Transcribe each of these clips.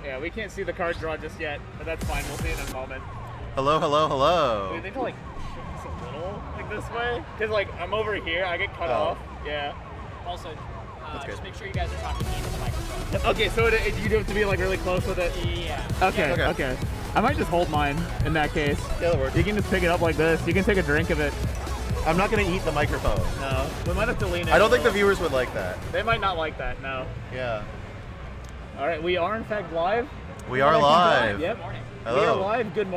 Yeah, we can't see the card draw just yet, but that's fine. We'll see it in a moment. Hello, hello, hello. Do you think to like shift this a little like this way? Because like I'm over here, I get cut off. Yeah. Also, just make sure you guys are talking into the microphone. Okay, so you do have to be like really close with it. Yeah. Okay. I might just hold mine in that case. Yeah, that works. You can just pick it up like this. You can take a drink of it. I'm not going to eat the microphone. No, we might have to lean in. I don't think the viewers would like that. They might not like that. No. Yeah. All right, we are in fact live. We are live. Yep. Good morning. Hello. We are live. Good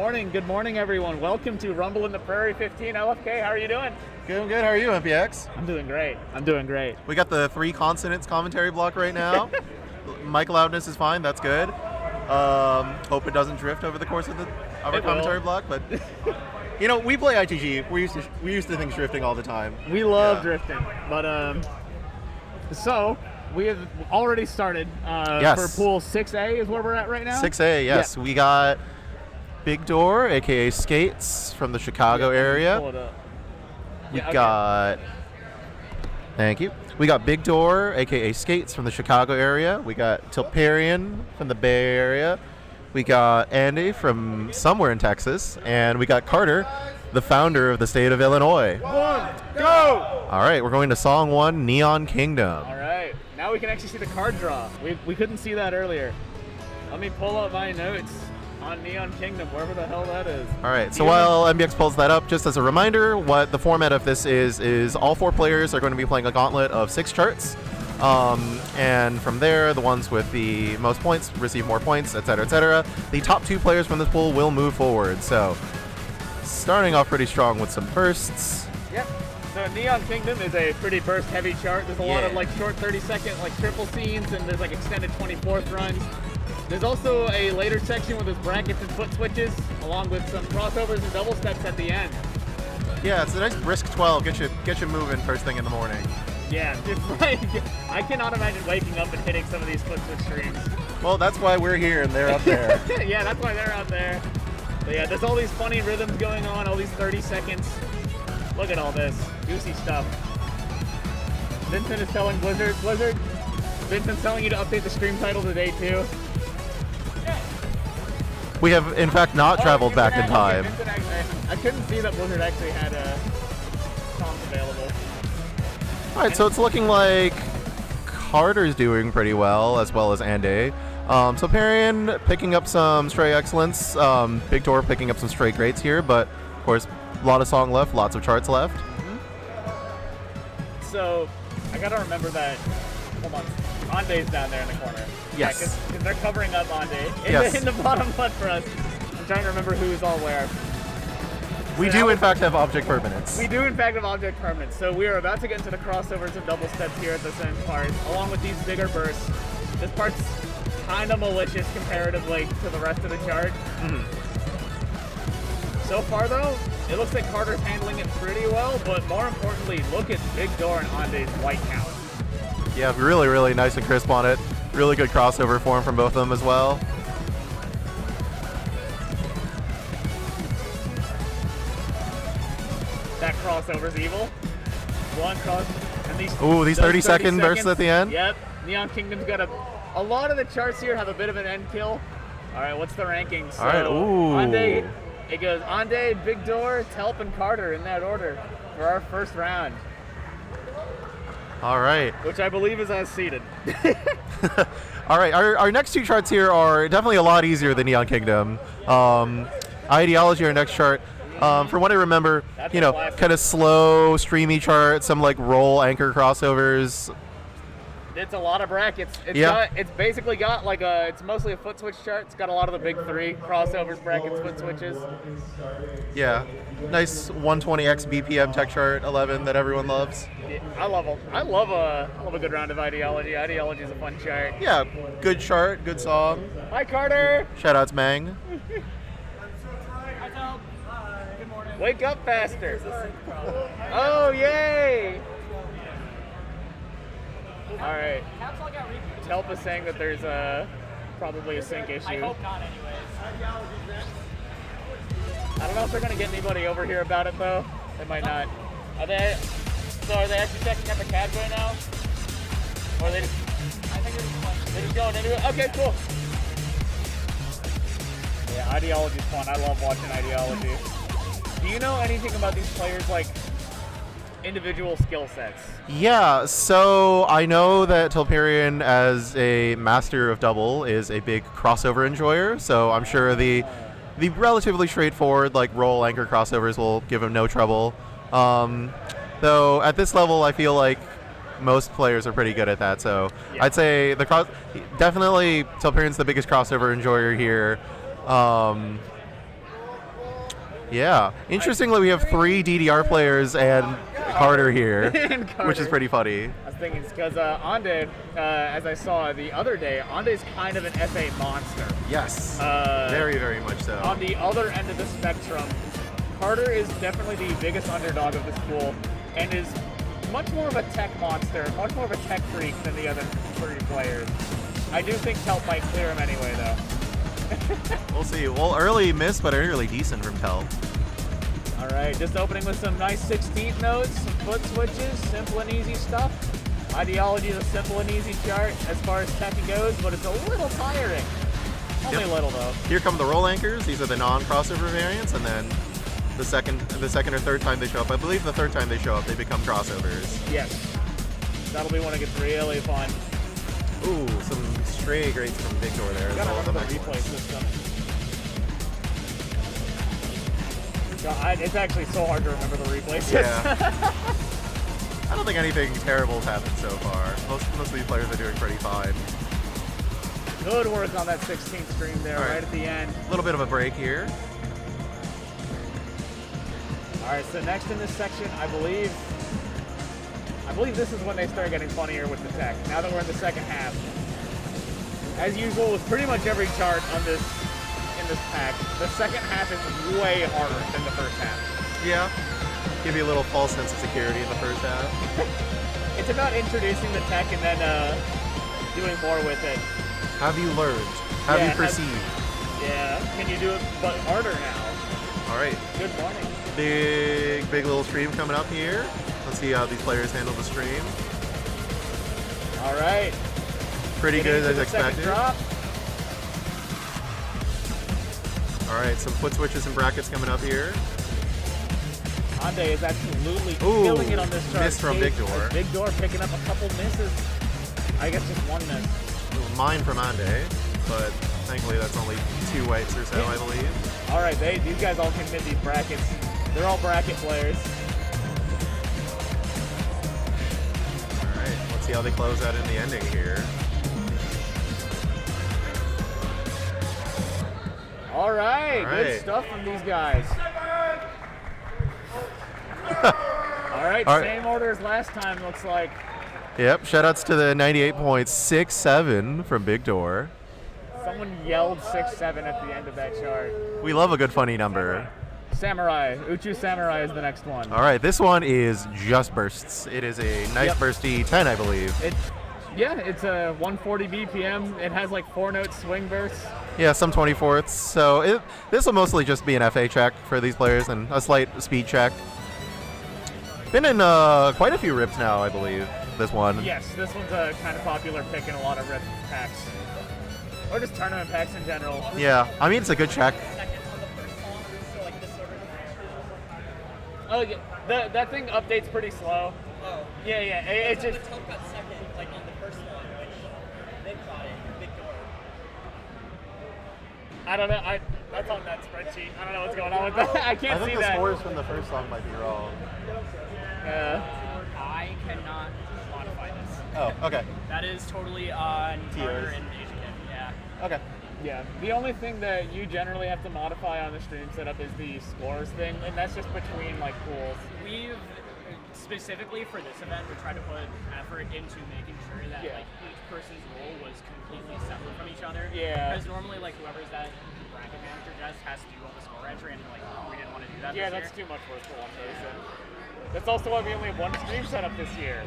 morning, everyone. Welcome to Rumble in the Prairie 15 LFK. How are you doing? Good. How are you, MPX? I'm doing great. We got the 3 consonants commentary block right now. Mic loudness is fine. That's good. Hope it doesn't drift over the course of our commentary block, but you know, we play ITG. We used to think drifting all the time. We love drifting, but so we have already started for pool 6A is where we're at right now. 6A, yes. Yeah. We got Big Door, aka Skates, from the Chicago area. Pull it up. Thank you. We got Big Door, aka Skates, from the Chicago area. We got Tilparian from the Bay Area. We got Andy from somewhere in Texas, and we got Carter, the founder of the state of Illinois. 1, go! All right, we're going to song 1, Neon Kingdom. All right, now we can actually see the card draw. We couldn't see that earlier. Let me pull up my notes on Neon Kingdom, wherever the hell that is. All right, so while MBX pulls that up, just as a reminder, what the format of this is all 4 players are going to be playing a gauntlet of 6 charts. And from there, the ones with the most points receive more points, etc., etc. The top 2 players from this pool will move forward. So, starting off pretty strong with some bursts. Yep. So Neon Kingdom is a pretty burst-heavy chart. There's a lot of like short 30-second like triple scenes, and there's like extended 24th runs. There's also a later section where there's brackets and foot switches, along with some crossovers and double steps at the end. Yeah, it's a nice brisk 12. Get you moving first thing in the morning. Yeah, just like, I cannot imagine waking up and hitting some of these foot switch streams. Well, that's why we're here and they're up there. Yeah, that's why they're out there. But yeah, there's all these funny rhythms going on, all these 30 seconds. Look at all this goosey stuff. Vincent is telling Blizzard, Vincent's telling you to update the stream title to day 2. We have, in fact, not traveled back in time. I couldn't see that Blizzard actually had songs available. All right, so it's looking like Carter's doing pretty well as Andy. So Parian picking up some stray excellence. Big Door picking up some stray greats here, but of course, a lot of song left, lots of charts left. Mm-hmm. So I gotta remember that. Hold on, Ande's down there in the corner. Yes. Yeah, because they're covering up Ande in the bottom left for us. I'm trying to remember who's all where. We do, in fact, have object permanence. We do, in fact, have object permanence. So we are about to get into the crossovers and double steps here at this end part, along with these bigger bursts. This part's kind of malicious comparatively to the rest of the chart. Mm-hmm. So far, though, it looks like Carter's handling it pretty well, but more importantly, look at Big Door and Ande's white count. Yeah, really, really nice and crisp on it. Really good crossover form from both of them as well. That crossover's evil. One cross, and these 30-second bursts at the end? Yep. Neon Kingdom's got a lot of the charts here have a bit of an end kill. All right, what's the rankings? All right, ooh. Ande, it goes Ande, Big Door, Telp, and Carter in that order for our first round. All right. Which I believe is as seeded. All right, our next 2 charts here are definitely a lot easier than Neon Kingdom. Ideology, our next chart. From what I remember, That's kind of slow, streamy chart, some like roll anchor crossovers. It's a lot of brackets. It's basically got like it's mostly a foot switch chart. It's got a lot of the big 3 crossovers, brackets, foot switches. Yeah, nice 120x BPM tech chart 11 that everyone loves. Yeah, I love a good round of Ideology. Ideology is a fun chart. Yeah, good chart, good song. Hi, Carter. Shout outs, Mang. Wake up faster. Oh, yay. All right. Telp is saying that there's probably a sync issue. I hope not, anyways. I don't know if they're going to get anybody over here about it, though. They might not. Are they actually checking out the CAD right now? Or are they just... I think they're just going into it? Okay, cool. Ideology's fun. I love watching Ideology. Do you know anything about these players, like individual skill sets? Yeah, so I know that Tilperian, as a master of double, is a big crossover enjoyer. So I'm sure the relatively straightforward like roll anchor crossovers will give him no trouble. Though at this level, I feel like most players are pretty good at that. So Yeah. I'd say definitely Tilperian's the biggest crossover enjoyer here. Yeah. Interestingly, we have 3 DDR players and Carter here, And Carter. which is pretty funny. I was thinking it's because Ande, as I saw the other day, Ande's kind of an FA monster. Yes. Very, very much so. On the other end of the spectrum, Carter is definitely the biggest underdog of this pool and is much more of a tech monster, much more of a tech freak than the other 3 players. I do think Telp might clear him anyway, though. We'll see. Well, early miss, but early decent from Telp. All right, just opening with some nice 16th notes, some foot switches, simple and easy stuff. Ideology is a simple and easy chart as far as tech goes, but it's a little tiring. Only a little, though. Here come the roll anchors. These are the non-crossover variants, and then the second or third time they show up, I believe the third time they show up, they become crossovers. Yes. That'll be when it gets really fun. Ooh, some stray greats from Big Door there. You as gotta well as remember the next replay one. system. God, it's actually so hard to remember the replay system. Yeah. I don't think anything terrible's happened so far. Most of these players are doing pretty fine. Good work on that 16th stream there, All right. right. At the end. A little bit of a break here. All right, so next in this section, I believe this is when they start getting funnier with the tech. Now that we're in the second half. As usual, with pretty much every chart on this in this pack, the second half is way harder than the first half. Yeah. Give you a little false sense of security in the first half. It's about introducing the tech and then doing more with it. Have you learned? Have Yeah, you perceived? Yeah, can you do it but harder now? All right. Good morning. Big little stream coming up here. Let's see how these players handle the stream. All right. Pretty Getting good into as the second expected. drop. All right, some foot switches and brackets coming up here. Ande is absolutely Ooh, killing it on this chart. miss from Big Door. Big Door picking up a couple misses. I guess just one miss. Mine from Ande, but thankfully that's only 2 whites or so, I believe. All right, these guys all can hit these brackets. They're all bracket players. All right, let's see how they close out in the ending here. All right, All good right. stuff from these guys. All right, All right. same order as last time, looks like. Yep, shoutouts to the 98.67 from Big Door. Someone yelled 6-7 at the end of that chart. We love a good funny number. Samurai. Uchu Samurai is the next one. All right, this one is just bursts. It is a nice Yep. bursty 10, I believe. It's a 140 BPM. It has like 4-note swing bursts. Yeah, some 24ths. So this will mostly just be an FA check for these players and a slight speed check. Been in quite a few rips now, I believe, this one. Yes, this one's a kind of popular pick in a lot of rip packs. Or just tournament packs in general. Yeah, I mean, it's a good check. Second on the first song, so like this order. Oh, yeah, that thing updates pretty slow. Oh. Yeah, it's just... Telp got second, like on the first one, which they got it, Big Door. I don't know. That's on that spreadsheet. I don't know what's going on with that. I can't see that. from the first song might be wrong. I cannot modify this. Oh, okay. That is totally on Carter Tiers. and Asian. Yeah. Okay. Yeah. The only thing that you generally have to modify on the stream setup is the scores thing, and that's just between like pools. We've specifically for this event, we tried to put effort into making sure that Yeah. like each person's role was completely separate from each other. Yeah. Because normally, like whoever's that bracket manager just has to do all the score entry, and like we didn't want to do that. Yeah, this that's year. too much work for one person. That's also why we only have one stream setup this year.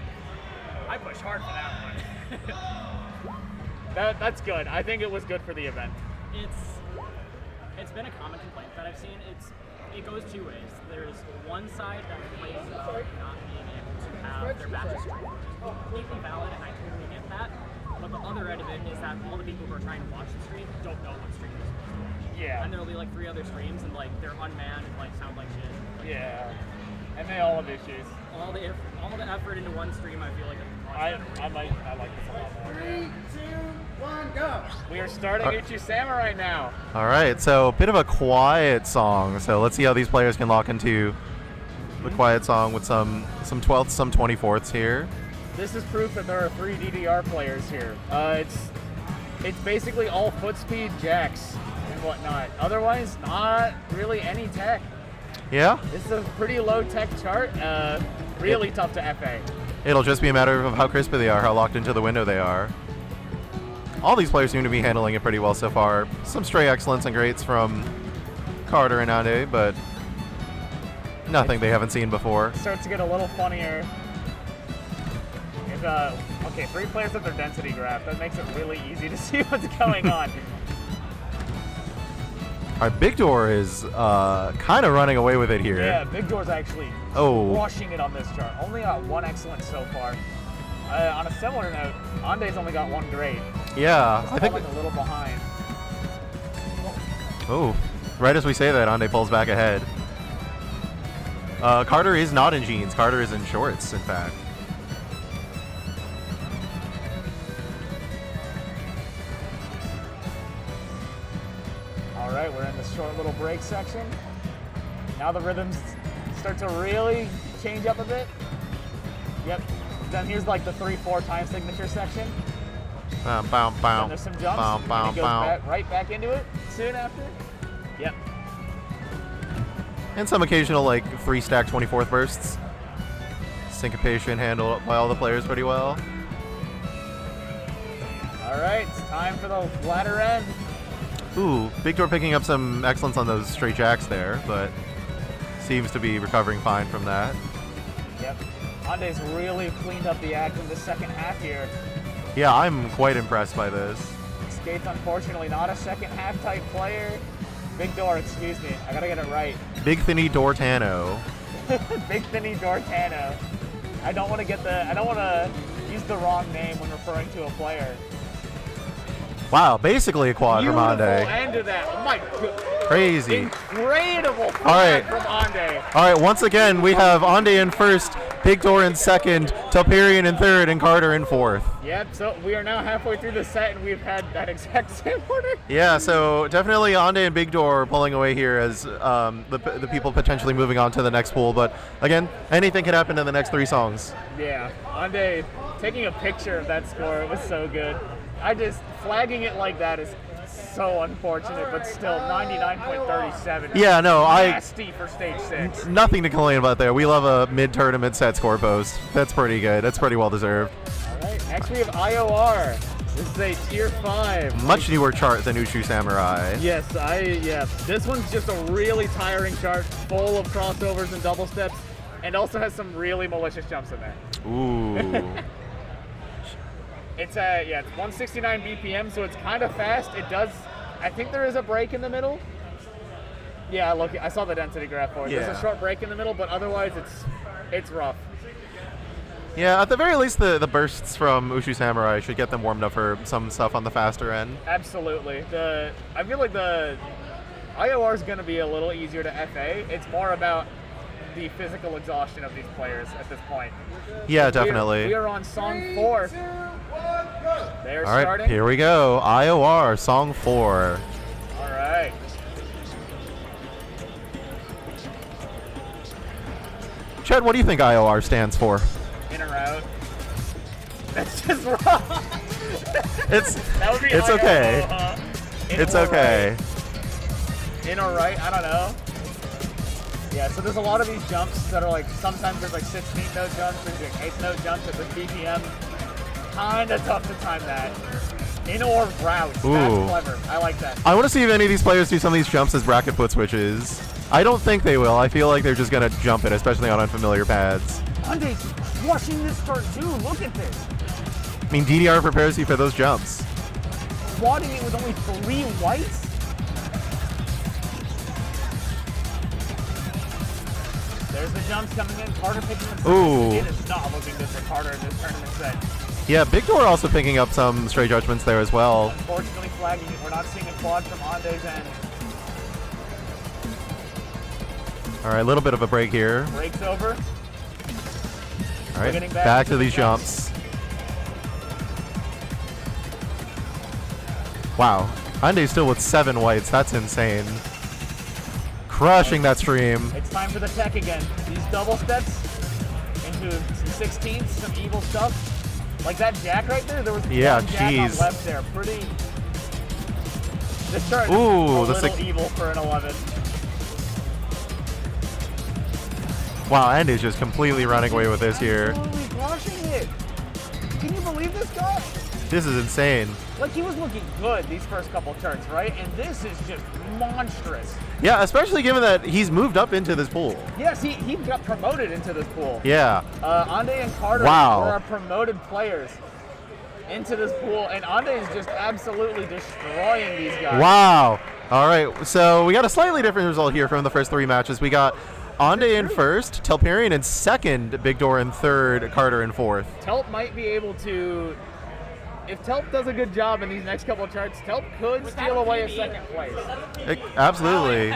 I pushed hard for that one. That's good. I think it was good for the event. It's been a common complaint that I've seen. It goes 2 ways. There's one side that complains about not being able to have their matches streamed, which is completely valid, and I totally get that. But the other end of it is that all the people who are trying to watch the stream don't know what stream is supposed to watch. Yeah. Yeah. And there'll be like 3 other streams, and like they're unmanned and like sound like shit. Like, Yeah. And they all have issues. all the effort into one stream, I feel like it's much I better. like this a lot more. 3, 2, 1, go. We are starting Uchu Samurai now. All right, so a bit of a quiet song. So let's see how these players can lock into the quiet song with some 12ths, some 24ths here. This is proof that there are 3 DDR players here. It's basically all foot speed jacks and whatnot. Otherwise, not really any tech. Yeah, This is a pretty low tech chart. Really tough to FA. it'll just be a matter of how crispy they are, how locked into the window they are. All these players seem to be handling it pretty well so far. Some stray excellence and greats from Carter and Ade, but nothing they haven't seen before. Starts to get a little funnier. If, okay, 3 players have their density graph. That makes it really easy to see what's going on. Our Big Door is kind of running away with it here. Yeah, Big Door's actually crushing it on this chart. Only got 1 excellence so far. On a similar note, Ande's only got 1 grade. Yeah, I think a little behind. Oh, right as we say that, Ande pulls back ahead. Carter is not in jeans. Carter is in shorts, in fact. All right, we're in the short little break section. Now the rhythms start to really change up a bit. Yep. Then here's like the 3-4 time signature section. Bow, bow, bow. Then there's some jumps. Bow, and bow, it goes bow. right back into it soon after. Yep. And some occasional like 3-stack 24th bursts. Syncopation handled by all the players pretty well. All right, it's time for the latter end. Ooh, Big Door picking up some excellence on those straight jacks there, but seems to be recovering fine from that. Yep. Ande's really cleaned up the act in the second half here. Yeah, I'm quite impressed by this. Skate's unfortunately not a second half type player. Big Door, excuse me. I gotta get it right. Big Thinny Dortano. Big Thinny Dortano. I don't want to use the wrong name when referring to a player. Wow, basically a quad from Beautiful Ande. end to that. Oh my god. Crazy. Incredible All right. from Ande. All right, once again, we have Ande in first, Big Door in second, Telperian in third, and Carter in fourth. Yep, so we are now halfway through the set, and we've had that exact same order. Yeah, so definitely Ande and Big Door pulling away here as the people potentially moving on to the next pool. But again, anything can happen in the next 3 songs. Yeah, Ande taking a picture of that score, it was so good. Flagging it like that is so unfortunate, but still 99.37. Yeah, no, nasty for stage 6. nothing to complain about there. We love a mid-tournament set score post. That's pretty good. That's pretty well deserved. All right, next we have IOR. This is a tier 5. Much newer chart than Uchu Samurai. Yes, this one's just a really tiring chart, full of crossovers and double steps, and also has some really malicious jumps in there. Ooh. It's 169 BPM, so it's kind of fast. I think there is a break in the middle. Yeah, look, I saw the density graph for it. Yeah. There's a short break in the middle, but otherwise it's rough. Yeah, at the very least, the bursts from Uchu Samurai should get them warmed up for some stuff on the faster end. Absolutely. I feel like the IOR is going to be a little easier to FA. It's more about the physical exhaustion of these players at this point. Yeah, definitely. We are on song 4. They're All right, starting. here we go. IOR, song 4. All right. Chad, what do you think IOR stands for? In or out. That's just wrong. That would be It's IOO, okay. huh? It's okay. In or right, I don't know. Yeah, so there's a lot of these jumps that are like, sometimes there's like 16th note jumps, there's like 8th note jumps at the BPM. Kinda tough to time that. In or route. That's Ooh. clever. I like that. I want to see if any of these players do some of these jumps as bracket foot switches. I don't think they will. I feel like they're just going to jump it, especially on unfamiliar pads. Ande's rushing this start too. Look at this. I mean, DDR prepares you for those jumps. Quadding it with only 3 whites? There's the jumps coming in. Carter picking them. Ooh. It is not looking good for Carter in this tournament set. Yeah, Big Door also picking up some stray judgments there as well. Unfortunately flagging it. We're not seeing a quad from Ande's end. All right, a little bit of a break here. Break's over. All right, getting back to these jumps. Wow, Ande's still with 7 whites. That's insane. Crushing that stream. It's time for the tech again. These double steps into some 16ths, some evil stuff. Like that jack right there, there was one jack on left there. Pretty. This chart is a little evil for an 11. Wow, Andy's just completely running away with this here. Absolutely crushing it. Can you believe this guy? This is insane. Like, he was looking good these first couple charts, right? And this is just monstrous. Yeah, especially given that he's moved up into this pool. Yes, he got promoted into this pool. Yeah. Ande and Carter were our promoted players into this pool, and Ande is just absolutely destroying these guys. Wow. All right, so we got a slightly different result here from the first 3 matches. We got Ande in first, Telperion in second, Big Door in third, Carter in fourth. Telp might be able to, if Telp does a good job in these next couple of charts, Telp could steal away a second place. Absolutely.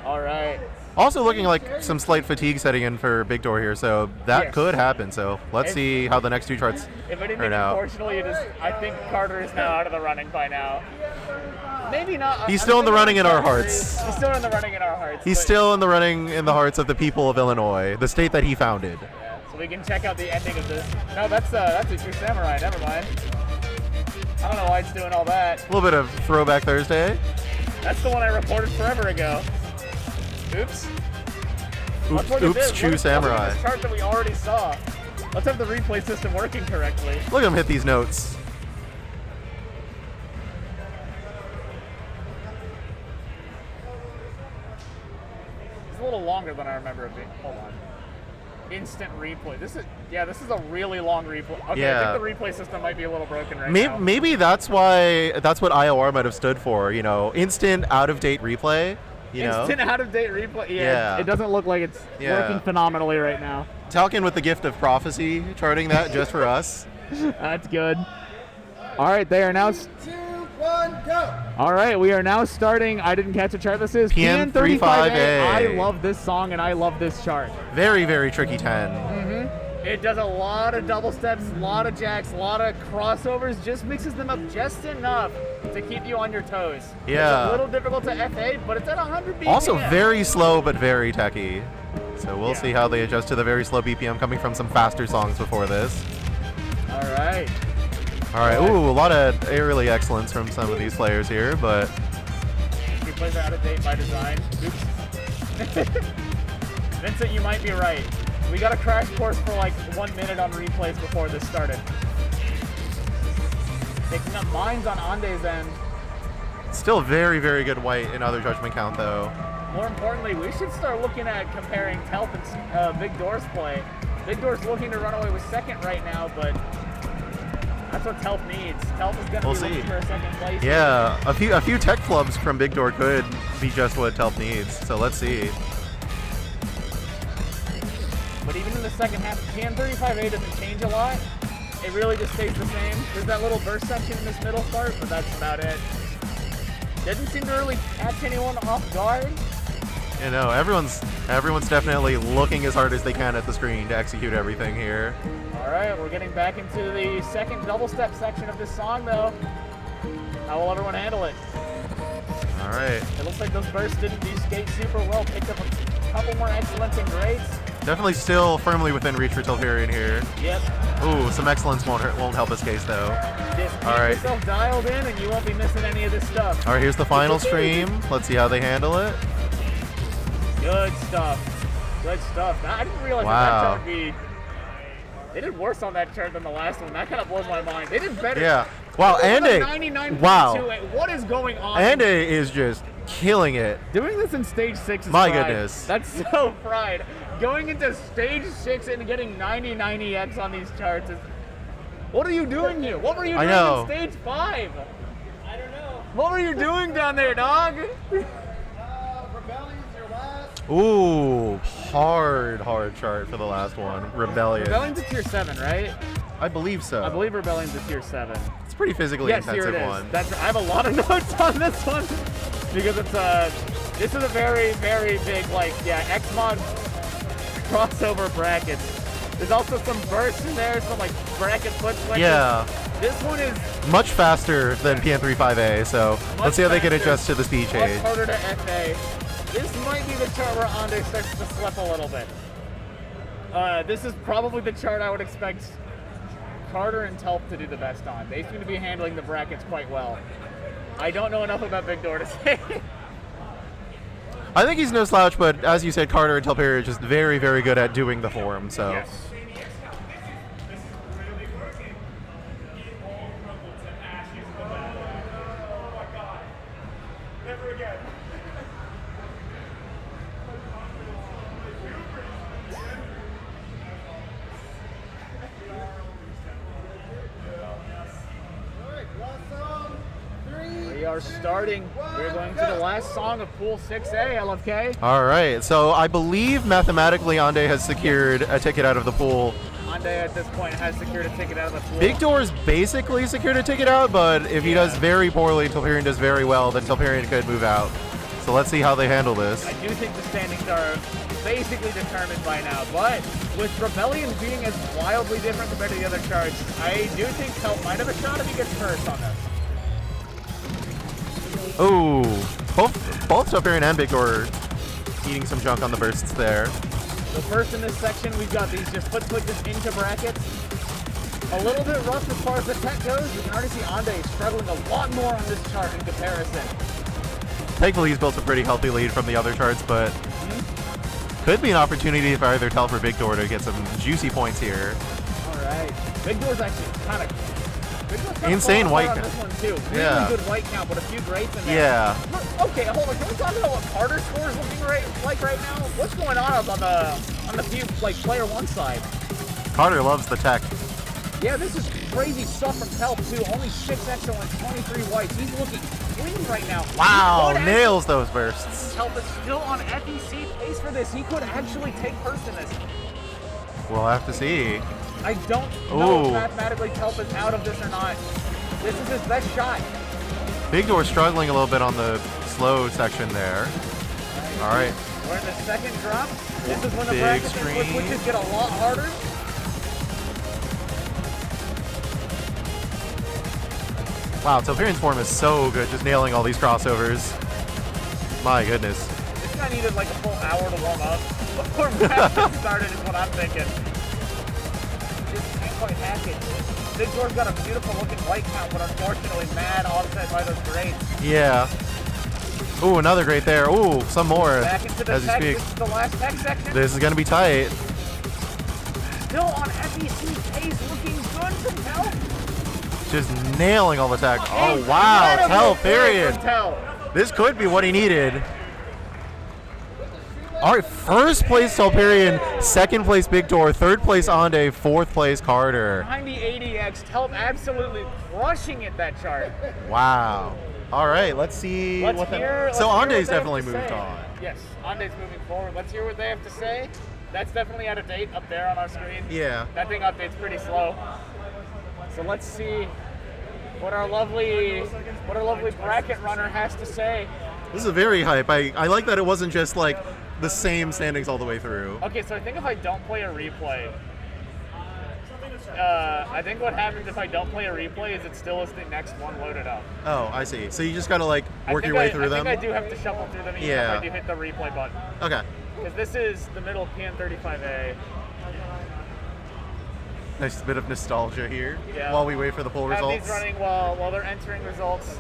All right. Also looking like some slight fatigue setting in for Big Door here, so that could happen. So let's see how the next 2 charts if anything, turn out. Unfortunately, I think Carter is now out of the running by now. Maybe not. He's still in the running in our hearts. He's still in the running in our hearts. He's still in the running in the hearts of the people of Illinois, the state that he founded. Yeah, so we can check out the ending of this. No, that's a True Samurai. Never mind. I don't know why it's doing all that. A little bit of Throwback Thursday. That's the one I reported forever ago. Oops. Oops, True Samurai. This chart that we already saw. Let's have the replay system working correctly. Look at him hit these notes. It's a little longer than I remember it being. Hold on. Instant replay. This is a really long replay. Okay, Yeah. I think the replay system might be a little broken right now. Maybe that's what IOR might have stood for. You know, instant out of date replay. Instant out of date replay. Yeah. It doesn't look like it's working phenomenally right now. Talking with the gift of prophecy, charting that just for us. That's good. All right, they are now. 2, 1, go. All right, we are now starting. I didn't catch a chart. This is PN35A. I love this song and I love this chart. Very, very tricky 10. It does a lot of double steps, a lot of jacks, a lot of crossovers. Just mixes them up just enough to keep you on your toes. Yeah. It's a little difficult to F8, but it's at 100 BPM. Also very slow, but very techy. So we'll see how they adjust to the very slow BPM coming from some faster songs before this. All right. All right. Ooh, a lot of early excellence from some of these players here, but Replays are out of date by design. Oops. Vincent, you might be right. We got a crash course for like 1 minute on replays before this started. Picking up mines on Ande's end. still very, very good white in other judgment count, though. More importantly, we should start looking at comparing Telp and Big Door's play. Big Door's looking to run away with second right now, but that's what Telp needs. Telp is going to be looking for a second place. Yeah, a few tech flubs from Big Door could be just what Telp needs. So let's see. But even in the second half, PN35A doesn't change a lot. It really just stays the same. There's that little burst section in this middle part, but that's about it. Doesn't seem to really catch anyone off guard. You know, everyone's definitely looking as hard as they can at the screen to execute everything here. All right, we're getting back into the second double step section of this song, though. How will everyone handle it? All right. It looks like those bursts didn't do skate super well. Picked up a couple more excellence and greats. Definitely still firmly within reach for Telperion here. Yep. Ooh, some excellence won't help his case though. Just keep All right. yourself dialed in, and you won't be missing any of this stuff. All right, here's the final stream. Let's see how they handle it. Good stuff. Good stuff. I didn't realize that chart would be. They did worse on that chart than the last one. That kind of blows my mind. They did better. Yeah. Wow, Ande. Wow. What is going on? Ande is just killing it. Doing this in stage 6 is My fried. goodness. That's so fried. Going into stage 6 and getting 90-90X on these charts is. What are you doing here? What were you doing in stage 5? I don't know. What were you doing down there, dog? Rebellion's your last. Ooh, hard chart for the last one. Rebellion. Rebellion's a tier 7, right? I believe so. I believe Rebellion's a tier 7. It's a pretty physically Yes, here intensive it is. one. That's, I have a lot of notes on this one because it's This is a very, very big, like, yeah, X-Mod crossover brackets. There's also some bursts in there, some, like, bracket foot switches. Yeah. This one is Much faster than PN35A, so let's see how they can adjust to the speed much change. harder to FA. This might be the chart where Ande starts to slip a little bit. This is probably the chart I would expect Carter and Telp to do the best on. They seem to be handling the brackets quite well. I don't know enough about Big Door to say. I think he's no slouch, but as you said, Carter and Telperi are just very, very good at doing the form, so. Yes. We are starting. We're going to the last song of Pool 6A, LFK. All right, so I believe mathematically Ande has secured a ticket out of the pool. Ande at this point has secured a ticket out of the pool. Big Door's basically secured a ticket out, but if he does very poorly, Telperion does very well, then Telperion could move out. So let's see how they handle this. I do think the standings are basically determined by now, but with Rebellion being as wildly different compared to the other charts, I do think Telp might have a shot if he gets first on this. Ooh, both Telperion and Big Door are eating some junk on the bursts there. So first in this section, we've got these just foot switches into brackets. A little bit rough as far as the tech goes. You can already see Ande struggling a lot more on this chart in comparison. Thankfully, he's built a pretty healthy lead from the other charts, but could be an opportunity for either Telp or Big Door to get some juicy points here. All right. Big Door's actually kind of insane white count. count. This one too. Really Yeah. good white count, but a few greats in there. Yeah. Okay, hold on. Can we talk about what Carter's score is looking like right now? What's going on up on the few like player one side? Carter loves the tech. Yeah, this is crazy stuff from Telp too. Only 6 excellence, 23 whites. He's looking clean right now. Wow, He could nails those bursts. Telp is still on FEC pace for this. He could actually take first in this. We'll have to see. I don't know Ooh. if mathematically Telp is out of this or not. This is his best shot. Big Door struggling a little bit on the slow section there. All right. We're in the second drop. This is when the Big brackets and screen. switches get a lot harder. Wow, Telperion's form is so good, just nailing all these crossovers. My goodness. This guy needed like a full hour to warm up before brackets started is what I'm thinking. Just can't quite hack it. Big Door's got a beautiful looking white count, but unfortunately mad offset by those grades. Yeah. Ooh, another great there. Ooh, some more Back into the as you tech. speak. This is the last tech section. This is going to be tight. Still on FEC pace, looking good from Telp. Just nailing all the tech. Oh, wow. Incredible play Telperion. from Telp. This could be what he needed. All right, first place Telperion, second place Big Door, third place Ande, fourth place Carter. 90-80X, Telp absolutely crushing it, that chart. Wow. All right, let's see Let's what hear so what they Ande's have definitely to moved say. on. Yes, Ande's moving forward. Let's hear what they have to say. That's definitely out of date up there on our screen. Yeah. That thing updates pretty slow. So let's see what our lovely bracket runner has to say. This is very hype. I like that it wasn't just like the same standings all the way through. Okay, so I think if I don't play a replay, I think what happens if I don't play a replay is it still is the next one loaded up. Oh, I see. So you just gotta like work your I way think through them? I do have to shuffle through them even Yeah. if I do hit the replay button. Okay. Because this is the middle of PN35A. Nice bit of nostalgia here Yeah. while we wait for the poll Have results. these running while they're entering results.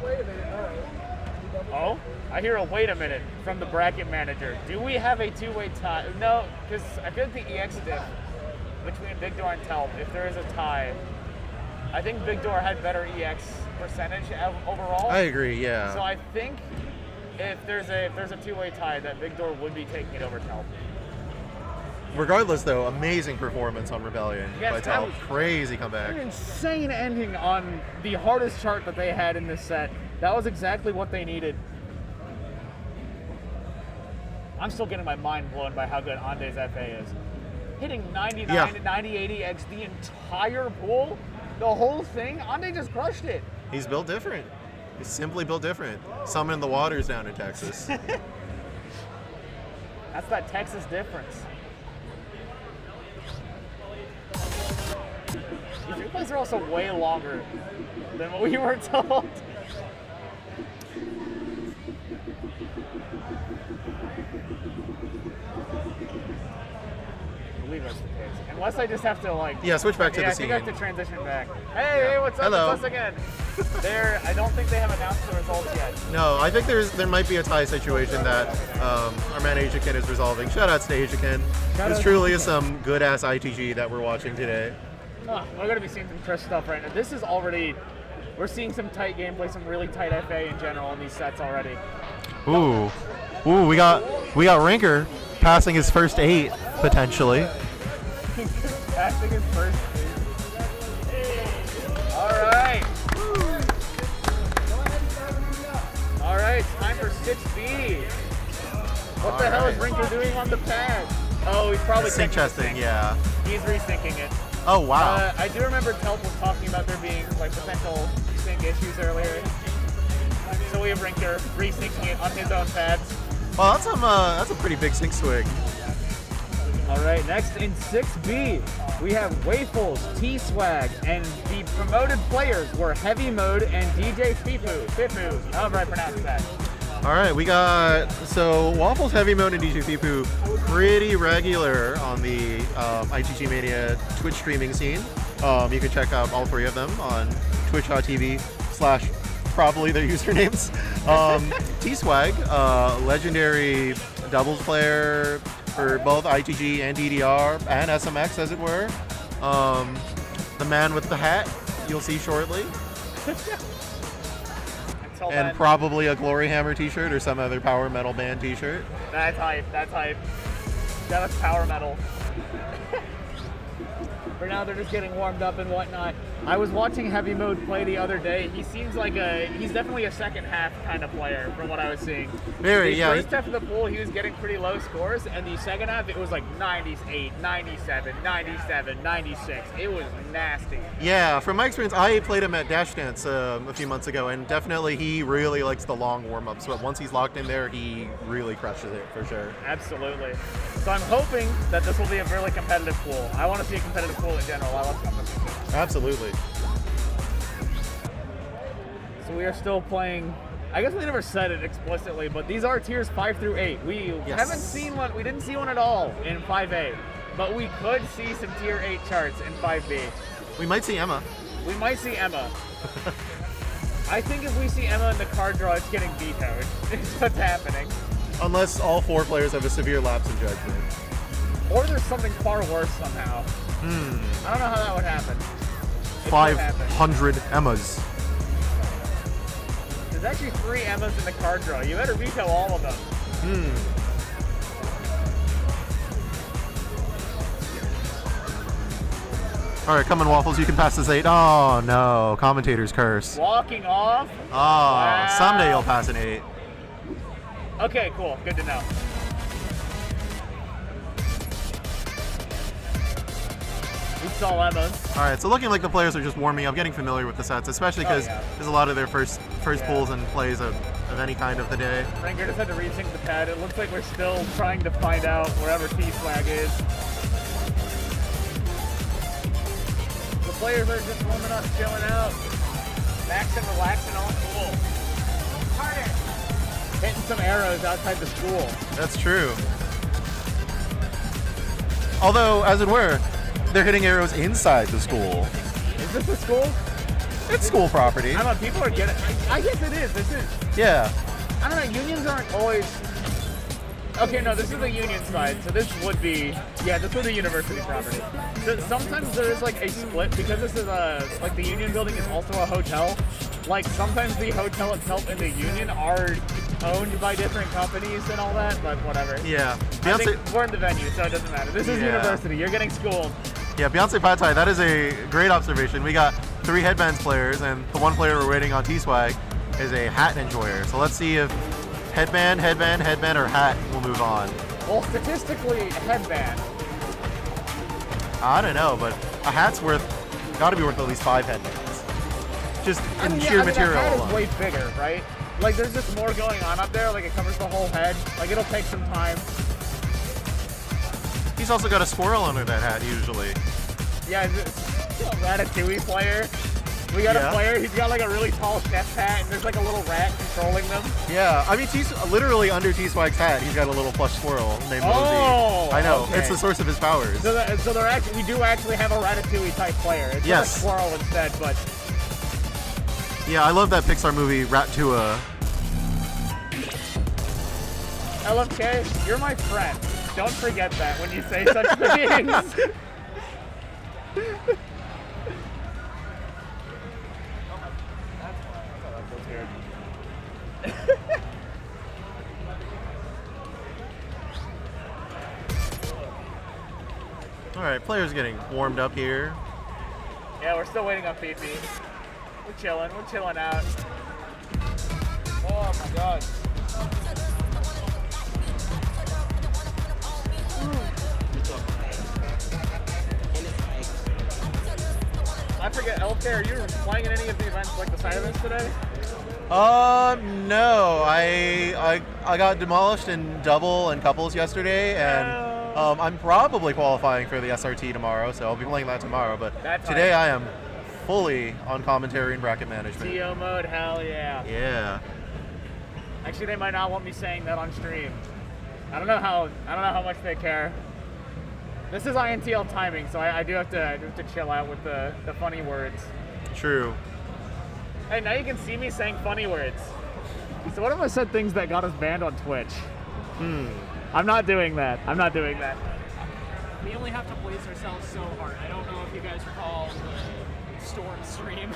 Wait a minute. All right. Oh, I hear a wait a minute from the bracket manager. Do we have a two-way tie? No, because I feel like the EX diff between Big Door and Telp, if there is a tie, I think Big Door had better EX percentage overall. I agree, yeah. So I think if there's a two-way tie, that Big Door would be taking it over Telp. Regardless, though, amazing performance on Rebellion Yes, by that Telp. was- Crazy comeback. An insane ending on the hardest chart that they had in this set. That was exactly what they needed. I'm still getting my mind blown by how good Ande's FA is. Hitting 99 Yeah. to 90-80X the entire pool, the whole thing, Ande just crushed it. He's built different. He's simply built different. Summoning the waters down in Texas. That's that Texas difference. These replays are also way longer than what we were told. I believe that's the case. Unless I just have to like... Yeah, switch back to the scene. I think I have to transition back. Hey, what's up? Hello. It's us again. I don't think they have announced the results yet. No, I think there might be a tie situation that our man Ajakin is resolving. Shoutouts to Ajakin. This truly is some good-ass ITG that we're watching today. Oh, we're going to be seeing some Chris stuff right now. This is already... We're seeing some tight gameplay, some really tight FA in general in these sets already. Ooh, we got Rinker passing his first 8 potentially. Passing his first 8. All right. All right, time for 6B. What the hell is Rinker doing on the pad? Oh, he's probably Sync checking the testing, sync. yeah. He's resyncing it. Oh wow. I do remember Telp was talking about there being like potential sync issues earlier. So we have Rinker resyncing it on his own pads. Well, that's a pretty big sync swing. All right, next in 6B, we have Waffles, T-Swag, and the promoted players were Heavy Mode and DJ Fifu, however I pronounce that. All right, we got, so Waffles, Heavy Mode, and DJ Fifu pretty regular on the ITG Mania Twitch streaming scene. You can check out all 3 of them on twitch.tv/probably their usernames. T-Swag, legendary doubles player for both ITG and DDR and SMX, as it were. The man with the hat, you'll see shortly. And probably a Glory Hammer t-shirt or some other Power Metal band t-shirt. That's hype. That was Power Metal. For now, they're just getting warmed up and whatnot. I was watching Heavy Mode play the other day. He seems like he's definitely a second half kind of player from what I was seeing. Very, yeah. The first half of the pool, he was getting pretty low scores, and the second half, it was like 98, 97, 97, 96. It was nasty. Yeah, from my experience, I played him at Dash Dance a few months ago, and definitely he really likes the long warm-ups, but once he's locked in there, he really crushes it, for sure. Absolutely. So I'm hoping that this will be a really competitive pool. I want to see a competitive pool in general. I love competition. Absolutely. So we are still playing. I guess we never said it explicitly, but these are tiers 5 through 8. We haven't seen one. We didn't see one at all in 5A, but we could see some tier 8 charts in 5B. We might see Emma. We might see Emma. I think if we see Emma in the card draw, it's getting vetoed. It's what's happening. Unless all 4 players have a severe lapse in judgment. Or there's something far worse somehow. I don't know how that would happen. 500 Emmas. There's actually 3 Emmas in the card draw. You better veto all of them. All right, come on, Waffles. You can pass this 8. Oh, no. Commentator's curse. Walking off? Oh, Wow. someday you'll pass an 8. Okay, cool. Good to know. We saw Emma. All right, so looking like the players are just warming up, getting familiar with the sets, especially because there's a lot of their first pools and plays of any kind of the day. Ranger just had to resync the pad. It looks like we're still trying to find out wherever T-Swag is. The players are just warming up, chilling out, maxing, relaxing, all cool. Harder. Hitting some arrows outside the school. That's true. Although, as it were, they're hitting arrows inside the school. Is this the school? It's school property. I don't know, people are getting... I guess it is. This is... Yeah. I don't know, unions aren't always... Okay, no, this is the union side, so this would be... Yeah, this would be university property. So sometimes there is, like, a split, because this is like, the union building is also a hotel. Like, sometimes the hotel itself and the union are owned by different companies and all that, but whatever. Yeah. I think we're in the venue, so it doesn't matter. This is university. You're getting schooled. Yeah, Beyonce Patai, that is a great observation. We got 3 headbands players, and the one player we're waiting on, T-Swag, is a hat enjoyer. So let's see if headband, or hat will move on. Well, statistically, headband. I don't know, but a hat's gotta be worth at least 5 headbands. just I in mean, sheer the material head is alone. way bigger, right? Like, there's just more going on up there. Like, it covers the whole head. Like, it'll take some time. He's also got a squirrel under that hat usually. Yeah, Ratatouille player. We got a player, he's got like a really tall chef hat, and there's like a little rat controlling them. Yeah, I mean, literally under T-Swag's hat, he's got a little plush squirrel named Mosey. I know, okay. it's the source of his powers. So they're actually, we do actually have a Ratatouille type player. It's just a squirrel instead, but yeah, I love that Pixar movie, Ratatouille. LFK, you're my friend. Don't forget that when you say such things. All right, players getting warmed up here. Yeah, we're still waiting on PP. We're chilling out. Oh my god. I forget, LK, are you playing in any of the events like the side events today? No, I got demolished in double and couples yesterday, and I'm probably qualifying for the SRT tomorrow, so I'll be playing that tomorrow. But today I am fully on commentary and bracket management. TO mode, hell yeah. Yeah. Actually, they might not want me saying that on stream. I don't know how much they care. This is INTL timing, so I do have to chill out with the funny words. True. Hey, now you can see me saying funny words. So what if I said things that got us banned on Twitch? I'm not doing that. We only have to place ourselves so hard. I don't know if you guys recall the Storm stream.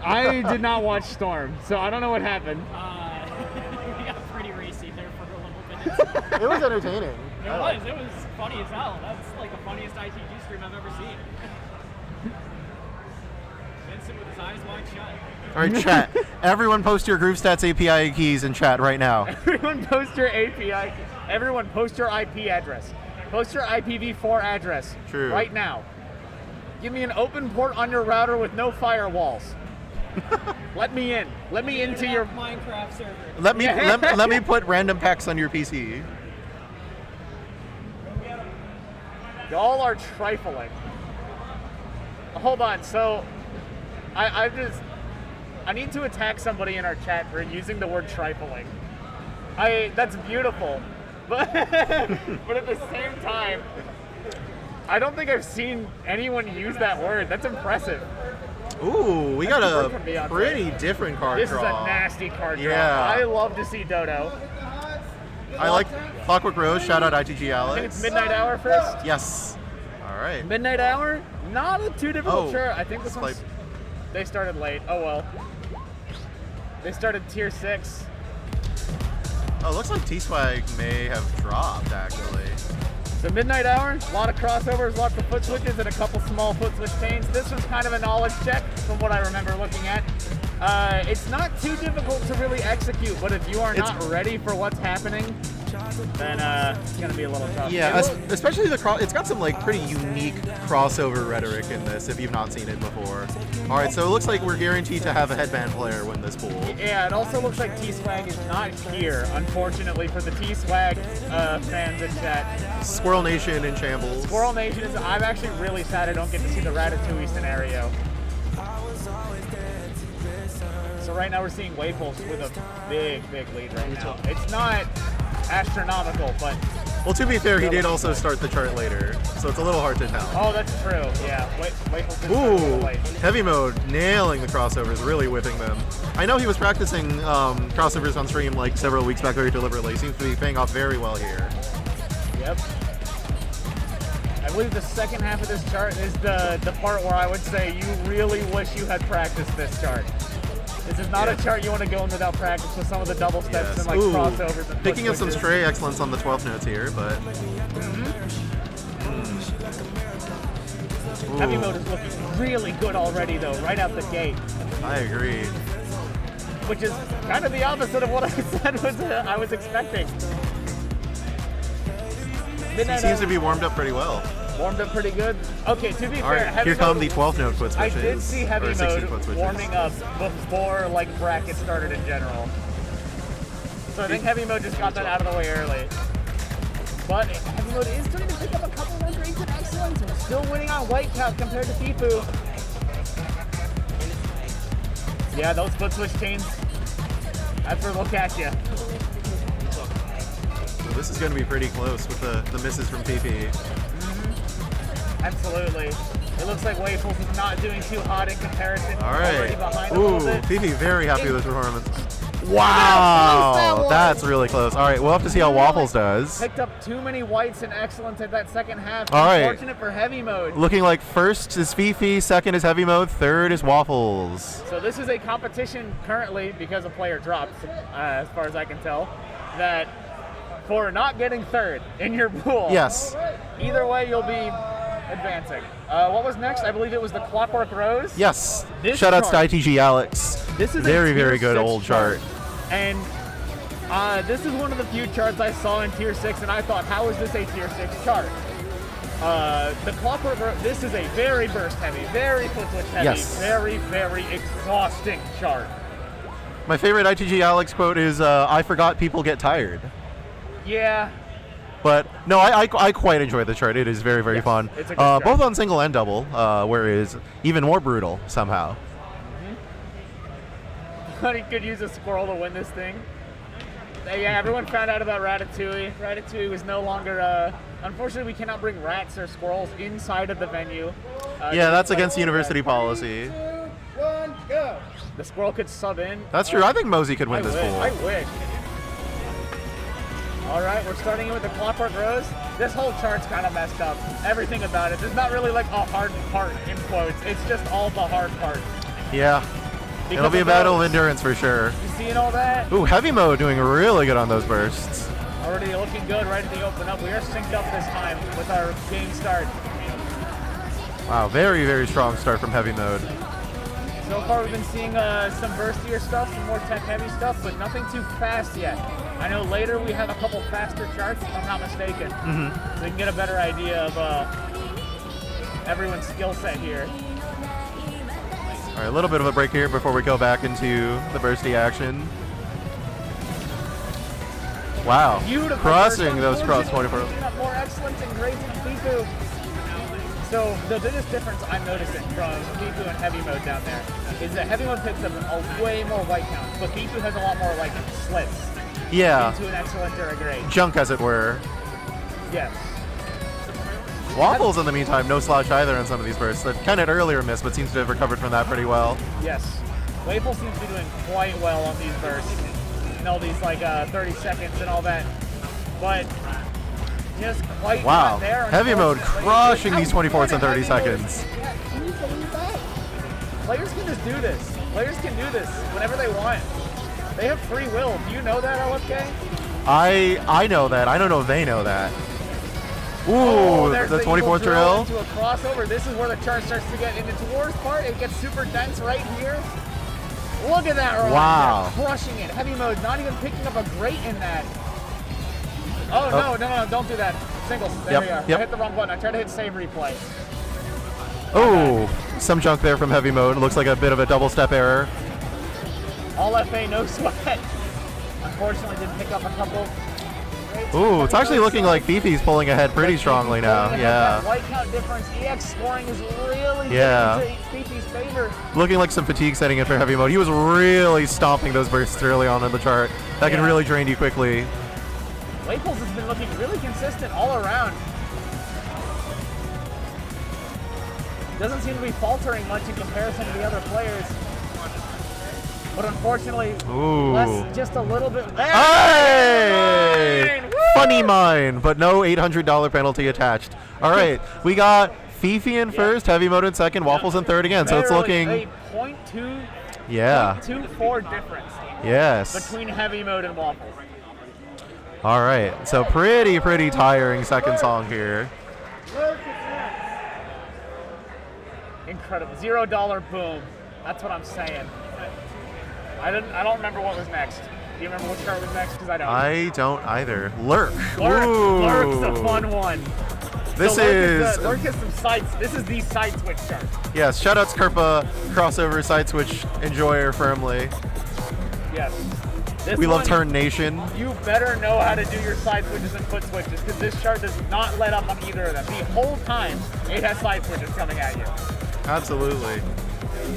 I did not watch Storm, so I don't know what happened. We got pretty racy there for a little bit. It was entertaining. It was funny as hell. That's like the funniest ITG stream I've ever seen. Vincent with his eyes wide shut. All right, chat. Everyone post your Groove Stats API keys in chat right now. Everyone post your API. Everyone post your IP address. Post your IPv4 address. True. Right now. Give me an open port on your router with no firewalls. Let me in. Let me into your Minecraft server. Let me put random packs on your PC. Y'all are trifling. Hold on. So, I need to attack somebody in our chat for using the word trifling. That's beautiful, but but at the same time, I don't think I've seen anyone use that word. That's impressive. Ooh, we got That's from a Beyonce. pretty different card This draw. is a nasty card draw. Yeah. I love to see Dodo. I like Clockwork Rose. Shout out ITG I Alex. think it's Midnight Hour first. Yes. All right. Midnight Hour, not a too difficult Oh, chart. I think this it's one's. They started late. Oh well. They started tier 6. Oh, looks like T-Swag may have dropped actually. So Midnight Hour, a lot of crossovers, lots of foot switches, and a couple small foot switch chains. This was kind of a knowledge check from what I remember looking at. It's not too difficult to really execute, but if you are not ready for what's happening, then it's gonna be a little tough. Yeah, especially it's got some like pretty unique crossover rhetoric in this if you've not seen it before. All right, so it looks like we're guaranteed to have a headband player win this pool. Yeah, it also looks like T-Swag is not here, unfortunately, for the T-Swag fans in chat. Squirrel Nation in shambles. Squirrel Nation is. I'm actually really sad I don't get to see the Ratatouille scenario. So right now we're seeing Waypulse with a big lead right now. It's not astronomical, but... Well, to be fair, he did also start the chart later, so it's a little hard to tell. Oh, that's true. Yeah, Waypulse did start a little Ooh, late. heavy mode, nailing the crossovers, really whipping them. I know he was practicing crossovers on stream like several weeks back very deliberately. Seems to be paying off very well here. Yep. I believe the second half of this chart is the part where I would say you really wish you had practiced this chart. This is not a chart you want to go in without practice with some of the double steps and like crossovers. And picking up some switches. stray excellence on the 12th notes here, but... Heavy mode is looking really good already though, right out the gate. I agree. Which is kind of the opposite of what I said I was expecting. He seems to be warmed up pretty well. Warmed up pretty good. Okay, to be All fair, right, heavy here come mode, the 12 note foot I switches. did see heavy or 16 foot mode switches. warming up before like bracket started in general. So I think heavy mode just got that out of the way early. But heavy mode is starting to pick up a couple more grades in excellence. We're still winning on white cap compared to Fifu. Yeah, those foot switch chains, that's where they'll catch you. So this is going to be pretty close with the misses from PP. Absolutely. It looks like Waffles is not doing too hot in comparison. All Already right. behind a Ooh, little bit. PP very happy with his performance. That Wow, was. that's really close. All right, we'll have to see how Waffles does. Picked up too many whites in excellence at that second half. All right. Unfortunate for heavy mode. Looking like first is Fifi, second is Heavy Mode, third is Waffles. So this is a competition currently, because a player dropped, as far as I can tell, that for not getting third in your pool. Yes. Either way, you'll be advancing. What was next? I believe it was the Clockwork Rose. Yes. This Shoutouts to chart. ITG Alex. This is very, a very tier good 6 old chart. And this is one of the few charts I saw in tier 6, and I thought, how is this a tier 6 chart? The Clockwork Rose, this is a very burst heavy, very foot switch heavy, Yes. very, very exhausting chart. My favorite ITG Alex quote is, I forgot people get tired. Yeah. But no, I quite enjoy the chart. It is very, very Yes, fun. it's a good chart. Both on single and double, where it is even more brutal somehow. But he could use a squirrel to win this thing. Yeah, everyone found out about Ratatouille. Ratatouille was no longer, unfortunately we cannot bring rats or squirrels inside of the venue. Yeah, that's against university policy. 2, 1, go. The squirrel could sub in. That's true. I think Mosey could win this I pool. wish. All right, we're starting with the Clockwork Rose. This whole chart's kind of messed up. Everything about it. There's not really like a hard part in quotes. It's just all the hard parts. Yeah. Because It'll be a of battle of those. endurance for sure. You seeing all that? Ooh, Heavy Mode doing really good on those bursts. Already looking good right at the open up. We are synced up this time with our game start. Wow, very, very strong start from Heavy Mode. So far we've been seeing some burstier stuff, some more tech heavy stuff, but nothing too fast yet. I know later we have a couple faster charts, if I'm not mistaken. So we can get a better idea of everyone's skill set here. All right, a little bit of a break here before we go back into the bursty action. Wow, Beautiful. crossing burst. those cross 24. Unfortunately, picking up more excellence and grades in Fifu. So the biggest difference I'm noticing from Fifu and Heavy Mode down there is that Heavy Mode picks up a way more white counts, but Fifu has a lot more like slips Yeah, into an excellent or a grade. junk as it were. Yes. Waffles, in the meantime, no slouch either on some of these bursts. That kind of earlier miss, but seems to have recovered from that pretty well. Yes. Waffle seems to be doing quite well on these bursts and all these like 30 seconds and all that, but just quite Wow, not there. Heavy Mode unfortunately. crushing these How 24s in good 30 Heavy Mode seconds. is. Can you believe that? Players can just do this. Players can do this whenever they want. They have free will. Do you know that, LFK? I know that. I don't know if they know that. Ooh, Oh, there's the eagle 24 drill. into a crossover. This is where the chart starts to get into towards part. It gets super dense right here. Look at that run. Wow. They're crushing it. Heavy Mode not even picking up a great in that. Oh, Oh. no, don't do that. Singles. There Yep, we are. yep. I hit the wrong button. I tried to hit save replay. Oh, some junk there from Heavy Mode. Looks like a bit of a double step error. All FA, no sweat. Unfortunately, did pick up a couple. Ooh, it's actually looking like Fifi's pulling ahead pretty strongly now. That Yeah. white count difference. EX scoring is really Yeah. getting into Fifi's favor. Looking like some fatigue setting in for Heavy Mode. He was really stomping those bursts early on in the chart. That can Yeah. really drain you quickly. Waffles has been looking really consistent all around. Doesn't seem to be faltering much in comparison to the other players. But unfortunately, Ooh. just a little bit. Hey! Woo! Funny mine, but no $800 penalty attached. All right, we got Fifi in first, Heavy Mode in second, Waffles in third again. So it's Literally looking, a 0.2, yeah, 0.24 difference yes. between Heavy Mode and Waffles. All right, so pretty tiring second song here. Incredible. $0 boom. That's what I'm saying. I don't remember what was next. Do you remember which card was next? Because I don't. I don't either. Lurk. Lurk. Ooh. Lurk's a fun one. This so is Lurk has some sides. This is the side switch chart. yes. Shoutouts Kerpa, crossover side switch enjoyer firmly. Yes. This We love one, Turn Nation. You better know how to do your side switches and foot switches because this chart does not let up on either of them. The whole time it has side switches coming at you. Absolutely.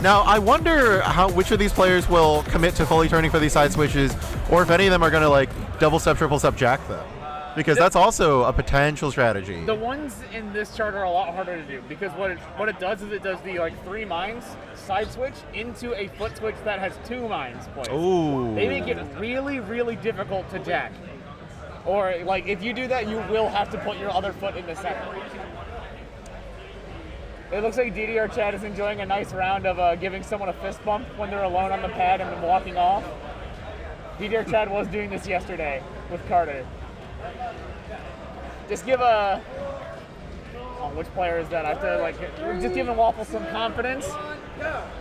Now I wonder which of these players will commit to fully turning for these side switches, or if any of them are going to like double step, triple step, jack them, because that's also a potential strategy. The ones in this chart are a lot harder to do because what it does is it does the like 3 mines side switch into a foot switch that has 2 mines placed. Ooh. They make it really, really difficult to jack. Or like if you do that, you will have to put your other foot in the center. It looks like DDR Chad is enjoying a nice round of giving someone a fist bump when they're alone on the pad and then walking off. DDR Chad was doing this yesterday with Carter. Just give a... Oh, which player is that? I have to like just giving Waffle some confidence.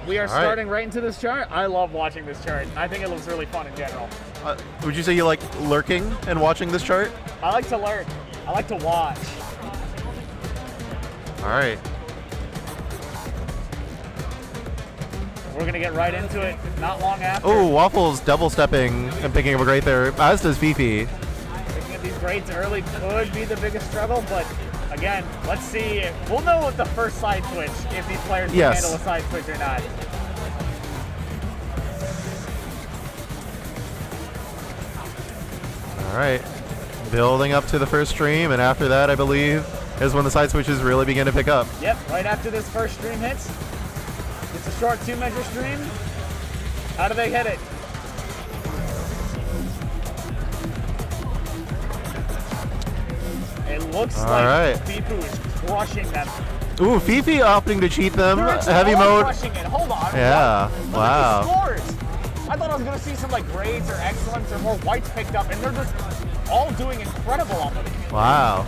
We are starting right into this chart. I love watching this chart. I think it looks really fun in general. Would you say you like lurking and watching this chart? I like to lurk. I like to watch. All right. We're gonna get right into it. Not long after. Oh, Waffle's double stepping and picking up a grate there, as does Fifi. Picking up these grades early could be the biggest struggle, but again, let's see. We'll know with the first side switch if these players can handle a side switch or not. All right. Building up to the first stream, and after that, I believe, is when the side switches really begin to pick up. Yep, right after this first stream hits. It's a short 2-measure stream. How do they hit it? It looks like Fifu is crushing them. Ooh, Fifi opting to cheat them. They're actually Heavy all mode. crushing it. Hold on. Yeah. Look Wow. at the scores. I thought I was going to see some like grades or excellence or more whites picked up, and they're just all doing incredible on them. Wow.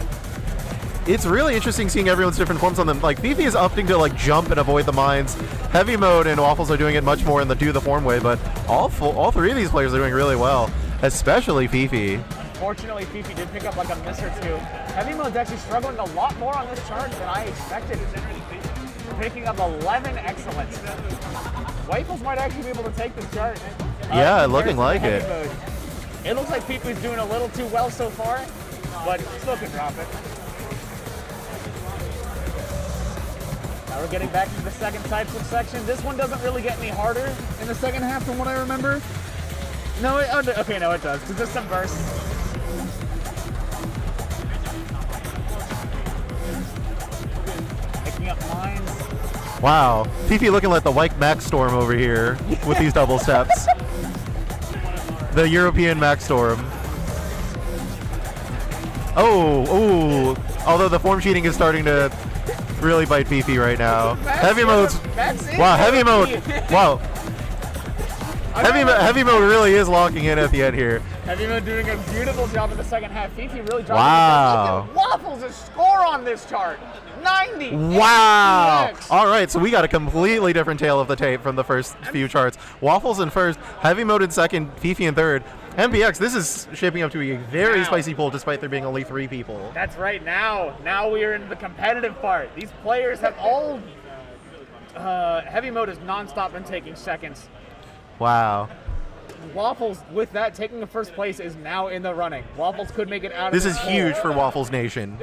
It's really interesting seeing everyone's different forms on them. Like, Fifi is opting to, like, jump and avoid the mines. Heavy mode and Waffles are doing it much more in the do the form way, but all 3 of these players are doing really well, especially Fifi. Unfortunately, Fifi did pick up like a miss or 2. Heavy mode's actually struggling a lot more on this chart than I expected. Picking up 11 excellence. Waffles might actually be able to take this chart. Yeah, looking like it. Mode. It looks like Fifi's doing a little too well so far, but still can drop it. Now we're getting back to the second side switch section. This one doesn't really get any harder in the second half from what I remember. No, okay, no, it does, because there's some bursts. Picking up mines. Wow. Fifi looking like the White Max Storm over here with these double steps. The European Max Storm. Oh, although the form cheating is starting to really bite Fifi right now. Heavy mode's... Wow, heavy mode. Wow. Heavy mode really is locking in at the end here. Heavy mode doing a beautiful job in the second half. Fifi really dropped Wow. it. Waffles is score on this chart. 90. Wow. HPX. All right, so we got a completely different tale of the tape from the first few charts. Waffles in first, Heavy mode in second, Fifi in third. MBX, this is shaping up to be a very spicy pool despite there being only 3 people. That's right. Now we are in the competitive part. These players have all... Heavy mode is non-stop and taking seconds. Wow. Waffles, with that, taking the first place is now in the running. Waffles could make it out This of is this huge hole. for Waffles Nation.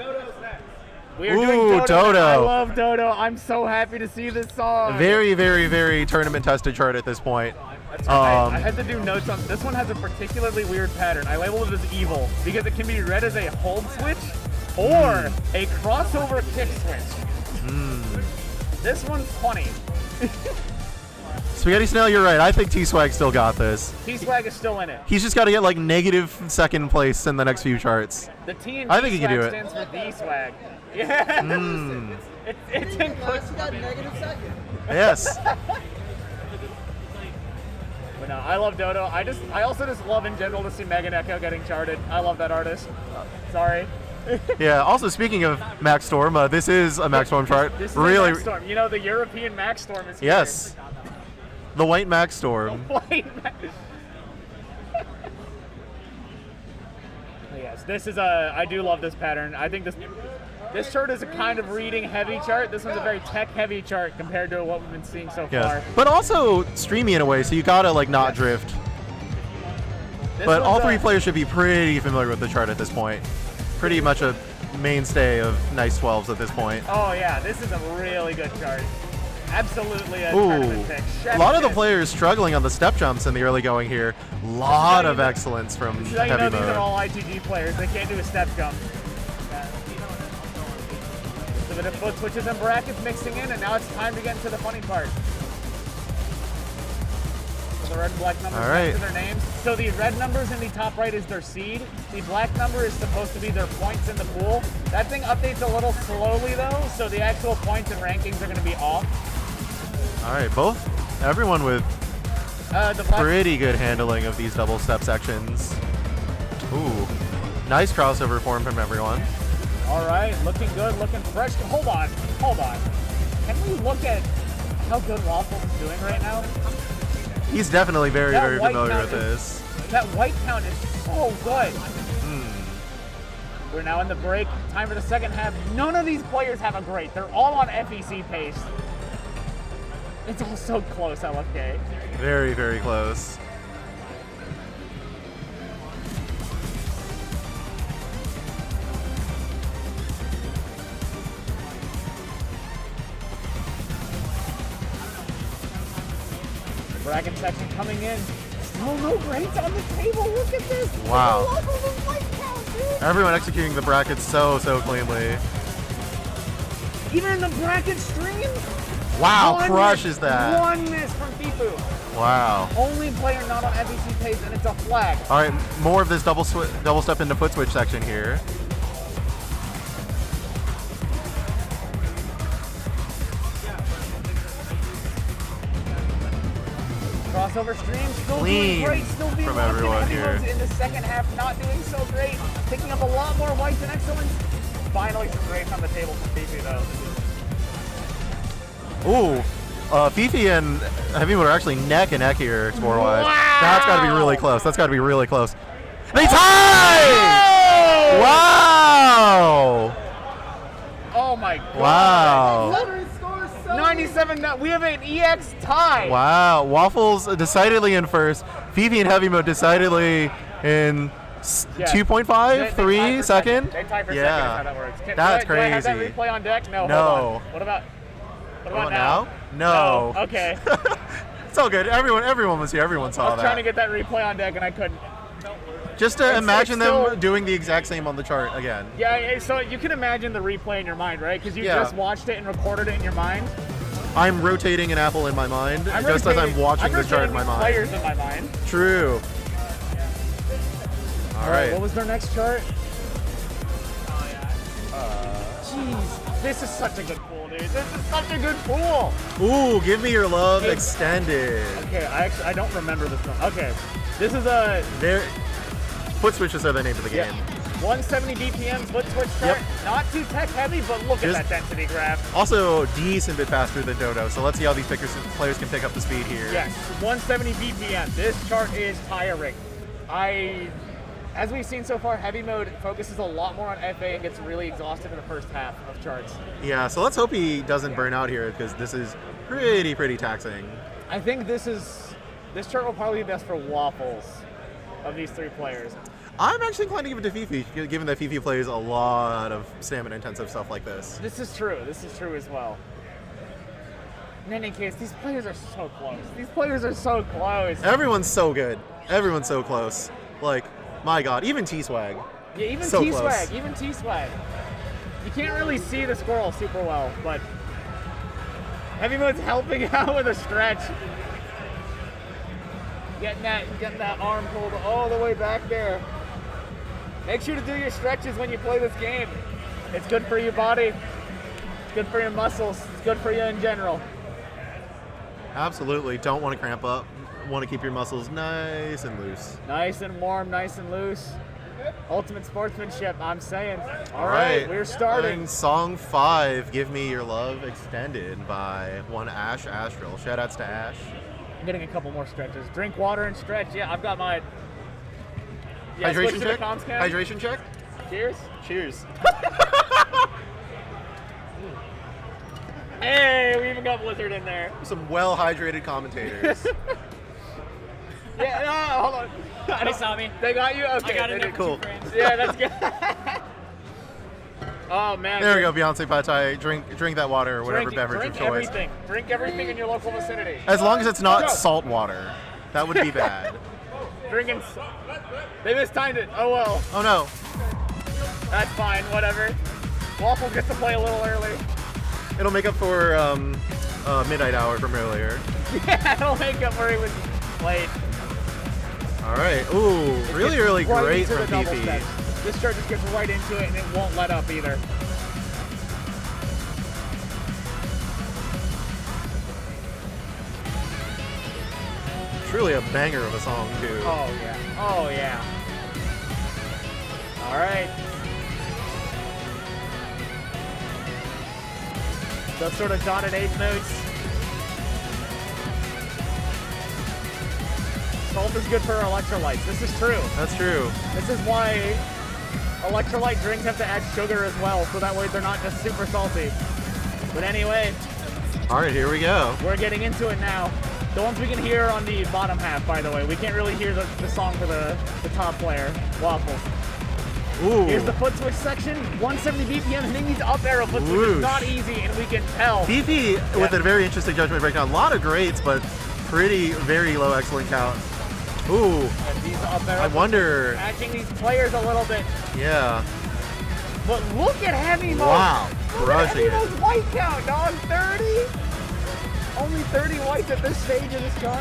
We are doing Dodo. I love Dodo. I'm so happy to see this song. Very, very, very tournament-tested chart at this point. That's right. I had to do notes on this one. Has a particularly weird pattern. I labeled it as evil because it can be read as a hold switch or a crossover kick switch. This one's funny. Spaghetti Snail, you're right. I think T-Swag still got this. T-Swag is still in it. He's just got to get like negative second place in the next few charts. The T in I think he can do it. stands for D-Swag. Yeah. It's in got negative second. Yes. But no, I love Dodo. I also just love in general to see Megan Echo getting charted. I love that artist. Sorry. Yeah. Also, speaking of Max Storm, this is a Max Storm chart. This is really. Max Storm. You know, the European Max Storm is here. Yes. The White Max Storm. White Max. Yes, this is I do love this pattern. I think this chart is a kind of reading heavy chart. This one's a very tech heavy chart compared to what we've been seeing so far. But also streamy in a way, so you gotta like not drift. But all three players should be pretty familiar with the chart at this point. Pretty much a mainstay of nice 12s at this point. Oh yeah, this is a really good chart. Absolutely a tournament pick. A lot of the players struggling on the step jumps in the early going here. Lot of excellence from So you heavy know mode. these are all ITG players. They can't do a step jump. A bit of foot switches and brackets mixing in, and now it's time to get into the funny part. So the red and black numbers next to their names. So the red numbers in the top right is their seed. The black number is supposed to be their points in the pool. That thing updates a little slowly though, so the actual points and rankings are going to be off. All right, everyone with pretty good handling of these double step sections. Ooh, nice crossover form from everyone. All right, looking good, looking fresh. Hold on. Can we look at how good Waffles is doing right now? He's definitely very familiar with this. That white count is so good. We're now in the break. Time for the second half. None of these players have a great. They're all on FEC pace. It's all so close, LFK. Very, very close. Bracket section coming in. Still no grades on the table. Look at this. Wow. Look at the white count, dude. Everyone executing the brackets so cleanly. Even in the bracket stream. Wow, crushes that. One miss from Fifu. Wow. Only player not on FEC pace, and it's a flag. All right, more of this double step into foot switch section here. Crossover stream, still Clean doing great, still being from locked in. everyone Everyone's here. in the second half, not doing so great. Picking up a lot more whites and excellence. Finally some grades on the table from Fifi though. Ooh, Fifi and Heavy Mode are actually neck and neck here score-wise. Wow. That's got to be really close. That's got to be really close. They tie! Wow! Oh my god. Wow. 97, we have an EX tie. Wow. Waffles decidedly in first. Fifi and Heavy Mode decidedly in 2.5, 3 second. They tie for second, yeah. that's how that works. That's do I have that crazy. replay on deck? No, No. hold on. What about now? No. Oh, okay. It's all good. Everyone was here. Everyone I saw was trying to that. get that replay on deck and I couldn't. Just to imagine them still- doing the exact same on the chart again. Yeah, so you can imagine the replay in your mind, right? Because you just watched it and recorded it in your mind. I'm rotating an apple in my mind, just as I'm watching the chart in my mind. Players in my mind. True. All right. What was their next chart? Jeez, this is such a good pool, dude. This is such a good pool. Ooh, give me your love extended. Okay, I don't remember this one. Okay, this is a foot switches are the name of the game. 170 BPM foot switch chart. Not too tech heavy, but look at that density graph. Also, decent bit faster than Dodo, so let's see how these players can pick up the speed here. Yes, 170 BPM. This chart is tiring. As we've seen so far, Heavy Mode focuses a lot more on FA and gets really exhausted in the first half of charts. Yeah, so let's hope he doesn't burn out here, because this is pretty taxing. I think this chart will probably be best for Waffles of these three players. I'm actually inclined to give it to Fifi, given that Fifi plays a lot of stamina-intensive stuff like this. This is true. This is true as well. In any case, these players are so close. These players are so close. Everyone's so good. Everyone's so close. Like, my God, even T-Swag. Yeah, even so T-Swag. close. Even T-Swag. You can't really see the squirrel super well, but Heavy Mode's helping out with a stretch. Getting that arm pulled all the way back there. Make sure to do your stretches when you play this game. It's good for your body. It's good for your muscles. It's good for you in general. Absolutely. Don't want to cramp up. Want to keep your muscles nice and loose. Nice and warm, nice and loose. Ultimate sportsmanship, I'm saying. All right, we're starting. Song 5, Give Me Your Love Extended by one Ash Astral. Shoutouts to Ash. I'm getting a couple more stretches. Drink water and stretch. Yeah, I've got mine. Yeah, switch Hydration to the check. comms cam. Hydration check. Cheers. Cheers. Hey, we even got Blizzard in there. Some well-hydrated commentators. Yeah, no, hold on. They saw me. They got you? Okay. I got in they there did. for Cool. 2 frames. Yeah, that's good. Oh, man. There we go, Beyonce Pad Thai. Drink that water or whatever beverage drink of choice. everything. Drink everything in your local vicinity. As long as it's not Go. salt water. That would be bad. Drinking. They mistimed it. Oh, well. Oh no. That's fine. Whatever. Waffle gets to play a little early. It'll make up for midnight hour from earlier. Yeah, it'll make up where he was late. All right. Ooh, really, really Right great into from the double PP. step. This chart just gets right into it and it won't let up either. Truly a banger of a song too. Oh yeah. Oh yeah. All right. Those sort of dotted eighth notes. Salt is good for electrolytes. This is true. That's true. This is why electrolyte drinks have to add sugar as well, so that way they're not just super salty. But anyway, All right, here we go. we're getting into it now. The ones we can hear on the bottom half, by the way. We can't really hear the song for the top player, Waffles. Ooh. Here's the foot switch section. 170 BPM hitting these up arrow foot switches is Whoosh. not easy, and we can tell. PP with a very interesting judgment breakdown. A lot of greats, but pretty very low excellent count. Ooh. And these up arrow I wonder. catching these players a little bit. Yeah. But look at Heavy Mode. Wow. Look at Crushing Heavy it. Mode's white count, dog. 30? Only 30 whites at this stage of this car?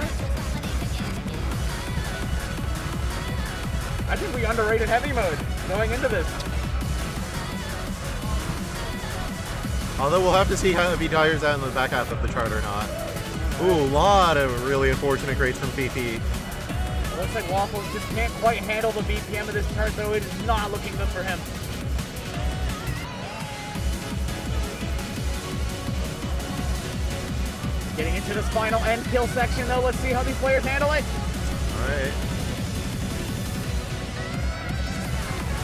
I think we underrated Heavy Mode going into this. Although we'll have to see how if he tires out in the back half of the chart or not. Ooh, a lot of really unfortunate greats from PP. Looks like Waffles just can't quite handle the BPM of this chart, though. It is not looking good for him. Getting into this final end kill section, though. Let's see how these players handle it. All right.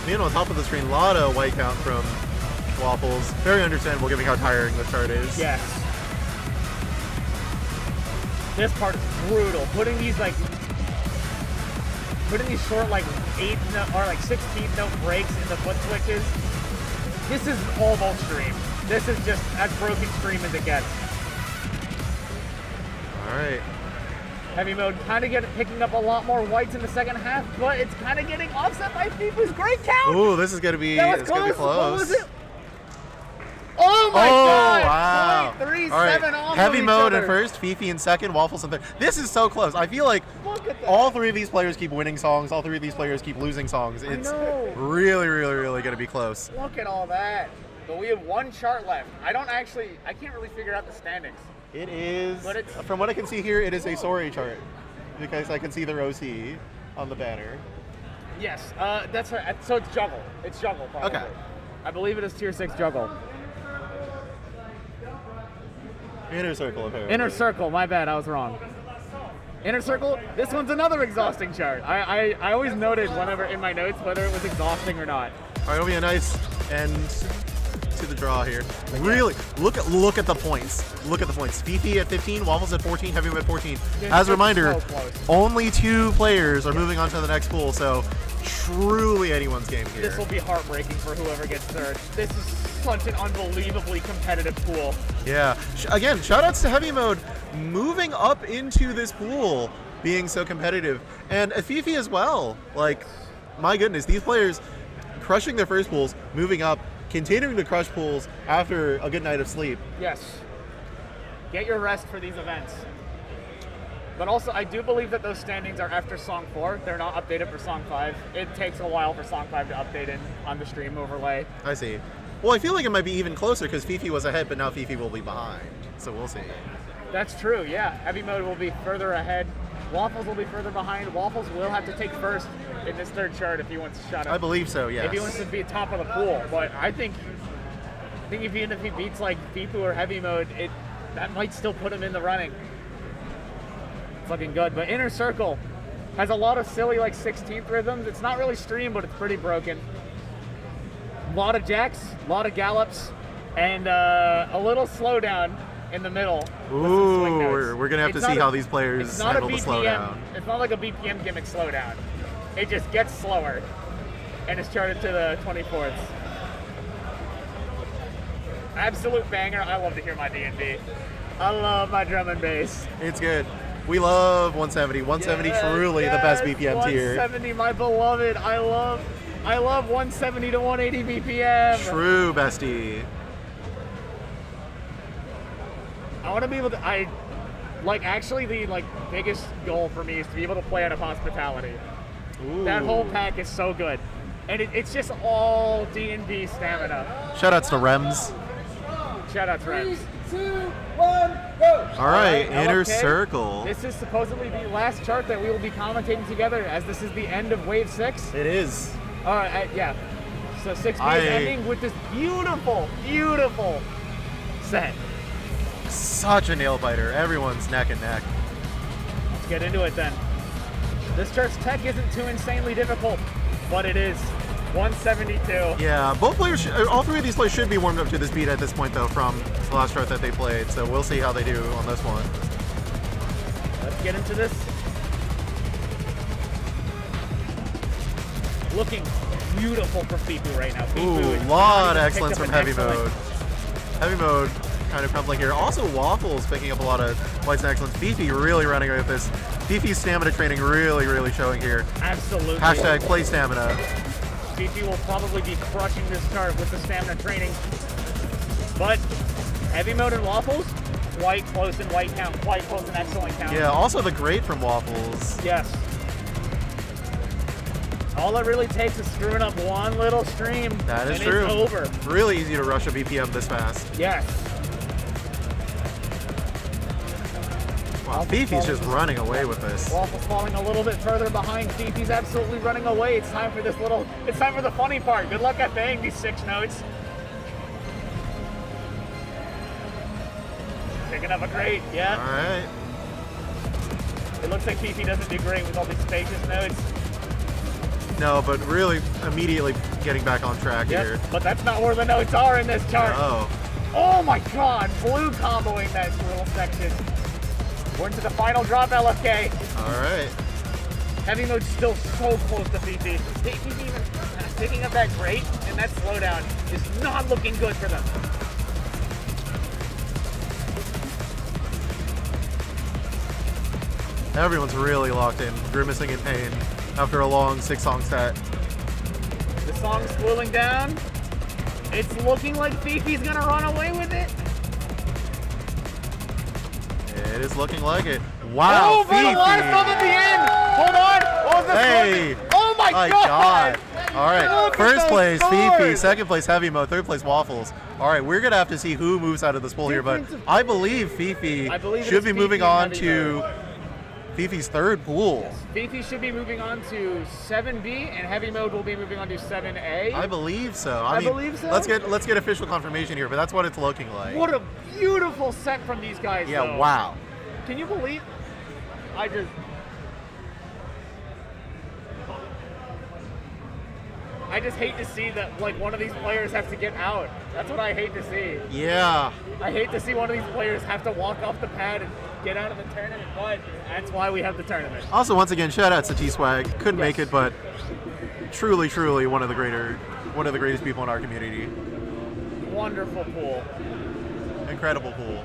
Being on top of the screen, a lot of white count from Waffles. Very understandable given how tiring the chart is. Yes. This part is brutal. Putting these short like 8th note or like 16th note breaks in the foot switches. This is almost stream. This is just as broken stream as it gets. All right. Heavy Mode kind of picking up a lot more whites in the second half, but it's kind of getting offset by FIFA's great count. Ooh, this is gonna be That was it's gonna be close. close. What was it? Oh my Oh, God! wow. 0.37 All right. off Heavy of each Mode in other. first, Fifi in second, Waffles in third. This is so close. I feel like Look at that. all three of these players keep winning songs. All three of these players keep losing songs. It's know. really, really, really gonna be close. Look at all that. But we have one chart left. I can't really figure out the standings. It is, But it's- from what I can see here, it is a sorry chart because I can see their OC on the banner. Yes, that's right. So it's juggle. It's juggle, probably. Okay. I believe it is tier 6 juggle. Inner circle, apparently. Inner circle, my bad, I was wrong. Inner circle, this one's another exhausting chart. I always noted whenever in my notes whether it was exhausting or not. All right, it'll be a nice end to the draw here. Really, look at the points. Look at the points. Fifi at 15, Waffles at 14, Heavy at 14. Dude, As a it's reminder, so close. only 2 players are moving on to the next pool, so truly anyone's game here. This will be heartbreaking for whoever gets third. This is such an unbelievably competitive pool. Yeah. Again, shoutouts to Heavy Mode moving up into this pool, being so competitive, and Fifi as well. Like, my goodness, these players crushing their first pools, moving up, continuing to crush pools after a good night of sleep. Yes. Get your rest for these events. But also, I do believe that those standings are after Song 4. They're not updated for Song 5. It takes a while for Song 5 to update on the stream overlay. I see. Well, I feel like it might be even closer because Fifi was ahead, but now Fifi will be behind. So we'll see. That's true, yeah. Heavy Mode will be further ahead. Waffles will be further behind. Waffles will have to take first in this third chart if he wants to shut up. I believe so, yes. If he wants to be top of the pool. But I think if he beats like Fifu or Heavy Mode, that might still put him in the running. It's looking good. But Inner Circle, Has a lot of silly like 16th rhythms. It's not really streamed, but it's pretty broken. A lot of jacks, a lot of gallops, and a little slowdown in the middle. with some swing notes. Ooh, we're gonna have to It's see not how a- these players it's not handle a the BPM, slowdown. It's not like a BPM gimmick slowdown. It just gets slower, and it's charted to the 24ths. Absolute banger. I love to hear my D&D. I love my drum and bass. It's good. We love 170. 170 truly the best BPM tier. 170, my beloved. I love 170 to 180 BPM. True, bestie. I want to be able to. Actually, the biggest goal for me is to be able to play out of hospitality. Ooh. That whole pack is so good, and it's just all D&D stamina. Shoutouts to Rems. Shout out to Rems. 3, 2, 1, go. All right, Inner LFK. Circle. This is supposedly the last chart that we will be commentating together, as this is the end of Wave 6. It is. Yeah. So 6B I- is ending with this beautiful, beautiful set. Such a nail biter. Everyone's neck and neck. Let's get into it then. This chart's tech isn't too insanely difficult, but it is 172. Yeah, both players, all three of these players should be warmed up to this beat at this point, though, from the last chart that they played. So we'll see how they do on this one. Let's get into this. Looking beautiful for Fifu right now. Ooh, Fifu is lot of picked excellence up from an Heavy excellent- Mode. Heavy Mode kind of crumbling here. Also, Waffles picking up a lot of points and excellence. Fifi really running away with this. Fifi's stamina training really, really showing here. Absolutely. Hashtag play stamina. Fifi will probably be crushing this chart with the stamina training. But Heavy Mode and Waffles, quite close in white count, quite close in excellent count. Yeah, also the great from Waffles. Yes. All it really takes is screwing up one little stream. That is and true. It's over. Really easy to rush a BPM this fast. Yes. Wow, Fifi's just running away with this. Waffles falling a little bit further behind. Fifi's absolutely running away. It's time for it's time for the funny part. Good luck at paying these 6 notes. Picking up a great, All yeah. right. It looks like Fifi doesn't do great with all these spacious notes. No, but really immediately getting back on track here. But that's not where the notes are in this chart. Oh. Oh my god, blue comboing that little section. We're into the final drop, LFK. All right. Heavy Mode's still so close to Fifi. Fifi even picking up that great, and that slowdown is not looking good for them. Everyone's really locked in, grimacing in pain after a long 6-song set. The song's cooling down. It's looking like Fifi's gonna run away with it. It is looking like it. Wow, Oh, but a lot of stuff at the end. Hold on. What was this? Hey. Oh my My god. God. All right. Look at First those place, Fifi. scores. Second place, Heavy Mode. Third place, Waffles. All right, we're going to have to see who moves out of this pool here, but Difference of- I believe Fifi I believe it should is be Fifi moving and on Heavy to Mode. Fifi's third pool. Fifi should be moving on to 7B, and Heavy Mode will be moving on to 7A. I believe so. I mean, believe so. Let's get official confirmation here, but that's what it's looking like. What a beautiful set from these guys, Yeah, though. wow. Can you believe? I just hate to see that one of these players have to get out. That's what I hate to see. Yeah. I hate to see one of these players have to walk off the pad and get out of the tournament, but that's why we have the tournament. Also, once again, shout out to T-Swag. Couldn't make it, but truly, truly one of the greatest people in our community. Wonderful pool. Incredible pool.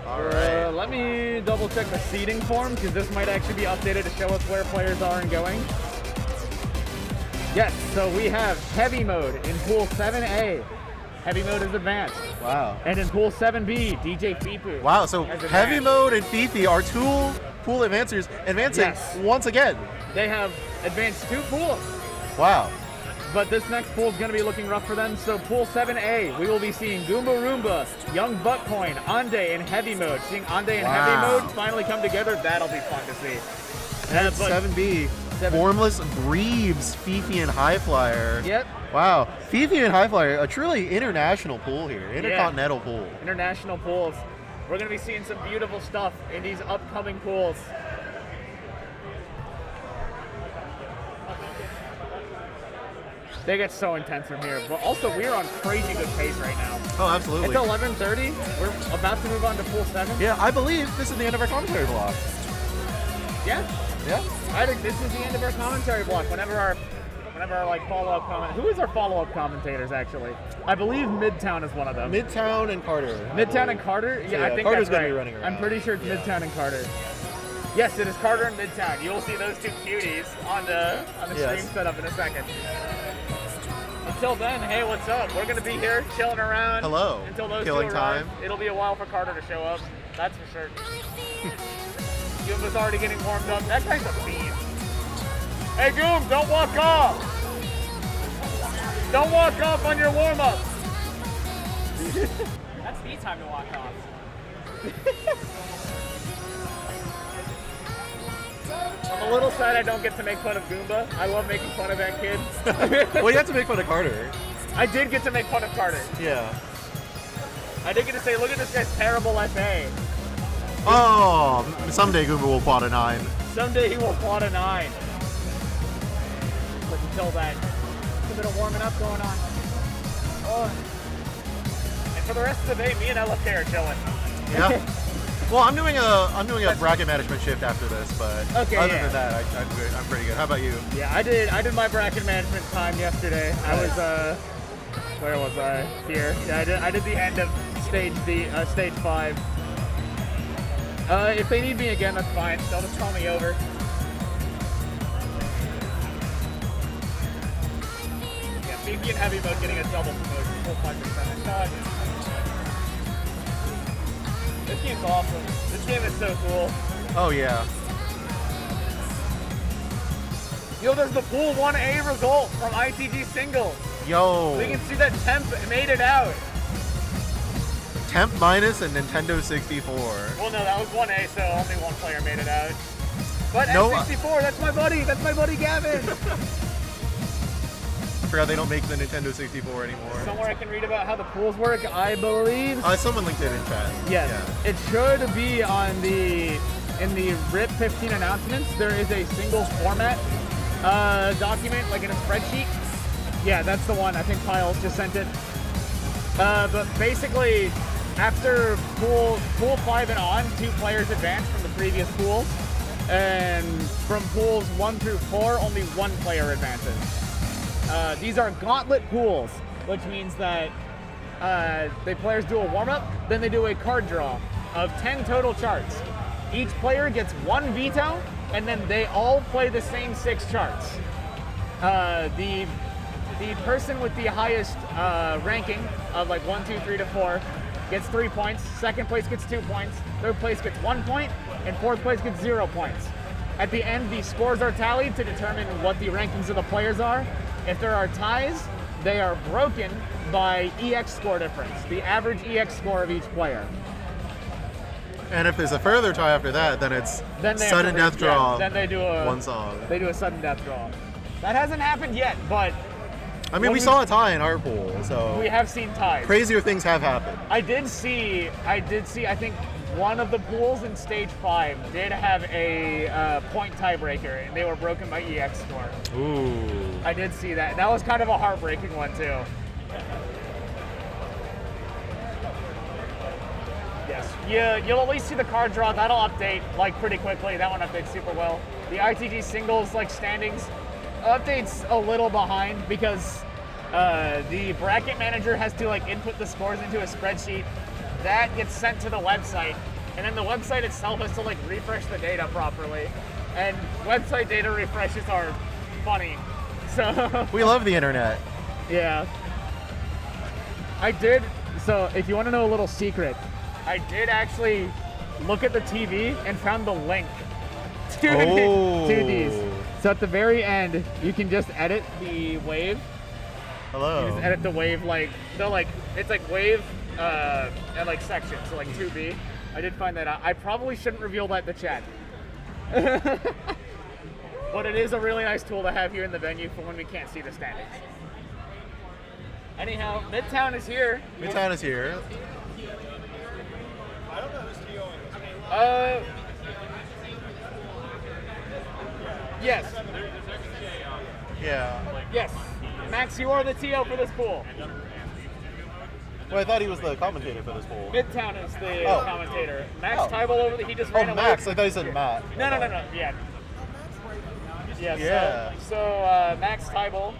All right. Let me double check the seeding form, because this might actually be updated to show us where players are and going. Yes, so we have Heavy Mode in Pool 7A. Heavy Mode is advanced. Wow. And in Pool 7B, DJ Fifu. Wow, so has Heavy advanced. Mode and Fifi are two pool advancing Yes. once again. They have advanced 2 pools. Wow. But this next pool is going to be looking rough for them. So Pool 7A, we will be seeing Goomba Roomba, Young Buttcoin, Ande, and Heavy Mode. Seeing Ande and Wow. Heavy Mode finally come together, that'll be fun to see. And but- 7B. Formless Breebs, Fifi, and High Flyer. Yep. Wow. Fifi and High Flyer, a truly international pool here. Intercontinental pool. International pools. We're going to be seeing some beautiful stuff in these upcoming pools. They get so intense from here. But also, we're on crazy good pace right now. Oh, absolutely. It's 11:30. We're about to move on to pool 7. Yeah, I believe this is the end of our commentary block. Yeah. Yeah. I think this is the end of our commentary block. Whenever our like follow-up comment. Who is our follow-up commentators actually? I believe Midtown is one of them. Midtown and Carter. Midtown and Carter? Yeah, I think Carter's that's gonna right. be running around. I'm pretty sure it's Midtown and Carter. Yes, it is Carter and Midtown. You'll see those two cuties on the stream setup in a second. Until then, hey, what's up? We're gonna be here chilling around. Hello. Until those Killing two arrive. time. It'll be a while for Carter to show up. That's for sure. Goomba's already getting warmed up. That guy's a beast. Hey, Goom, don't walk off. Don't walk off on your warm-up. That's the time to walk off. I'm a little sad I don't get to make fun of Goomba. I love making fun of that kid. Well, you have to make fun of Carter. I did get to make fun of Carter. Yeah. I did get to say, look at this guy's terrible FA. Oh, someday Goomba will plot a 9. Someday he will plot a 9. But until then, a bit of warming up going on. Oh. And for the rest of the day, me and LFK are chilling. Yeah. Well, I'm doing a bracket management shift after this, but Okay, other yeah. than that, I'm good. I'm pretty good. How about you? Yeah, I did my bracket management time yesterday. I was where was I? Here. Yeah, I did the end of stage 5. If they need me again, that's fine. They'll just call me over. Yeah, BP and Heavy Mode getting a double promotion, full 5%. God. This game's awesome. This game is so cool. Oh yeah. Yo, there's the Pool 1A result from ITG Singles. Yo. We can see that Temp made it out. Temp minus and Nintendo 64. Well, no, that was 1A, so only one player made it out. But No, N64, that's my buddy. That's my buddy Gavin. I forgot they don't make the Nintendo 64 anymore. Somewhere I can read about how the pools work, I believe. Someone linked it in chat. Yes. Yeah. It should be in the RIP 15 announcements. There is a singles format document, like in a spreadsheet. Yeah, that's the one. I think Kyle just sent it. But basically, after pool 5 and on, 2 players advance from the previous pools. And from pools 1 through 4, only 1 player advances. These are gauntlet pools, which means that the players do a warm-up, then they do a card draw of 10 total charts. Each player gets 1 veto, and then they all play the same 6 charts. The person with the highest ranking of like 1, 2, 3 to 4 gets 3 points. Second place gets 2 points. Third place gets 1 point, and fourth place gets 0 points. At the end, the scores are tallied to determine what the rankings of the players are. If there are ties, they are broken by EX score difference, the average EX score of each player. And if there's a further tie after that, then it's Then they sudden death draw. Yeah, then they do a one song. They do a sudden death draw. That hasn't happened yet, but I mean, we saw a tie in our pool, so we have seen ties. crazier things have happened. I did see. I think one of the pools in stage 5 did have a point tiebreaker, and they were broken by EX score. Ooh. I did see that. That was kind of a heartbreaking one too. Yes. You'll at least see the card draw. That'll update like pretty quickly. That one updates super well. The ITG singles like standings updates a little behind because the bracket manager has to like input the scores into a spreadsheet. That gets sent to the website, and then the website itself has to like refresh the data properly. And website data refreshes are funny. So We love the internet. yeah. I did. So if you want to know a little secret, I did actually look at the TV and found the link to these. So at the very end, you can just edit the wave. Hello. You just edit the wave like they're like it's like wave and like sections, so like 2B. I did find that out. I probably shouldn't reveal that to chat. But it is a really nice tool to have here in the venue for when we can't see the standings. Anyhow, Midtown is here. Midtown is here. Yes. Yeah. Yes. Max, you are the TO for this pool. Well, I thought he was the commentator for this pool. Midtown is the commentator. Max Oh. Tybal over he just ran away. Max. I thought you said Matt. No. Yeah. Yeah. So Max Tybal,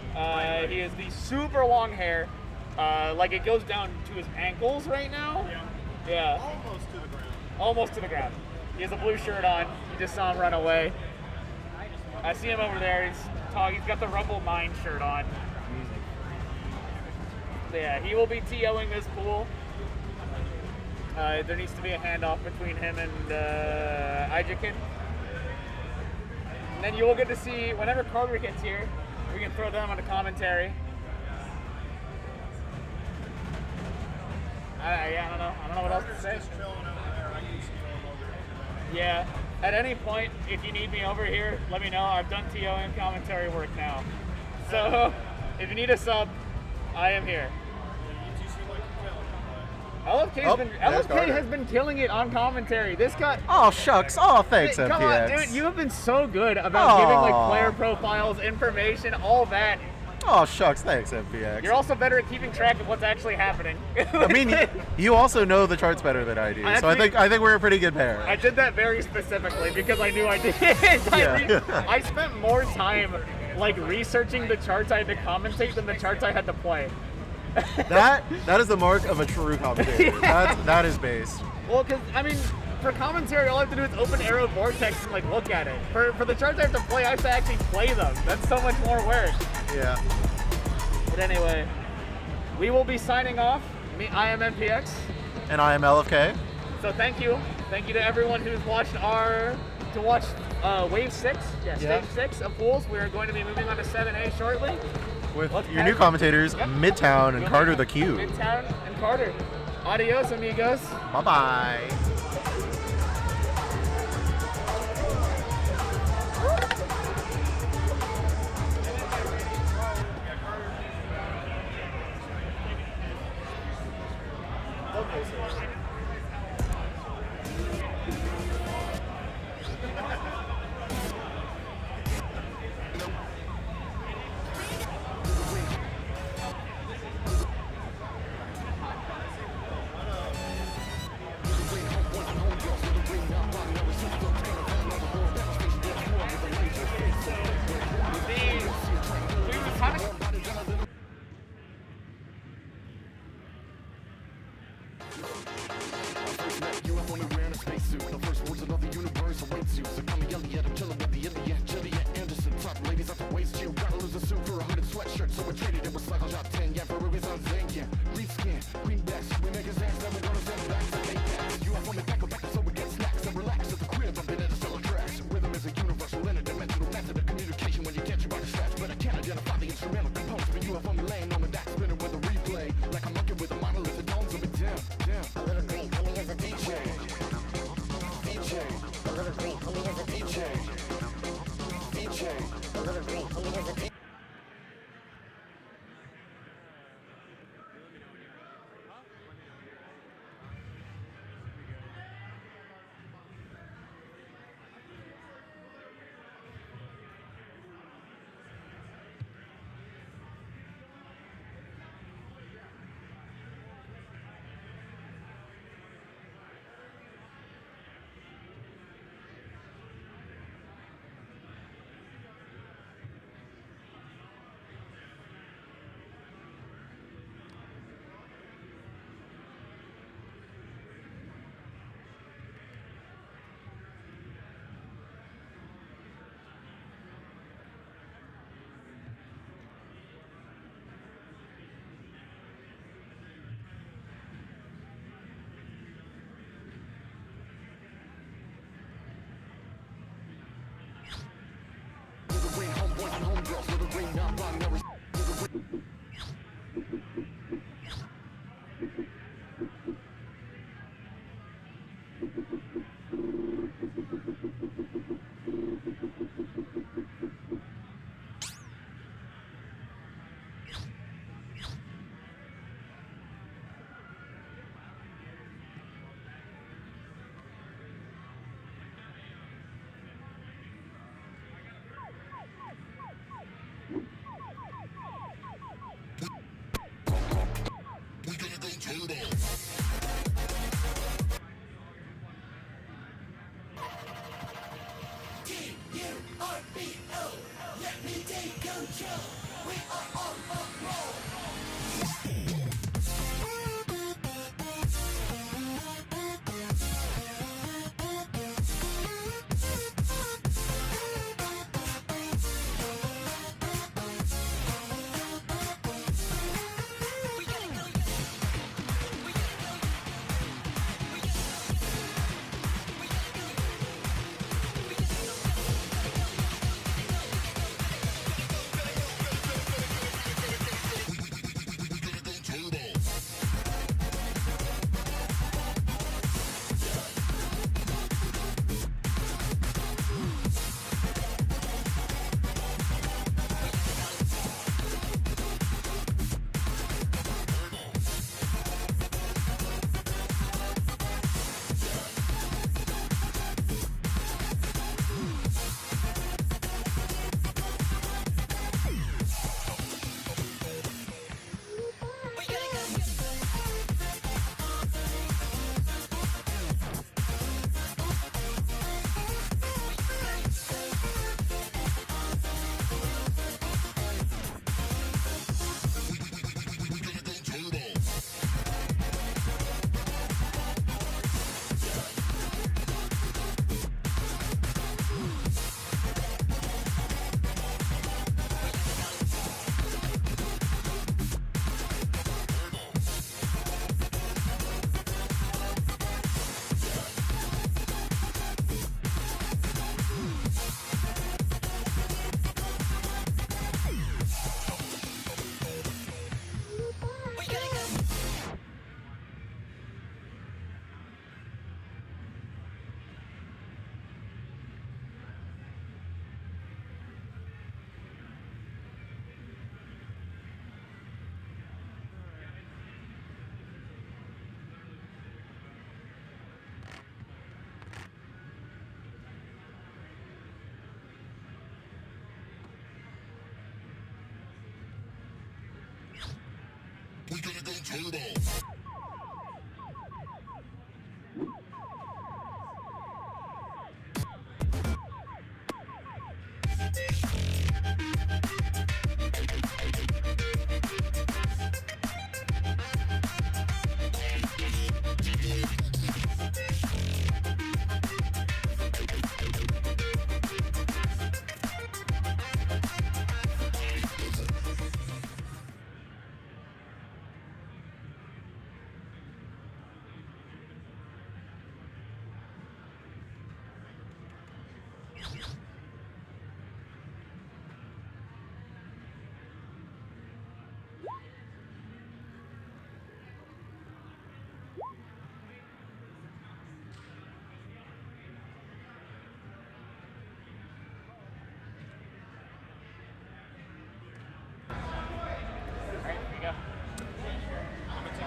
he has the super long hair. Like it goes down to his ankles right now. Yeah. Almost to the ground. He has a blue shirt on. You just saw him run away. I see him over there. He's got the Rumble Mind shirt on. Yeah, he will be TOing this pool. There needs to be a handoff between him and Ijakin. And then you will get to see, whenever Carter gets here, we can throw them on the commentary. I don't know what else to say. Yeah, at any point, if you need me over here, let me know. I've done TO and commentary work now. So, if you need a sub, I am here. LFK has been killing it on commentary. This guy. Oh shucks! Oh thanks, Come MPX. on, dude. You have been so good about giving like player profiles, information, all that. Oh shucks! Thanks, MPX. You're also better at keeping track of what's actually happening. I mean, you also know the charts better than I do, so I think we're a pretty good pair. I did that very specifically because I knew I did. I spent more time like researching the charts I had to commentate than the charts I had to play. That is the mark of a true commentator. That is base. Well, because I mean, for commentary, all I have to do is open Arrow Vortex and like look at it. For the charts I have to play, I have to actually play them. That's so much more work. Yeah. But anyway, we will be signing off. I am MPX. And I am LFK. So thank you to everyone who's watched Wave 6, Stage 6 of pools. We are going to be moving on to 7A shortly. With your new commentators, Midtown and Carter the Cube. Midtown and Carter. Adios, amigos. Bye-bye.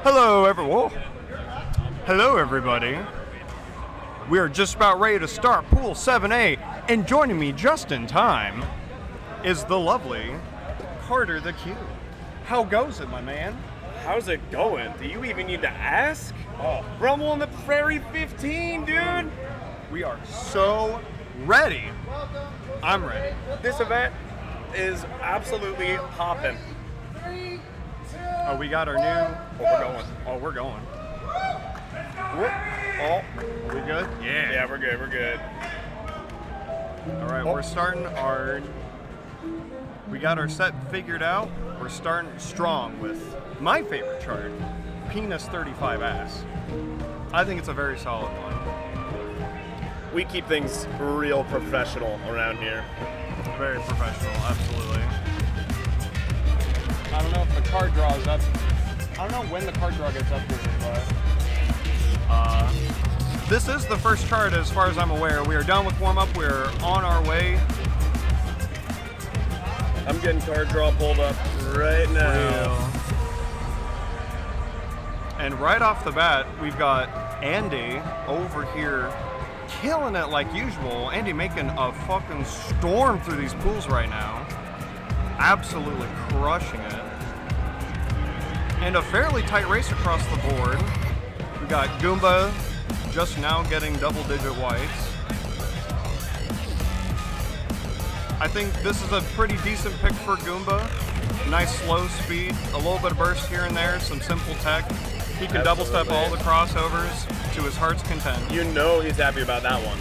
Hello, everyone. Hello, everybody. We are just about ready to start Pool 7A, and joining me just in time is the lovely Carter the Q. How goes it, my man? How's it going? Do you even need to ask? Oh, Rumble in the Prairie 15, dude! We are so ready. I'm ready. This event is absolutely popping. Oh, we got our new... Oh, we're going. Oh, We good? yeah, we're good, we're good. All right, we're starting our... We got our set figured out. We're starting strong with my favorite chart, Penis 35 Ass. I think it's a very solid one. We keep things real professional around here. Very professional, absolutely. I don't know if the card draw is up. I don't know when the card draw gets updated, but This is the first chart as far as I'm aware. We are done with warm-up. We're on our way. I'm getting card draw pulled up right now. And right off the bat, we've got Andy over here killing it like usual. Andy making a fucking storm through these pools right now. Absolutely crushing it. And a fairly tight race across the board. We got Goomba just now getting double-digit whites. I think this is a pretty decent pick for Goomba. Nice slow speed, a little bit of burst here and there, some simple tech. He can double step all the crossovers to his heart's content. You know he's happy about that one.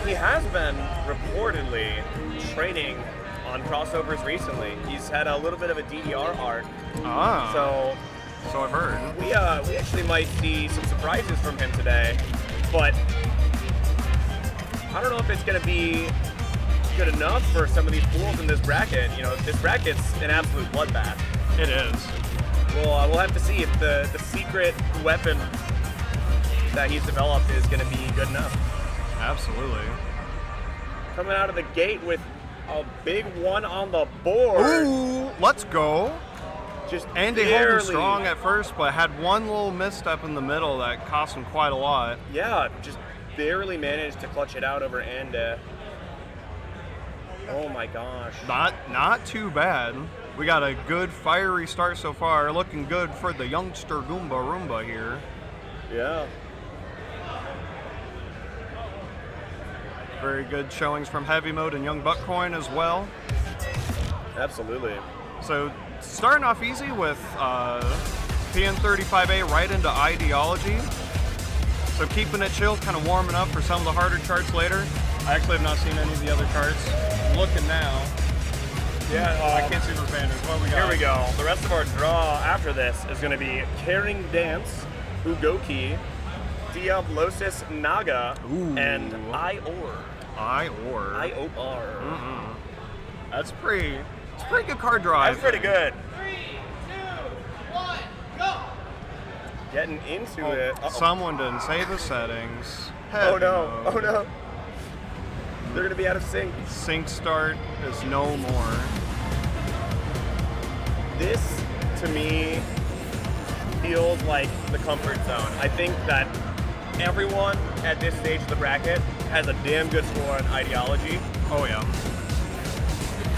He has been reportedly training on crossovers recently. He's had a little bit of a DDR arc. So I've heard. we actually might see some surprises from him today, but I don't know if it's going to be good enough for some of these pools in this bracket. You know, this bracket's an absolute bloodbath. It is. Well, we'll have to see if the secret weapon that he's developed is going to be good enough. Absolutely. Coming out of the gate with a big one on the board. Ooh, let's go. Just Andy barely. holding strong at first, but had one little misstep in the middle that cost him quite a lot. Yeah, just barely managed to clutch it out over Andy. Oh my gosh. Not too bad. We got a good fiery start so far. Looking good for the youngster Goomba Roomba here. Yeah. Very good showings from Heavy Mode and Young Buckcoin as well. Absolutely. So starting off easy with PN35A right into Ideology. So keeping it chill, kind of warming up for some of the harder charts later. I actually have not seen any of the other charts. Looking now. Yeah, I can't see the banners. What we got? Here we go. The rest of our draw after this is going to be Caring Dance, Ugoki, Diablosis Naga, and Ior. IOR. It's pretty good card draw. That's pretty good. 3, 2, 1, go! Getting into it. Uh-oh. Someone didn't save the settings. Oh no, Heavy oh mode. no. They're going to be out of sync. Sync start is no more. This, to me, feels like the comfort zone. I think that everyone at this stage of the bracket has a damn good score on Ideology. Oh yeah.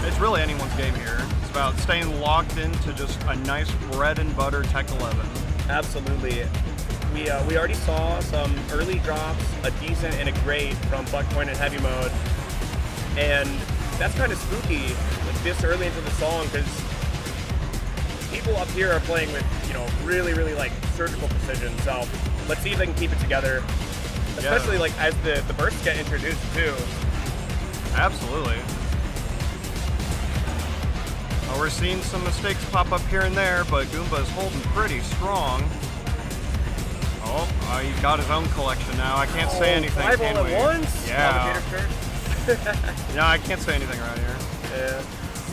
It's really anyone's game here. It's about staying locked into just a nice bread and butter Tech 11. Absolutely. We already saw some early drops, a decent and a great from Buckpoint and Heavy Mode, and that's kind of spooky like, this early into the song because people up here are playing with really like surgical precision. So let's see if they can keep it together, especially like as the bursts get introduced too. Absolutely. Well, we're seeing some mistakes pop up here and there, but Goomba is holding pretty strong. Oh, he got his own collection now. I can't say anything. 5 all can we? at once? Yeah. No, I can't say anything around here. Yeah.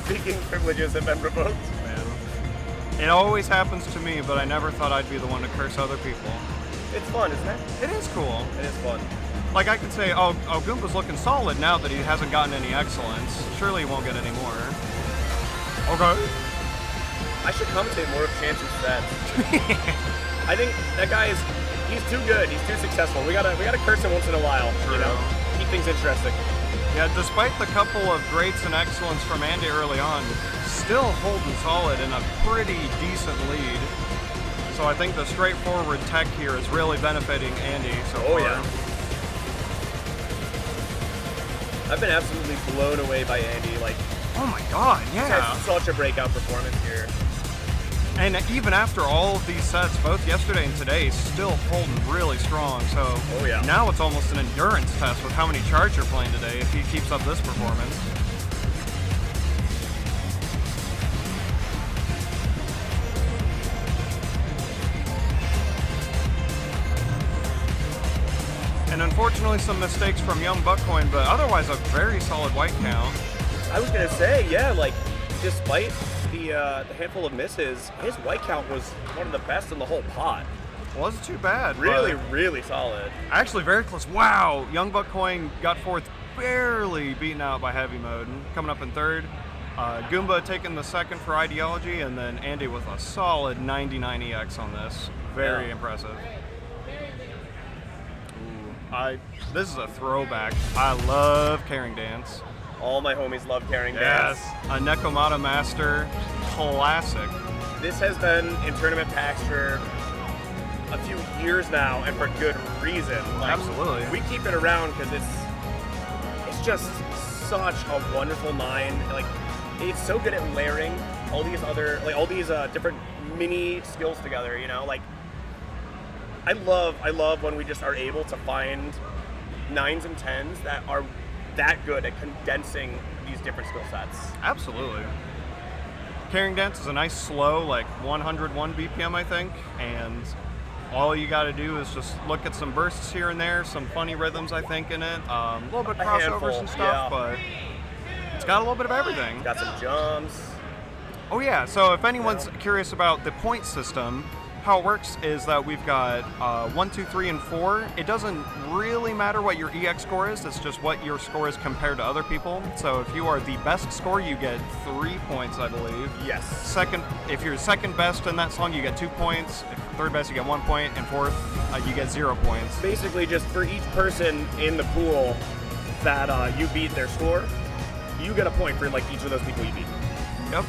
Speaking privileges have been revoked. Man. It always happens to me, but I never thought I'd be the one to curse other people. It's fun, isn't it? It is cool. It is fun. Like I could say, oh, Goomba's looking solid now that he hasn't gotten any excellence. Surely he won't get any more. Okay. I should commentate more of Chance's sets. I think that guy he's too good. He's too successful. We gotta curse him once in a while. True. Keep things interesting. Yeah, despite the couple of greats and excellence from Andy early on, still holding solid in a pretty decent lead. So I think the straightforward tech here is really benefiting Andy so far. Yeah. I've been absolutely blown away by Andy. Like, oh my God, yeah. He's had such a breakout performance here. And even after all of these sets, both yesterday and today, still holding really strong. So now it's almost an endurance test with how many charts you're playing today if he keeps up this performance. And unfortunately some mistakes from young Buckcoin, but otherwise a very solid white count. I was gonna say, yeah, like despite the handful of misses, his white count was one of the best in the whole pot. Wasn't too bad. Really solid. Actually very close. Wow, young Buckcoin got fourth, barely beaten out by Heavy Mode. Coming up in third. Goomba taking the second for Ideology, and then Andy with a solid 99 EX on this. Very impressive. This is a throwback. I love Carrying Dance. All my homies love Carrying Dance. Yes, a Nekomata Master classic. This has been in tournament packs for a few years now, and for good reason. Like, absolutely. We keep it around because it's just such a wonderful 9. Like, it's so good at layering all these different mini skills together. Like. I love when we just are able to find 9s and 10s that are that good at condensing these different skill sets. Absolutely. Carrying Dance is a nice slow, like 101 BPM, I think, and all you got to do is just look at some bursts here and there, some funny rhythms, I think, in it, a little bit of crossovers and stuff, but it's got a little bit of everything. Got some jumps. Oh yeah, so if anyone's curious about the point system, how it works is that we've got 1, 2, 3, and 4. It doesn't really matter what your EX score is, it's just what your score is compared to other people. So if you are the best score, you get 3 points, I believe. Yes. If you're second best in that song, you get 2 points. If third best, you get 1 point, and fourth, you get 0 points. Basically, just for each person in the pool that you beat their score, you get a point for like each of those people you beat. Yep.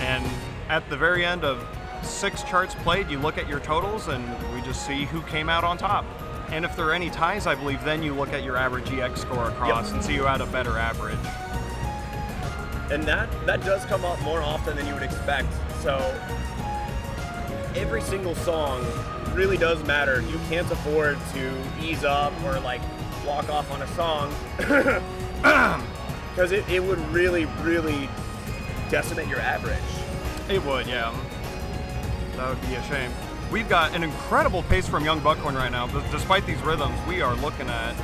And at the very end of 6 charts played, you look at your totals and we just see who came out on top. And if there are any ties, I believe, then you look at your average EX score across and see who had a better average. And that does come up more often than you would expect. So every single song really does matter. You can't afford to ease up or like walk off on a song because it would really decimate your average. It would, yeah. That would be a shame. We've got an incredible pace from young Buckhorn right now, but despite these rhythms, we are looking at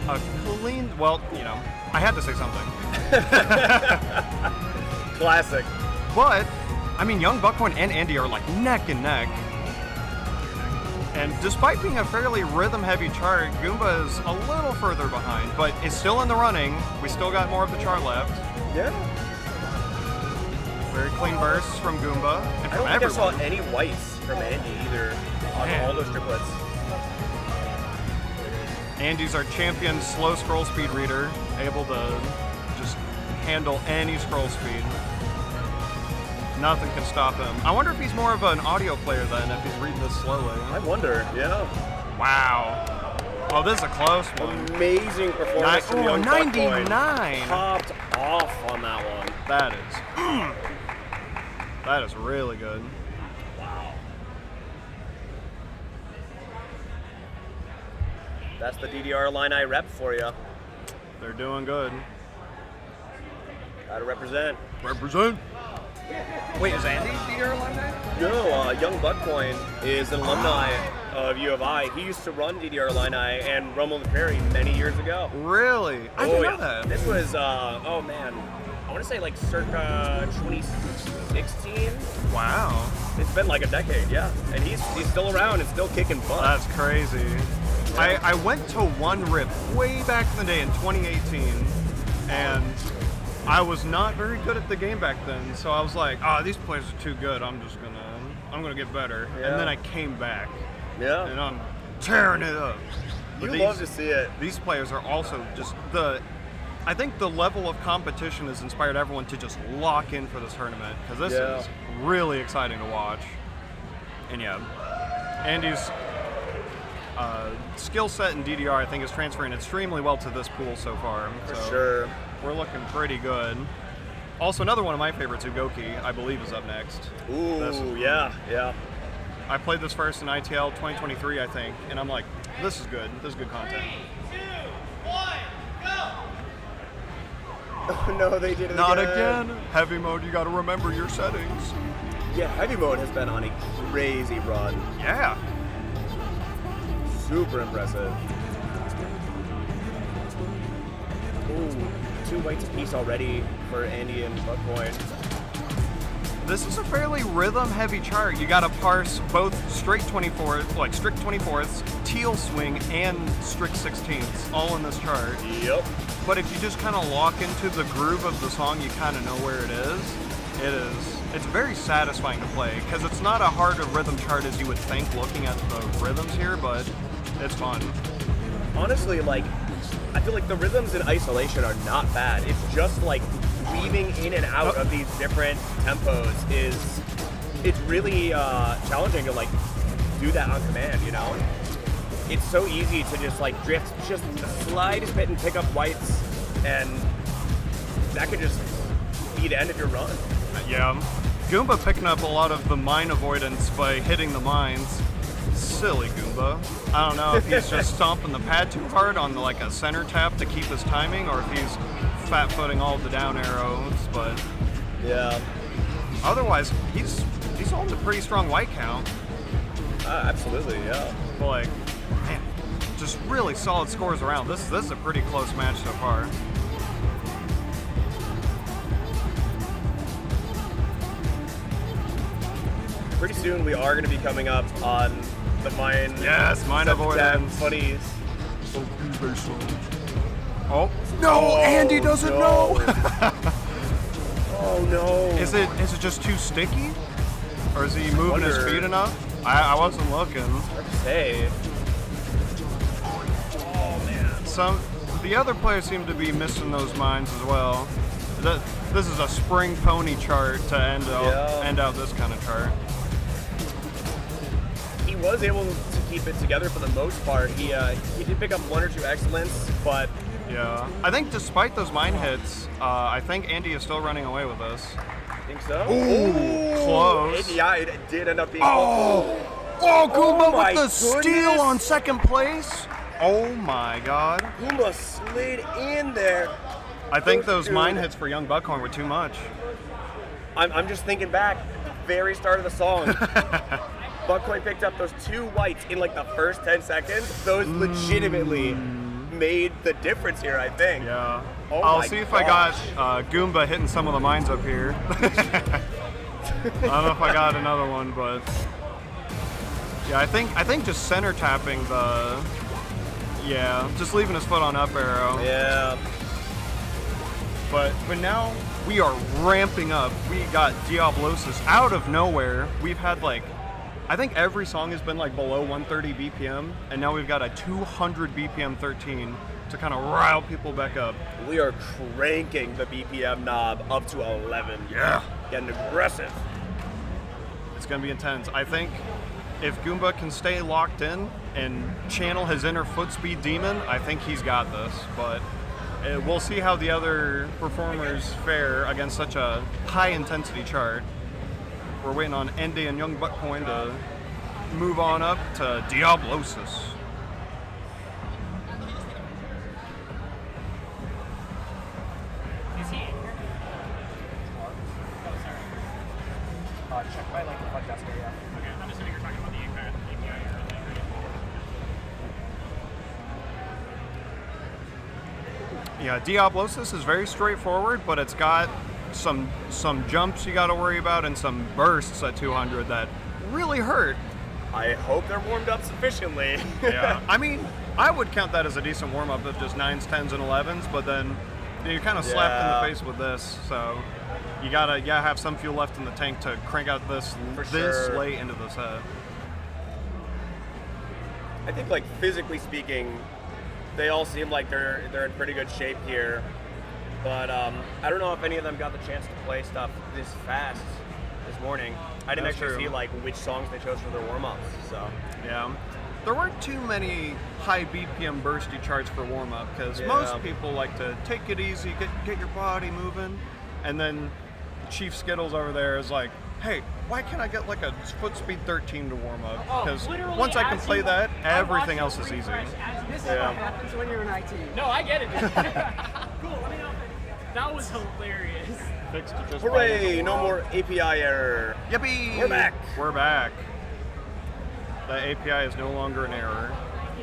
a clean, well, I had to say something. Classic. But, I mean, young Buckhorn and Andy are like neck and neck. And despite being a fairly rhythm-heavy chart, Goomba is a little further behind, but is still in the running. We still got more of the chart left. Yeah. Very clean bursts from Goomba and from everyone. I don't think I saw any whites from Andy either on all those triplets. Andy's our champion slow scroll speed reader, able to just handle any scroll speed. Nothing can stop him. I wonder if he's more of an audio player then, if he's reading this slowly. I wonder, yeah. Wow. Oh, this is a close one. Amazing performance from young 99. Buckcoin. Popped off on that one. That is really good. Wow. That's the DDR Illini rep for you. They're doing good. Gotta represent. Represent. Wait, is Andy DDR Illini? No, Young Buckcoin is an alumni of U of I. He used to run DDR Illini and Rumble in the Prairie many years ago. Really? I didn't know that. This was, oh man, I want to say like circa 2016. Wow. It's been like a decade, yeah. And he's still around and still kicking butt. That's crazy. I went to one rip way back in the day in 2018, and I was not very good at the game back then, so I was like, these players are too good. I'm gonna get better. Yeah. And then I came back. Yeah. And I'm tearing it up. You love to see it. These players are also just I think the level of competition has inspired everyone to just lock in for this tournament, because this is really exciting to watch. And yeah, Andy's skill set in DDR, I think, is transferring extremely well to this pool so far. For so sure. We're looking pretty good. Also, another one of my favorites, Ugoki, I believe, is up next. Ooh, yeah. I played this first in ITL 2023, I think, and I'm like, this is good. This is good content. 3, 2, 1, go! Oh no, they did it Not again. Heavy mode, you gotta remember your settings. Yeah, heavy mode has been on a crazy run. Yeah. Super impressive. Ooh, 2 whites apiece already for Andy and Buckcoin. This is a fairly rhythm-heavy chart. You gotta parse both strict 24ths, teal swing, and strict 16ths, all in this chart. Yep. But if you just kind of lock into the groove of the song, you kind of know where it is. It's very satisfying to play, because it's not a hard rhythm chart as you would think looking at the rhythms here, but it's fun. Honestly, like, I feel like the rhythms in isolation are not bad. It's just like weaving in and out of these different tempos it's really challenging to like do that on command, you know? It's so easy to just like drift just the slightest bit and pick up whites, and that could just be the end of your run. Yeah. Goomba picking up a lot of the mine avoidance by hitting the mines. Silly Goomba. I don't know if he's just stomping the pad too hard on like a center tap to keep his timing, or if he's fat-footing all of the down arrows, but yeah. Otherwise, he's holding a pretty strong white count. Absolutely, yeah. But like, man, just really solid scores around. This is a pretty close match so far. Pretty soon we are going to be coming up on the mine. Yes, mine avoidance. Funnies. Oh no! Andy doesn't know. Oh no! Is it just too sticky, or is he moving his feet enough? I wasn't looking. Hard to say. Oh man! The other players seem to be missing those mines as well. This is a spring pony chart to end out this kind of chart. He was able to keep it together for the most part. He did pick up 1 or 2 excellents, but yeah, I think despite those mine hits, I think Andy is still running away with this. I think so. Ooh, close. Yeah, it did end up being close. Oh, Goomba with the goodness. steal on second place. Oh my God. Goomba slid in there. I think those mine hits for Young Buckhorn were too much. I'm just thinking back, very start of the song. Buckcoin picked up those 2 whites in like the first 10 seconds. Those legitimately made the difference here, I think. Yeah. Oh I'll see if I got Goomba hitting some of the mines up here. I don't know if I got another one, but yeah, I think just center tapping just leaving his foot on up arrow. Yeah. But now we are ramping up. We got Diablosis out of nowhere. We've had I think every song has been below 130 BPM, and now we've got a 200 BPM 13 to kind of rile people back up. We are cranking the BPM knob up to 11. Yeah. Getting aggressive. It's going to be intense. I think if Goomba can stay locked in and channel his inner foot speed demon, I think he's got this. But we'll see how the other performers fare against such a high intensity chart. We're waiting on Andy and Young Buckcoin to move on up to Diablosis. Is he in here? Oh, sorry. Check by like the front desk area. Okay, I'm assuming you're talking about the API error thing, right? Yeah, Diablosis is very straightforward, but it's got some jumps you got to worry about and some bursts at 200 that really hurt. I hope they're warmed up sufficiently. Yeah, I mean, I would count that as a decent warm-up of just 9s, 10s, and 11s, but then you're kind of slapped in the face with this, so you gotta have some fuel left in the tank to crank out this sure. late into the set. I think, like, physically speaking, they all seem like they're in pretty good shape here. But I don't know if any of them got the chance to play stuff this fast this morning. I didn't actually see like which songs they chose for their warm-ups. So yeah, there weren't too many high BPM bursty charts for warm-up because most people like to take it easy, get your body moving, and then Chief Skittles over there is like, hey, why can't I get like a foot speed 13 to warm up? Because once I can play that, everything else is easy. This is what happens when you're in IT. No, I get it. Cool. Let me know. That was hilarious. Fixed it just hooray! No more API error. Yippee! We're back. We're back. The API is no longer an error.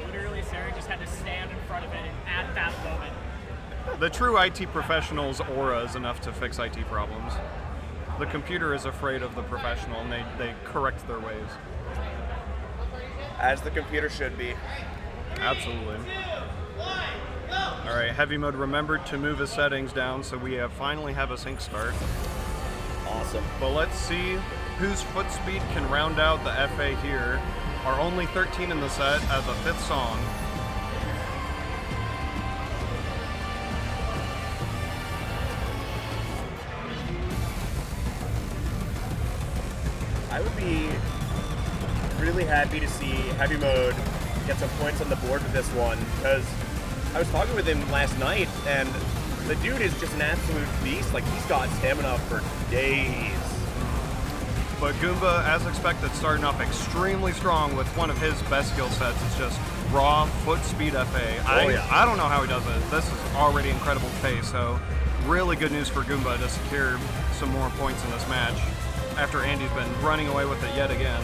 Literally, Sarah just had to stand in front of it at that moment. The true IT professional's aura is enough to fix IT problems. The computer is afraid of the professional, and they correct their ways. As the computer should be. Absolutely. All right, heavy mode remembered to move his settings down, so we finally have a sync start. Awesome. But let's see whose foot speed can round out the FA here. Our only 13 in the set as a 5th song. I would be really happy to see heavy mode get some points on the board with this one, because I was talking with him last night, and the dude is just an absolute beast. Like, he's got stamina for days. But Goomba, as expected, starting off extremely strong with one of his best skill sets. It's just raw foot speed FA. I don't know how he does it. This is already incredible pace, so really good news for Goomba to secure some more points in this match after Andy's been running away with it yet again.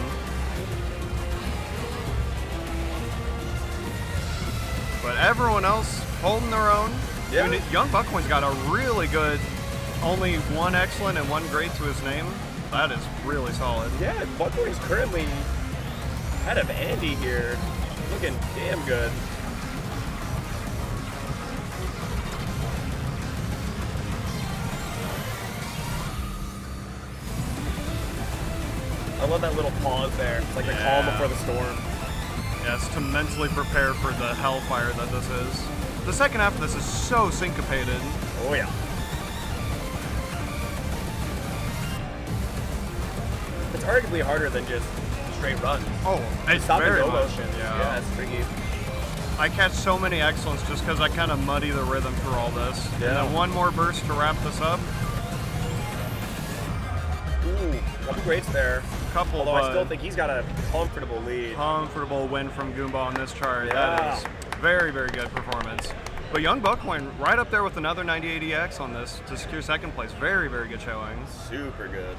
But everyone else holding their own. Yeah. I mean, Young Buckcoin's got a really good, only one excellent and one great to his name. That is really solid. Yeah, Buckcoin's currently ahead of Andy here. Looking damn good. I love that little pause there. It's like the calm before the storm. Yes, to mentally prepare for the hellfire that this is. The second half of this is so syncopated. Oh yeah. It's arguably harder than just straight runs. Oh, it's Stop very and go much. motion. Yeah. Yeah, it's tricky. I catch so many excellents just because I kind of muddy the rhythm through all this. Yeah. And then one more burst to wrap this up. Ooh, couple greats there. Couple, Although I still think he's got a comfortable lead. Comfortable win from Goomba on this chart. Yeah. That is very, very good performance. But Young Buckcoin right up there with another 9080X on this to secure second place. Very, very good showing. Super good.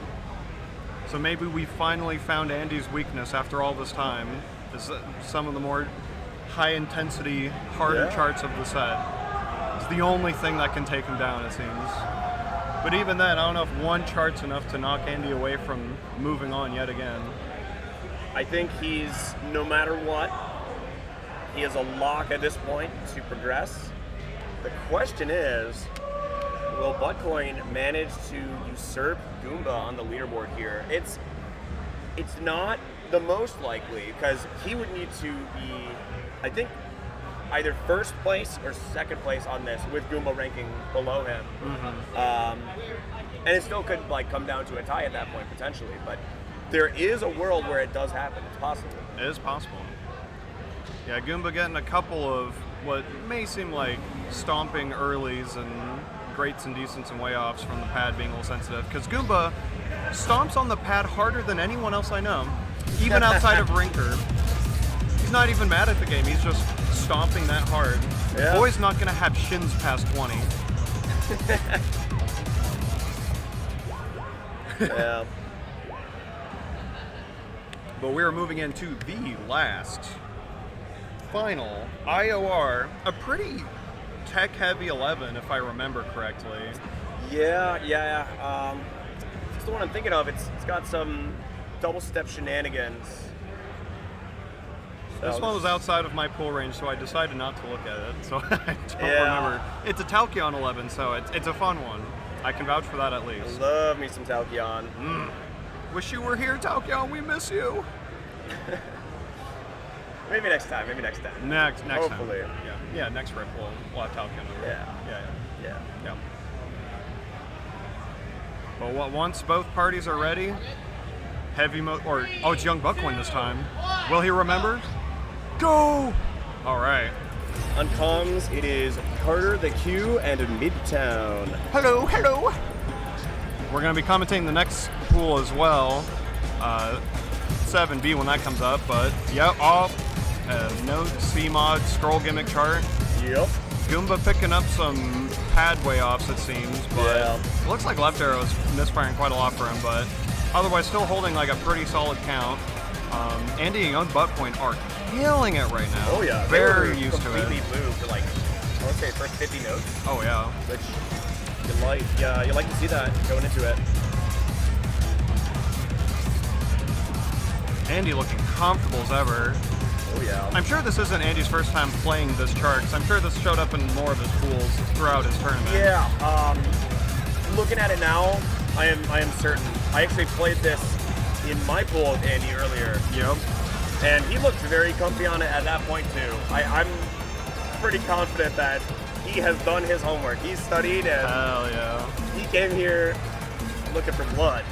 So maybe we finally found Andy's weakness after all this time. Is some of the more high-intensity, harder charts of the set. It's the only thing that can take him down, it seems. But even then, I don't know if one chart's enough to knock Andy away from moving on yet again. I think he's, no matter what, he is a lock at this point to progress. The question is, will Buckcoin manage to usurp Goomba on the leaderboard here? It's not the most likely, because he would need to be, I think either first place or second place on this, with Goomba ranking below him. And it still could like come down to a tie at that point potentially, but there is a world where it does happen. It's possible. It is possible. Yeah, Goomba getting a couple of what may seem like stomping earlies and greats and decents and way offs from the pad being a little sensitive, because Goomba stomps on the pad harder than anyone else I know, even outside of Rinker. He's not even mad at the game, he's just stomping that hard. Yeah. Boy's not gonna have shins past 20. Yeah. But we're moving into the last, final IOR, a pretty tech-heavy 11, if I remember correctly. Yeah. It's the one I'm thinking of. It's got some double-step shenanigans. This one was outside of my pool range, so I decided not to look at it, so I don't remember. It's a Talkion 11, so it's a fun one. I can vouch for that at least. Love me some Talkion. Wish you were here, Talkion. We miss you. Maybe next time. Next Hopefully. time. Yeah, next rip we'll have Talkion over. Yeah. But once both parties are ready, it's Young Buckcoin this time. Will he remember? Go! All right. On comms, it is Carter, the Q, and Midtown. Hello. We're going to be commentating the next pool as well, 7B when that comes up, but no C-mod scroll gimmick chart. Yep. Goomba picking up some pad way offs, it seems, but it looks like left arrow is misfiring quite a lot for him, but otherwise still holding like a pretty solid count. Andy and Young Buckcoin are killing it right now. Oh yeah, very used to it. Completely blue for like, I want to say first 50 notes. Oh yeah. Which you like to see that going into it. Andy looking comfortable as ever. Oh yeah. I'm sure this isn't Andy's first time playing this chart, because I'm sure this showed up in more of his pools throughout his tournament. Yeah. Looking at it now, I am certain. I actually played this in my pool with Andy earlier. Yep. And he looked very comfy on it at that point too. I'm pretty confident that he has done his homework. He's studied and hell yeah. He came here looking for blood.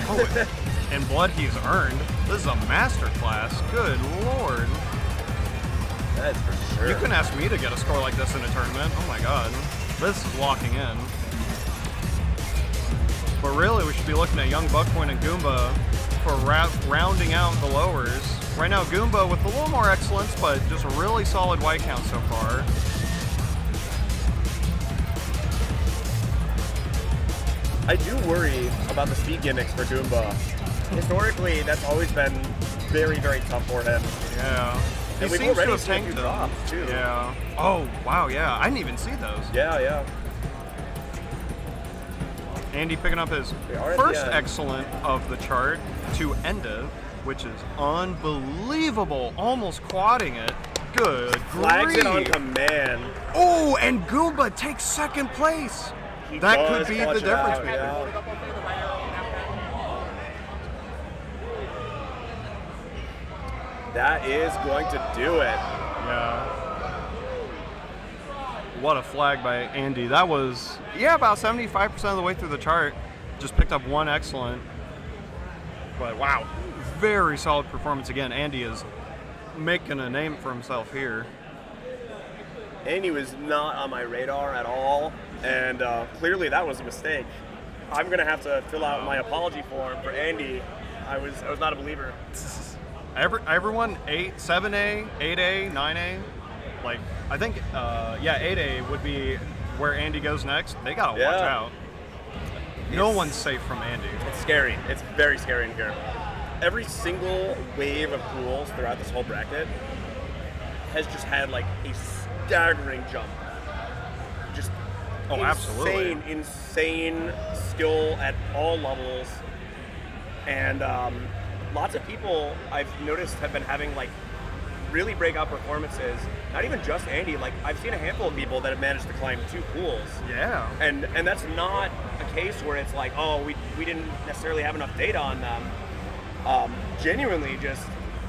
Oh, and blood he's earned. This is a master class. Good lord. That's for sure. You couldn't ask me to get a score like this in a tournament. Oh my god. This is locking in. But really, we should be looking at Young Buckcoin and Goomba for rounding out the lowers. Right now, Goomba with a little more excellence, but just a really solid white count so far. I do worry about the speed gimmicks for Goomba. Historically, that's always been very, very tough for him. Yeah. And he seems to have tanked them. Too. Yeah. Oh, wow, yeah. I didn't even see those. Yeah. Andy picking up his first excellent of the chart to end it, which is unbelievable. Almost quadding it. Good Flags grief. it on command. Oh, and Goomba takes second place. That could be the difference maker. That is going to do it. Yeah. What a flag by Andy. That was, about 75% of the way through the chart. Just picked up one excellent. But wow, very solid performance again. Andy is making a name for himself here. Andy was not on my radar at all, and clearly that was a mistake. I'm gonna have to fill out my apology form for Andy. I was not a believer. Everyone 7A, 8A, 9A, like I think 8A would be where Andy goes next. They gotta watch out. No one's safe from Andy. It's scary. It's very scary in here. Every single wave of pools throughout this whole bracket has just had like a staggering jump. Just absolutely insane skill at all levels, and lots of people I've noticed have been having like really breakout performances. Not even just Andy. Like I've seen a handful of people that have managed to climb 2 pools. Yeah. And that's not a case where it's like, oh, we didn't necessarily have enough data on them. Genuinely, just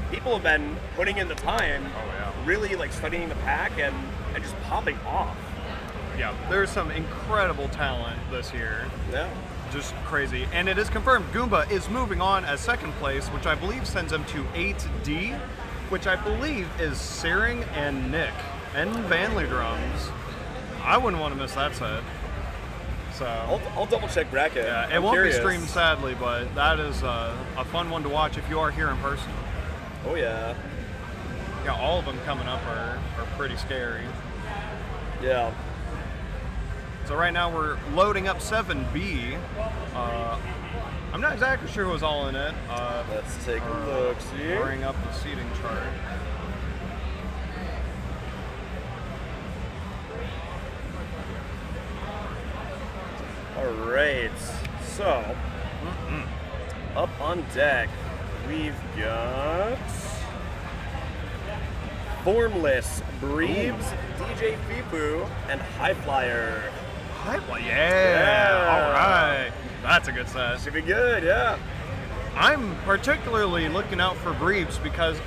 people have been putting in the time. Oh yeah. really like studying the pack and just popping off. Yeah, there's some incredible talent this year. Yeah. Just crazy. And it is confirmed Goomba is moving on as second place, which I believe sends him to 8D, which I believe is Searing and Nick and Vanley drums. I wouldn't want to miss that set. So I'll double check bracket. yeah, it I'm won't curious. be streamed sadly, but that is a fun one to watch if you are here in person. Oh yeah. Yeah, all of them coming up are pretty scary. Yeah. So right now we're loading up 7B. I'm not exactly sure who's all in it. Let's take a look. See. Bring up the seating chart. All right. So up on deck, we've got Formless, Breebs, DJ Fifu, and High Flyer. Yeah. All right. That's a good set. Should be good, yeah. I'm particularly looking out for Breebs because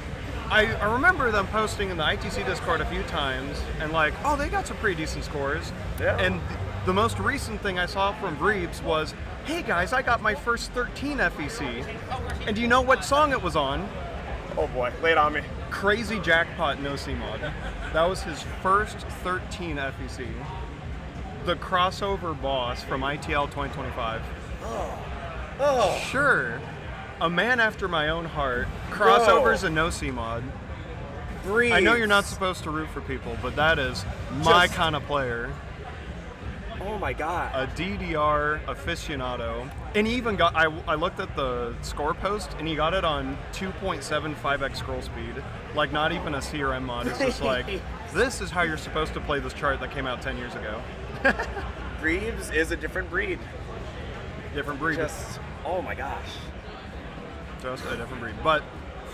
I remember them posting in the ITC Discord a few times and like, oh, they got some pretty decent scores. Yeah. And the most recent thing I saw from Breebs was, hey guys, I got my first 13 FEC. And do you know what song it was on? Oh boy, lay it on me. Crazy Jackpot No C Mod. That was his first 13 FEC. The crossover boss from ITL 2025. Oh, Sure. A man after my own heart. Crossovers and no C mod. Breebs. I know you're not supposed to root for people, but that is my Just- kind of player. Oh my god. A DDR aficionado. And he even got, I looked at the score post, and he got it on 2.75x scroll speed. Like, not even a CRM mod. It's just like, this is how you're supposed to play this chart that came out 10 years ago. Breebs is a different breed. Different breed. Just, oh my gosh. Just a different breed. But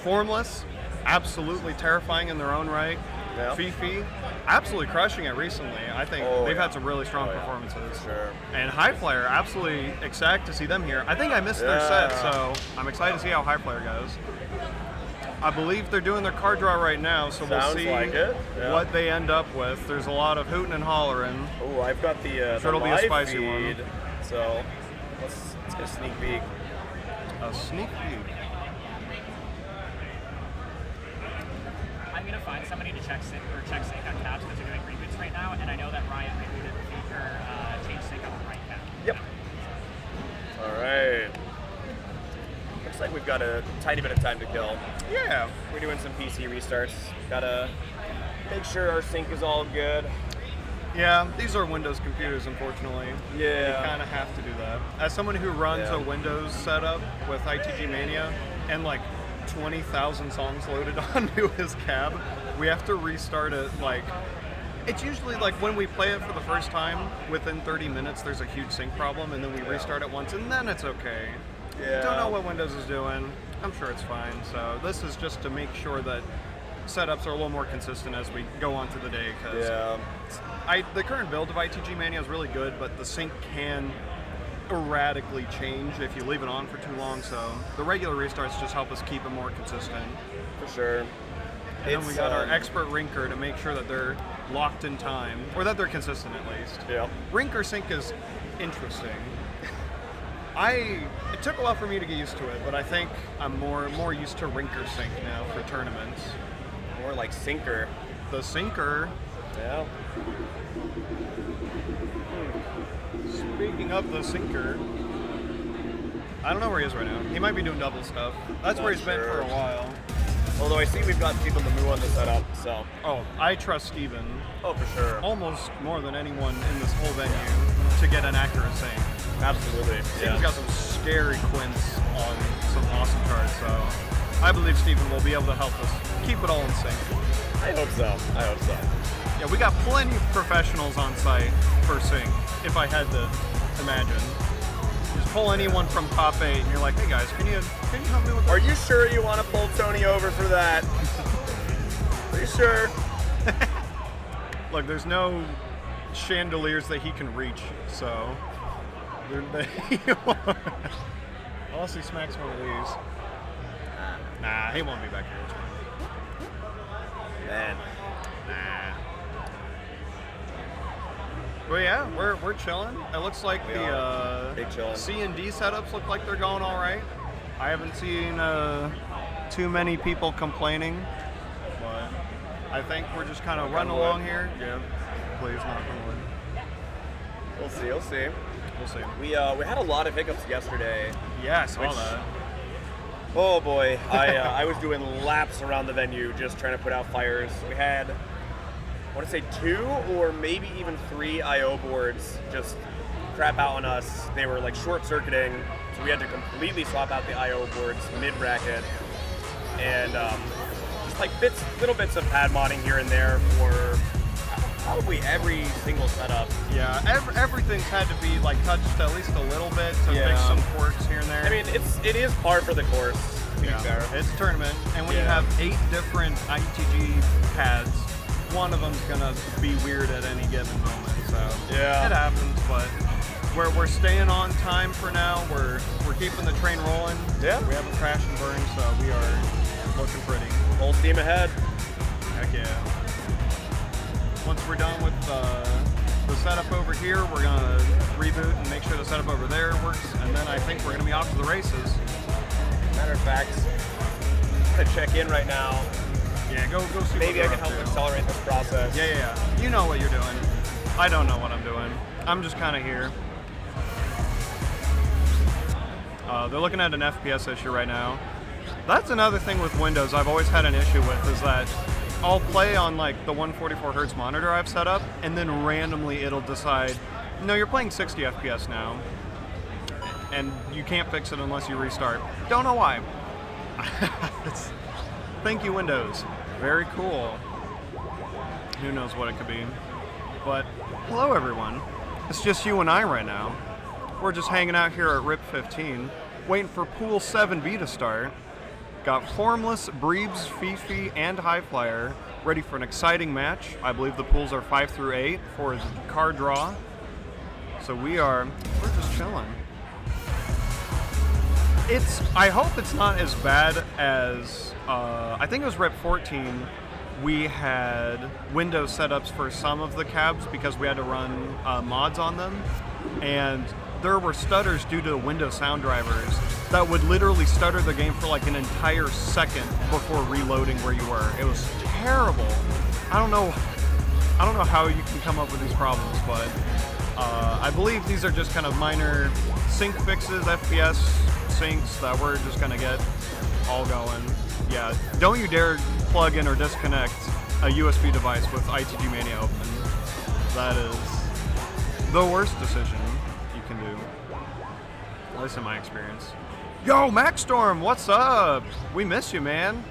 Formless, absolutely terrifying in their own right. Yeah. Fifi, absolutely crushing it recently. I think Oh, they've yeah. had some really strong Oh, yeah. performances. Sure. And High Flyer, absolutely ecstatic to see them here. I think I missed their set, Yeah. so I'm excited to see how High Flyer goes. I believe they're doing their card draw right now, so we'll Sounds see like it, yeah. what they end up with. There's a lot of hooting and hollering. Oh, I've got the Sure it'll be a live spicy feed. one. So let's get a sneak peek. A sneak peek. I'm gonna find somebody to check sync on caps because they're doing reboots right now, and I know that Ryan rebooted or changed sync on the right cap. Yep. All right. Looks like we've got a tiny bit of time to kill. Yeah. We're doing some PC restarts. Gotta make sure our sync is all good. Yeah, these are Windows computers, unfortunately. Yeah. You kind of have to do that. As someone who runs Yeah. a Windows setup with ITG Mania and like 20,000 songs loaded onto his cab, we have to restart it. Like, it's usually like when we play it for the first time, within 30 minutes, there's a huge sync problem, and then we restart it once, and then it's okay. Yeah. Don't know what Windows is doing. I'm sure it's fine. So this is just to make sure that setups are a little more consistent as we go on to the day. Because Yeah. the current build of ITG Mania is really good, but the sync can erratically change if you leave it on for too long. So the regular restarts just help us keep it more consistent. For sure. And then we It's, got our expert rinker to make sure that they're locked in time, or that they're consistent at least. Yeah. Rinker sync is interesting. It took a while for me to get used to it, but I think I'm more used to rinker sync now for tournaments. More like sinker. The sinker. Yeah. Speaking of the sinker, I don't know where he is right now. He might be doing double stuff. That's where Not he's been for a sure. while. Although I see we've got people to move on the setup, so. Oh, I trust Steven Oh, for sure. almost more than anyone in this whole venue to get an accurate sync. Absolutely. Steven's got some scary quints on some awesome cards, so I believe Steven will be able to help us keep it all in sync. I hope so. I hope so. Yeah, we got plenty of professionals on site for sync, if I had to imagine. Just pull anyone from top 8 and you're like, hey guys, can you help me with Are this? you sure you want to pull Tony over for that? Are you sure? Look, there's no chandeliers that he can reach, so unless he smacks one of these. Nah, he won't be back here. It's fine. Man. But yeah, we're chilling. It looks like the Big chillin'. C&D setups look like they're going all right. I haven't seen too many people complaining, but I think we're just kind of running along here. Yeah, please knock on wood. We'll see. We'll see. We'll see. We had a lot of hiccups yesterday. Yeah, I saw Which- that. Oh boy, I was doing laps around the venue just trying to put out fires. We had, I want to say 2 or maybe even 3 IO boards just crap out on us. They were like short circuiting, so we had to completely swap out the IO boards mid bracket, and just like little bits of pad modding here and there for probably every single setup. Yeah, everything's had to be like touched at least a little bit to Yeah. fix some quirks here and there. I mean, it is par for the course, to be fair. It's a tournament, and when you Yeah. have 8 different ITG pads, one of them's gonna be weird at any given moment. So Yeah. it happens, but we're staying on time for now. We're keeping the train rolling. Yeah. We haven't crashed and burned, so we are looking pretty. Full steam ahead. Heck yeah. Once we're done with the setup over here, we're gonna reboot and make sure the setup over there works, and then I think we're gonna be off to the races. Matter of fact, I'm gonna check in right now. Yeah, go see. Maybe what I we're can up help to. accelerate this process. Yeah. You know what you're doing. I don't know what I'm doing. I'm just kind of here. They're looking at an FPS issue right now. That's another thing with Windows I've always had an issue with, is that I'll play on like the 144 hertz monitor I've set up, and then randomly it'll decide, no, you're playing 60 FPS now, and you can't fix it unless you restart. Don't know why. Thank you, Windows. Very cool. Who knows what it could be. But hello, everyone. It's just you and I right now. We're just hanging out here at RIP 15, waiting for Pool 7B to start. Got Formless, Breebs, Fifi, and Highflyer ready for an exciting match. I believe the pools are 5 through 8 for the card draw. So we're just chilling. I hope it's not as bad as, I think it was Rep 14, we had Windows setups for some of the cabs because we had to run mods on them, and there were stutters due to Windows sound drivers that would literally stutter the game for like an entire second before reloading where you were. It was terrible. I don't know how you can come up with these problems, but I believe these are just kind of minor sync fixes, FPS syncs that we're just gonna get all going. Yeah, don't you dare plug in or disconnect a USB device with ITG Mania open. That is the worst decision you can do, at least in my experience. Yo, Maxstorm, what's up? We miss you, man.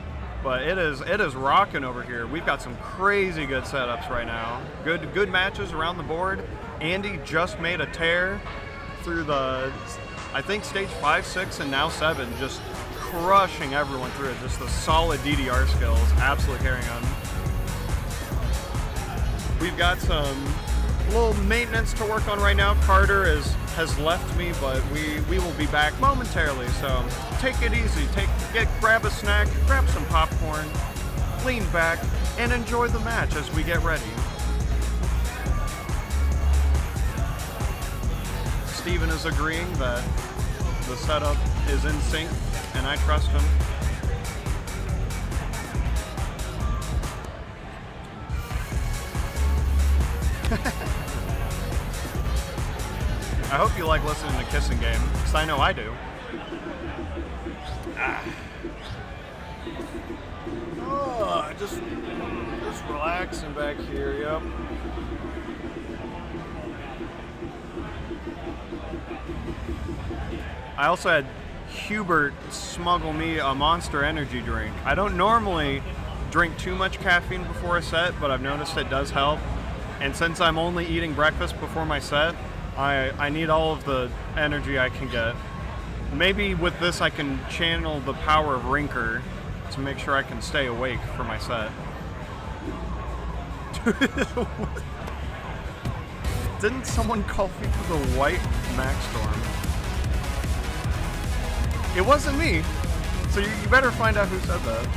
But it is rocking over here. We've got some crazy good setups right now. Good matches around the board. Andy just made a tear through the, I think, stage 5, 6, and now 7. Just crushing everyone through it. Just the solid DDR skills. Absolutely carrying on. We've got some little maintenance to work on right now. Carter has left me, but we will be back momentarily. So take it easy. Grab a snack, grab some popcorn, lean back, and enjoy the match as we get ready. Steven is agreeing that the setup is in sync, and I trust him. I hope you like listening to Kissing Game, because I know I do. Oh, just relaxing back here, yep. I also had Hubert smuggle me a Monster Energy drink. I don't normally drink too much caffeine before a set, but I've noticed it does help. And since I'm only eating breakfast before my set, I need all of the energy I can get. Maybe with this I can channel the power of Rinker to make sure I can stay awake for my set. Didn't someone call FIFA the White Maxstorm? It wasn't me, so you better find out who said that.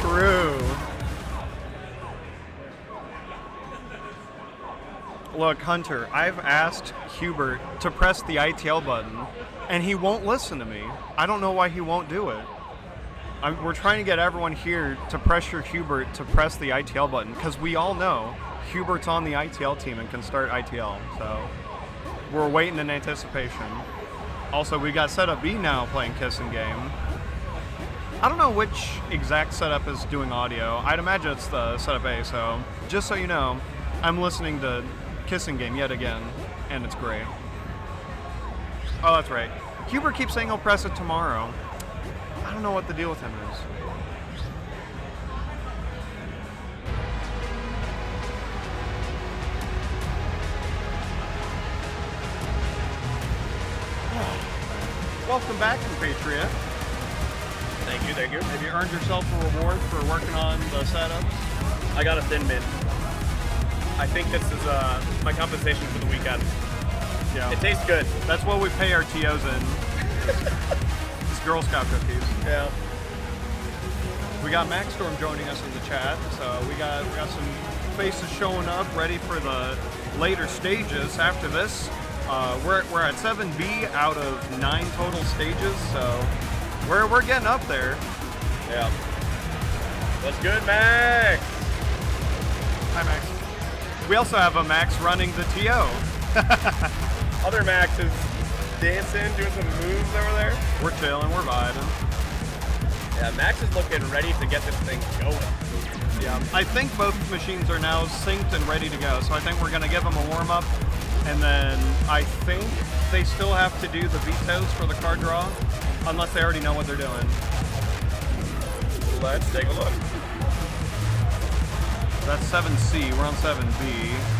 true. Look, Hunter, I've asked Hubert to press the ITL button, and he won't listen to me. I don't know why he won't do it. We're trying to get everyone here to pressure Hubert to press the ITL button, because we all know Hubert's on the ITL team and can start ITL, so we're waiting in anticipation. Also, we got setup B now playing Kissing Game. I don't know which exact setup is doing audio. I'd imagine it's the setup A, so just so you know, I'm listening to Kissing Game yet again, and it's great. Oh, that's right. Hubert keeps saying he'll press it tomorrow. I don't know what the deal with him is. Welcome back, compatriot. Thank you, thank you. Have you earned yourself a reward for working on the setups? I got a thin mint. I think this is my compensation for the weekend. Yeah. It tastes good. That's what we pay our TOs in. It's Girl Scout cookies. Yeah. We got Maxstorm joining us in the chat, so we got some faces showing up, ready for the later stages. After this, we're at 7B out of 9 total stages, so we're getting up there. Yeah. What's good, Max? Hi, Max. We also have a Max running the TO. Other Max is dancing, doing some moves over there. We're chilling, we're vibing. Yeah, Max is looking ready to get this thing going. Yeah, I think both machines are now synced and ready to go, so I think we're going to give them a warm-up, and then I think they still have to do the vetoes for the card draw, unless they already know what they're doing. Let's take a look. That's 7C, we're on 7B.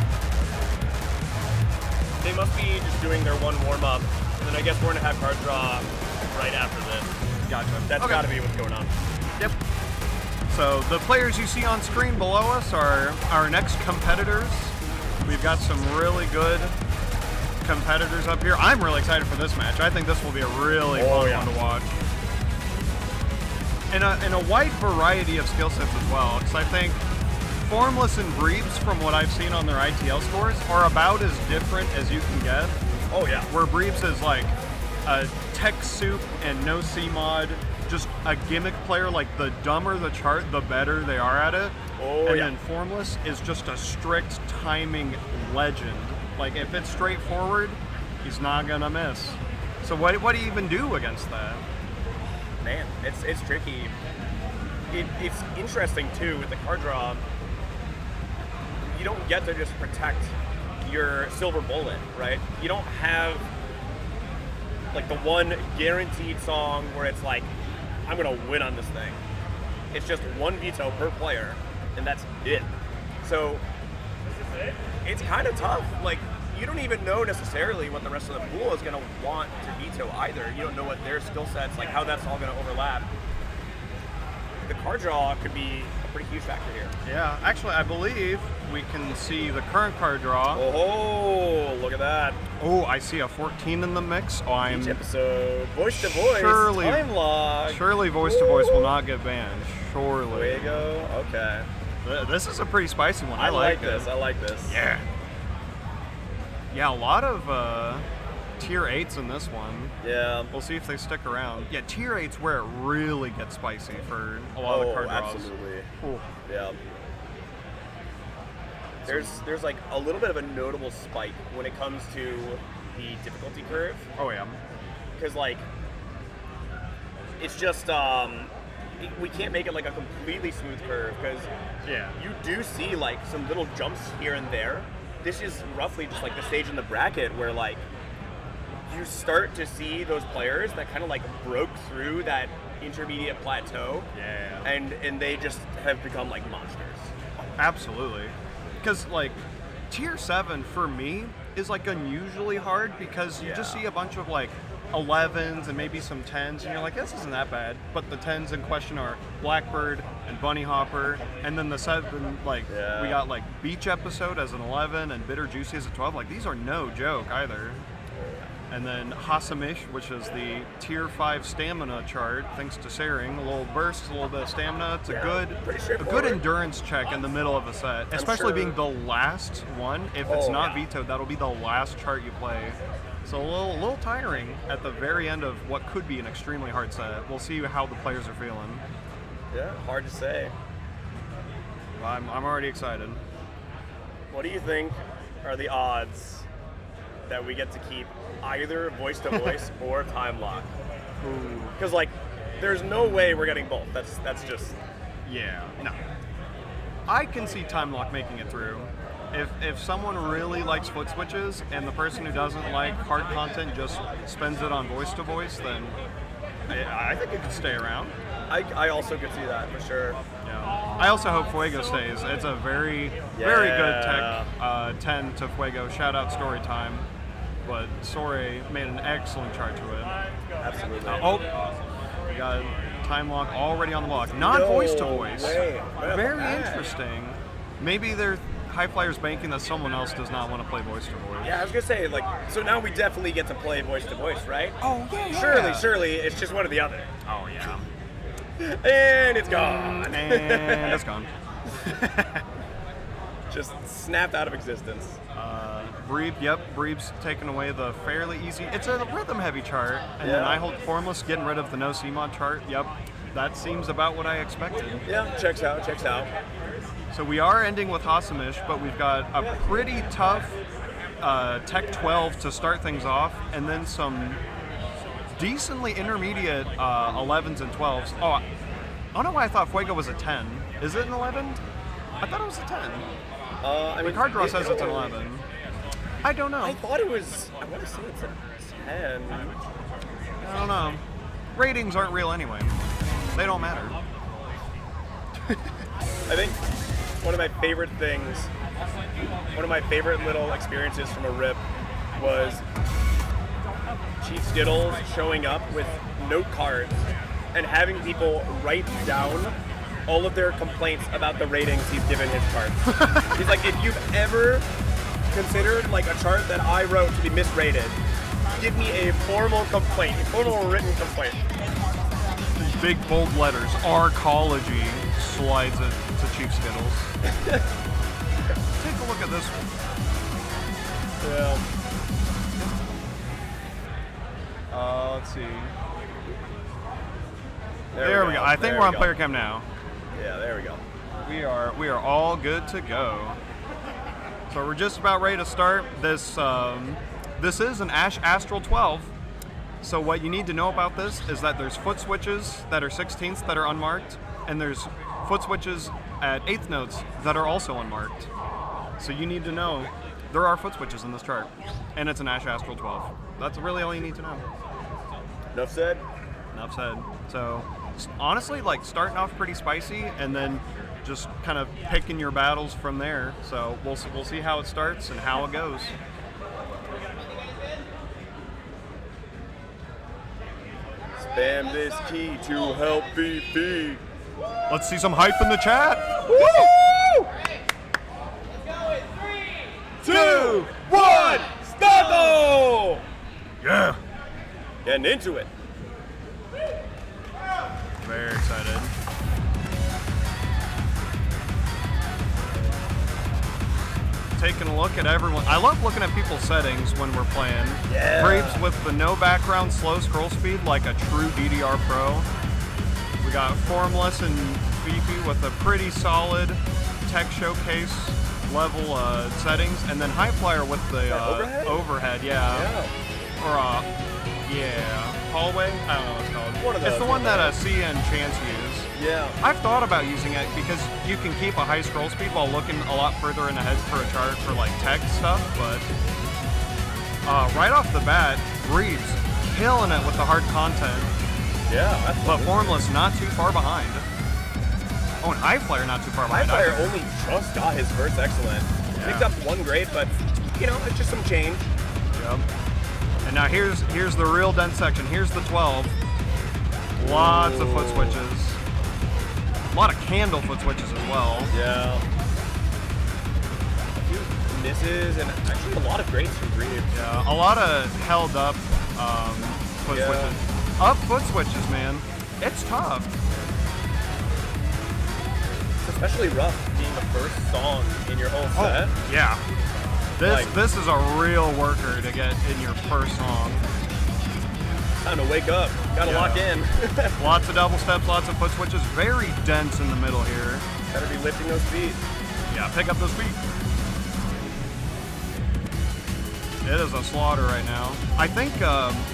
They must be just doing their one warm-up, and then I guess we're going to have card draw right after this. Gotcha. That's okay. got to be what's going on. Yep. So the players you see on screen below us are our next competitors. We've got some really good competitors up here. I'm really excited for this match. I think this will be a really fun one to watch. And a wide variety of skill sets as well, because I think Formless and Breebs, from what I've seen on their ITL scores, are about as different as you can get. Oh yeah. Where Breebs is like a tech soup and no C-mod, just a gimmick player. Like, the dumber the chart, the better they are at it. Oh, and yeah. then Formless is just a strict timing legend. Like, if it's straightforward, he's not gonna miss. So what do you even do against that? Man, it's tricky. It's interesting too with the card draw. You don't get to just protect your silver bullet, right? You don't have like the one guaranteed song where it's like, I'm gonna win on this thing. It's just one veto per player, and that's it. So it's kind of tough. Like, you don't even know necessarily what the rest of the pool is gonna want to veto either. You don't know what their skill sets, like how that's all gonna overlap. The card draw could be a pretty huge factor here. Yeah, actually, I believe we can see the current card draw. Oh, look at that. Oh, I see a 14 in the mix. Oh, I'm Each episode, voice to voice, surely, time log. Surely voice to voice will not get banned. Surely. There you go. Okay. This is a pretty spicy one. I like it. this. I like this. Yeah. Yeah, a lot of tier 8s in this one. Yeah. We'll see if they stick around. Yeah, tier 8's where it really gets spicy for a lot of the card draws. Absolutely. Ooh. Yeah. There's like a little bit of a notable spike when it comes to the difficulty curve. Oh yeah. Because like, it's just we can't make it like a completely smooth curve because you do see like some little jumps here and there. This is roughly just like the stage in the bracket where like you start to see those players that kind of like broke through that intermediate plateau. Yeah. And they just have become like monsters. Absolutely. Because like tier 7 for me is like unusually hard because you just see a bunch of like 11s and maybe some 10s and you're like, this isn't that bad. But the 10s in question are Blackbird and Bunny Hopper, and then the 7, like we got like Beach Episode as an 11 and Bitter Juicy as a 12. Like, these are no joke either. And then Hasamish, which is the tier 5 stamina chart, thanks to Saring. A little burst, a little bit of stamina. It's a good endurance check in the middle of a set, especially being the last one. If it's not vetoed, that'll be the last chart you play. So a little tiring at the very end of what could be an extremely hard set. We'll see how the players are feeling. Yeah, hard to say. I'm already excited. What do you think are the odds that we get to keep either voice to voice or time lock? Because like, there's no way we're getting both. That's just no. I can see time lock making it through. If someone really likes foot switches and the person who doesn't like hard content just spends it on voice to voice, then I think it could stay around. I also could see that for sure. Yeah. I also hope Fuego stays. It's a very good tech 10 to Fuego. Shout out story time. But Sore made an excellent chart to it. Absolutely. We got time lock already on the block. Not voice to voice. Very interesting. Maybe they're high flyers banking that someone else does not want to play voice to voice. Yeah, I was gonna say, like, so now we definitely get to play voice to voice, right? Oh yeah. Surely, it's just one or the other. Oh yeah. And it's gone. And it's gone. Just snapped out of existence. Breeb's taking away the fairly easy. It's a rhythm-heavy chart, and then I hold Formless, getting rid of the no CMOD chart. Yep, that seems about what I expected. Yeah, checks out. So we are ending with Hasamish, but we've got a pretty tough Tech 12 to start things off, and then some decently intermediate 11s and 12s. Oh, I don't know why I thought Fuego was a 10. Is it an 11? I thought it was a 10. The card draw says it's an 11. I don't know. I thought it was. I want to say it's a 10. I don't know. Ratings aren't real anyway. They don't matter. I think one of my favorite things, one of my favorite little experiences from a rip was Chief Skittles showing up with note cards and having people write down all of their complaints about the ratings he's given his cards. He's like, if you've ever considered like a chart that I wrote to be misrated, give me a formal complaint, a formal written complaint. Big bold letters, Arcology slides it to Chief Skittles. Take a look at this one. Yeah. Let's see. There we go. I think we're on player cam now. Yeah, there we go. We are all good to go. So we're just about ready to start. This is an Ash Astral 12. So what you need to know about this is that there's foot switches that are 16ths that are unmarked, and there's foot switches at 8th notes that are also unmarked. So you need to know there are foot switches in this chart, and it's an Ash Astral 12. That's really all you need to know. Enough said. Enough said. So honestly, like, starting off pretty spicy, and then just kind of picking your battles from there. So we'll see how it starts and how it goes. Spam this key to help VP. Let's see some hype in the chat. Woo! Let's go in 3, 2, 1, start! Yeah. Getting into it. Very excited. Taking a look at everyone. I love looking at people's settings when we're playing. Yeah. Breebs with the no background, slow scroll speed like a true DDR pro. We got Formless and VP with a pretty solid tech showcase level settings, and then High Flyer with the overhead, hallway. I don't know what it's called. It's the one that Sia and Chance use. Yeah. I've thought about using it because you can keep a high scroll speed while looking a lot further in ahead for a chart for like tech stuff, but right off the bat, Breebs killing it with the hard content. Yeah. But Formless not too far behind. Oh, and High Flyer not too far behind. High Flyer only just got his first excellent. Yeah. Picked up one grade, but you know, it's just some change. Yep. And now here's the real dense section. Here's the 12. Lots of foot switches. A lot of candle foot switches as well. Yeah. misses, and actually a lot of greats from Breed. Yeah, a lot of held up foot switches. Up foot switches, man. It's tough. It's especially rough being the first song in your whole set. Oh, yeah. This is a real worker to get in your first song. Time to wake up. Gotta lock in. Lots of double steps, lots of foot switches. Very dense in the middle here. Better be lifting those feet. Yeah, pick up those feet. It is a slaughter right now. I think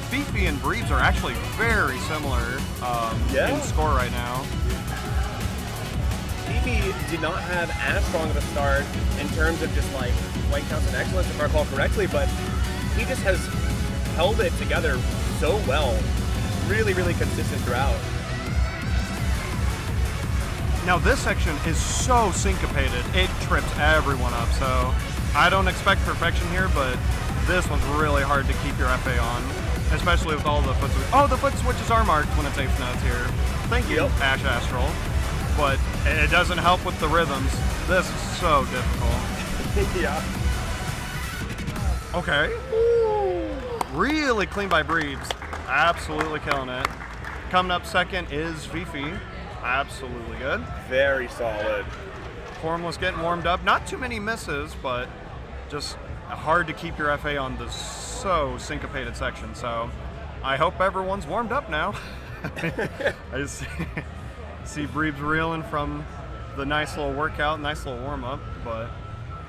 Fifi and Breeds are actually very similar in score right now. Fifi did not have as strong of a start in terms of just like white counts and excellence, if I recall correctly, but he just has held it together so well. Really, really consistent throughout. Now this section is so syncopated, it trips everyone up, so I don't expect perfection here, but this one's really hard to keep your FA on, especially with all the foot switches. Oh, the foot switches are marked when it takes notes here. Thank you, Ash Astral. But it doesn't help with the rhythms. This is so difficult. Yeah. Okay. Really clean by Breeds. Absolutely killing it. Coming up second is Fifi. Absolutely good. Very solid. Formless getting warmed up. Not too many misses, but just hard to keep your FA on this so syncopated section. So I hope everyone's warmed up now. I just see Breeds reeling from the nice little workout, nice little warm up. But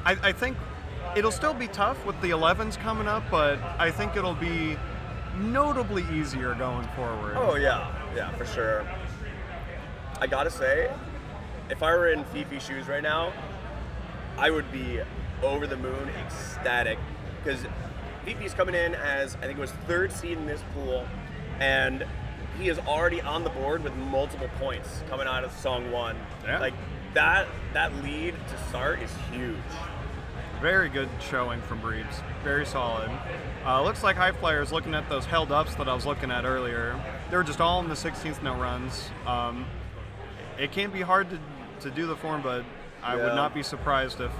I think it'll still be tough with the 11s coming up, but I think it'll be notably easier going forward. Oh yeah, for sure. I gotta say, if I were in Fifi's shoes right now, I would be over the moon ecstatic, because Fifi's coming in as, I think it was 3rd seed in this pool, and he is already on the board with multiple points coming out of song 1. Yeah. Like that lead to start is huge. Very good showing from Breeds. Very solid. Looks like High Flyers, looking at those held ups that I was looking at earlier, they were just all in the 16th note runs. It can be hard to do the form, but I would not be surprised if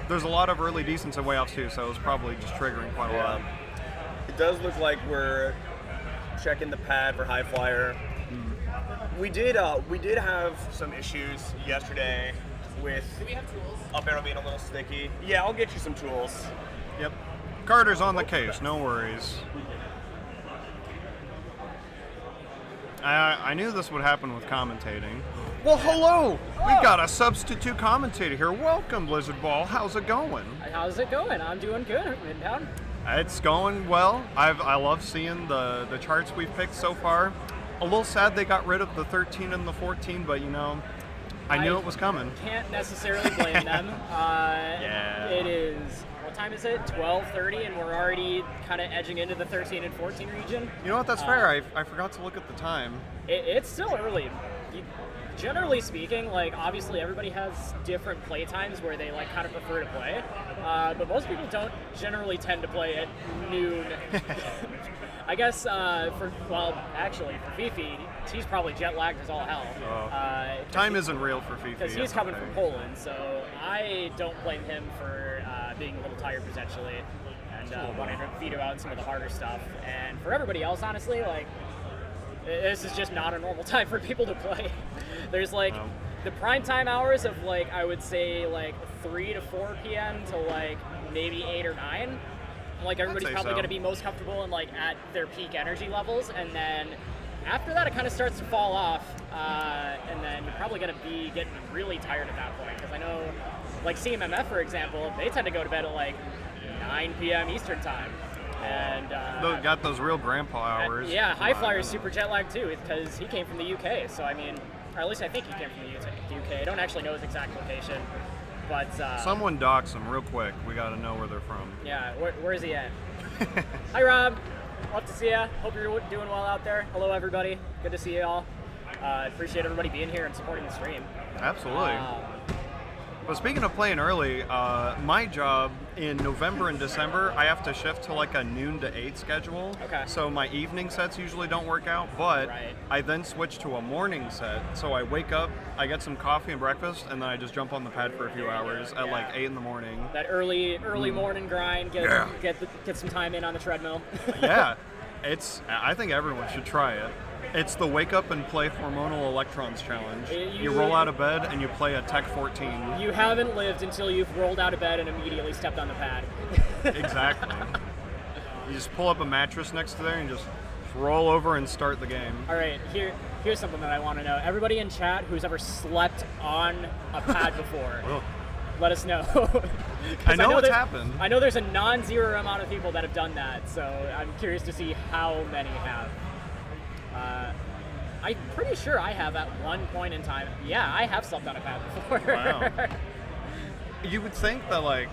there's a lot of early decents and way offs too, so it's probably just triggering quite a lot. It does look like we're checking the pad for High Flyer. We did have some issues yesterday with up arrow being a little sticky. Yeah, I'll get you some tools. Yep. Carter's on the case, no worries. I knew this would happen with commentating. Well, hello! We've got a substitute commentator here. Welcome, Blizzard Ball. How's it going? How's it going? I'm doing good. In town. It's going well. I love seeing the charts we've picked so far. A little sad they got rid of the 13 and the 14, but you know, I knew it was coming. Can't necessarily blame them. It is, what time is it? 12:30, and we're already kind of edging into the 13 and 14 region. You know what? That's fair. I forgot to look at the time. It's still early. Generally speaking, like obviously everybody has different play times where they like kind of prefer to play, but most people don't generally tend to play at noon. I guess actually for Fifi, he's probably jet lagged as all hell. Time isn't real for Fifi. Because he's coming from Poland, so I don't blame him for being a little tired potentially and wanting to feed him out some of the harder stuff. And for everybody else, honestly, like this is just not a normal time for people to play. There's like the prime time hours of like I would say like 3 to 4 p.m. to like maybe 8 or 9. Like everybody's probably going to be most comfortable and like at their peak energy levels, and then after that it kind of starts to fall off, and then you're probably going to be getting really tired at that point. Because I know, like CMMF for example, they tend to go to bed at like 9 p.m. Eastern time, and got those real grandpa hours. Yeah, High Flyer is super jet lagged too, because he came from the UK. So I mean, or at least I think he came from the UK. I don't actually know his exact location. But someone dox them real quick. We got to know where they're from. Yeah, where is he at? Hi, Rob. Love to see ya. Hope you're doing well out there. Hello, everybody. Good to see you all. Appreciate everybody being here and supporting the stream. Absolutely. But speaking of playing early, my job in November and December, I have to shift to like a noon to 8 schedule. Okay. So my evening sets usually don't work out, but Right. I then switch to a morning set. So I wake up, I get some coffee and breakfast, and then I just jump on the pad for a few hours at like 8 in the morning. That early morning grind, get some time in on the treadmill. Yeah, I think everyone should try it. It's the Wake Up and Play Hormonal Electrons Challenge. You roll out of bed and you play a Tech 14. You haven't lived until you've rolled out of bed and immediately stepped on the pad. Exactly. You just pull up a mattress next to there and just roll over and start the game. All right, here's something that I want to know. Everybody in chat who's ever slept on a pad before, let us know. I know what's happened. I know there's a non-zero amount of people that have done that, so I'm curious to see how many have. I'm pretty sure I have at one point in time. Yeah, I have slept on a pad before. Wow. You would think that like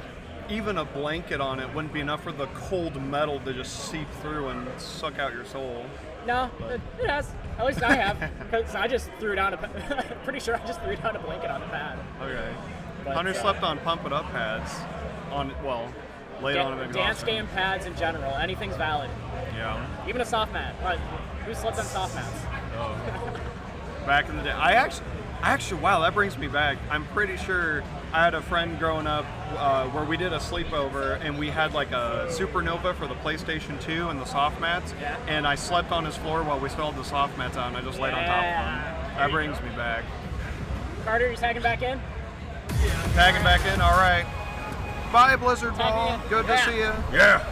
even a blanket on it wouldn't be enough for the cold metal to just seep through and suck out your soul. No, it has. At least I have. Because I just threw down pretty sure I just threw down a blanket on the pad. Okay. But, Hunter slept on Pump It Up pads. Laid on an exhaust dance fan. game pads in general. Anything's valid. Yeah. Even a soft mat. Who slept on soft mats? Oh. Back in the day. I actually, wow, that brings me back. I'm pretty sure I had a friend growing up where we did a sleepover and we had like a Supernova for the PlayStation 2 and the soft mats. Yeah. And I slept on his floor while we still had the soft mats out and I just laid on top of them. That brings me back. Carter, you tagging back in? Tagging back in, all right. Bye, Blizzard Tagging Ball. in. Good to Yeah. see you. Yeah.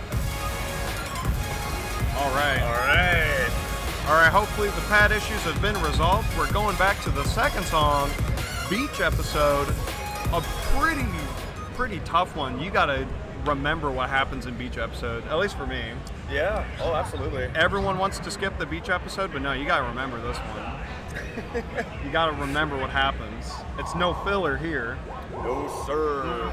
All right. All right. All right, hopefully the pad issues have been resolved. We're going back to the second song, Beach Episode. A pretty tough one. You gotta remember what happens in Beach Episode, at least for me. Yeah. Oh, absolutely. Everyone wants to skip the Beach Episode, but no, you gotta remember this one. You gotta remember what happens. It's no filler here. No, sir.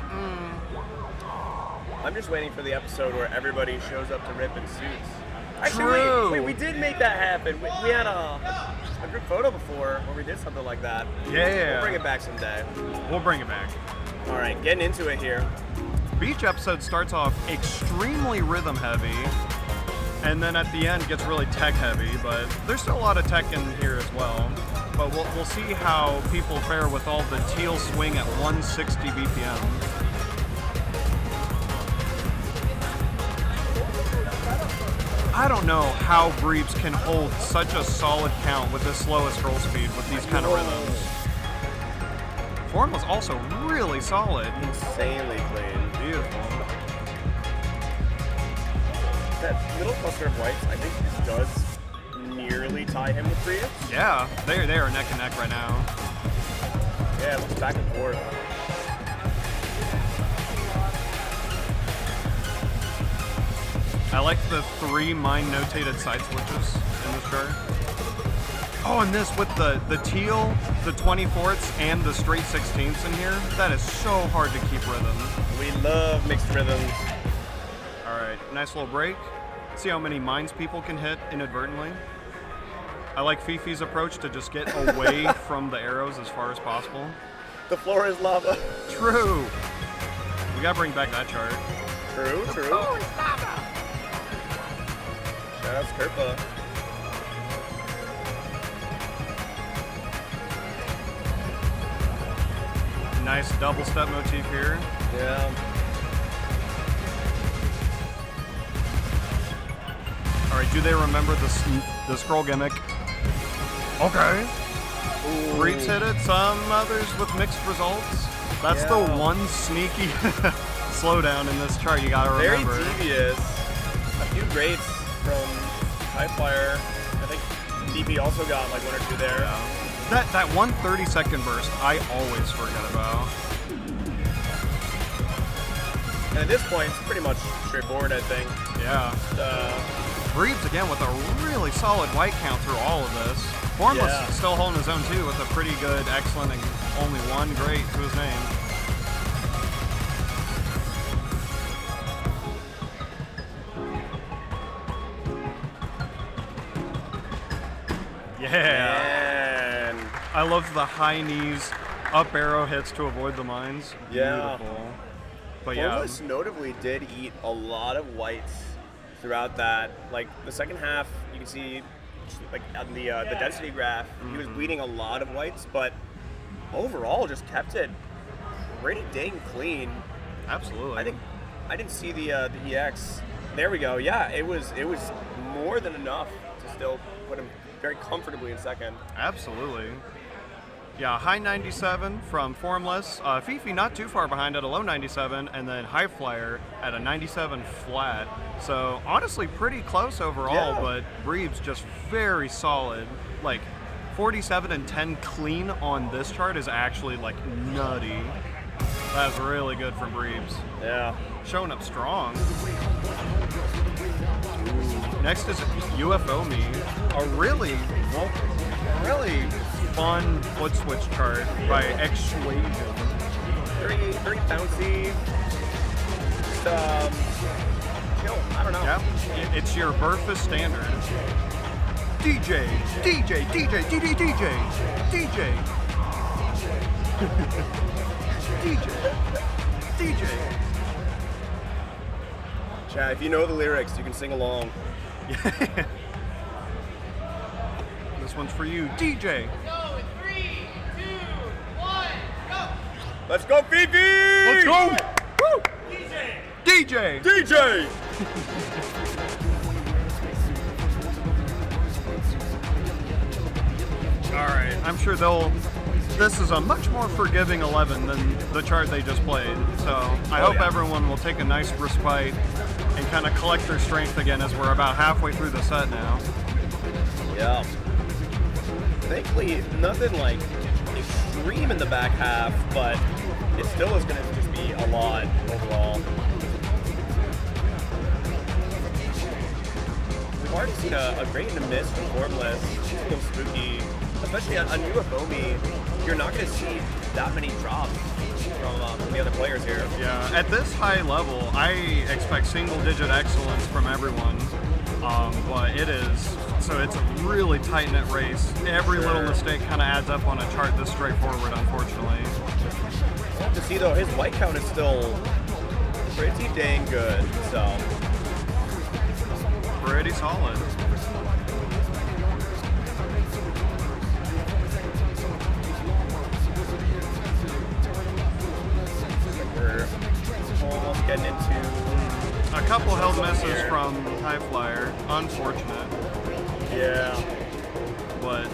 I'm just waiting for the episode where everybody shows up to rip in suits. Actually, True. wait, we did make that happen. We had a group photo before where we did something like that. Yeah. We'll bring it back someday. We'll bring it back. All right, getting into it here. Beach Episode starts off extremely rhythm heavy, and then at the end gets really tech heavy, but there's still a lot of tech in here as well. But we'll see how people fare with all the teal swing at 160 BPM. I don't know how Breebs can hold such a solid count with this slowest scroll speed with these kind of rhythms. Form was also really solid. Insanely clean. Beautiful. That middle cluster of whites, I think this does nearly tie him with Prius. Yeah, they are neck and neck right now. Yeah, it looks back and forth. I like the 3 mine-notated side switches in this chart. Oh, and this with the teal, the 24ths, and the straight 16ths in here, that is so hard to keep rhythm. We love mixed rhythms. All right, nice little break. See how many mines people can hit inadvertently. I like Fifi's approach to just get away from the arrows as far as possible. The floor is lava. True. We gotta bring back that chart. True. Shout out to Kerpa. Nice double step motif here. Yeah. All right, do they remember the scroll gimmick? Okay. Breebs hit it, some others with mixed results. That's the one sneaky slowdown in this chart you gotta remember. Very devious. A few greats from High Flyer. I think DP also got like 1 or 2 there. Yeah. That 1 30-second burst, I always forget about. And at this point, it's pretty much straightforward, I think. Yeah. Breebs again with a really solid white count through all of this. Formless still holding his own too with a pretty good, excellent, and only 1 great to his name. Yeah. Man. I love the high knees Up arrow hits to avoid the mines. Yeah. Beautiful. But yeah. Formless notably did eat a lot of whites throughout that. Like the second half, you can see, like on the density graph, he was bleeding a lot of whites, but overall just kept it pretty dang clean. Absolutely. I didn't see the EX. There we go. Yeah, it was more than enough to still put him very comfortably in second. Absolutely. Yeah, high 97 from Formless. Fifi not too far behind at a low 97, and then High Flyer at a 97 flat. So honestly, pretty close overall, Yeah. but Breebs just very solid. Like 47 and 10 clean on this chart is actually like nutty. That's really good from Breebs. Yeah. Showing up strong. Next is UFO Me, a really fun foot switch chart by X-Suasion. Very bouncy. Just, chill. I don't know. Yeah, it's your Burfus standard. DJ. Chad, if you know the lyrics, you can sing along. This one's for you, DJ. Go in 3, 2, 1, go! Let's go, Fifi! Let's go! Woo! DJ! DJ! Alright, I'm sure this is a much more forgiving 11 than the chart they just played. So I hope everyone will take a nice respite and kind of collect their strength again as we're about halfway through the set now. Yeah. Thankfully, nothing like extreme in the back half, but it still is going to just be a lot overall. We've already seen a great and a miss from Formless. It's a little spooky, especially on UFO Me. You're not going to see that many drops from the other players here. Yeah, at this high level, I expect single-digit excellence from everyone. But it's a really tight-knit race. Every little mistake kind of adds up on a chart this straightforward, unfortunately. We'll have to see, though, his white count is still pretty dang good, so. Pretty solid. We're almost getting into a couple held misses from High Flyer. Unfortunate. Yeah. But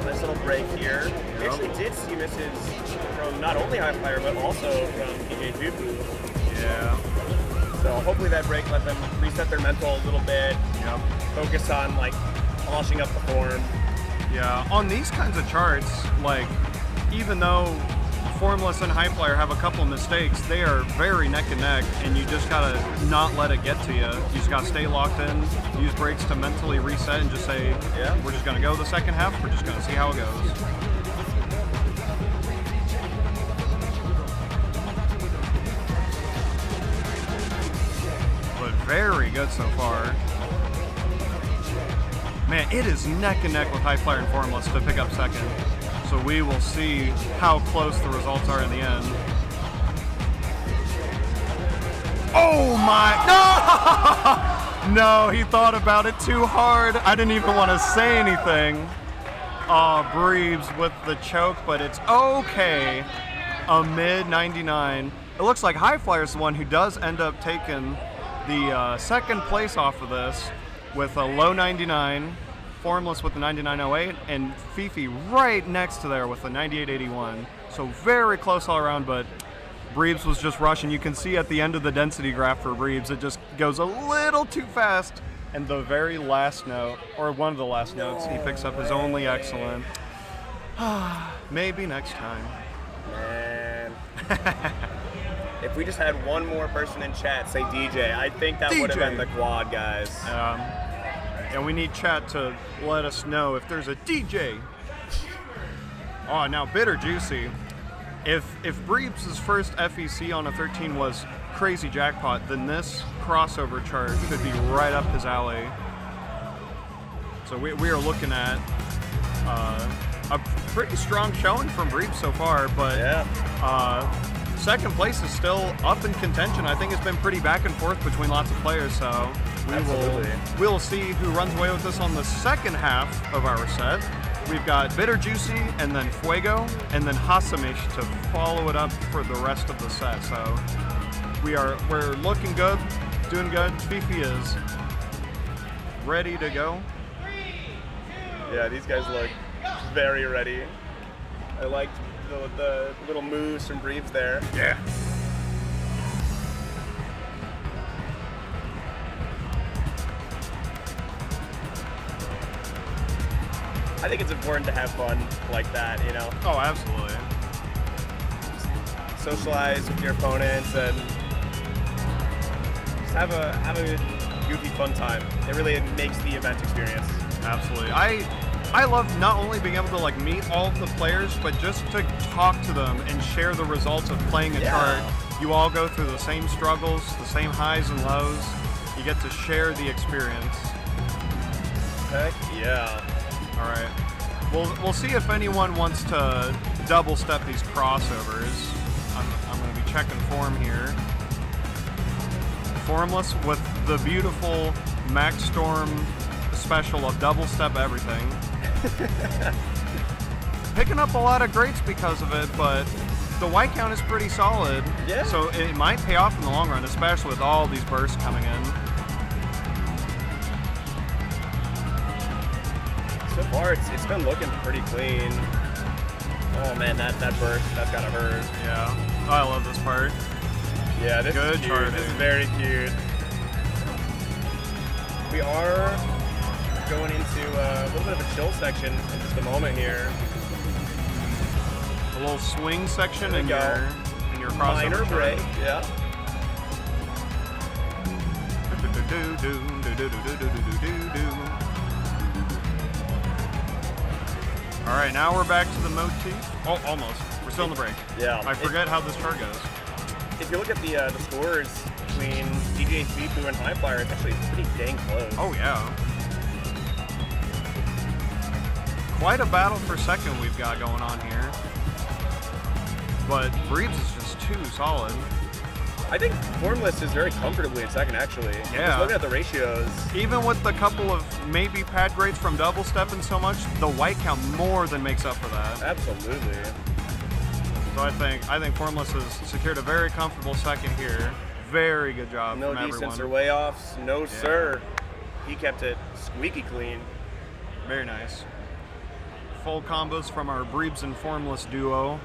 nice little break here. We actually did see misses from not only High Flyer, but also from PJ Juku. yeah. So hopefully that break let them reset their mental a little bit. Yep. Focus on like polishing up the form. Yeah. On these kinds of charts, like even though Formless and High Flyer have a couple mistakes, they are very neck and neck, and you just gotta not let it get to you. You just gotta stay locked in, use breaks to mentally reset, and just say, Yeah. we're just gonna go the second half, we're just gonna see how it goes. But very good so far. Man, it is neck and neck with High Flyer and Formless to pick up second. So we will see how close the results are in the end. Oh my, no! No, he thought about it too hard. I didn't even want to say anything. Oh, Breebs with the choke, but it's okay. A mid 99. It looks like High Flyer's the one who does end up taking the second place off of this with a low 99. Formless with the 99.08, and Fifi right next to there with the 98.81. So very close all around, but Breebs was just rushing. You can see at the end of the density graph for Breebs, it just goes a little too fast. And the very last note, or one of the last notes, he picks up his only excellent. Maybe next time. Man. If we just had one more person in chat say DJ, I think that would have been the quad, guys. And we need chat to let us know if there's a DJ. Oh, now Bitter Juicy. If Breebs' first FEC on a 13 was crazy jackpot, then this crossover chart could be right up his alley. So we are looking at a pretty strong showing from Breebs so far, but second place is still up in contention. I think it's been pretty back and forth between lots of players, so we'll see who runs away with this on the second half of our set. We've got Bitter Juicy, and then Fuego, and then Hasamish to follow it up for the rest of the set. So we're looking good, doing good. Fifi is ready to go. Yeah, these guys look very ready. I liked the little moves from Breebs there. Yeah. I think it's important to have fun like that, you know? Oh, absolutely. Socialize with your opponents and just have a goofy, fun time. It really makes the event experience. Absolutely. I love not only being able to like meet all of the players, but just to talk to them and share the results of playing a chart. You all go through the same struggles, the same highs and lows. You get to share the experience. Heck yeah. All right. We'll see if anyone wants to double step these crossovers. I'm going to be checking form here. Formless with the beautiful Max Storm special of double step everything. Picking up a lot of greats because of it, but the white count is pretty solid. Yeah. So it might pay off in the long run, especially with all these bursts coming in. So far, it's been looking pretty clean. Oh man, that burst, that's gotta hurt. Yeah. Oh, I love this part. Yeah, this Good is cute. charting. This is very cute. We are going into a little bit of a chill section in just a moment here. A little swing section in There your we go. crossover Minor chart. break, yeah. All right, now we're back to the motif. Oh, almost. We're still in the break. Yeah. I forget how this chart goes. If you look at the scores between DJ Fifu and Highflyer, it's actually pretty dang close. Oh, yeah. Quite a battle for second we've got going on here. But Breebs is just too solid. I think Formless is very comfortably in second, actually. Yeah. Just looking at the ratios. Even with the couple of maybe pad grades from double stepping so much, the white count more than makes up for that. Absolutely. So I think Formless has secured a very comfortable second here. Very good job No from decents everyone. or way offs. No, sir. He kept it squeaky clean. Very nice. Full combos from our Breebs and Formless duo.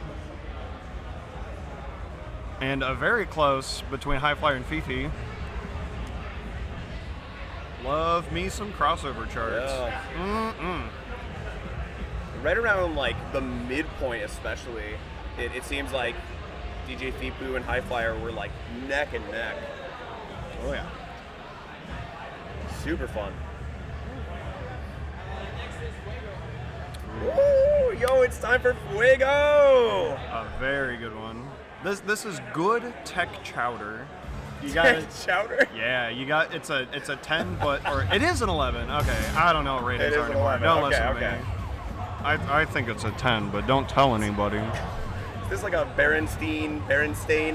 And a very close between Highflyer and Fifi. Love me some crossover charts. Yeah. Right around like the midpoint especially, it seems like DJ Fifu and Highflyer were like neck and neck. Oh yeah. Super fun. Woo! Yo, it's time for Fuego! A very good one. This is good tech chowder. You got it. Chowder? Yeah, you got it's a 10, but or it is an 11. Okay, I don't know what ratings It is are an anymore. 11. Don't Okay, listen to okay. me. I think it's a 10, but don't tell anybody. Is this like a Berenstain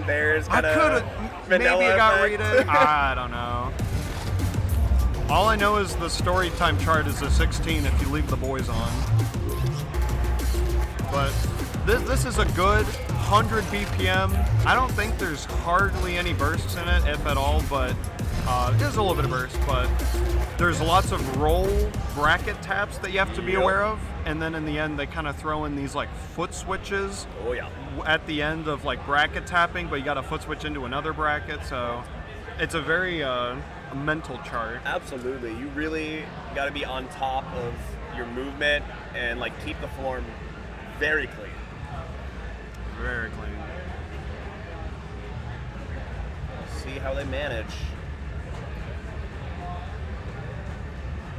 Bears I kind could of have maybe it got rated. I don't know. All I know is the story time chart is a 16 if you leave the boys on. But this is a good 100 BPM. I don't think there's hardly any bursts in it, if at all, but there's a little bit of burst, but there's lots of roll bracket taps that you have to be aware of, and then in the end they kind of throw in these like foot switches Oh yeah. at the end of like bracket tapping, but you got to foot switch into another bracket, so it's a very mental chart. Absolutely. You really got to be on top of your movement and like keep the form very clean. Very clean. See how they manage.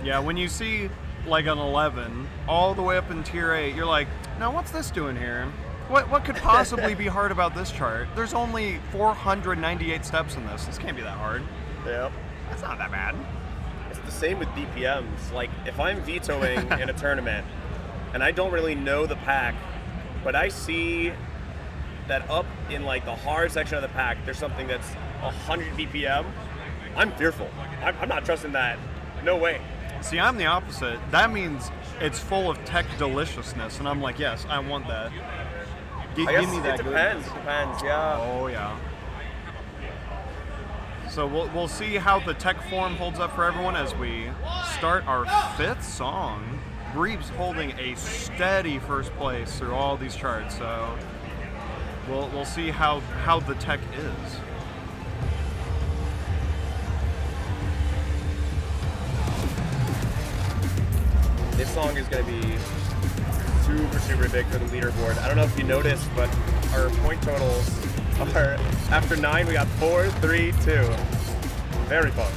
Yeah, when you see like an 11 all the way up in tier 8, you're like, now what's this doing here? What could possibly be hard about this chart? There's only 498 steps in this. This can't be that hard. Yep. That's not that bad. It's the same with BPMs. Like if I'm vetoing in a tournament and I don't really know the pack, but I see that up in like the hard section of the pack, there's something that's 100 BPM. I'm fearful. I'm not trusting that. No way. See, I'm the opposite. That means it's full of tech deliciousness, and I'm like, yes, I want that. Give me that. It depends. Depends. Yeah. Oh yeah. So we'll see how the tech form holds up for everyone as we start our 5th song. Breeb's holding a steady first place through all these charts, so we'll see how the tech is. This song is going to be super big for the leaderboard. I don't know if you noticed, but our point totals are, after 9, we got 4, 3, 2. Very close.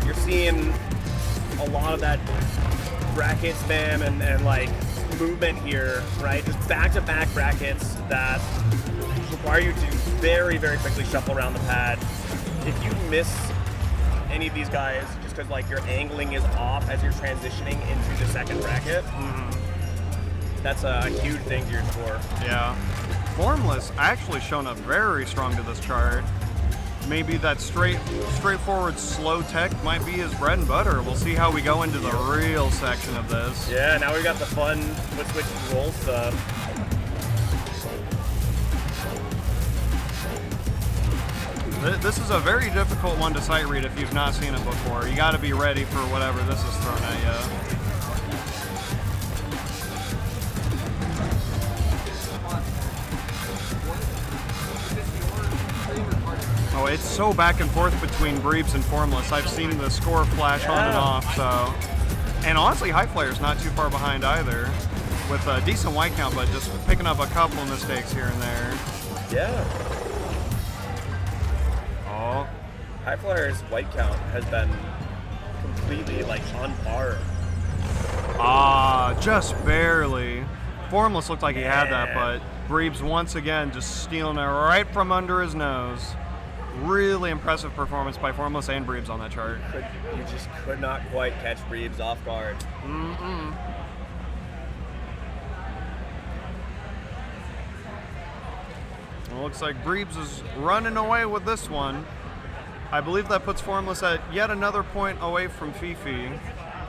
You're seeing a lot of that bracket spam and like movement here, right? Just back-to-back brackets that require you to very quickly shuffle around the pad. If you miss any of these guys just because like your angling is off as you're transitioning into the second bracket, that's a huge thing to your score. Yeah. Formless actually shown up very strong to this chart. Maybe that straightforward slow tech might be his bread and butter. We'll see how we go into the real section of this. Yeah, now we got the fun foot switch and roll stuff. This is a very difficult one to sight read if you've not seen it before. You got to be ready for whatever this is thrown at you. Oh, it's so back and forth between Breeb's and Formless. I've seen the score flash on and off, so. And honestly, High Flyer's not too far behind either, with a decent white count, but just picking up a couple of mistakes here and there. Yeah. Oh. High Flyer's white count has been completely like on par. Ah, just barely. Formless looked like he had that, but Breeb's once again just stealing it right from under his nose. Really impressive performance by Formless and Breeb's on that chart. You just could not quite catch Breeb's off guard. Well, looks like Breeb's is running away with this one. I believe that puts Formless at yet another point away from Fifi,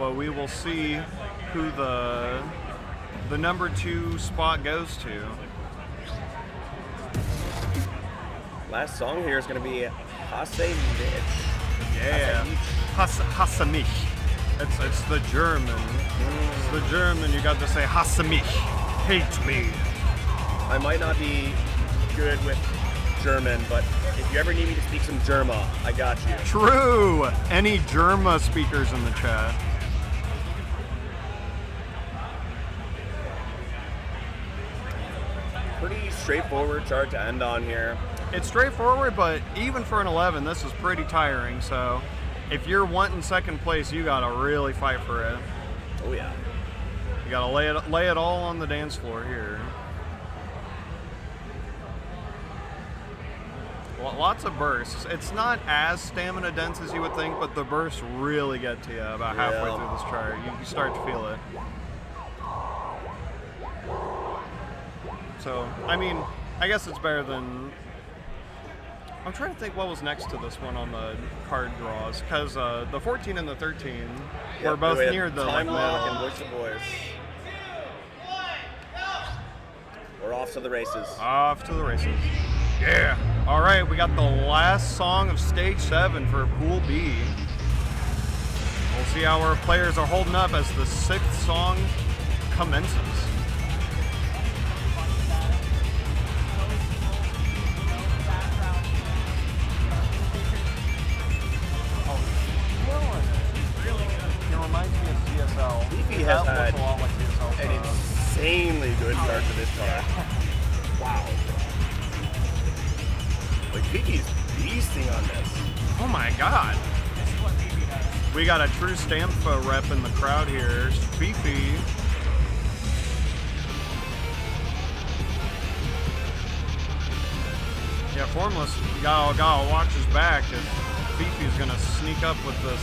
but we will see who the number 2 spot goes to. Last song here is going to be Hasse Mitch. Yeah, Hassemich. It's the German. It's the German. You got to say Hassemich. Hate me. I might not be good with German, but if you ever need me to speak some Germa, I got you. True. Any Germa speakers in the chat? Pretty straightforward chart to end on here. It's straightforward, but even for an 11, this is pretty tiring. So if you're wanting second place, you gotta really fight for it. Oh yeah. You gotta lay it all on the dance floor here. Well, lots of bursts. It's not as stamina dense as you would think, but the bursts really get to you about halfway through this chart. You start to feel it. So, I mean, I guess it's better than... I'm trying to think what was next to this one on the card draws, because the 14 and the 13 were both near the Time middle. Lock and Bush the Boys. We're off to the races. Off to the races. Yeah. All right, we got the last song of Stage 7 for Pool B. We'll see how our players are holding up as the 6th song commences. Fifi has had an insanely good start to this card. Wow. Like, Fifi's beasting on this. Oh my god. We got a true Stampa rep in the crowd here. Fifi. Formless gotta watch his back if Fifi's gonna sneak up with this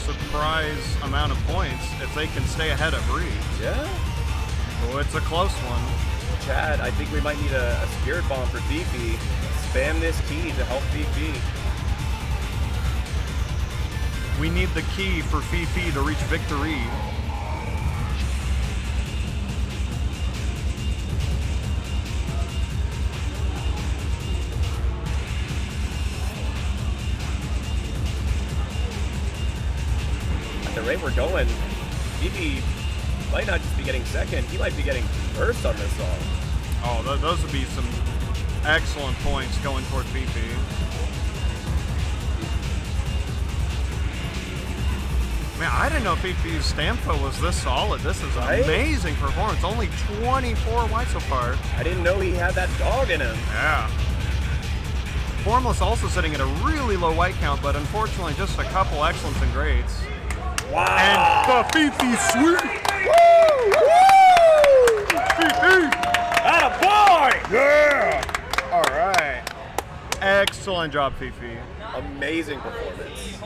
surprise amount of points if they can stay ahead of Reed. Yeah. Oh, it's a close one. Chad, I think we might need a spirit bomb for Fifi. Spam this key to help Fifi. We need the key for Fifi to reach victory. At the rate we're going, Fifi might not just be getting second, he might be getting first on this song. Oh, those would be some excellent points going toward Fifi. Man, I didn't know Fifi's Stampa was this solid. This is an amazing performance. Only 24 white so far. I didn't know he had that dog in him. Yeah. Formless also sitting at a really low white count, but unfortunately just a couple excellents and greats. Wow. And the Fifi sweep. Woo! Woo! Fifi! Attaboy! Yeah! All right. Excellent job, Fifi. Amazing performance.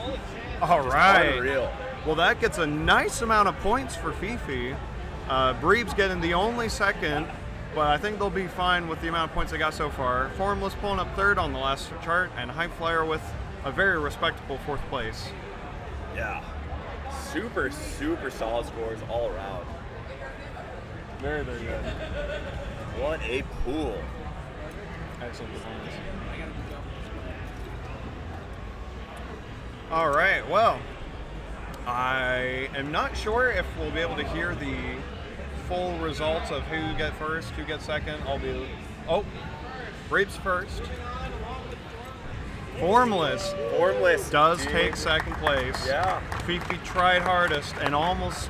All right. Unreal. Well, that gets a nice amount of points for Fifi. Breeb's getting the only second, but I think they'll be fine with the amount of points they got so far. Formless pulling up third on the last chart, and Hype Flyer with a very respectable fourth place. Yeah. Super, super solid scores all around. Very, very good. What a pool. Excellent performance. All right, well, I am not sure if we'll be able to hear the full results of who get first, who gets second. Oh, Breeb's first. Formless does take second place. Yeah. Fifi tried hardest and almost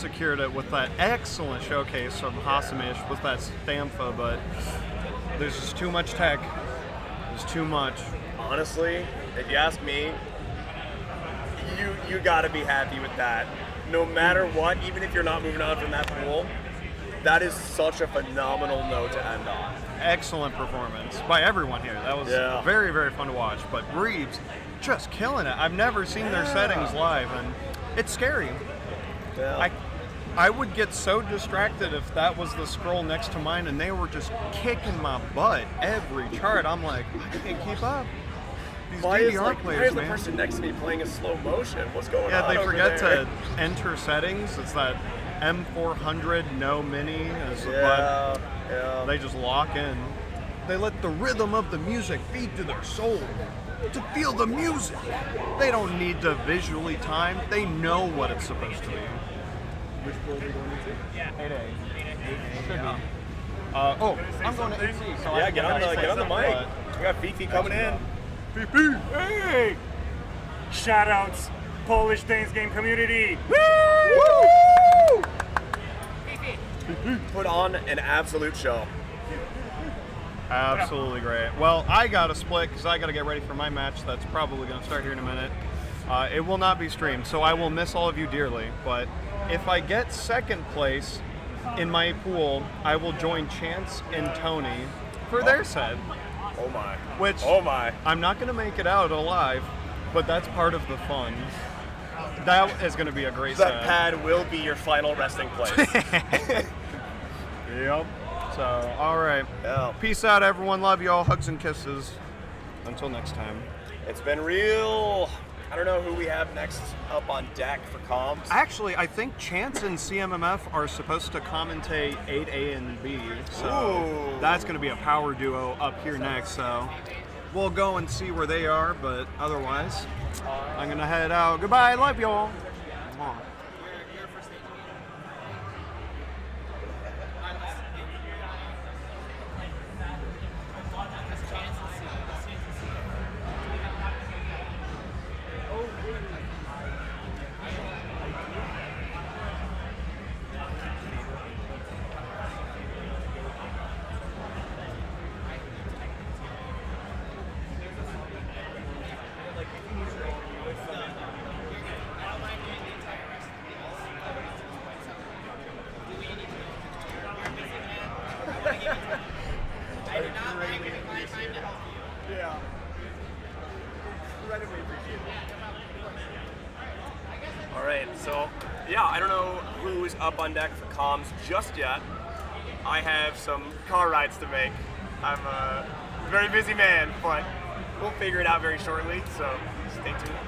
secured it with that excellent showcase from Hasamish with that Stamfa, but there's just too much tech. There's too much. Honestly, if you ask me, you gotta be happy with that. No matter what, even if you're not moving on from that pool, that is such a phenomenal note to end on. Excellent performance by everyone here. That was very, very fun to watch. But Breeb's just killing it. I've never seen their settings live, and it's scary. Yeah. I would get so distracted if that was the scroll next to mine and they were just kicking my butt every chart. I'm like, I can't keep up. These DDR players, why is the man. person next to me playing a slow motion? What's going on? Yeah, they over forget there? to enter settings. It's that M400 no mini. Yeah. They just lock in. They let the rhythm of the music feed to their soul. To feel the music. They don't need to visually time. They know what it's supposed to be. Which pool are we going into? Yeah. 8A. Yeah. I'm going to AC. So Yeah, get on the mic. We got Fifi coming in. Fifi! Hey! Shoutouts, Polish Danes Game community. Woo! Put on an absolute show. Absolutely great. Well, I got to split because I got to get ready for my match that's probably going to start here in a minute. It will not be streamed, so I will miss all of you dearly. But if I get second place in my pool, I will join Chance and Tony for their set. Oh my. I'm not going to make it out alive, but that's part of the fun. That is going to be a great set. That pad will be your final resting place. Yep. So, all right. Yeah. Peace out, everyone. Love you all. Hugs and kisses. Until next time. It's been real. I don't know who we have next up on deck for comms. Actually, I think Chance and CMMF are supposed to commentate 8A and B. So that's going to be a power duo up here next. So we'll go and see where they are. But otherwise, I'm going to head out. Goodbye. Love y'all. up on deck for comms just yet. I have some car rides to make. I'm a very busy man, but we'll figure it out very shortly, so stay tuned.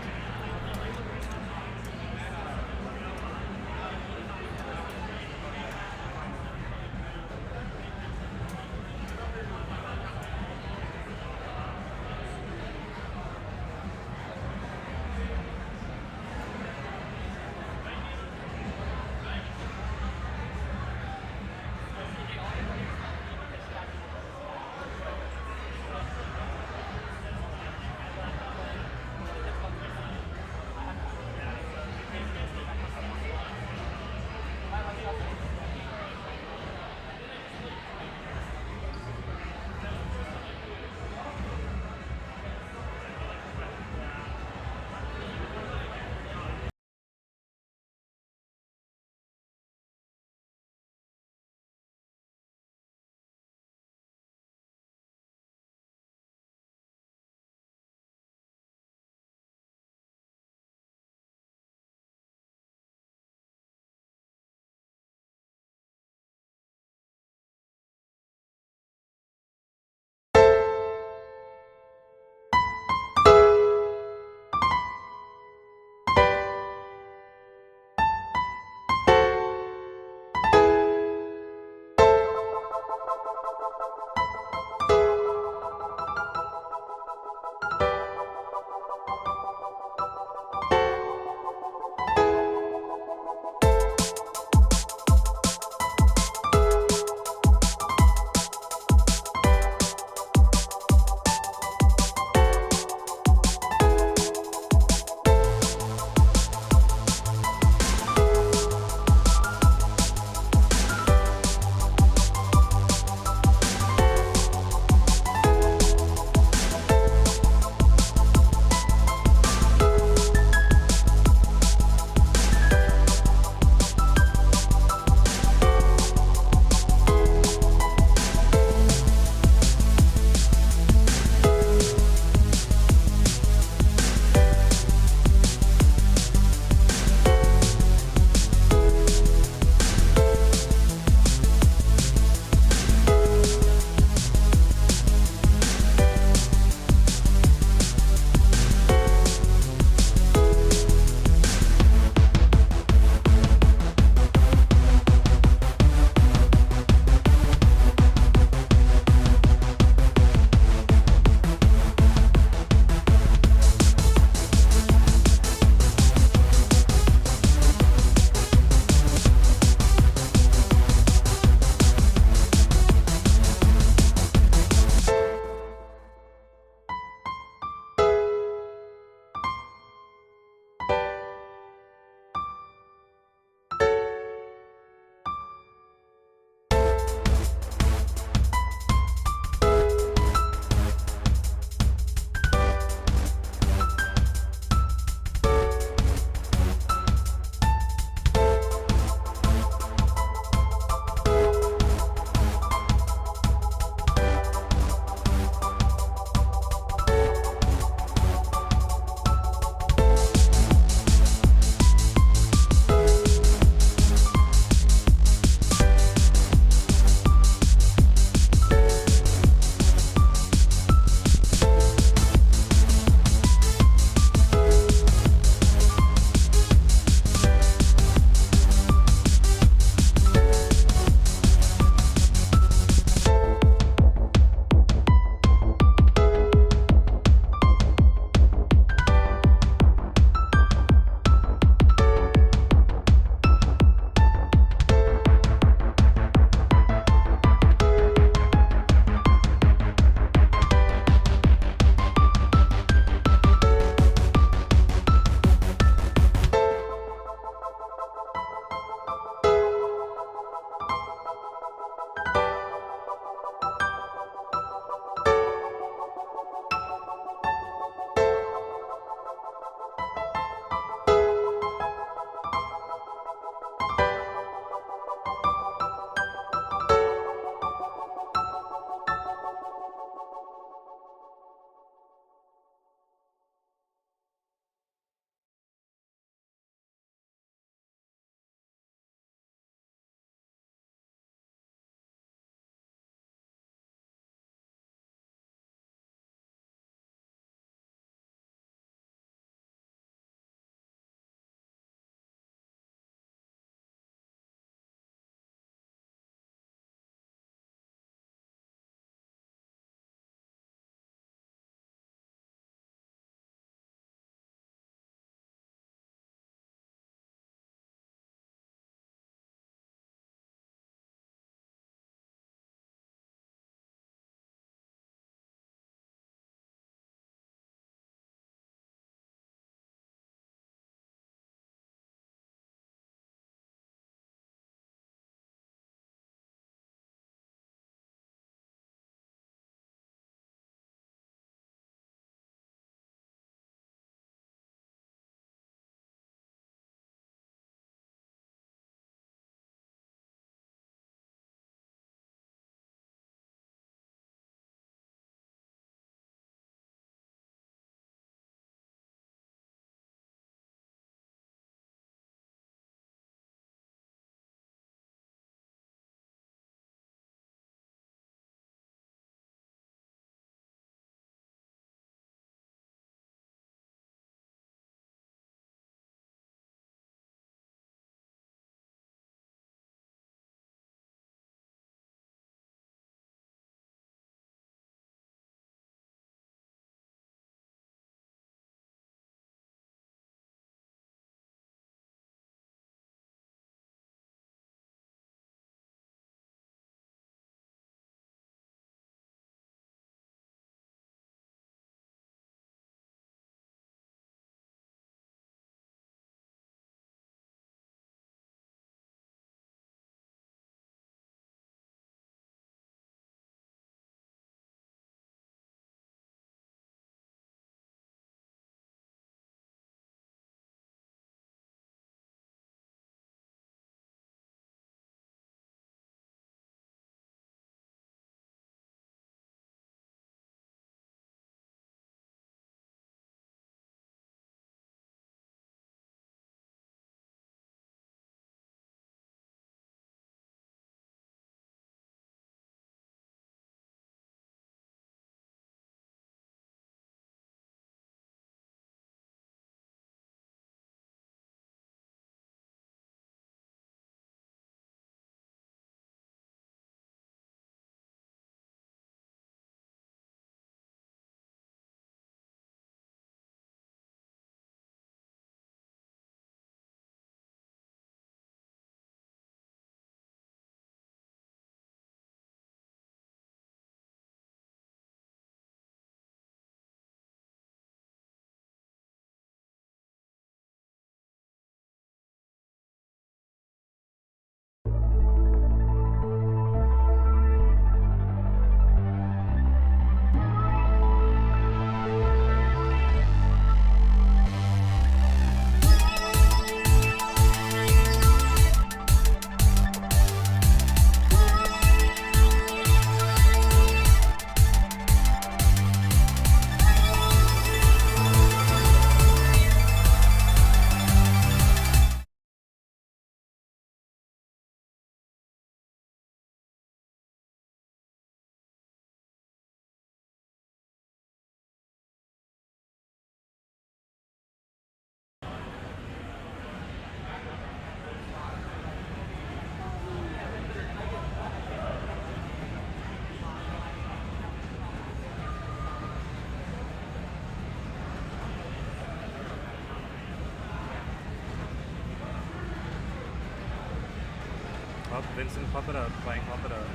Vincent, Pump It Up, playing Pump It Up.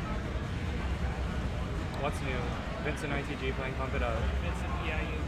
What's new? Vincent ITG playing Pump It Up. Vincent PIU.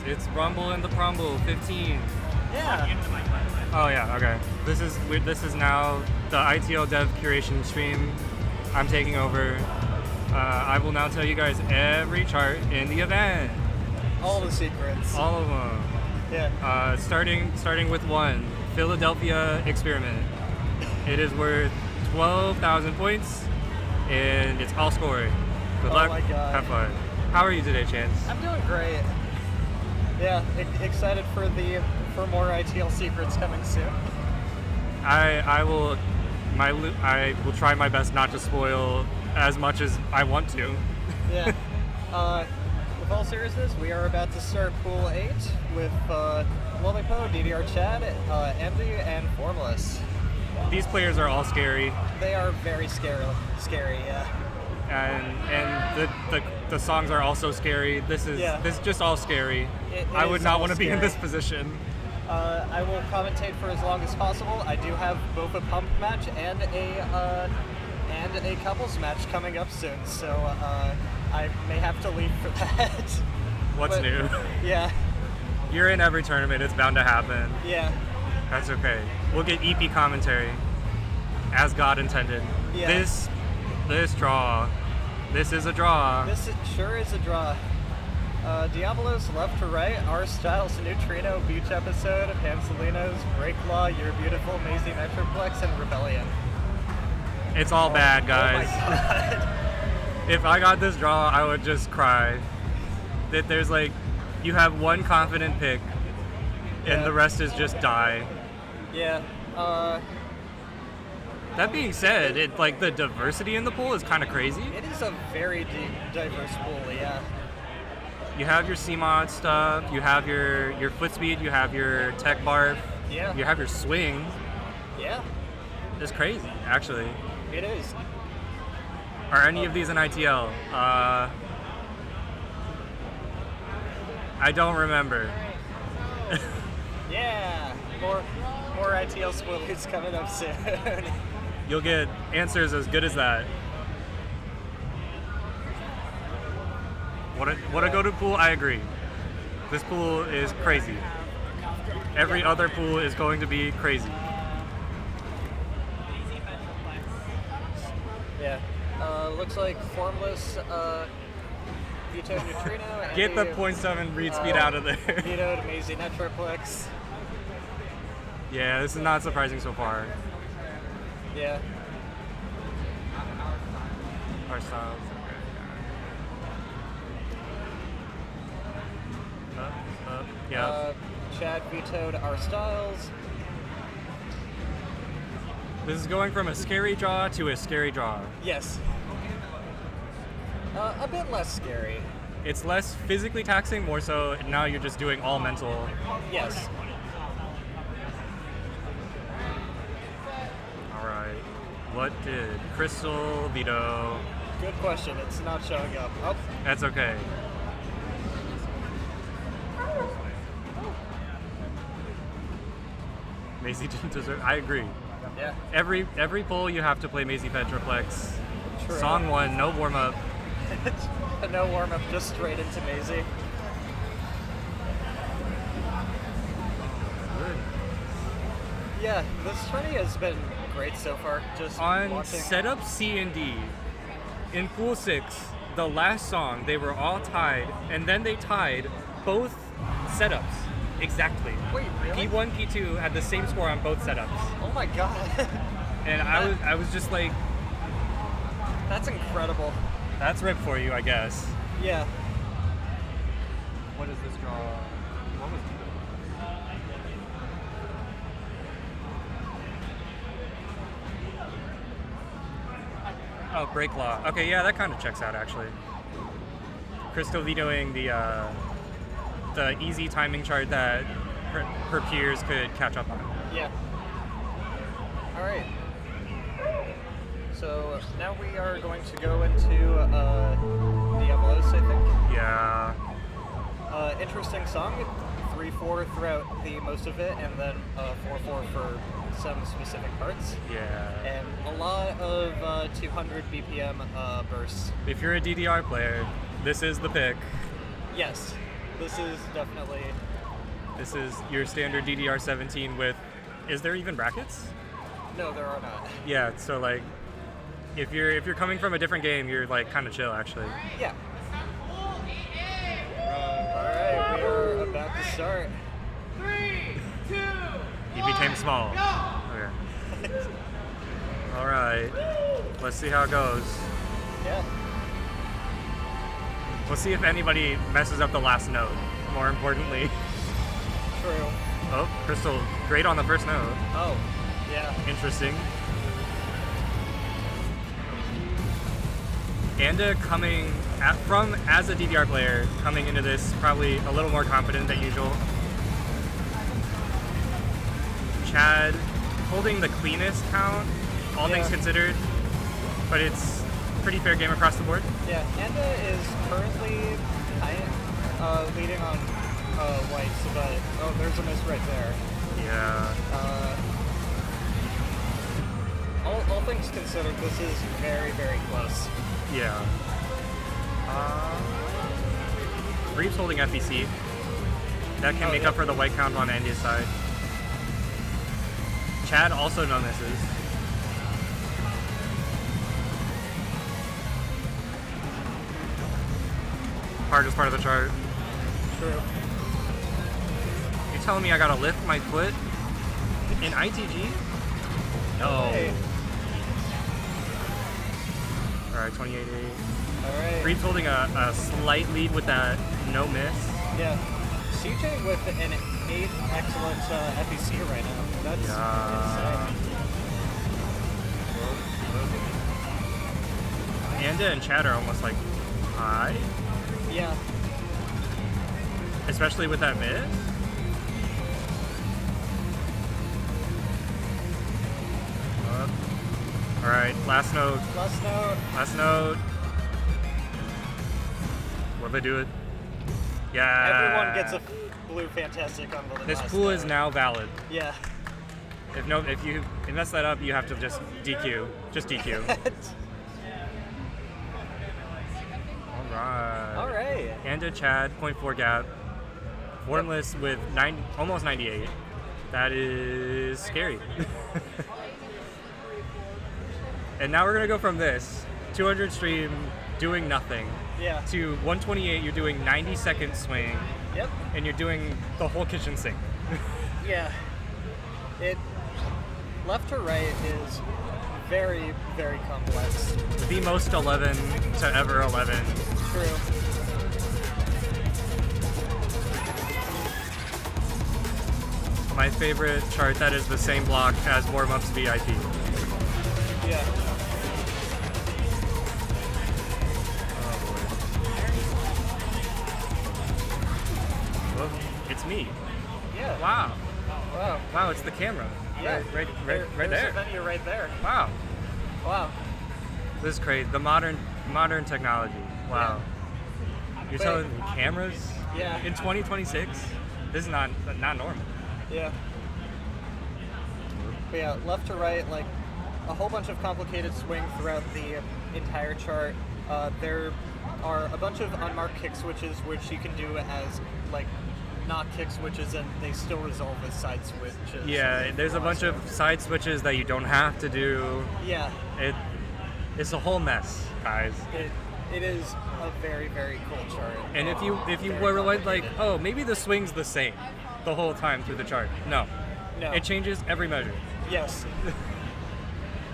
It's Rumble in the Prumble 15. Yeah. Oh yeah, okay. This is now the ITL Dev curation stream. I'm taking over. I will now tell you guys every chart in the event. All the secrets. All of them. Yeah. Starting with 1, Philadelphia Experiment. It is worth 12,000 points, and it's all scoring. Good luck. My God. Have fun. How are you today, Chance? I'm doing great. Yeah, excited for more ITL secrets coming soon. I will try my best not to spoil as much as I want to. Yeah. With all seriousness, we are about to start Pool 8 with Lolipo, DDR Chad, Andy, and Formless. These players are all scary. They are very scary, yeah. And the songs are also scary. This is just all scary. I would not want to be in this position. I will commentate for as long as possible. I do have both a pump match and a couples match coming up soon, so I may have to leave for that. What's new? Yeah. You're in every tournament. It's bound to happen. Yeah. That's okay. We'll get EP commentary, as God intended. Yeah. This draw. This is a draw. This sure is a draw. Diablos left to right, R Styles Neutrino Beach episode, Pansolinos, Break Law, You're Beautiful, Maisie Metroplex, and Rebellion. It's all bad, guys. Oh my God. If I got this draw, I would just cry. That there's like, you have one confident pick, and the rest is just die. Yeah. That being said, like the diversity in the pool is kind of crazy. It is a very diverse pool, yeah. You have your CMOD stuff. You have your foot speed. You have your tech barf. Yeah. You have your swing. Yeah. It's crazy, actually. It is. Are any of these in ITL? I don't remember. Yeah. More ITL spoilers coming up soon. You'll get answers as good as that. What a go-to pool, I agree. This pool is crazy. Every other pool is going to be crazy. Yeah. Looks like Formless, Vetoed Neutrino. And Get the 0.7 read speed out of there. Vetoed Amazing Metroplex. Yeah, this is not surprising so far. Yeah. Our styles. Yeah. Chad vetoed our styles. This is going from a scary draw to a scary draw. Yes. A bit less scary. It's less physically taxing, more so now you're just doing all mental. Yes. Alright. What did Crystal veto? Good question. It's not showing up. Oh. That's okay. Maisie didn't deserve. I agree. Yeah. Every pull you have to play Maisie Metroplex. True. Song 1, no warm up. No warm up, just straight into Maisie. Good. Yeah, this tourney has been great so far. Just On watching. setup C and D, in pool 6, the last song they were all tied, and then they tied both setups exactly. Wait, really? P1, P2 had the same score on both setups, Oh my god. and I was just like, That's incredible. that's rip for you, I guess. Yeah. What is this draw? What was it? Oh, break law. Okay, yeah, that kind of checks out actually. Crystal vetoing the easy timing chart that her peers could catch up on. Yeah. Alright. So now we are going to go into Diablos, I think. Yeah. Interesting song. 3/4 throughout the most of it, and then 4/4 for some specific parts. Yeah. And a lot of 200 BPM bursts. If you're a DDR player, this is the pick. Yes, this is definitely. This is your standard DDR17 with. Is there even brackets? No, there are not. Yeah. So like, if you're coming from a different game, you're like kind of chill actually. Yeah. Alright, we are about to start. 3, 2, He became small. Okay. All right. Let's see how it goes. Yeah. We'll see if anybody messes up the last note. More importantly. True. Oh, Crystal, great on the first note. Oh, yeah. Interesting. Anda coming from as a DDR player, coming into this probably a little more confident than usual. Chad holding the cleanest count, all things considered, but it's pretty fair game across the board. Yeah, Anda is currently leading on whites, but oh, there's a miss right there. Yeah. All things considered, this is very, very close. Yeah. Reeves holding FEC. That can make up for the white count on Andy's side. Chad also no misses. Hardest part of the chart. True. You telling me I gotta lift my foot in ITG? No. Hey. Alright, 28-8. Alright. Reed's holding a slight lead with that no miss. Yeah. CJ with an 8 excellent FEC right now. That's insane. Anda and Chad are almost like high. Yeah. especially with that mid. All right, last note. Last note. Last note. What if I do it? Yeah. Everyone gets a blue fantastic on the This last pool note. is now valid. Yeah. If you mess that up, you have to just DQ. Just DQ. All right. All right. And a Chad, 0.4 gap. Formless with almost 98. That is scary. And now we're gonna go from this 200 stream doing nothing Yeah. to 128. You're doing 90-second swing. Yep. And you're doing the whole kitchen sink. Yeah. It left to right is very, very complex. The most 11 to ever 11. True. My favorite chart that is the same block as warm-ups VIP. Yeah. Well, it's me. Yeah. Wow. Wow. Wow, it's the camera. Yeah. Right There's there. a venue right there. Wow. Wow. This is crazy. The modern technology. Wow. You're Wait. telling me cameras? Yeah. In 2026? This is not normal. Yeah. But yeah, left to right, like a whole bunch of complicated swing throughout the entire chart. There are a bunch of unmarked kick switches which you can do as like not kick switches and they still resolve as side switches. Yeah, there's a bunch of side switches that you don't have to do. Yeah. It's a whole mess, guys. It is a very, very cool chart. And if you Very were like, complicated. oh, maybe the swing's the same the whole time through the chart. No. No. It changes every measure. Yes.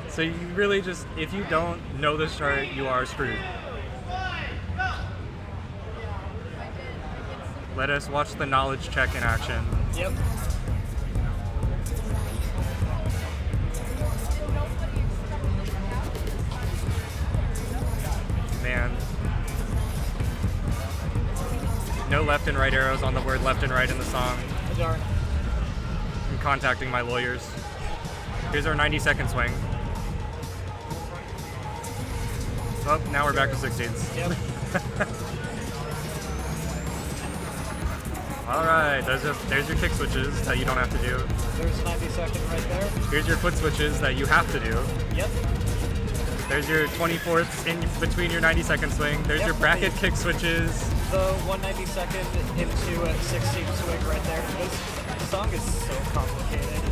So you really just, if you don't know this chart, you are screwed. Let us watch the knowledge check in action. Yep. Man. No left and right arrows on the word left and right in the song. Darn. I'm contacting my lawyers. Here's our 90-second swing. Oh, now we're back to 16s. Yep. All right, there's your kick switches that you don't have to do. There's 90-second right there. Here's your foot switches that you have to do. Yep. There's your 24th in between your 90-second swing. There's Yep. your bracket kick switches. The 192nd into a 16 swing right there. This song is so complicated.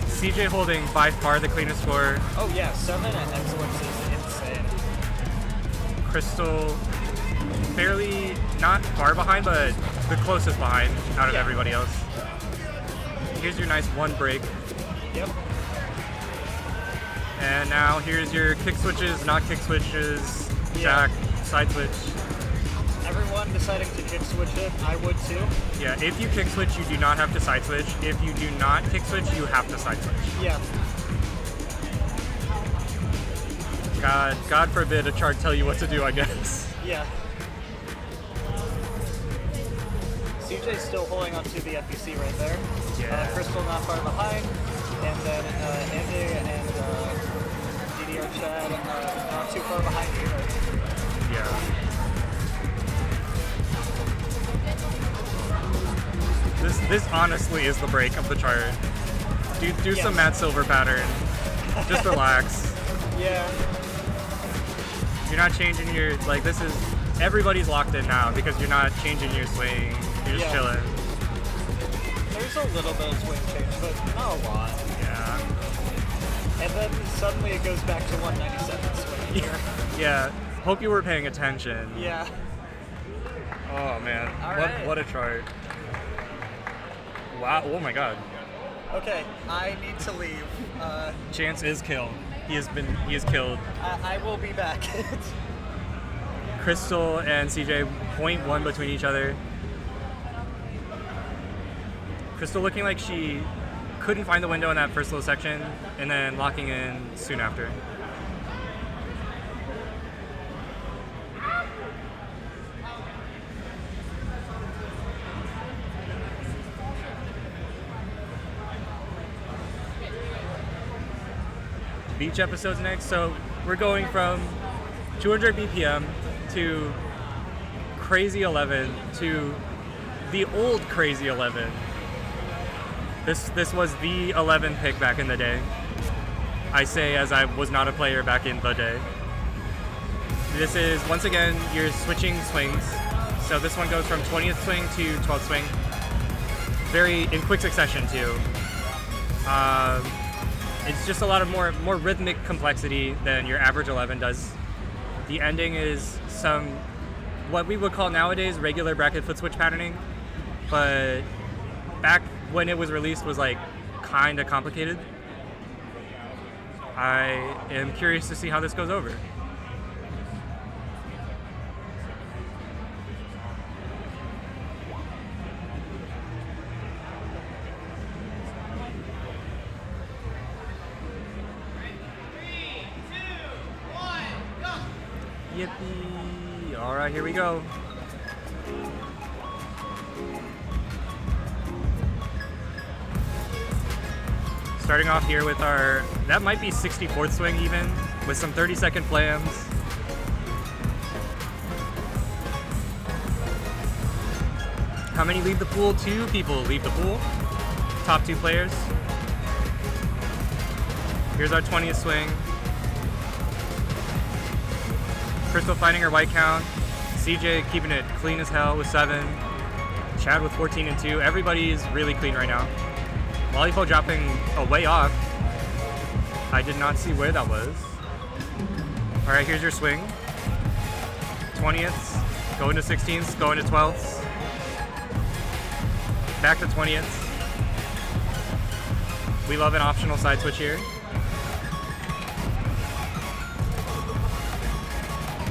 CJ holding by far the cleanest score. Oh yeah, 7 at Excellence is insane. Crystal fairly not far behind, but the closest behind out of everybody else. Here's your nice one break. Yep. And now here's your kick switches, not kick switches, jack, side switch. Everyone deciding to kick switch it, I would too. Yeah, if you kick switch, you do not have to side switch. If you do not kick switch, you have to side switch. Yeah. God forbid a chart tell you what to do, I guess. Yeah. CJ's still holding on to the FBC right there. Yeah. Crystal not far behind. And then Andy and DDR Chad not too far behind either. Yeah. This honestly is the break of the chart. Do some Matt Silver pattern. Just relax. Yeah. You're not changing your, like, this is, everybody's locked in now because you're not changing your swing. You're just chilling. There's a little bit of swing change, but not a lot. Yeah. And then suddenly it goes back to 197 swing here. Yeah. Hope you were paying attention. Yeah. Oh man. All right. What a chart. Wow. Oh my god. Okay, I need to leave. Chance is killed. He is killed. I will be back. Crystal and CJ 0.1 between each other. Crystal looking like she couldn't find the window in that first little section, and then locking in soon after. beach episodes next. So we're going from 200 BPM to Crazy 11 to the old Crazy 11. This was the 11 pick back in the day. I say as I was not a player back in the day. This is, once again, you're switching swings. So this one goes from 20th swing to 12th swing. Very in quick succession too. It's just a lot of more rhythmic complexity than your average 11 does. The ending is some, what we would call nowadays regular bracket foot switch patterning, but back when it was released was like kind of complicated. I am curious to see how this goes over. Yippee! All right, here we go. Starting off here with our, that might be 64th swing even, with some 30-second flams. How many leave the pool? 2 people leave the pool. Top 2 players. Here's our 20th swing. Crystal finding her white count. CJ keeping it clean as hell with 7. Chad with 14 and 2. Everybody is really clean right now. Lollipop dropping a way off. I did not see where that was. All right, here's your swing. 20ths, going to 16ths, going to 12ths. Back to 20ths. We love an optional side switch here.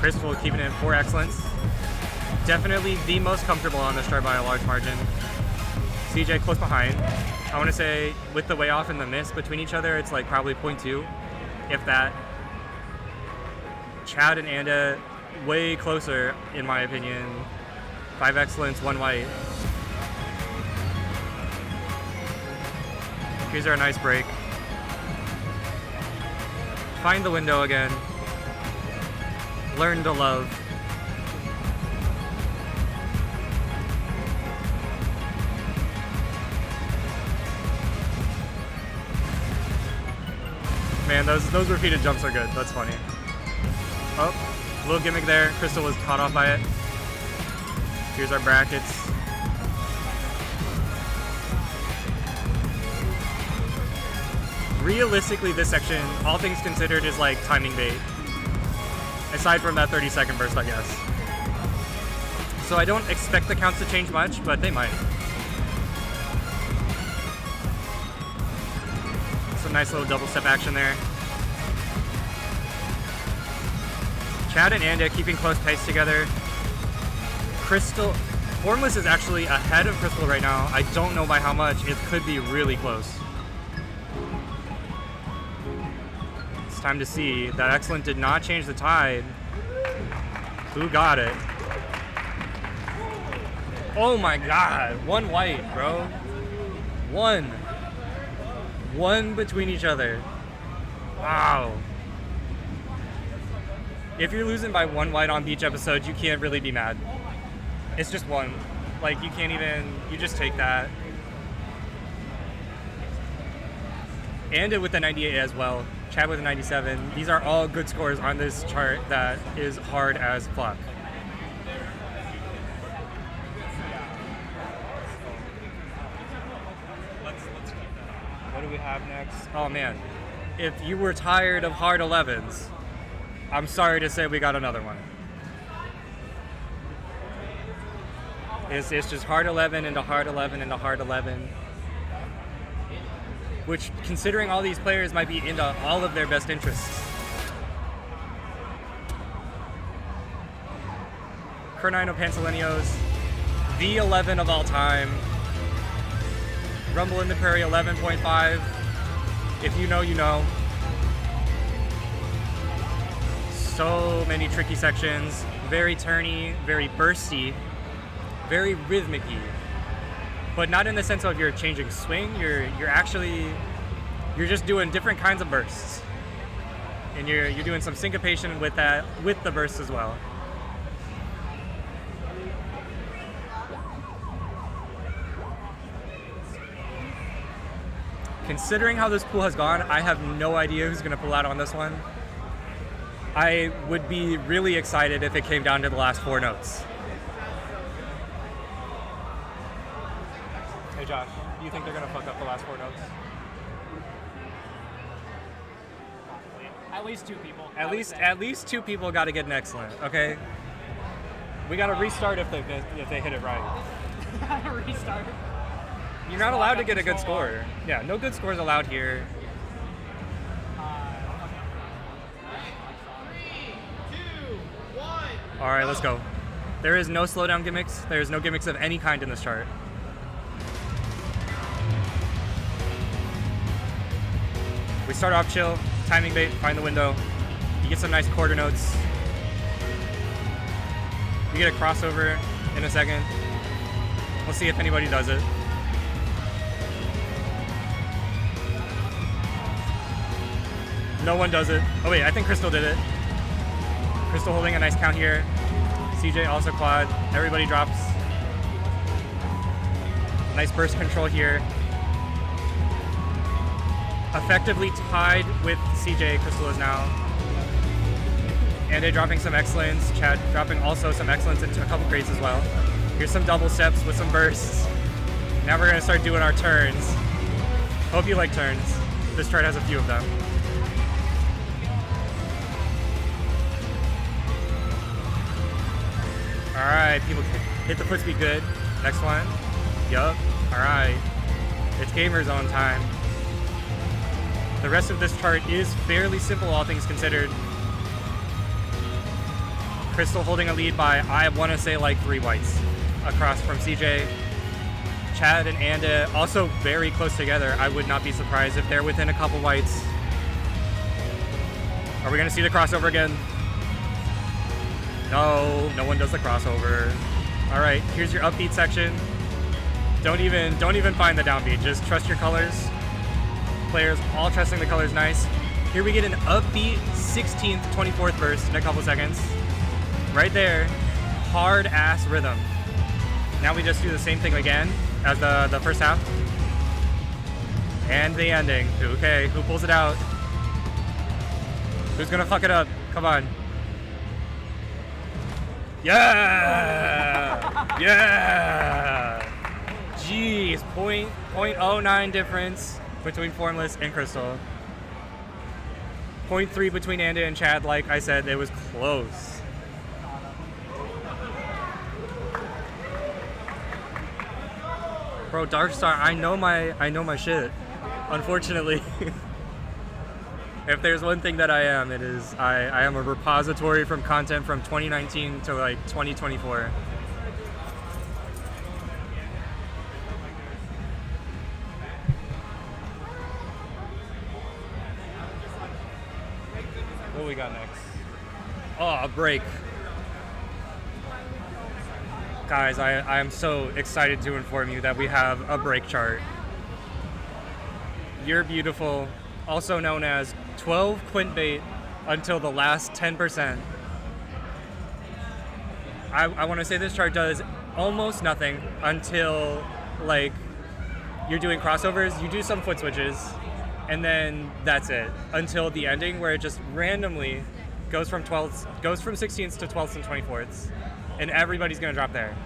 Crystal keeping it for excellence. Definitely the most comfortable on this chart by a large margin. CJ close behind. I want to say with the way off and the miss between each other, it's like probably 0.2, if that. Chad and Anda way closer, in my opinion. 5 excellence, 1 white. Here's our nice break. Find the window again. Learn to love. Man, those repeated jumps are good. That's funny. Oh, little gimmick there. Crystal was caught off by it. Here's our brackets. Realistically, this section, all things considered, is like timing bait. Aside from that 30-second burst, I guess. So I don't expect the counts to change much, but they might. Some nice little double step action there. Chad and Anda keeping close pace together. Crystal, Formless is actually ahead of Crystal right now. I don't know by how much. It could be really close. It's time to see. That excellent did not change the tide. Who got it? Oh my god. 1 white, bro. 1. 1 between each other. Wow. If you're losing by 1 white on beach episodes, you can't really be mad. It's just 1. Like, you can't even, you just take that. And with the 98 as well. Chad with a 97. These are all good scores on this chart that is hard as fuck. Let's keep that. What do we have next? Oh man. If you were tired of hard 11s, I'm sorry to say we got another one. It's just hard 11 into hard 11 into hard 11. Which, considering all these players might be into all of their best interests. Kernino Panselenos, the 11 of all time. Rumble in the Prairie 11.5. If you know, you know. So many tricky sections, very turny, very bursty, very rhythmic-y. But not in the sense of you're changing swing, you're just doing different kinds of bursts. and you're doing some syncopation with that, with the bursts as well. Considering how this pool has gone, I have no idea who's going to pull out on this one. I would be really excited if it came down to the last 4 notes. Hey Josh, do you think they're going to fuck up the last 4 notes? At least 2 people. At least 2 people got to get an excellent, okay? We got to restart if they hit it right. Restart. You're not allowed to get a good score. Yeah, no good scores allowed here. 3, 2, 1. All right, let's go. There is no slowdown gimmicks. There is no gimmicks of any kind in this chart. We start off chill, timing bait, find the window. You get some nice quarter notes. You get a crossover in a second. We'll see if anybody does it. No one does it. Oh wait, I think Crystal did it. Crystal holding a nice count here. CJ also quad. Everybody drops. Nice burst control here. Effectively tied with CJ, Crystal is now. Ande dropping some excellence. Chad dropping also some excellence into a couple grades as well. Here's some double steps with some bursts. Now we're gonna start doing our turns. Hope you like turns. This chart has a few of them. All right, people hit the foot speed good. Next one. Yup. All right. It's gamer zone time. The rest of this chart is fairly simple, all things considered. Crystal holding a lead by, I want to say, like 3 whites across from CJ. Chad and Ande also very close together. I would not be surprised if they're within a couple whites. Are we going to see the crossover again? No, no one does the crossover. All right, here's your upbeat section. Don't even find the downbeat. Just trust your colors. Players all trusting the colors nice. Here we get an upbeat 16th, 24th burst in a couple seconds. Right there, hard ass rhythm. Now we just do the same thing again as the first half. And the ending. Okay, who pulls it out? Who's gonna fuck it up? Come on. Yeah! Yeah! Jeez, 0.09 difference between Formless and Crystal. 0.3 between Ande and Chad. Like I said, it was close. Bro, Darkstar, I know my shit. Unfortunately. If there's one thing that I am, it is I am a repository from content from 2019 to like 2024. What we got next? Oh, a break. Guys, I am so excited to inform you that we have a break chart. You're Beautiful, also known as 12 quint bait until the last 10%. I want to say this chart does almost nothing until like you're doing crossovers, you do some foot switches, and then that's it until the ending where it just randomly goes from 16ths to 12ths and 24ths, and everybody's gonna drop there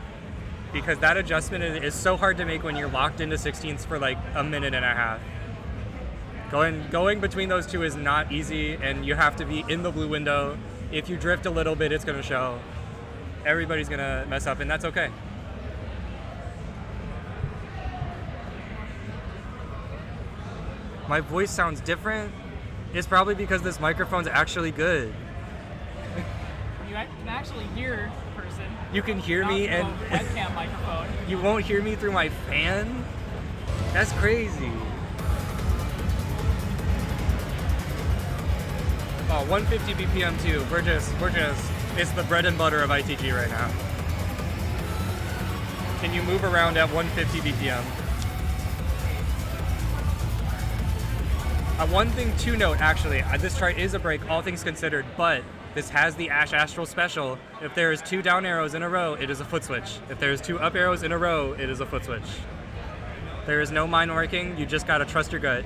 because that adjustment is so hard to make when you're locked into 16ths for like a minute and a half. Going between those two is not easy, and you have to be in the blue window. If you drift a little bit, it's gonna show. Everybody's gonna mess up, and that's okay. My voice sounds different. It's probably because this microphone's actually good. You can actually hear the person. You can hear me, and webcam microphone. You won't hear me through my fan? That's crazy. Oh, 150 BPM too. We're just, it's the bread and butter of ITG right now. Can you move around at 150 BPM? One thing to note, actually, this chart is a break, all things considered, but this has the Ash Astral special. If there is 2 down arrows in a row, it is a foot switch. If there is 2 up arrows in a row, it is a foot switch. There is no mind working, you just gotta trust your gut.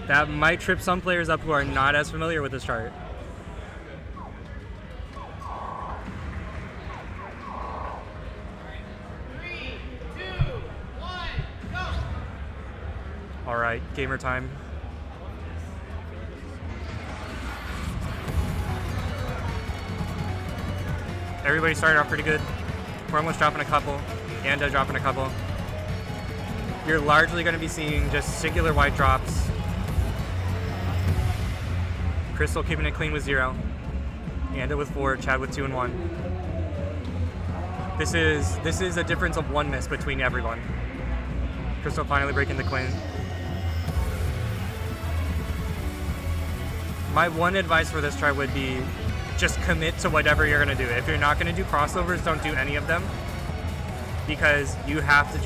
That might trip some players up who are not as familiar with this chart. All right, gamer time. Everybody started off pretty good. Formless dropping a couple, Anda dropping a couple. You're largely going to be seeing just singular white drops. Crystal keeping it clean with 0. Anda with 4, Chad with 2 and 1. This is a difference of 1 miss between everyone. Crystal finally breaking the clean. My one advice for this try would be just commit to whatever you're going to do. If you're not going to do crossovers, don't do any of them, because you have to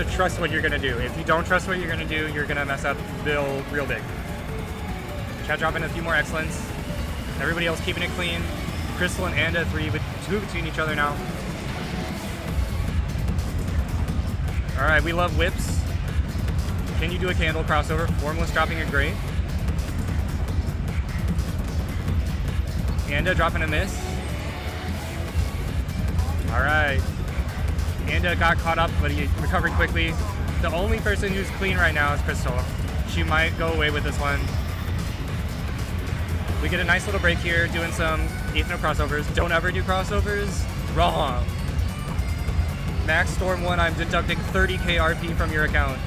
trust what you're going to do. If you don't trust what you're going to do, you're going to mess up real big. Chad dropping a few more excellence. Everybody else keeping it clean. Crystal and Anda 2 between each other now. All right, we love whips. Can you do a candle crossover? Formless dropping a great. Anda dropping a miss. All right. Anda got caught up, but he recovered quickly. The only person who's clean right now is Crystal. She might go away with this one. We get a nice little break here, doing some 8th no crossovers. Don't ever do crossovers. Wrong. Max Storm 1, I'm deducting 30k RP from your account.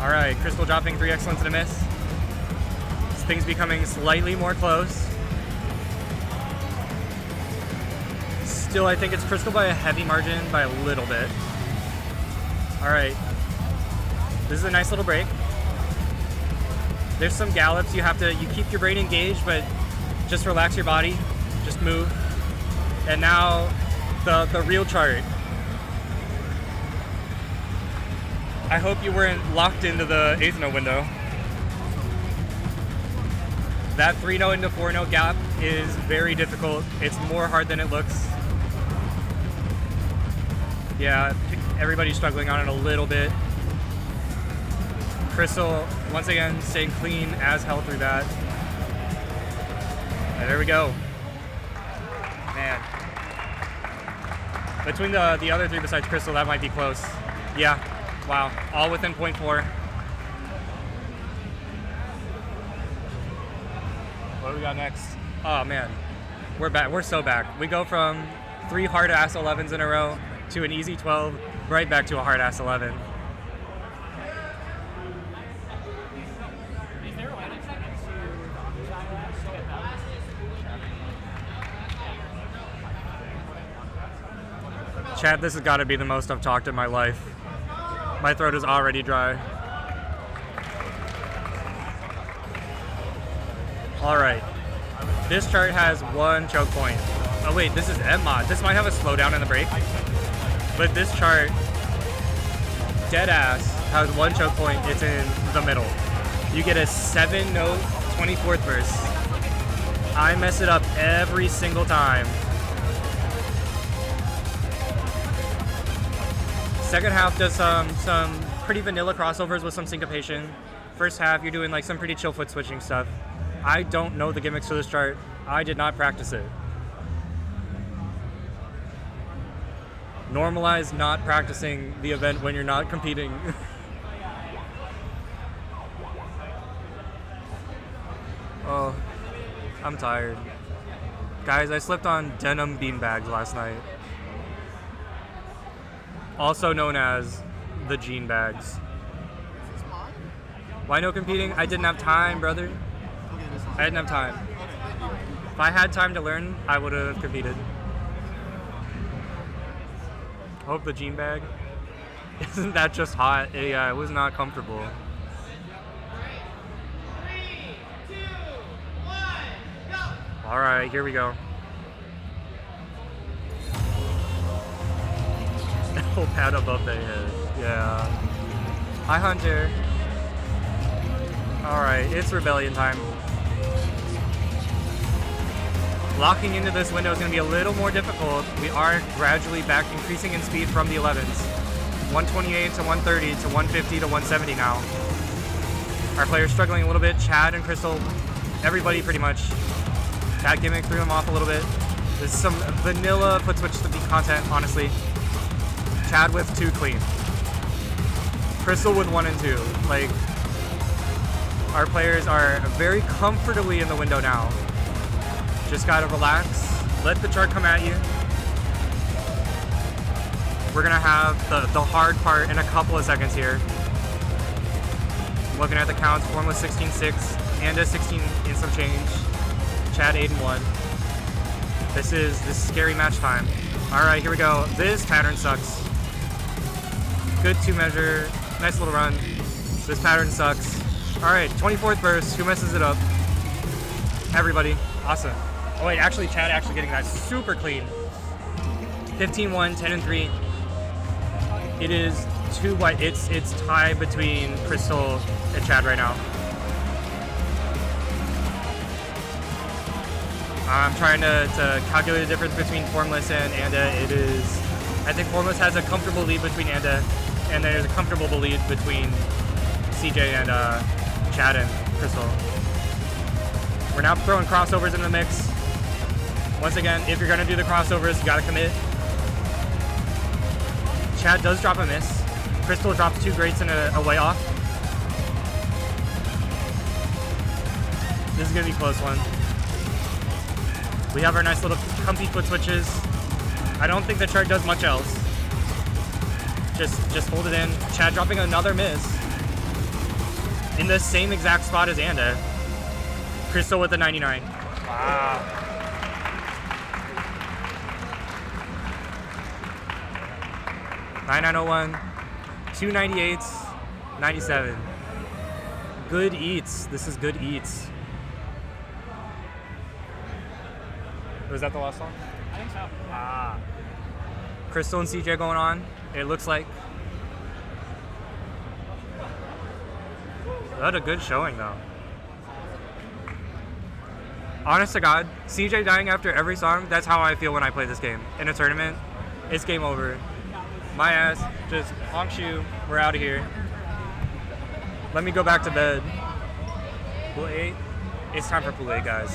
All right, Crystal dropping 3 excellence and a miss. Things becoming slightly more close. Still, I think it's Crystal by a heavy margin, by a little bit. All right, this is a nice little break. There's some gallops. You keep your brain engaged, but just relax your body, just move. And now the real chart. I hope you weren't locked into the 8th note window. That 3 note into 4 note gap is very difficult. It's more hard than it looks. Yeah, everybody's struggling on it a little bit. Crystal, once again, staying clean as hell through that. And there we go. Man. Between the other 3 besides Crystal, that might be close. Yeah. Wow, all within 0.4. What do we got next? Oh man, we're back. We're so back. We go from 3 hard ass 11s in a row to an easy 12, right back to a hard ass 11. Chad, this has got to be the most I've talked in my life. My throat is already dry. All right. This chart has 1 choke point. Oh wait, this is M-Mod. This might have a slowdown in the break. But this chart, dead ass, has 1 choke point. It's in the middle. You get a 7 note 24th verse. I mess it up every single time. Second half does some pretty vanilla crossovers with some syncopation. First half, you're doing like some pretty chill foot switching stuff. I don't know the gimmicks for this chart. I did not practice it. Normalize not practicing the event when you're not competing. Oh, I'm tired. Guys, I slept on denim beanbags last night. Also known as the jean bags. Why no competing? I didn't have time, brother. I didn't have time. If I had time to learn, I would have competed. Hope the jean bag. Isn't that just hot? Yeah, it was not comfortable. 3, 2, 1, go! All right, here we go. full pad above the head. Yeah. Hi, Hunter. Alright, it's rebellion time. Locking into this window is going to be a little more difficult. We are gradually back increasing in speed from the 11s. 128 to 130 to 150 to 170 now. Our players struggling a little bit. Chad and Crystal, everybody pretty much. Chad Gimmick threw him off a little bit. There's some vanilla foot switch to beat content, honestly. Chad with 2 clean. Crystal with 1 and 2. Like, our players are very comfortably in the window now. Just gotta relax. Let the chart come at you. We're gonna have the hard part in a couple of seconds here. Looking at the counts, Formless 16-6, Anda 16 in some change. Chad 8-1. This is scary match time. All right, here we go. This pattern sucks. Good 2 measure, nice little run. This pattern sucks. All right, 24th burst. Who messes it up? Everybody. Awesome. Oh wait, actually, Chad actually getting that super clean. 15-1, 10-3. It is 2 white. It's tied between Crystal and Chad right now. I'm trying to calculate the difference between Formless and Anda. It is, I think Formless has a comfortable lead between Anda, and there's a comfortable lead between CJ and Chad and Crystal. We're now throwing crossovers in the mix. Once again, if you're gonna do the crossovers, you gotta commit. Chad does drop a miss. Crystal drops 2 greats and a way off. This is gonna be a close one. We have our nice little comfy foot switches. I don't think the chart does much else. Just hold it in. Chad dropping another miss. In the same exact spot as Anda. Crystal with the 99. Wow. $9,901, 298s, 97. Good eats. This is good eats. Was that the last song? I think so. Crystal and CJ going on, it looks like. That a good showing though. Honest to God, CJ dying after every song, that's how I feel when I play this game. In a tournament, it's game over. My ass, just honk shoe, we're out of here. Let me go back to bed. Pool 8, it's time for Pool 8, guys.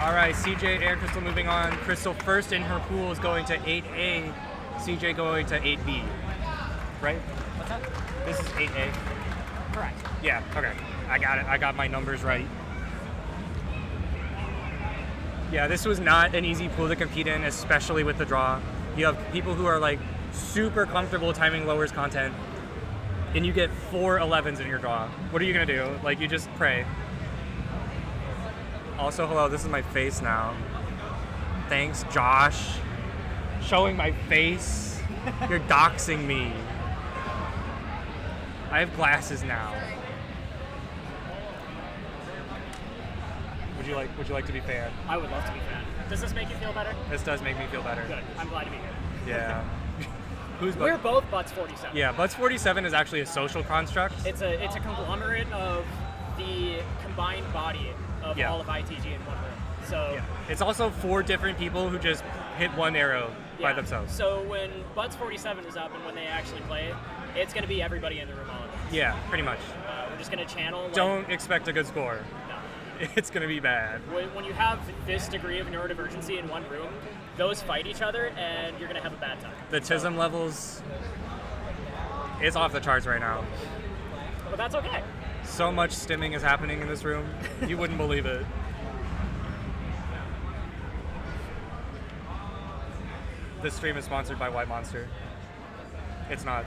All right, CJ and Crystal moving on. Crystal first in her pool is going to 8A. CJ going to 8B. Right? What's that? This is 8A. Correct. Yeah, okay. I got it. I got my numbers right. Yeah, this was not an easy pool to compete in, especially with the draw. You have people who are like super comfortable timing lowers content, and you get 4 11s in your draw. What are you gonna do? Like, you just pray. Also, hello, this is my face now. Thanks, Josh. Showing my face. You're doxing me. I have glasses now. Would you like to be fan? I would love to be fan. Does this make you feel better? This does make me feel better. Good. I'm glad to be here. Yeah. We're both Butts 47. Yeah, Butts 47 is actually a social construct. It's a conglomerate of the combined body of all of ITG in one room. So yeah. It's also 4 different people who just hit one arrow by themselves. So when Butts 47 is up and when they actually play, it's going to be everybody in the room all at once. Yeah, pretty much. We're just going to channel. Don't expect a good score. No. It's going to be bad. When you have this degree of neurodivergency in one room, those fight each other and you're going to have a bad time. The TISM levels, it's off the charts right now. But that's okay. So much stimming is happening in this room. You wouldn't believe it. This stream is sponsored by White Monster. It's not.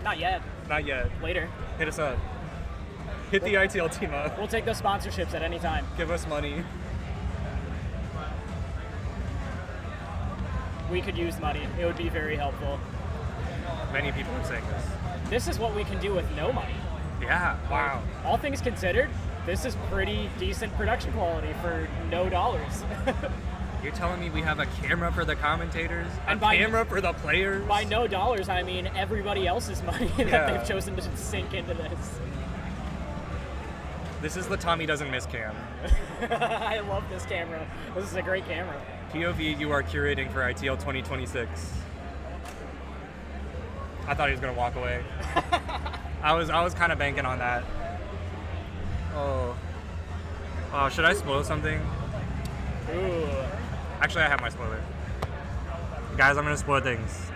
Not yet. Not yet. Later. Hit us up. Hit the ITL team up. We'll take those sponsorships at any time. Give us money. We could use money. It would be very helpful. Many people are saying this. This is what we can do with no money. Yeah, wow. All things considered, this is pretty decent production quality for no dollars. You're telling me we have a camera for the commentators? And a camera for the players? By no dollars, I mean everybody else's money Yeah. that they've chosen to sink into this. This is the Tommy Doesn't Miss cam. I love this camera. This is a great camera. POV, you are curating for ITL 2026. I thought he was gonna walk away. I was kind of banking on that. Oh, should I spoil something? Ooh. Actually, I have my spoiler. Guys, I'm gonna spoil things.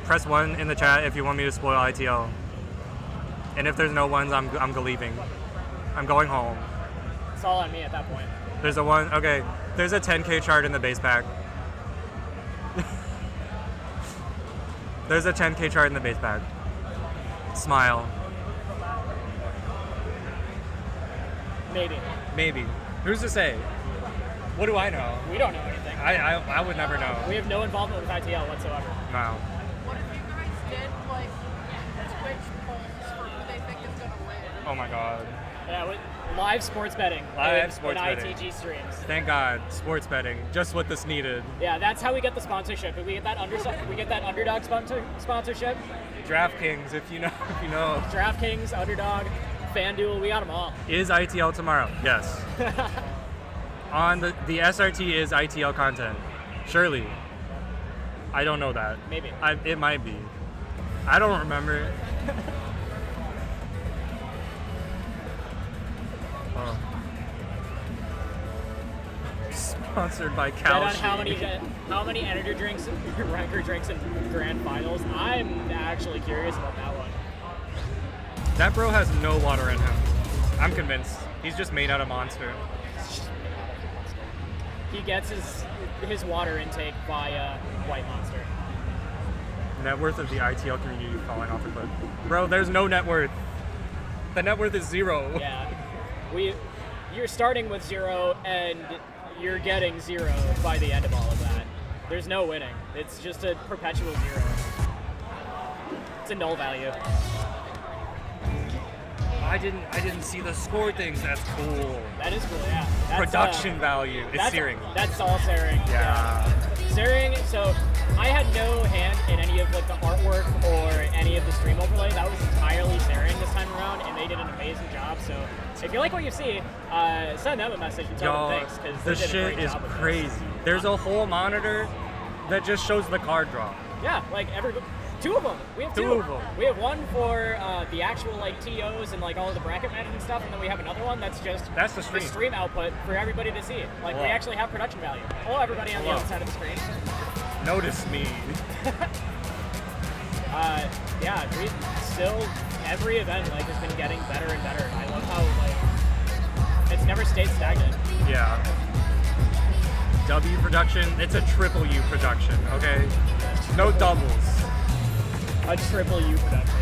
Press 1 in the chat if you want me to spoil ITL. And if there's no ones, I'm leaving. I'm going home. It's all on me at that point. There's a one. Okay, there's a 10K chart in the base pack. There's a 10K chart in the base pack. Smile. Maybe. Who's to say? What do I know? We don't know anything. I would never know. We have no involvement with ITL whatsoever. No. What if you guys did like Twitch polls for who they think is gonna win? Oh my god. Yeah, with live sports betting. Live sports in betting. ITG streams. Thank God, sports betting. Just what this needed. Yeah, that's how we get the sponsorship. We get that underdog sponsorship. DraftKings, if you know. DraftKings, Underdog, FanDuel, we got them all. Is ITL tomorrow? Yes. On the SRT is ITL content. Surely. I don't know that. Maybe. It might be. I don't remember. Oh. Sponsored by Cal. Bet on how many energy drinks, record drinks in grand finals. I'm actually curious about that one. That bro has no water in him. I'm convinced. He's just made out of Monster. He gets his water intake via White Monster. Net worth of the ITL community falling off a cliff. Bro, there's no net worth. The net worth is 0. Yeah. You're starting with 0 and you're getting 0 by the end of all of that. There's no winning. It's just a perpetual 0. It's a null value. I didn't see the score things. That's cool. That is cool, yeah. That's, Production value. It's searing. That's all searing. Yeah. Searing, so I had no hand in any of like the artwork or any of the stream overlay. That was entirely searing this time around, and they did an amazing job. So if you like what you see, send them a message and tell them thanks, because the shit is crazy. There's a whole monitor that just shows the card draw. Yeah, like two of them. We have two of them. We have one for the actual like TOs and like all of the bracket management stuff, and then we have another one that's just the stream output for everybody to see. Like we actually have production value. Hello, everybody on the other side of the screen. Notice me. Yeah, we still every event like has been getting better and better. I love how like it's never stayed stagnant. Yeah. W production, it's a triple U production, okay? No doubles. A triple U production.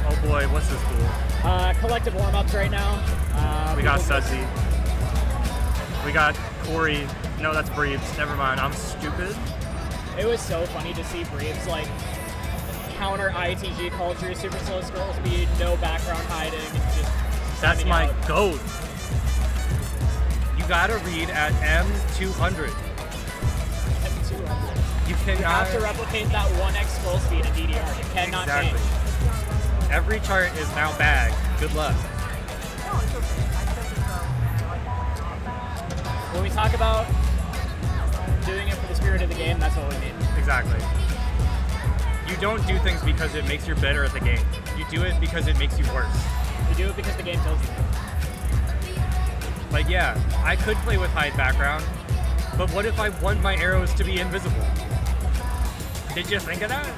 Oh boy, what's this pool? Collective warm-ups right now. We got Sudsy. We got Corey. No, that's Breebs. Never mind, I'm stupid. It was so funny to see Breebs like counter ITG culture, super slow scroll speed, no background hiding, just that's my out. goat. You gotta read at M200. M200. You cannot. You have to replicate that 1x scroll speed in DDR. You cannot exactly. change. Every chart is now bagged. Good luck. When we talk about doing it for the spirit of the game, that's what we mean. Exactly. You don't do things because it makes you better at the game. You do it because it makes you worse. You do it because the game tells you. Like, yeah, I could play with hide background, but what if I want my arrows to be invisible? Did you think of that?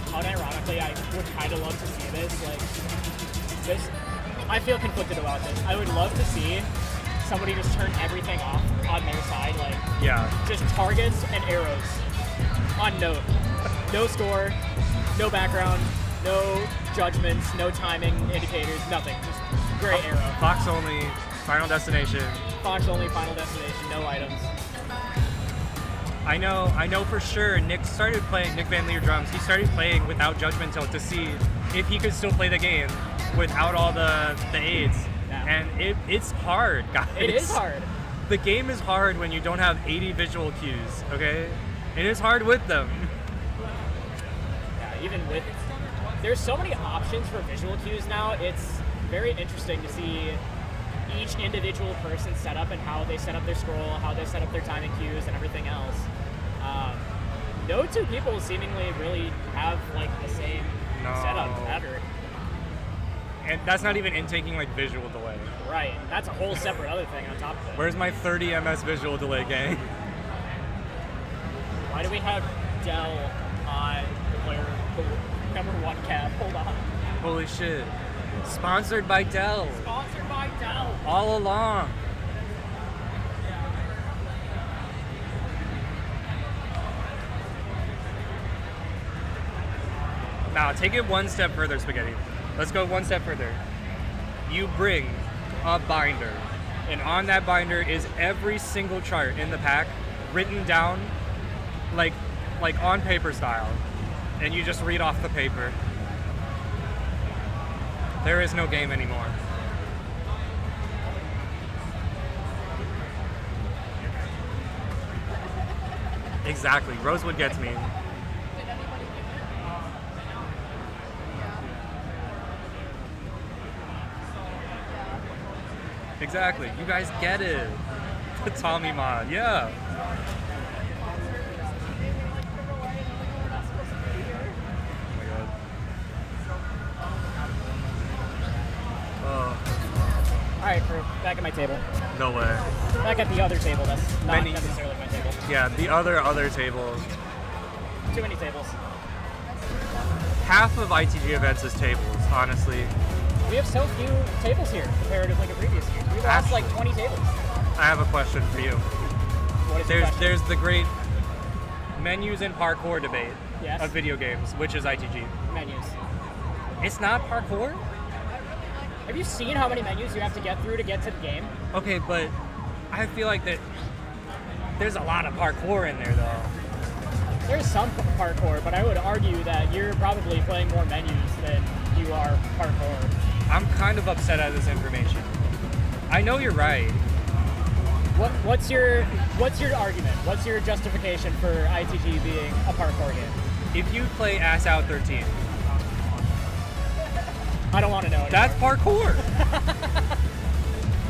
Unironically, I would kind of love to see this. Like, this, I feel conflicted about this. I would love to see somebody just turn everything off on their side, like, yeah, just targets and arrows on note. No score, no background, no judgments, no timing indicators, nothing. Just great arrow. Fox only, final destination. Fox only, final destination, no items. I know for sure Nick Van Leer drums, he started playing without Judgment Tilt to see if he could still play the game without all the aids. Yeah. And it's hard, guys. It is hard. The game is hard when you don't have 80 visual cues, okay? It is hard with them. Yeah, even with there's so many options for visual cues now. It's very interesting to see each individual person's setup and how they set up their scroll, how they set up their timing cues, and everything else. No two people seemingly really have like the same setup ever. And that's not even taking like visual delay. Right. That's a whole separate other thing on top of it. Where's my 30 ms visual delay, gang? Why do we have Dell on the player number 1 cap? Hold on. Holy shit. Sponsored by Dell. Sponsored by Dell. All along. Now, take it one step further, Spaghetti. Let's go one step further. You bring a binder, and on that binder is every single chart in the pack written down like on paper style, and you just read off the paper. There is no game anymore. Exactly. Rosewood gets me. Exactly. You guys get it. The Tommy mod. Yeah. Alright, crew, back at my table. No way. Back at the other table that's not necessarily my table. Yeah, the other tables. Too many tables. Half of ITG events is tables, honestly. We have so few tables here comparatively to previous years. We lost like 20 tables. I have a question for you. What is your question? There's the great menus and parkour debate Yes. of video games, which is ITG. Menus. It's not parkour? Have you seen how many menus you have to get through to get to the game? Okay, but I feel like that there's a lot of parkour in there, though. There's some parkour, but I would argue that you're probably playing more menus than you are parkour. I'm kind of upset at this information. I know you're right. What's your argument? What's your justification for ITG being a parkour game? If you play Ass Out 13, I don't want to know anymore. that's parkour.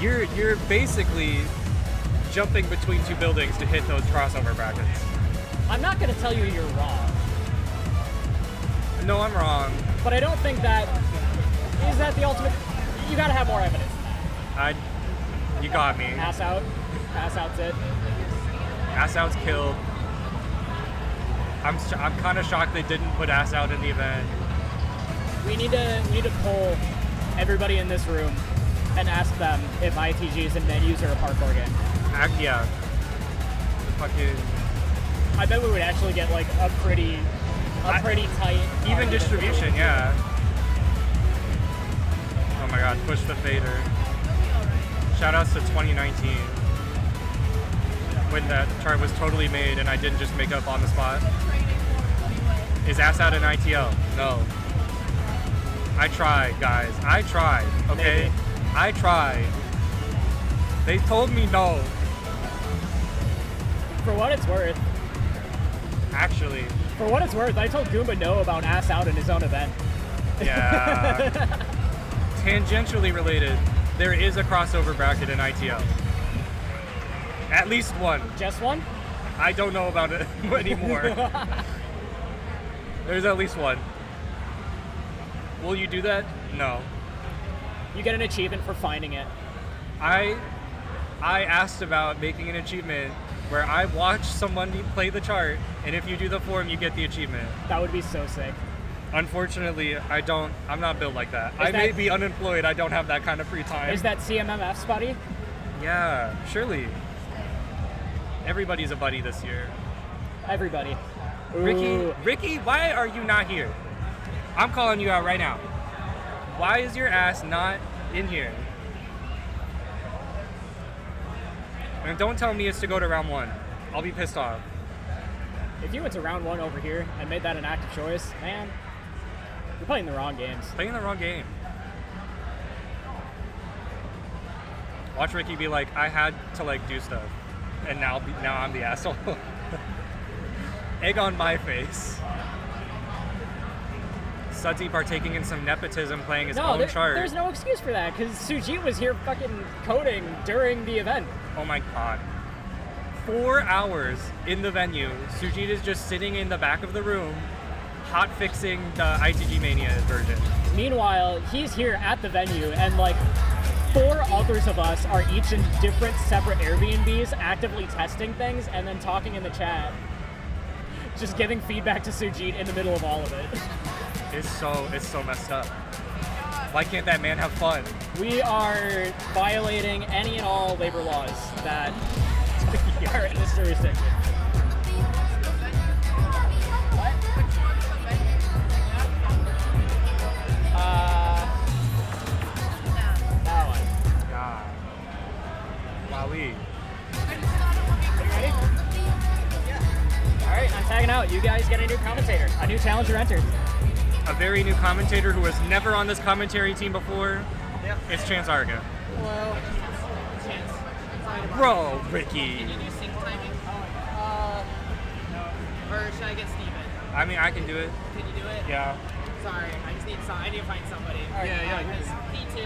You're basically jumping between two buildings to hit those crossover brackets. I'm not going to tell you you're wrong. No, I'm wrong. But I don't think that is that the ultimate. You got to have more evidence than that. You got me. Ass out. Ass out's it. Ass Out's killed. I'm kind of shocked they didn't put Ass Out in the event. We need to poll everybody in this room and ask them if ITGs and menus are a parkour game. Yeah. Fucking. I bet we would actually get like a pretty tight. Even distribution, yeah. Oh my god, push the fader. Shoutouts to 2019. When that chart was totally made and I didn't just make up on the spot. Is Ass Out an ITL? No. I tried, guys. I tried, okay? Maybe. I tried. They told me no. For what it's worth. Actually. For what it's worth, I told Goomba no about Ass Out in his own event. Yeah. Tangentially related, there is a crossover bracket in ITL. At least one. Just one? I don't know about it anymore. There's at least one. Will you do that? No. You get an achievement for finding it. I asked about making an achievement where I watch someone play the chart, and if you do the form, you get the achievement. That would be so sick. Unfortunately, I'm not built like that. I may be unemployed, I don't have that kind of free time. Is that CMMF Spuddy? Yeah, surely. Everybody's a buddy this year. Everybody. Ooh. Ricky, why are you not here? I'm calling you out right now. Why is your ass not in here? And don't tell me it's to go to round one. I'll be pissed off. if you went to round 1 over here and made that an active choice, man, you're playing the wrong games. Playing the wrong game. Watch Ricky be like, I had to like do stuff, and now I'm the asshole. Egg on my face. Sudzi partaking in some nepotism, playing his own chart. There's no excuse for that, because Sujit was here fucking coding during the event. Oh my god. 4 hours in the venue, Sujit is just sitting in the back of the room, hot fixing the ITG Mania version. Meanwhile, he's here at the venue, and like 4 others of us are each in different separate Airbnbs actively testing things and then talking in the chat. Just giving feedback to Sujit in the middle of all of it. It's so messed up. Why can't that man have fun? We are violating any and all labor laws that are in this jurisdiction. That one. God. Wowee. Alright, I'm tagging out. You guys get a new commentator. A new challenger entered. A very new commentator who was never on this commentary team before. Yep. It's Chance Arga. Well, Bro, Ricky. Can you do sync timing? Or should I get Steven? I mean, I can do it. Can you do it? Yeah. Sorry, I just need I need to find somebody. Yeah. P2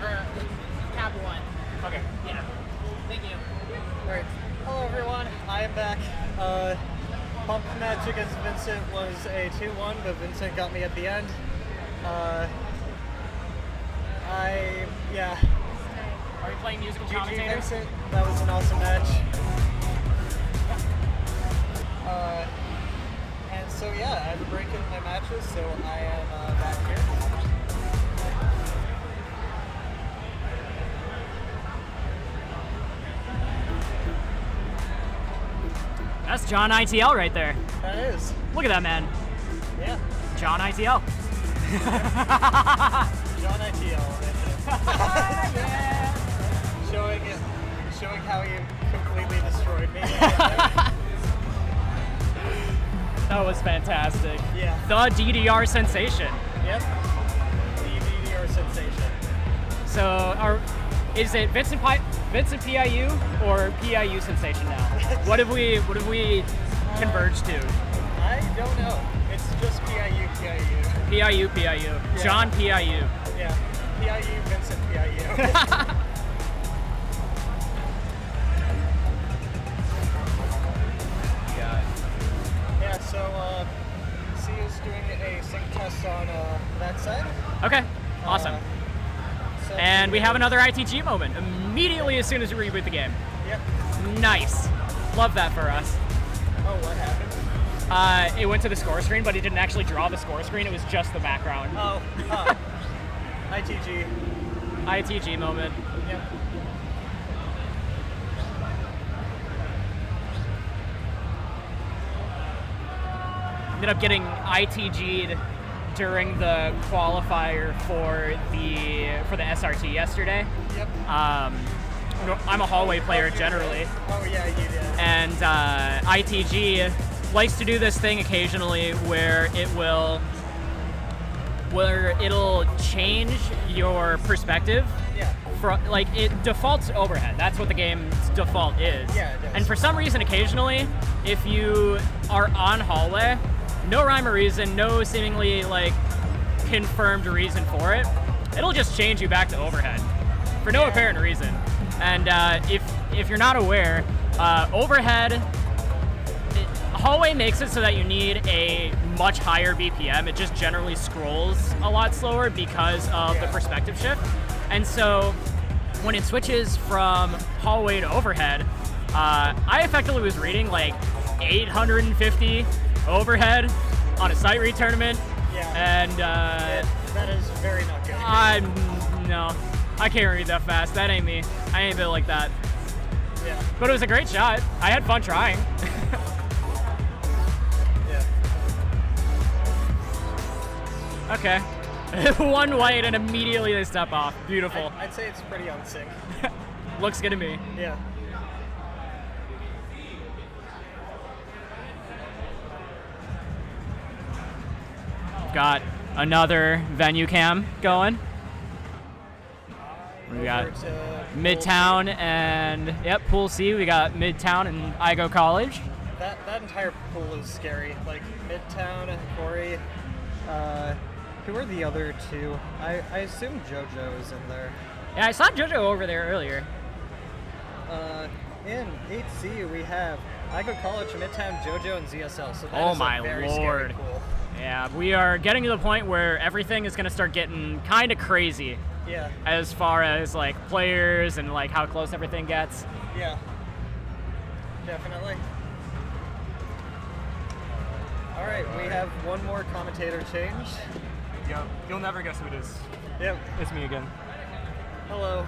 or Cap 1. Okay. Yeah. Thank you. alright. Hello everyone, I am back. Pump match against Vincent was a 2-1, but Vincent got me at the end. Are we playing musical GG commentators? Vincent, that was an awesome match. And so yeah, I have a break in my matches, so I am back here. That's John ITL right there. That is. Look at that man. Yeah. John ITL. John ITL. Yeah. Showing how you completely destroyed me. That was fantastic. Yeah. The DDR sensation. Yep. The DDR sensation. So, is it Vincent PIU or PIU sensation now? What have we converged to? I don't know. It's just PIU. PIU. Yeah. John PIU. Yeah. PIU, Vincent PIU. Yeah, so C is doing a sync test on that side. Okay, awesome. So And we have another ITG moment immediately as soon as we reboot the game. Yep. Nice. Love that for us. Oh, what happened? It went to the score screen, but it didn't actually draw the score screen. It was just the background. Oh, ITG. ITG moment. Yep. Ended up getting ITG'd during the qualifier for the SRT yesterday. Yep. I'm a hallway player generally. Oh yeah, you did. And ITG likes to do this thing occasionally where it'll change your perspective. Yeah. Like it defaults overhead. That's what the game's default is. Yeah, it does. And for some reason, occasionally, if you are on hallway, no rhyme or reason, no seemingly like confirmed reason for it, it'll just change you back to overhead for no apparent reason. And if you're not aware, overhead. Hallway makes it so that you need a much higher BPM. It just generally scrolls a lot slower because of the perspective shift. And so when it switches from hallway to overhead, I effectively was reading like 850 overhead on a site read tournament. Yeah. And that is very not good. No, I can't read that fast. That ain't me. I ain't built like that. Yeah. But it was a great shot. I had fun trying. Okay. One white and immediately they step off. Beautiful. I'd say it's pretty on sync. Looks good to me. Yeah. got another venue cam going. We got Over to Midtown and Pool C. We got Midtown and Igo College. That entire pool is scary. Like Midtown, Corey. Who are the other two? I assume JoJo is in there. Yeah, I saw JoJo over there earlier. In 8C we have Igo College, Midtown, JoJo, and ZSL. So that Oh is my a very lord. scary pool. Yeah, we are getting to the point where everything is going to start getting kind of crazy. Yeah. As far as like players and like how close everything gets. Yeah. Definitely. All right, we have one more commentator change. Yep, you'll never guess who it is. Yep. It's me again. Hello.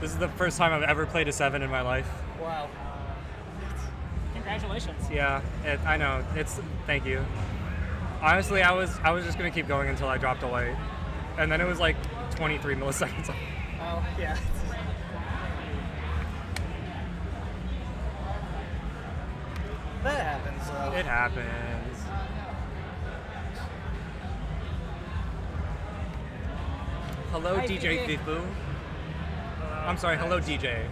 This is the first time I've ever played a 7 in my life. Wow. Congratulations. Yeah, I know. Thank you. Honestly, I was just gonna keep going until I dropped a light, and then it was like 23 milliseconds. Oh yeah. That happens though. It happens. Hello, Hi, DJ Fifi. Fifu. I'm sorry, hello, DJ.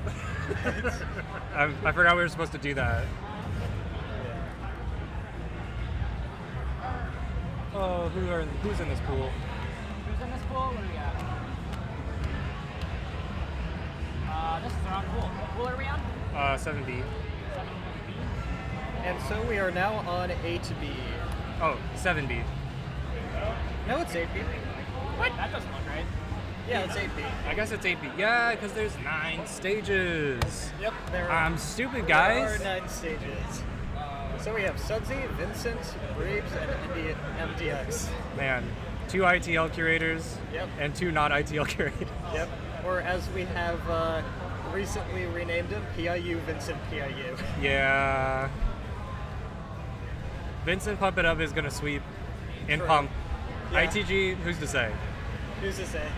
I forgot we were supposed to do that. Oh, who's in this pool? Who's in this pool? What do we got? This is the wrong pool. What pool are we on? 7B. And so we are now on 8B. Oh, 7B. No, it's 8B. What? That doesn't look right. Yeah, it's 8B. I guess it's 8B. Yeah, because there's 9 stages. Yep, there I'm stupid, guys. There are 9 stages. So we have Sudsy, Vincent, Braves, and MDX. Man, 2 ITL curators Yep. and 2 not ITL curators. Yep. Or as we have recently renamed him, PIU Vincent PIU. Yeah. Vincent Pump It Up is going to sweep in True. Pump. Yeah. ITG, who's to say? Who's to say?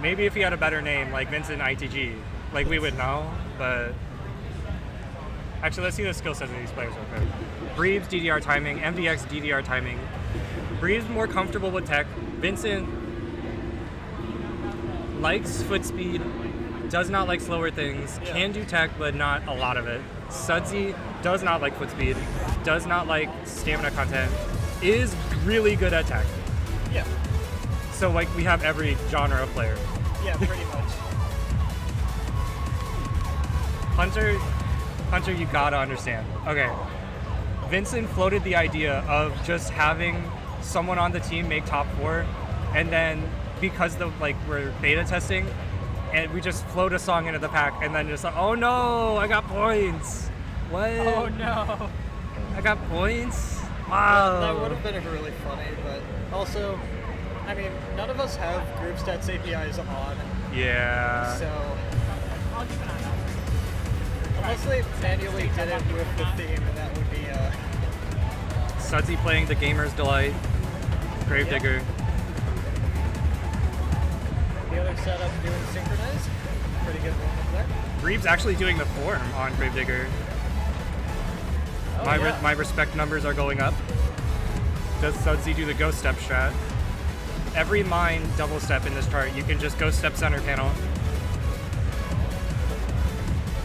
Maybe if he had a better name, like Vincent ITG, like we would know, but... Actually, let's see the skill sets of these players real quick. Breves, DDR timing. MDX, DDR timing. Breves more comfortable with tech. Vincent likes foot speed, does not like slower things, can do tech, but not a lot of it. Sudsy does not like foot speed, does not like stamina content, is really good at tech. Yeah. So like we have every genre of player. Yeah, pretty much. Hunter, you gotta understand. Okay, Vincent floated the idea of just having someone on the team make top 4, and then because we're beta testing, and we just float a song into the pack, and then just like, oh no, I got points. What? Oh no. I got points. Wow. That would have been really funny, but also, I mean, none of us have group stats APIs on. Yeah. So, unless they manually did it with the theme, that would be Sudsy playing the Gamer's Delight. Gravedigger. the other setup doing synchronized. Pretty good one up there. Reeves actually doing the form on Gravedigger. Oh, My respect numbers are going up. Does Sudsy do the ghost step strat? Every mine double step in this chart, you can just ghost step center panel.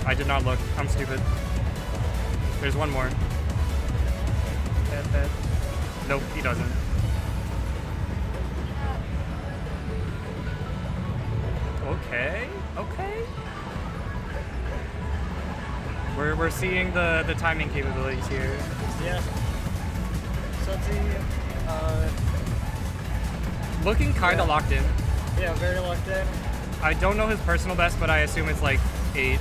I did not look. I'm stupid. There's one more. Nope, he doesn't. Okay. We're seeing the timing capabilities here. Yeah. Sudsy, looking kind of locked in. Yeah, very locked in. I don't know his personal best, but I assume it's like 8.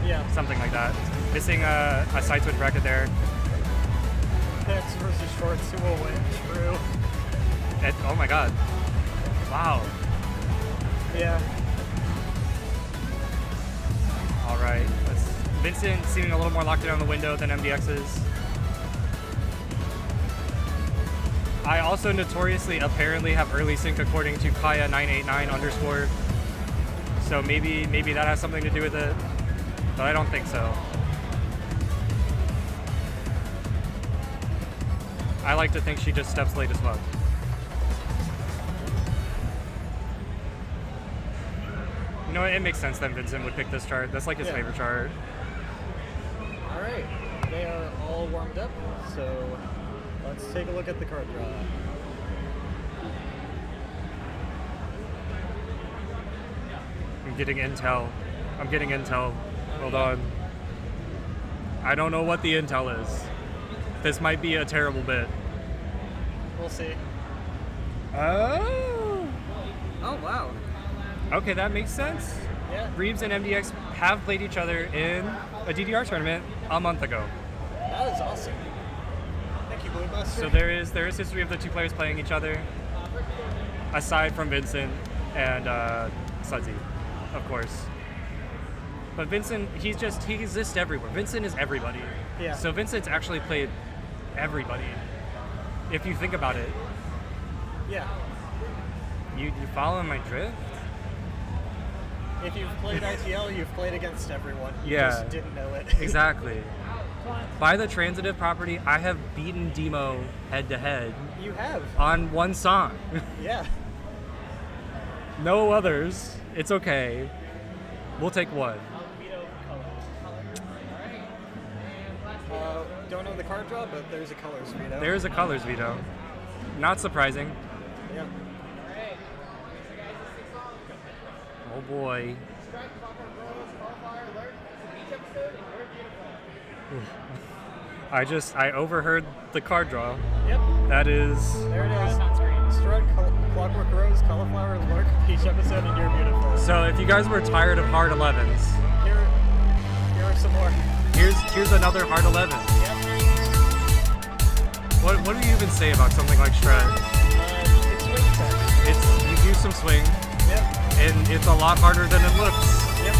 Yeah. Something like that. Missing a side switch bracket there. Pants versus shorts, who will win? True. Oh my god. Wow. Yeah. Alright. Vincent seeming a little more locked in on the window than MDX's. I also notoriously apparently have early sync according to Kaya989_. So maybe that has something to do with it. But I don't think so. I like to think she just steps late as fuck. You know what? It makes sense that Vincent would pick this chart. That's like his favorite chart. All right, they are all warmed up, so let's take a look at the card draw. I'm getting intel. Hold on. I don't know what the intel is. This might be a terrible bit. We'll see. Oh. Oh, wow. Okay, that makes sense. Yeah. Reeves and MDX have played each other in a DDR tournament a month ago. That is awesome. Thank you, Blue Buster. So there is history of the two players playing each other, aside from Vincent and Sudsy, of course. But Vincent, he exists everywhere. Vincent is everybody. Yeah. So Vincent's actually played everybody, if you think about it. Yeah. You following my drift? If you've played ITL, you've played against everyone. You Yeah. just didn't know it. Exactly. By the transitive property, I have beaten Demo head to head. You have. On one song. Yeah. No others. It's okay. We'll take one. Don't know the card draw, but there's a colors veto. There is a colors veto. Not surprising. Yeah. Oh boy. I overheard the card draw. Yep. That is. There it is. Strut, Clockwork Rose, Cauliflower, Lark, Peach episode, and You're Beautiful. So if you guys were tired of hard 11s, here are some more. Here's another hard 11. Yep. What do you even say about something like Shred? It's swing tech. You use some swing. Yep. And it's a lot harder than it looks. Yep. It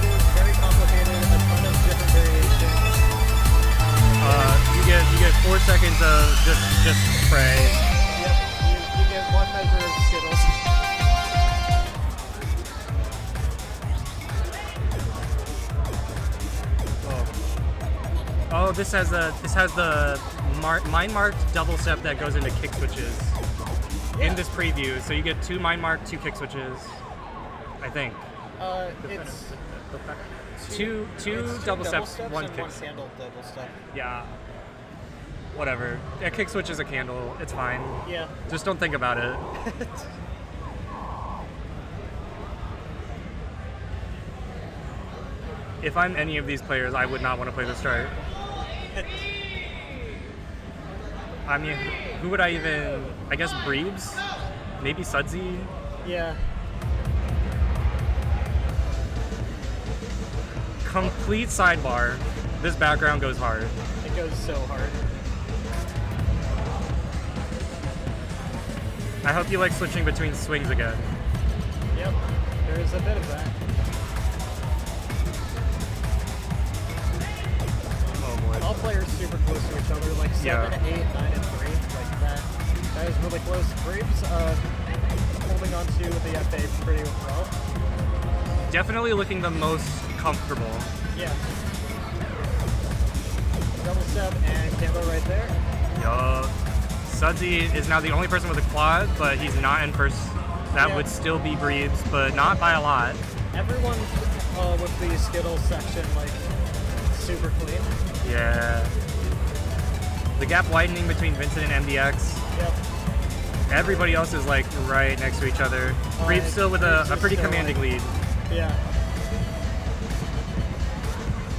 is very complicated. A ton of different variations. You get 4 seconds of just spray. Yep. You get one measure of Skittles. Oh, this has the mind marked double step that goes into kick switches in this preview. So you get 2 mind marked, 2 kick switches, I think. It's two double steps, one and kick. one candle double step. Yeah. Whatever. A kick switch is a candle. It's fine. Yeah. Just don't think about it. If I'm any of these players, I would not want to play this chart. I mean, who would I even... I guess Breebs? Maybe Sudsy? Yeah. Complete sidebar. This background goes hard. It goes so hard. I hope you like switching between swings again. Yep. There's a bit of that. All players super close to each other, like 7, 8, 9, and 3, like that. That is really close. Braves holding on to the FA pretty well. Definitely looking the most comfortable. Yeah. Double step and candle right there. Yup. Sudsy is now the only person with a quad, but he's not in first. That would still be Breebs, but not by a lot. Everyone with the Skittles section, like, super clean. Yeah. The gap widening between Vincent and MDX. Yep. Everybody else is like right next to each other. Breebs still with a pretty commanding lead. Yeah.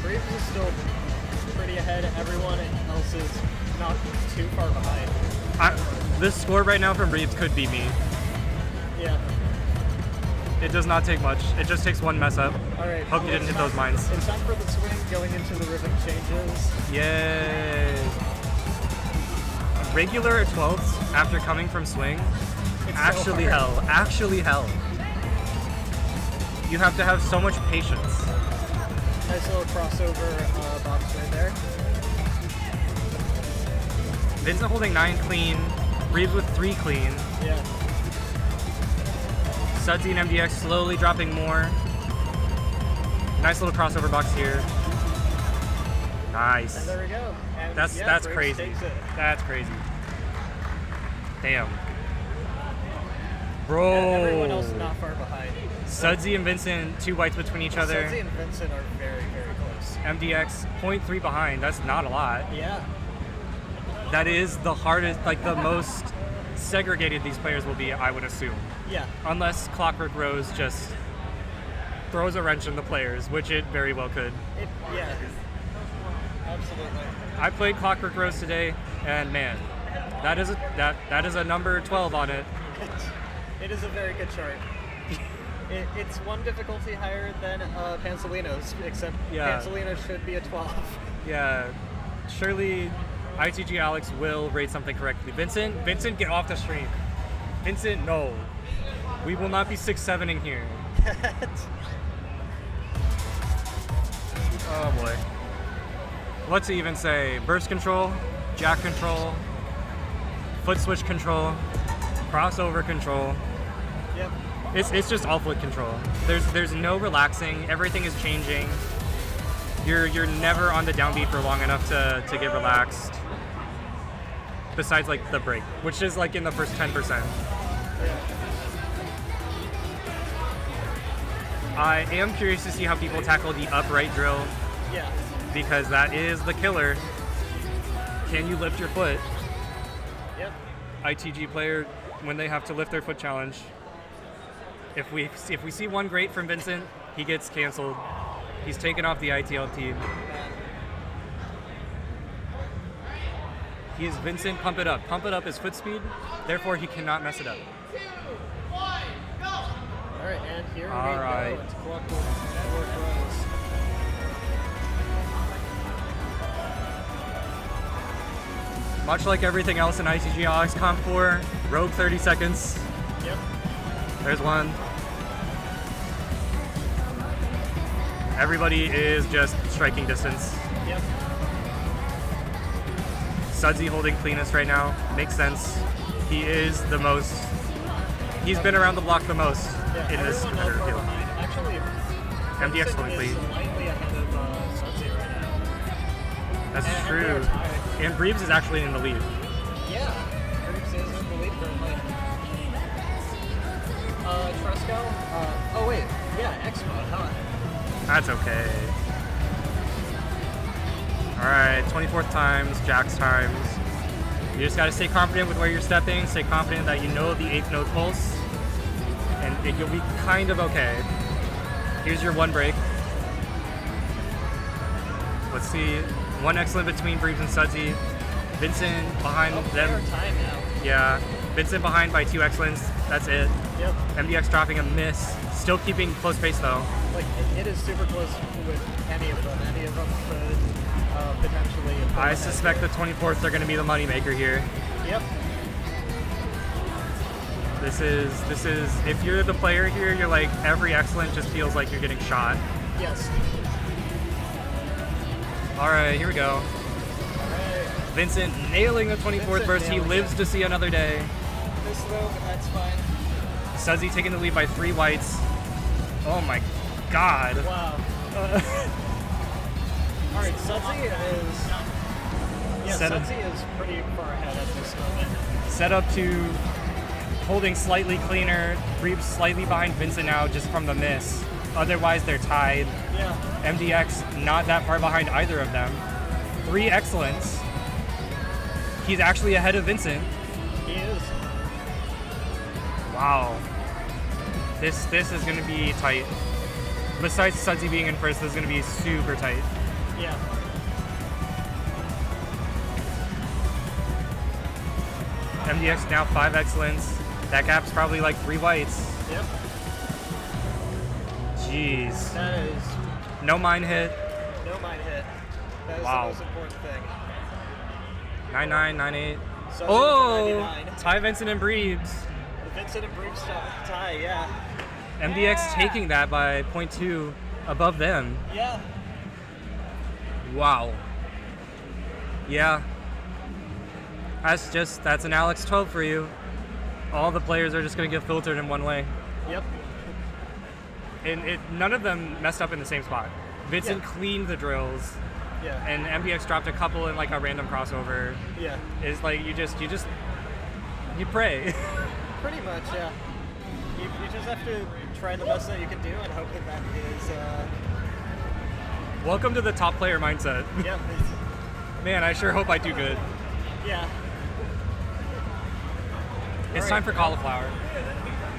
Braves is still pretty ahead. Everyone else is not too far behind. This score right now from Breebs could be me. Yeah. It does not take much. It just takes one mess up. All right. Hope you didn't hit those mines. It's time for the swing going into the rhythm changes. Yay. Regular 12ths after coming from swing, actually hell. Actually hell. You have to have so much patience. Nice little crossover box right there. Vincent holding 9 clean, Breebs with 3 clean. Yeah. Sudsy and MDX slowly dropping more. Nice little crossover box here. Nice. And there we go. And That's Briggs crazy. takes it. That's crazy. Damn. Bro. And everyone else not far behind. Sudsy and Vincent, 2 whites between each other. Sudsy and Vincent are very, very close. MDX, 0.3 behind. That's not a lot. Yeah. That is the hardest, like the most segregated these players will be, I would assume. Yeah. Unless Clockwork Rose just throws a wrench in the players, which it very well could. Yeah. Absolutely. I played Clockwork Rose today, and man, that is a number 12 on it. It is a very good chart. It's one difficulty higher than Panzolino's, except Panzolino should be a 12. Yeah, surely ITG Alex will rate something correctly. Vincent, get off the stream. Vincent, no. We will not be 6-7ing here. Oh boy. What to even say? Burst control, jack control, foot switch control, crossover control. Yep. It's just all foot control. There's no relaxing. Everything is changing. You're never on the downbeat for long enough to get relaxed. Besides like the break, which is like in the first 10%. I am curious to see how people tackle the upright drill. Yeah. Because that is the killer. Can you lift your foot? Yep. ITG player, when they have to lift their foot challenge. If we see one great from Vincent, he gets canceled. He's taken off the ITL team. He is Vincent, pump it up. Pump it up his foot speed, therefore he cannot mess it up. Alright, and here we Alright. go. It's Clockwork Rose. Much like everything else in ITG Alex Comp 4, Rogue 30 seconds. Yep. There's one. Everybody is just striking distance. Yep. Sudsy holding cleanest right now. Makes sense. He is the most... He's been around the block the most in this competitive field. Actually, MDX holding clean. Slightly ahead of Sudsy right now. That's true. And Breebs is actually in the lead. Yeah. Breebs is in the lead currently. Tresco? Oh wait. Yeah, X-Mod, huh? That's okay. Alright, 24th times, Jack's times. You just gotta stay confident with where you're stepping, stay confident that you know the 8th note pulse, and you'll be kind of okay. Here's your one break. Let's see. One excellent between Breebs and Sudsy. Vincent behind them. Time now. Yeah. Vincent behind by 2 excellence. That's it. Yep. MDX dropping a miss. Still keeping close pace though. Like, it is super close with any of them. Any of them could potentially... I suspect the 24th are going to be the moneymaker here. Yep. This is, if you're the player here, you're like, every excellent just feels like you're getting shot. Yes. Alright, here we go. Alright. Vincent nailing the 24th burst. He lives to see another day. This though, that's fine. Sudsy taking the lead by 3 whites. Oh my god. Wow. Alright, Sudsy is... Yeah, Sudsy is pretty far ahead at this moment. Set up to holding slightly cleaner. Breebs slightly behind Vincent now just from the miss. Otherwise, they're tied. Yeah. MDX not that far behind either of them. 3 excellence. He's actually ahead of Vincent. He is. Wow. This is going to be tight. Besides Sudsy being in first, this is going to be super tight. Yeah. MDX now 5 excellence. That gap's probably like 3 whites. Yep. Jeez. That is... No mine hit. No mine hit. That is Wow. the most important thing. 9-9, 9-8. Sudsy Oh! 99. Ty Vincent and Breebs. The Vincent and Breebs tie, yeah. MDX taking that by 0.2 above them. Yeah. Wow. Yeah. That's an Alex 12 for you. All the players are just going to get filtered in one way. Yep. And none of them messed up in the same spot. Vincent cleaned the drills. Yeah. And MBX dropped a couple in like a random crossover. Yeah. Is like you pray. Pretty much, yeah. You just have to try the best that you can do and hope that is. Welcome to the top player mindset. Yeah. Man, I sure hope I do good. Yeah. It's time for cauliflower.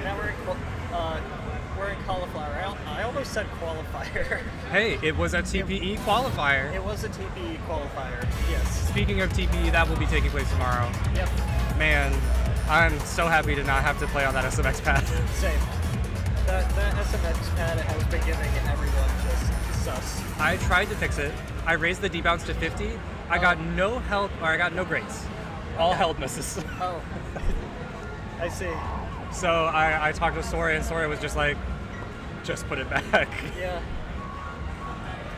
Now we're in cauliflower. I almost said qualifier. Hey, it was a TPE qualifier. It was a TPE qualifier. Yes. Speaking of TPE, that will be taking place tomorrow. Yep. Man, I'm so happy to not have to play on that SMX pad. Same. That SMX pad has been giving everyone just sus. I tried to fix it. I raised the debounce to 50. I got no help, or I got no grades. All held misses. Oh. I see. So I talked to Sora, and Sora was just like, just put it back. Yeah.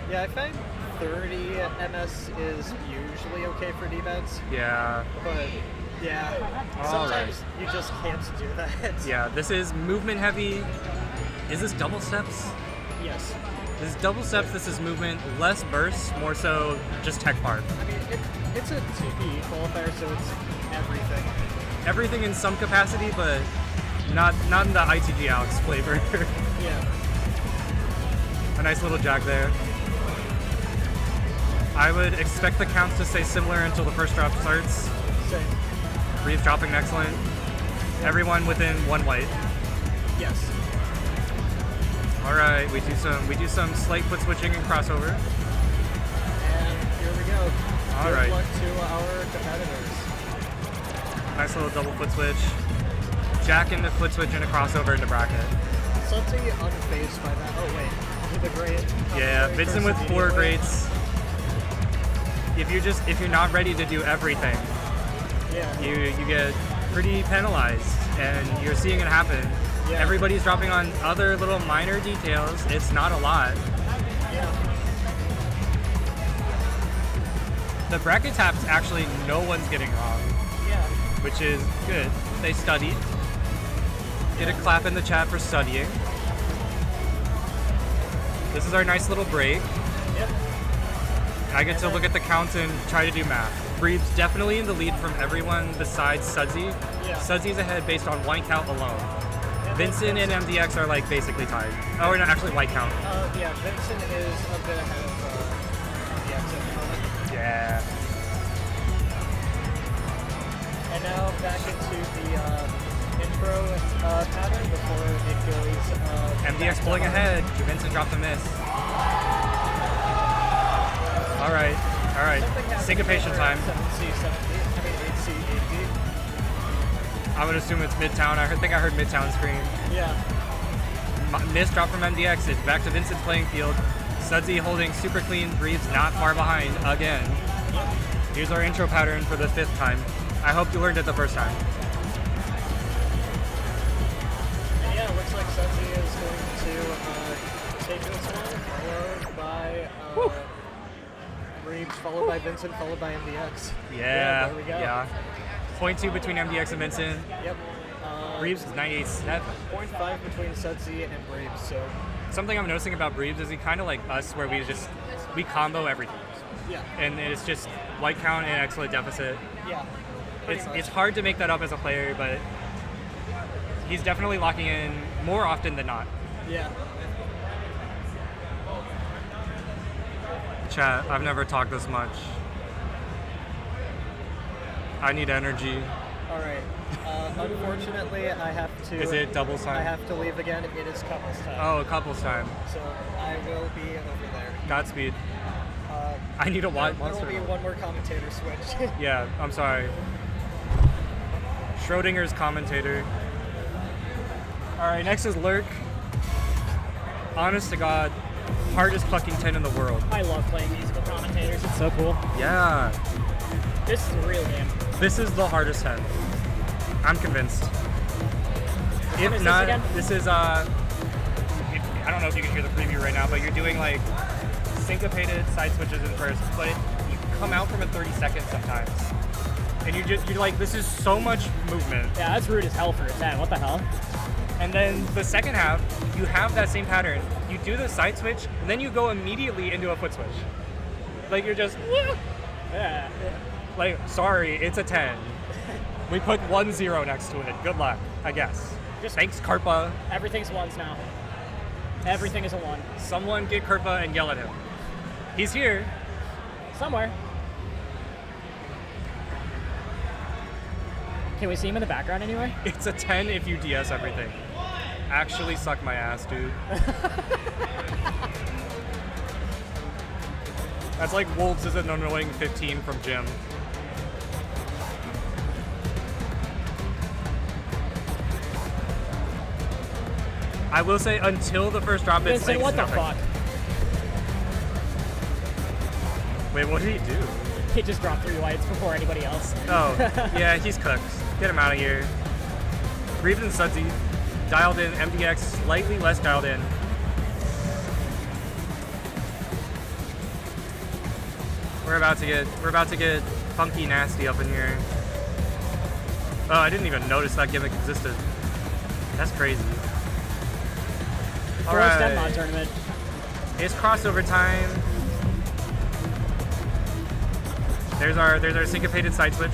Yeah, I find 30 MS is usually okay for debounce. Yeah. But yeah, sometimes you just can't do that. Yeah, this is movement heavy. Is this double steps? Yes. This is double steps, this is movement, less bursts, more so just tech part. I mean, it's a TPE qualifier, so it's everything. Everything in some capacity, but not in the ITG Alex flavor. Yeah. A nice little jack there. I would expect the counts to stay similar until the first drop starts. Same. Reeves dropping excellent. Everyone within one white. Yes. All right, we do some slight foot switching and crossover. And here we go. All Good right. luck to our competitors. Nice little double foot switch. Jack into foot switch and a crossover into bracket. Something unfazed by that. Oh wait, the great. Yeah, Vincent with 4 grades. If you're not ready to do everything, yeah, you get pretty penalized, and you're seeing it happen. Yeah. Everybody's dropping on other little minor details. It's not a lot. Yeah. The bracket taps actually no one's getting wrong. Yeah. Which is good. They studied. Get a clap in the chat for studying. This is our nice little break. Yep. I get to look at the counts and try to do math. Breed's definitely in the lead from everyone besides Sudsy. Yeah. Sudsy's ahead based on white count alone. Vincent and MDX are like basically tied. Oh, we're not actually white count. Yeah, Vincent is a bit ahead of MDX at the moment. Yeah. And now back into the intro pattern before it goes. MDX pulling ahead. Vincent dropped a miss. All right. Syncopation time. 7C, 7D. I mean 8C, 8D. I would assume it's Midtown. I think I heard Midtown scream. Yeah. Miss drop from MDX. It's back to Vincent's playing field. Sudsy holding super clean. Breathes not far behind again. Here's our intro pattern for the 5th time. I hope you learned it the first time. And yeah, it looks like Sudsy is going to take this one, followed by Reeves, followed by Vincent, followed by MDX. Yeah, there we go. yeah. 0.2 between MDX and Vincent. Yep. Breeves is 98.7. 0.5 between Sudsy and Breeves, so. Something I'm noticing about Breeves is he kind of like us, where we combo everything. Yeah. And it's just white count and excellent deficit. Yeah. It's hard to make that up as a player, but he's definitely locking in more often than not. Yeah. Chat, I've never talked this much. I need energy. All right. Unfortunately, I have to. Is it doubles time? I have to leave again. It is couples time. Oh, couples time. So I will be over there. Godspeed. I need a white There monster. will be one more commentator switch. Yeah, I'm sorry. Schrodinger's commentator. All right, next is Lurk. Honest to God, hardest fucking 10 in the world. I love playing musical commentators. It's so cool. Yeah. This is a real game. This is the hardest 10. I'm convinced. What If is not, this again? this is I don't know if you can hear the preview right now, but you're doing like syncopated side switches in first, but you come out from a 30 seconds sometimes. And you're like, this is so much movement. Yeah, that's rude as hell for a 10. What the hell? And then the second half, you have that same pattern. You do the side switch, and then you go immediately into a foot switch. Like, you're just, Yeah. like, sorry, it's a 10. We put 1-0 next to it. Good luck, I guess. Thanks, Karpa. Everything's ones now. Everything is a 1. Someone get Karpa and yell at him. He's here. Somewhere. Can we see him in the background anywhere? It's a 10 if you DS everything. Actually suck my ass, dude. That's like Wolves is an annoying 15 from Jim. I will say until the first drop, it's Vincent, what the nothing. fuck? Wait, what did he do? He just dropped 3 whites before anybody else. Oh, yeah, he's cooked. Get him out of here. Reeves and Sudsy, dialed in. MDX, slightly less dialed in. We're about to get funky nasty up in here. Oh, I didn't even notice that gimmick existed. That's crazy. All First right. Mod tournament. It's crossover time. There's our syncopated side switch.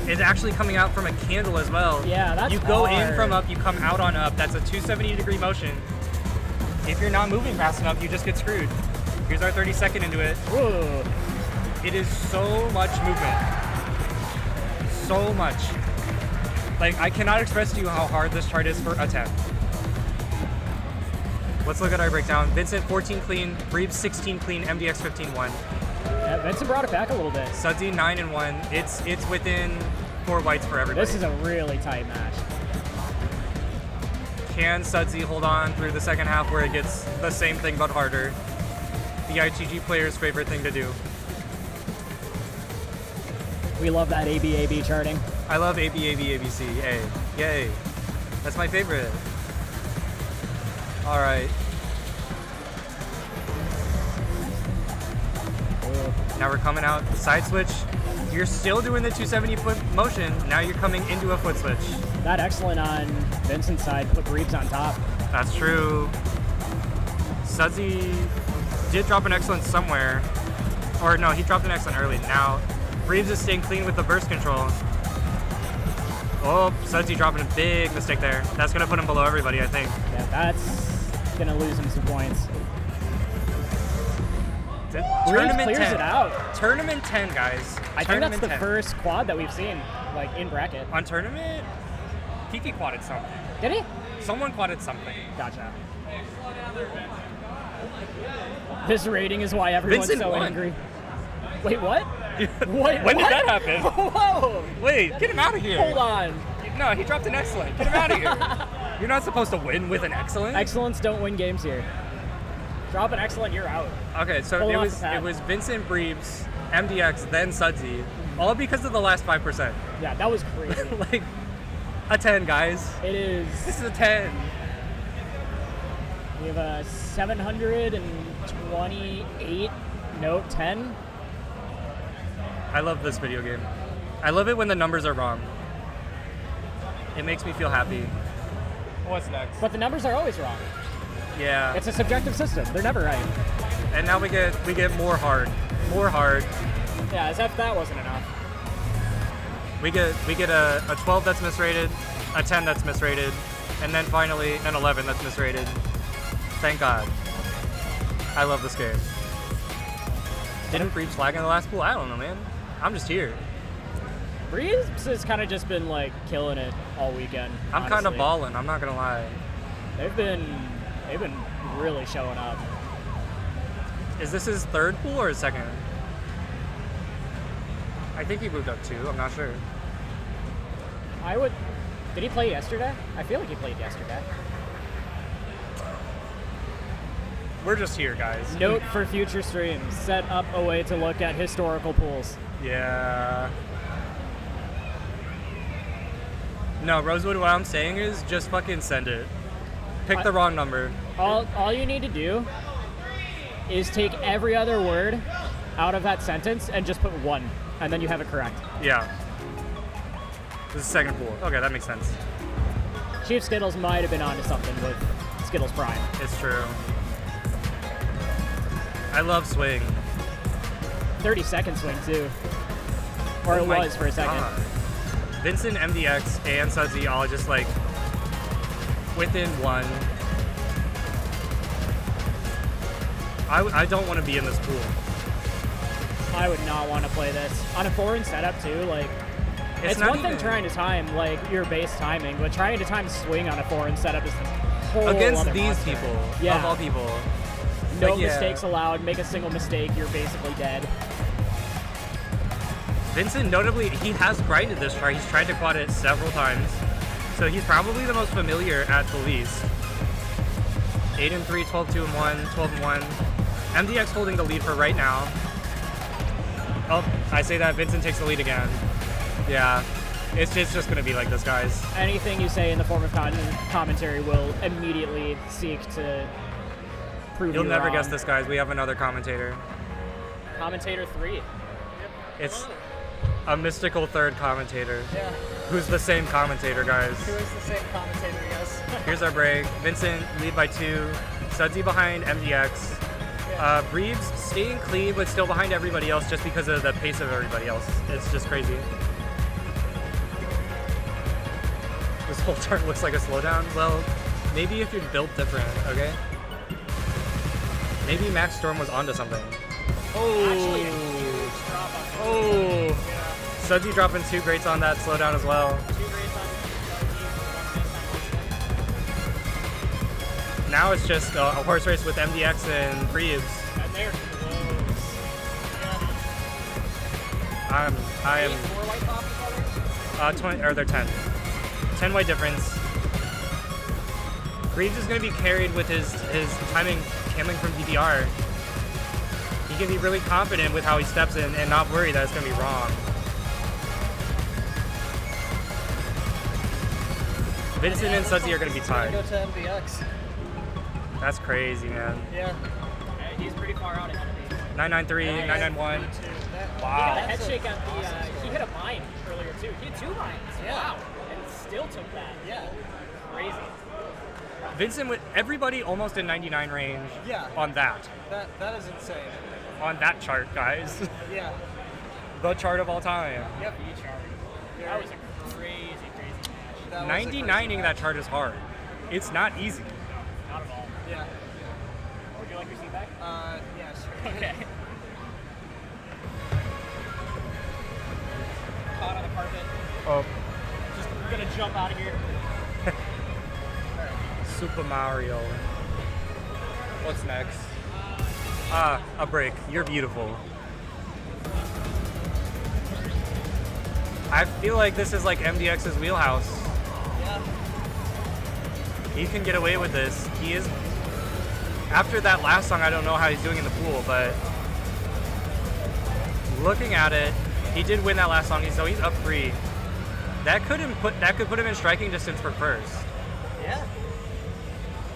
It's actually coming out from a candle as well. Yeah, that's You go in hard. from up, you come out on up. That's a 270-degree motion. If you're not moving fast enough, you just get screwed. Here's our 30-second into it. Ooh. It is so much movement. So much. Like, I cannot express to you how hard this chart is for a 10. Let's look at our breakdown. Vincent, 14 clean. Reeves, 16 clean. MDX, 15-1. Yeah, Vincent brought it back a little bit. Sudsy, 9-1. It's within 4 whites for everybody. This is a really tight match. Can Sudsy hold on through the second half where it gets the same thing but harder? The ITG player's favorite thing to do. We love that AB charting. I love ABC. A. Yay. That's my favorite. All right. Now we're coming out. Side switch. You're still doing the 270-foot motion. Now you're coming into a foot switch. That excellent on Vincent's side put Reeves on top. That's true. Sudsy did drop an excellent somewhere. Or no, he dropped an excellent early. Now, Reeves is staying clean with the burst control. Oh, Sudsy dropping a big mistake there. That's going to put him below everybody, I think. Yeah, that's going to lose him some points. Tournament clears 10. it out. Tournament 10, guys. I think that's the first quad that we've seen, like, in bracket. On tournament, Kiki quadded something. Did he? Someone quadded something. Gotcha. This rating is why everyone's Vincent so won. angry. Wait, what? Wait, When did what? that happen? Whoa! Wait, get him out of here. Hold on. No, he dropped an excellent. Get him out of here. You're not supposed to win with an excellent. Excellence don't win games here. Drop an excellent, you're out. Okay, so Hold it off was the pad. it was Vincent Breves, MDX, then Sudsy, all because of the last 5%. Yeah, that was crazy. Like a 10, guys. It is. This is a 10. We have a 728 note 10. I love this video game. I love it when the numbers are wrong. It makes me feel happy. What's next? But the numbers are always wrong. Yeah. It's a subjective system. They're never right. And now we get more hard. More hard. Yeah, as if that wasn't enough. We get a 12 that's misrated, a 10 that's misrated, and then finally an 11 that's misrated. Thank God. I love this game. Didn't Breves flag in the last pool? I don't know, man. I'm just here. Breeze has kind of just been like killing it all weekend. I'm kind of honestly. balling. I'm not gonna lie. They've been really showing up. Is this his third pool or his second? I think he moved up 2. I'm not sure. Did he play yesterday? I feel like he played yesterday. We're just here, guys. Note for future streams: set up a way to look at historical pools. Yeah. No, Rosewood, what I'm saying is just fucking send it. Pick the wrong number. All you need to do is take every other word out of that sentence and just put 1, and then you have it correct. Yeah. This is second pool. Okay, that makes sense. Chief Skittles might have been onto something with Skittles Prime. It's true. I love swing. 30-second swing too. Or Oh it my was for a second. God. Vincent, MDX, and Sudsy all just like within one. I don't want to be in this pool. I would not want to play this. On a forward setup too, like, it's not one thing even- trying to time, like, your base timing, but trying to time swing on a forward setup is a whole Against other these monster. people, Yeah. of all people. No Like, yeah. mistakes allowed. Make a single mistake, you're basically dead. Vincent, notably, he has grinded this chart. He's tried to quad it several times. So he's probably the most familiar at the least. 8-3, 12-2-1, 12-1. MDX holding the lead for right now. Oh, I say that, Vincent takes the lead again. Yeah, it's just going to be like this, guys. Anything you say in the form of commentary will immediately seek to prove You'll you never wrong. guess this, guys. We have another commentator. Commentator 3. It's a mystical third commentator. Yeah. Who's the same commentator, guys. Who is the same commentator, yes. Here's our break. Vincent lead by 2. Sudsy behind MDX. Breebs staying clean, but still behind everybody else just because of the pace of everybody else. It's just crazy. This whole chart looks like a slowdown. Well, maybe if you're built different, okay? Maybe Max Storm was onto something. Actually, a huge drop on Oh! Sudsy dropping 2 greats on that slowdown as well. 2 greats on Now it's just a horse race with MDX and Breebs. and they're close. I am 4 white tops 20, or they're 10. 10 white difference. Breebs is going to be carried with his timing coming from DDR. He can be really confident with how he steps in and not worry that it's going to be wrong. Vincent and Sudsy are going to be tied. Go to MDX. That's crazy, man. Yeah. He's pretty far out ahead of me. 993, 991. He got Wow. a head shake at the. He hit a mine earlier too. He had 2 mines. Yeah. Wow. And still took that. Yeah. Crazy. Vincent with everybody almost in 99 range Yeah. on that. That is insane. On that chart, guys. Yeah. The chart of all time. Yep. That was a crazy match. That was a crazy 99ing that match. chart is hard. It's not easy. Not at all. Yeah. Would you like your seat back? Yes. Okay. Caught on the carpet. Oh, Just gonna jump out of here. Super Mario. What's next? A break. You're beautiful. I feel like this is like MDX's wheelhouse. Yeah. He can get away with this. He is. After that last song, I don't know how he's doing in the pool, but looking at it, he did win that last song, so he's up 3. That could put him in striking distance for first. Yeah.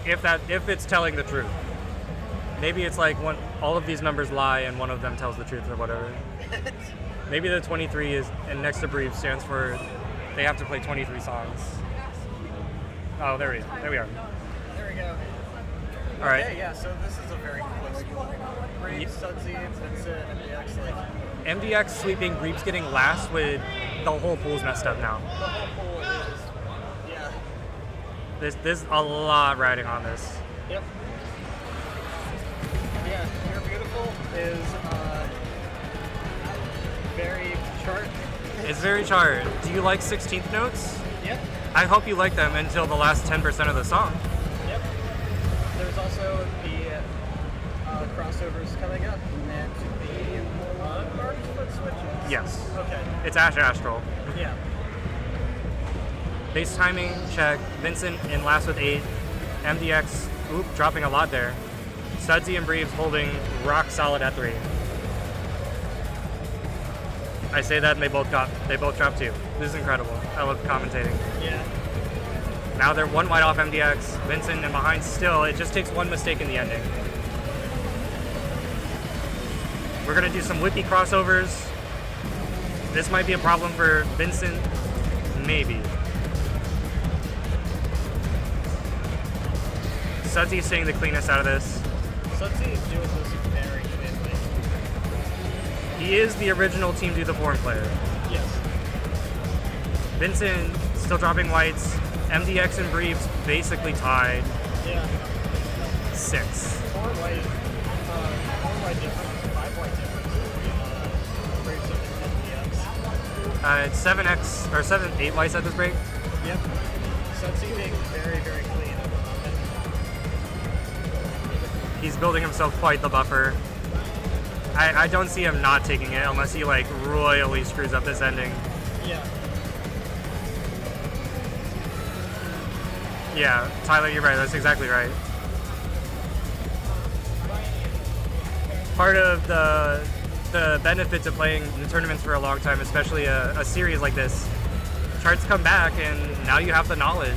If it's telling the truth. Maybe it's like all of these numbers lie and one of them tells the truth or whatever. Maybe the 23 is, and next to Brief stands for they have to play 23 songs. Oh, there we are. There we go. All right. Okay, yeah, so this is a very close pool. Brave, Sudsy, Vincent, MDX, like, MDX sweeping, Breep's getting last with the whole pool's messed up now. the whole pool is, yeah. There's a lot riding on this. Yep. Yeah, You're Beautiful is very chart. It's very chart. Do you like 16th notes? Yep. I hope you like them until the last 10% of the song. Yep. There's also the crossovers coming up and the unmarked foot switches. Yes. Okay. It's Ash Astral. Yeah. Base timing, check. Vincent in last with 8. MDX, dropping a lot there. Sudsy and Breeves holding rock solid at 3. I say that and they both dropped 2. This is incredible. I love commentating. Yeah. Now they're 1 wide off MDX. Vincent and behind still. It just takes 1 mistake in the ending. We're gonna do some whippy crossovers. This might be a problem for Vincent. Maybe. Sudsy staying the cleanest out of this. Sudsy is doing this very he is the original Team Do the Form player. Yes. Vincent still dropping whites. MDX and Breebs basically tied. Yeah. 6. 4 white difference, 5 white difference. Breebs and MDX. It's 7x or 8 whites at this break. Yep. Sunsea being very, very clean. He's building himself quite the buffer. I don't see him not taking it unless he like royally screws up this ending. Yeah. Yeah, Tyler, you're right. That's exactly right. Part of the benefits of playing the tournaments for a long time, especially a series like this, charts come back and now you have the knowledge.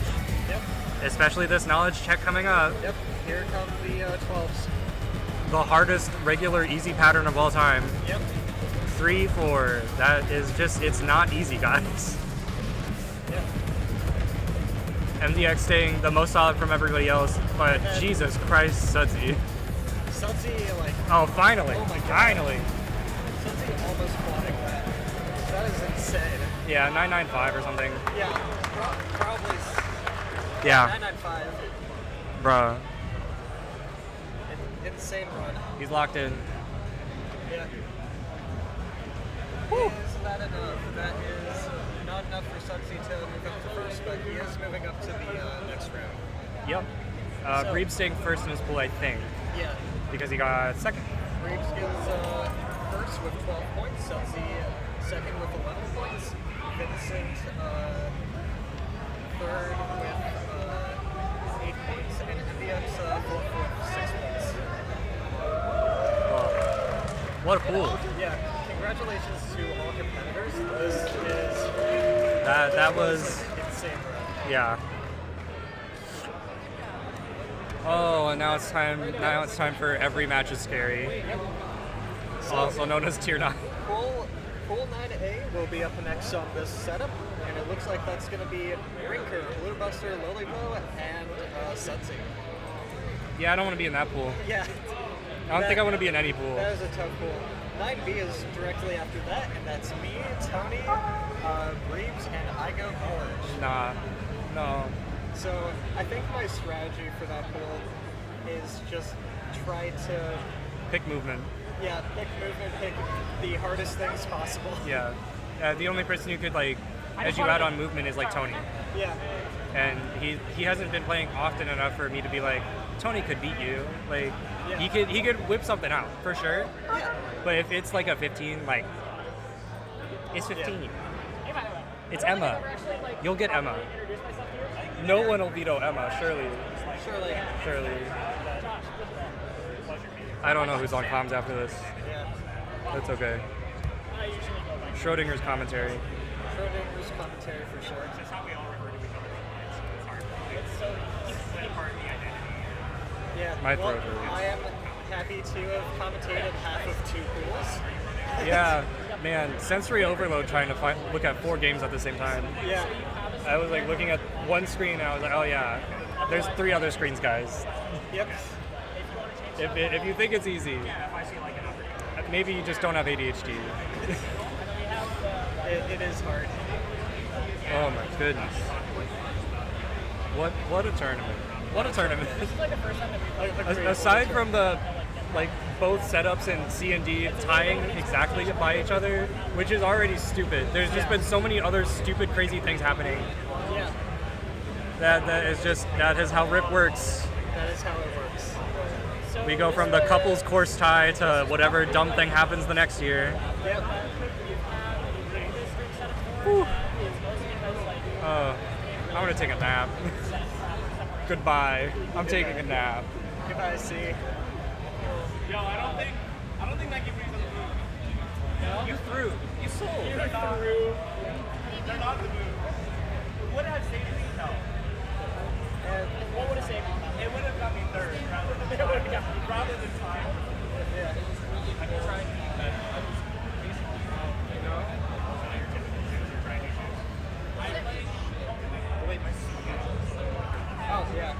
Yep. Especially this knowledge check coming up. Yep. Here come the 12s. The hardest regular easy pattern of all time. Yep. 3, 4. That is just, it's not easy, guys. Yep. MDX staying the most solid from everybody else, but Jesus Christ, Sudsy. Sudsy, like... Oh, finally. Oh my God. Finally. Sudsy almost quadding that. That is insane. Yeah, 995 or something. Yeah, probably. Yeah. 995. Bruh. Insane run. He's locked in. Yeah. Woo. Is that enough? That is not enough for Sudsy to move up to first, but he is moving up to the next round. Yep. Breeb's staying first in his pool, I think. Yeah. Because he got second. Breebs gets first with 12 points, Sudsy second with 11 points, Vincent third with 8 points, and MDX fourth with 6 points. What a pool. Yeah, congratulations to all competitors. This is... That was... insane run. Yeah. Oh, and now it's time. Now it's time for every match is scary. Also known as Tier 9. Pool 9A will be up next on this setup, and it looks like that's going to be Rinker, Bluebuster, Lilipo, and Sudsy. Yeah, I don't want to be in that pool. Yeah. I don't think I want to be in any pool. That is a tough pool. 9B is directly after that, and that's me, Tony, Breebs, and Igo College. Nah. No. So I think my strategy for that pool is just try to pick movement. Yeah, pick movement, pick the hardest things possible. Yeah. The only person who could like edge you out on movement is like Tony. Yeah. And he hasn't been playing often enough for me to be like, Tony could beat you. Like he could whip something out for sure. Yeah. But if it's like a 15, like it's 15. Yeah. It's Emma. You'll get Emma. No one will veto Emma, surely. Surely. I don't know who's on comms after this. Yeah. That's okay. Schrodinger's commentary. Schrodinger's commentary for sure. That's how we all refer to each other. It's so easy part of the identity. Yeah. My throat hurts. I am happy to have commentated half of 2 pools. Yeah, man, sensory overload trying to look at 4 games at the same time. Yeah. I was like looking at one screen and I was like, oh yeah, there's 3 other screens, guys. Yep. If you think it's easy, maybe you just don't have ADHD. It is hard. Oh my goodness. What a tournament. What a tournament. Aside from the like both setups in C and D tying exactly by each other, which is already stupid. There's just been so many other stupid, crazy things happening. Yeah. That is how RIP works. That is how it works. We go from the couples course tie to whatever dumb thing happens the next year. Yep. Whew. I'm gonna take a nap. Goodbye. I'm taking a nap. Goodbye, C. Yo, I don't think that gives you the move. No? You threw. You sold. They're not the move. Would have saved me? No. What would have saved me? It would have got me third rather than time. Yeah. I'm trying to do that. You know? Wait, my Oh, yeah.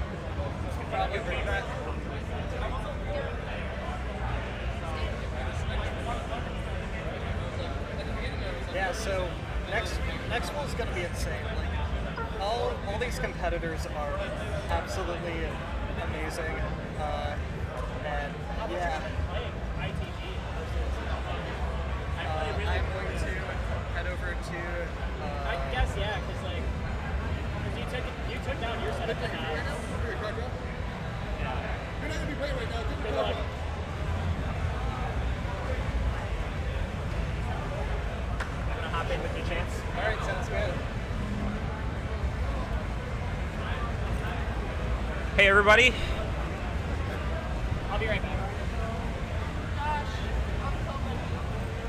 Probably bring that. So next one's gonna be insane. Like all these competitors are absolutely amazing, and yeah. I'm going to head over to. I guess yeah, because like, you took down your set of Yeah. You're not gonna be great right now. Good luck. I'm gonna hop in with you, Chance. All right, sounds good. Hey everybody. I'll be right back.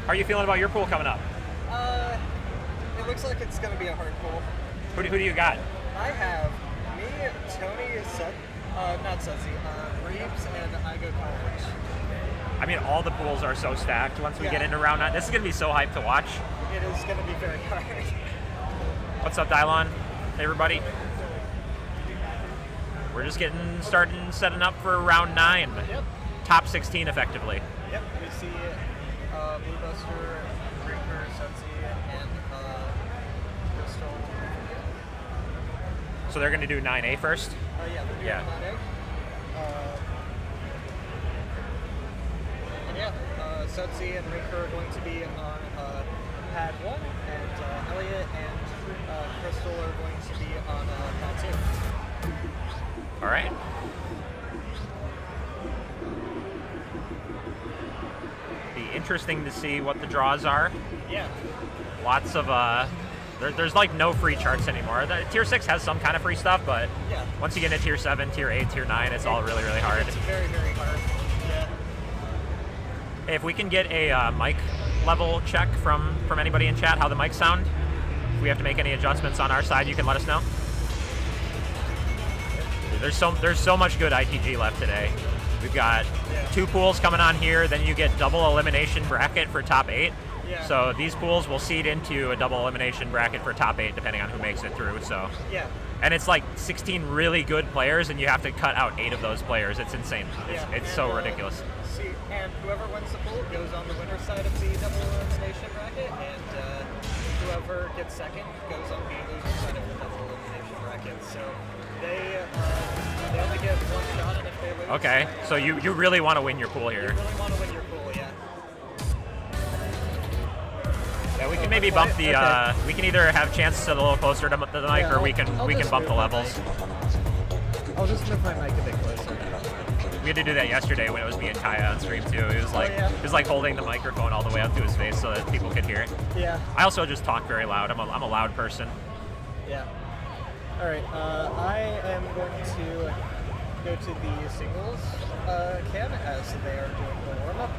How are you feeling about your pool coming up? It looks like it's gonna be a hard pool. Who do you got? I have me, Tony, not Sudsy, Reeves, and I go college. I mean, all the pools are so stacked once we Yeah. get into round 9. This is going to be so hyped to watch. It is gonna be very hard. What's up, Dylon? Hey, everybody. We're just setting up for round 9. Yep. Top 16, effectively. Yep, we see Blue Buster, Reaper, Sudsy, and Crystal. So they're going to do 9A first? Yeah, they're doing Yeah. 9A. And yeah, Sudsy and Reaper are going to be on pad 1, and Elliot and Crystal are going to be on pad 2. All right. Be interesting to see what the draws are. Yeah. Lots of there's like no free charts anymore. The tier 6 has some kind of free stuff, but Yeah. once you get into tier 7, tier 8, tier 9, it's all really, really hard. It's very, very hard. Yeah. Hey, if we can get a mic level check from anybody in chat, how the mics sound. If we have to make any adjustments on our side, you can let us know. There's so much good ITG left today. We've got 2 pools coming on here, then you get double elimination bracket for top 8. Yeah. So these pools will seed into a double elimination bracket for top 8 depending on who makes it through. So Yeah. and it's like 16 really good players, and you have to cut out 8 of those players. It's insane. It's so ridiculous. See, and whoever wins the pool goes on the winner's side of the double elimination bracket, and whoever gets second goes on the loser's side of the double elimination bracket. So they only get one shot, and if they lose, Okay, so you really want to win your pool here. you really want to win your pool, yeah. Yeah, we can maybe bump the. We can either have Chance sit a little closer to the mic, or we can bump the levels. I'll just move my mic a bit closer. We had to do that yesterday when it was me and Kaya on stream too. He was like, he was like holding the microphone all the way up to his face so that people could hear it. Yeah. I also just talk very loud. I'm a loud person. Yeah. All right. I am going to go to the singles cam as they are doing the warm up.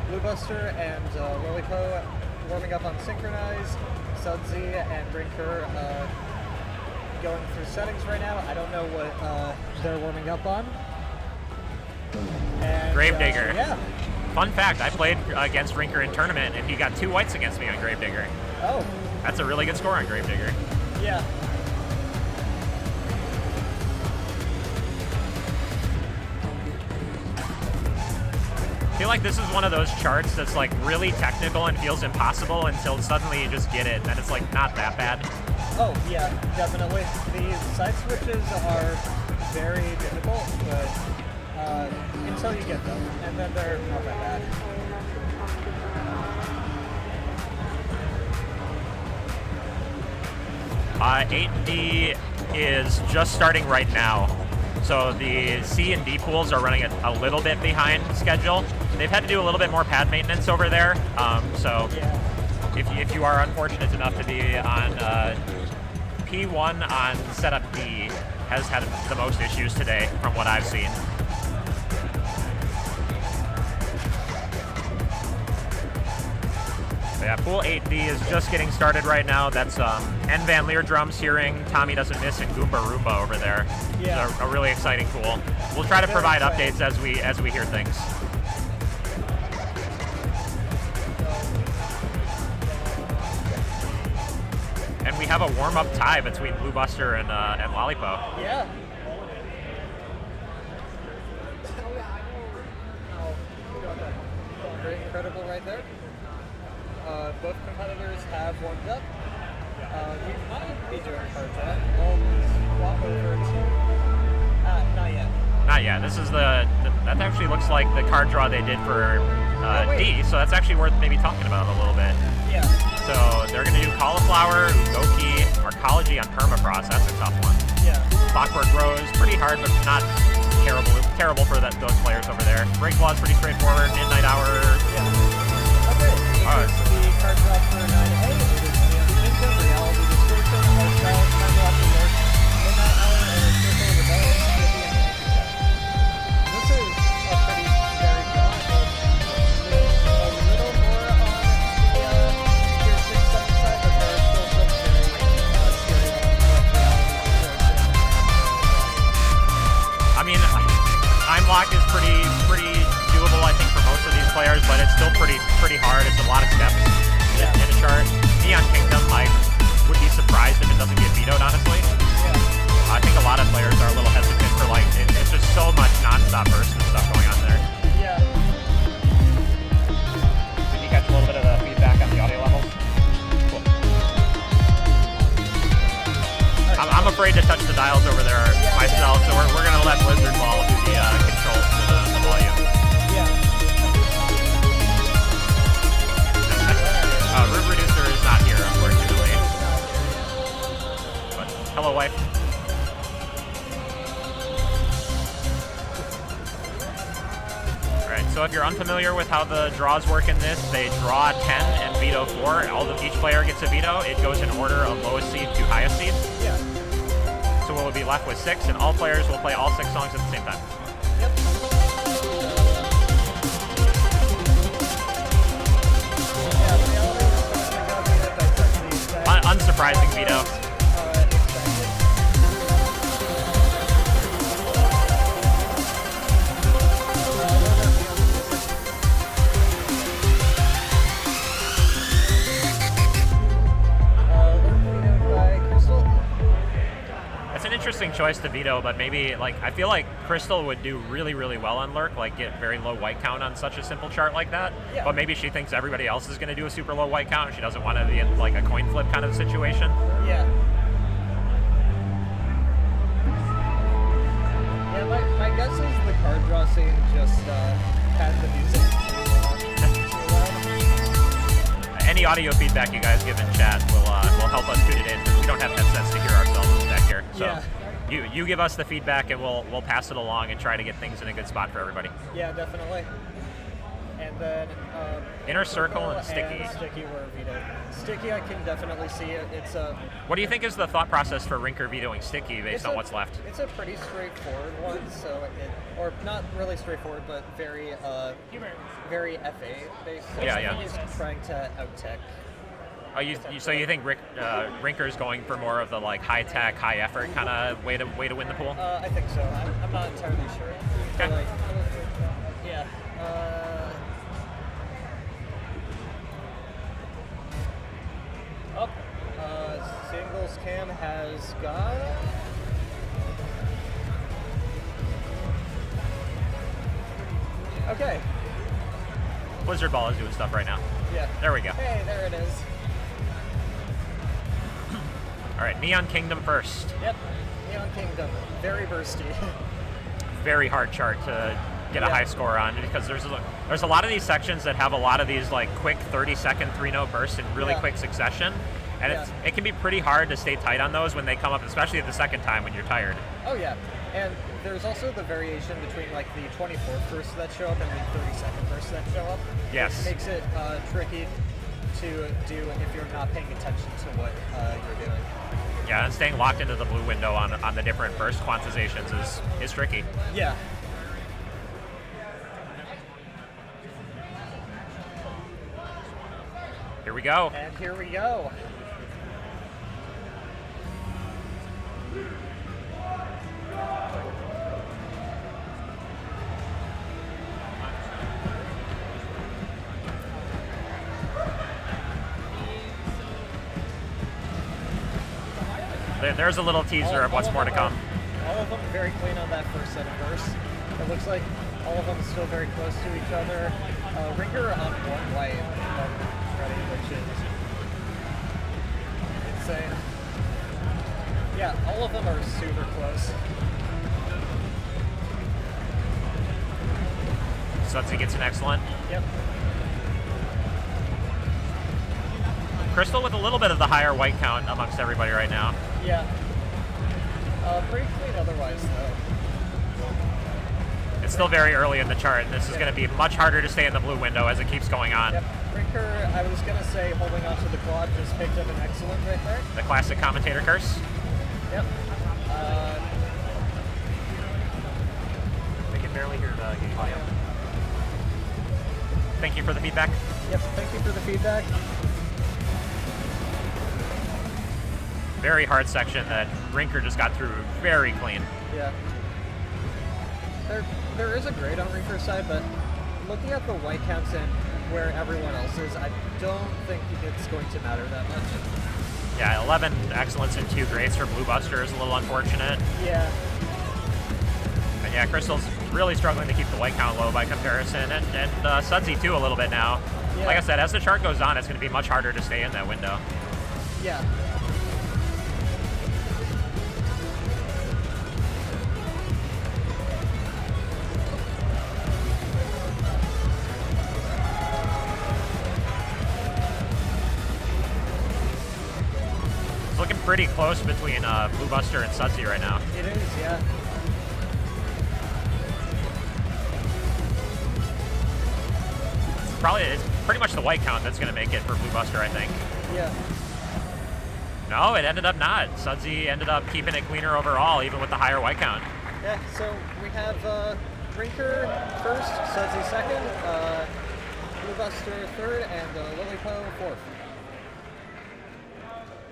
Blue Buster and Lolipo warming up on synchronized. Sudsy and Drinker going through settings right now. I don't know what they're warming up on. And, Gravedigger. yeah. Fun fact: I played against Rinker in tournament, and he got 2 whites against me on Gravedigger. Oh. That's a really good score on Gravedigger. Yeah. I feel like this is one of those charts that's like really technical and feels impossible until suddenly you just get it, and then it's like not that bad. Oh, yeah, definitely. The side switches are very difficult, but until you get them, and then they're not that bad. 8D is just starting right now. So the C and D pools are running a little bit behind schedule. They've had to do a little bit more pad maintenance over there. So if you are unfortunate enough to be on P1 on setup D, has had the most issues today from what I've seen. But yeah, pool 8D is just getting started right now. That's N Van Leer drums hearing Tommy Doesn't Miss and Goomba Roomba over there. Yeah. It's a really exciting pool. We'll try to Very provide exciting. updates as we hear things. And we have a warm-up tie between Blue Buster and Lollipop. Yeah. Very incredible right there. both competitors have warmed up. We might be doing card draw. We'll swap over to... not yet. Not yet. This is that actually looks like the card draw they did for D, so that's actually worth maybe talking about a little bit. Yeah. So they're going to do Cauliflower, Ugoki, Arcology on Permafrost. That's a tough one. Yeah. Clockwork Rose, pretty hard, but not terrible for those players over there. Break Law is pretty straightforward. Midnight Hour. Yeah. Okay. All right. The card draw for 9A. It is Neon Kingdom, Reality Distortion, Art Style, Time Lock Alert, Midnight Hour, and a Circle of Rebellion. This is a pretty varied draw. It's a little more on the tier 6 side, but there are still some very scary ones like Reality Distortion. I mean, Time Lock is pretty doable, I think, for most of these players, but it's still pretty hard. It's a lot of steps in a chart. Neon Kingdom, I would be surprised if it doesn't get vetoed, honestly. I think a lot of players are a little hesitant for, like, it's just so much non-stop burst and stuff going on there. Yeah. Did you catch a little bit of the feedback on the audio levels? Cool. I'm afraid to touch the dials over there myself, so we're going to let Blizzard Ball do the controls for the volume. Root Reducer is not here, unfortunately. But, hello, wife. Alright, so if you're unfamiliar with how the draws work in this, they draw 10 and veto 4. Each player gets a veto. It goes in order of lowest seed to highest seed. Yeah. So we'll be left with 6, and all players will play all 6 songs at the same time. Yep. Unsurprising veto. It's an interesting choice to veto, but maybe, like, I feel like Crystal would do really, really well on Lurk, like get very low white count on such a simple chart like that. Yeah. But maybe she thinks everybody else is going to do a super low white count, and she doesn't want to be in, like, a coin flip kind of situation. Yeah. Yeah, my guess is the card draw scene just had the music too loud. Any audio feedback you guys give in chat will help us tune it in, because we don't have headsets to hear ourselves back here. So Yeah. you give us the feedback, and we'll pass it along and try to get things in a good spot for everybody. Yeah, definitely. And then Inner Circle and Sticky. And Sticky were vetoed. Sticky, I can definitely see it. It's a. What do you think is the thought process for Rinker vetoing Sticky based on what's left? It's a pretty straightforward one, or not really straightforward, but very FA based. Yeah. He's trying to out-tech. Oh, so you think Rinker's going for more of the, like, high tech, high effort kind of way to win the pool? I think so. I'm not entirely sure. Okay. Like, yeah. Singles cam has got. Okay. Blizzard Ball is doing stuff right now. Yeah. There we go. Hey, there it is. All right, Neon Kingdom first. Yep. Neon Kingdom. Very bursty. Very hard chart to get a high score on, because there's a lot of these sections that have a lot of these, like, quick 30-second 3-note bursts in really quick succession, and it can be pretty hard to stay tight on those when they come up, especially the second time when you're tired. Oh yeah, and there's also the variation between, like, the 24th bursts that show up and the 30-second bursts that show up. Yes. It makes it tricky to do if you're not paying attention to what you're doing. Yeah, and staying locked into the blue window on the different burst quantizations is tricky. Yeah. Here we go. And here we go. There's a little teaser of what's more to come. All of them very clean on that first set of bursts. It looks like all of them still very close to each other. Rinker on one white. already, which is insane. Yeah, all of them are super close. Sudsy gets an excellent. Yep. Crystal with a little bit of the higher white count amongst everybody right now. Yeah. Pretty clean otherwise, though. It's still very early in the chart, and this is going to be much harder to stay in the blue window as it keeps going on. Yep. Rinker, I was going to say, holding on to the quad, just picked up an excellent right there. The classic commentator curse. Yep. They can barely hear the game audio. Thank you for the feedback. Yep, thank you for the feedback. Very hard section that Rinker just got through very clean. Yeah. There is a grade on Rinker's side, but looking at the white counts and where everyone else is, I don't think it's going to matter that much. Yeah, 11 excellence and 2 grades for Blue Buster is a little unfortunate. Yeah. And yeah, Crystal's really struggling to keep the white count low by comparison, and Sudsy too a little bit now. Yeah. Like I said, as the chart goes on, it's going to be much harder to stay in that window. Yeah. It's looking pretty close between Blue Buster and Sudsy right now. It is, yeah. It's pretty much the white count that's going to make it for Blue Buster, I think. Yeah. No, it ended up not. Sudsy ended up keeping it cleaner overall, even with the higher white count. Yeah, so we have Rinker first, Sudsy second, Blue Buster third, and Lilipo fourth.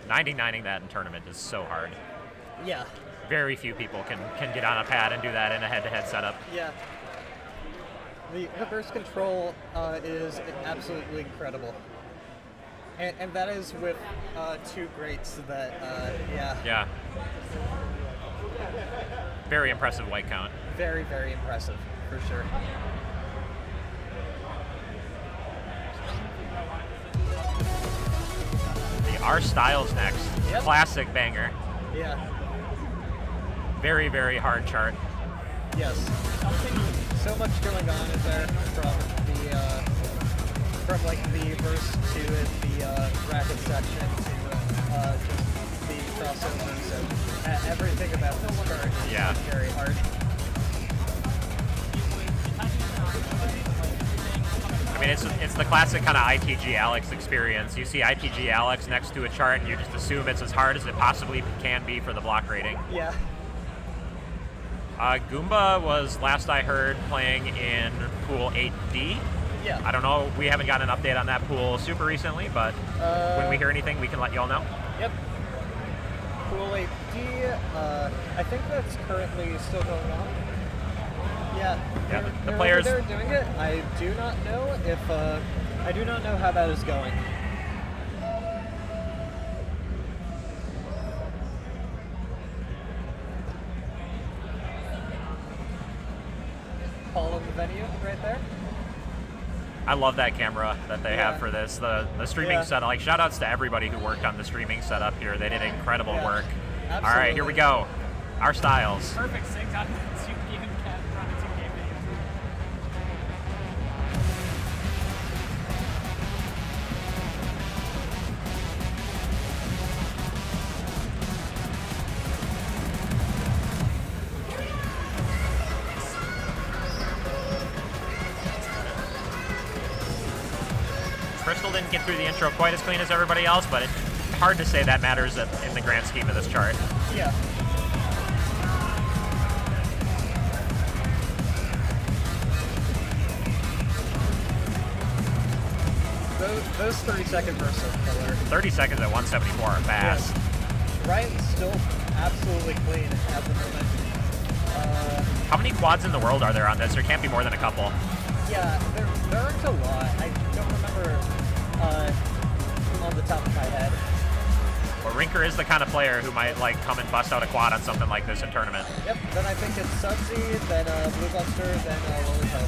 99ing that in tournament is so hard. Yeah. Very few people can get on a pad and do that in a head-to-head setup. Yeah. The burst control is absolutely incredible. And that is with 2 greats that, yeah. Yeah. Very impressive white count. Very, very impressive, for sure. The R Styles next. Yep. Classic banger. Yeah. Very, very hard chart. Yes. So much going on in there from like the verse to the bracket section to just the crossovers and everything about this chart is very hard. I mean, it's the classic kind of ITG Alex experience. You see ITG Alex next to a chart, and you just assume it's as hard as it possibly can be for the block rating. Yeah. Goomba was, last I heard, playing in Pool 8D. Yeah. I don't know. We haven't gotten an update on that pool super recently, but when we hear anything, we can let y'all know. Yep. Pool 8D, I think that's currently still going on. Yeah. The players. They're doing it. I do not know if. I do not know how that is going. Follow the venue right there. I love that camera that they have for this. The streaming setup. Like, shout outs to everybody who worked on the streaming setup here. They did incredible work. Absolutely. All right, here we go. Our Styles. Perfect sync on the 2 game cap on the 2 game videos. Crystal didn't get through the intro quite as clean as everybody else, but it's hard to say that matters in the grand scheme of this chart. Yeah. Those 30-second bursts are killer. 30 seconds at 174 are fast. Yes. Ryan's still absolutely clean at the moment. How many quads in the world are there on this? There can't be more than a couple. Yeah, there aren't a lot. I don't remember on the top of my head. But Rinker is the kind of player who might like come and bust out a quad on something like this in tournament. Yep, then I think it's Sudsy, then Blue Buster, then Lilipo.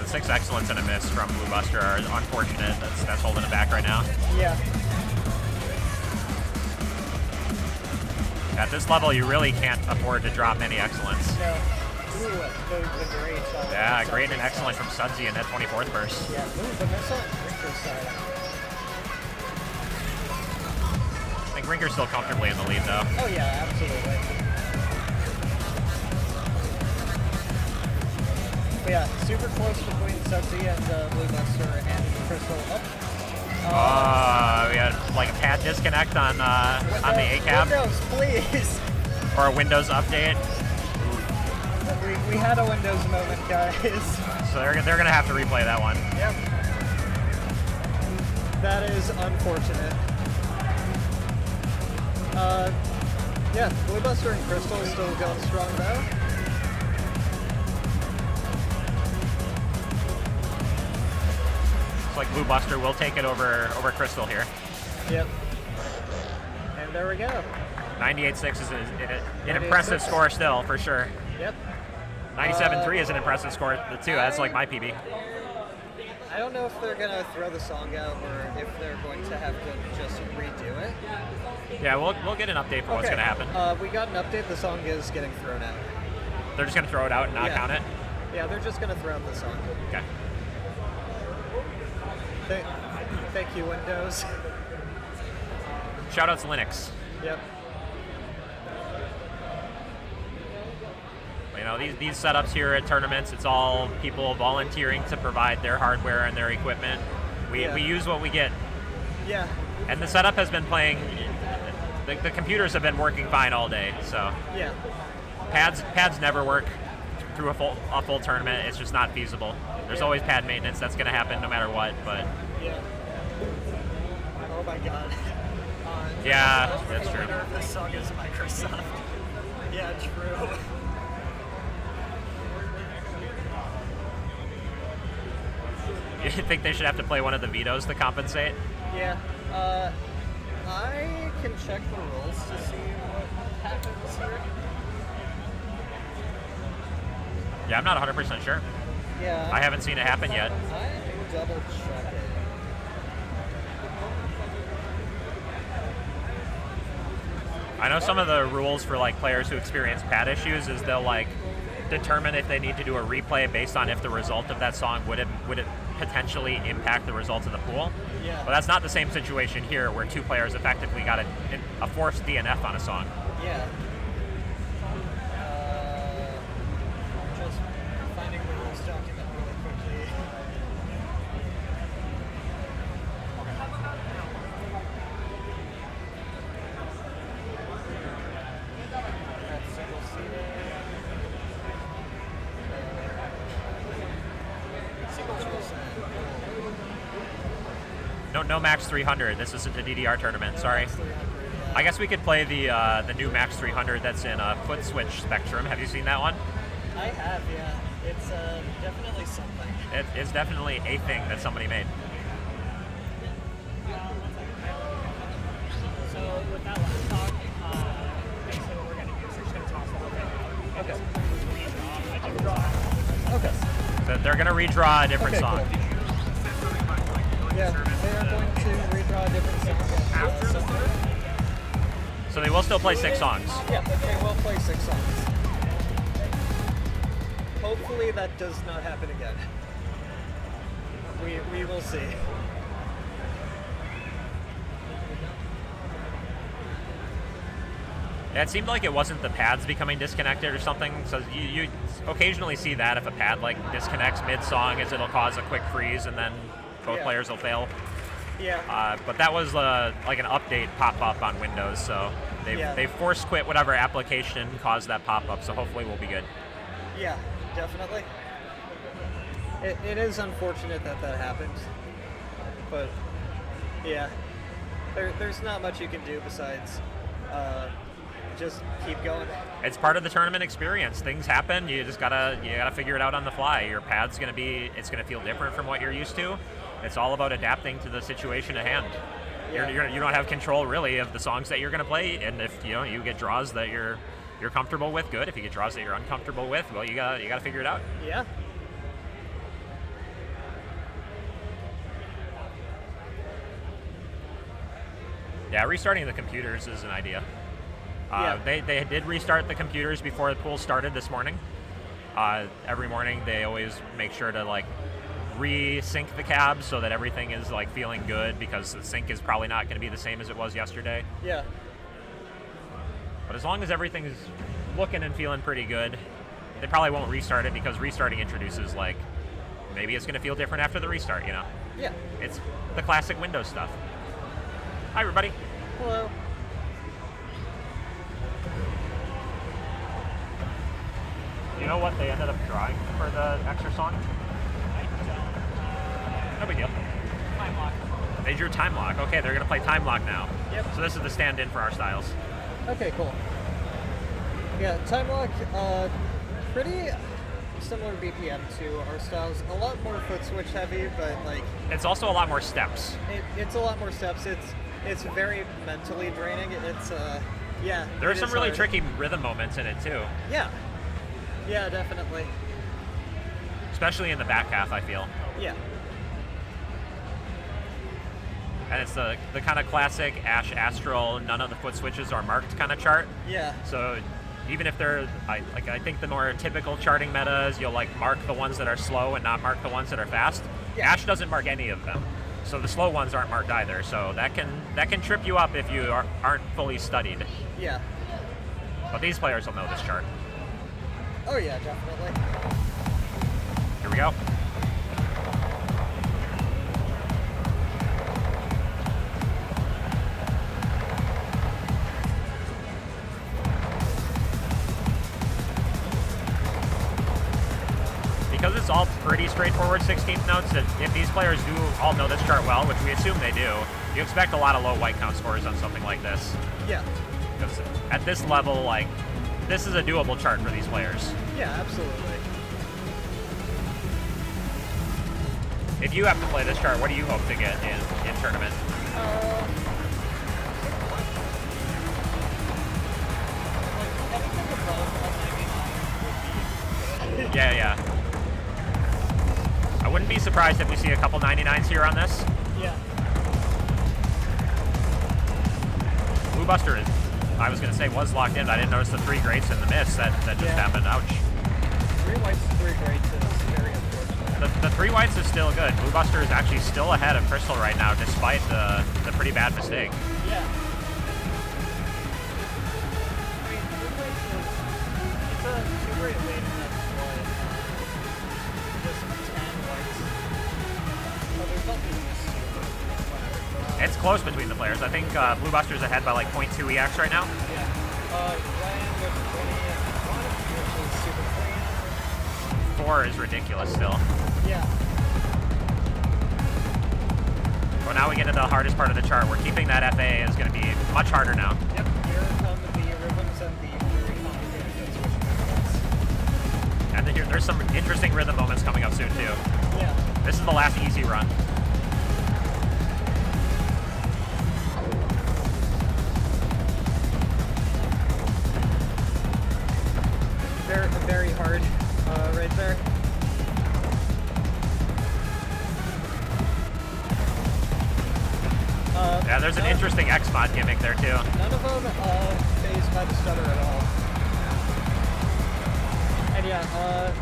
the 6 excellence and a miss from Blue Buster are unfortunate. That's holding it back right now. Yeah. At this level, you really can't afford to drop any excellence. No. Ooh, the great. Yeah, great and excellent from Sudsy in that 24th burst. Yeah, the miss on Rinker's side. I think Rinker's still comfortably in the lead, though. Oh yeah, absolutely. But yeah, super close between Sudsy and Blue Buster and Crystal up. We had like a pad disconnect on the A-cab. Windows, please. Or a Windows update. We had a Windows moment, guys. So they're gonna have to replay that one. Yep. That is unfortunate. Yeah, Blue Buster and Crystal still going strong though. Looks like Blue Buster will take it over Crystal here. Yep. And there we go. 98.6 is an impressive score still, for sure. Yep. 97.3 is an impressive score, too. That's like my PB. I don't know if they're going to throw the song out or if they're going to have to just redo it. Yeah, we'll get an update for what's going to happen. We got an update. The song is getting thrown out. They're just going to throw it out and not count it? Yeah, they're just going to throw out the song. Okay. Thank you, Windows. Shout out to Linux. Yep. You know, these setups here at tournaments, it's all people volunteering to provide their hardware and their equipment. We use what we get. Yeah. And the setup has been playing, the computers have been working fine all day, so. Yeah. Pads never work through a full tournament. It's just not feasible. There's always pad maintenance. That's going to happen no matter what, but. Yeah. Oh my god. Yeah, that's true. This song is Microsoft. Yeah, true. You think they should have to play one of the vetoes to compensate? Yeah. I can check the rules to see what happens here. Yeah, I'm not 100% sure. Yeah. I haven't seen it happen yet. I double check it. I know some of the rules for like players who experience pad issues is they'll like determine if they need to do a replay based on if the result of that song would it potentially impact the results of the pool. Yeah. But that's not the same situation here where two players effectively got a forced DNF on a song. Yeah. Just finding the rules document really quickly. That's single seated. Single tool set. No Max 300. This isn't a DDR tournament. Sorry. I guess we could play the new Max 300 that's in a foot switch spectrum. Have you seen that one? I have, yeah. It's definitely something. It is definitely a thing that somebody made. So with that last talk, basically what we're going to do is we're just going to toss the whole thing. Okay. So they're going to redraw a different song. Cool. Yeah, they are going to redraw a different song after. So they will still play 6 songs. Yeah, they will play 6 songs. Hopefully that does not happen again. We will see. Yeah, it seemed like it wasn't the pads becoming disconnected or something. So you occasionally see that if a pad like disconnects mid-song, as it'll cause a quick freeze and then both players will fail. Yeah. But that was like an update pop-up on Windows, so they force quit whatever application caused that pop-up. So hopefully we'll be good. Yeah, definitely. It is unfortunate that happened, but yeah, there's not much you can do besides just keep going. It's part of the tournament experience. Things happen. You just gotta figure it out on the fly. Your pad's gonna feel different from what you're used to. It's all about adapting to the situation at hand. Yeah. You don't have control really of the songs that you're gonna play, and if you get draws that you're comfortable with, good. If you get draws that you're uncomfortable with, well, you gotta figure it out. Yeah. Yeah, restarting the computers is an idea. Yeah. They did restart the computers before the pool started this morning. Every morning they always make sure to like re-sync the cabs so that everything is like feeling good, because the sync is probably not going to be the same as it was yesterday. Yeah. But as long as everything's looking and feeling pretty good, they probably won't restart it, because restarting introduces like, maybe it's going to feel different after the restart, you know? Yeah. It's the classic Windows stuff. Hi, everybody. Hello. You know what they ended up drawing for the extra song? No big deal. Time lock. They drew Time Lock. Okay, they're going to play Time Lock now. Yep. So this is the stand-in for our styles. Okay, cool. Yeah, Time Lock, pretty similar BPM to our styles. A lot more foot switch heavy, but like... It's also a lot more steps. It's a lot more steps. It's very mentally draining. It's, yeah. There are some really hard. tricky rhythm moments in it, too. Yeah. Yeah, definitely. Especially in the back half, I feel. Yeah. And it's the kind of classic Ash Astral, none of the foot switches are marked kind of chart. Yeah. So even if they're, I think the more typical charting meta is you'll like mark the ones that are slow and not mark the ones that are fast. Yeah. Ash doesn't mark any of them. So the slow ones aren't marked either. So that can trip you up if you aren't fully studied. Yeah. But these players will know this chart. Oh yeah, definitely. Here we go. Because it's all pretty straightforward 16th notes, if these players do all know this chart well, which we assume they do, you expect a lot of low white count scores on something like this. Yeah. Because at this level, like, this is a doable chart for these players. Yeah, absolutely. If you have to play this chart, what do you hope to get in tournament? Yeah. I wouldn't be surprised if we see a couple 99s here on this. Yeah. Blue Buster is, I was going to say, was locked in, but I didn't notice the 3 greats in the miss that just happened. Ouch. 3 whites, 3 greats is very unfortunate. The 3 whites is still good. Blue Buster is actually still ahead of Crystal right now, despite the pretty bad mistake. Yeah. I mean, 3 whites is, it's a 2 great lead, and that's what, just 10 whites. So there's nothing to miss whatever. It's close between the players. I think Blue Buster's ahead by like 0.2 EX right now. Yeah. Ryan with 21, which is super clean. 4 is ridiculous still. Yeah. Well, now we get into the hardest part of the chart. We're keeping that FA is going to be much harder now. Yep. Here come the rhythms and the very complicated switch. And there's some interesting rhythm moments coming up soon too. Yeah. This is the last easy run. Very, very hard right there. Yeah, there's an interesting X-Mod gimmick there too. None of them phased by the stutter at all. And yeah,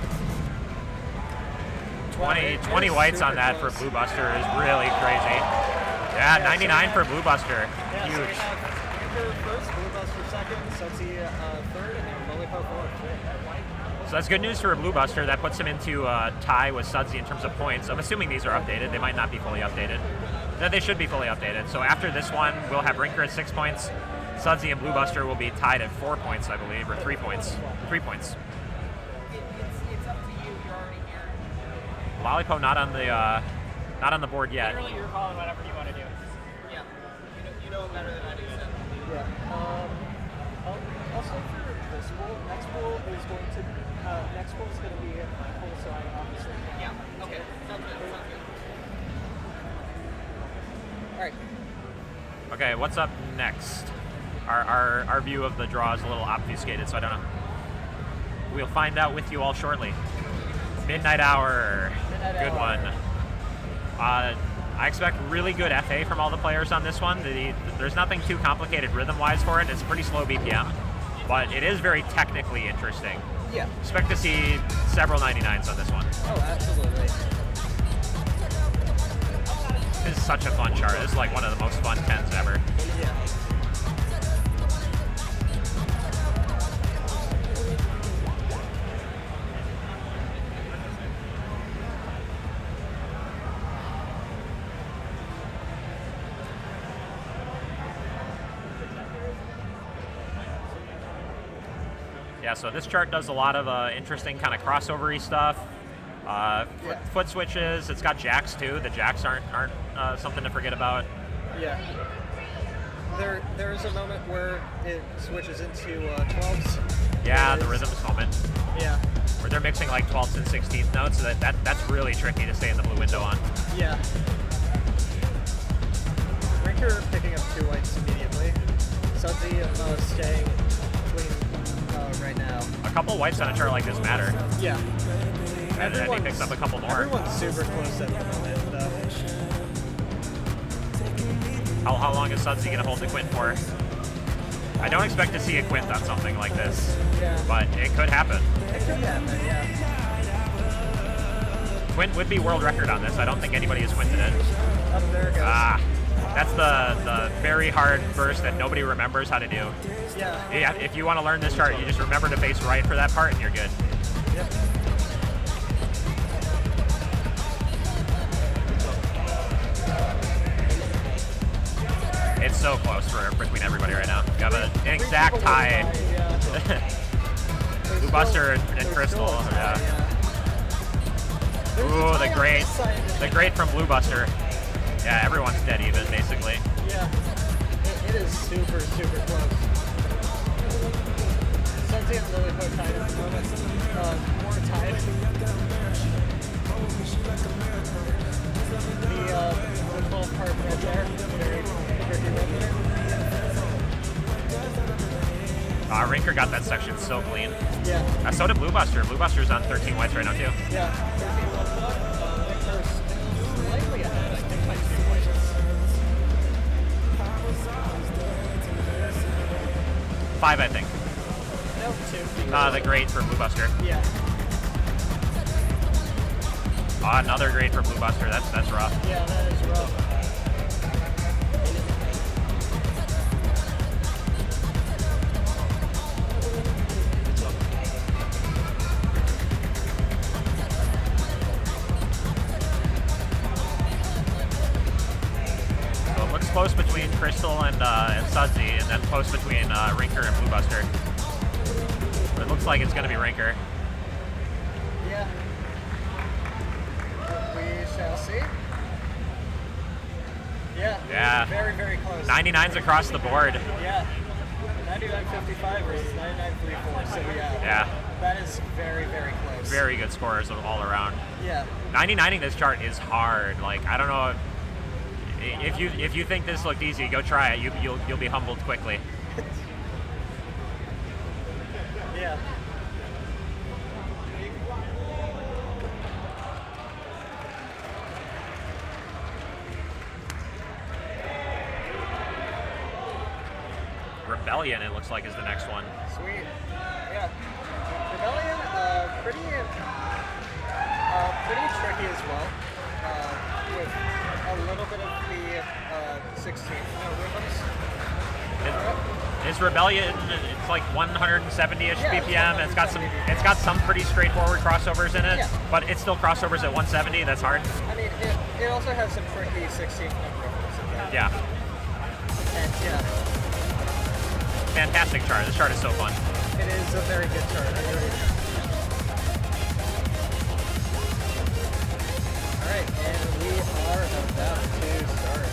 20 whites on that for Blue Buster is really crazy. Yeah, 99 for Blue Buster. Yeah, Huge. so we have Anchor first, Blue Buster second, Sudsy third, and then Lollipop fourth. So that's good news for Blue Buster. That puts him into a tie with Sudsy in terms of points. I'm assuming these are updated. They might not be fully updated. No, they should be fully updated. So after this one, we'll have Rinker at 6 points. Sudsy and Blue Buster will be tied at 4 points, I believe, or 3 points. 3 points. It's up to you. You're already here. Lollipop not on the board yet. Literally, you're calling whatever you want to do. Yeah. You know better than I do. Yeah. Also for this pool, next pool is going to be my pool, so I obviously can't. Yeah. Okay. Sounds good. All right. Okay, what's up next? Our view of the draw is a little obfuscated, so I don't know. We'll find out with you all shortly. Midnight Hour. Good one. I expect really good FA from all the players on this one. There's nothing too complicated rhythm-wise for it. It's pretty slow BPM, but it is very technically interesting. Yeah. Expect to see several 99s on this one. Oh, absolutely. This is such a fun chart. This is like one of the most fun 10s ever. Yeah. Yeah, so this chart does a lot of interesting kind of crossover-y stuff. Foot switches. It's got jacks too. The jacks aren't something to forget about. Yeah. There is a moment where it switches into 12s. Yeah, the rhythms moment. Yeah. Where they're mixing like 12th and 16th notes, so that's really tricky to stay in the blue window on. Yeah. Rinker picking up 2 whites immediately. Sudsy staying clean right now. A couple whites on a chart like this matter. Yeah. And then he picks up a couple more. Everyone's super close at the moment, though. How long is Sudsy going to hold the Quint for? I don't expect to see a Quint on something like this, but it could happen. It could happen, yeah. Quint would be world record on this. I don't think anybody has quinted it. Up there it goes. That's the very hard burst that nobody remembers how to do. Yeah. If you want to learn this chart, you just remember to face right for that part and you're good. Yep. It's so close between everybody right now. You have an exact tie. Blue Buster and Crystal. Yeah. Ooh, the great from Blue Buster. Yeah, everyone's dead even, basically. Yeah. It is super, super close. Sudsy and Lily both tied at the moment. More tied. The 12 part right there. Very tricky right there. Rinker got that section so clean. Yeah. So did Blue Buster. Blue Buster's on 13 whites right now, too. Yeah. 13-1. Rinker's slightly ahead, I think, by 2 whites. 5, I think. No, 2. The great for Blue Buster. Yeah. Another great for Blue Buster. That's rough. Yeah, that is rough. So it looks close between Crystal and Sudsy, and then close between Rinker and Blue Buster. But it looks like it's going to be Rinker. Yeah. We shall see. Yeah. Very, very close. 99s across the board. Yeah. 99.55 versus 99.34. So Yeah. That is very, very close. Very good scores all around. Yeah. 99ing this chart is hard. Like, I don't know if you think this looked easy, go try it. You'll be humbled quickly. Yeah. Rebellion, it looks like, is the next one. Sweet. Yeah. Rebellion, pretty tricky as well. With a little bit of the 16th rhythms. Is Rebellion? It's like 170-ish BPM. It's It's got some pretty straightforward crossovers in it, but it's still crossovers at 170. That's hard. I mean, it also has some tricky 16th rhythms in there. Yeah. And Fantastic chart. This chart is so fun. it is a very good chart. All right, and we are about to start.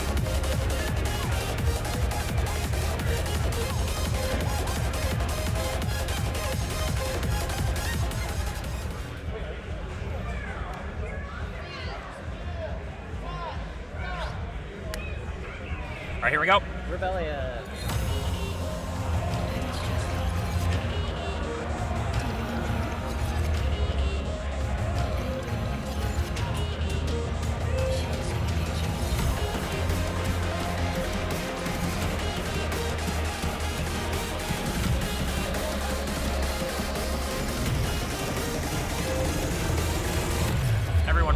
All right, here we go. Rebellion.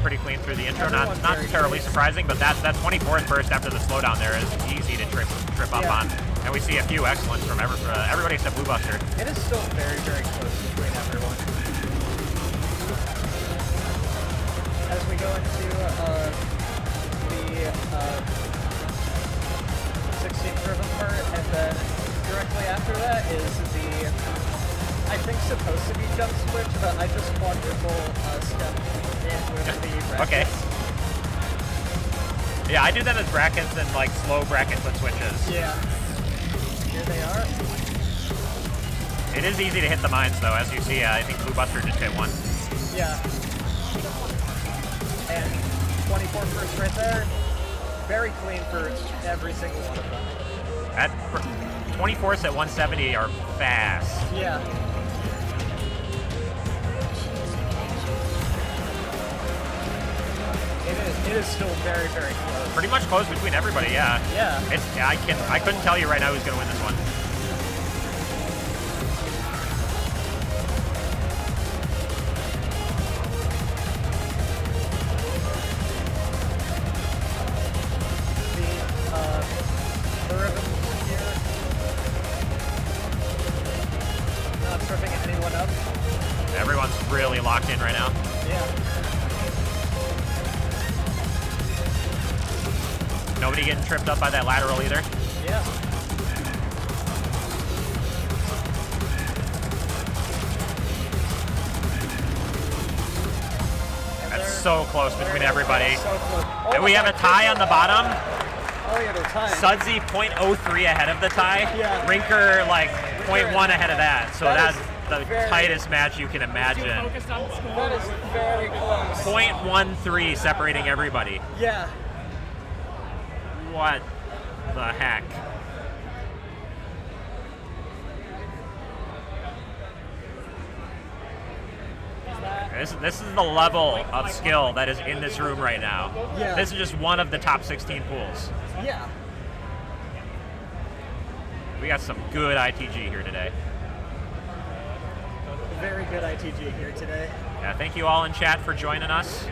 pretty clean through the intro. Not terribly surprising, but that 24th burst after the slowdown there is easy to trip up on. And we see a few excellents from everybody except Blue Buster. It is still very, very close between everyone. As we go into the 16th rhythm part, and then directly after that is the, I think, supposed to be jump switch, but I just quadruple step in with the brackets. Okay. Yeah, I do them as brackets and like slow bracket foot switches. Yeah. Here they are. It is easy to hit the mines though, as you see. I think Blue Buster just hit one. Yeah. And 24 first right there. Very clean for every single one of them. At 24s at 170 are fast. Yeah. It is still very, very close. Pretty much close between everybody, yeah. Yeah. I couldn't tell you right now who's gonna win this one. The ribbon here. Not tripping anyone up. Everyone's really locked in right now. Yeah. Nobody getting tripped up by that lateral either. Yeah. That's so close between everybody. So close. And we have a tie on the bottom. Oh yeah, the tie. Sudsy 0.03 ahead of the tie. Yeah. Rinker like 0.1 ahead of that. So that's the very- tightest match you can imagine. That is very close. 0.13 separating everybody. Yeah. What the heck? This is the level of skill that is in this room right now. Yeah. This is just one of the top 16 pools. Yeah. We got some good ITG here today. Very good ITG here today. Yeah, thank you all in chat for joining us.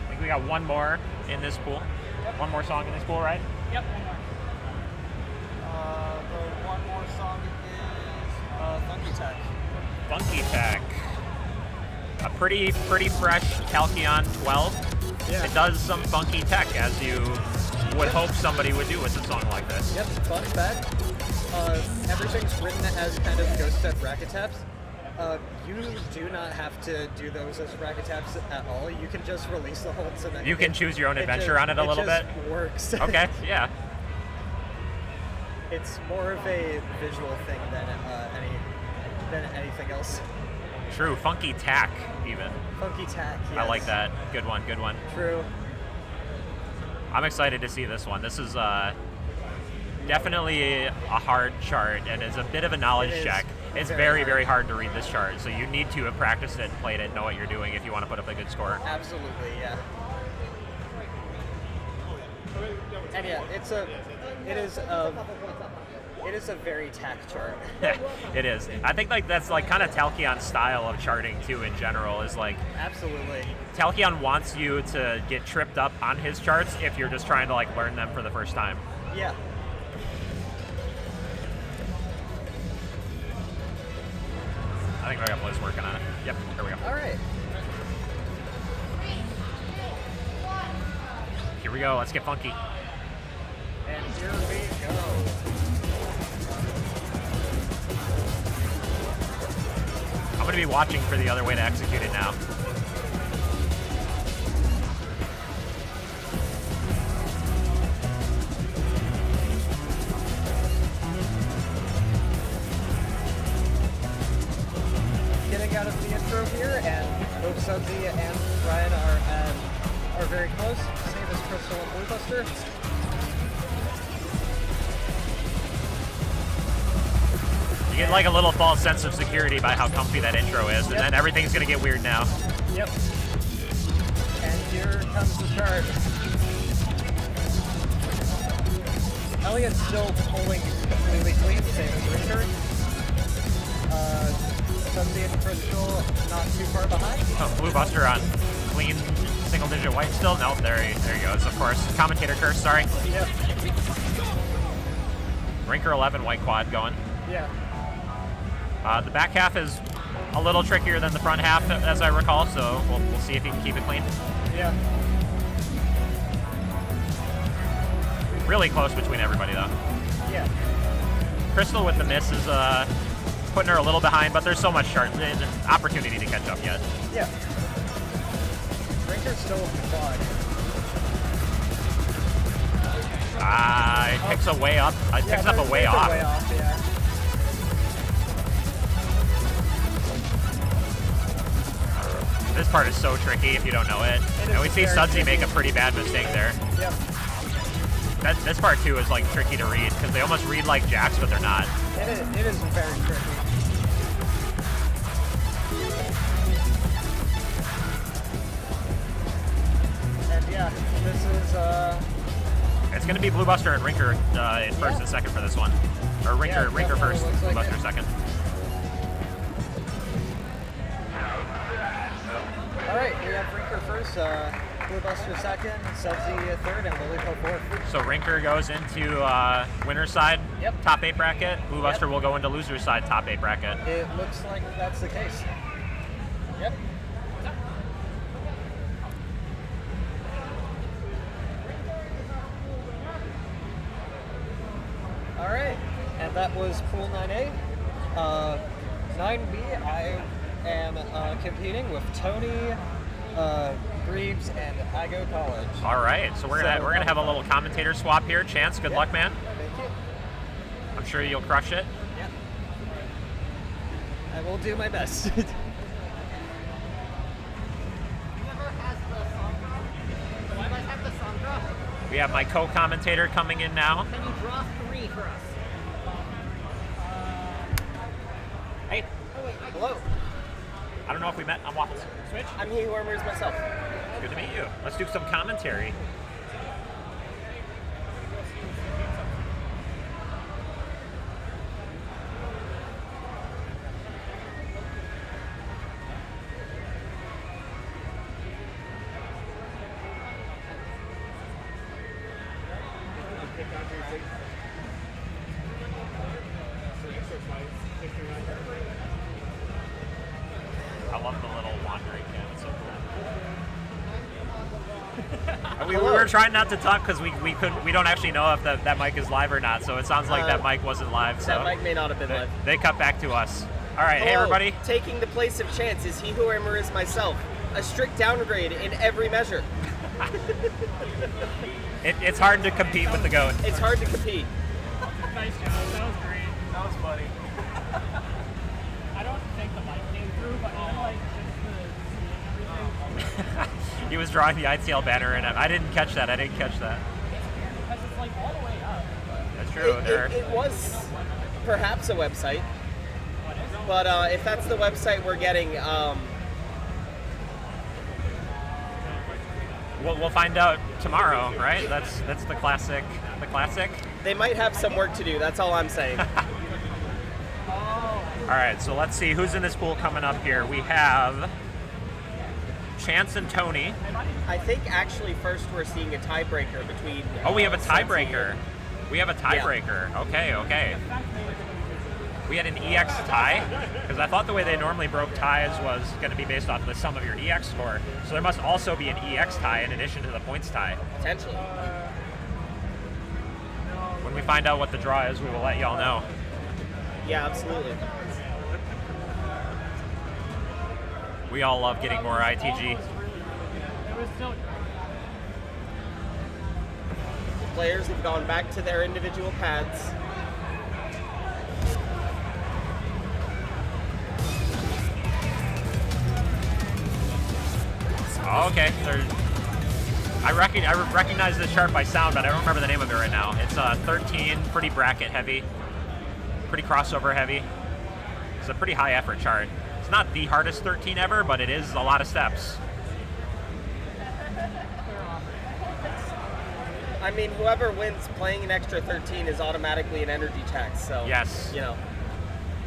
I think we got one more in this pool. One more song in this pool, right? Yep. The one more song is Funky Tech. Funky Tech. A pretty fresh Talkion 12. Yeah. It does some funky tech, as you would hope somebody would do with a song like this. Yep, fun fact. Everything's written as kind of ghost step bracket taps. You do not have to do those as bracket taps at all. You can just release the holds and then You can choose your own adventure on it a little bit? It works. Okay, yeah. It's more of a visual thing than anything else. True, funky tack even. Funky tack, yes. I like that. Good one, good one. True. I'm excited to see this one. This is definitely a hard chart, and it's a bit of a knowledge check. It's very, very hard to read this chart, so you need to have practiced it and played it and know what you're doing if you want to put up a good score. Absolutely, yeah. And yeah, it is a very tack chart. It is. I think like that's like kind of Talkion's style of charting too in general is like Absolutely. Talkion wants you to get tripped up on his charts if you're just trying to like learn them for the first time. Yeah. I think I got Bliss working on it. Yep, there we go. All right. Here we go. Let's get funky. And here we go. I'm going to be watching for the other way to execute it now. Getting out of the intro here, and both Sudsy and Ryan are very close. Same as Crystal and Blue Buster. You get like a little false sense of security by how comfy that intro is, and then everything's going to get weird now. Yep. And here comes the chart. Elliot's still pulling completely clean, same as Rinker. Sunsy and Crystal not too far behind. Oh, Blue Buster on clean single-digit white still? No, there he goes, of course. Commentator curse, sorry. Yep. Rinker 11 white quad going. Yeah. The back half is a little trickier than the front half, as I recall, so we'll see if he can keep it clean. Yeah. Really close between everybody, though. Yeah. Crystal with the miss is putting her a little behind, but there's so much an opportunity to catch up yet. Yeah. Rinker's still with the quad. It picks a way up. It picks up a way off. Way off, yeah. This part is so tricky if you don't know it. And we see Sudsy make a pretty bad mistake there. Yep. This part too is like tricky to read because they almost read like jacks, but they're not. It is very tricky. And yeah, this is It's going to be Blue Buster and Rinker in first and second for this one, or Rinker first, Blue Buster second. All right, we have Rinker first, Blue Buster second, Sudsy third, and Lilipo fourth. So Rinker goes into winner's side, top 8 bracket. Blue Buster will go into loser's side, top 8 bracket. It looks like that's the case. Yep. All right, and that was Pool 9A. 9B, I am competing with Tony, Greaves, and I Go College. All right, so we're gonna have a little commentator swap here. Chance, good luck, man. Thank you. I'm sure you'll crush it. Yep. I will do my best. We have my co-commentator coming in now. Can you draw 3 for us? Hey. Hello. I don't know if we met on Waffles. Switch? I'm He Who Armors myself. Good to meet you. Let's do some commentary. I love the little wandering cam. It's so cool. We were trying not to talk because we don't actually know if that mic is live or not. So it sounds like that mic wasn't live. So That mic may not have been live. They cut back to us. All right, hey Hello. everybody. Taking the place of Chance is He Who Armors myself. A strict downgrade in every measure. It's hard to compete with the goat. It's hard to compete. Nice job. That was great. That was funny. I don't think the mic came through, but even like just the seeing everything. He was drawing the ITL banner, and I didn't catch that. Because it's like all the way up. That's true. It was perhaps a website, but if that's the website we're getting, we'll find out tomorrow, right? That's the classic. The classic. They might have some work to do. That's all I'm saying. All right, so let's see who's in this pool coming up here. We have Chance and Tony. I think actually first we're seeing a tiebreaker between. Oh, we have a tiebreaker. We have a tiebreaker. Yeah. Okay. We had an EX tie, because I thought the way they normally broke ties was going to be based off of the sum of your EX score. So there must also be an EX tie in addition to the points tie. Potentially. When we find out what the draw is, we will let y'all know. Yeah, absolutely. We all love getting more ITG. Players have gone back to their individual pads. Oh, okay. I recognize this chart by sound, but I don't remember the name of it right now. It's 13, pretty bracket heavy, pretty crossover heavy. It's a pretty high effort chart. It's not the hardest 13 ever, but it is a lot of steps. I mean, whoever wins playing an extra 13 is automatically an energy tax. So yes, you know.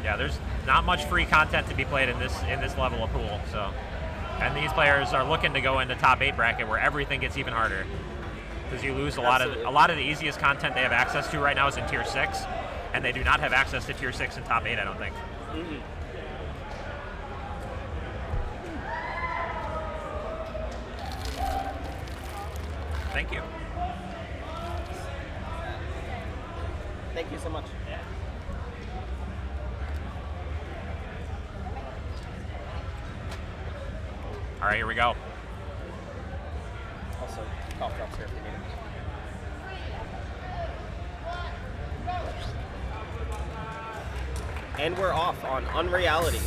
Yeah, there's not much free content to be played in this level of pool. So, and these players are looking to go into top 8 bracket where everything gets even harder because you lose a lot of the easiest content they have access to right now is in tier 6, and they do not have access to tier 6 and top 8. I don't think. Mm-hmm. Thank you. Thank you so much. All right, here we go. Also, cough drops here if you need them. And we're off on Unreality.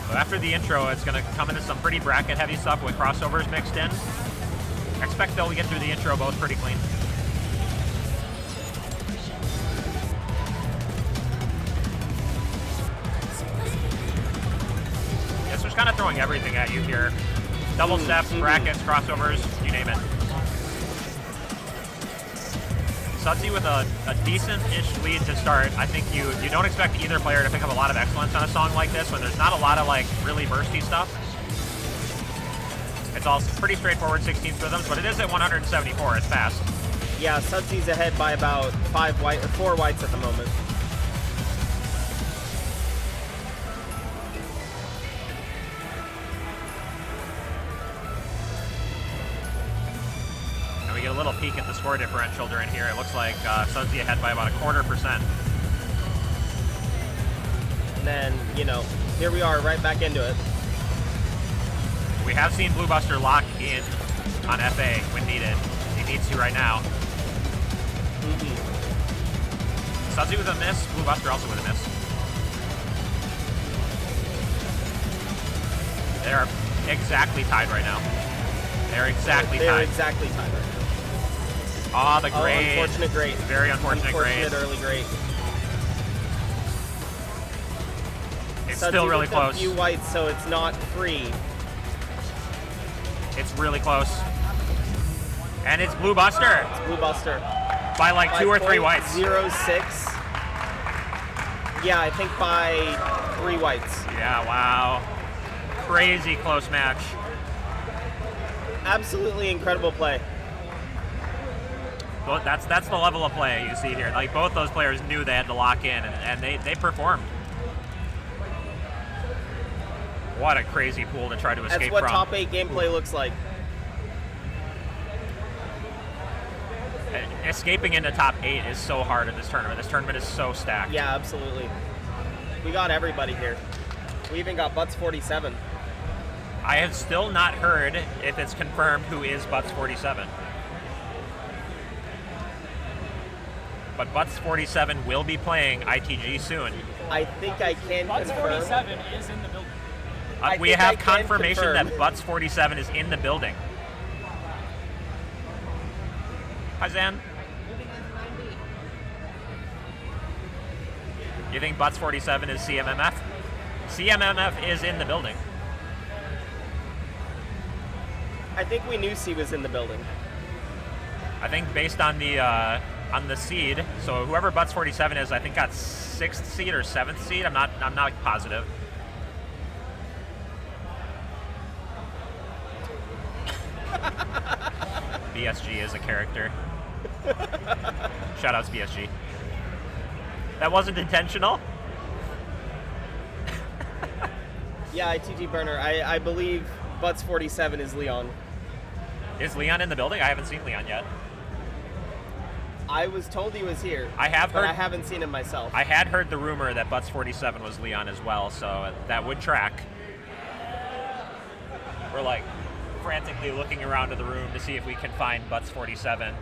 So after the intro, it's going to come into some pretty bracket-heavy stuff with crossovers mixed in. Expect they'll get through the intro both pretty clean. Yes, there's kind of throwing everything at you here. Double steps, brackets, crossovers, you name it. Sudsy with a decent-ish lead to start. I think you don't expect either player to pick up a lot of excellence on a song like this when there's not a lot of like really bursty stuff. It's all pretty straightforward 16th rhythms, but it is at 174. It's fast. Yeah, Sudsy's ahead by about 4 whites at the moment. And we get a little peek at the score differential during here. It looks like Sudsy ahead by about 0.25%. And then, you know, here we are right back into it. We have seen Blue Buster lock in on FA when needed. He needs to right now. Sudsy with a miss, Blue Buster also with a miss. They're exactly tied right now. They're exactly tied. They're exactly tied right now. Ah, the grade. Unfortunate grade. Very unfortunate grade. Unfortunate early grade. It's still really close. A few whites, so it's not free. It's really close. And it's Blue Buster. It's Blue Buster. By like 2 or 3 whites. 0.06. Yeah, I think by 3 whites. Yeah, wow. Crazy close match. Absolutely incredible play. Well, that's the level of play you see here. Like both those players knew they had to lock in, and they performed. What a crazy pool to try to escape from. That's what top 8 gameplay looks like. Escaping into top 8 is so hard in this tournament. This tournament is so stacked. Yeah, absolutely. We got everybody here. We even got Butts47. I have still not heard if it's confirmed who is Butts47. But Butts47 will be playing ITG soon. I think I can Butts47 is in the building. We have confirmation that Butts47 is in the building. Hi, Zan. You think Butts47 is CMMF? CMMF is in the building. I think we knew C was in the building. I think based on the seed, so whoever Butts47 is, I think got 6th seed or 7th seed. I'm not positive. BSG is a character. Shoutouts BSG. That wasn't intentional. Yeah, ITG burner. I believe Butts47 is Leon. Is Leon in the building? I haven't seen Leon yet. I was told he was here. I have heard. But I haven't seen him myself. I had heard the rumor that Butts47 was Leon as well, so that would track. We're like frantically looking around to the room to see if we can find Butts47.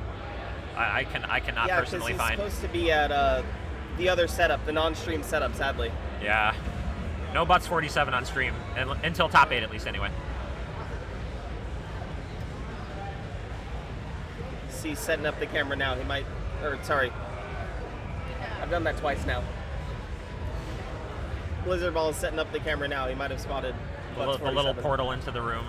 I cannot personally find. Yeah, he's supposed to be at the other setup, the non-stream setup, sadly. Yeah. No Butts47 on stream, until top 8 at least anyway. He's setting up the camera now. He might, or sorry. I've done that twice now. Blizzard Ball is setting up the camera now. He might have spotted The little portal into the room.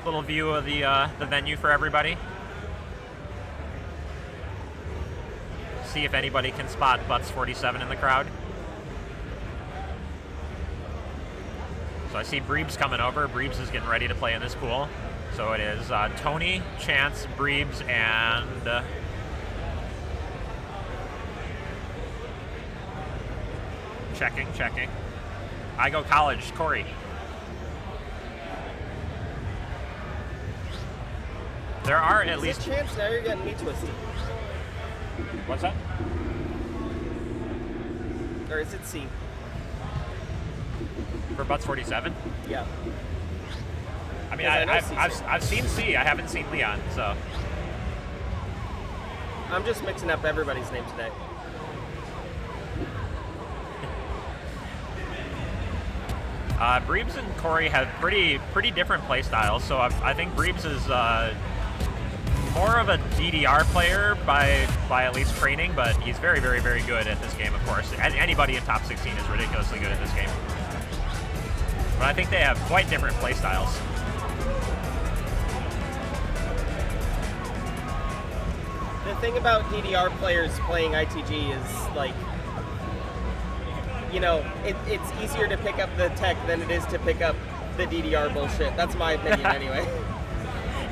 Little view of the venue for everybody. See if anybody can spot Butts 47 in the crowd. So I see Breebs coming over. Breebs is getting ready to play in this pool. So it is Tony, Chance, Breebs, and checking. I Go College, Corey. There are at least Chance. Now you're getting me twisted. What's that? Or is it C? For Butts 47? Yeah. I mean, I've seen C. I haven't seen Leon, so. I'm just mixing up everybody's name today. Breebs and Corey have pretty different play styles, so I think Breebs is more of a DDR player by at least training, but he's very good at this game, of course. Anybody in top 16 is ridiculously good at this game. But I think they have quite different play styles. The thing about DDR players playing ITG is, like, you know, it's easier to pick up the tech than it is to pick up the DDR bullshit. That's my opinion anyway.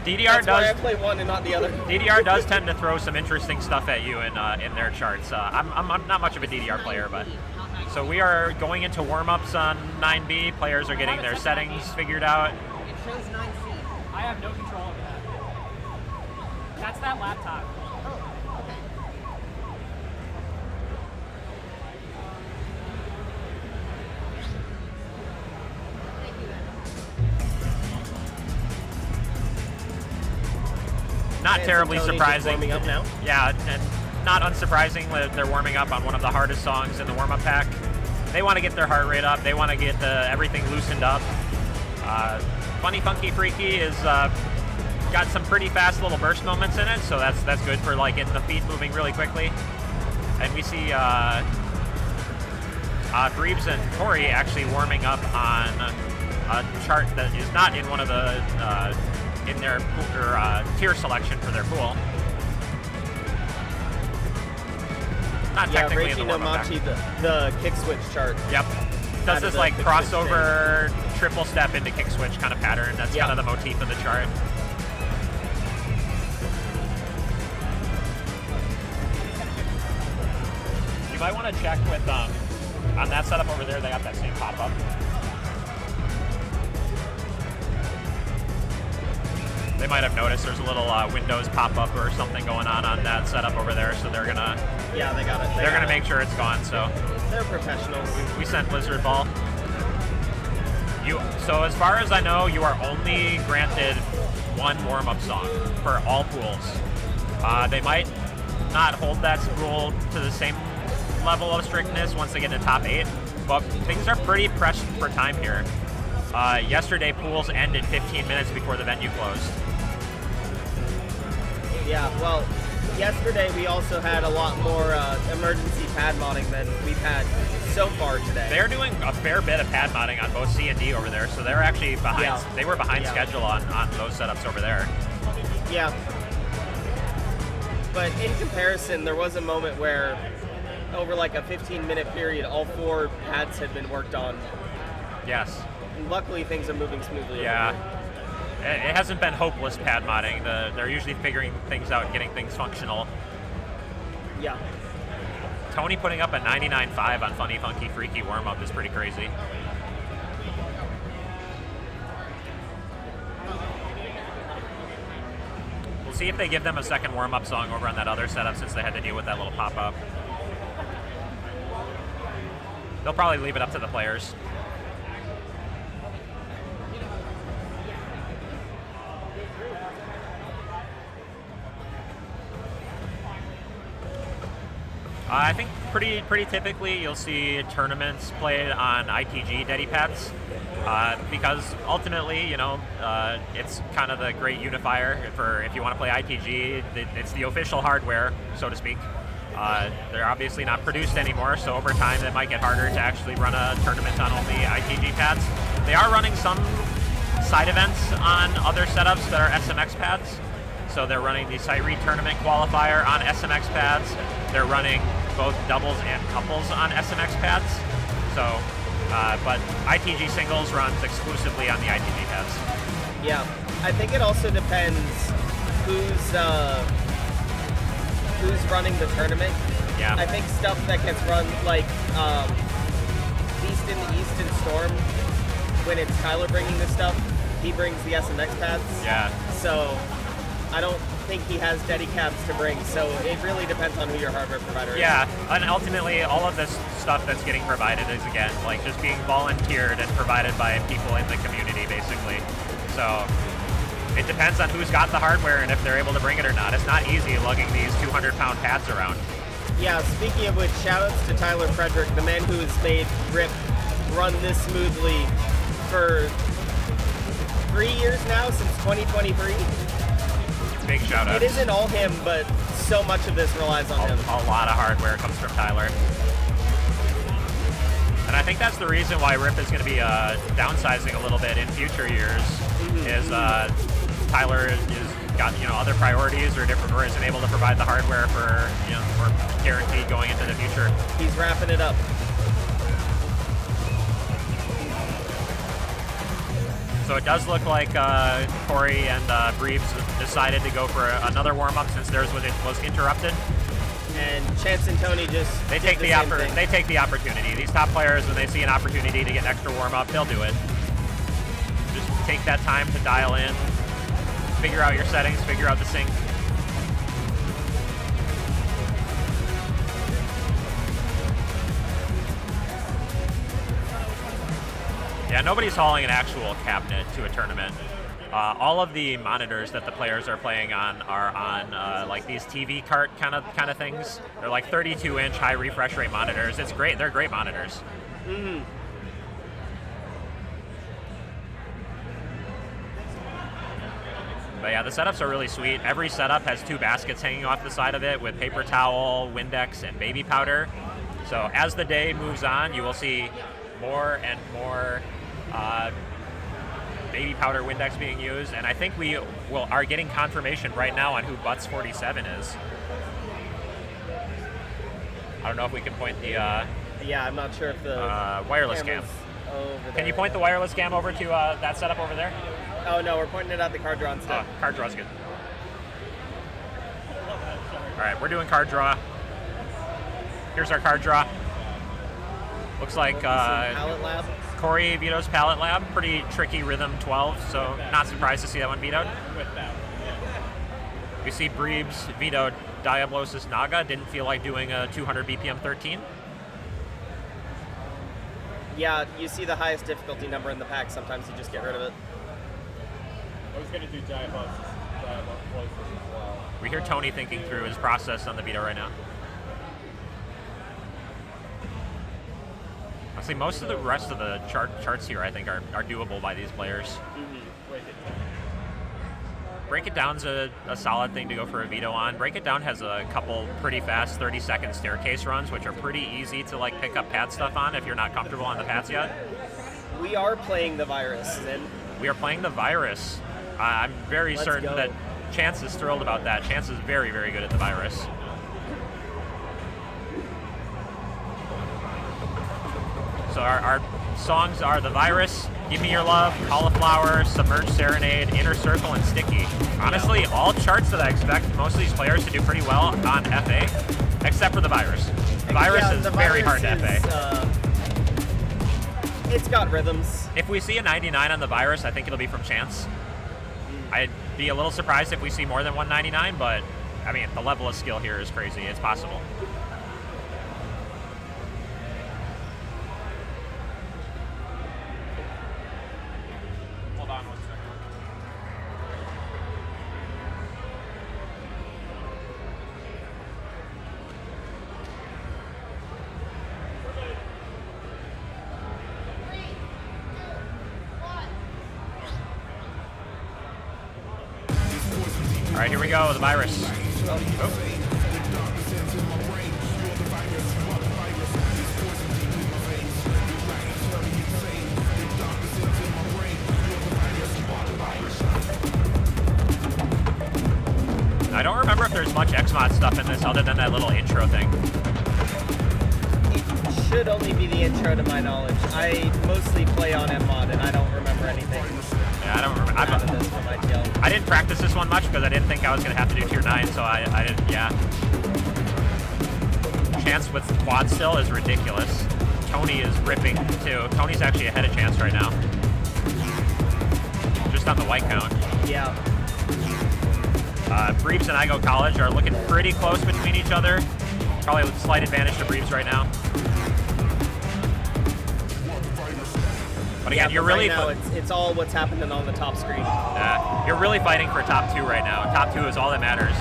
That's why I play one and not the other. DDR does tend to throw some interesting stuff at you in their charts. I'm not much of a DDR player, but so we are going into warm-ups on 9B. Players are getting their settings figured out. It shows 9C. I have no control over that. That's that laptop. Oh, okay. Not terribly surprising. Warming up now? Yeah, and not unsurprising that they're warming up on one of the hardest songs in the warm-up pack. They want to get their heart rate up. They want to get everything loosened up. Funny Funky Freaky is got some pretty fast little burst moments in it, so that's good for like getting the feet moving really quickly. And we see Breebs and Corey actually warming up on a chart that is not in one of the in their tier selection for their pool. Not technically in the warm-up pack. the kick switch chart. Yep. Does this like crossover triple step into kick switch kind of pattern. That's kind of the motif of the chart. You might want to check with on that setup over there. They got that same pop-up. They might have noticed there's a little Windows pop-up or something going on that setup over there, so they're gonna. Yeah, they got it. They're gonna make sure it's gone. So. They're professionals. We sent Lizard Ball. So as far as I know, you are only granted one warm-up song for all pools. They might not hold that rule to the same level of strictness once they get into top 8, but things are pretty pressed for time here. Yesterday, pools ended 15 minutes before the venue closed. Yeah, well, yesterday we also had a lot more emergency pad modding than we've had so far today. They're doing a fair bit of pad modding on both C and D over there, so they're actually behind. Yeah. They were behind schedule on those setups over there. Yeah. But in comparison, there was a moment where over like a 15-minute period, all 4 pads had been worked on. Yes. And luckily, things are moving smoothly. Yeah. It hasn't been hopeless pad modding. They're usually figuring things out and getting things functional. Yeah. Tony putting up a 99.5 on Funny Funky Freaky warm-up is pretty crazy. We'll see if they give them a second warm-up song over on that other setup since they had to deal with that little pop-up. They'll probably leave it up to the players. I think pretty typically you'll see tournaments played on ITG Dedi pads because ultimately, you know, it's kind of the great unifier for if you want to play ITG. It's the official hardware, so to speak. They're obviously not produced anymore, so over time it might get harder to actually run a tournament on only ITG pads. They are running some side events on other setups that are SMX pads. So they're running the Prairie tournament qualifier on SMX pads. They're running both doubles and couples on SMX pads. So, but ITG singles runs exclusively on the ITG pads. Yeah, I think it also depends who's running the tournament. Yeah. I think stuff that gets run like Beast in the East and Storm, when it's Tyler bringing this stuff, he brings the SMX pads. Yeah. So I don't think he has Dedicaps to bring, so it really depends on who your hardware provider is. Yeah, and ultimately all of this stuff that's getting provided is, again, like just being volunteered and provided by people in the community, basically. So it depends on who's got the hardware and if they're able to bring it or not. It's not easy lugging these 200-pound pads around. Yeah, speaking of which, shoutouts to Tyler Frederick, the man who has made RIP run this smoothly for 3 years now, since 2023. Big shout out. It isn't all him, but so much of this relies on him. A lot of hardware comes from Tyler. And I think that's the reason why RIP is going to be downsizing a little bit in future years, is Tyler is got other priorities or isn't able to provide the hardware for guaranteed going into the future. He's wrapping it up. So it does look like Corey and Breves decided to go for another warm-up since theirs was interrupted. And Chance and Tony just they take the opportunity. These top players, when they see an opportunity to get an extra warm-up, they'll do it. Just take that time to dial in, figure out your settings, figure out the sync. Yeah, nobody's hauling an actual cabinet to a tournament. All of the monitors that the players are playing on are on like these TV cart kind of things. They're like 32-inch high refresh rate monitors. It's great. They're great monitors. Mm-hmm. But yeah, the setups are really sweet. Every setup has 2 baskets hanging off the side of it with paper towel, Windex, and baby powder. So as the day moves on, you will see more and more baby powder Windex being used, and I think we are getting confirmation right now on who Butts 47 is. I don't know if we can point the yeah, I'm not sure if the wireless cam. Can you point the wireless cam over to that setup over there? Oh no, we're pointing it at the card draw instead. Card draw's good. All right, we're doing card draw. Here's our card draw. Looks like Palette Lab. Corey vetoes Palette Lab. Pretty tricky rhythm 12, so not surprised to see that one vetoed. We see Breebs vetoed Diablosis Naga. Didn't feel like doing a 200 BPM 13. Yeah, you see the highest difficulty number in the pack. Sometimes you just get rid of it. I was going to do Diablosis as well. We hear Tony thinking through his process on the veto right now. Honestly, most of the rest of the charts here, I think, are doable by these players. Mm-hmm. Break It Down's a solid thing to go for a veto on. Break It Down has a couple pretty fast 30-second staircase runs, which are pretty easy to pick up pad stuff on if you're not comfortable on the pads yet. We are playing the virus, then. We are playing the virus. I'm very certain that Chance is thrilled about that. Chance is very, very good at the virus. So our songs are The Virus, Give Me Your Love, Cauliflower, Submerged Serenade, Inner Circle, and Sticky. Honestly, all charts that I expect most of these players to do pretty well on FA, except for The Virus. The Virus is very hard to FA. It's got rhythms. If we see a 99 on The Virus, I think it'll be from Chance. I'd be a little surprised if we see more than 199, but I mean, the level of skill here is crazy. It's possible. Hold on 1 second. All right, here we go, The Virus. much Xmod stuff in this other than that little intro thing. It should only be the intro to my knowledge. I mostly play on Mod, and I don't remember anything. Yeah, I don't remember. Out of this from ITL. I didn't practice this one much because I didn't think I was going to have to do tier 9, so I didn't, yeah. Chance with quad still is ridiculous. Tony is ripping too. Tony's actually ahead of Chance right now. Just on the white count. Yeah. Breebs and I Go College are looking pretty close between each other. Probably a slight advantage to Breebs right now. But again, you're really... Right now, it's all what's happening on the top screen. You're really fighting for top 2 right now. Top 2 is all that matters.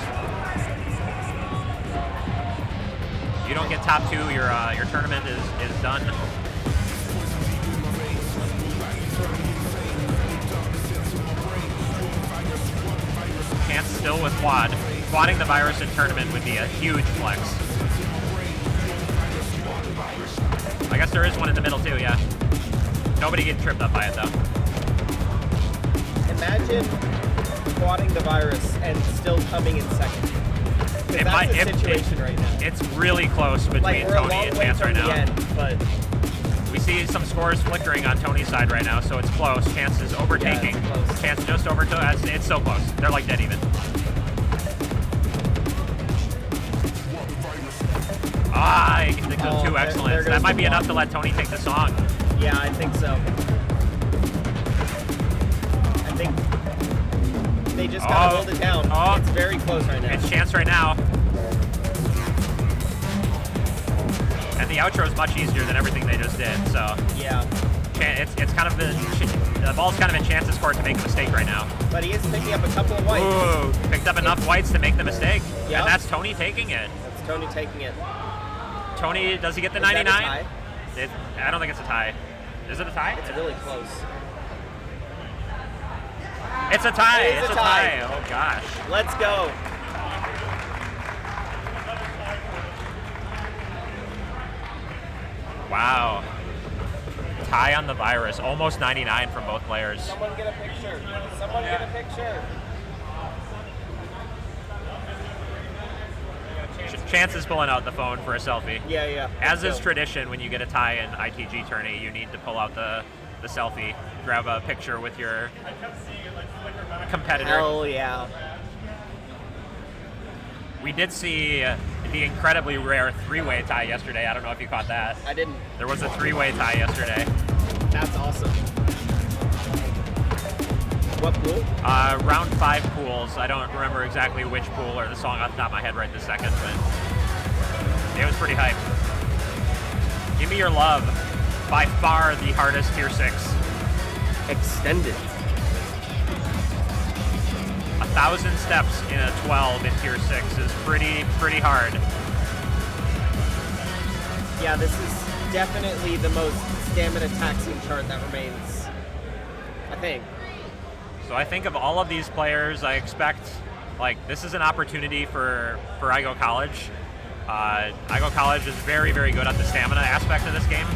You don't get top 2, your tournament is done. Chance still with quad. Quadding the virus in tournament would be a huge flex. I guess there is one in the middle too, yeah. Nobody getting tripped up by it though. Imagine quadding the virus and still coming in second. That's the situation right now. It's really close between Tony and Chance right now. End, but we see some scores flickering on Tony's side right now, so it's close. Chance is overtaking. Yeah, Chance just overtook. It's so close. They're like dead even. I think those 2 excellents. That might be enough to let Tony take the song. Yeah, I think so. I think they just gotta hold it down. It's very close right now. It's Chance right now. And the outro is much easier than everything they just did, so. Yeah. It's kind of the ball's kind of in Chance's court to make a mistake right now. But he is picking up a couple of whites. Ooh, picked up enough whites to make the mistake. Yep. And that's Tony taking it. That's Tony taking it. Tony, does he get the Is that a 99? tie? I don't think it's a tie. Is it a tie? It's really close. It's a tie. It is it's a a tie. tie. Oh gosh. Let's go. Wow. Tie on the virus. Almost 99 from both players. Someone get a picture. Someone get a picture. Chance is pulling out the phone for a selfie. Yeah. As is tradition, when you get a tie in ITG tourney, you need to pull out the selfie, grab a picture with your competitor. Hell yeah. We did see the incredibly rare 3-way tie yesterday. I don't know if you caught that. I didn't. There was a 3-way tie yesterday. That's awesome. What pool? Round 5 pools. I don't remember exactly which pool or the song off the top of my head right this second, but it was pretty hype. Give Me Your Love, by far the hardest tier 6. Extended. 1,000 steps in a 12 in tier 6 is pretty hard. Yeah, this is definitely the most stamina taxing chart that remains, I think. So I think of all of these players, I expect, like, this is an opportunity for IGO College. IGO College is very good at the stamina aspect of this game.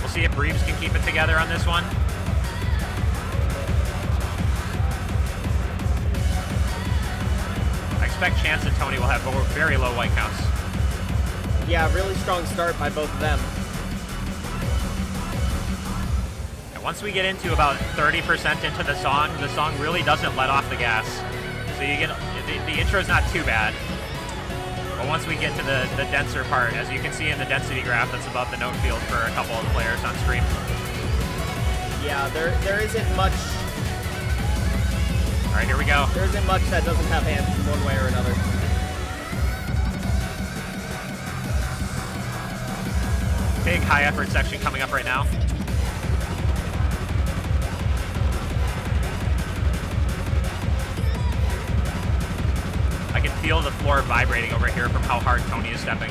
We'll see if Breebs can keep it together on this one. I expect Chance and Tony will have very low white counts. Yeah, really strong start by both of them. Once we get into about 30% into the song really doesn't let off the gas. So you get the intro is not too bad. But once we get to the denser part, as you can see in the density graph that's above the note field for a couple of the players on stream. Yeah, there isn't much. All right, here we go. There isn't much that doesn't have hands in one way or another. Big high effort section coming up right now. I can feel the floor vibrating over here from how hard Tony is stepping.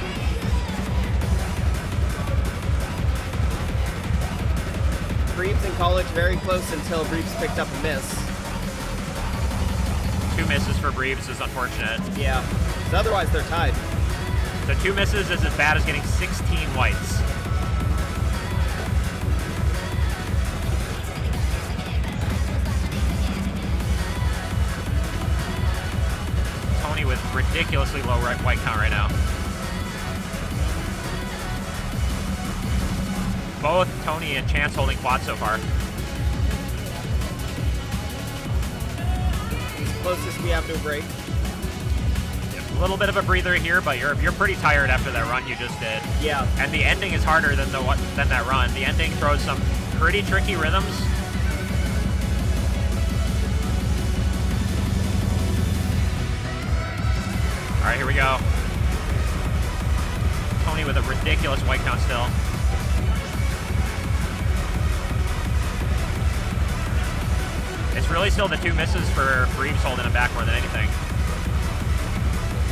Breebs in college very close until Breebs picked up a miss. 2 misses for Breebs is unfortunate. Yeah, so otherwise they're tied. So 2 misses is as bad as getting 16 whites. with ridiculously low white count right now. Both Tony and Chance holding quad so far. Closest we have to a break. A little bit of a breather here, but you're pretty tired after that run you just did. Yeah. And the ending is harder than that run. The ending throws some pretty tricky rhythms. All right, here we go. Tony with a ridiculous white count still. It's really still the two misses for Reeves holding him back more than anything.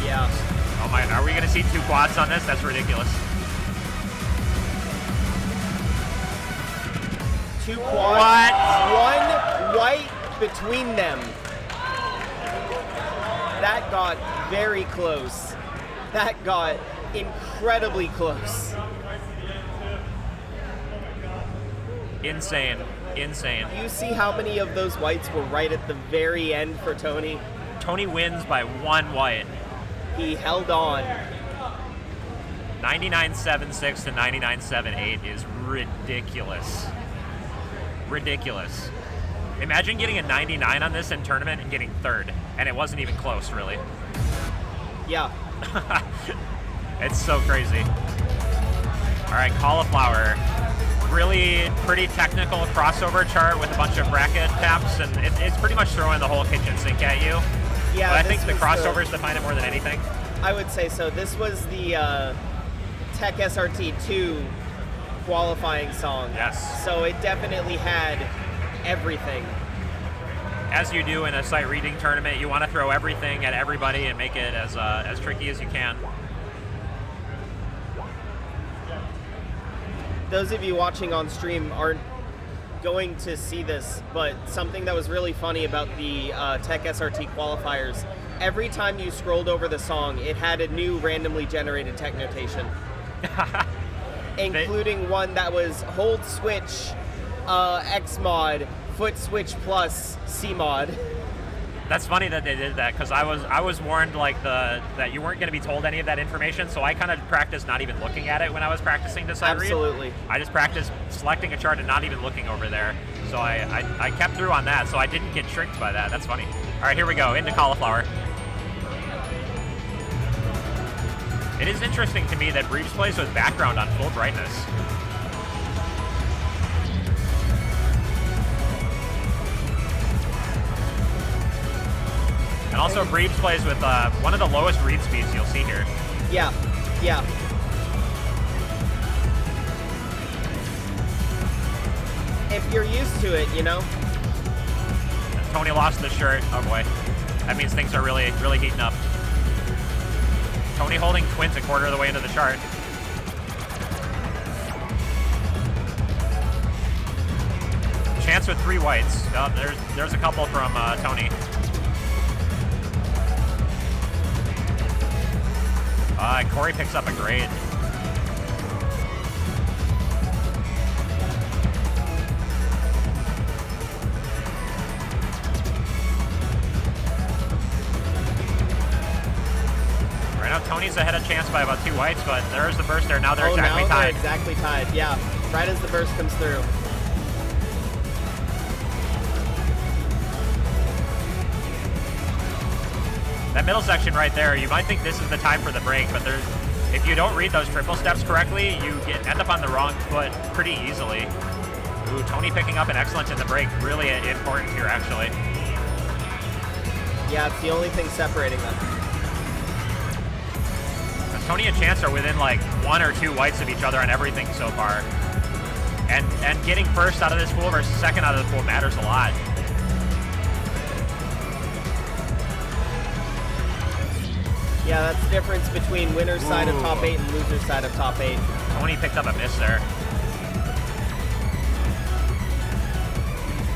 Yeah. Oh my, are we going to see two quads on this? That's ridiculous. Two quads. One white between them. That got very close. That got incredibly close. Insane. Insane. You see how many of those whites were right at the very end for Tony? Tony wins by one white. He held on. 99.76 to 99.78 is ridiculous. Ridiculous. Imagine getting a 99 on this in tournament and getting third, and it wasn't even close, really. Yeah. It's so crazy. All right, Cauliflower. Really pretty technical crossover chart with a bunch of bracket taps, and it's pretty much throwing the whole kitchen sink at you. Yeah, but I think the crossovers define it more than anything. I would say so. This was the Tech SRT 2 qualifying song. Yes. So it definitely had everything. As you do in a sight reading tournament, you want to throw everything at everybody and make it as tricky as you can. Those of you watching on stream aren't going to see this, but something that was really funny about the Tech SRT qualifiers, every time you scrolled over the song, it had a new randomly generated tech notation. Including one that was hold switch, X mod, foot switch plus C mod. That's funny that they did that, because I was warned that you weren't going to be told any of that information, so I kind of practiced not even looking at it when I was practicing to sight read. Absolutely. I just practiced selecting a chart and not even looking over there. So I kept through on that, so I didn't get tricked by that. That's funny. All right, here we go, into Cauliflower. It is interesting to me that Breves plays with background on full brightness. And also, Breves plays with one of the lowest read speeds you'll see here. Yeah, yeah. If you're used to it, you know. Tony lost the shirt. Oh boy, that means things are really, really heating up. Tony holding twins a quarter of the way into the chart. Chance with 3 whites. Oh, there's a couple from Tony. Corey picks up a grade. Right now, Tony's ahead of Chance by about 2 whites, but there's the burst there. Now they're exactly tied. They're exactly tied, yeah. Right as the burst comes through. That middle section right there, you might think this is the time for the break, but if you don't read those triple steps correctly, you end up on the wrong foot pretty easily. Ooh, Tony picking up an excellence in the break, really important here, actually. Yeah, it's the only thing separating them. Tony and Chance are within like 1 or 2 whites of each other on everything so far. And getting first out of this pool versus second out of the pool matters a lot. Yeah, that's the difference between winner's side of top 8 and loser's side of top 8. Tony picked up a miss there.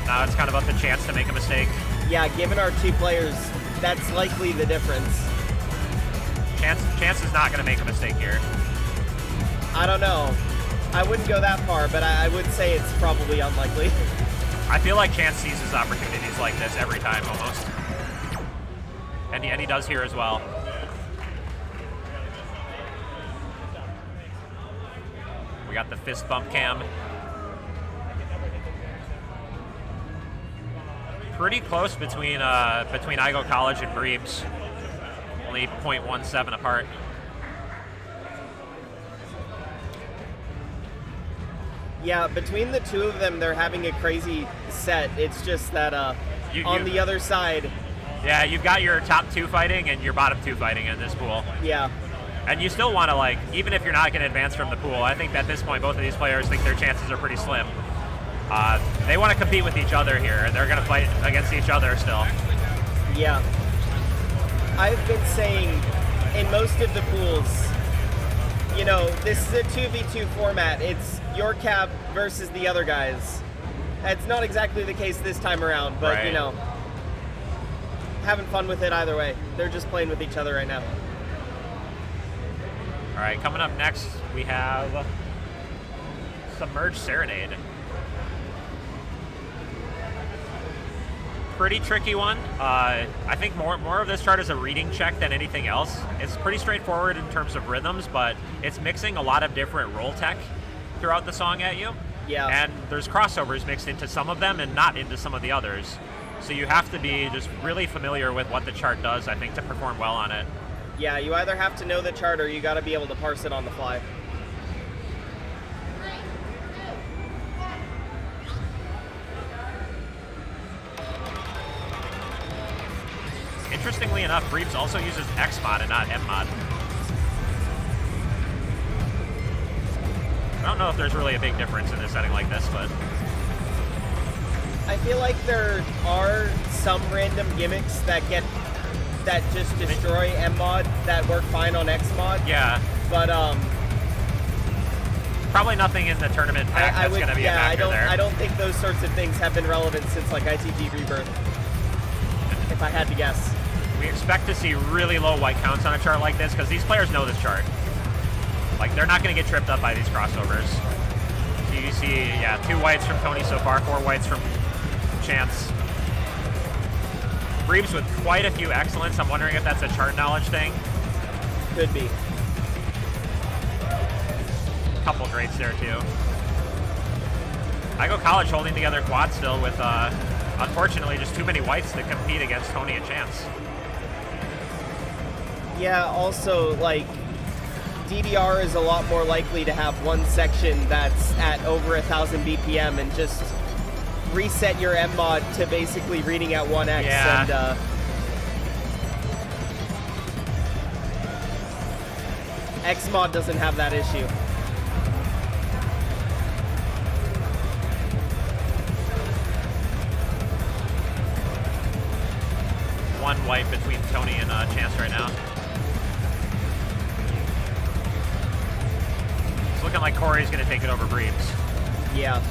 Now it's kind of up to Chance to make a mistake. Yeah, given our 2 players, that's likely the difference. Chance is not going to make a mistake here. I don't know. I wouldn't go that far, but I would say it's probably unlikely. I feel like Chance seizes opportunities like this every time, almost. And he does here as well. We got the fist bump cam. Pretty close between Igo College and Breebs. Only 0.17 apart. Yeah, between the two of them, they're having a crazy set. It's just that on the other side. Yeah, you've got your top 2 fighting and your bottom 2 fighting in this pool. Yeah. And you still want to, like, even if you're not going to advance from the pool, I think at this point both of these players think their chances are pretty slim. They want to compete with each other here, and they're going to fight against each other still. Yeah. I've been saying in most of the pools, you know, this is a 2v2 format. It's your cap versus the other guys. It's not exactly the case this time around, but, right. You know, having fun with it either way. They're just playing with each other right now. All right, coming up next, we have Submerged Serenade. Pretty tricky one. I think more of this chart is a reading check than anything else. It's pretty straightforward in terms of rhythms, but it's mixing a lot of different roll tech throughout the song at you. Yeah. And there's crossovers mixed into some of them and not into some of the others. So you have to be just really familiar with what the chart does, I think, to perform well on it. Yeah, you either have to know the chart or you got to be able to parse it on the fly. Interestingly enough, Breebs also uses X mod and not M mod. I don't know if there's really a big difference in a setting like this, but I feel like there are some random gimmicks that just destroy M mod that work fine on X mod. Yeah. But probably nothing in the tournament pack that's going to be a factor there. I don't think those sorts of things have been relevant since like ITG Rebirth. If I had to guess. We expect to see really low white counts on a chart like this because these players know this chart. Like, they're not going to get tripped up by these crossovers. So you see, yeah, 2 whites from Tony so far, 4 whites from Chance. Breebs with quite a few excellence. I'm wondering if that's a chart knowledge thing. Could be. Couple greats there, too. Igo College holding together quad still with, unfortunately, just too many whites to compete against Tony and Chance. Yeah, also, like, DDR is a lot more likely to have one section that's at over 1,000 BPM and just reset your M mod to basically reading at 1x. Yeah. And X mod doesn't have that issue. One white between Tony and Chance right now. It's looking like Corey's going to take it over Breebs. Yeah.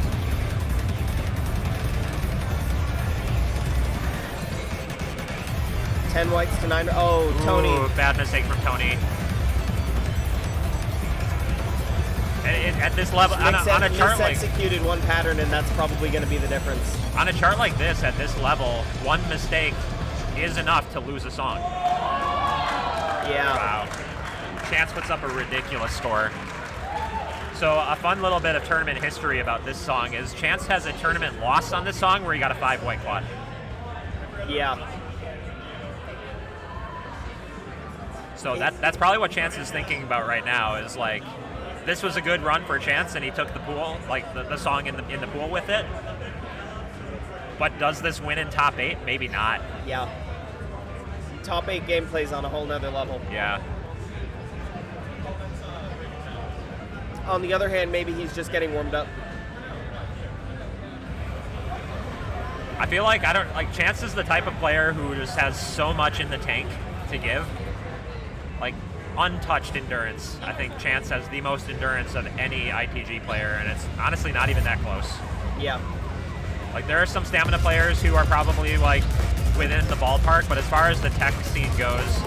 Ten whites to 9. Oh, Tony. Ooh, bad mistake from Tony. At this level, on a chart like executed one pattern, and that's probably going to be the difference. On a chart like this, at this level, one mistake is enough to lose a song. Yeah. Wow. Chance puts up a ridiculous score. So a fun little bit of tournament history about this song is Chance has a tournament loss on this song where he got a 5 white quad. Yeah. So that's probably what Chance is thinking about right now is like, this was a good run for Chance and he took the pool, like the song in the pool with it. But does this win in top 8? Maybe not. Yeah. Top 8 gameplay's on a whole nother level. Yeah. On the other hand, maybe he's just getting warmed up. I feel like Chance is the type of player who just has so much in the tank to give. Like untouched endurance. I think Chance has the most endurance of any ITG player, and it's honestly not even that close. Yeah. Like there are some stamina players who are probably like within the ballpark, but as far as the tech scene goes,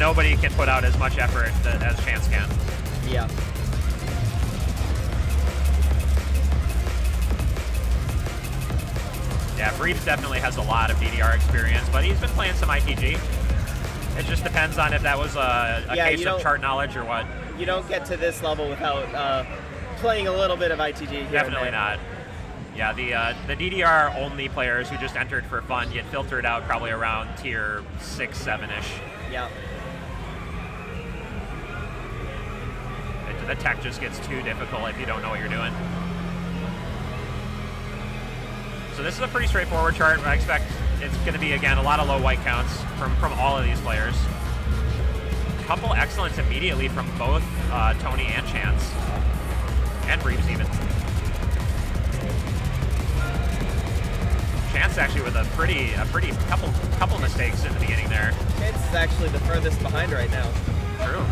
nobody can put out as much effort as Chance can. Yeah. Yeah, Breves definitely has a lot of DDR experience, but he's been playing some ITG. It just depends on if that was a case of chart knowledge or what. You don't get to this level without playing a little bit of ITG here. Definitely not. Yeah, the DDR only players who just entered for fun get filtered out probably around tier 6, 7-ish. Yeah. The tech just gets too difficult if you don't know what you're doing. So this is a pretty straightforward chart. I expect it's going to be, again, a lot of low white counts from all of these players. A couple excellents immediately from both Tony and Chance. And Breves even. Chance actually with a pretty couple mistakes in the beginning there. Chance is actually the furthest behind right now. True.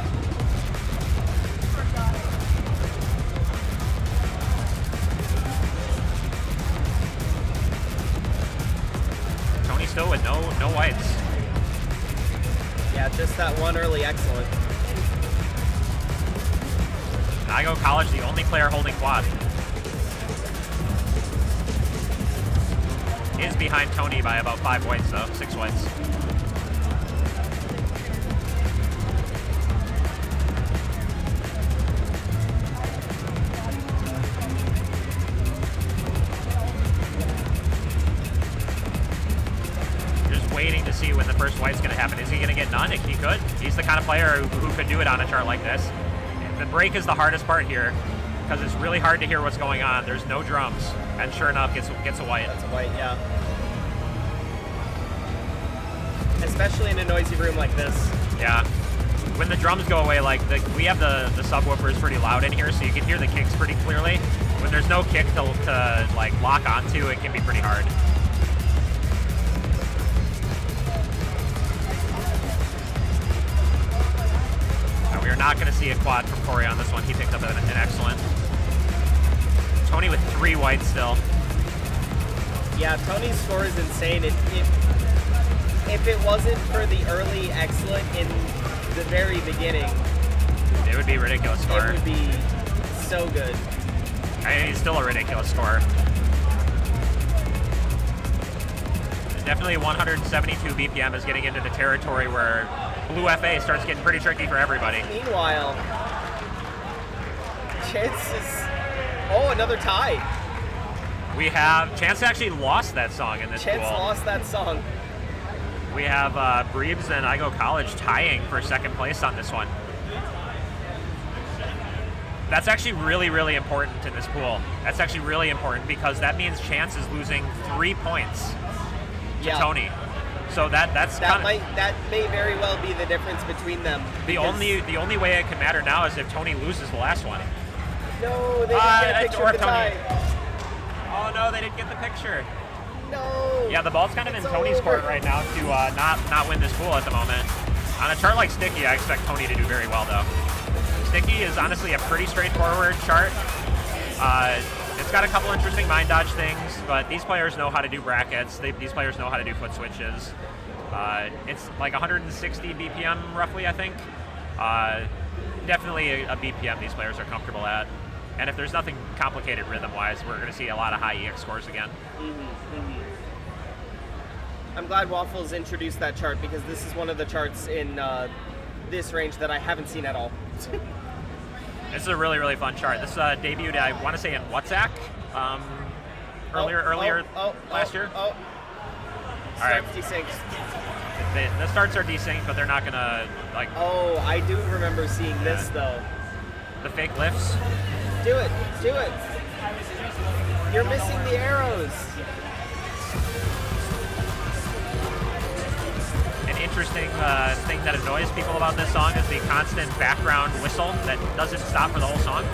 Tony still with no whites. Yeah, just that one early excellent. I Go College, the only player holding quad. Is behind Tony by about 5 whites though, 6 whites. Waiting to see when the first white's going to happen. Is he going to get none? He could. He's the kind of player who could do it on a chart like this. The break is the hardest part here because it's really hard to hear what's going on. There's no drums, and sure enough, gets a white. That's a white, yeah. Especially in a noisy room like this. Yeah. When the drums go away, like we have the subwoofers pretty loud in here, so you can hear the kicks pretty clearly. When there's no kick to like lock onto, it can be pretty hard. We are not going to see a quad from Corey on this one. He picked up an excellent. Tony with 3 whites still. Yeah, Tony's score is insane. If it wasn't for the early excellent in the very beginning, it would be a ridiculous score. It would be so good. I mean, it's still a ridiculous score. Definitely 172 BPM is getting into the territory where Blue FA starts getting pretty tricky for everybody. Meanwhile, Chance is... Oh, another tie. We have... Chance actually lost that song in this Chance pool. lost that song. We have Breves and I Go College tying for second place on this one. That's actually really, really important in this pool. That's actually really important because that means Chance is losing 3 points to Tony. So that may very well be the difference between them. The only way it can matter now is if Tony loses the last one. No, they didn't get a picture of the tie. Oh no, they didn't get the picture. No. Yeah, the ball's kind of in Tony's court right now to not win this pool at the moment. On a chart like Sticky, I expect Tony to do very well though. Sticky is honestly a pretty straightforward chart. It's got a couple interesting mind dodge things, but these players know how to do brackets. These players know how to do foot switches. It's like 160 BPM roughly, I think. Definitely a BPM these players are comfortable at. And if there's nothing complicated rhythm-wise, we're going to see a lot of high EX scores again. I'm glad Waffles introduced that chart because this is one of the charts in this range that I haven't seen at all. This is a really, really fun chart. This debuted, I want to say, in WhatsApp earlier last year. All right. Desynced. The starts are desynced, but they're not going to, like... Oh, I do remember seeing this, though. The fake lifts. Do it. Do it. You're missing the arrows. An interesting thing that annoys people about this song is the constant background whistle that doesn't stop for the whole song.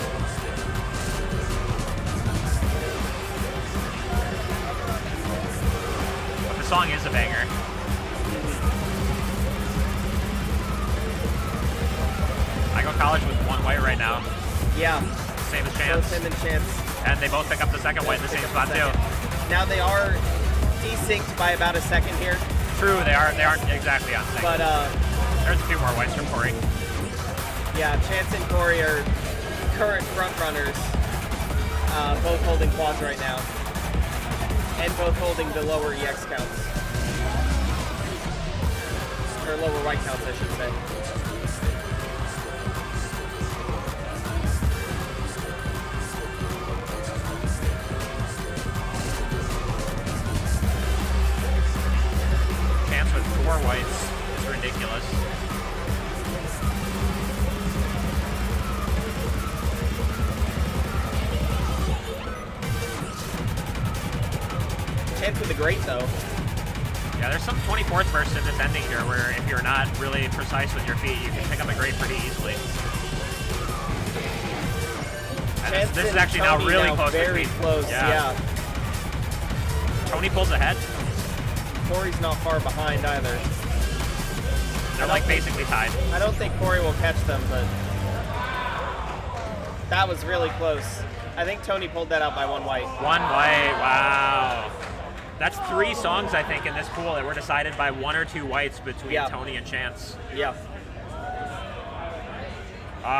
But the song is a banger. I Go College with 1 white right now. Yeah. Same as Chance. Same as Chance. And they both pick up the second white in the same spot too. Now they are desynced by about a second here. True, they aren't exactly on sync. But there's a few more whites from Corey. Yeah, Chance and Corey are current front runners, both holding quads right now. and both holding the lower EX counts. Or lower white counts, I should say. Chance with 4 whites is ridiculous. Chance with the great though. Yeah, there's some 24th burst in this ending here where if you're not really precise with your feet, you can pick up a great pretty easily. And this is actually now really close. Very close, yeah. Tony pulls ahead. Corey's not far behind either. They're like basically tied. I don't think Corey will catch them, but that was really close. I think Tony pulled that out by 1 white. 1 white, wow. That's 3 songs, I think, in this pool that were decided by 1 or 2 whites between Tony and Chance. Yeah.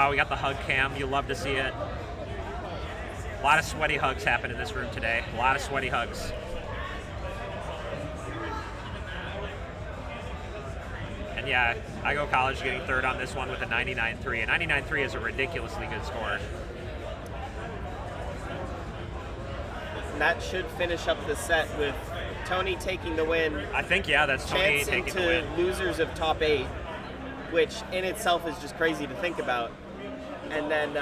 We got the hug cam. You love to see it. A lot of sweaty hugs happen in this room today. A lot of sweaty hugs. And yeah, I go college getting 3rd on this one with a 99.3. A 99.3 is a ridiculously good score. And that should finish up the set with Tony taking the win. I think, yeah, that's Tony taking the win. Losers of top 8, which in itself is just crazy to think about. And then...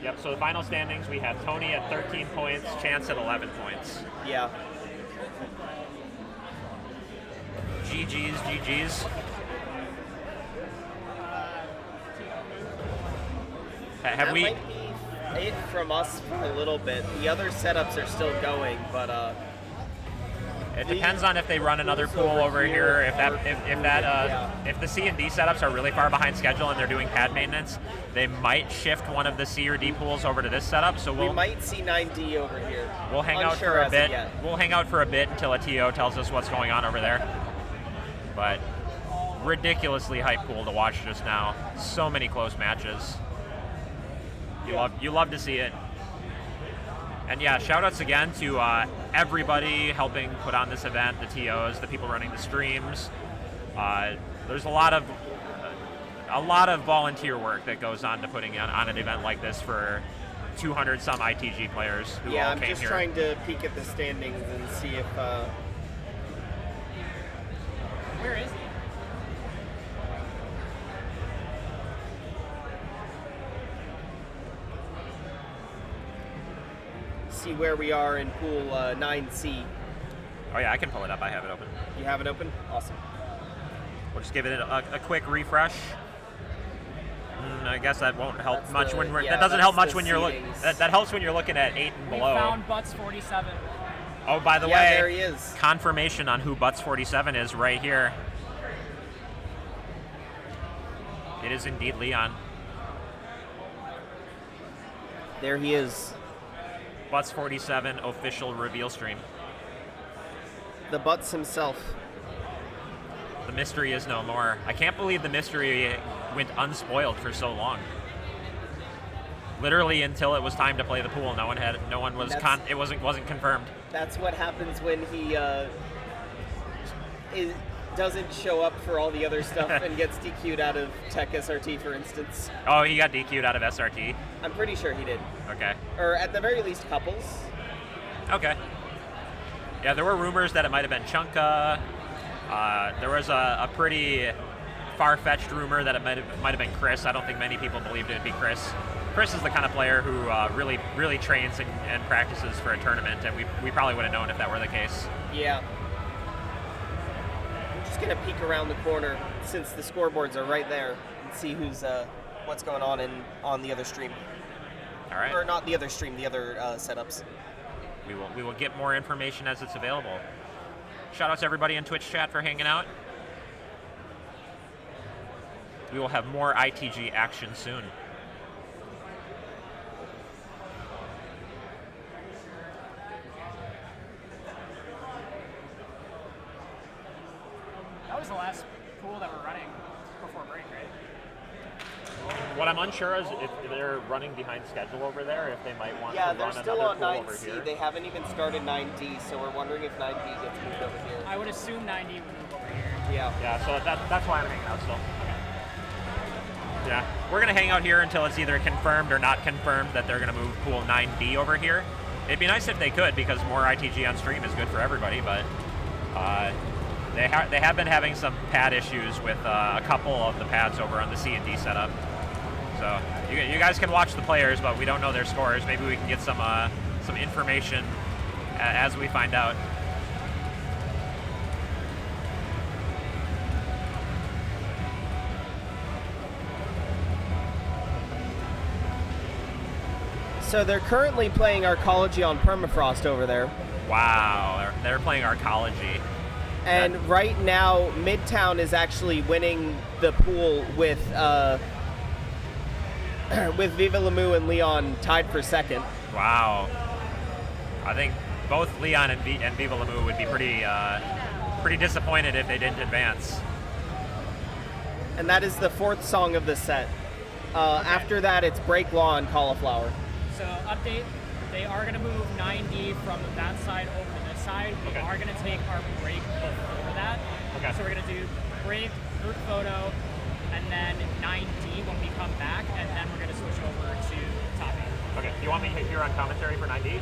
Yep, so the final standings, we have Tony at 13 points, Chance at 11 points. Yeah. GG's, GG's. Have we... Might be it from us for a little bit. The other setups are still going, but... It depends on if they run another pool over here. If the C and D setups are really far behind schedule and they're doing pad maintenance, they might shift one of the C or D pools over to this setup. So we might see 9D over here. We'll hang out for a bit. We'll hang out for a bit until a TO tells us what's going on over there. But ridiculously hype pool to watch just now. So many close matches. You love to see it. And yeah, shout-outs again to everybody helping put on this event, the TOs, the people running the streams. There's a lot of volunteer work that goes on to putting on an event like this for 200-some ITG players who all came here. Yeah, I'm just trying to peek at the standings and see if... Where is he? See where we are in pool 9C. Oh yeah, I can pull it up. I have it open. You have it open? Awesome. We'll just give it a quick refresh. I guess that won't help much when we're. That doesn't help much when you're looking. That helps when you're looking at 8 and below. We found Butts 47. Oh, by the way, there he is. Confirmation on who Butts 47 is right here. It is indeed Leon. There he is. Butts 47 official reveal stream. The Butts himself. The mystery is no more. I can't believe the mystery went unspoiled for so long. Literally until it was time to play the pool, it wasn't confirmed. That's what happens when he doesn't show up for all the other stuff and gets DQ'd out of Tech SRT, for instance. Oh, he got DQ'd out of SRT? I'm pretty sure he did. Okay. Or at the very least, couples. Okay. Yeah, there were rumors that it might have been Chunka. There was a pretty far-fetched rumor that it might have been Chris. I don't think many people believed it would be Chris. Chris is the kind of player who really trains and practices for a tournament, and we probably would have known if that were the case. Yeah. I'm just gonna peek around the corner since the scoreboards are right there and see who's what's going on the other stream. All right. Or not the other stream, the other setups. We will get more information as it's available. Shout out to everybody in Twitch chat for hanging out. We will have more ITG action soon. That was the last pool that we're running before break, right? What I'm unsure is if they're running behind schedule over there, if they might want Yeah, to they're run still another on pool over 9C. here. They haven't even started 9D, so we're wondering if 9D gets moved over here. I would assume 90 would move over here. Yeah. Yeah, so that's why I'm hanging out still. Yeah, we're going to hang out here until it's either confirmed or not confirmed that they're going to move pool 9D over here. It'd be nice if they could, because more ITG on stream is good for everybody, but they have been having some pad issues with a couple of the pads over on the C and D setup. So you guys can watch the players, but we don't know their scores. Maybe we can get some information as we find out. So they're currently playing Arcology on Permafrost over there. Wow, they're playing Arcology. And right now, Midtown is actually winning the pool with Viva Lamu and Leon tied for second. Wow. I think both Leon and Viva Lamu would be pretty disappointed if they didn't advance. And that is the fourth song of the set. After that, it's Break Law and Cauliflower. So update, they are going to move 9D from that side over to this side. We are going to take our break before that. Okay. So we're going to do break, group photo, and then 9D when we come back, and then we're going to switch over to topping. Okay, you want me here on commentary for 9D?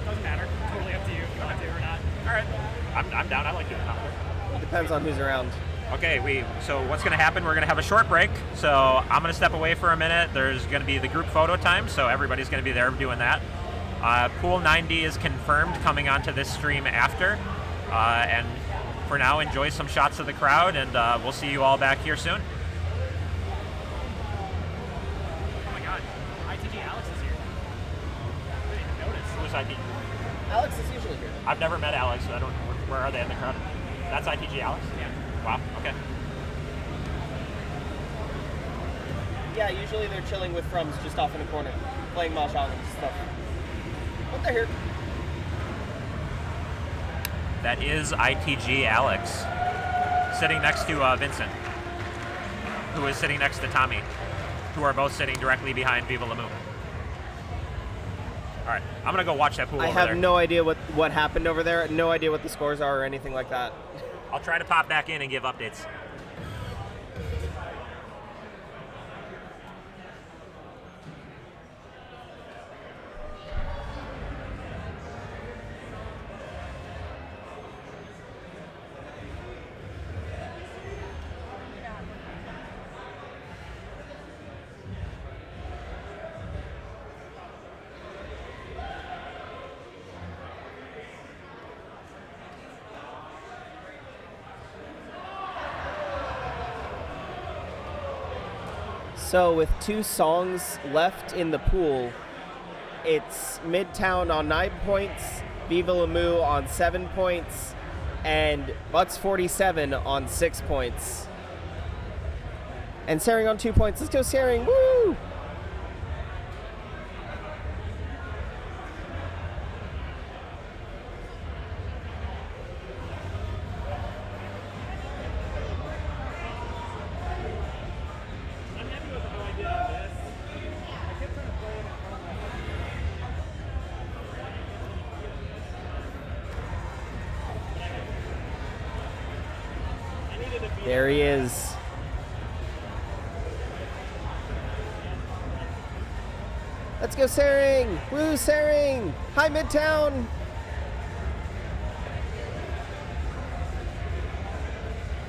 Doesn't matter. Totally up to you if you want to or not. All right. I'm down. I like doing commentary. Depends on who's around. Okay, so what's going to happen, we're going to have a short break. So I'm going to step away for a minute. There's going to be the group photo time, so everybody's going to be there doing that. Pool 9D is confirmed coming onto this stream after. And for now, enjoy some shots of the crowd, and we'll see you all back here soon. Oh my god, ITG Alex is here. I didn't even notice. Who's ITG? Alex is usually here. I've never met Alex, so I don't. Where are they in the crowd? That's ITG Alex? Yeah. Wow, okay. Yeah, usually they're chilling with Frums just off in the corner, playing Mahjong and stuff. But they're here. That is ITG Alex, sitting next to Vincent, who is sitting next to Tommy, who are both sitting directly behind Viva Lamu. All right, I'm gonna go watch that pool I over have there. no idea what happened over there. No idea what the scores are or anything like that. I'll try to pop back in and give updates. So with 2 songs left in the pool, it's Midtown on 9 points, Viva Lamu on 7 points, and Butts 47 on 6 points. And Saring on 2 points. Let's go Saring, woo! There he is. Let's go Saring! Woo, Saring! Hi, Midtown!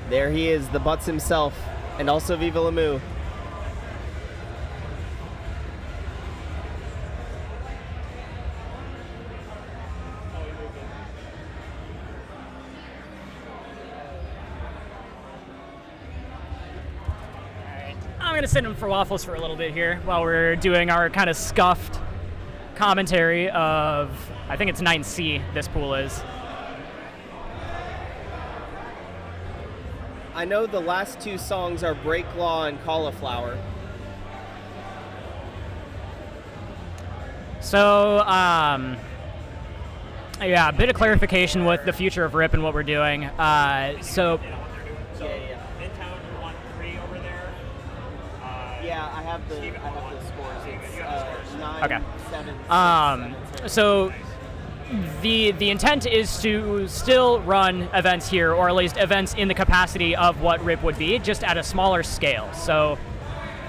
There he is, the Butts himself, and also Viva Lamu. I'm going to sit in for waffles for a little bit here while we're doing our kind of scuffed commentary of, I think it's 9C, this pool is. I know the last 2 songs are Break Law and Cauliflower. So, yeah, a bit of clarification with the future of RIP and what we're doing. So Midtown won 3 over there. Yeah, I have the scores. It's 9, Okay. 7, 6, 7, So the intent is to still run events here, or at least events in the capacity of what RIP would be, just at a smaller scale. So,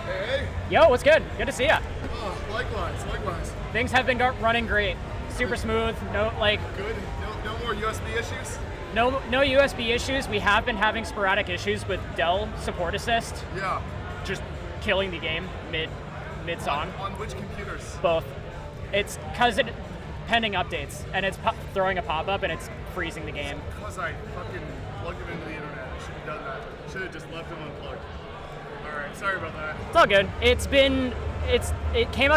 Hey. yo, what's good? Good to see ya. Oh, likewise. Things have been running great, super smooth. No Good. No more USB issues. No USB issues. We have been having sporadic issues with Dell support assist. Yeah. Just killing the game mid song. On which computers? Both. It's because it pending updates, and it's throwing a pop-up, and it's freezing the game. Because I fucking plugged it into the internet. I should have done that. Should have just left them unplugged. All right. Sorry about that. It's all good. It came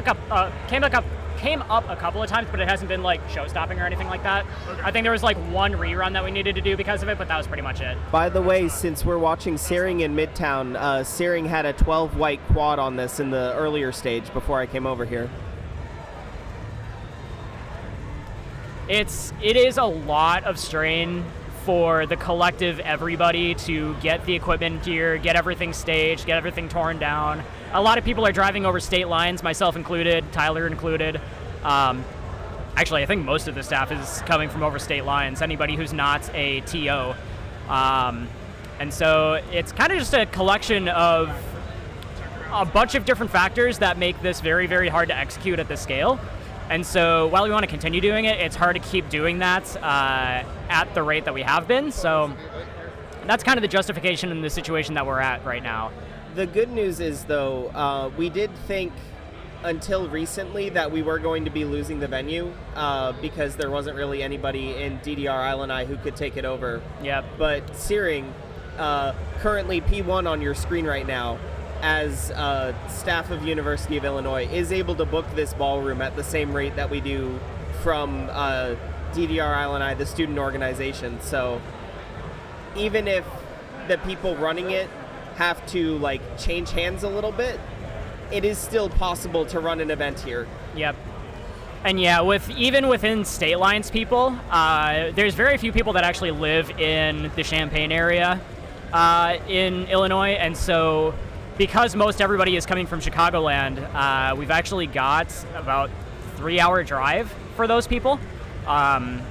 up a couple of times, but it hasn't been like show-stopping or anything like that. Okay. I think there was like one rerun that we needed to do because of it, but that was pretty much it. By the way, since we're watching Searing in Midtown, Searing had a 12 white quad on this in the earlier stage before I came over here. It is a lot of strain for the collective everybody to get the equipment gear, get everything staged, get everything torn down. A lot of people are driving over state lines, myself included, Tyler included. Actually, I think most of the staff is coming from over state lines, anybody who's not a TO. And so it's kind of just a collection of a bunch of different factors that make this very, very hard to execute at this scale. And so while we want to continue doing it, it's hard to keep doing that at the rate that we have been. So that's kind of the justification in the situation that we're at right now. The good news is, though, we did think until recently that we were going to be losing the venue because there wasn't really anybody in DDR Island I who could take it over. Yep. But Searing, currently P1 on your screen right now, as staff of University of Illinois, is able to book this ballroom at the same rate that we do from DDR Island, the student organization. So even if the people running it have to change hands a little bit, it is still possible to run an event here. Yep. And yeah, even within state lines people, there's very few people that actually live in the Champaign area in Illinois, and so because most everybody is coming from Chicagoland, we've actually got about 3-hour drive for those people. And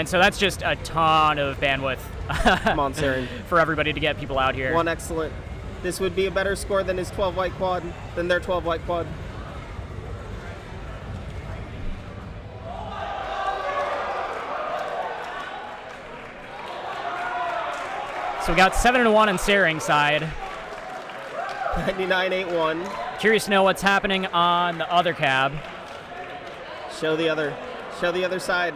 so that's just a ton of bandwidth Come on, Saren. for everybody to get people out here. One excellent. This would be a better score than his 12 white quad, than their 12 white quad. So we got 7-1 on Searing side. 99.81. Curious to know what's happening on the other cab. Show the other side.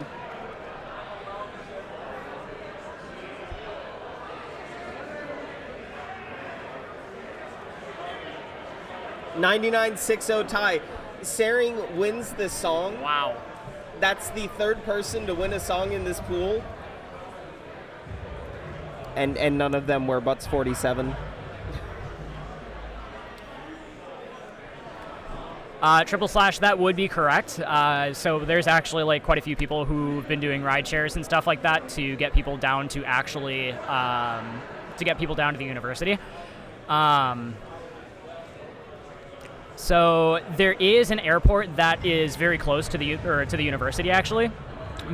.99.60 tie. Searing wins this song. Wow. That's the third person to win a song in this pool. And none of them were Butts 47. Triple slash, that would be correct. So there's actually quite a few people who've been doing ride shares and stuff like that to get people down to actually to get people down to the university. So there is an airport that is very close to the university actually,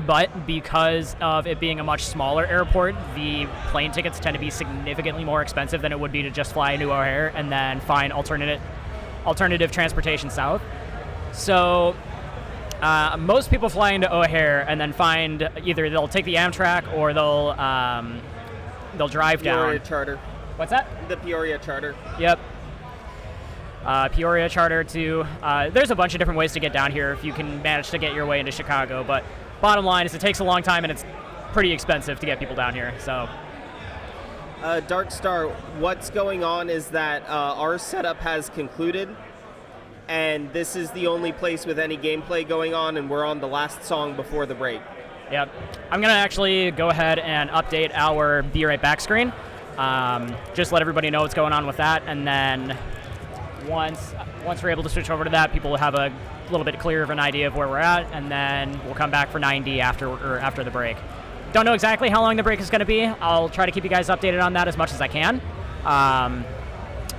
but because of it being a much smaller airport, the plane tickets tend to be significantly more expensive than it would be to just fly into O'Hare and then find alternative transportation south. So most people fly into O'Hare and then find either they'll take the Amtrak or they'll drive down. Peoria Charter. What's that? The Peoria Charter. Yep. Peoria Charter too. There's a bunch of different ways to get down here if you can manage to get your way into Chicago, but bottom line is it takes a long time and it's pretty expensive to get people down here. So Dark Star, what's going on is that our setup has concluded, and this is the only place with any gameplay going on, and we're on the last song before the break. Yep. I'm going to actually go ahead and update our Be Right Back screen. Just let everybody know what's going on with that, and then once we're able to switch over to that, people will have a little bit clearer of an idea of where we're at, and then we'll come back for 9D after the break. Don't know exactly how long the break is going to be. I'll try to keep you guys updated on that as much as I can.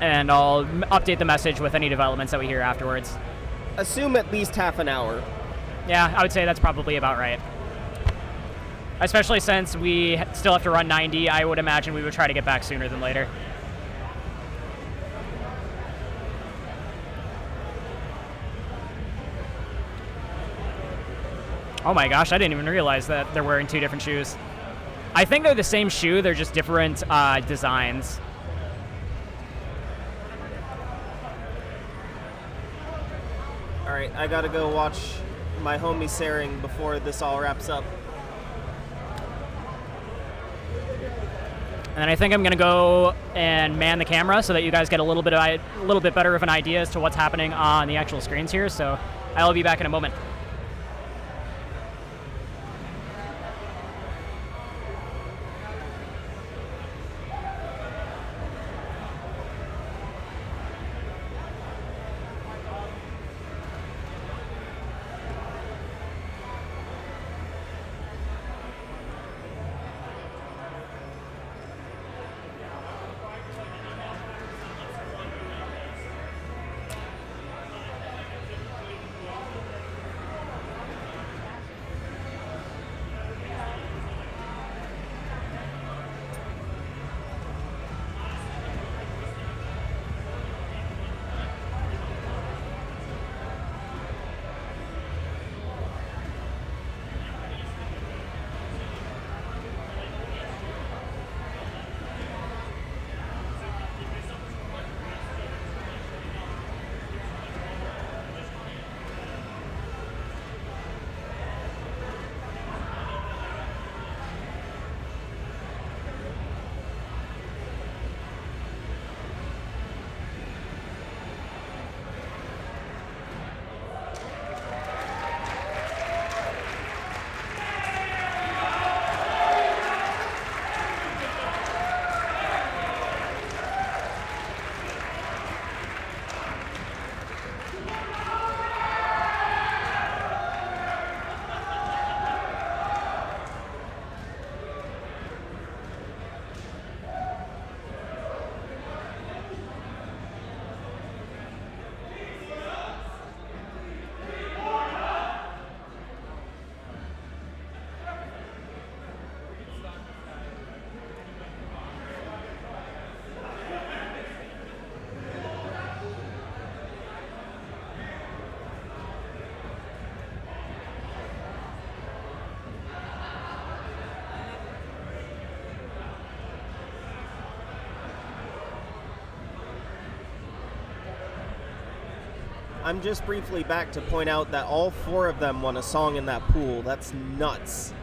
and I'll update the message with any developments that we hear afterwards. Assume at least half an hour. Yeah, I would say that's probably about right. Especially since we still have to run 90, I would imagine we would try to get back sooner than later. Oh my gosh, I didn't even realize that they're wearing 2 different shoes. I think they're the same shoe, they're just different designs. All right, I gotta go watch my homie Saring before this all wraps up. And then I think I'm gonna go and man the camera so that you guys get a little bit better of an idea as to what's happening on the actual screens here. So I'll be back in a moment. I'm just briefly back to point out that all 4 of them won a song in that pool. That's nuts.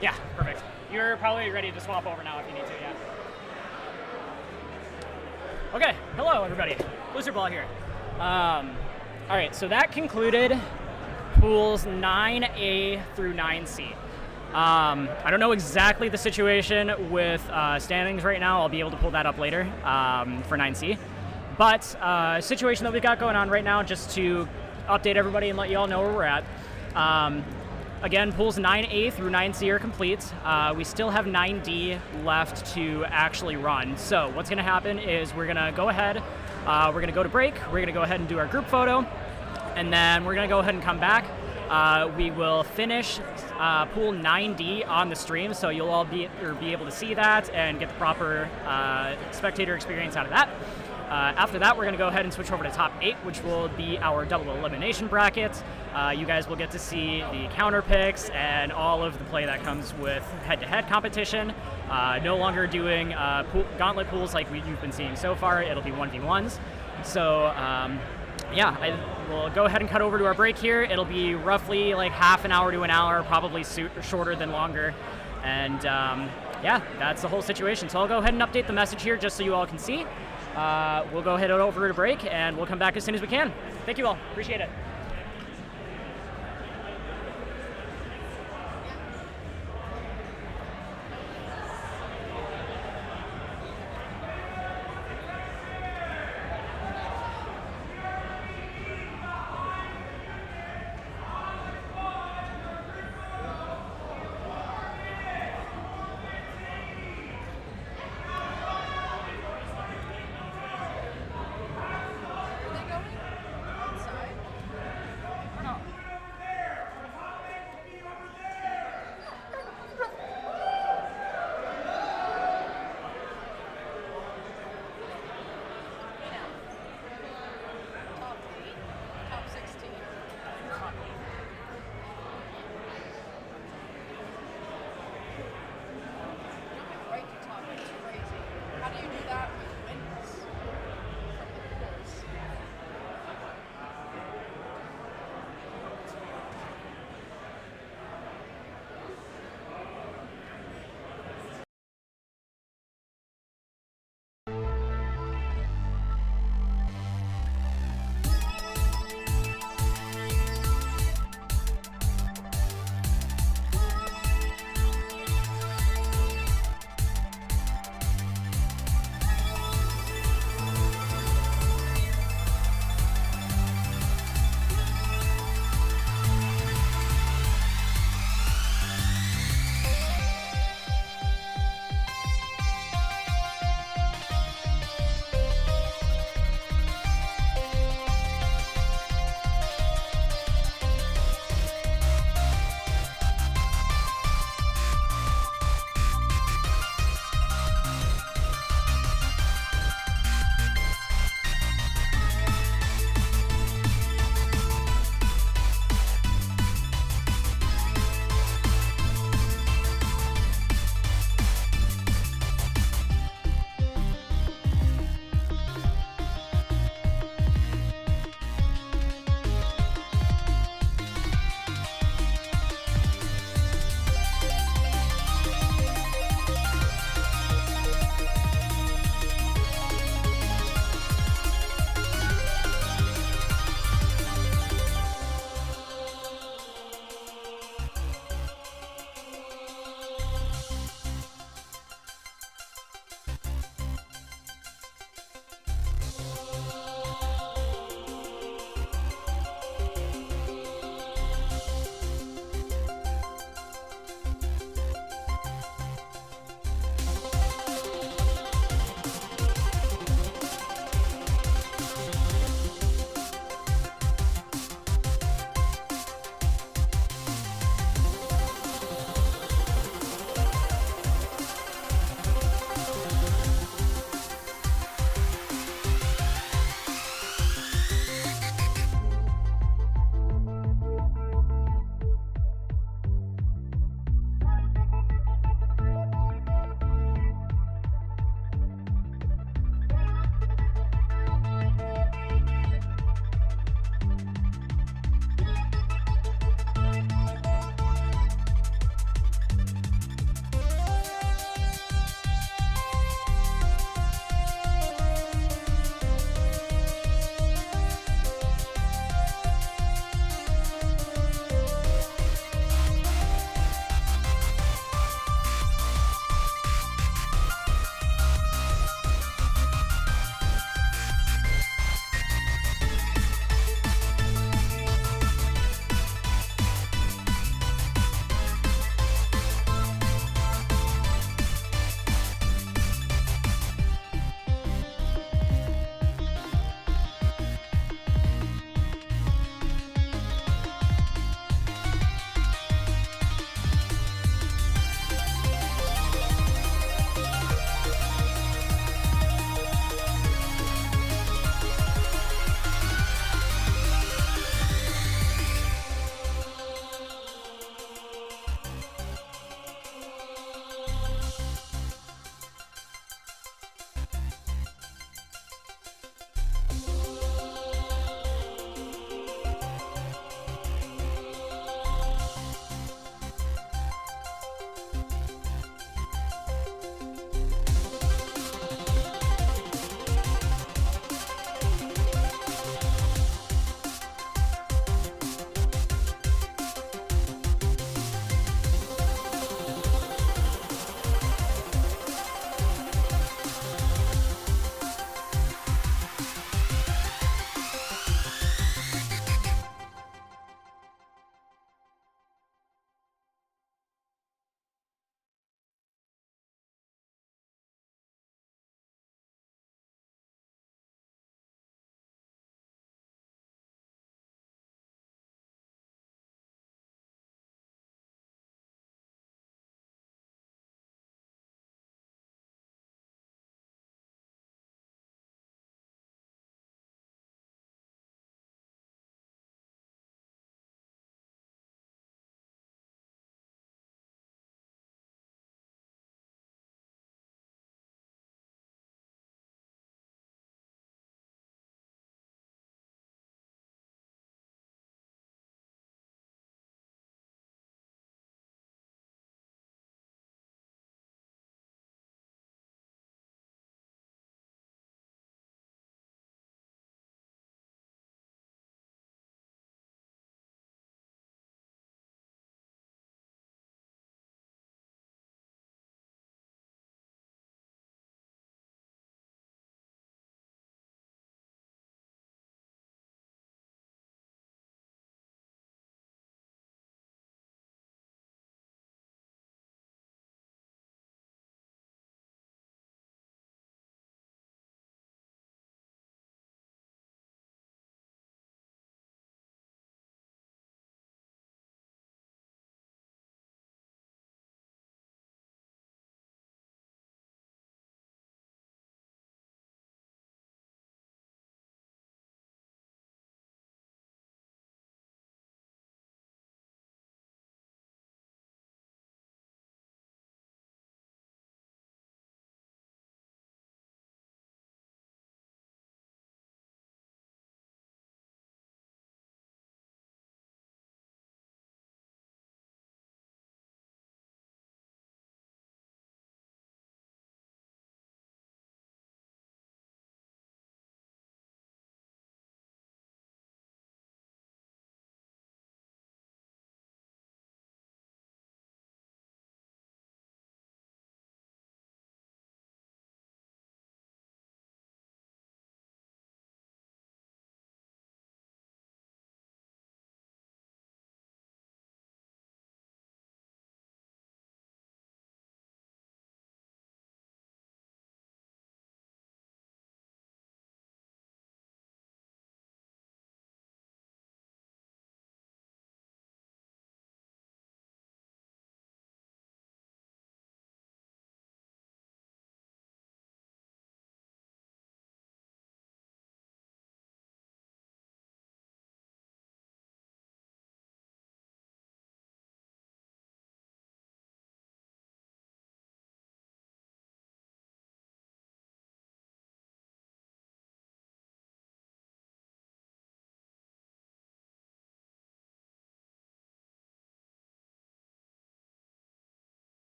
Yeah, perfect. You're probably ready to swap over now if you need to, yeah. Okay, hello everybody. Blizzard Ball here. All right, so that concluded pools 9A through 9C. I don't know exactly the situation with standings right now. I'll be able to pull that up later for 9C. But situation that we've got going on right now, just to update everybody and let you all know where we're at. Again, pools 9A through 9C are complete. We still have 9D left to actually run. So what's gonna happen is we're gonna go ahead, we're gonna go to break, we're gonna go ahead and do our group photo, and then we're gonna go ahead and come back. We will finish pool 9D on the stream, so you'll all be able to see that and get the proper spectator experience out of that. After that, we're going to go ahead and switch over to top 8, which will be our double elimination bracket. You guys will get to see the counter picks and all of the play that comes with head-to-head competition. No longer doing gauntlet pools like you've been seeing so far. It'll be 1v1s. So, yeah, we'll go ahead and cut over to our break here. It'll be roughly like half an hour to an hour, probably shorter than longer. And yeah, that's the whole situation. So I'll go ahead and update the message here just so you all can see. We'll go ahead and over to break, and we'll come back as soon as we can. Thank you all. Appreciate it.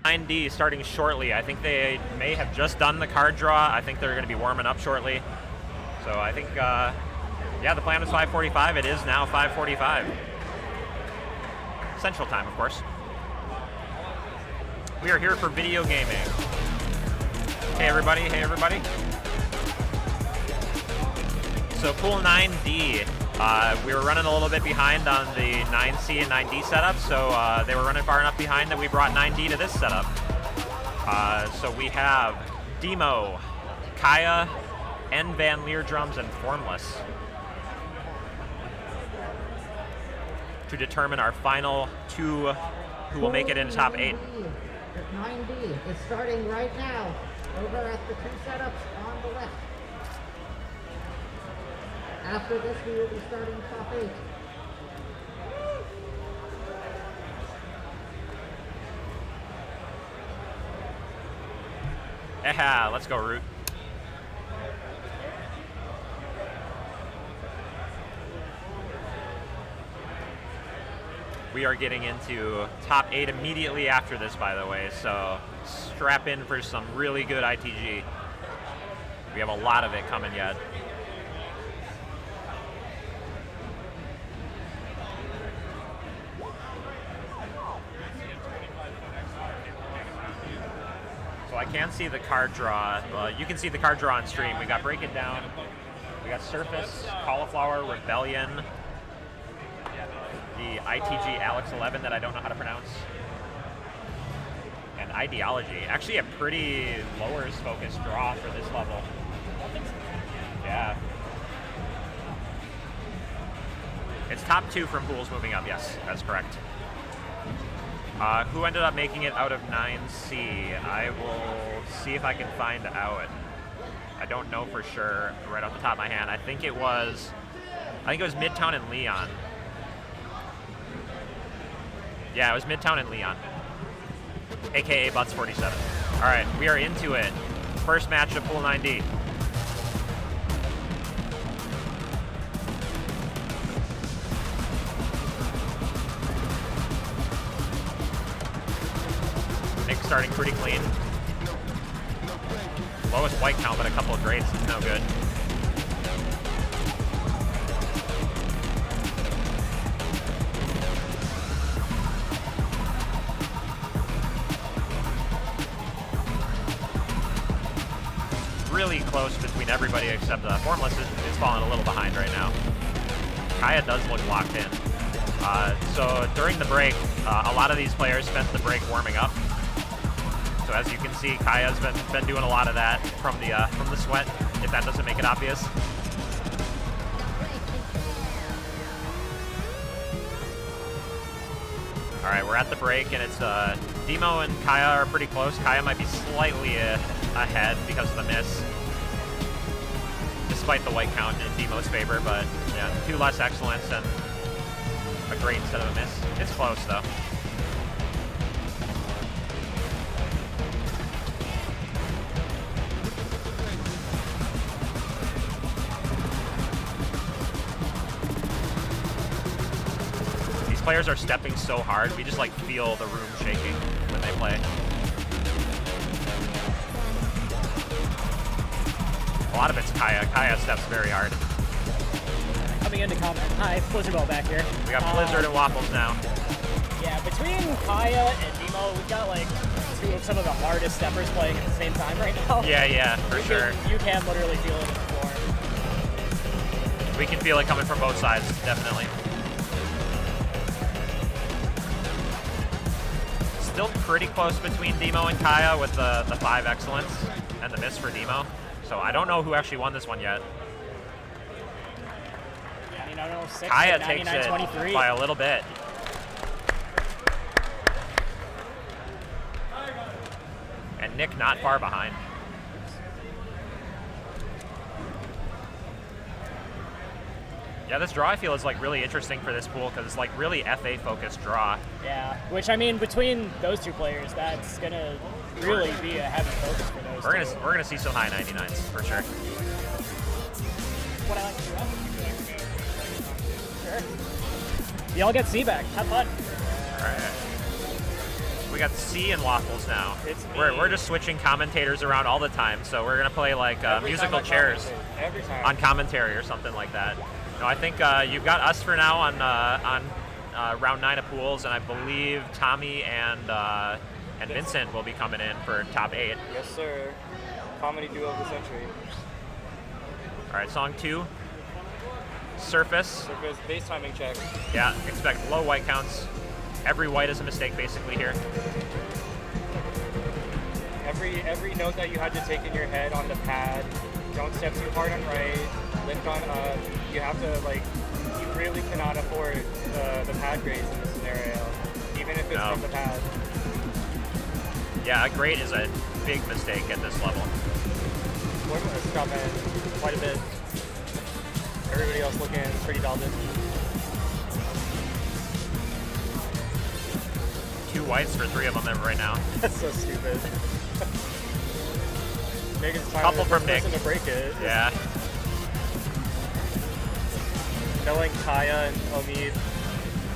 9D starting shortly. I think they may have just done the card draw. I think they're going to be warming up shortly. So I think, yeah, the plan was 5:45. It is now 5:45. Central Time, of course. We are here for video gaming. Hey everybody, hey everybody. So Pool 9D, we were running a little bit behind on the 9C and 9D setup, so they were running far enough behind that we brought 9D to this setup. So we have Demo, Kaya, and Van Leer drums and Formless to determine our final two who will make it into top 8. 9D is starting right now over at the 2 setups on the left. After this, we will be starting top 8. Yeah, let's go, Root. We are getting into top 8 immediately after this, by the way, so strap in for some really good ITG. We have a lot of it coming yet. So I can see the card draw. You can see the card draw on stream. We got Break It Down. We got Surface, Cauliflower, Rebellion, the ITG Alex 11 that I don't know how to pronounce, and Ideology. Actually a pretty lowers focused draw for this level. Yeah. It's top 2 from pools moving up, yes, that's correct. Who ended up making it out of 9C? I will see if I can find out. I don't know for sure right off the top of my hand. I think it was Midtown and Leon. Yeah, it was Midtown and Leon, aka Butts 47. All right, we are into it. First match of Pool 9D. Nick starting pretty clean. Lowest white count, but a couple of greats is no good. Really close between everybody except Formless is falling a little behind right now. Kaya does look locked in. So during the break, a lot of these players spent the break warming up. So as you can see, Kaya's been doing a lot of that from the sweat, if that doesn't make it obvious. All right, we're at the break, and it's Demo and Kaya are pretty close. Kaya might be slightly ahead because of the miss, despite the white count in Demo's favor, but yeah, 2 less excellence and a great instead of a miss. It's close though. These players are stepping so hard, we just like feel the room shaking when they play. A lot of it's Kaya. Kaya steps very hard. Coming into comment. Hi, Blizzard Ball back here. We got Blizzard and Waffles now. Yeah, between Kaya and Demo, we've got like 2 of some of the hardest steppers playing at the same time right now. Yeah, for sure. You can literally feel it on the floor. We can feel it coming from both sides, definitely. Still pretty close between Demo and Kaya with the 5 excellence and the miss for Demo. So I don't know who actually won this one yet. Kaya takes it by a little bit. And Nick not far behind. Yeah, this draw I feel is like really interesting for this pool because it's like really FA focused draw. Yeah, which I mean between those 2 players, that's gonna really be a heavy focus for those. We're gonna see some high 99s for sure. What I like to do. Sure. Y'all get C back. Have fun. All right. we got C and Waffles now. It's me. We're just switching commentators around all the time, so we're gonna play like Every musical time I chairs commentate. Every time. on commentary or something like that. No, I think you've got us for now on round 9 of pools, and I believe Tommy and Vincent will be coming in for top 8. Yes, sir. Comedy duo of the century. All right, song 2. Surface. Surface base timing check. Yeah, expect low white counts. Every white is a mistake basically here. Every note that you had to take in your head on the pad, don't step too hard on right, lift on up. You have to, like, you really cannot afford the pad grades in this scenario, even if it's from the pad. Yeah, a grade is a big mistake at this level. Let's drop in quite a bit. Everybody else looking pretty dialed in. 2 whites for 3 of them right now. That's so stupid. Megan's trying Couple from person Nick. to break it. Yeah. Knowing Kaya and Omid,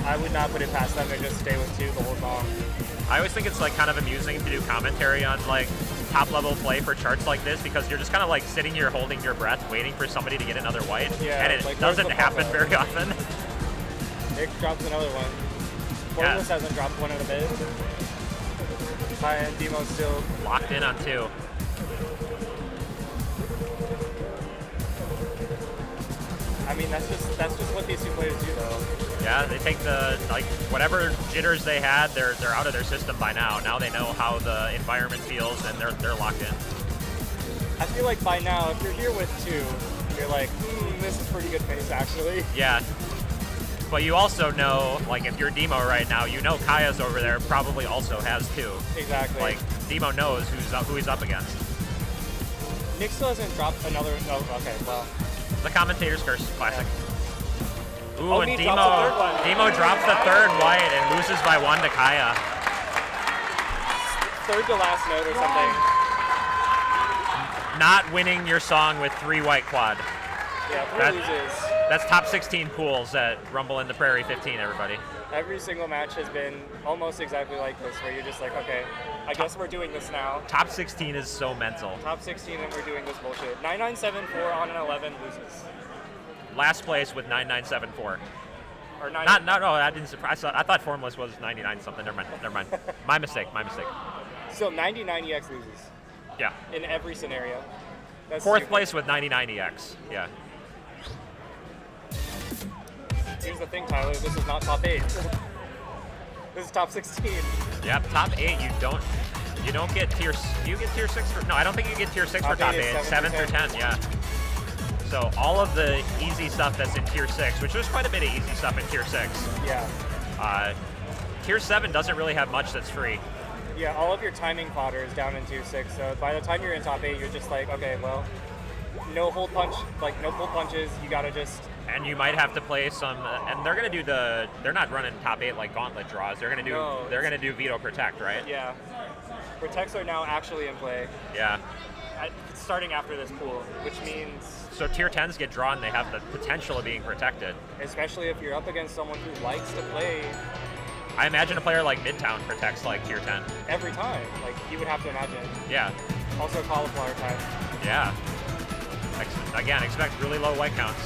I would not put it past them to just stay with 2 the whole song. I always think it's like kind of amusing to do commentary on like top level play for charts like this, because you're just kind of like sitting here holding your breath waiting for somebody to get another white, Yeah, and it like, doesn't where's the happen pop-up? very often. Nick drops another one. Yeah. Formless hasn't dropped one in a bit. Kaya and Demo still Locked in on 2. I mean, that's just what these 2 players do, though. Yeah, they take the, like, whatever jitters they had, they're out of their system by now. Now they know how the environment feels, and they're locked in. I feel like by now, if you're here with 2, you're like, this is pretty good pace, actually. Yeah. But you also know, like, if you're Demo right now, you know Kaya's over there probably also has 2. Exactly. Like, Demo knows who he's up against. Nick still hasn't dropped another. Oh, okay, well. The commentator's curse, classic. Ooh, Oh, and he Demo drops the third one. drops the 3rd white and loses by 1 to Kaya. Third to last note or something. Not winning your song with 3 white quad. Yeah, 3 loses. That's top 16 pools at Rumble in the Prairie 15, everybody. Every single match has been almost exactly like this, where you're just like, okay, I guess we're doing this now. Top 16 is so mental. Top 16 and we're doing this bullshit. 9974 on an 11 loses. Last place with 9974. Or 9. No, that didn't surprise. I thought Formless was 99 something. Never mind. My mistake. So 99 EX loses. Yeah. In every scenario. That's 4th stupid. place with 99 EX. Yeah. Here's the thing, Tyler. This is not top 8. This is top 16. Yep. Top 8. You don't get tier. Do you get tier 6 for? No, I don't think you get tier 6 for top 8. 7 through 10. Yeah. So all of the easy stuff that's in tier 6, which there's quite a bit of easy stuff in tier 6. Yeah. Tier 7 doesn't really have much that's free. Yeah, all of your timing fodder is down in tier 6, so by the time you're in top 8, you're just like, okay, well, no hold punch, like no pull punches, you gotta just... And you might have to play some, and they're gonna do they're not running top 8 like gauntlet draws, they're gonna do veto protect, right? Yeah. Protects are now actually in play. Yeah. Starting after this pool, which means... So tier 10s get drawn, they have the potential of being protected. Especially if you're up against someone who likes to play... I imagine a player like Midtown protects like tier 10. Every time, like you would have to imagine. Yeah. Also cauliflower time. Yeah. Again, expect really low white counts.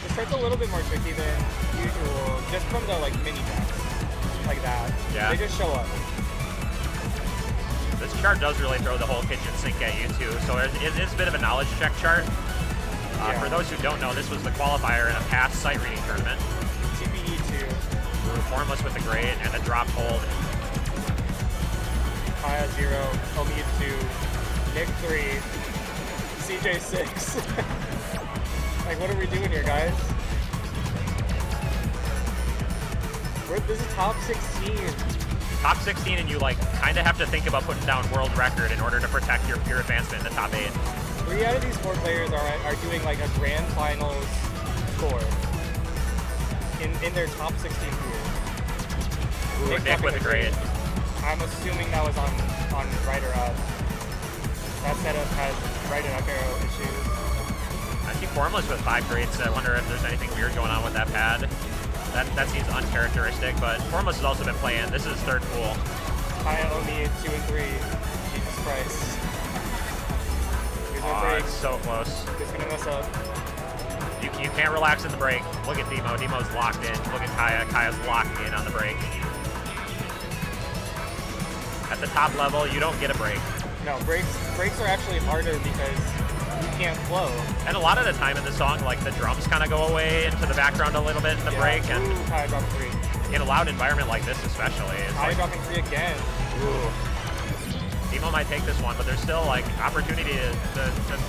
This starts a little bit more tricky than usual, just from the like mini decks, like that. Yeah. They just show up. This chart does really throw the whole kitchen sink at you too, so it is a bit of a knowledge check chart. For those who don't know, this was the qualifier in a past sight reading tournament. TPE 2. Formless with a grade and a drop hold. Kaya 0, Omid 2, Nick 3, CJ 6. Like, what are we doing here, guys? This is top 16. Top 16, and you like kind of have to think about putting down world record in order to protect your advancement in the top 8. 3 out of these 4 players are doing like a grand finals score in their top 16 years. Nick with a grade. I'm assuming that was on right or up. That setup has right and up arrow issues. I see Formless with 5 grades, so I wonder if there's anything weird going on with that pad. That seems uncharacteristic, but Formless has also been playing. This is his third pool. Kaya owe me 2 and 3. Jesus Christ. Here's my Oh, break. it's so close. He's gonna mess up. You can't relax in the break. Look at Demo. Demo's locked in. Look at Kaya. Kaya's locked in on the break. At the top level, you don't get a break. No, breaks are actually harder because you can't flow. And a lot of the time in the song, like the drums kind of go away into the background a little bit in the break. And Ooh, Kaya dropping 3. in a loud environment like this especially. It's Kaya like, dropping 3 again. ooh. Demo might take this one, but there's still like opportunity to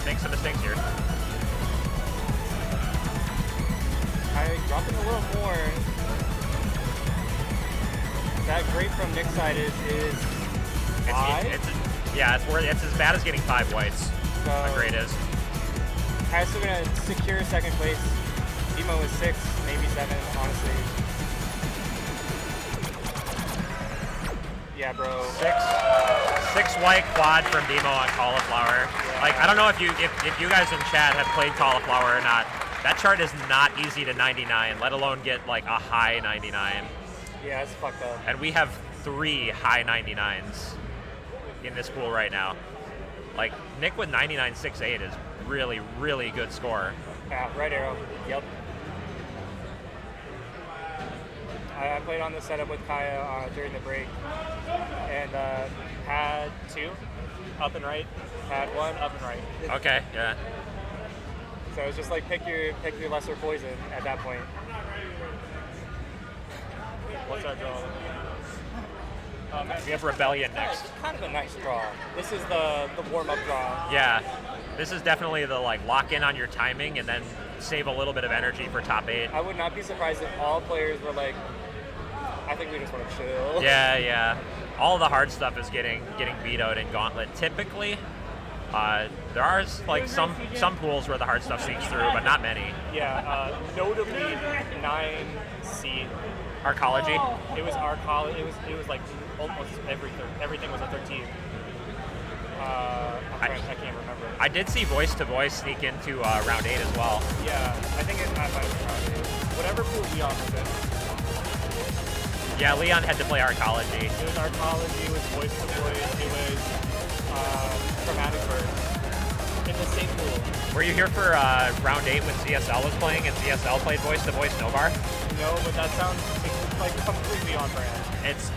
make some mistakes here. Kaya dropping a little more. That grade from Nick's side is 5. It's as bad as getting 5 whites. So, a grade is. Kaya's still gonna secure second place. Demo is 6, maybe 7, honestly. Yeah, bro. 6 white quad from Demo on Cauliflower. Yeah. Like I don't know if you guys in chat have played Cauliflower or not. That chart is not easy to 99, let alone get like a high 99. Yeah, it's fucked up. And we have 3 high 99s in this pool right now. Like Nick with 99.68 is really, really good score. Yeah, right arrow. Yep. I played on the setup with Kaya during the break, and had 2 up and right, had 1 up and right. Okay, yeah. So it's just like pick your lesser poison at that point. What's our draw? We have Rebellion next. Kind of a nice draw. This is the warm-up draw. Yeah, this is definitely the like lock in on your timing and then save a little bit of energy for top 8. I would not be surprised if all players were like, I think we just want to chill. Yeah. All the hard stuff is getting vetoed in Gauntlet. Typically, there are like some pools where the hard stuff sneaks through, but not many. Yeah, notably 9C. Arcology? It was Arcology. It was like almost everything was a 13. I can't remember. I did see Voice to Voice sneak into round 8 as well. Yeah, I think it might have been round 8. Whatever pool Leon was in. Yeah, Leon had to play Arcology. It was Arcology, it was Voice to Voice, it was Chromatic Burst. In the same pool. Were you here for round 8 when ZSL was playing and ZSL played Voice to Voice Novar? No, but that sounds like completely on brand. It's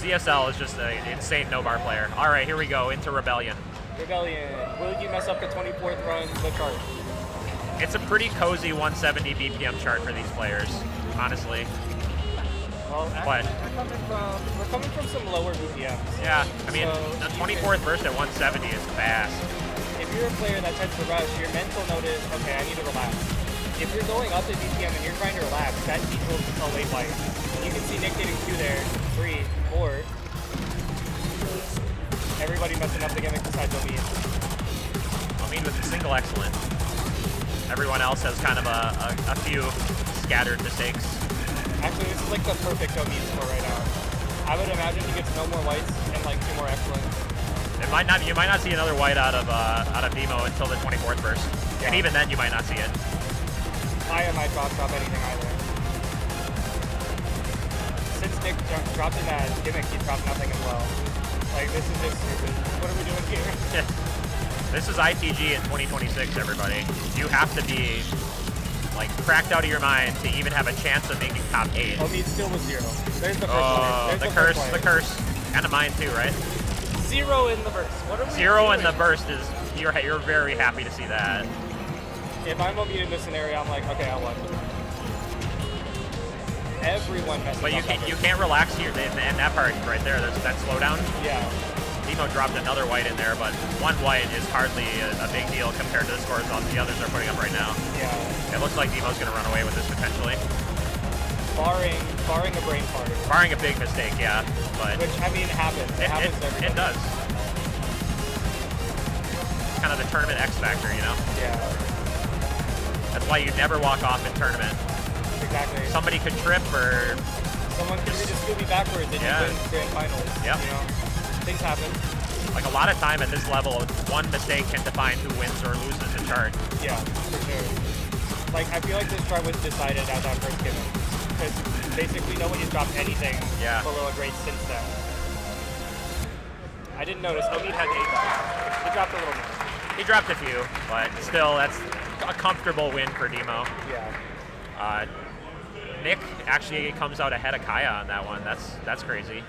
ZSL is just an insane Novar player. All right, here we go into Rebellion. Rebellion. Will you mess up the 24th run, the chart? It's a pretty cozy 170 BPM chart for these players, honestly. Well, actually, we're coming from some lower BPMs. Yeah, I mean, the 24th burst at 170 is fast. If you're a player that tends to rush, your mental note is, okay, I need to relax. If you're going up in BPM and you're trying to relax, that equals a late white. You can see Nick getting 2 there, 3, 4. Everybody messing up the gimmick besides Omid. Omid with a single excellent. Everyone else has kind of a few scattered mistakes. Actually, this is like the perfect Omid score right now. I would imagine he gets no more whites and like 2 more excellents. You might not see another white out of Demo until the 24th burst. Yeah. And even then you might not see it. I might drop anything either. Since Nick dropped in that gimmick, he dropped nothing as well. Like, this is just stupid. What are we doing here? This is ITG in 2026, everybody. You have to be like cracked out of your mind to even have a chance of making top 8. Omid still was 0. There's the first one. There's the curse. And a mine too, right? 0 in the burst. What are we 0 doing? in the burst is you're very happy to see that. If I'm Omid in this scenario, I'm like, okay, I won. Everyone messes But up. you can't relax here, and that part right there, there's that slowdown. Yeah. Demo dropped another white in there, but 1 white is hardly a big deal compared to the scores all the others are putting up right now. Yeah. It looks like Demo's going to run away with this potentially. Barring a brain fart. Barring a big mistake, yeah. But which, I mean, happens. It happens to everybody. It does. It's kind of the tournament X factor, you know? Yeah. That's why you never walk off in tournament. Exactly. Somebody could trip or... Someone could just Scooby backwards and you win grand finals. Yep. You know? Things happen. Like a lot of time at this level, 1 mistake can define who wins or loses the chart. Yeah, for sure. Like, I feel like this chart was decided at that first gimmick. because basically nobody's dropped anything Yeah. below a grade since then. I didn't notice. Omid had 8. He dropped a little more. He dropped a few, but still, that's a comfortable win for Demo. Yeah. Nick actually comes out ahead of Kaya on that one. That's crazy.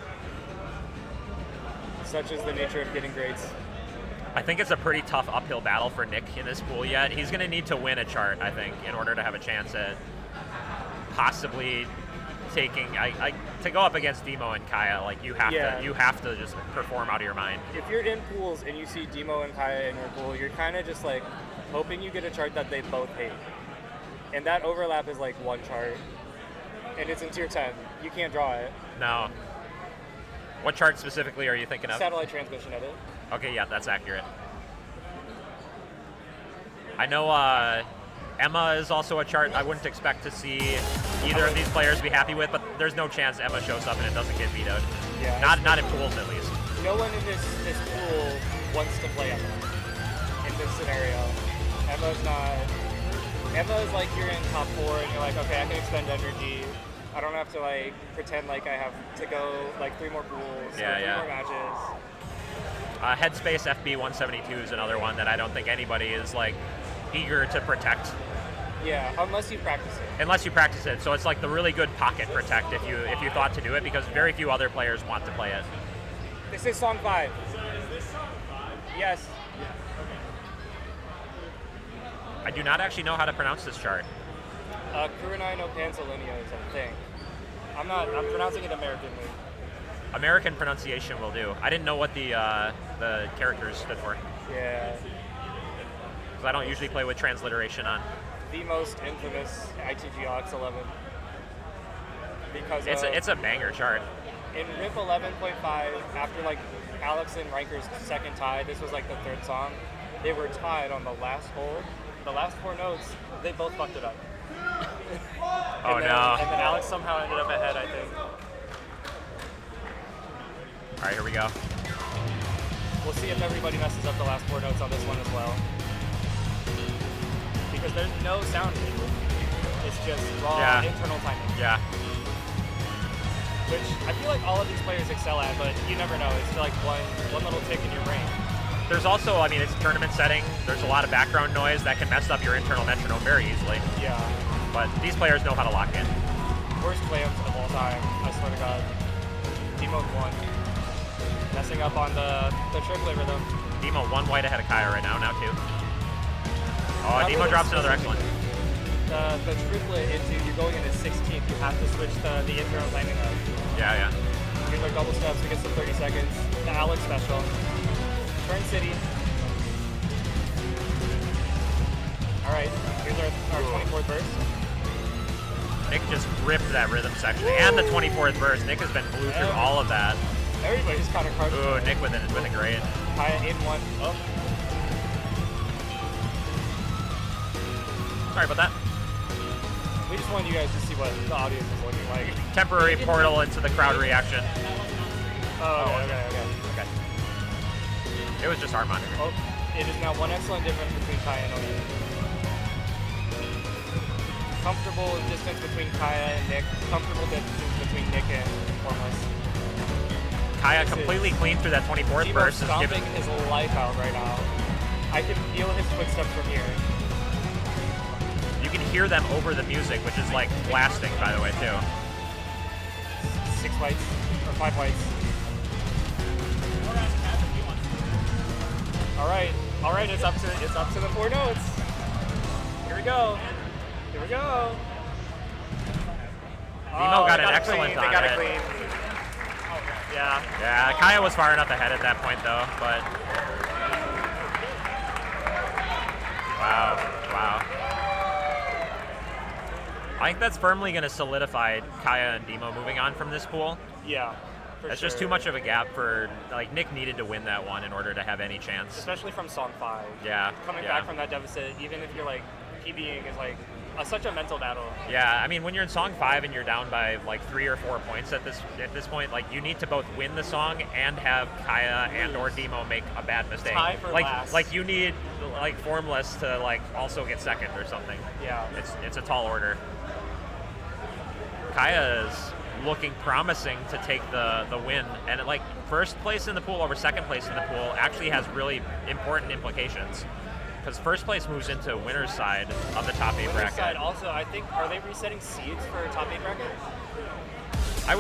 Such is the nature of getting grades. I think it's a pretty tough uphill battle for Nick in this pool yet. He's going to need to win a chart, I think, in order to have a chance at possibly taking to go up against Demo and Kaya. Like you have to just perform out of your mind. If you're in pools and you see Demo and Kaya in your pool, you're kind of just like hoping you get a chart that they both hate. And that overlap is like one chart. And it's in tier 10. You can't draw it. No. What chart specifically are you thinking of? Satellite transmission edit. Okay, yeah, that's accurate. I know Emma is also a chart I wouldn't expect to see either of these players be happy with, but there's no chance Emma shows up and it doesn't get vetoed. Yeah. Not in pools, at least. No one in this pool wants to play Emma in this scenario. Emma is like you're in top 4 and you're like, okay, I can expend energy. I don't have to like pretend like I have to go like 3 more pools, or 3 more matches. Headspace FB 172 is another one that I don't think anybody is like eager to protect. Yeah, unless you practice it. Unless you practice it, so it's like the really good pocket protect if you thought to do it, because very few other players want to play it. This is song 5. Is this song 5? Yes. Yeah. Okay. I do not actually know how to pronounce this chart. Kurenai no Panzerlineas, I think. I'm pronouncing it Americanly. American pronunciation will do. I didn't know what the characters stood for. Yeah. Because I don't usually play with transliteration on. The most infamous ITGOX 11. Because it's a banger chart. In RIP 11.5, after like Alex and Riker's second tie, this was like the 3rd song. They were tied on the last hold. The last 4 notes, they both fucked it up. Oh no. And then Alex somehow ended up ahead, I think. All right, here we go. We'll see if everybody messes up the last 4 notes on this one as well. Because there's no sound cue. It's just raw internal timing. Yeah. Which I feel like all of these players excel at, but you never know. It's like one little tick in your brain. There's also, I mean, it's tournament setting. There's a lot of background noise that can mess up your internal metronome very easily. Yeah. But these players know how to lock in. Worst clams of all time, I swear to God. Demo 1. Messing up on the triplet rhythm. Demo 1 white ahead of Kaya right now 2. Oh, Demo drops another excellent. The triplet into, you're going into 16th, you have to switch the internal timing up. Yeah. Here's our double steps, we get some 30 seconds. The Alex special. Turn City. Alright, here's our 24th verse. Nick just ripped that rhythm section. And the 24th verse. Nick has been blew through all of that. Everybody's kind of crushed. Ooh, Nick with a grade. Kaya in 1. Oh. Sorry about that. We just wanted you guys to see what the audience is looking like. Temporary portal into the crowd reaction. Okay. It was just our monitor. Oh, it is now 1 excellent difference between Kaya and Oni. Comfortable distance between Kaya and Nick. Comfortable distance between Nick and Formless. Kaya completely clean through that 24th verse. Stomping his life out right now. I can feel his footsteps from here. You can hear them over the music, which is like blasting, by the way, too. 6 whites, or 5 whites. All right, it's up to the 4 notes. Here we go. Demo got an excellent on They got it it. clean. Yeah, Kaya was far enough ahead at that point, though, but... Wow. I think that's firmly going to solidify Kaya and Demo moving on from this pool. Yeah. That's just too much of a gap for, like, Nick needed to win that one in order to have any chance. Especially from Song 5. Yeah. Coming back from that deficit, even if you're, like, PBing is, like, such a mental battle. Yeah, I mean, when you're in Song 5 and you're down by, like, 3 or 4 points at this point, like, you need to both win the song and have Kaya and or Demo make a bad mistake. Tie for last. Like, you need, like, Formless to, like, also get second or something. Yeah. It's a tall order. Kaya is looking promising to take the win, and like first place in the pool over second place in the pool actually has really important implications, because first place moves into winner's side of the top 8 Winner's bracket. side also, I think, are they resetting seeds for top 8 bracket? I'm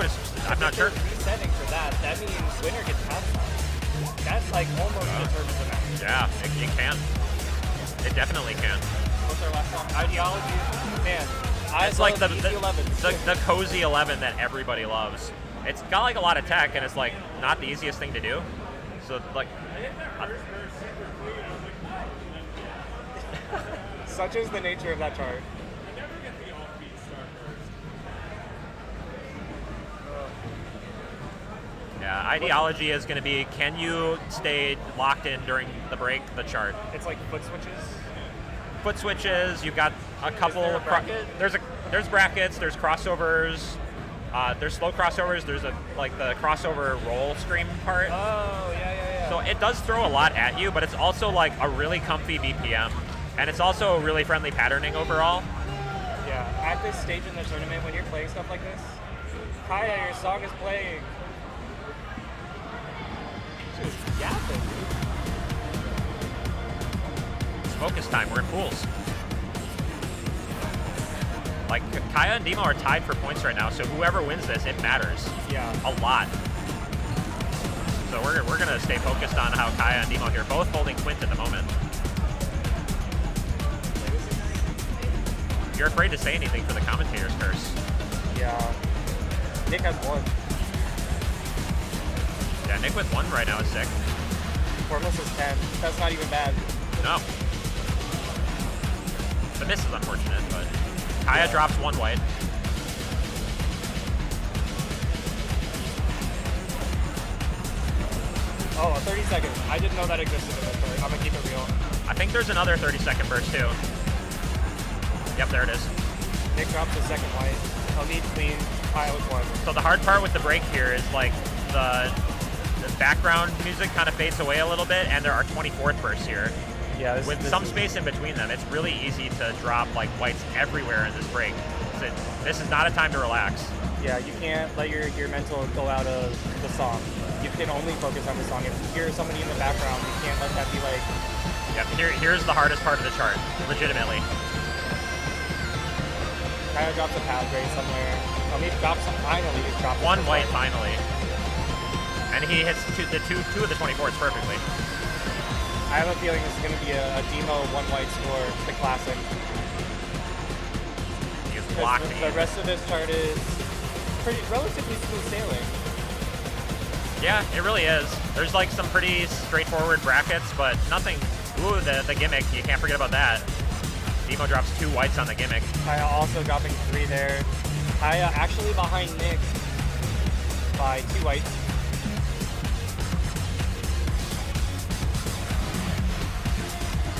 not sure. If they're resetting for that, that means winner gets past that. That's like almost determines the match. Yeah, it can. It definitely can. What's our last song? Ideology. Man, It's like the easy 11. the cozy 11 that everybody loves. It's got like a lot of tech, and it's like not the easiest thing to do. So like, Such is the nature of that chart. yeah, ideology is going to be, can you stay locked in during the break, the chart? It's like foot switches. Foot switches. You've got a couple. there a bracket? There's brackets. There's crossovers. There's slow crossovers. There's the crossover roll scream part. Oh yeah. So it does throw a lot at you, but it's also like a really comfy BPM, and it's also really friendly patterning overall. Yeah. At this stage in the tournament, when you're playing stuff like this, Kaya, your song is playing. Just yapping, dude. It's focus time. We're in pools. Like, Kaya and Demo are tied for points right now, so whoever wins this, it matters. Yeah. A lot. So we're going to stay focused on how Kaya and Demo here, both holding Quint at the moment. You're afraid to say anything for the commentator's curse. Yeah. Nick has 1. Yeah, Nick with 1 right now is sick. Formless is 10. That's not even bad. No. The miss is unfortunate, but Kaya drops 1 white. Oh, 30 seconds. I didn't know that existed in this story. I'm gonna keep it real. I think there's another 30-second burst too. Yep, there it is. Nick drops the second white. I'll need clean. Kaya with 1. So the hard part with the break here is like the background music kind of fades away a little bit, and there are 24th bursts here. Yeah, with some space in between them, it's really easy to drop like whites everywhere in this break. So this is not a time to relax. Yeah, you can't let your mental go out of the song. You can only focus on the song. If you hear somebody in the background, you can't let that be like... Yep, here's the hardest part of the chart, legitimately. Kaya drops a pad grade somewhere. Oh, he drops finally. He drops 1 white finally. And he hits two of the 24s perfectly. I have a feeling this is going to be a Demo 1 white score, the classic. He's blocked. The rest of this chart is relatively smooth sailing. Yeah, it really is. There's like some pretty straightforward brackets, but nothing. Ooh, the gimmick. You can't forget about that. Demo drops 2 whites on the gimmick. Kaya also dropping 3 there. Kaya actually behind Nick by 2 whites.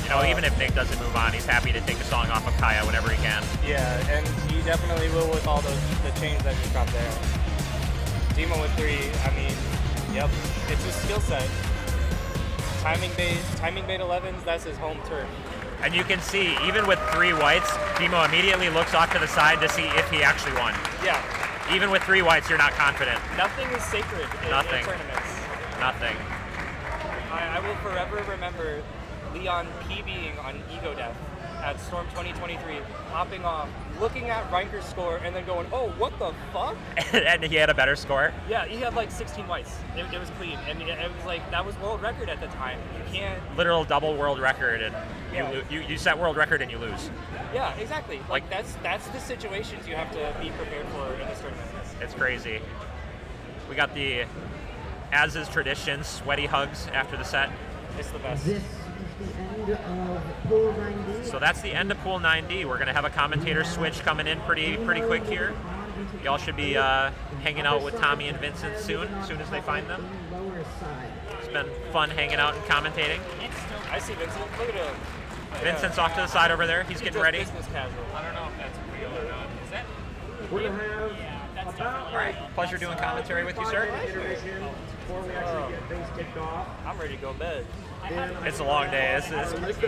You know, even if Nick doesn't move on, he's happy to take a song off of Kaya whenever he can. Yeah, and he definitely will with all the chains that just dropped there. Demo with 3, I mean, yep, it's his skill set. Timing bait 11s, that's his home turf. And you can see, even with 3 whites, Demo immediately looks off to the side to see if he actually won. Yeah. Even with 3 whites, you're not confident. Nothing is sacred in tournaments. Nothing. I will forever remember Leon PBing on Ego Death at Storm 2023, hopping off, looking at Reinker's score, and then going, oh, what the fuck? And he had a better score? Yeah, he had like 16 whites. It was clean. And it was like, that was world record at the time. You can't... Literal double world record, and Yeah. you set world record and you lose. Yeah, exactly. Like that's the situations you have to be prepared for in this tournament. It's crazy. We got the, as is tradition, sweaty hugs after the set. It's the best. This is the end of Pool 9D. So that's the end of Pool 9D. We're going to have a commentator switch coming in pretty quick here. Y'all should be hanging out with Tommy and Vincent soon as they find them. It's been fun hanging out and commentating. I see Vincent. Look at him. Vincent's off to the side over there. He's getting ready. Business casual. I don't know if that's real or not. Is that? We're going to have That's All right. Pleasure doing commentary with you, sir. Before we actually get things kicked off. I'm ready to go to bed. It's a long day.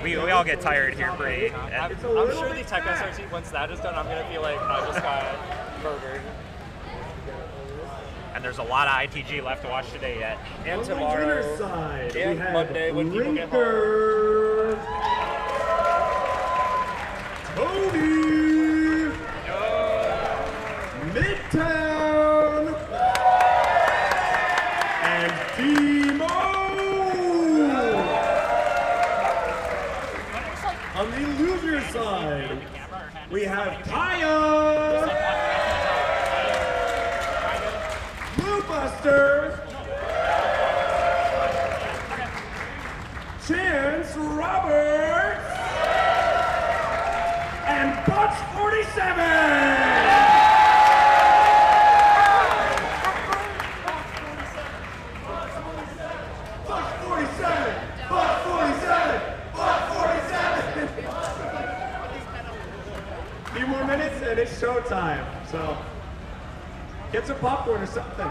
We all get tired here pretty. I'm sure the Tech SRT, once that is done, I'm going to feel like I just got murdered. And there's a lot of ITG left to watch today yet. And On tomorrow. the winner's side, and we have Monday when people get home. Rinker, Tony, Midtown, and Demo. On the loser side, we have Kaya, Bluebuster, Chance Roberts, and Butch 47. Buck 47! Buck 47! Buck 47! Few more minutes and it's showtime. So get some popcorn or something.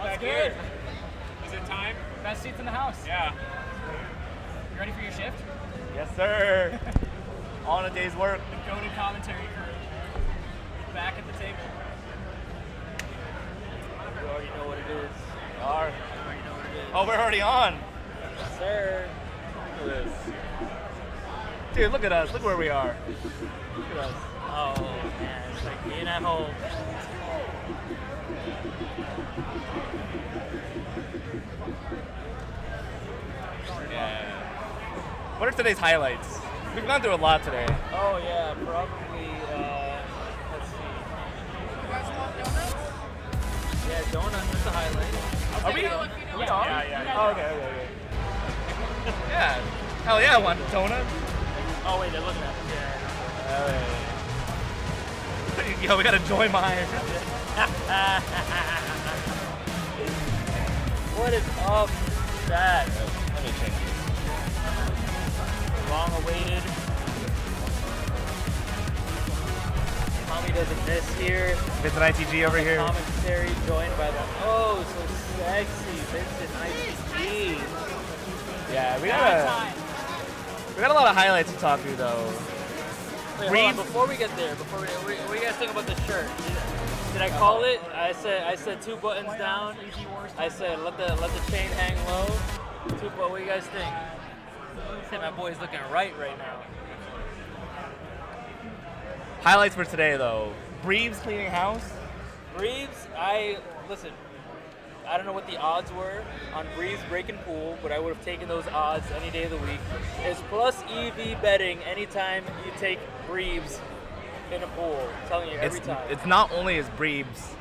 That's good. Is it time? Best seats in the house. Yeah. You ready for your shift? Yes, sir. On a day's work. The goated commentary crew. Back at the table. You already know what it is. Are. Oh, we're already on. Yes, sir. Look at this. Dude, look at us. Look where we are. Look at us. Oh, man. It's like being at home. Yeah. What are today's highlights? We've gone through a lot today. Oh, yeah. Probably, let's see. You guys want donuts? Yeah, donuts is a highlight. Are we? We are. Yeah. Oh, okay. Yeah. Hell yeah, I want donuts. Oh, wait, they're looking at us. Yeah. Yo, we gotta join mine. What is up with that? Let me change this. Long awaited. Tommy doesn't miss here. Vincent ITG over here. Commentary joined by the so sexy Vincent ITG. Yeah, we got a lot of highlights to talk through though. Wait, hold on, before we get there, what do you guys think about the shirt? Did I call it? I said 2 buttons down. I said let the chain hang low. What do you guys think? I think my boy's looking right now. Highlights for today though. Breeves cleaning house. Breeves, listen. I don't know what the odds were on Breeves breaking pool, but I would have taken those odds any day of the week. It's plus EV betting anytime you take Breeves in a pool. I'm telling you, every time. It's not only is Breeves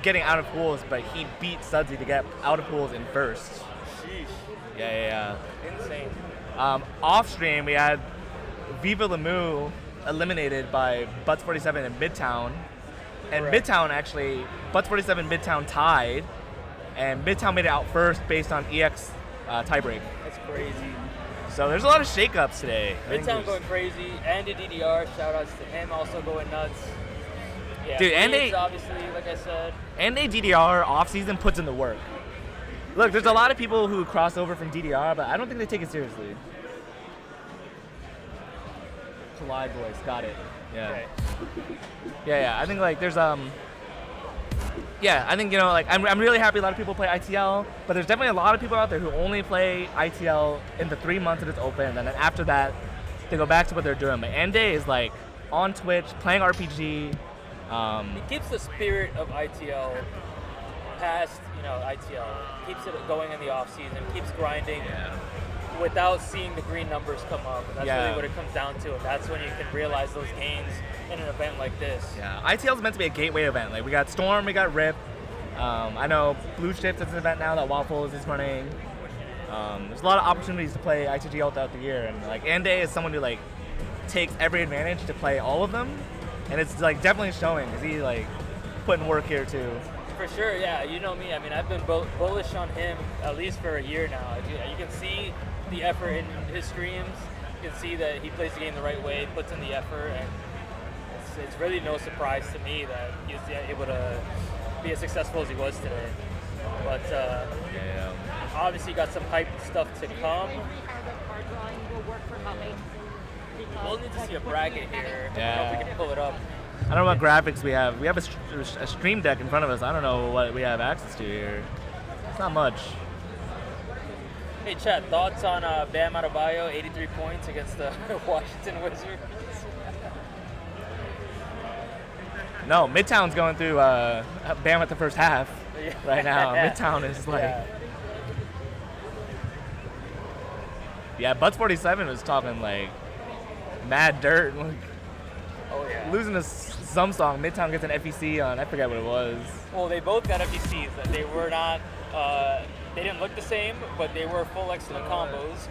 getting out of pools, but he beat Sudsy to get out of pools in first. Sheesh. Yeah. Insane. Off stream, we had Viva Lamu eliminated by Butts 47 in Midtown. And Correct. Midtown actually, Butts 47 Midtown tied. And Midtown made it out first based on EX tiebreak. That's crazy. So there's a lot of shakeups today. Midtown going crazy. Andy DDR, shout outs to him, also going nuts. Yeah, dude, and Breeves, they obviously, like I said. And they DDR off season puts in the work. Look, there's a lot of people who cross over from DDR, but I don't think they take it seriously. Collide voice, got it. Yeah. Okay. Yeah. I think like there's I think I'm really happy a lot of people play ITL, but there's definitely a lot of people out there who only play ITL in the 3 months that it's open, and then after that they go back to what they're doing. But Ande is like on Twitch playing RPG. He keeps the spirit of ITL past, ITL. Keeps it going in the off season. Keeps grinding without seeing the green numbers come up. And that's really what it comes down to. And that's when you can realize those gains in an event like this. Yeah, ITL is meant to be a gateway event. Like we got Storm, we got Rip. I know Blue Shift is an event now that Waffles is running. There's a lot of opportunities to play ITG all throughout the year, and like Ande is someone who like takes every advantage to play all of them, and it's like definitely showing because he like putting work here too. For sure, yeah. You know me. I mean, I've been bullish on him at least for a year now. You can see the effort in his streams. You can see that he plays the game the right way, puts in the effort, and it's really no surprise to me that he was able to be as successful as he was today. But obviously got some hype stuff to come. We'll need to see a bracket here. I don't know if we can pull it up. I don't know what graphics we have. We have a stream deck in front of us. I don't know what we have access to here. It's not much. Hey, Chad, thoughts on Bam Adebayo, 83 points against the Washington Wizards? No, Midtown's going through Bam at the first half right now. Midtown is like... Yeah, Butts 47 was talking like mad dirt. Like, losing to some song, Midtown gets an FEC on, I forget what it was. Well, they both got FECs. They were not, they didn't look the same, but they were full excellent combos.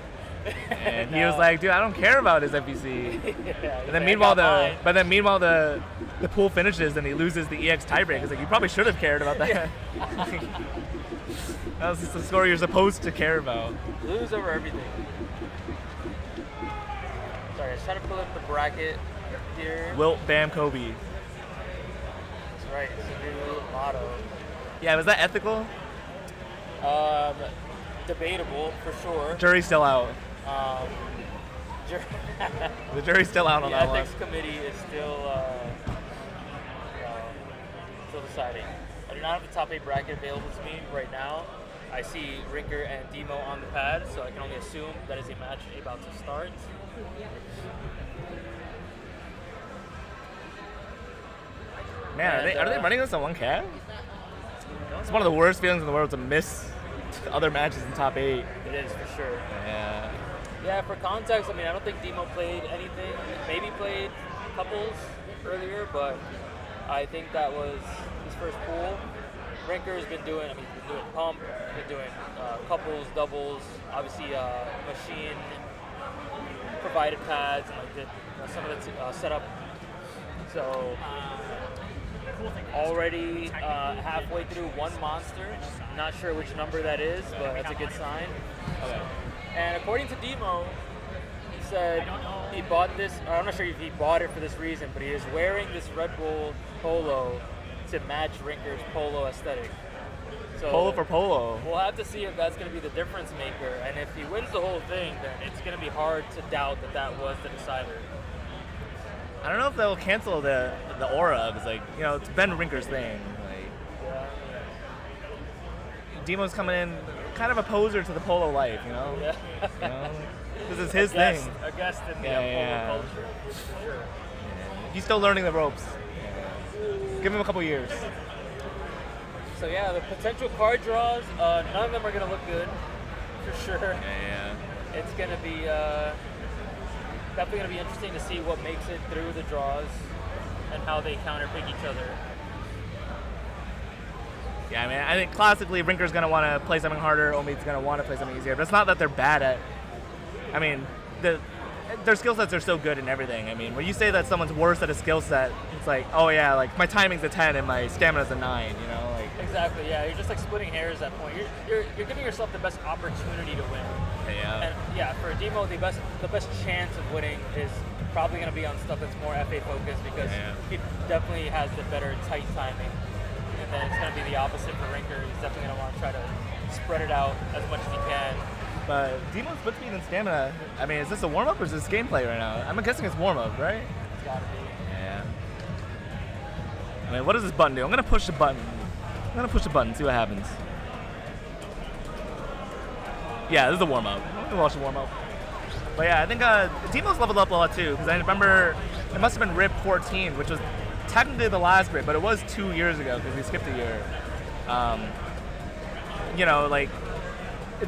And he was like, dude, I don't care about his FEC. And then meanwhile, the pool finishes and he loses the EX tiebreak. It's like, you probably should have cared about that. That was just the score you're supposed to care about. Lose over everything. Sorry, I was trying to pull up the bracket here. Wilt, Bam, Kobe. That's right, it's a new motto. Yeah, was that ethical? Debatable, for sure. Jury's still out. The jury's still out on that one. The ethics committee is still deciding. I do not have the top 8 bracket available to me right now. I see Rinker and Demo on the pad, so I can only assume that is a match about to start. Man, are they running this on one cab? It's one of the worst feelings in the world to miss other matches in top 8. It is, for sure. Yeah. Yeah, for context, I mean, I don't think Demo played anything. Maybe played couples earlier, but I think that was his first pool. Rinker's been doing, he's been doing pump, been doing couples, doubles, obviously machine provided pads, and like some of the setup. So already halfway through one monster. Not sure which number that is, but that's a good sign. Okay. And according to Demo, he said he bought this. I'm not sure if he bought it for this reason, but he is wearing this Red Bull polo to match Rinker's polo aesthetic. So polo for polo. We'll have to see if that's going to be the difference maker. And if he wins the whole thing, then it's going to be hard to doubt that that was the decider. I don't know if they'll cancel the aura, because, like, you know, it's Ben Rinker's thing. Like, Demo's coming in kind of a poser to the polo life, you know? Yeah. You know? This is his thing. A guest in the polo culture. Sure. He's still learning the ropes. Give him a couple years. So yeah, the potential card draws, none of them are going to look good, for sure. Yeah. It's going to be definitely going to be interesting to see what makes it through the draws and how they counterpick each other. Yeah, I mean, I think classically Rinker's going to want to play something harder, Omid's going to want to play something easier, but it's not that they're bad at, I mean, their skill sets are so good in everything. I mean, when you say that someone's worse at a skill set, it's like, oh yeah, like my timing's a 10 and my stamina's a 9, you know? Like, exactly, yeah, you're just like splitting hairs at that point. You're giving yourself the best opportunity to win. Yeah. And yeah, for Demo, the best chance of winning is probably going to be on stuff that's more FA focused, because he definitely has the better tight timing. And then it's going to be the opposite for Rinker. He's definitely going to want to try to spread it out as much as he can. But Demon's split speed and stamina, I mean, is this a warm-up or is this gameplay right now? I'm guessing it's warm-up, right? It's gotta be. Yeah. I mean, what does this button do? I'm gonna push the button. See what happens. Yeah, this is a warm-up. I'm gonna watch the warm-up. But yeah, I think Demon's leveled up a lot too, because I remember it must have been RIP 14, which was technically the last RIP, but it was 2 years ago because we skipped a year. You know, like,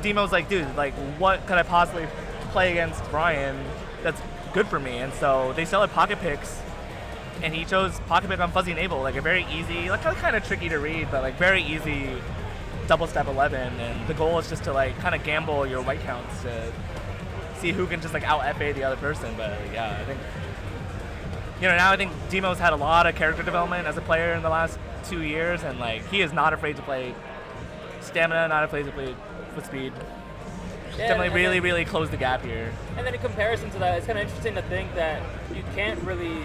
Demo's like, dude, like, what could I possibly play against Brian that's good for me? And so they sell at Pocket Picks, and he chose Pocket Pick on Fuzzy Enable, like a very easy, like kind of tricky to read, but like very easy double step 11. And the goal is just to like kind of gamble your white counts to see who can just like out FA the other person. But yeah, I think, you know, now I think Demo's had a lot of character development as a player in the last 2 years, and like he is not afraid to play stamina, not afraid to play with speed. Yeah, Definitely really close the gap here. And then in comparison to that, it's kind of interesting to think that you can't really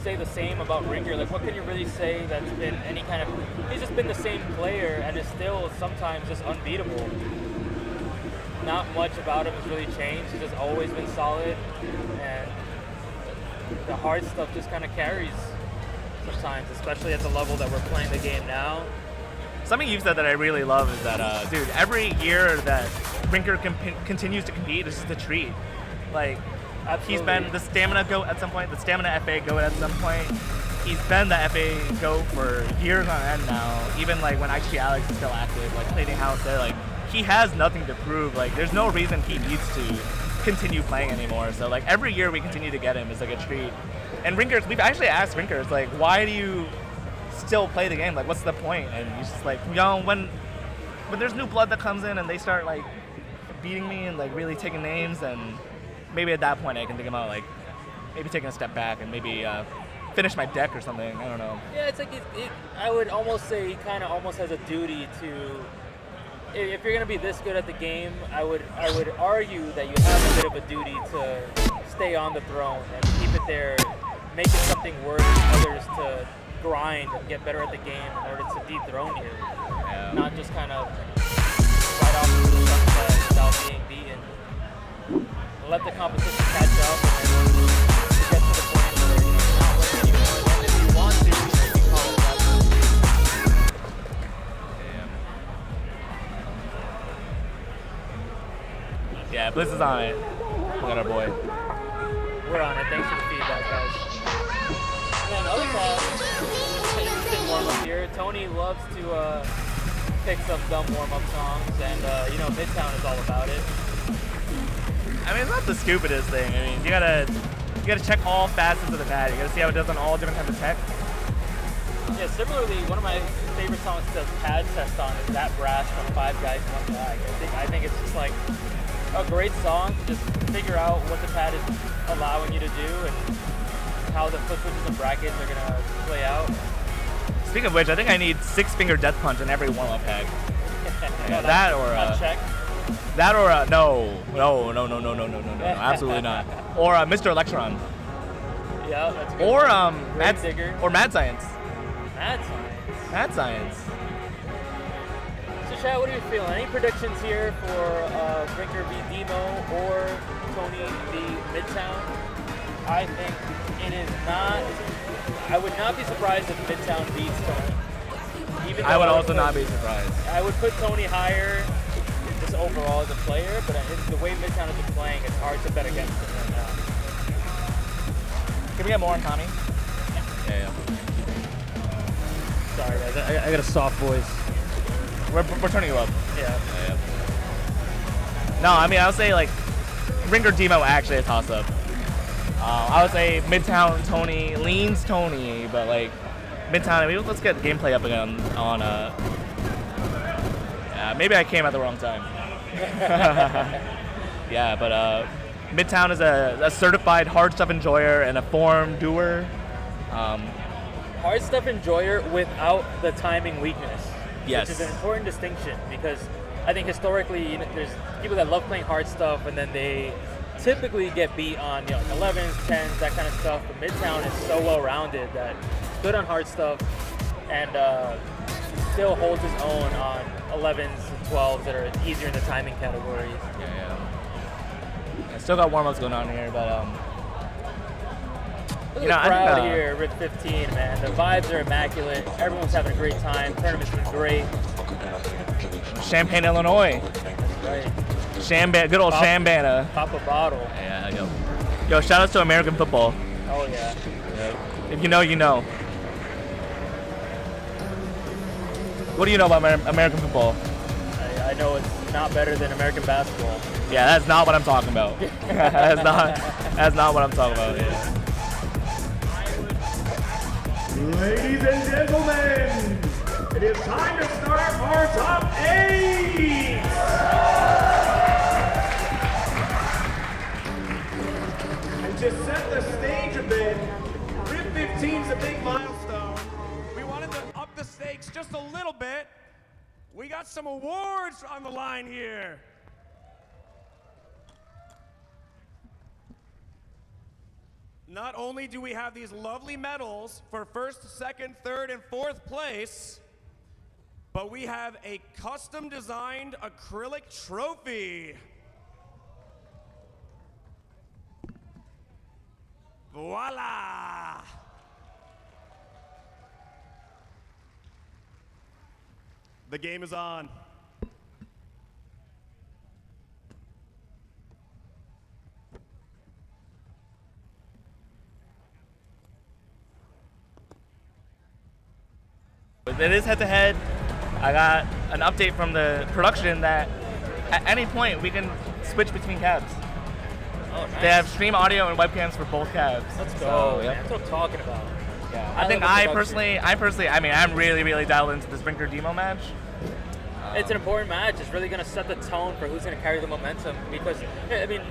say the same about Rinker? Like, what can you really say that's been any kind of... He's just been the same player and is still sometimes just unbeatable. Not much about him has really changed. He's just always been solid, and the hard stuff just kind of carries sometimes, especially at the level that we're playing the game now. Something you've said that I really love is that, dude, every year that Rinker continues to compete is just a treat. Like, Absolutely. He's been the stamina GOAT at some point, the stamina FA GOAT at some point. He's been the FA GOAT for years on end now. Even like when actually Alex is still active, like Plating House there, like he has nothing to prove. Like there's no reason he needs to continue playing anymore. So like every year we continue to get him is like a treat. And Rinkers, we've actually asked Rinkers, like, why do you still play the game? Like, what's the point? And he's just like, you know, when there's new blood that comes in and they start like beating me and like really taking names, and maybe at that point I can think about like maybe taking a step back and maybe finish my deck or something. I don't know. Yeah, it's like I would almost say he kind of almost has a duty to. If you're gonna be this good at the game, I would argue that you have a bit of a duty to stay on the throne and keep it there, make it something worthy others to grind and get better at the game in order to dethrone you. Yeah. Not just kind of right off into the sunset without being beaten. Let the competition catch up and then to get to the point where you're not winning anymore. And if you want to, you can call it that. Yeah, Bliss is on it. Look at our boy. We're on it. Thanks for the feedback, guys. And then other interesting warm-up here. Tony loves to pick some dumb warm-up songs, and you know, Midtown is all about it. I mean, it's not the stupidest thing. I mean, you gotta check all facets of the pad. You gotta see how it does on all different types of tech. Yeah, similarly, one of my favorite songs to pad test on is That Brass from Five Guys, One Bag. I think it's just like a great song to just figure out what the pad is allowing you to do and how the flip switches and brackets are gonna play out. Speaking of which, I think I need 6-finger death punch in every warm-up pack. Yeah, that or check. That or no, absolutely not. Or Mr. Electron. Yeah, that's good. Or Mad Digger. Or Mad Science. Mad Science. Mad Science. So Chad, what are you feeling? Any predictions here for Rinker v Demo or Tony v Midtown? I think it is not. I would not be surprised if Midtown beats Tony. I would also not be surprised. I would put Tony higher just overall as a player, but the way Midtown has been playing, it's hard to bet against him right now. Can we get more on Tommy? Yeah. Sorry guys, I got a soft voice. We're turning you up. Yeah. No, I mean, I would say like Rinker Demo actually a toss-up. I would say Midtown Tony leans Tony, but like Midtown, maybe let's get gameplay up again on maybe I came at the wrong time. Yeah, but Midtown is a certified hard stuff enjoyer and a form doer. Hard stuff enjoyer without the timing weakness. Yes. Which is an important distinction because I think historically, you know, there's people that love playing hard stuff and then they typically get beat on, you know, 11s, 10s, that kind of stuff. But Midtown is so well-rounded that good on hard stuff and still holds his own on 11s and 12s that are easier in the timing categories. Yeah. I still got warm-ups going on here, but Look at the crowd here, Rit 15, man. The vibes are immaculate. Everyone's having a great time. Tournament's been great. Champaign, Illinois. That's right. Good old Shambana. Pop a bottle. Yeah, yo, shout out to American football. Oh, yeah. If you know, you know. What do you know about American football? I know it's not better than American basketball. Yeah, that's not what I'm talking about. That's not what I'm talking about. Yeah. Ladies and gentlemen, it is time to start our top 8! And to set the stage a bit, Rit 15's a big milestone. We wanted to up the stakes just a little bit. We got some awards on the line here. not only do we have these lovely medals for first, second, third, and fourth place, but we have a custom designed acrylic trophy. Voila! The game is on. It is head-to-head. I got an update from the production that at any point we can switch between cabs. Oh, nice. They have stream audio and webcams for both cabs. Let's go. So, Man. yep. That's what I'm talking about. Yeah. I think I personally, I mean, I'm really dialed into this Rinker Demo match. It's an important match. It's really going to set the tone for who's going to carry the momentum because, I mean,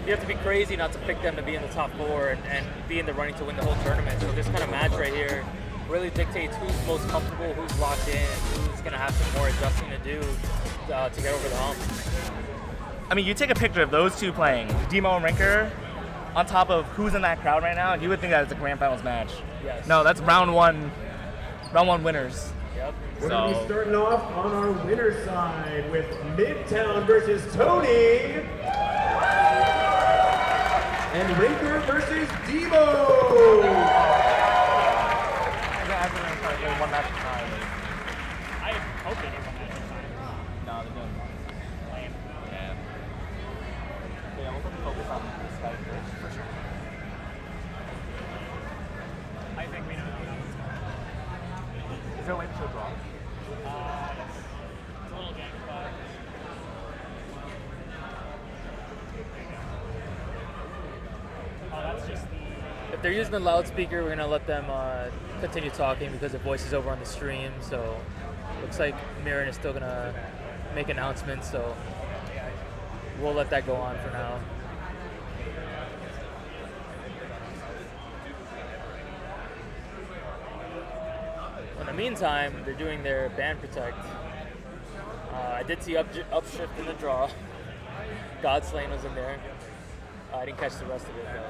you have to be crazy not to pick them to be in the top 4 and be in the running to win the whole tournament. So this kind of match right here really dictates who's most comfortable, who's locked in, who's going to have some more adjusting to do to get over the hump. I mean, you take a picture of those two playing, Demo and Rinker, on top of who's in that crowd right now, and you would think that it's a grand finals match. Yes. No, that's round one winners. Yep. We're going to be starting off on our winner's side with Midtown versus Tony. And Rinker versus Demo. One match at a time. I hope they do one match at a time. No, they're doing Lame. Yeah. Yeah, we'll focus on this guy first. For sure. I think we know how that one's going. Is there a way to show draw? It's a little jank, but... Oh, that's just the... If they're using the loudspeaker, we're going to let them continue talking because the voice is over on the stream. So looks like Mirren is still going to make announcements. So we'll let that go on for now. In the meantime, they're doing their band protect. I did see upshift in the draw. Godslain was in there. I didn't catch the rest of it though.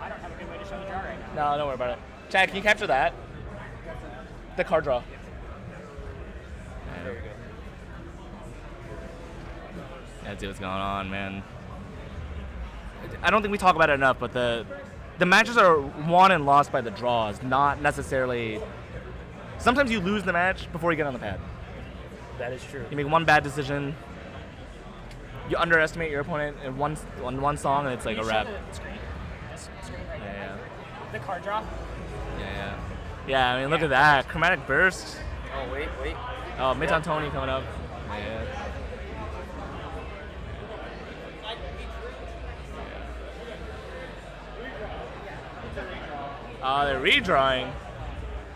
I don't have a good way to show the draw right now. No, don't worry about it. Chad, can you capture that? The card draw. There you go. That's what's going on, man. I don't think we talk about it enough, but the matches are won and lost by the draws, not necessarily. Sometimes you lose the match before you get on the pad. That is true. You make one bad decision, you underestimate your opponent in one song, and it's like a wrap. The screen? This screen right Yeah, there. yeah. The card draw? Yeah, I mean, look at that. Chromatic Burst. Oh, wait. Oh, Midtown Tony coming up. Yeah. They're redrawing.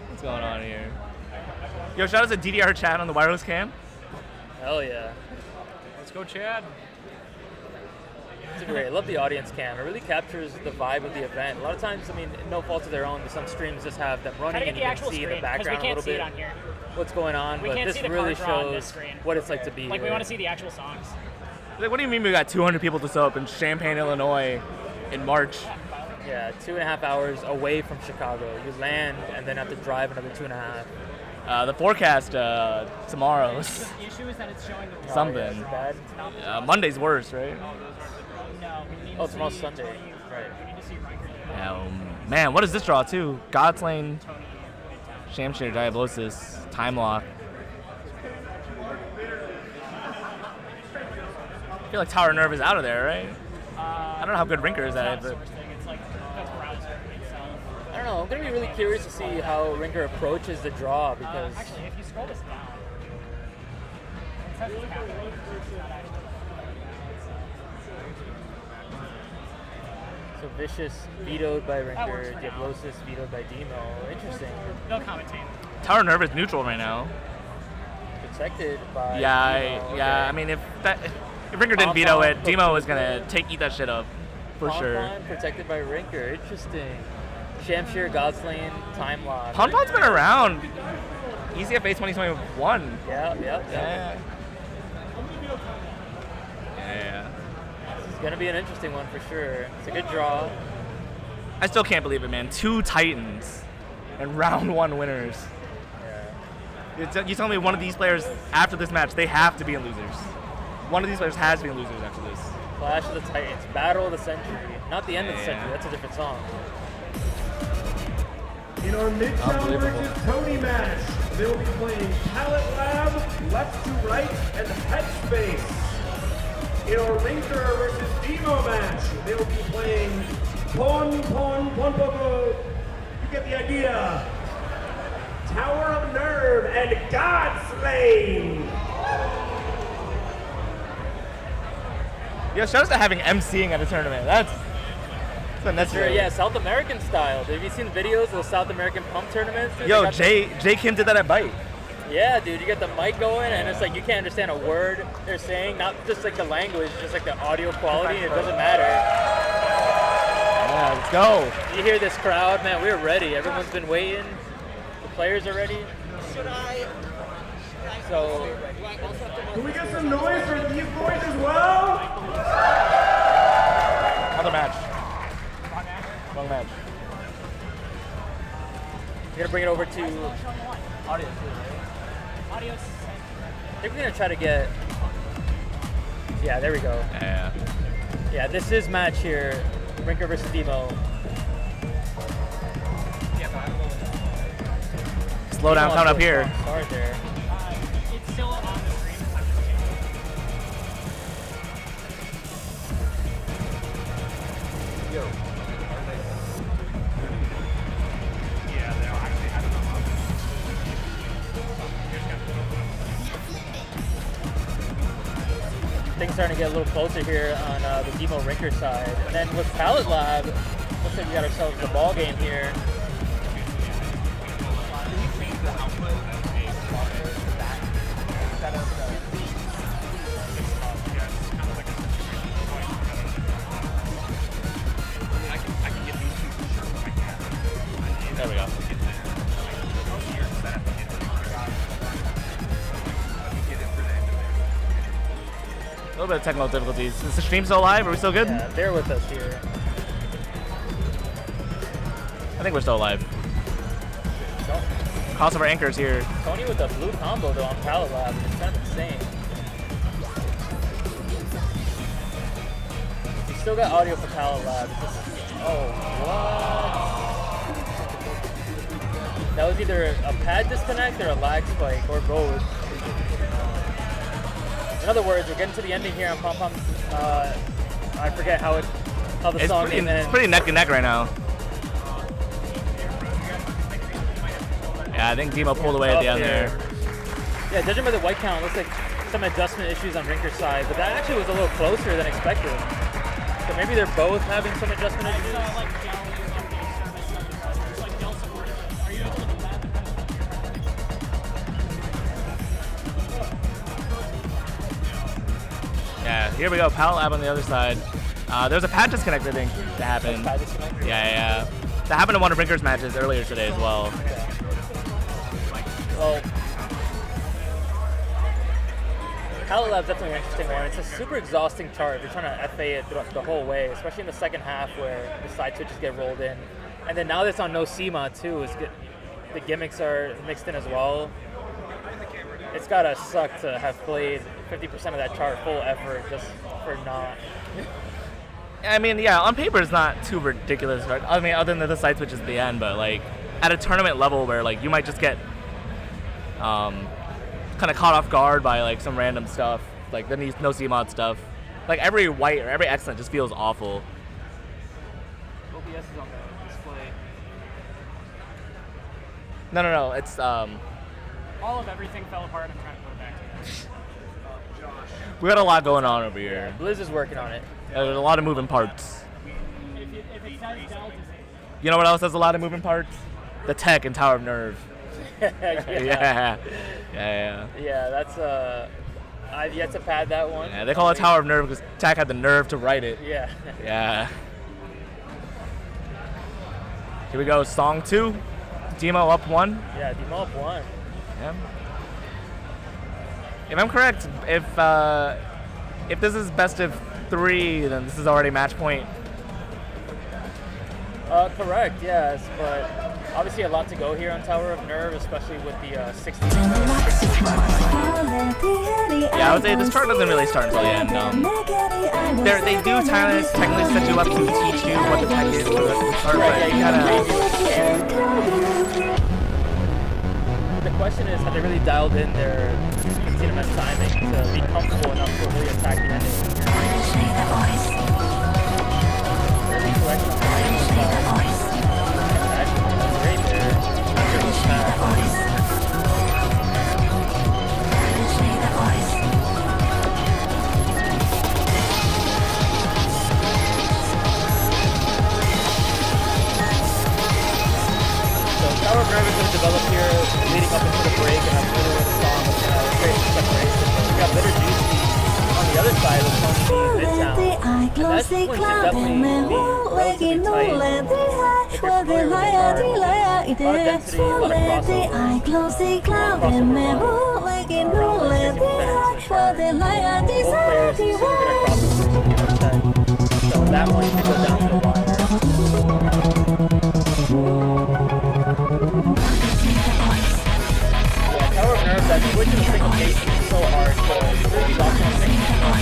What's going on here? Yo, shout out to DDR Chad on the wireless cam. Hell yeah. Let's go, Chad. It's great. I love the audience cam. It really captures the vibe of the event. A lot of times, I mean, no fault of their own, but some streams just have them running and you can see in the background a little bit what's going on. We but can't this see the really card draw on this shows screen. what it's like to be Like, we here. want to see the actual songs. Like, what do you mean we got 200 people to show up in Champaign, Illinois in March? Yeah, 2.5 hours away from Chicago. You land and then have to drive another 2.5. The forecast tomorrow. The issue is that it's showing the Something. Is it bad? Monday's worse, right? No, we need Oh, to tomorrow's see Sunday. Tony. Right. We need to see Riker. Yeah, man, what is this draw too? Godslain, Shamshir, Diablosis, Time Lock. I feel like Tower Nerve is out of there, right? I don't know how good Rinker is at it, but It's like that's browser itself. I don't know. I'm going to be really curious to see how Rinker approaches the draw because... Actually, if you scroll this down, it says it's happening. It's not actually. So Vicious vetoed by Rinker, Diablosis vetoed by Demo. Interesting. They'll commentate. Tower Nerve is neutral right now. Protected by Yeah, Demo. I mean, if Rinker didn't veto it, Demo was gonna eat that shit up, for sure. Pon protected by Rinker. Interesting. Shamshir, Godslain, Time Lock. Pon's been around. ECFA 2021. Yeah. Yeah. It's gonna be an interesting one for sure. It's a good draw. I still can't believe it, man. 2 Titans and round 1 winners. Yeah. You tell me one of these players after this match, they have to be in losers. One of these players has to be in losers after this. Clash of the Titans, Battle of the Century. Not the end of the century, that's a different song. In our Midtown versus Tony match, they will be playing Palette Lab, Left to Right, and Headspace. In our Rinker versus Demo match, they will be playing Pon Pon Pon Pon. You get the idea. Tower of Nerve and Godslave. Yo, shout out to having MCing at a tournament. That's unnecessary. Sure, yeah, South American style. Have you seen the videos of the South American pump tournaments? Dude? Yo, Jay Kim did that at Bite. Yeah, dude, you get the mic going, and it's like you can't understand a word they're saying. Not just like the language, just like the audio quality. It doesn't matter. Yeah, let's go. You hear this crowd, man? We're ready. Everyone's been waiting. The players are ready. So, Can we get some noise for these boys as well? Another match. Long match. we're gonna bring it over to audio too, right? I think we're gonna try to get. Yeah, there we go. Yeah. Yeah, this is match here. Rinker versus Demo. Slow down coming up here. Start there. It's still on the screen. Yo. Things starting to get a little closer here on the Demo Rinker side. And then with Palette Lab, looks like we got ourselves the ball game here. There we go. A little bit of technical difficulties. Is the stream still live? Are we still good? Yeah, bear with us here. I think we're still live. Crossover anchors here. Tony with the blue combo though on Palette Lab. It's kind of insane. You still got audio for Palette Lab. It's just, oh, what? That was either a pad disconnect or a lag spike or both. In other words, we're getting to the ending here on Pom Pom. I forget how the song ends. It's pretty neck and neck right now. Yeah, I think Demo pulled away at the end there. Yeah, judging by the white count, it looks like some adjustment issues on Rinker's side, but that actually was a little closer than expected. So maybe they're both having some adjustment issues. Yeah, here we go. Palette Lab on the other side. There's a pad disconnect, I think, that happened. Yeah. That happened in one of Rinker's matches earlier today as well. Well, Palette Lab's definitely an interesting one. It's a super exhausting chart. They're trying to FA it throughout the whole way, especially in the second half where the side switches get rolled in. And then now that it's on no CMOD too, the gimmicks are mixed in as well. It's gotta suck to have played 50% of that chart full effort just for not. I mean, yeah, on paper it's not too ridiculous. Right? I mean, other than the side switches at the end, but like at a tournament level where like you might just get kind of caught off guard by like some random stuff, like the no CMOD stuff. Like every white or every excellent just feels awful. OBS is on the display. No, it's All of everything fell apart. I'm trying to put it back together. we got a lot going on over here. Blizz is working on it. There's a lot of moving parts. If it says Dell, just You know what else has a lot of moving parts? The tech and Tower of Nerve. Yeah, Yeah. that's I've yet to pad that one. Yeah, they call it Tower of Nerve because Tech had the nerve to write it. Yeah. Yeah. Here we go, song 2. Demo up 1. Yeah, Demo up 1. Yeah. If I'm correct, if this is best of 3, then this is already match point. Correct, yes, but obviously a lot to go here on Tower of Nerve, especially with the 60. Yeah, I would say this chart doesn't really start until the end. They do technically set you up to teach you what the tech is for the chart, but you gotta. The question is, have they really dialed in their CMS timing to be comfortable enough to really attack the ending? Tower of Nerve is going to develop here leading up into the break, and I'm really with the song of create separation. We got Bitter Juicy on the other side with Tony B Midtown. And that one should definitely be relatively tight. If you're familiar with the card, a lot of density, a lot of crossover. So that one could go down to the wire. Tower of Nerve, that switch in the single case is so hard to really lock in the triple and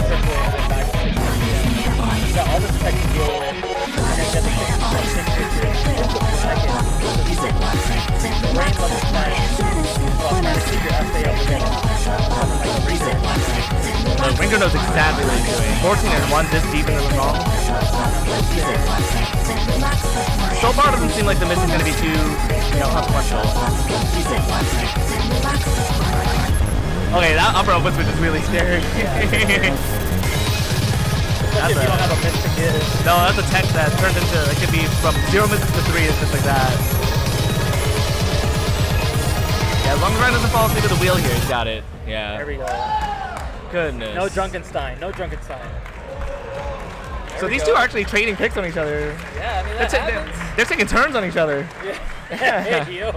then back to 6. You got all this tech to deal with, and then get the 6 pictures into the second. The rain level 10 while trying to keep your FA up again. Something like a reason. Ringo knows exactly what he's doing. 14 and 1 this deep into the song. So far, it doesn't seem like the miss is going to be too, consequential. Okay, that upper open switch is really scary. That's if you don't have a miss to give. No, that's a tech that turns into, it could be from 0 misses to 3, it's just like that. Yeah, as long as Ryan doesn't fall asleep at the wheel here, he's got it. Yeah. There we go. Goodness. No Drunkenstein, no Drunkenstein. So these two are actually trading picks on each other. Yeah, I mean, that happens. They're taking turns on each other. Yeah. Hey, yo.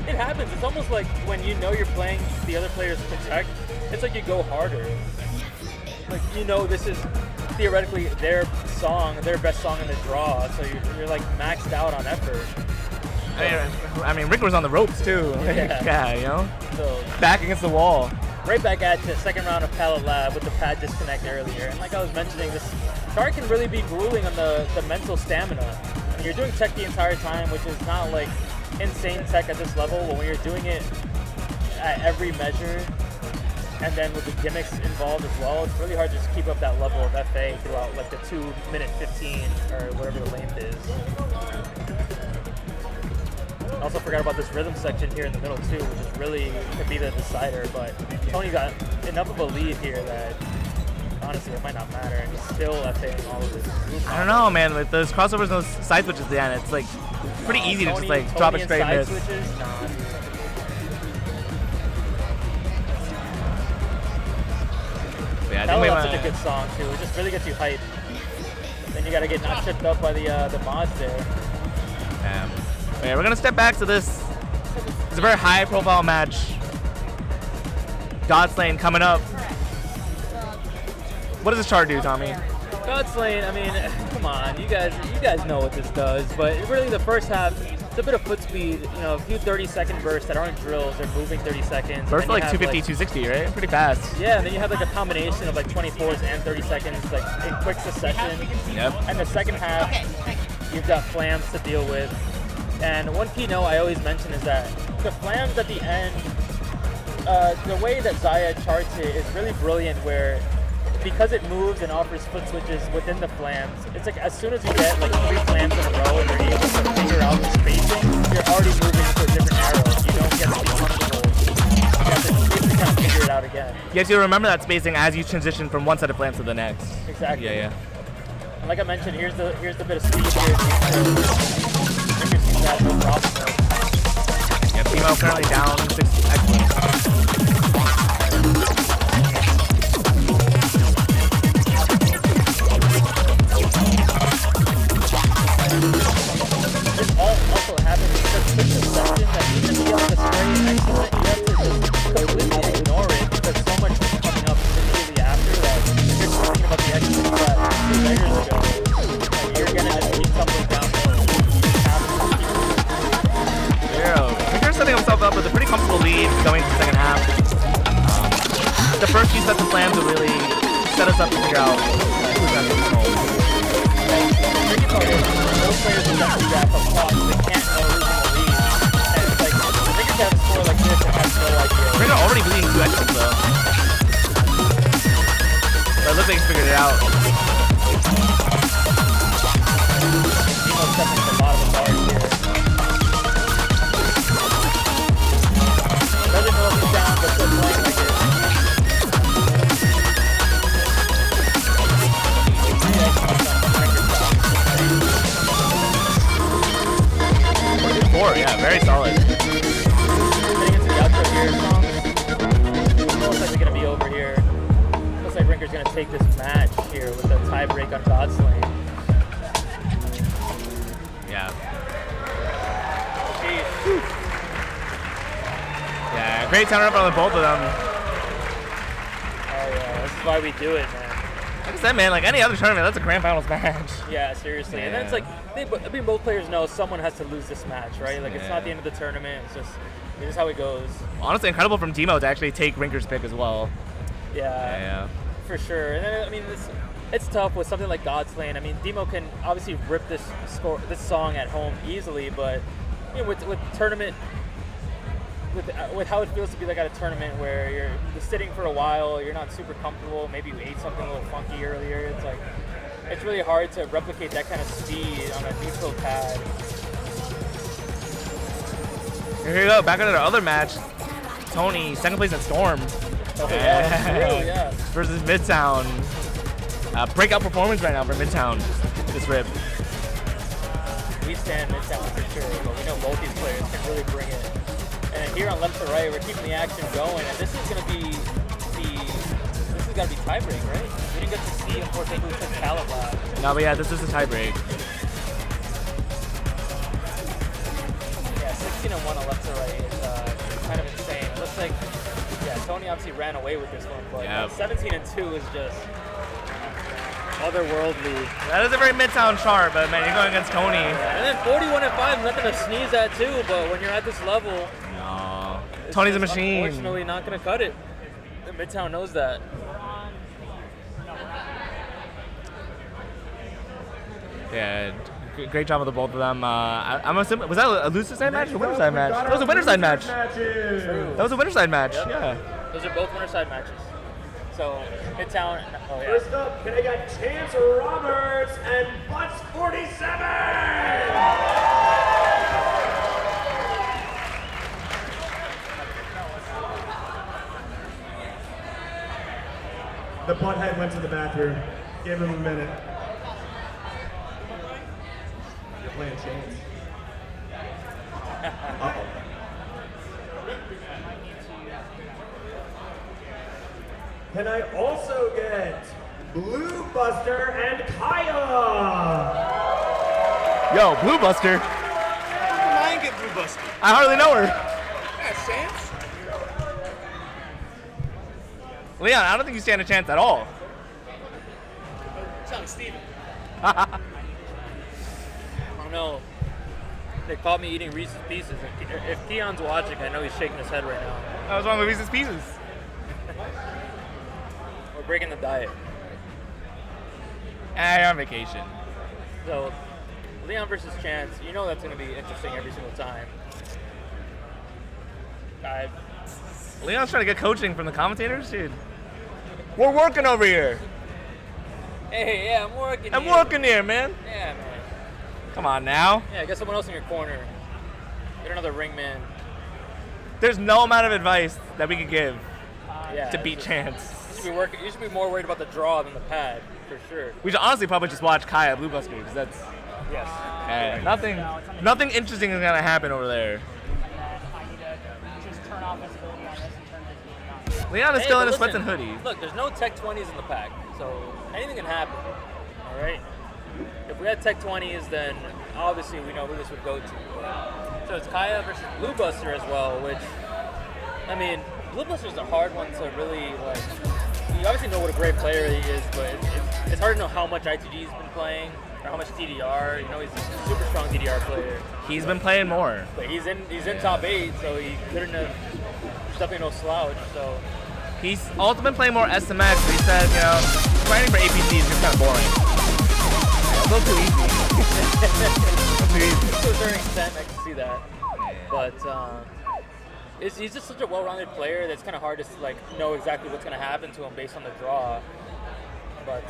It happens. It's almost like when you know you're playing the other player's protect, it's like you go harder. Like, this is theoretically their song, their best song in the draw, so you're like maxed out on effort. I mean, Rick was on the ropes too. Yeah, So back against the wall. Right back at the second round of Palette Lab with the pad disconnect earlier. And like I was mentioning, this chart can really be grueling on the mental stamina. I mean, you're doing tech the entire time, which is not like insane tech at this level, but when you're doing it at every measure, and then with the gimmicks involved as well, it's really hard to just keep up that level of FA throughout like the 2:15 or whatever the length is. I also forgot about this rhythm section here in the middle too, which is really could be the decider, but Tony got enough of a lead here that honestly it might not matter, and he's still FAing all of this. I don't know, man, with those crossovers and those side switches at the end, it's like pretty easy to just like drop it straight and miss. Switches? Nah, yeah, that's such a good song too. It just really gets you hyped. Then you gotta get not tripped up by the mods there. Yeah, we're gonna step back to this. It's a very high-profile match. Godslane coming up. What does this chart do, Tommy? Godslane, I mean, come on, you guys know what this does. But really, the first half, it's a bit of foot speed. A few 30-second bursts that aren't drills. They're moving 30 seconds. Bursts like 250, 260, right? Pretty fast. Yeah, and then you have like a combination of like 24s and 30 seconds, like in quick succession. Yep. And the second half, you've got flams to deal with. And one key note I always mention is that the flams at the end, the way that Zaya charts it is really brilliant, where because it moves and offers foot switches within the flams, it's like as soon as you get like 3 flams in a row and you're able to figure out the spacing, you're already moving to a different arrow. You don't get to be comfortable. You have to basically kind of figure it out again. You have to remember that spacing as you transition from one set of flams to the next. Exactly. Yeah. And like I mentioned, here's the bit of speed here. That, no problem. Yeah, Timo currently down 6. Excellent. This also happens because quick succession going into the second half. The first few sets of slams will really set us up to figure out who's going to take this home. Most players will have to wrap up clocks. They can't know who's in the lead. And it's like, Rickers have a score like this and has no idea. Rickers already bleeding 2 X's though. But it looks like he's figured it out. Demo's stepping to the bottom of the guard here. Doesn't know if he's down, but still playing like it. 4, yeah, very solid. Getting into the outro here, songs. Looks like they're going to be over here. Looks like Rinker's going to take this match here with a tie break on God's Lane. Yeah. Jeez. Yeah, great counter up on both of them. Oh yeah, this is why we do it, man. Like I said, man, like any other tournament, that's a grand finals match. Yeah, seriously. And then it's like, both players know someone has to lose this match, right? Like, it's not the end of the tournament. It's just how it goes. Honestly, incredible from Demo to actually take Rinker's pick as well. Yeah, for sure. And then, I mean, it's tough with something like God's Lane. I mean, Demo can obviously rip this song at home easily, but you know, with tournament. With how it feels to be like at a tournament where you're sitting for a while, you're not super comfortable, maybe you ate something a little funky earlier, it's really hard to replicate that kind of speed on a neutral pad. Here we go, back into the other match. Tony, second place at Storm. Oh, yeah. Versus Midtown. Breakout performance right now for Midtown, this rip. We stand Midtown for sure, but we know both these players can really bring it. And here on left to right, we're keeping the action going, and this is going to be this has got to be tiebreak, right? We didn't get to see, unfortunately, who took Calibab. No, but yeah, this is a tiebreak. Yeah, 16-1 on left to right is kind of insane. It looks like, yeah, Tony obviously ran away with this one, but 17-2 is just otherworldly. That is a very Midtown chart, but man, you're going against Tony. Yeah, and then 41-5, nothing to sneeze at too, but when you're at this level, Tony's a machine. Unfortunately, not going to cut it. Midtown knows that. Yeah, great job with the both of them. I'm assuming, was that a loser side match or winner side match? That was a winner side match. That was a winner side match. Yep. Yeah. Those are both winner side matches. So Midtown. Oh yeah. First up, can I get Chance Roberts and Butts 47? The butthead went to the bathroom. Give him a minute. You're playing Chance. Uh-oh. Can I also get Blue Buster and Kaya? Yo, Blue Buster. I get Blue Buster. I hardly know her. Yeah, Chance. Leon, I don't think you stand a chance at all. Sounds like Steven. I don't know. They caught me eating Reese's Pieces. If Keon's watching, I know he's shaking his head right now. What was wrong with Reese's Pieces? We're breaking the diet. You're on vacation. So, Leon versus Chance, you know that's going to be interesting every single time. Leon's trying to get coaching from the commentators, dude. We're working over here. Hey, yeah, I'm working I'm working here, man. Yeah, man. Come on now. Yeah, get someone else in your corner. Get another ring man. There's no amount of advice that we could give to beat Chance. You should be more worried about the draw than the pad, for sure. We should honestly probably just watch Kaya Blue Buster because that's nothing interesting is gonna happen over there. Leon is still in his sweats and hoodie. Look, there's no Tech 20s in the pack, so anything can happen. All right. If we had Tech 20s, then obviously we know who this would go to. So it's Kaya versus Blue Buster as well, which, I mean, Blue Buster's a hard one to really, like, you obviously know what a great player he is, but it's hard to know how much ITG's been playing, or how much DDR. You know, he's a super strong DDR player. He's been playing more. But he's in top 8, so he couldn't have definitely no slouch. So he's also been playing more SMX. But he said, you know, grinding for APC is just kind of boring. A little too easy. To a certain extent, I can see that. But he's just such a well-rounded player that it's kind of hard to like know exactly what's going to happen to him based on the draw. But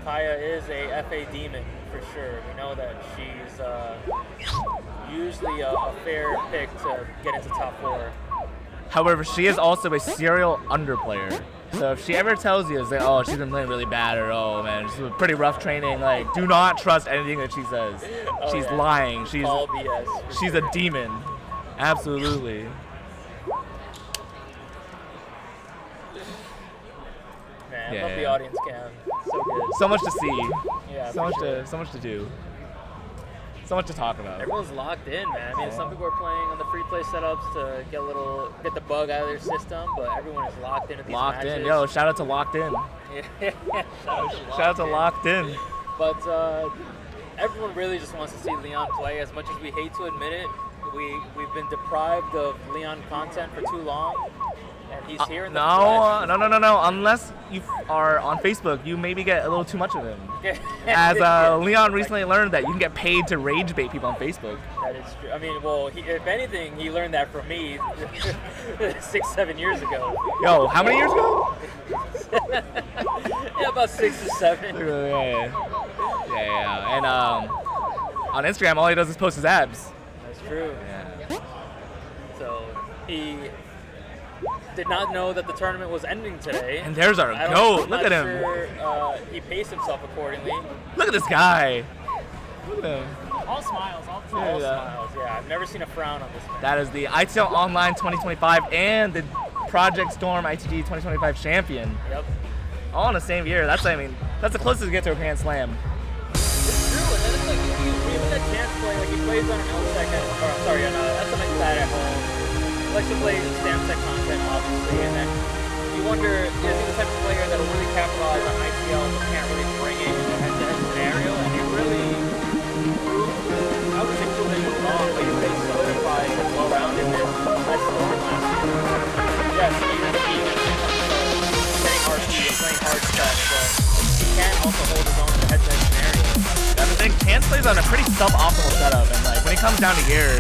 Kaya is a FA demon for sure. We know that she's usually a fair pick to get into top 4. However, she is also a serial underplayer. So if she ever tells you, it's like, oh, she's been playing really bad, or oh man, she's been pretty rough training, like, do not trust anything that she says. She's lying. She's all BS. She's a demon. Absolutely. Man, I love the audience cam. So good. So much to see. Yeah, so much to do. So much to talk about. Everyone's locked in, man. I mean, some people are playing on the free play setups to get the bug out of their system, but everyone is locked in at these Locked matches. in. Yo, shout out to Locked In. Shout out to Locked In. But everyone really just wants to see Leon play. As much as we hate to admit it, we've been deprived of Leon content for too long. And he's here in the flesh. No. Unless you are on Facebook, you maybe get a little too much of him. As Leon recently learned that you can get paid to rage bait people on Facebook. That is true. I mean, well, if anything, he learned that from me 6-7 years ago. Yo, how many years ago? Yeah, about 6 or 7. Yeah. And on Instagram, all he does is post his abs. That's true. Yeah. So he did not know that the tournament was ending today. And there's our goat. Look at him. Sure, he paced himself accordingly. Look at this guy. Look at him. All smiles. All All smiles. Yeah, I've never seen a frown on this man. That is the ITL Online 2025 and the Project Storm ITG 2025 champion. Yep. All in the same year. That's the closest you get to a Grand Slam. It's true, and then it's like even that chance play, like he plays on an LSEC on a SMX pad at home. He likes to play StamTech content, obviously, and then you wonder, is he the type of player that will really capitalize on ITL but can't really bring it in a head-to-head scenario? And he really proved, I would say proven he was wrong, but he really solidified his well-roundedness at Storm last year. Yes, even getting RP and playing hard stuff, but he can also hold his own in a head-to-head scenario. That's the thing. Chance plays on a pretty suboptimal setup, and like when he comes down to here,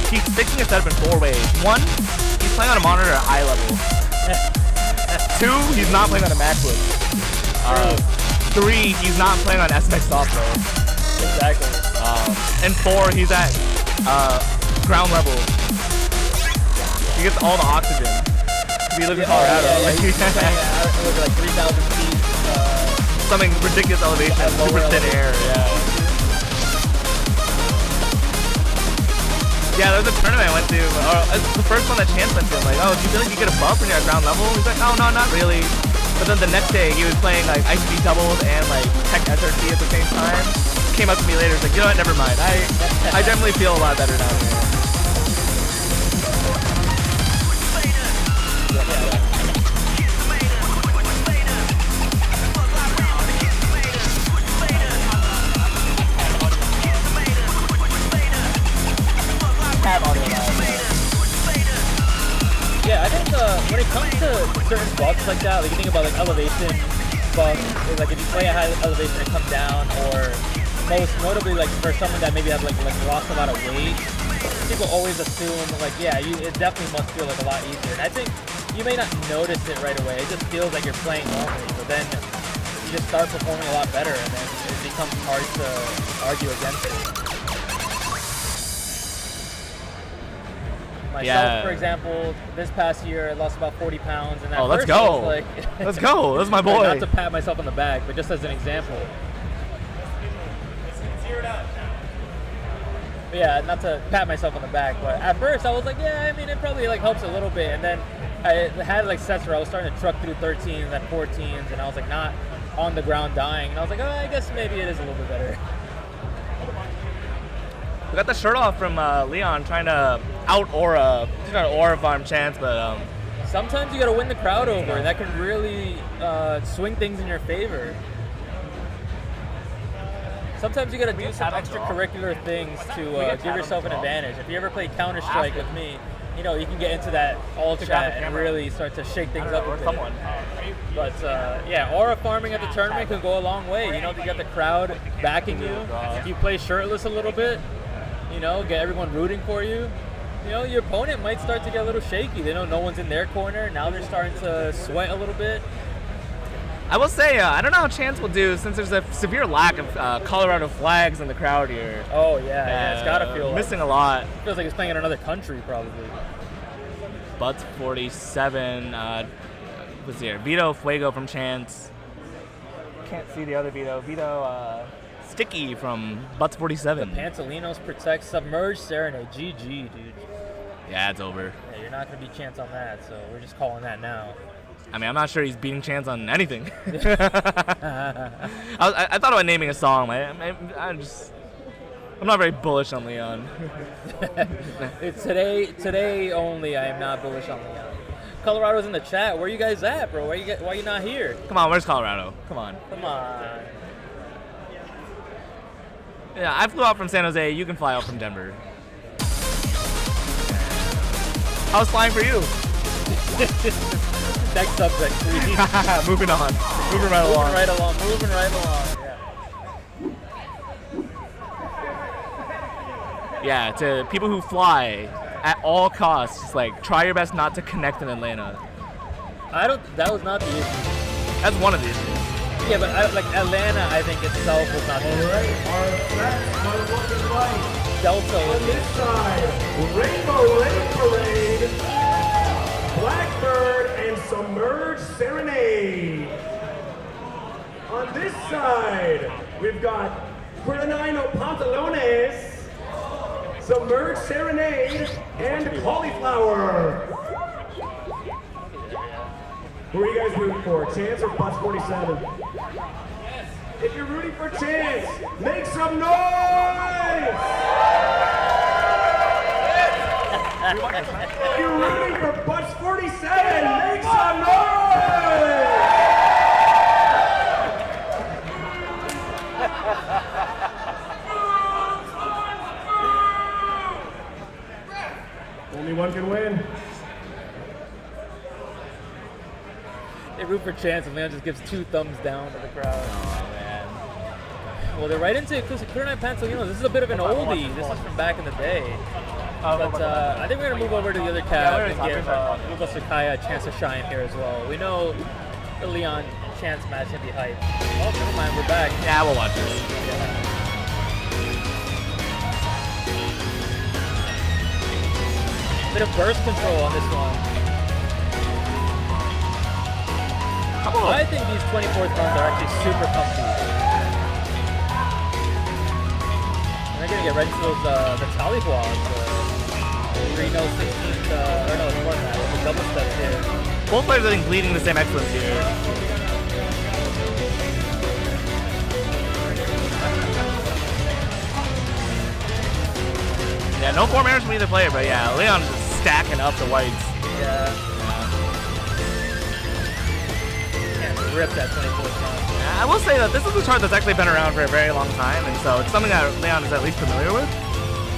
he's fixing his setup in 4 ways. 1, he's playing on a monitor at eye level. 2, he's not playing on a MacBook. 3, he's not playing on SMX software. Exactly. And 4, he's at ground level. He gets all the oxygen. We live in Colorado. It was like 3,000 feet. Something ridiculous elevation, super thin air, Yeah, there was a tournament I went to, it's the first one that Chance went to. I'm like, oh, do you feel like you get a buff when you're at ground level? He's like, oh, no, not really. But then the next day, he was playing like ICB doubles and like Tech SRT at the same time. Came up to me later, he's like, you know what, never mind. I definitely feel a lot better now. Yeah, I think when it comes to certain buffs like that, like you think about like elevation buffs, like if you play a high elevation and come down, or most notably like for someone that maybe has like lost a lot of weight, people always assume like it definitely must feel like a lot easier. And I think you may not notice it right away. It just feels like you're playing normally, but then you just start performing a lot better, and then it becomes hard to argue against it. Myself, for example, this past year I lost about 40 pounds, and let's go. Let's go. That's my boy. Not to pat myself on the back, but just as an example. But yeah, not to pat myself on the back, but at first I was like, yeah, I mean, it probably like helps a little bit, and then I had like sets where I was starting to truck through 13s and then 14s, and I was like not on the ground dying, and I was like, oh, I guess maybe it is a little bit better. We got the shirt off from Leon trying to out-aura. He's not aura farm Chance, but... Sometimes you got to win the crowd over, and that can really swing things in your favor. Sometimes you got to do some extracurricular things to give yourself an advantage. If you ever play Counter-Strike with me, you know, you can get into that all To grab chat the and camera. really start to shake things I don't up know, a or bit. someone. But yeah, aura farming at the tournament can go a long way. You know, you got the crowd backing you. If you play shirtless a little bit, you know, get everyone rooting for you. You know, your opponent might start to get a little shaky. They know no one's in their corner. Now they're starting to sweat a little bit. I will say, I don't know how Chance will do since there's a severe lack of Colorado flags in the crowd here. Oh yeah, it's gotta feel missing a lot. Feels like it's playing in another country probably. Butts 47 was here. Vito Fuego from Chance. Can't see the other Vito. Vito Sticky from Butts 47. The Pantolinos protect Submerged Serenade. GG, dude. Yeah, it's over. Yeah, you're not gonna be Chance on that, so we're just calling that now. I mean, I'm not sure he's beating Chance on anything. I thought about naming a song. I'm not very bullish on Leon. It's today only. I am not bullish on Leon. Colorado's in the chat. Where you guys at, bro? Why you not here? Come on, where's Colorado? Come on. Come on. Yeah, I flew out from San Jose. You can fly out from Denver. How's flying for you? Next subject, please. Moving on. Moving right along. Moving right along. Yeah, to people who fly at all costs, just like try your best not to connect in Atlanta. That was not the issue. That's one of the issues. Yeah, but like Atlanta, I think itself was not the issue. Delta On this side, Rainbow Rain Parade, Blackbird, and Submerged Serenade. On this side, we've got Quirdanino Pantalones, Submerged Serenade, and Cauliflower. Who are you guys rooting for, Chance or Butts 47? If you're rooting for Chance, make some noise! If you're rooting for Butts 47, make some noise! Only one can win. They root for Chance, and Leon just gives 2 thumbs down to the crowd. Oh, man. Well, they're right into Clear-Night Pantolinos. This is a bit of an oldie. This is from back in the day. But I think we're going to move over to the other cab and give Ugo Sakaya a chance to shine here as well. We know the Leon Chance match can be hyped. Oh, never mind, we're back. Yeah, we'll watch this. Bit of burst control on this one. I think these 24th runs are actually super comfy. And they're gonna get right into those the tallywags. Reno 16th, or no, it's more than that. The double step here. Both players I think bleeding the same excellence here. Yeah, no form errors from either player, but yeah, Leon is just stacking up the whites. Yeah. Rip that 24th run. I will say that this is a chart that's actually been around for a very long time, and so it's something that Leon is at least familiar with.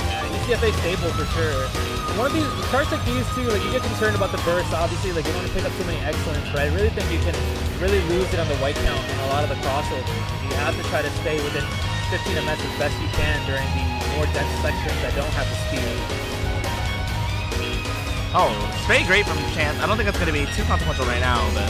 Yeah, UCFA stable for sure. One of these charts like these two, like you get concerned about the burst, obviously, like you don't want to pick up too many excellence, but I really think you can really lose it on the white count in a lot of the crossovers. You have to try to stay within 15 MS as best you can during the more dense sections that don't have the speed. Oh, straight great from Chance. I don't think it's going to be too consequential right now, but...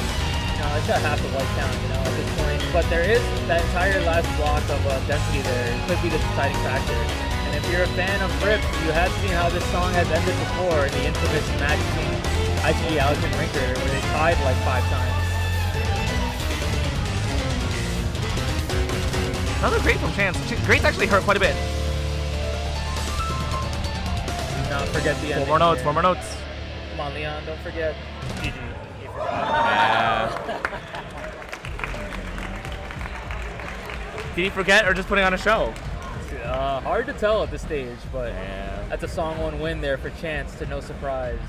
No, it's got half the white count, you know, at this point. But there is that entire last block of density there. It could be the deciding factor. And if you're a fan of Rip, you have seen how this song has ended before in the infamous match between IGE, Alex, and Rinker, where they tied like 5 times. Another great from Chance. Great's actually hurt quite a bit. Do not forget the ending. 4 more notes, 4 more notes. Come on, Leon, don't forget. GG. Yeah. Did he forget or just putting on a show? Hard to tell at this stage, but that's a song 1 win there for Chance to no surprise.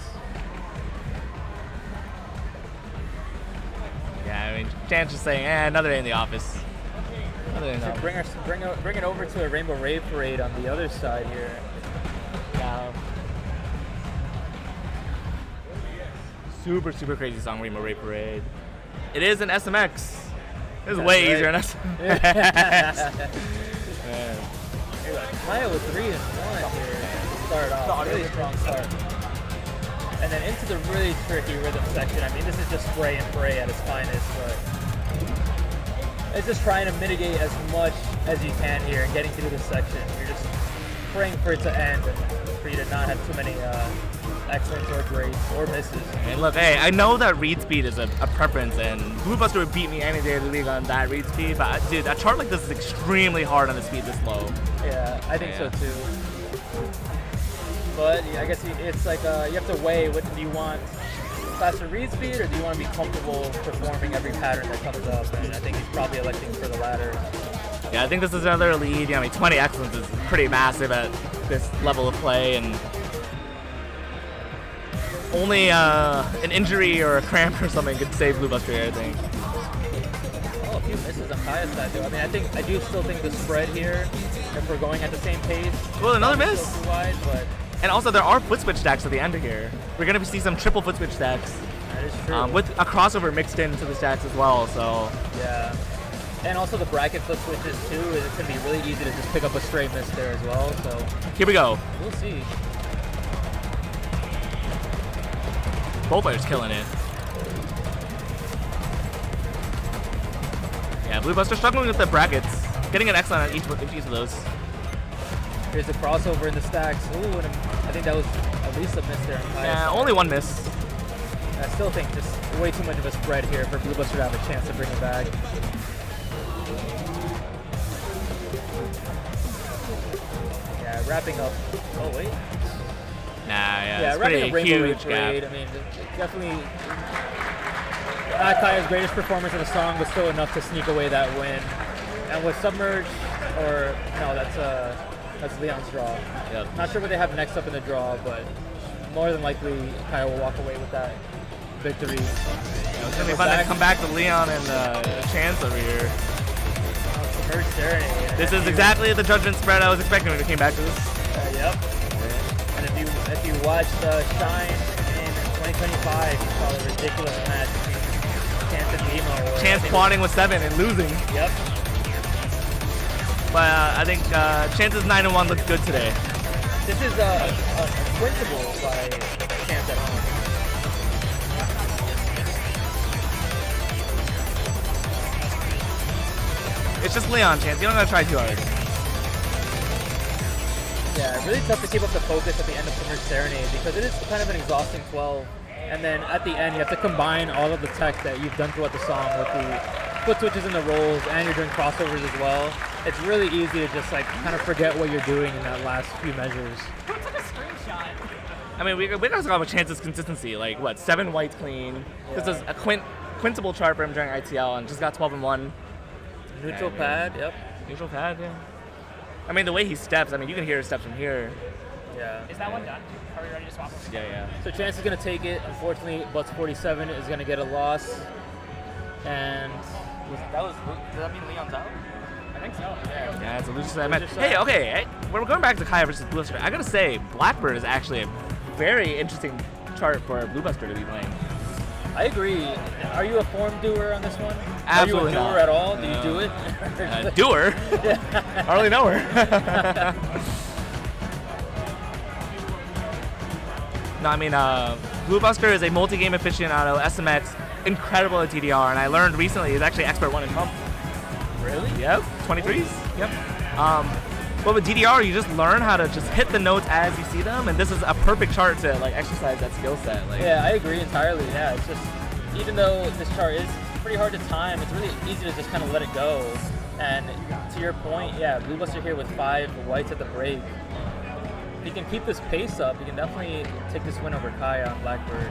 Yeah, I mean, Chance just saying, another day in the office. Another day in the office. Bring it over to a Rainbow Rave Parade on the other side here. super, super crazy song, Rainbow Ray Parade. It is an SMX. It's That's way right. easier than SMX. Kaya with 3 and 1 here. Start off, really strong start. And then into the really tricky rhythm section. I mean, this is just spray and pray at its finest, but it's just trying to mitigate as much as you can here and getting through this section. You're just praying for it to end and for you to not have too many excellents or greats or misses. And look, hey, I know that read speed is a preference, and Blue Buster would beat me any day of the league on that read speed, but dude, a chart like this is extremely hard on the speed this low. Yeah, I think so too. But I guess it's like you have to weigh what do you want, faster read speed, or do you want to be comfortable performing every pattern that comes up? And I think he's probably electing for the latter. Yeah, I think this is another lead. I mean, 20 excellence is pretty massive at this level of play, and only an injury or a cramp or something could save Blue Buster here, I think. Oh, a few misses on Kaya's side though. I mean, I do still think the spread here, if we're going at the same pace. Well, another miss. Too wide, but And also, there are foot switch stacks at the end of here. We're going to see some triple foot switch stacks. that is true. With a crossover mixed into the stacks as well, so. Yeah. And also the bracket flip switches too. It's going to be really easy to just pick up a straight miss there as well. So Here we go. we'll see. Both players killing it. Yeah, Blue Buster struggling with the brackets. Getting an excellent on each of those. Here's a crossover in the stacks. Ooh, and I think that was at least a miss there. On Kaya's Yeah, side. only one miss. I still think just way too much of a spread here for Blue Buster to have a chance to bring it back. Yeah, wrapping up. Oh wait. Nah, yeah, Yeah, it's wrapping pretty up Rainbow Ray huge Parade. gap. I mean, definitely not Kaya's greatest performance in the song, but still enough to sneak away that win. And with Submerge, or no, that's Leon's draw. Yep. Not sure what they have next up in the draw, but more than likely Kaya will walk away with that victory. It's gonna be fun to come back to Leon and Chance over here. Submerge Serenade. This is exactly the judgment spread I was expecting when we came back to this. Yep. And if you watched Shine in 2025, you saw the ridiculous match between Chance and Demo. Chance quadding with 7 and losing. Yep. But I think Chance's 9-1 looks good today. This is a quintable by Chance at home. It's just Leon, Chance. You don't gotta try too hard. Yeah, really tough to keep up the focus at the end of Submerge Serenade because it is kind of an exhausting 12. And then at the end, you have to combine all of the tech that you've done throughout the song with the foot switches and the rolls, and you're doing crossovers as well. It's really easy to just like kind of forget what you're doing in that last few measures. Who took a screenshot? I mean, we gotta talk about Chance's consistency. Like, what, 7 whites clean. Yeah. This is a quintable chart for him during ITL and just got 12-1. Neutral pad, yep. Neutral pad, yeah. I mean, the way he steps, I mean, you can hear his steps from here. Yeah. Is that one done? Are we ready to swap? Yeah, yeah. So Chance is going to take it. Unfortunately, Butts 47 is going to get a loss. And Does that mean Leon's out? I think so. Yeah. Yeah, it's a loser side match. Loser Hey, side. okay, we're going back to Kaya versus Blue Buster. I gotta say, Blackbird is actually a very interesting chart for Blue Buster to be playing. I agree. Are you a form doer on this one? Absolutely Are you a not. doer at all? Do you do it? Doer? I hardly know her. No, I mean, Blue Buster is a multi-game aficionado, SMX, incredible at TDR, and I learned recently he's actually expert 1 in pump. Really? Yep, 23s. Yep. But with DDR, you just learn how to just hit the notes as you see them, and this is a perfect chart to like exercise that skill set. Like, Yeah, I agree entirely. Yeah, it's just, even though this chart is pretty hard to time, it's really easy to just kind of let it go. And to your point, yeah, Blue Buster here with 5 whites at the break. If he can keep this pace up, he can definitely take this win over Kaya on Blackbird.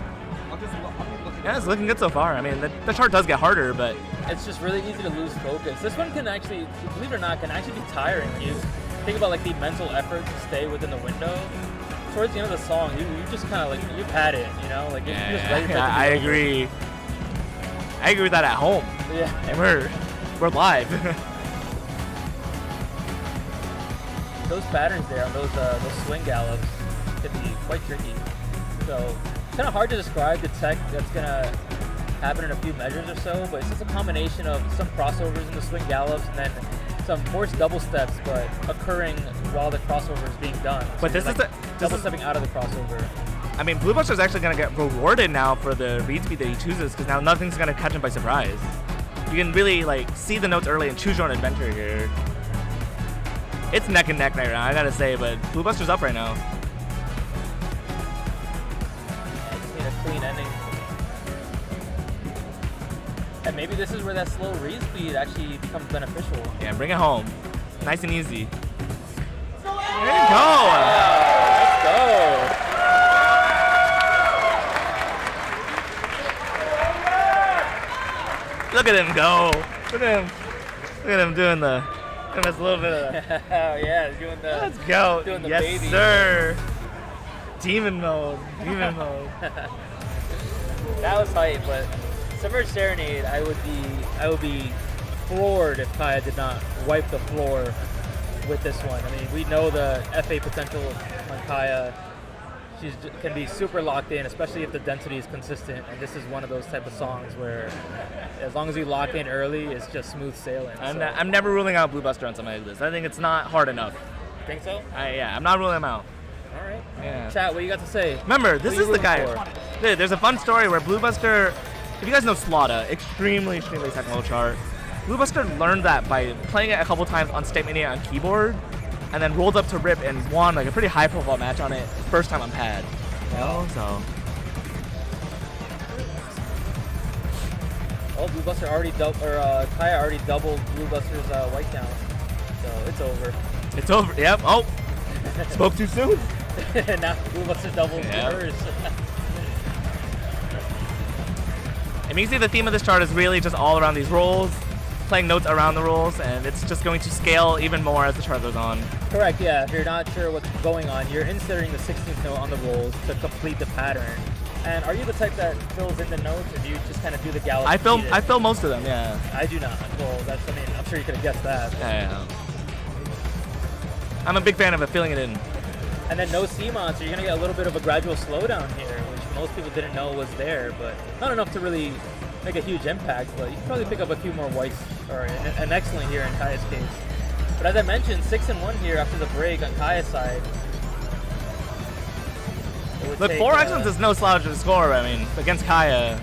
yeah, it's looking good so far. I mean, the chart does get harder, but It's just really easy to lose focus. This one can actually, believe it or not, can actually be tiring. You think about like the mental effort to stay within the window. Towards the end of the song, you just kind of like, you've had it, you know? Like, you're just ready for it to be I over. agree. I agree with that at home. Yeah. And we're live. Those patterns there on those swing gallops could be quite tricky. So kind of hard to describe the tech that's gonna happen in a few measures or so, but it's just a combination of some crossovers in the swing gallops and then some forced double steps, but occurring while the crossover is being done. So But this you're, is like, double stepping out of the crossover. I mean, Blue Buster's actually going to get rewarded now for the read speed that he chooses, because now nothing's going to catch him by surprise. You can really like see the notes early and choose your own adventure here. It's neck and neck right now, I gotta say, but Blue Buster's up right now. I just need a clean ending. And maybe this is where that slow read speed actually becomes beneficial. Yeah, bring it home. Nice and easy. There you go! Let's go! Look at him go! Look at him! Look at him doing the... Give us a little bit of... Oh yeah, doing the... Let's go! Doing the yes, baby. sir! Demon mode. Demon mode. That was hype, but Submerge Serenade, I would be floored if Kaya did not wipe the floor with this one. I mean, we know the FA potential on Kaya. She can be super locked in, especially if the density is consistent. And this is one of those type of songs where, as long as you lock in early, it's just smooth sailing. I'm never ruling out Blue Buster on something like this. I think it's not hard enough. Think so? Yeah, I'm not ruling him out. All right. Yeah. Chat, what you got to say? Remember, this Who you is the rooting guy. for? Dude, there's a fun story where Blue Buster, if you guys know Slaughter, extremely technical chart. Blue Buster learned that by playing it a couple times on State Mania on keyboard, and then rolled up to Rip and won like a pretty high-profile match on it first time on pad. You know, so. Oh, Blue Buster already Kaya already doubled Blue Buster's white count, so it's over. It's over. Yep. Oh, spoke too soon. Now Blue Buster doubled hers. And you can see the theme of this chart is really just all around these rolls, playing notes around the rolls, and it's just going to scale even more as the chart goes on. Correct, yeah. If you're not sure what's going on, you're inserting the 16th note on the rolls to complete the pattern. And are you the type that fills in the notes, or do you just kind of do the gallop? I fill most of them, yeah. I do not. Well, I'm sure you could have guessed that. Yeah. I'm a big fan of it, filling it in. And then no CMON, so you're going to get a little bit of a gradual slowdown here, which most people didn't know was there, but not enough to really make a huge impact, but you can probably pick up a few more whites, or an excellent here in Kaya's case. But as I mentioned, 6-1 here after the break on Kaya's side. Look, 4 excellence is no slouch of a score, I mean, against Kaya.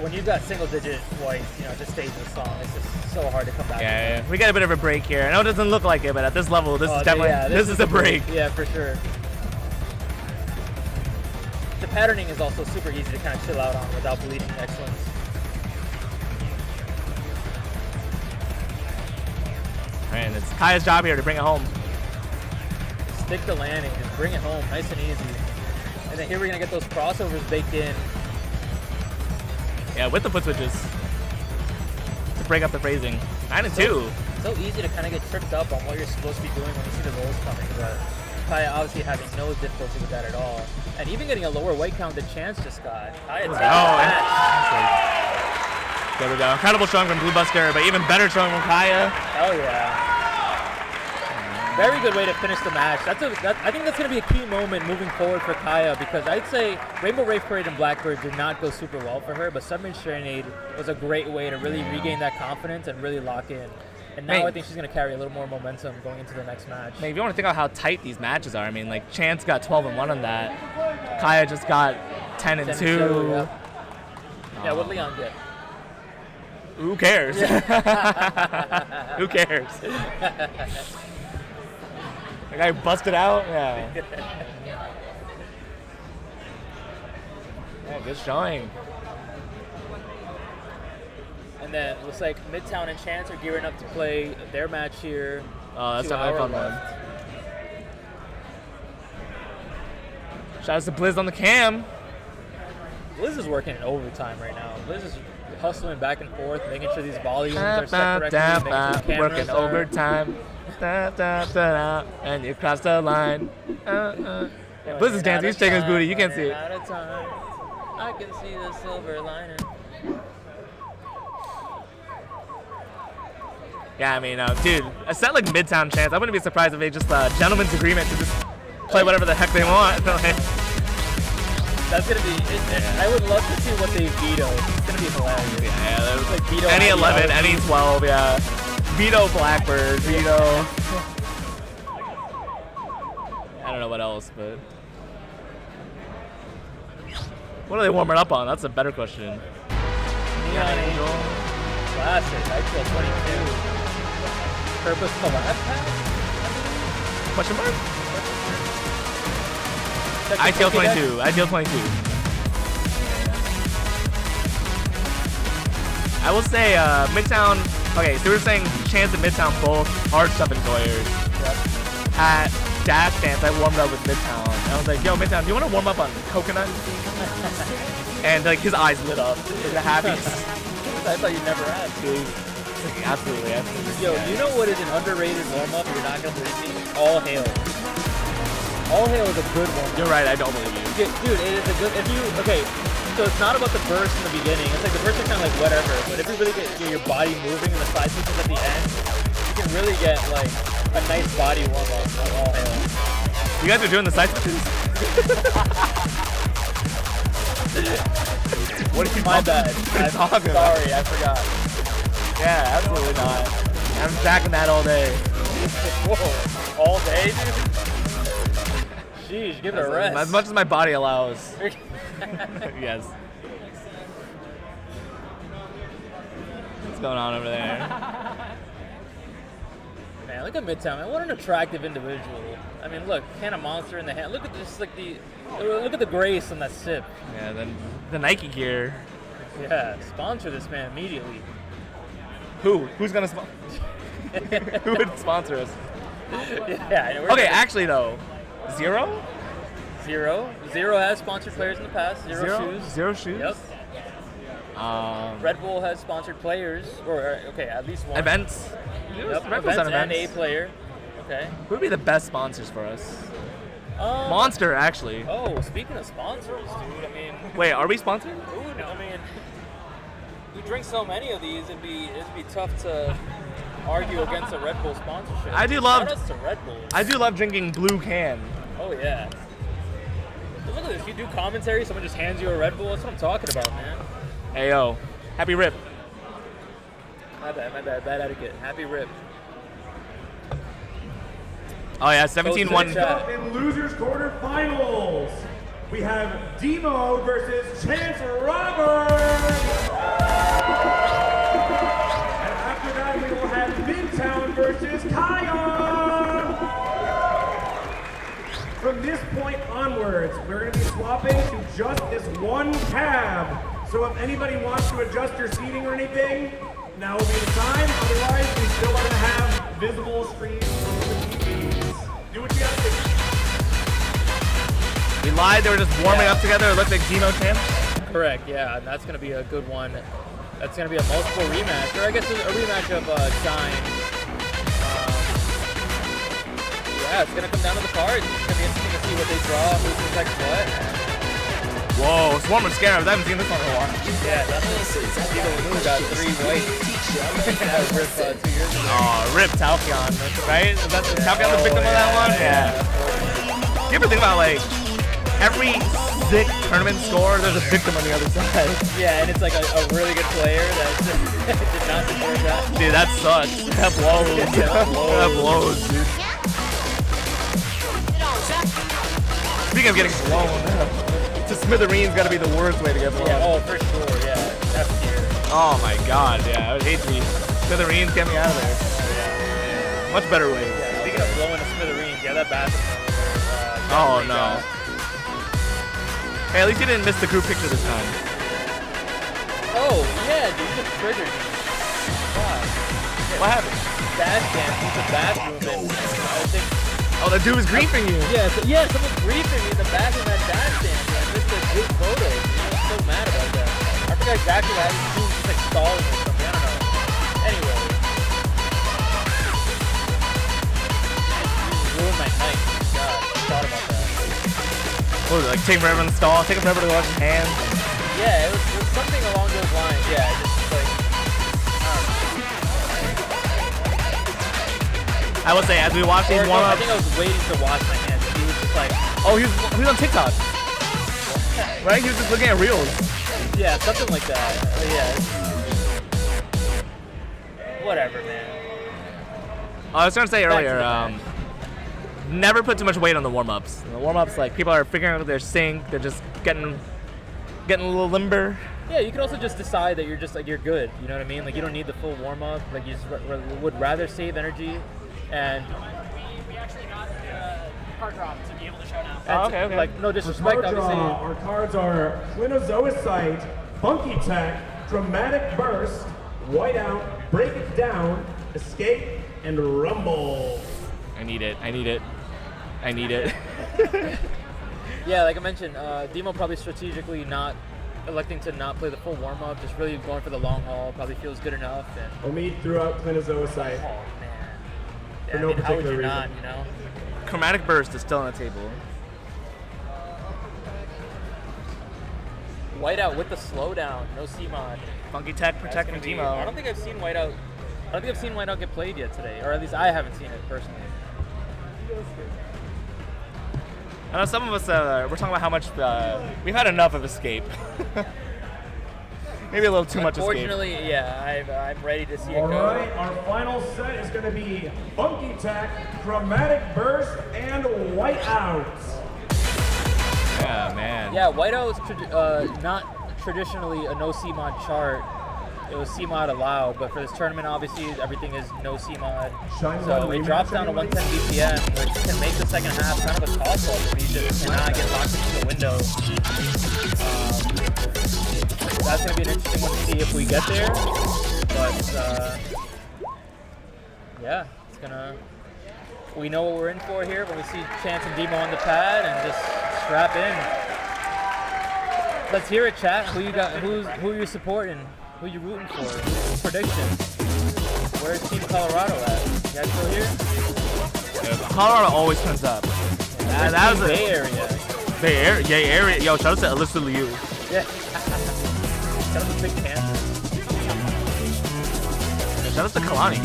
When you've got single-digit whites, at this stage of the song, it's just so hard to come back. Yeah, we got a bit of a break here. I know it doesn't look like it, but at this level, this is definitely this is a break. Yeah, for sure. The patterning is also super easy to kind of chill out on without bleeding excellence. And it's Kaya's job here to bring it home. Stick the landing, just bring it home, nice and easy. And then here we're gonna get those crossovers baked in. Yeah, with the foot switches to break up the phrasing. 9 and 2. So easy to kind of get tripped up on what you're supposed to be doing when you see the rolls coming, but Kaya obviously having no difficulty with that at all. And even getting a lower white count than Chance just got. Kaya takes that. There we go. Incredible showing from Blue Buster, but even better showing from Kaya. Oh yeah. Very good way to finish the match. I think that's going to be a key moment moving forward for Kaya, because I'd say Rainbow Rave Parade and Blackbird did not go super well for her, but Submarine Serenade was a great way to really regain that confidence and really lock in. And now I think she's going to carry a little more momentum going into the next match. Man, if you want to think about how tight these matches are, I mean, like Chance got 12 and 1 on that. Kaya just got 10 and 2. Yeah, what'd Leon get? Who cares? Who cares? The guy busted out? Yeah. Yeah, good showing. And then looks like Midtown and Chance are gearing up to play their match here. Oh, that's definitely a fun one. Shout out to Blizz on the cam. Blizz is working in overtime right now. Blizz is hustling back and forth, making sure these volumes are set correctly, making sure the cameras working are... overtime. And you cross the line. Yeah, Blizz is dancing. He's shaking his booty. You can't see it. Out of time. I can see the silver lining. Yeah, I mean, dude, a set like Midtown Chance, I wouldn't be surprised if they just gentleman's agreement to just play whatever the heck they want. That's gonna be. I would love to see what they veto. It's gonna be hilarious. Yeah, that was like veto. any 11, any 12, yeah. Veto Blackbird, veto. I don't know what else, but what are they warming up on? That's a better question. Neon Angel. Classic. I feel 22. Purpose collab pack? Question mark? ITL 22. ITL 22. I will say Midtown. Okay, so we were saying Chance and Midtown both hard stuff enjoyers. Yep. At Dash Dance, I warmed up with Midtown. I was like, yo, Midtown, do you want to warm up on Coconut? And like his eyes lit up. The happiest. I thought you never asked. Dude. Absolutely. Yo, you know what is an underrated warm-up? You're not gonna believe me. All Hail. All Hail is a good warm-up. You're right. I don't believe you. Dude, it is a good. So it's not about the burst in the beginning. It's like the burst is kind of like whatever. But if you really get your body moving and the side switches at the end, you can really get like a nice body warm-up on All Hail. You guys are doing the side switches? What did you My bad. I'm sorry, I forgot. Yeah, absolutely not. I'm jacking that all day. Whoa, all day, dude? Sheesh, give it a rest. As much as my body allows. Yes. What's going on over there? Man, look at Midtown, man. What an attractive individual. I mean, look, can of Monster in the hand. Look at just like look at the grace on that sip. Yeah, then the Nike gear. Yeah, sponsor this man immediately. Who's gonna sponsor? Who would sponsor us? Yeah. Okay, actually though, Zero has sponsored players in the past. Zero shoes. Yep. Red Bull has sponsored players, or okay, at least one. Events. Yep, Red Bull's events on and a events. player. Okay. Who would be the best sponsors for us? Monster, actually. Oh, speaking of sponsors, dude. I mean. Wait, are we sponsored? Ooh, no, I mean, we drink so many of these, it'd be tough to argue against a Red Bull sponsorship. I do love. Shout outs to Red Bull. I do love drinking Blue Can. Oh yeah. But look at this. You do commentary, someone just hands you a Red Bull. That's what I'm talking about, man. Hey yo, happy rip. My bad. Bad etiquette. Happy rip. Oh yeah, 17-1. Next up in losers quarterfinals, we have Demo versus Chance Roberts. And after that, we will have Midtown versus Kion. From this point onwards, we're going to be swapping to just this one cab. So if anybody wants to adjust your seating or anything, now will be the time. Otherwise, we still are going to have visible screens from the TVs. Do what you got to do. We lied. They were just warming up together. It looked like Demo champ. Correct. Yeah, and that's going to be a good one. That's going to be a multiple rematch, or I guess a rematch of Shine. Yeah, it's going to come down to the cards. It's going to be interesting to see what they draw, who protects what. Whoa, Swarm and Scarabs. I haven't seen this one in a while. Yeah, that's Eagle got 3 white. That was RIP 2 years ago. Oh, RIP Talkion, right? Is that Talkion the victim of that one? Yeah. You ever think about like every sick tournament score, there's a victim on the other side? Yeah, and it's like a really good player that did not deserve that. Dude, that sucks. That blows. Yeah, that blows, dude. Speaking of getting blown, to smithereens gotta be the worst way to get blown. Yeah, oh, for sure, yeah. That's here. Oh my god, yeah, I would hate to be smithereens, get me out of there. Yeah. Much better ways. Yeah, speaking of blowing a smithereens, yeah, that bathroom over there. Oh no. Hey, at least you didn't miss the group picture this time. Oh, yeah, dude, you just triggered me. God. What happened? Dash dance in the bathroom, and I think... Oh, that dude was griefing you. Yeah, someone's griefing me in the bathroom at dash dance, and I missed a good photo. I'm so mad about that. I forgot exactly what happened. He was just like stalling or something, I don't know. Anyway. You ruined my night. God, I thought about that. What was it, like take forever in the stall, take forever to wash his hands? Yeah, it was something along those lines. Yeah, just like, I will say, as we watch these warm-ups... I think I was waiting to wash my hands. He was just like... Oh, he was on TikTok. Right? He was just looking at reels. Yeah, something like that. Yeah. Whatever, man. I was trying to say earlier, never put too much weight on the warm-ups. The warm-ups, like, people are figuring out their sync. They're just getting a little limber. Yeah, you can also just decide that you're just like you're good. You know what I mean? Like you don't need the full warm up. Like you just would rather save energy, and We actually got card drop to be able to show now. okay. Like no disrespect, Card draw, obviously. our cards are Clinozoicite, Funky Tech, Dramatic Burst, Whiteout, Break It Down, Escape, and Rumble. I need it. Yeah, like I mentioned, Demo probably strategically not electing to not play the full warm up, just really going for the long haul. Probably feels good enough. And Omid threw out Clinozoicite. Oh man. For Yeah, no I mean, how would particular you reason. not? You know. Chromatic Burst is still on the table. Whiteout with the slowdown, no CMod. Funky Tech protect from Demo. I don't think I've seen Whiteout. I don't think I've seen Whiteout get played yet today, or at least I haven't seen it personally. I know some of us, we're talking about how much, we've had enough of Escape. Maybe a little too much Escape. Unfortunately, yeah, I'm ready to see it All go. right, our final set is going to be Funky Tech, Chromatic Burst, and Whiteout. Yeah, man. Yeah, Whiteout was not traditionally a no CMod chart. It was CMod allowed, but for this tournament, obviously, everything is no CMod. So it drops down to 110 BPM, which can make the second half kind of a toss-up if you just cannot get locked into the window. That's going to be an interesting one to see if we get there. But, yeah, it's going to... We know what we're in for here when we see Chance and Demo on the pad and just strap in. Let's hear it, chat. Who you got? Who are you supporting? Who you rooting for? Predictions. Where's Team Colorado at? You guys still here? Yeah, Colorado always comes up. That was a Bay Area. Bay Area. Yo, shout out to Alyssa Liu. Yeah. Shout out to Big Panther. Shout out to Kalani.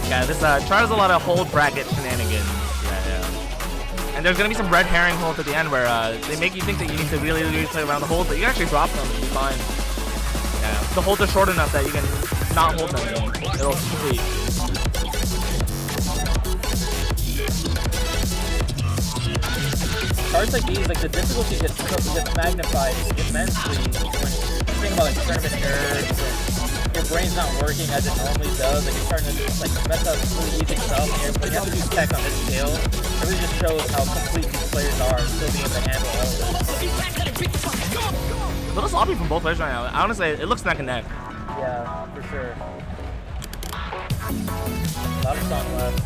Yeah, this tries a lot of hold bracket shenanigans. Yeah. And there's gonna be some red herring holds at the end where they make you think that you need to really play around the hold, but you can actually drop them and be fine. Yeah, the holds are short enough that you can not hold them. It'll complete. Cards like these, like the difficulty gets magnified immensely when you think about like tournament nerves and your brain's not working as it normally does. Like you're starting to like mess up really easy stuff. And you have to do tech on this scale. It really just shows how complete these players are, still being able to handle all of this. A little sloppy from both players right now. Honestly, it looks neck and neck. Yeah, for sure. A lot of song left.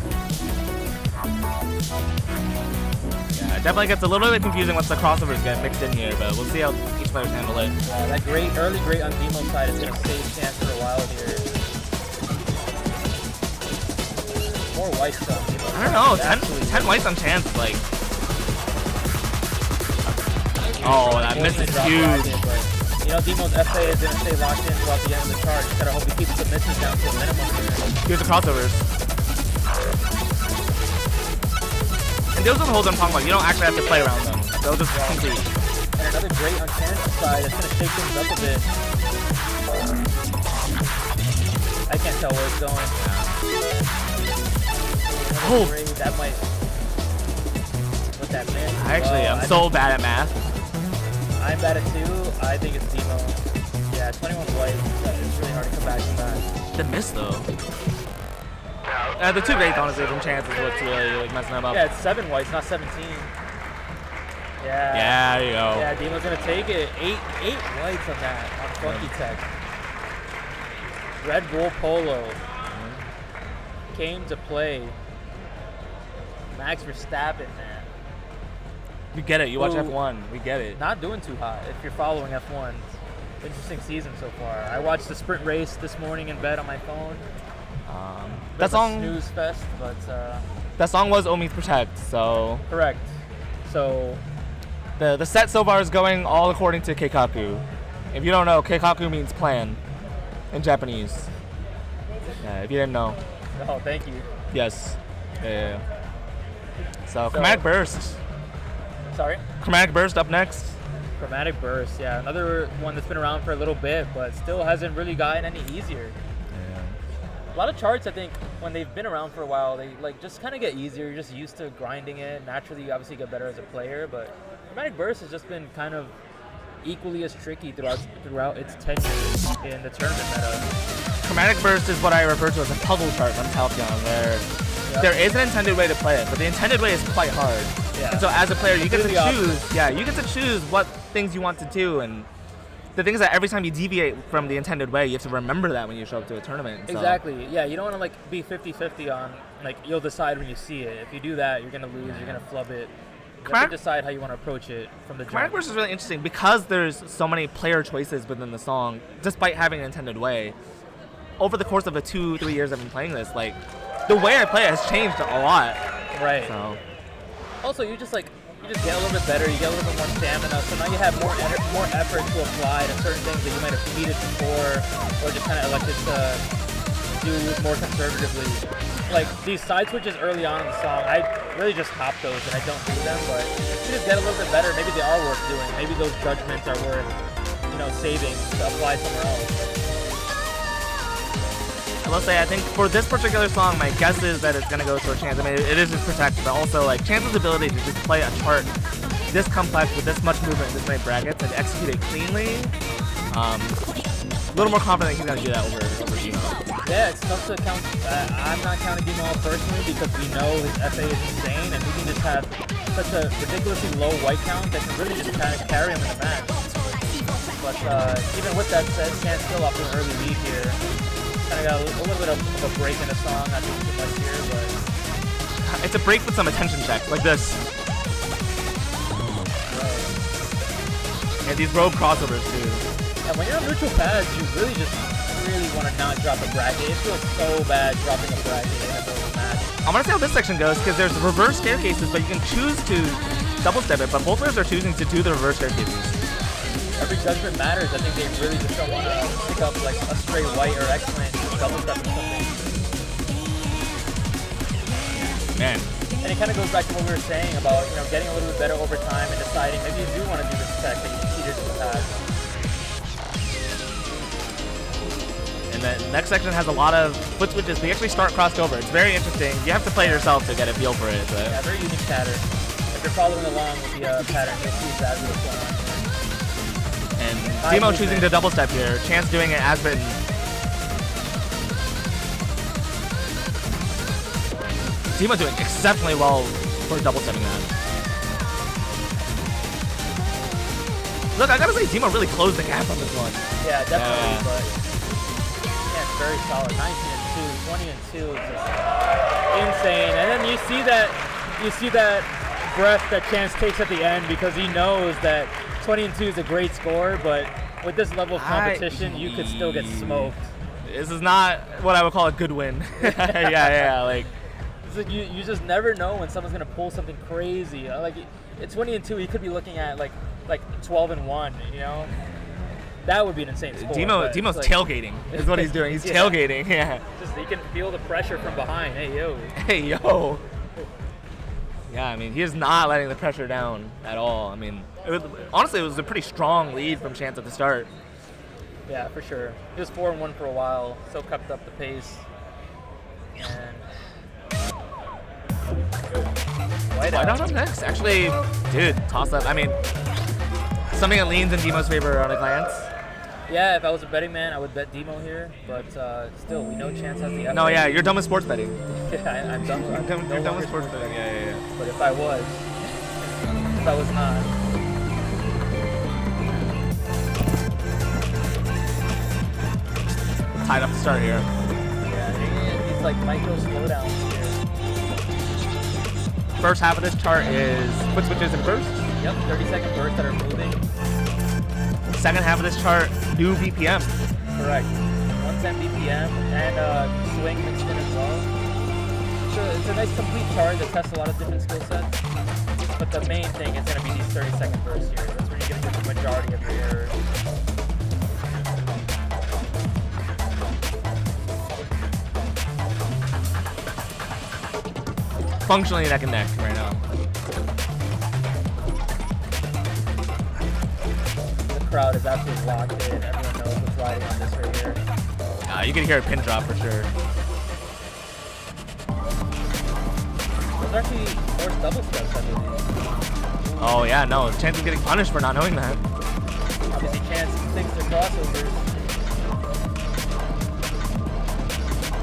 Yeah, it definitely gets a little bit confusing once the crossovers get mixed in here, but we'll see how each player's handle it. Yeah, that early great on Demo's side is going to save Chance for a while here. More white stuff. I don't know, 10 whites on Chance, like... Oh, that miss is huge. You know, Demo's FA is going to stay locked in throughout the end of the charge. You gotta hope he keeps the misses down to a minimum here. Here's the crossovers. And those are the holds I'm talking about. You don't actually have to play around them. They'll just complete. And another great on Chance's side that's going to shake things up a bit. I can't tell where it's going. Oh! Great. That might... What that meant. Actually, I'm so bad at math. I'm bad at 2. I think it's Demo. Yeah, 21 white. It's really hard to come back from that. The miss, though. The 2 greats, honestly, from Chance is what's really like, messing them up. Yeah, it's 7 whites, not 17. Yeah. Yeah, there you go. Yeah, Demo's gonna take it. 8 whites on that, on Funky Tech. Red Bull Polo came to play. Max Verstappen, man. We get it. You watch F1. We get it. Not doing too hot if you're following F1. Interesting season so far. I watched the sprint race this morning in bed on my phone. That song, snooze fest, but that song was Omid's Protect, so correct. So the set so far is going all according to Keikaku. If you don't know, Keikaku means plan in Japanese. Yeah, if you didn't know. Oh, thank you. Yes. Yeah. So Chromatic Burst. Sorry? Chromatic Burst up next. Chromatic Burst, yeah. Another one that's been around for a little bit, but still hasn't really gotten any easier. A lot of charts, I think, when they've been around for a while, they like just kind of get easier. You're just used to grinding it. Naturally, you obviously get better as a player, but Chromatic Burst has just been kind of equally as tricky throughout its tenure in the tournament meta. Chromatic Burst is what I refer to as a puzzle chart on Talcon, where there is an intended way to play it, but the intended way is quite hard. Yeah. And so as a player, you get to Really choose. opposite. Yeah, you get to choose what things you want to do, and the thing is that every time you deviate from the intended way, you have to remember that when you show up to a tournament. So. Exactly. Yeah, you don't want to like be 50-50 on like you'll decide when you see it. If you do that, you're gonna lose. You're gonna flub it. You have to decide how you want to approach it from the Chromatic jump. Burst is really interesting because there's so many player choices within the song, despite having an intended way. Over the course of the 2-3 years I've been playing this, like the way I play it has changed a lot. Right. So. Also, you just get a little bit better. You get a little bit more stamina. So now you have more effort to apply to certain things that you might have needed before, or just kind of elected to do more conservatively. Like these side switches early on in the song, I really just hop those and I don't do them. But you just get a little bit better. Maybe they are worth doing. Maybe those judgments are worth, saving to apply somewhere else. I will say, I think for this particular song, my guess is that it's going to go for Chance. I mean, it is just Protect, but also like Chance's ability to just play a chart this complex with this much movement and this many brackets and execute it cleanly. A little more confident he's going to do that over Demo. Yeah, it's tough to count. I'm not counting Demo out personally because we know his FA is insane and he can just have such a ridiculously low white count that can really just kind of carry him in the match. But even with that said, Chance still off to an early lead here. Kind of got a little bit of a break in the song, not doing too much here, but it's a break with some attention checks, like this. And these rogue crossovers too. And when you're on neutral pads, you really want to not drop a bracket. It feels so bad dropping a bracket in the middle of the match. I want to see how this section goes because there's reverse staircases, but you can choose to double step it, but both players are choosing to do the reverse staircases. Every judgment matters. I think they really just don't want to pick up like a straight white or excellent double step or something. Man. And it kind of goes back to what we were saying about getting a little bit better over time and deciding maybe you do want to do this tech that you cheated in the past. And the next section has a lot of foot switches. They actually start crossed over. It's very interesting. You have to play it yourself to get a feel for it. But. Yeah, very unique pattern. If you're following along with the pattern, you'll see exactly what's going on. And Demo choosing to double step here. Chance doing it as written. Demo doing exceptionally well for double stepping that. Look, I gotta say, Demo really closed the gap on this one. Yeah, definitely. But Chance very solid. 19-2, 20-2 is just insane. And then you see that breath that Chance takes at the end because he knows that 20-2 is a great score, but with this level of competition, you could still get smoked. This is not what I would call a good win. yeah, like it's like you just never know when someone's gonna pull something crazy. Like at 20-2, he could be looking at like 12-1. That would be an insane score. Demo's tailgating is what he's doing. He's tailgating. Yeah. Just he can feel the pressure from behind. Hey yo. Hey yo. Yeah, I mean, he is not letting the pressure down at all. I mean, honestly, it was a pretty strong lead from Chance at the start. Yeah, for sure. He was 4-1 for a while, so kept up the pace. And White out up next. Actually, dude, toss up. I mean, something that leans in Demo's favor on a glance. Yeah, if I was a betting man, I would bet Demo here, but still, we know Chance has the. No, yeah, you're done with sports betting. Yeah, I'm done. You're done with sports betting. Yeah. But if I was not. Tied up to start here. Yeah, these like micro slowdowns here. First half of this chart is foot switches and bursts. Yep, 30-second bursts that are moving. Second half of this chart, new BPM. Correct. 110 BPM and swing mixed in as well. So it's a nice complete chart that tests a lot of different skill sets. But the main thing is going to be these 30-second bursts here. That's where you're going to get the majority of your errors. functionally neck and neck right now. The crowd is absolutely locked in. Everyone knows what's riding on this right here. You can hear a pin drop for sure. There's actually more double steps, I believe. Oh yeah, no. Chance is getting punished for not knowing that. Obviously, Chance thinks they're crossovers.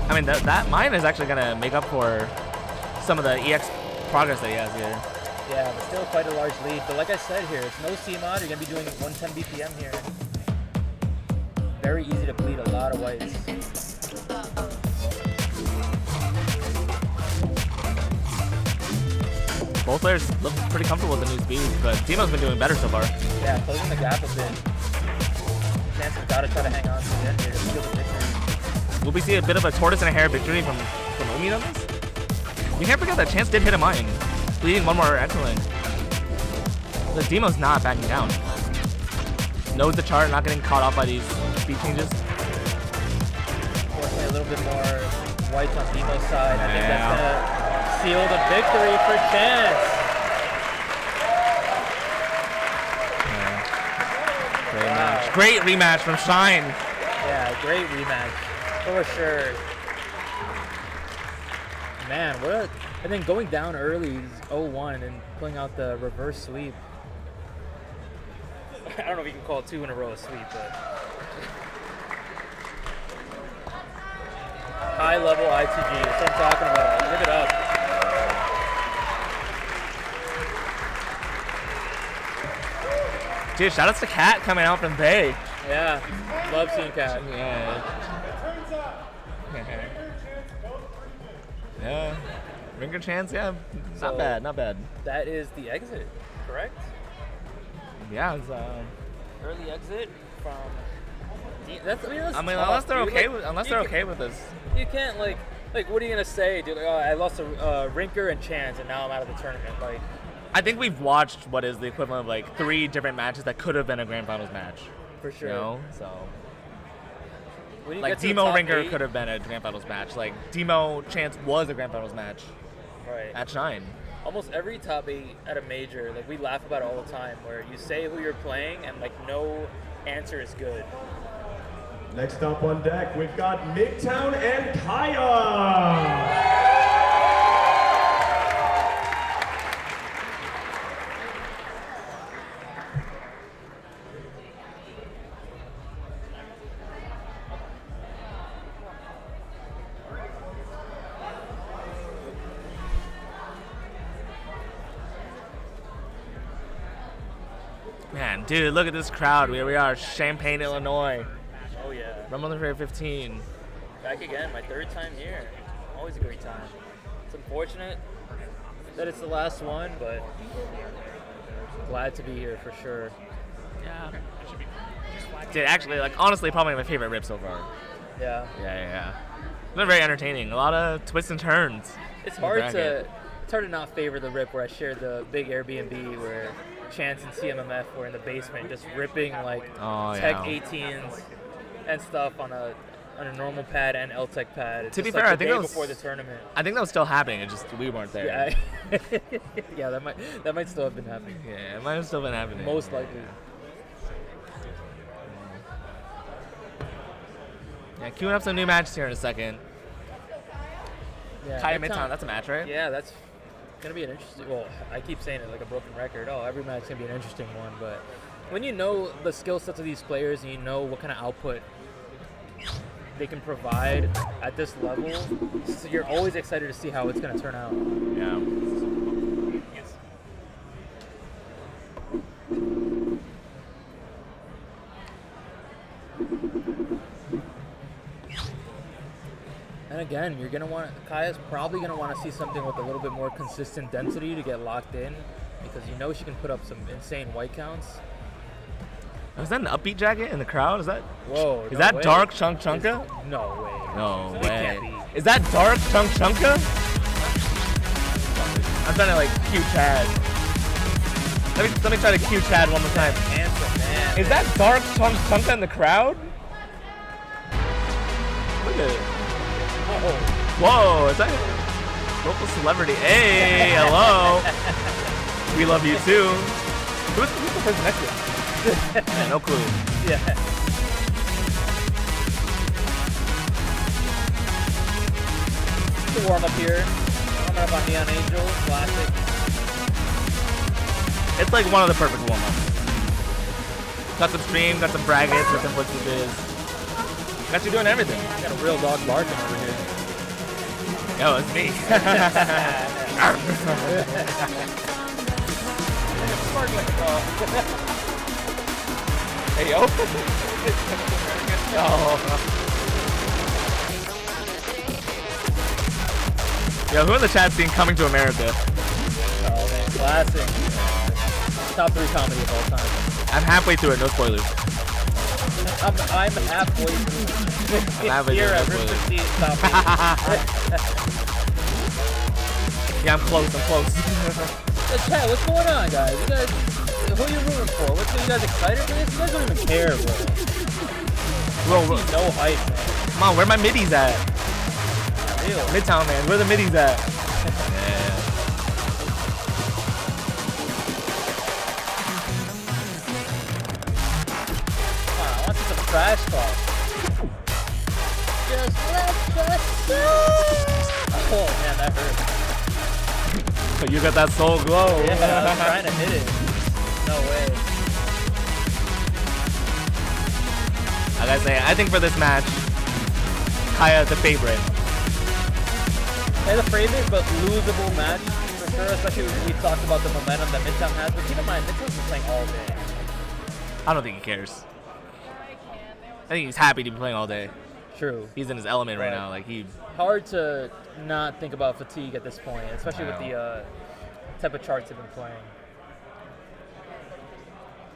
I mean, that mine is actually gonna make up for some of the EX progress that he has here. Yeah, but still quite a large lead. But like I said here, it's no CMOD. You're gonna be doing 110 BPM here. Very easy to bleed a lot of whites. Both players look pretty comfortable with the new speeds, but Demo's been doing better so far. Yeah, closing the gap a bit. Chance has got to try to hang on to the end here to steal the victory. Will we see a bit of a tortoise and a hare victory from Umi on this? We can't forget that Chance did hit a mine, leading one more excellent. The Demo's not backing down. Knows the chart, not getting caught off by these speed changes. Fortunately, a little bit more whites on Demo's side. I think that's gonna seal the victory for Chance. Great match. Great rematch from Shine. Yeah, great rematch for sure. Man, what a, and then going down early is 0-1 and pulling out the reverse sweep. I don't know if you can call 2 in a row a sweep, but high level ITG. That's what I'm talking about. Give it up. Dude, shout outs to Cat coming out from Bay. Yeah, love seeing Cat. Yeah. Yeah. Ringer Chance, yeah. Not bad, not bad. That is the exit, correct? Yeah, it's early exit from. That's I mean, tough, unless they're dude. okay Like, with you okay with this. You can't like what are you gonna say, dude? Like, oh, I lost a Rinker and Chance, and now I'm out of the tournament. Like, I think we've watched what is the equivalent of like 3 different matches that could have been a grand finals match. For sure. You know, so. when you Like get to the Demo top Ringer 8, could have been a grand finals match. Like Demo Chance was a grand finals match. Right. At Shine. Almost every top 8 at a major, like we laugh about it all the time, where you say who you're playing and like no answer is good. Next up on deck, we've got Midtown and Kaya. Man, dude, look at this crowd. Here we are, Champaign, Illinois. Oh yeah. Rumble on the Prairie 15. Back again, my 3rd time here. Always a great time. It's unfortunate that it's the last one, but glad to be here for sure. Yeah. Dude, actually, like honestly, probably my favorite rip so far. Yeah. Yeah. It's been very entertaining. A lot of twists and turns. It's hard to not favor the rip where I shared the big Airbnb where Chance and CMMF were in the basement just ripping like Tech 18s and stuff on a normal pad and LTech pad. It's To be just fair, like I the think day that was before the tournament. I think that was still happening. It just we weren't there. Yeah, yeah, that might still have been happening. Yeah, it might have still been happening. Most likely. Yeah, queuing up some new matches here in a second. Yeah, Kaya Midtown, that's a match, right? Yeah, that's gonna be an interesting. Well, I keep saying it like a broken record. Oh, every match is gonna be an interesting one, but when you know the skill sets of these players and you know what kind of output they can provide at this level, so you're always excited to see how it's gonna turn out. Yeah. And again, you're gonna want Kaya's probably gonna want to see something with a little bit more consistent density to get locked in, because you know she can put up some insane white counts. Is that an upbeat jacket in the crowd? Is that? Whoa! Is no that way. Dark Chunk Chunka? No way. No It way. can't be. Is that Dark Chunk Chunka? I'm trying to like cue Chad. Let me try to cue Chad one more time. Handsome man. Is that Dark Chunk Chunka in the crowd? Look at it. Oh. Whoa! Is that? Local celebrity. Hey, hello. We love you too. Who's the person next to him? Yeah, no clue. Yeah. The warm up here. Warming up on Neon Angel, classic. It's like one of the perfect warm ups. Got some stream, got some brackets, got some footages. Got you doing everything. Got a real dog barking over here. Yo, it's me. Hey, yo. Yo, who in the chat scene Coming to America? Oh man, classic. Top 3 comedy of all time. I'm halfway through it, no spoilers. I'm halfway through. I'm halfway Here through, at no Rip spoilers. 15 Yeah, I'm close, I'm close. Chat, what's going on, guys? You guys, who are you rooting for? You guys excited for this? You guys don't even care, bro. Bro, No hype, man. come on, where my middies at? Real. Midtown, man. Where the middies at? Yeah. I want some trash talk. Just let us go. Oh man, that hurt. So you got that soul glow. Yeah, I was trying to hit it. No way. I gotta say, I think for this match, Kaya the favorite. They're the favorite, but losable match for sure. Especially when we talked about the momentum that Midtown has. But keep in mind, Midtown's been playing all day. I don't think he cares. I think he's happy to be playing all day. True. He's in his element right But now. Like he. Hard to not think about fatigue at this point, especially with the type of charts they've been playing.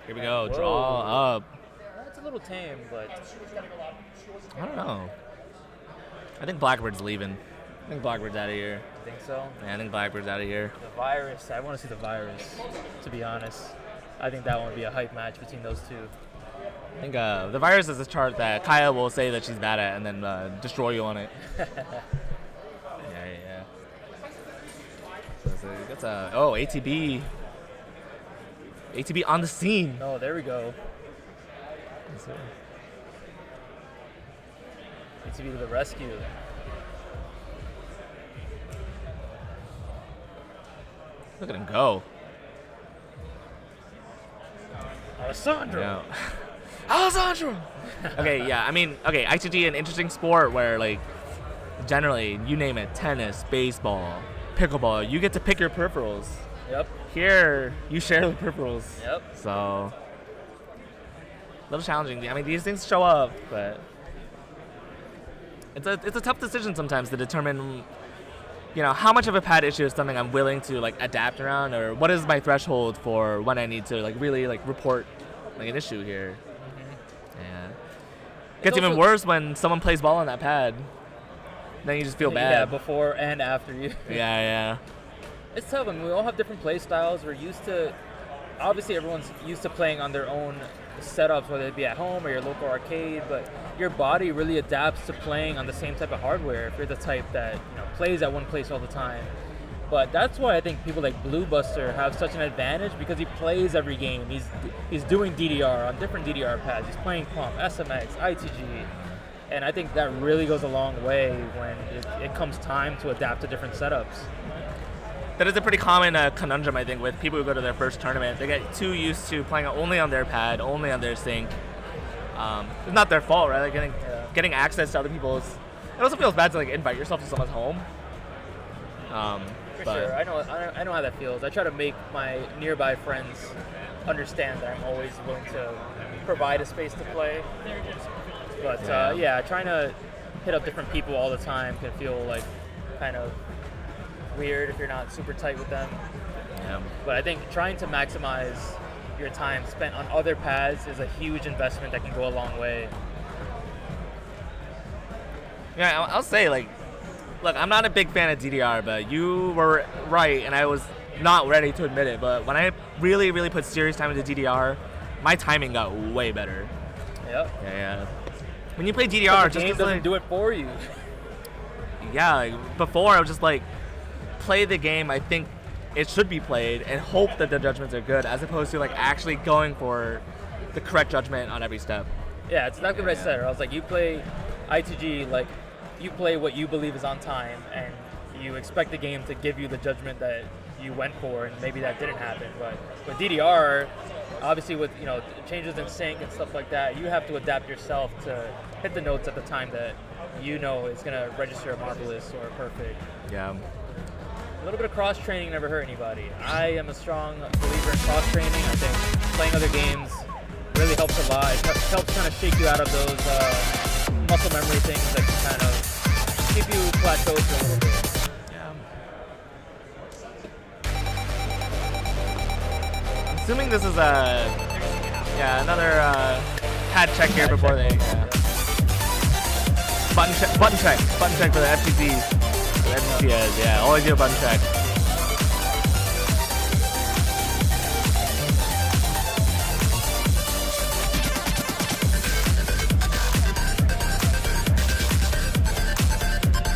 Here we go. Whoa. Draw up. It's a little tame, but I don't know. I think Blackbird's leaving. I think Blackbird's out of here. I think so. Yeah, I think Blackbird's out of here. The virus. I want to see the virus. To be honest, I think that one would be a hype match between those two. I think the virus is a chart that Kaya will say that she's bad at and then destroy you on it. Yeah. So that's a ATB. ATB on the scene. Oh, there we go. ATB to the rescue. Look at him go. Alessandro. Yeah. Alessandro. Okay, yeah. I mean, okay, ITG an interesting sport where like generally you name it, tennis, baseball, pickleball, you get to pick your peripherals. Yep. Here you share the peripherals. Yep. So a little challenging. I mean, these things show up, but it's a tough decision sometimes to determine, you know, how much of a pad issue is something I'm willing to like adapt around, or what is my threshold for when I need to like really like report like an issue here. Yeah. Gets even worse when someone plays ball on that pad. Then you just feel bad. Yeah, before and after you. Yeah. It's tough. I mean, we all have different play styles. We're used to, obviously everyone's used to playing on their own setups, whether it be at home or your local arcade, but your body really adapts to playing on the same type of hardware if you're the type that, you know, plays at one place all the time. But that's why I think people like Blue Buster have such an advantage, because he plays every game. He's doing DDR on different DDR pads. He's playing Pump, SMX, ITG. And I think that really goes a long way when it comes time to adapt to different setups. That is a pretty common conundrum, I think, with people who go to their first tournament. They get too used to playing only on their pad, only on their sync. It's not their fault, right? Like getting access to other people's. It also feels bad to like invite yourself to someone's home. For sure, I know how that feels. I try to make my nearby friends understand that I'm always willing to provide a space to play. But yeah, trying to hit up different people all the time can feel like kind of weird if you're not super tight with them. Yeah. But I think trying to maximize your time spent on other pads is a huge investment that can go a long way. Yeah, I'll say, like, look, I'm not a big fan of DDR, but you were right, and I was not ready to admit it. But when I really, really put serious time into DDR, my timing got way better. Yep. Yeah. When you play DDR, the game doesn't do it for you. Yeah, like, before I was just like, play the game I think it should be played and hope that the judgments are good, as opposed to like actually going for the correct judgment on every step. Yeah, it's exactly what I said. I was like, you play ITG, like you play what you believe is on time, and you expect the game to give you the judgment that you went for, and maybe that didn't happen. But with DDR, obviously with changes in sync and stuff like that, you have to adapt yourself to hit the notes at the time that you know is going to register a marvelous or a perfect. Yeah. A little bit of cross training never hurt anybody. I am a strong believer in cross training. I think playing other games really helps a lot. It helps kind of shake you out of those muscle memory things that can kind of keep you plateaued for a little bit. Assuming this is another pad check here before they button check for the FTC. The FTCs, yeah, always do a button check.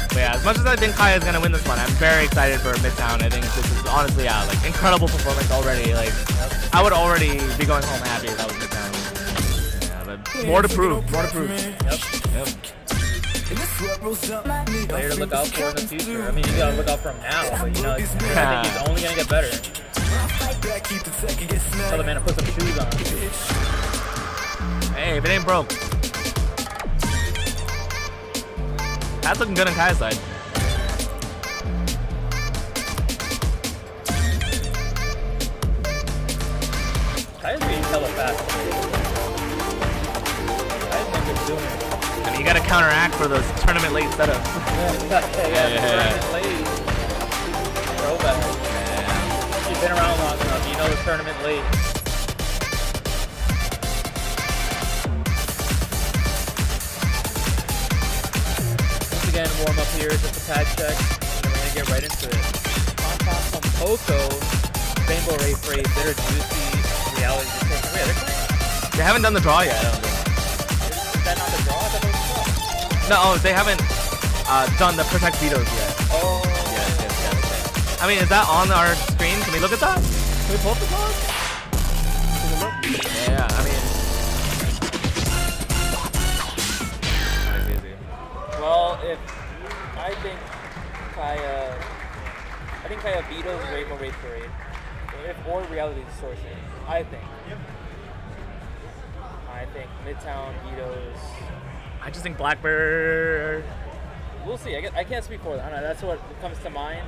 But yeah, as much as I think Kaya is gonna win this one, I'm very excited for Midtown. I think this is honestly, like incredible performance already. Like, I would already be going home happy if that was Midtown. Yeah, but more to prove. More to prove. Yep. Player to look out for in the future. I mean, you gotta look out for him now, but I think he's only gonna get better. Tell the man to put some shoes on. Hey, if it ain't broke. That's looking good on Kaya's side. Kaya's being hella fast. Kaya's not good doing it. I mean, you gotta counteract for those tournament late setups. Tournament late. Throwback. Yeah. You've been around long enough, you know the tournament late. Once again, warm up here, just a pad check, and then we're gonna get right into it. Pom Poco, Rainbow Ray Prairie, Bitter Juicy, Reality Distortion. Wait, they're playing? They haven't done the draw yet, I don't think. Is that not the draw? I thought that was the draw. No, they haven't done the Protect Vetoes yet. Oh. Yes. I mean, is that on our screen? Can we look at that? Can we pull up the draw? Yeah, I mean. Well, I think Kaya vetoes Rainbow Race Parade, or Reality Distortion. I think Midtown vetoes. I just think Blackbird. We'll see. I can't speak for that. I don't know. That's what comes to mind.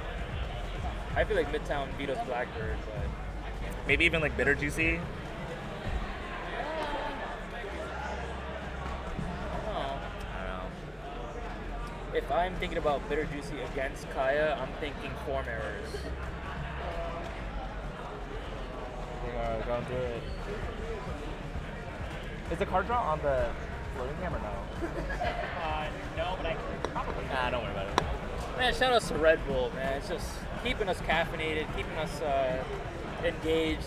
I feel like Midtown vetoes Blackbird, but maybe even like Bitter Juicy. I don't know. If I'm thinking about Bitter Juicy against Kaya, I'm thinking form errors. Going through it. Is the card draw on the floating cam or no? No, but I can probably. Nah, don't worry about it. Man, shout out to Red Bull, man. It's just keeping us caffeinated, keeping us engaged,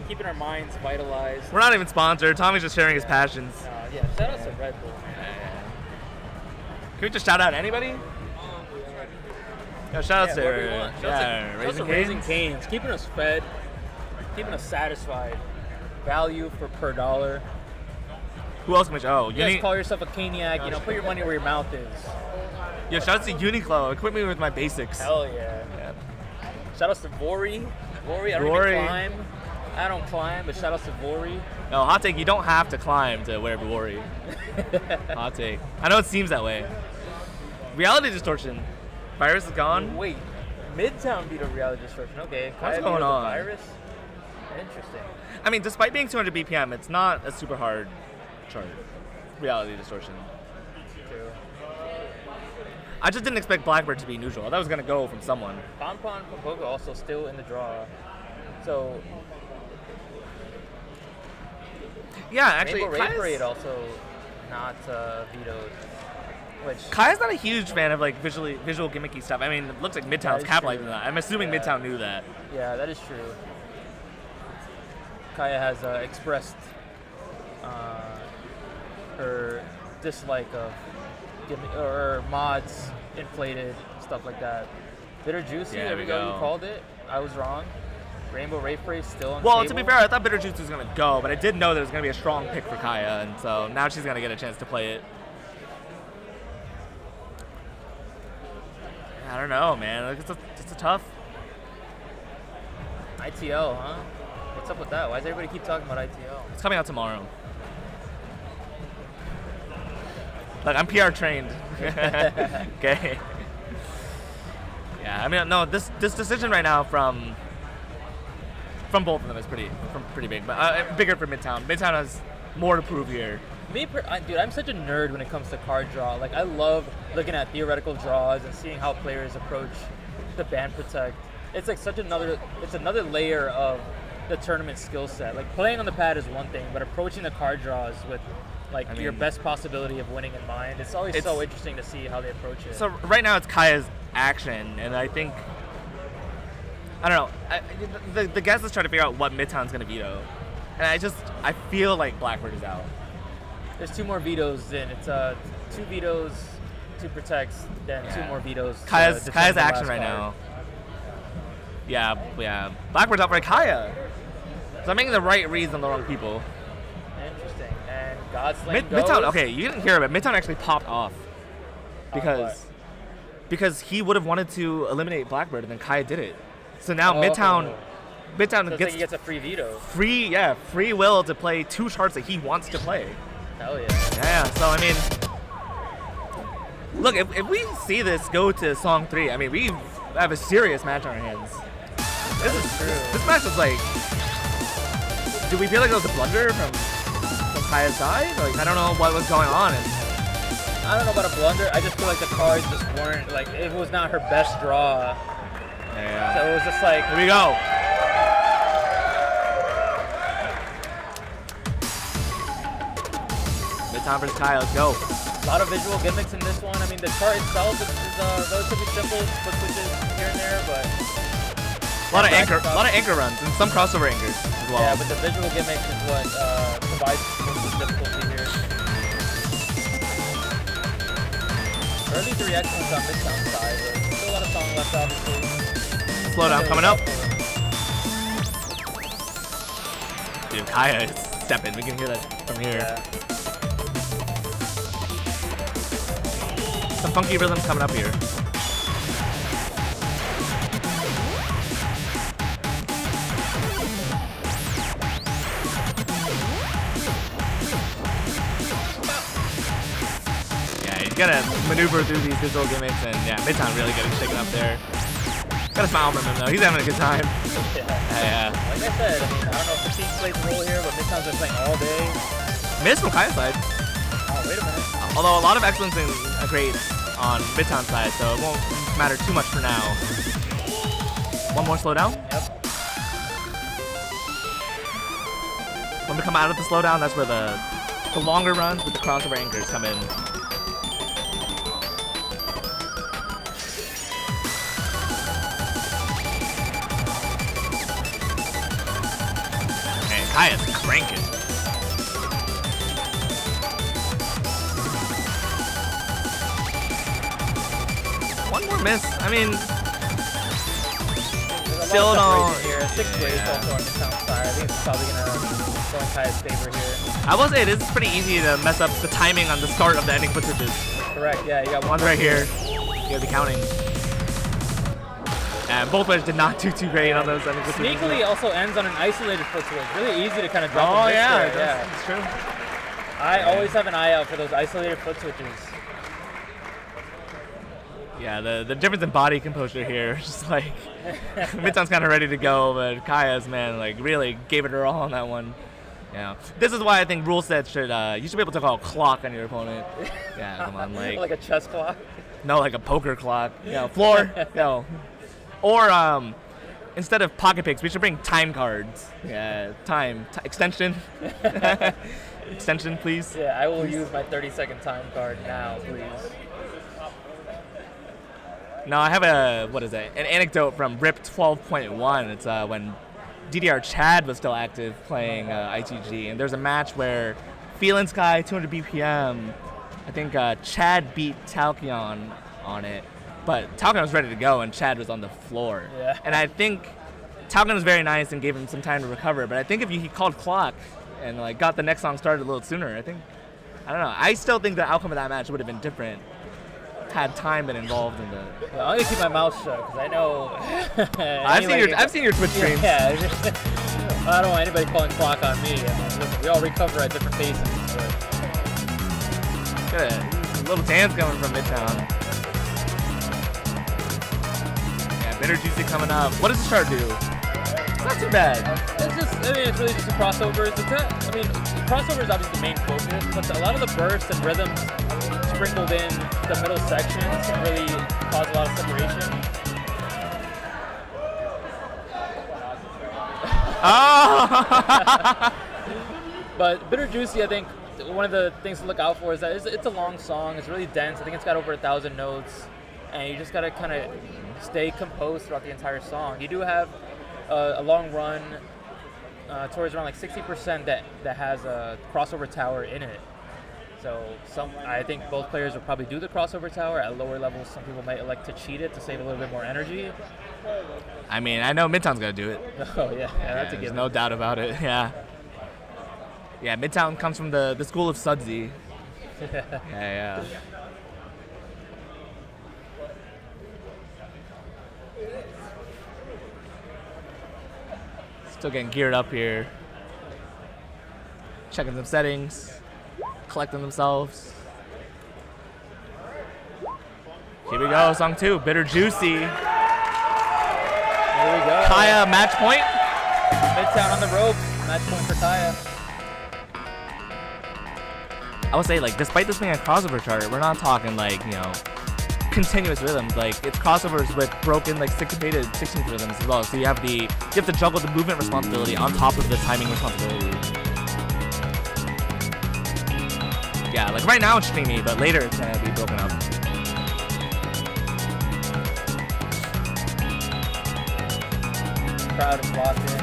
keeping our minds vitalized. We're not even sponsored. Tommy's just sharing his passions. Yeah, shout out to Red Bull, man. Can we just shout out anybody? Yo, shout out to Raising Canes, keeping us fed, keeping us satisfied. Value per dollar. Who else can we shout? You guys call yourself a Caniac, put your money where your mouth is. Yo, shout out to Uniqlo. Equip me with my basics. Hell yeah. Shout out to Vori. I don't climb, but shout out to Vori. No, hot take, you don't have to climb to wear Vori. Hot take. I know it seems that way. Reality Distortion. Virus is gone. Wait, Midtown beat a Reality Distortion. Okay. What's going on? Virus? Interesting. I mean, despite being 200 BPM, it's not a super hard chart. Reality Distortion. True. I just didn't expect Blackbird to be neutral. That was going to go from someone. Pompon Popoco also still in the draw. So. Yeah, actually. Rainbow Ray Parade also not vetoed. Which Kaya's not a huge fan of like visual gimmicky stuff. I mean, it looks like Midtown's capitalizing on that. I'm assuming Midtown knew that. Yeah, that is true. Kaya has expressed her dislike of gimmick or mods, inflated stuff like that. Bitter Juicy, Yeah, there we we go. go. You called it. I was wrong. Rainbow Ray still on the Well, table. to be fair, I thought Bitter Juice was going to go, but I did know there was going to be a strong pick for Kaya, and so now she's going to get a chance to play it. I don't know, man. Like, it's a tough. ITL, huh? What's up with that? Why does everybody keep talking about ITL? It's coming out tomorrow. Like, I'm PR trained. Okay. Yeah, I mean, no, this decision right now from both of them is pretty big, but bigger for Midtown. Midtown has more to prove here. Dude, I'm such a nerd when it comes to card draw. Like, I love looking at theoretical draws and seeing how players approach the band protect. It's like it's another layer of the tournament skill set. Like, playing on the pad is one thing, but approaching the card draws with your best possibility of winning in mind, it's always so interesting to see how they approach it. So right now it's Kaya's action, and I think, I don't know, the guess is trying to figure out what Midtown's going to veto, and I feel like Blackbird is out. There's 2 more vetoes in. It's 2 vetoes, 2 protects, then 2 more vetoes. Kaya's action right now. Yeah. Blackbird's out for Kaya. So I'm making the right reads on the wrong people. Interesting. And Godslam goes. Midtown, okay, you didn't hear it, but Midtown actually popped off. Because he would have wanted to eliminate Blackbird, and then Kaya did it. So now Midtown So he gets a free veto. Free will to play 2 charts that he wants to play. Hell yeah. Yeah, so I mean, look, if we see this go to Song 3, I mean, we have a serious match on our hands. This match was like, do we feel like it was a blunder from Kaya's side? Like, I don't know what was going on. I don't know about a blunder. I just feel like the cards just weren't, like, it was not her best draw. Yeah. So it was just like, here we go. Midtown versus Kaya, let's go. A lot of visual gimmicks in this one. I mean, the chart itself is relatively simple, split switches here and there, but A lot of anchor runs and some crossover anchors as well. yeah, but the visual gimmicks is what provides most of the difficulty here. Early 3 excellence on Midtown's side, but still a lot of song left, obviously. Slowdown coming up. Dude, Kaya is stepping. We can hear that from here. Yeah. Some funky rhythms coming up here. Yeah, you gotta maneuver through these visual gimmicks, and yeah, Midtown really getting shaken up there. Got a smile from him though. He's having a good time. Yeah. Like I said, I mean, I don't know if the team plays a role here, but Midtown's been playing all day. Miss from Kaya's side. Oh, wait a minute. Although a lot of excellence and grades on Midtown's side, so it won't matter too much for now. One more slowdown. Yep. When we come out of the slowdown, that's where the longer runs with the crossover anchors come in. Man, Kaya's cranking. One more miss. I mean, still don't. Here. 6th grade also on Midtown's side. I think it's probably gonna go in Kaya's favor here. I will say it is pretty easy to mess up the timing on the start of the ending foot switches. Correct. Yeah, you got One's right here. You gotta be counting. And both players did not do too great on those ending foot switches. Sneakily also ends on an isolated foot switch. Really easy to kind of drop. Oh a miss yeah, there. Yeah, it's true. I always have an eye out for those isolated foot switches. Yeah, the difference in body composure here, just like Midtown's kind of ready to go, but Kaya's, man, like really gave it her all on that one. Yeah, this is why I think rule sets should you should be able to call a clock on your opponent. Yeah, come on, like like a chess clock. No, like a poker clock. You know, floor. No, or instead of pocket picks, we should bring time cards. Yeah, extension. Extension, please. Yeah, I will use my 30-second time card now, please. No, I have an anecdote from RIP 12.1. It's when DDR Chad was still active playing ITG, and there's a match where Feeling Sky 200 BPM, I think Chad beat Talkion on it, But Talcon was ready to go, and Chad was on the floor. Yeah. And I think Talcon was very nice and gave him some time to recover. But I think if he called clock and like got the next song started a little sooner, I don't know. I still think the outcome of that match would have been different had time been involved in the. Well, I'm gonna keep my mouth shut because I know. I've seen your Twitch streams. Yeah. I don't want anybody calling clock on me. I mean, listen, we all recover at different paces. Got a little dance coming from Midtown. Yeah, Bitter Juicy coming up. What does this chart do? It's not too bad. It's really just a crossovers. Crossover is obviously the main focus, but a lot of the bursts and rhythms sprinkled in the middle sections can really cause a lot of separation. But Bitter Juicy, I think one of the things to look out for is that it's a long song. It's really dense. I think it's got over 1,000 notes, and you just gotta kind of stay composed throughout the entire song. You do have a long run towards around like 60% that has a crossover tower in it. So I think both players will probably do the crossover tower. At lower levels, some people might elect to cheat it to save a little bit more energy. I mean, I know Midtown's gonna do it. Oh yeah, that's a there's given. no doubt about it. Yeah. Yeah, Midtown comes from the school of Sudsy. Yeah. Still getting geared up here. Checking some settings. Collecting themselves. Here we go, song 2, Bitter Juicy. Here we go. Kaya, match point. Midtown on the ropes. Match point for Kaya. I would say, like, despite this being a crossover chart, we're not talking, like, continuous rhythms. Like, it's crossovers with broken, like, syncopated 16th rhythms as well. So you have to juggle the movement responsibility on top of the timing responsibility. Yeah, like right now it's streamy, but later it's gonna be broken up. Crowd is locked in.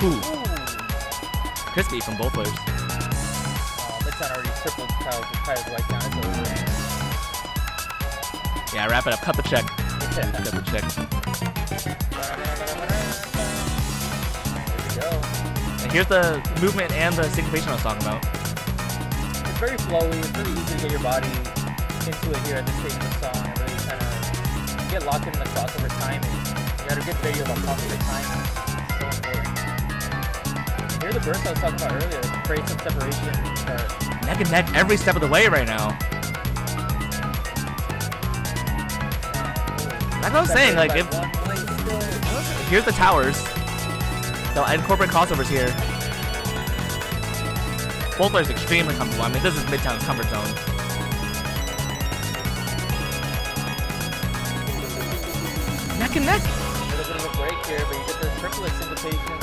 Ooh. Crispy from both players. Midtown already tripled Kyle's white count. It's over. Yeah, wrap it up. Cut the check. Yeah. Cut the check. There we go. And here's the movement and the syncopation I was talking about. It's very flowy. It's really easy to get your body into it here at this stage of the song and really kind of get locked in the crossover timing. You got a good video about crossover timing. It's so important. Here are the bursts I was talking about earlier. Create some separation. Neck and neck every step of the way right now. Like I was saying, like if here's the towers. They'll incorporate crossovers here. Both players extremely comfortable. I mean, this is Midtown's comfort zone. Neck and neck. A little bit of a break here, but you get the triplet syncopation.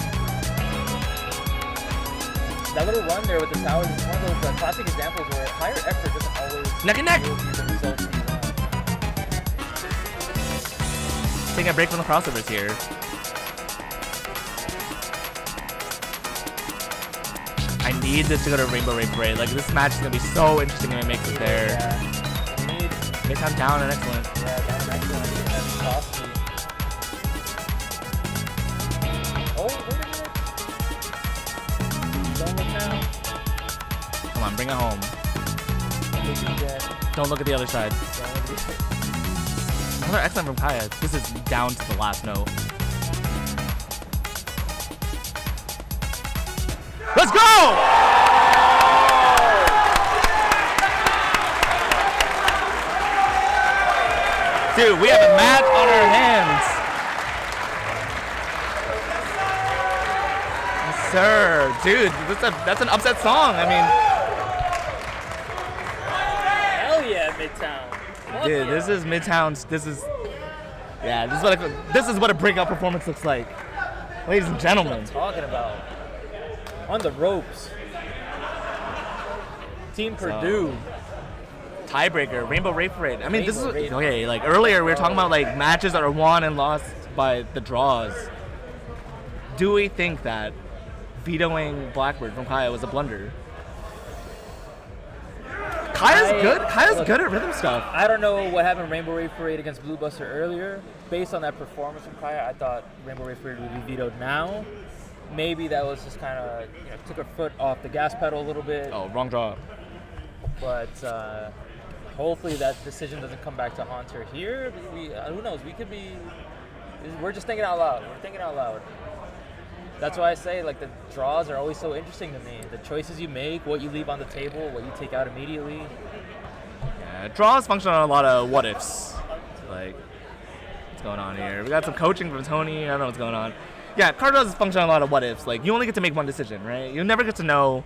That little run there with the towers is one of those classic examples where higher effort doesn't always neck and neck. yield you the results you want. Taking a break from the crossovers here. I need this to go to Rainbow Raid Parade. Like, this match is going to be so interesting when it makes it there. Yeah. We need Midtown down and excellent. Yeah, down and excellent. That's costly. Oh, wait a minute. Don't look now. Come on, bring it home. Don't look at the other side. Another excellent from Kaya. This is down to the last note. Let's go! Dude, we have a match on our hands. Yes, sir. Dude, that's an upset song. I mean, Hell yeah, Midtown. dude, this is Midtown's. This is what a breakout performance looks like, ladies and gentlemen. That's what I'm talking about. On the ropes. Team Purdue. Tiebreaker, Rainbow Raid Parade. I mean, this is okay. Like earlier, we were talking about like matches that are won and lost by the draws. Do we think that vetoing Blackbird from Kaya was a blunder? Kaya's good at rhythm stuff. I don't know what happened in Rainbow Wave Parade against Blue Buster earlier. Based on that performance from Kaya, I thought Rainbow Wave Parade would be vetoed now. Maybe that was just kind of, took her foot off the gas pedal a little bit. Oh, wrong draw. But hopefully that decision doesn't come back to haunt her here. Who knows? We're just thinking out loud. We're thinking out loud. That's why I say, like, the draws are always so interesting to me. The choices you make, what you leave on the table, what you take out immediately. Yeah, draws function on a lot of what ifs. Like, what's going on here? We got some coaching from Tony. I don't know what's going on. Yeah, card draws function on a lot of what ifs. Like, you only get to make one decision, right? You never get to know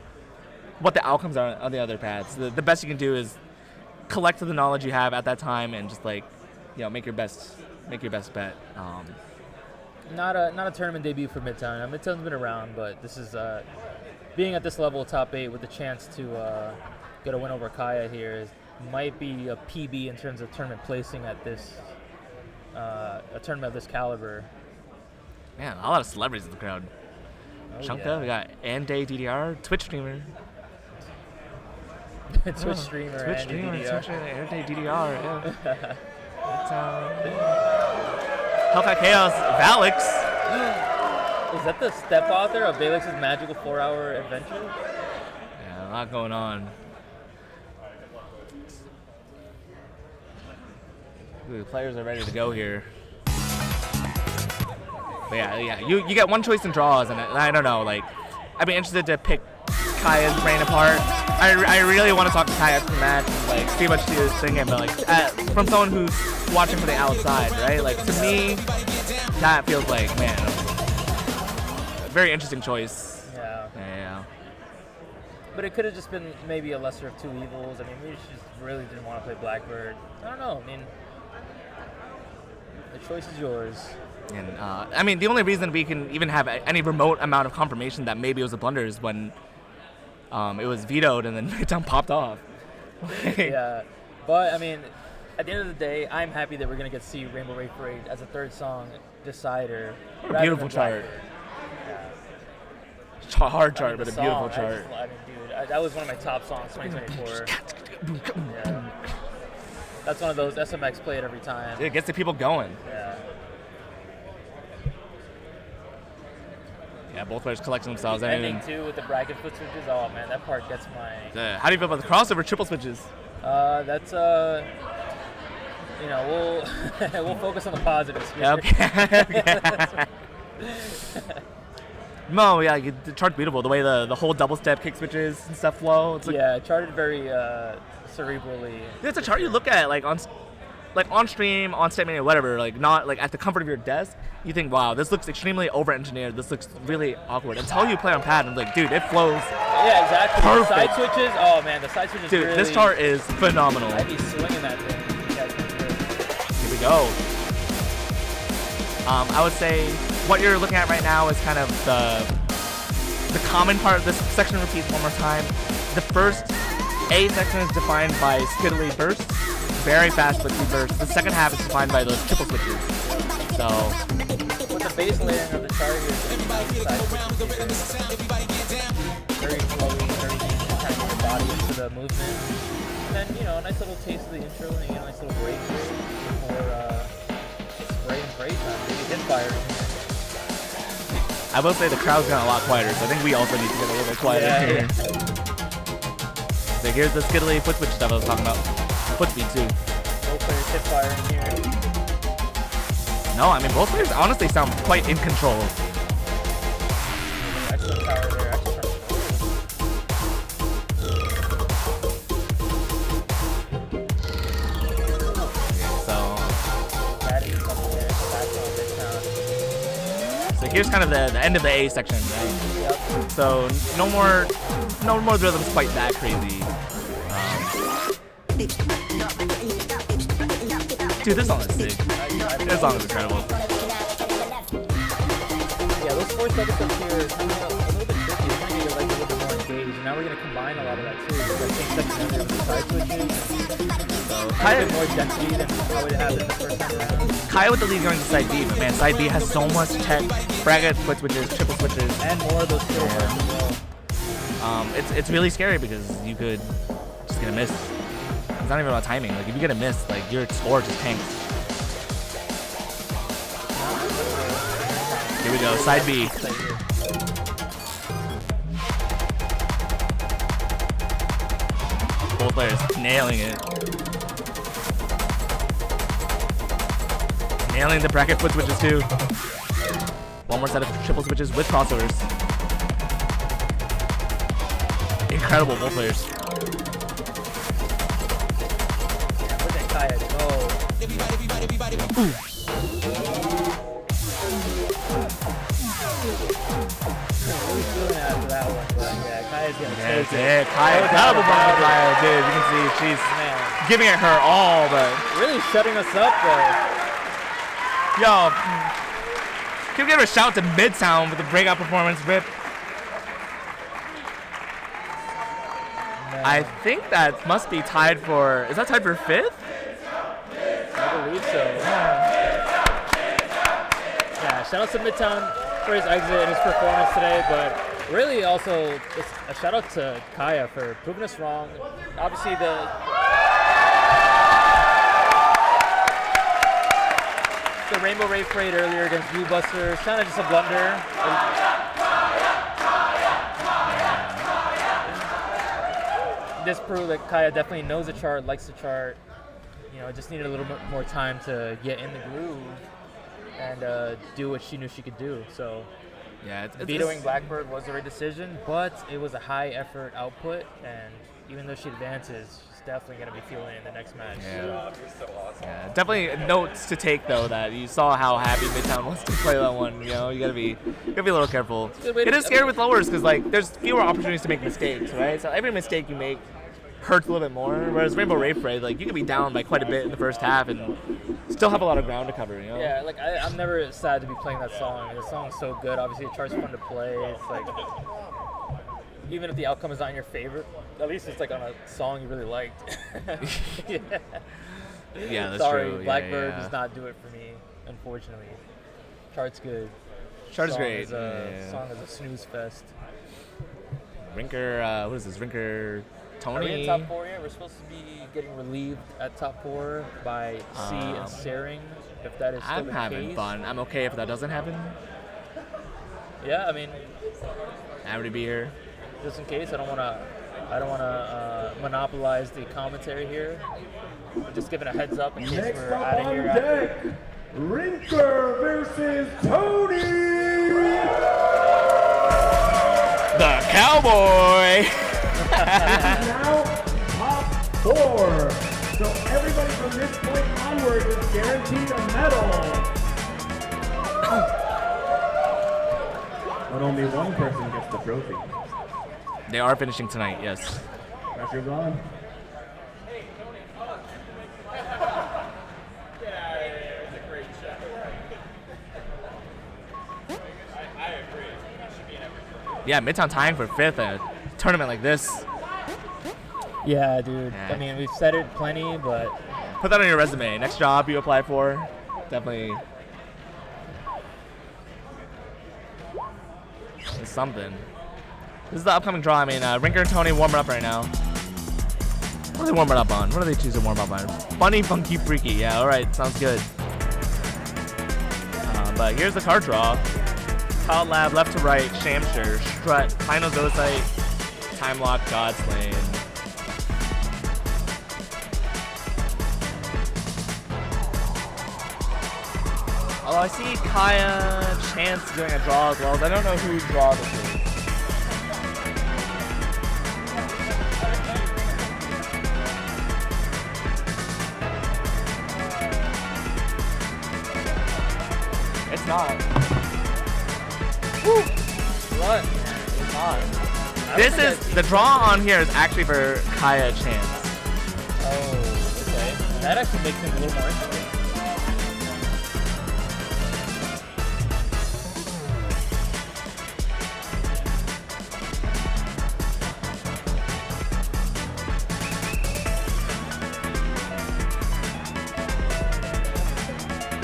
what the outcomes are on the other paths. The best you can do is collect the knowledge you have at that time and just, like, make your best bet. Not a tournament debut for Midtown. Midtown's been around, but this is being at this level, top 8, with the chance to get a win over Kaya here might be a PB in terms of tournament placing at this a tournament of this caliber. Man, a lot of celebrities in the crowd. Chunka, yeah. we got Anday DDR, Twitch streamer. Twitch streamer, Anday DDR, yeah. Hellcat Chaos, Valix. Is that the step author of Valix's magical 4-hour adventure? Yeah, a lot going on. Ooh, the players are ready to go here. But yeah, you get one choice in draws, and I don't know, like, I'd be interested to pick Kaya's brain apart. I really want to talk to Kaya after the match and, like, see what she is thinking, but, like, from someone who's watching from the outside, right? Like, to me, that feels like, man, a very interesting choice. Yeah. But it could have just been maybe a lesser of two evils. I mean, maybe she just really didn't want to play Blackbird. I don't know. I mean, the choice is yours. And I mean, the only reason we can even have any remote amount of confirmation that maybe it was a blunder is when it was vetoed and then Midtown popped off. Yeah, but I mean, at the end of the day, I'm happy that we're gonna get to see Rainbow Wave Parade as a third song decider. A beautiful chart. Yeah. Hard chart, but a beautiful chart. I mean, dude, that was one of my top songs, 2024. Yeah. That's one of those SMX play it every time. It gets the people going. Yeah. Yeah, both players collecting themselves. Ending too with the bracket foot switches. Oh man, that part gets my. How do you feel about the crossover triple switches? That's we'll we'll focus on the positives. Okay. No, yeah, the chart's beautiful. The way the whole double step kick switches and stuff flow. It's like, yeah, charted very cerebrally. Yeah, it's a chart you look at like on stream, on Statement, whatever, like not like at the comfort of your desk. You think, wow, this looks extremely over-engineered. This looks really awkward. Until you play on pad, and like, dude, it flows. Yeah, exactly. Perfect. The side switches. Oh man, the side switches. Dude, really, this chart is phenomenal. I'd be swinging that thing. Here we go. I would say what you're looking at right now is kind of the common part. This section repeats one more time. The first A section is defined by skiddly bursts, very fast blitzky bursts. The second half is defined by those triple switches. So with the base layering of the chart here, very flowy, very easy to kind of get your body into the movement. And then, a nice little taste of the intro and a nice little break before spray and pray time. Maybe hit fire. I will say the crowd's gotten a lot quieter, so I think we also need to get a little bit quieter here. So here's the skiddly foot switch stuff I was talking about. Foot speed too. Both players hit fire in here. No, I mean both players honestly sound quite in control. Excellent power there. So here's kind of the end of the A section, right? Yep. So no more rhythms quite that crazy. Dude, this song is sick. This song is incredible. Yeah, those 4 seconds up here is coming up a little bit tricky. It's going to get a little bit more engaged, and now we're going to combine a lot of that too. We're going to take 7 with the side switches. So Kaya, a bit more density than how we had it the first time around. Kaya with the lead going to side B, but man, side B has so much tech. Bracket foot switches, triple switches. And more of those skill as well. It's really scary because you could just get a miss. It's not even about timing. Like if you get a miss, like your score just tanks. Here we go, side B. Both players nailing it. Nailing the bracket foot switches too. One more set of triple switches with crossovers. Incredible, both players. Look at Kaya go. Ooh. Really feeling after that one, but yeah, Kaya's gonna take it. Yeah, Kaya, incredible run for Kaya, dude. You can see she's giving it her all, but really shutting us up though. Yo, can we give a shout to Midtown with the breakout performance, Rip? I think that must be tied for, is that tied for 5th? I believe so. Yeah, shout out to Midtown for his exit and his performance today, but really also a shout out to Kaya for proving us wrong. Obviously the Rainbow Rave Parade earlier against Blue Busters, kind of just a blunder. This proved that Kaya definitely knows the chart, likes the chart. You know, just needed a little bit more time to get in the groove and do what she knew she could do. So, yeah, vetoing Blackbird was the right decision, but it was a high effort output, and even though she advances, she's definitely going to be feeling it in the next match. Yeah. Yeah, definitely notes to take though that you saw how happy Midtown was to play that one. You know, you gotta be a little careful. It is scary with lowers because like there's fewer opportunities to make mistakes, right? So every mistake you make hurts a little bit more. Whereas Rainbow Rave Parade, like you could be down by quite a bit in the first half and still have a lot of ground to cover. You know? Yeah, like I'm never sad to be playing that song. The song's so good. Obviously, the chart's fun to play. It's like even if the outcome is not your favorite, at least it's like on a song you really liked. Yeah. Yeah, that's Sorry, true. Blackbird yeah. does not do it for me, unfortunately. Chart's good. Chart's Song great. Is Song is a snooze fest. Rinker, what is this? Rinker, Tony. Are we in top 4 yet? We're supposed to be getting relieved at top 4 by C and Saring. If that is still I'm the having case. fun. I'm okay if that doesn't happen. Yeah, I mean, Happy to be here. just in case, I don't want to monopolize the commentary here. Just giving a heads up in case Next we're up out of on here. deck, Rinker versus Tony. The Cowboy. Now top 4. So everybody from this point onward is guaranteed a medal. But only one person gets the trophy. They are finishing tonight, yes. Pressure's on. Yeah, Midtown tying for 5th at a tournament like this. Yeah, dude. Yeah. I mean, we've said it plenty, but Put that on your resume. Next job you apply for, definitely is something. This is the upcoming draw. I mean, Rinker and Tony warming up right now. What are they warming up on? What do they choose to warm up on? Funny, funky, freaky. Yeah, all right, sounds good. But here's the card draw. Cloud Lab, left to right, Shamster, Strut, Final Zocyte, Time Lock, Godslane. Although I see Kaya Chance doing a draw as well. I don't know whose draw this is. It's not. Woo! What? It's not. This is, the draw on here is actually for Kaya Chance. oh, okay. That actually makes things a little more interesting.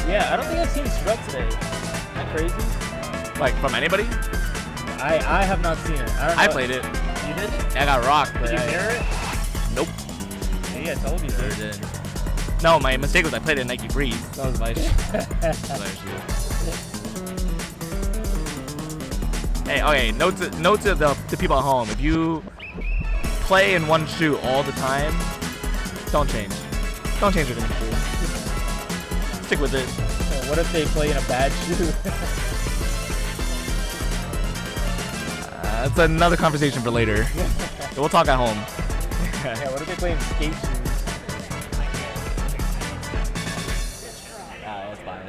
Yeah, I don't think I've seen Strut today. Isn't that crazy? Like, from anybody? I have not seen it. I don't know. I played it. You did? Yeah, I got rocked. But Did you mirror it? Nope. See, I told you, Never dude. did. No, my mistake was I played it in Nike Breeze. That was my that was my issue. Hey, okay, note to the people at home. If you play in one shoe all the time, don't change. Don't change your shoe. Just stick with it. What if they play in a bad shoe? That's another conversation for later. We'll talk at home. Yeah, what if they play in skate shoes? It's fine.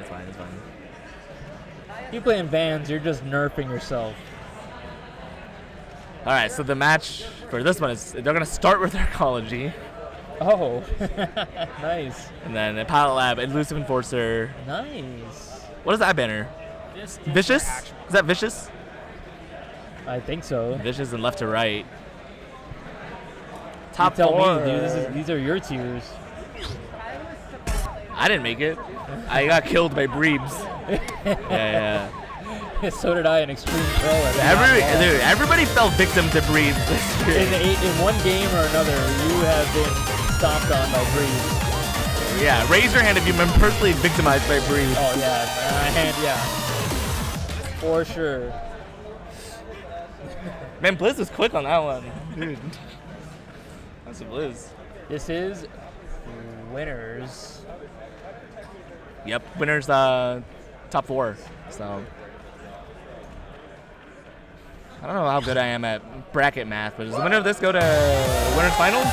You play in Vans, you're just nerfing yourself. All right, so the match for this one is they're gonna start with Arcology. Oh, nice. And then a Pilot Lab, Elusive Enforcer. Nice. What is that banner? Vicious? Is that Vicious? I think so. Vicious and left to right. Top Top tell four. me, dude. These are your tiers. I didn't make it. I got killed by Breebs. Yeah. So did I in Extreme Pro. Everybody fell victim to Breebs this year. In one game or another, you have been stomped on by Breebs. Yeah, raise your hand if you've been personally victimized by Breebs. Oh yeah, yeah. For sure. Man, Blizz was quick on that one. Dude. That's a Blizz. This is winners. Yep, winners top 4. So I don't know how good I am at bracket math, but does the winner of this go to winners finals?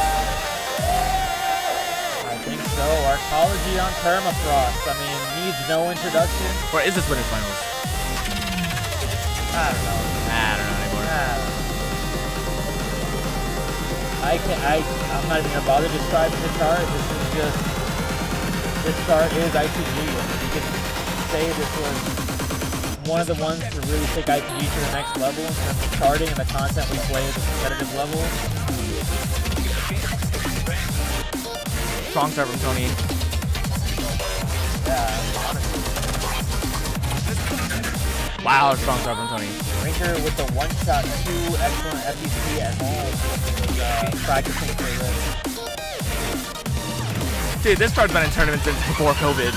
I think so. Arcology on Permafrost. I mean, needs no introduction. Or is this winners finals? I don't know anymore. I'm not even gonna bother describing the chart. This chart is IPG. You can say this was one of the ones to really take IPG to the next level in terms of charting and the content we play at the competitive level. Strong start from Tony. Yeah, honestly. Wow, strong start from Tony. Rinker with the one-shot 2 excellent FEC at home. Practicing for this. Dude, this card's been in tournaments since before COVID.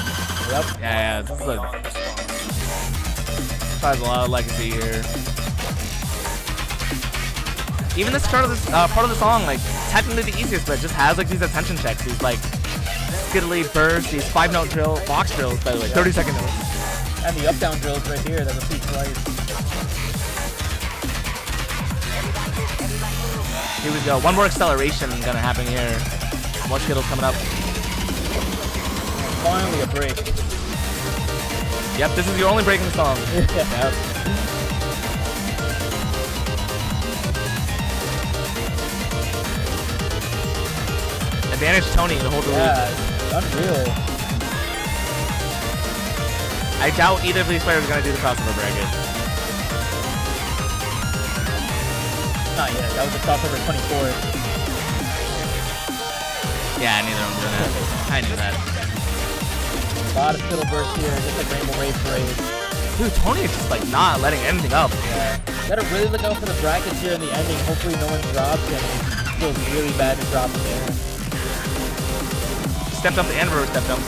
Yep. Yeah, this is has a lot of legacy here. Even this part of the song, like technically the easiest, but it just has like these attention checks, these like skiddly bursts, these 5-note drill, box drills, by the way, 30-second notes. And the up-down drills right here that repeat twice. Here we go. One more acceleration gonna happen here. More skittles coming up. Finally a break. Yep, this is your only break in the song. Yep. Advantage Tony to hold the lead. Yeah, unreal. I doubt either of these players are going to do the crossover bracket. Not yet. That was a crossover 24. Yeah, neither of them doing that. I knew that. A lot of spittle bursts here, just like Rainbow Rave Parade. Dude, Tony is just like not letting anything up. Yeah. Gotta really look out for the brackets here in the ending. Hopefully no one drops, and it feels really bad to drop in there. Step dump and reverse step dump.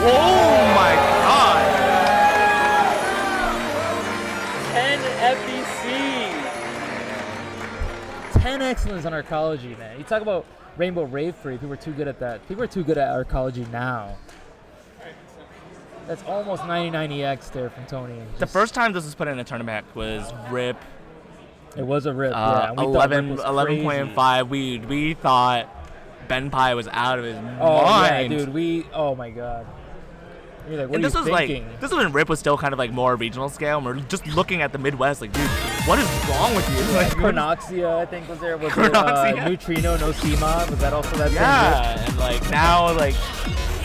Oh my god! 10 FEC! 10 excellence on Arcology, man. You talk about Rainbow Rave Free, people are too good at that. People are too good at Arcology now. That's almost 99 EX there from Tony. The first time this was put in a tournament was RIP. It was a RIP, yeah. 11.5. We thought Ben Pye was out of his mind. Yeah, dude. Oh my god. You're like, what and are this you was thinking? like, this was when RIP was still kind of like more regional scale, and we're just looking at the Midwest, like, dude, what is wrong with you? Like, Chronoxia, I think, was there. Was Chronoxia. it, Neutrino, no CMOD? Was that also that yeah, same and like now, like,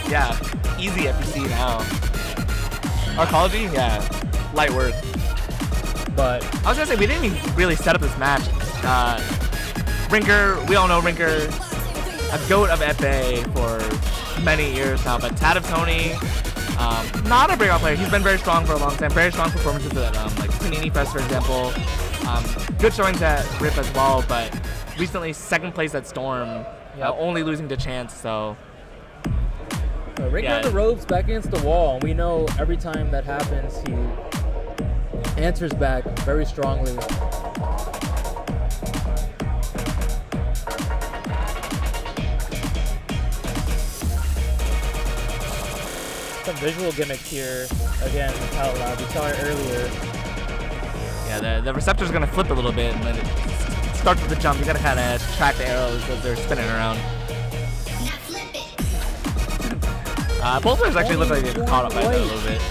yeah, easy FEC now. Arcology, yeah, light work. But I was gonna say, we didn't even really set up this match. Rinker, we all know Rinker, a goat of FA for many years now, but Tad of Tony, Not a breakout player. He's been very strong for a long time. Very strong performances at like Panini Fest, for example. Good showings at RIP as well, but recently second place at Storm, only losing to Chance. So. Ringer on the ropes, back against the wall, and we know every time that happens, he answers back very strongly. Some visual gimmicks here, again, out loud. We saw it earlier. Yeah, the receptor's going to flip a little bit, and then it starts with the jump. You got to kind of track the arrows as they're spinning around. Both players actually look like they got caught up by that a little bit.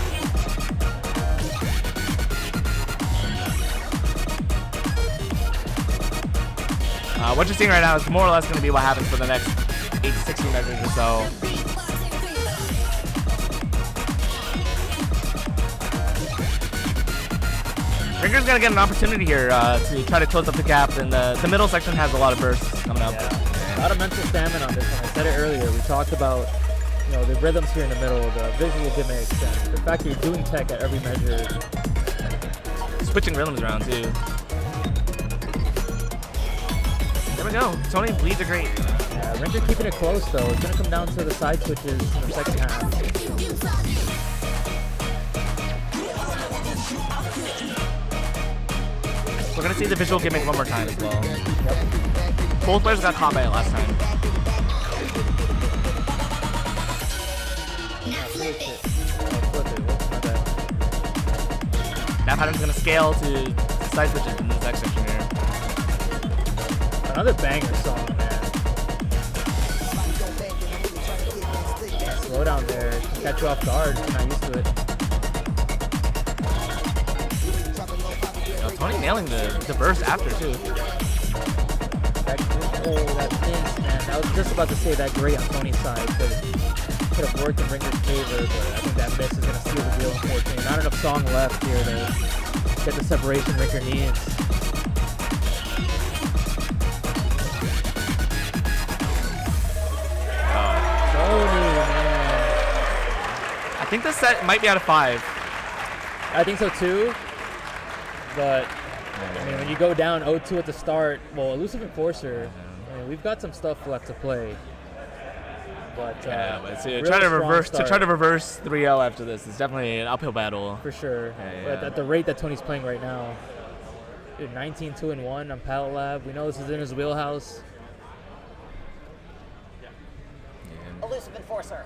What you're seeing right now is more or less going to be what happens for the next 8 to 16 measures or so. Ringer's going to get an opportunity here to try to close up the gap, and the middle section has a lot of bursts coming up. Yeah. A lot of mental stamina on this one. I said it earlier. We talked about the rhythms here in the middle, the visual gimmicks, and the fact that you're doing tech at every measure. Switching rhythms around, too. There we go. Tony leads are great. Yeah, Ringer keeping it close, though. It's going to come down to the side switches in the second half. We're going to see the visual gimmick one more time as well. Yep. Both players got caught by it last time. That pattern's going to scale to side switches in this next section here. Another banger song, man. Slow down there. Can catch you off guard. You're not used to it. Tony nailing the burst after, too. That miss, man. I was just about to say that great on Tony's side. Could have worked in Ringer's favor, but I think that miss is going to steal the deal, unfortunately. Not enough song left here to get the separation Ringer needs. Tony, man. I think this set might be out of 5. I think so, too. But, I mean, when you go down 0-2 at the start, well, Elusive Enforcer, I mean, we've got some stuff left to play. But, but try to reverse 3-0 after this. It's definitely an uphill battle. For sure. But at the rate that Tony's playing right now, 19-2-1 on Palette Lab. We know this is in his wheelhouse. Elusive Enforcer.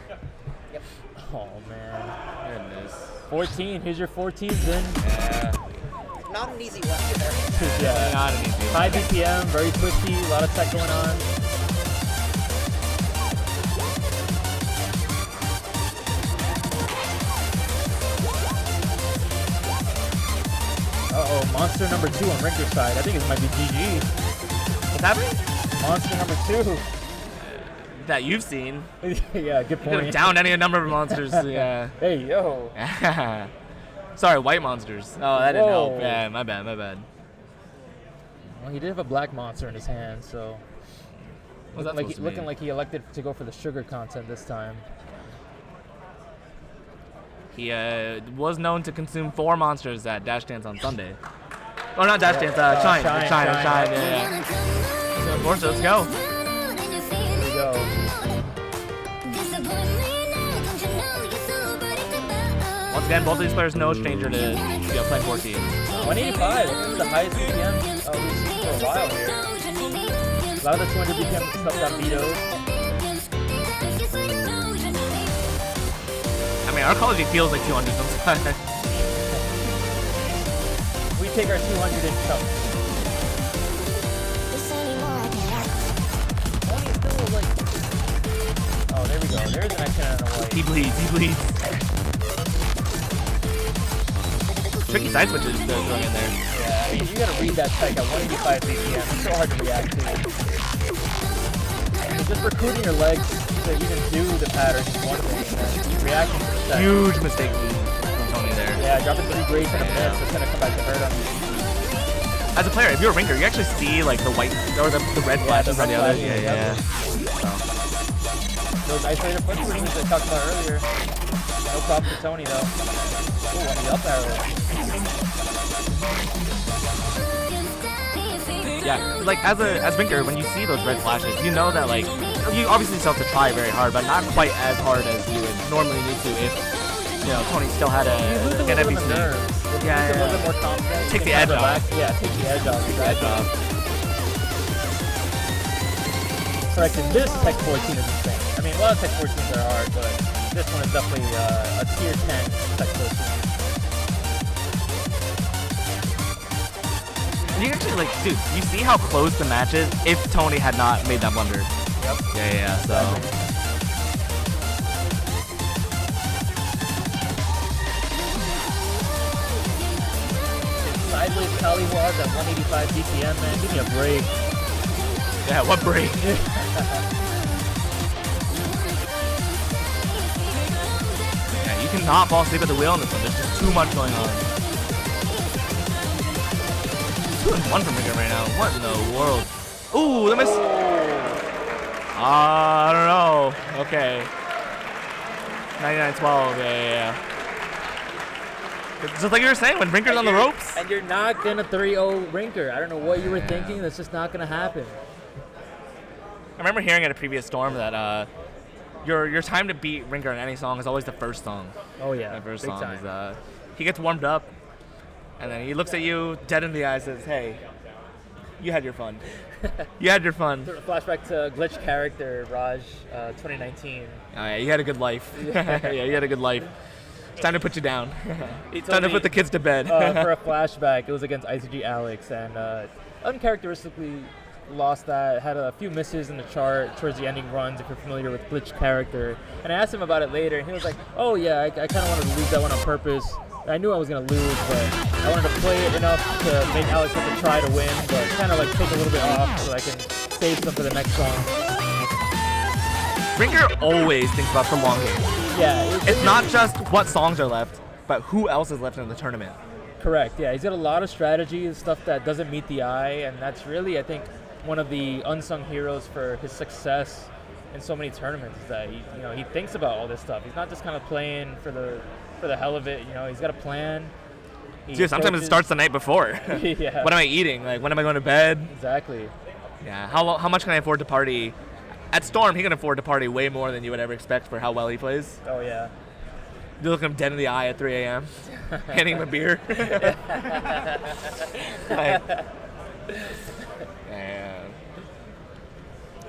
Yep. Oh, man. Goodness. 14. Here's your 14s in. Yeah. Not an easy one either. Yeah. Not an easy one. High BPM, very twisty, a lot of tech going on. Uh-oh, monster number 2 on Ringer's side. I think it might be GG. What's happening? Monster number 2. That you've seen. Yeah, good point. Down any number of monsters. Yeah. Hey, yo. Sorry, white monsters. Oh, that didn't Whoa. help. Yeah, my bad. Well, he did have a black monster in his hand, so looking like he elected to go for the sugar content this time. He was known to consume 4 monsters at Dash Dance on Sunday. Oh, not Dash Dance, Shine. Yeah. So, of course, let's go. Here we go. Once again, both of these players no stranger to playing 14. 185. I think it's the highest BPM we've seen for a while here. A lot of the 200 BPM stuff got vetoed. I mean, our Call of Duty feels like 200 sometimes. We take our 200 in chunks. Oh, there we go. There's an action on a white. He bleeds. Tricky side switches throwing in there. Yeah, I mean, you gotta read that tech at 185 BPM. It's so hard to react to. And just recruiting your legs to even do the pattern is one thing. Reacting to the tech. Huge mistake from Tony there. Yeah, dropping 3 grades in a minute, so it's gonna come back to hurt him. As a player, if you're a Ringer, you actually see like the white or the red flashes on the other. Yeah. So. those isolated foot switches I talked about earlier. No problem for Tony though. Oh, on the up arrow. Yeah, like as Winker, when you see those red flashes, you know that like you obviously still have to try very hard, but not quite as hard as you would normally need to if Tony still had an MVC. Yeah, a little bit more confident. Take the edge off. Yeah, take the edge off. Exactly. Correct. And this Tech 14 is insane. I mean, a lot of Tech 14s are hard, but this one is definitely a tier 10 Tech 14. And you actually, like, dude, you see how close the match is if Tony had not made that blunder. Yep. Yeah, so. Sideways Collywog at 185 BPM, man. Give me a break. Yeah, what break? Yeah, you cannot fall asleep at the wheel on this one. There's just too much going on. 2-1 from Winker right now. What in the world? Ooh, that missed. I don't know. Okay. 99-12. Yeah. Just like you were saying, when Rinker's on the ropes. And you're not going to 3-0 Rinker. I don't know what you were thinking. That's just not going to happen. I remember hearing at a previous Storm that your time to beat Rinker in any song is always the first song. Oh, yeah. The first big song time. is, he gets warmed up, and then he looks at you dead in the eyes and says, hey, you had your fun. You had your fun. Flashback to Glitch character, Raj, 2019. Oh, yeah, you had a good life. Yeah, you had a good life. It's time to put you down. It's time to me, put the kids to bed. For a flashback, it was against ICG Alex, and uncharacteristically lost that. Had a few misses in the chart towards the ending runs, if you're familiar with Glitch character. And I asked him about it later, and he was like, oh yeah, I kind of wanted to lose that one on purpose. I knew I was going to lose, but I wanted to play it enough to make Alex have to try to win, but kind of like take a little bit off so I can save some for the next song. Rinker always thinks about the long game. Yeah. It's not just what songs are left, but who else is left in the tournament. Correct, yeah. He's got a lot of strategy and stuff that doesn't meet the eye, and that's really, I think, one of the unsung heroes for his success in so many tournaments is that he thinks about all this stuff. He's not just kind of playing for the hell of it. He's got a plan. Dude, sometimes it starts the night before. Yeah. What am I eating? Like, when am I going to bed? Exactly. Yeah. How much can I afford to party? At Storm, he can afford to party way more than you would ever expect for how well he plays. Oh, yeah. You look him dead in the eye at 3 a.m., handing him a beer.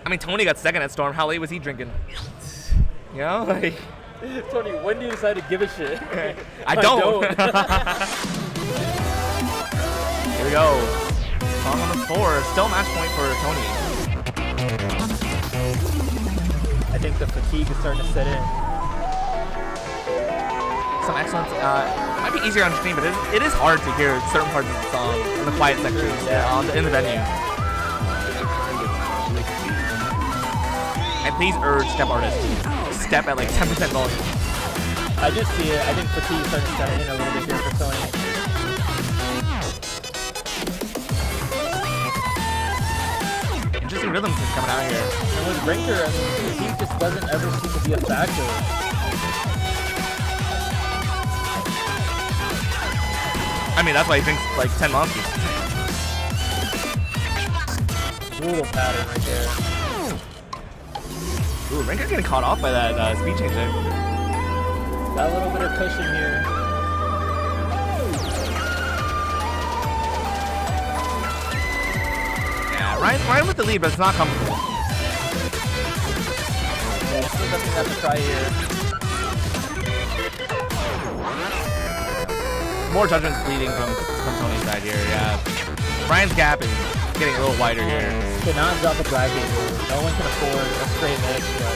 I mean, Tony got second at Storm. How late was he drinking? You know, like. Tony, when do you decide to give a shit? I don't. Here we go. Song number 4. Still match point for Tony. I think the fatigue is starting to set in. Some excellent. Might be easier on stream, but it is hard to hear certain parts of the song in the quiet section in the venue. And please urge step artists to step at like 10% volume. I just see it. I think fatigue is starting to set in a little bit here for Tony. Interesting rhythms is coming out here. And with Rinker, I mean, fatigue just doesn't ever seem to be a factor. I mean, that's why he thinks like 10 monsters. Brutal pattern right there. Ooh, Rinker getting caught off by that speed change there. Got a little bit of cushion here. Yeah, Ryan with the lead, but it's not comfortable. Yeah, still doesn't have to try here. More judgments bleeding from Tony's side here, yeah. Ryan's gap is getting a little wider here. Cannot drop a bracket here. No one can afford a straight mix, but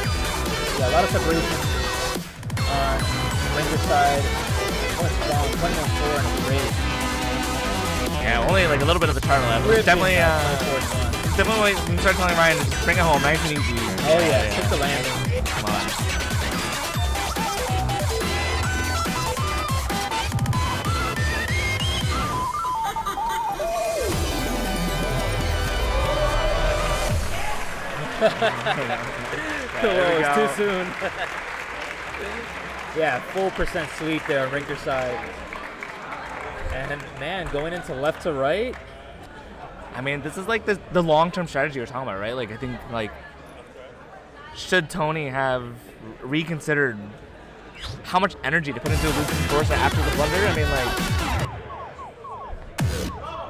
yeah, a lot of separation on Rinker's side. Oh, it's strong. 21-4 and a rate. Yeah, only like a little bit of the turn left. It's definitely, definitely when you start telling Ryan to just bring it home nice and easy. Oh yeah, took the landing. Come on. Whoa, it's too soon. Yeah, full percent sweep there on Rinker's side. And man, going into left to right. I mean, this is like the long-term strategy we're talking about, right? Like, I think, like, should Tony have reconsidered how much energy to put into Elusive Enforcer after the blunder? I mean,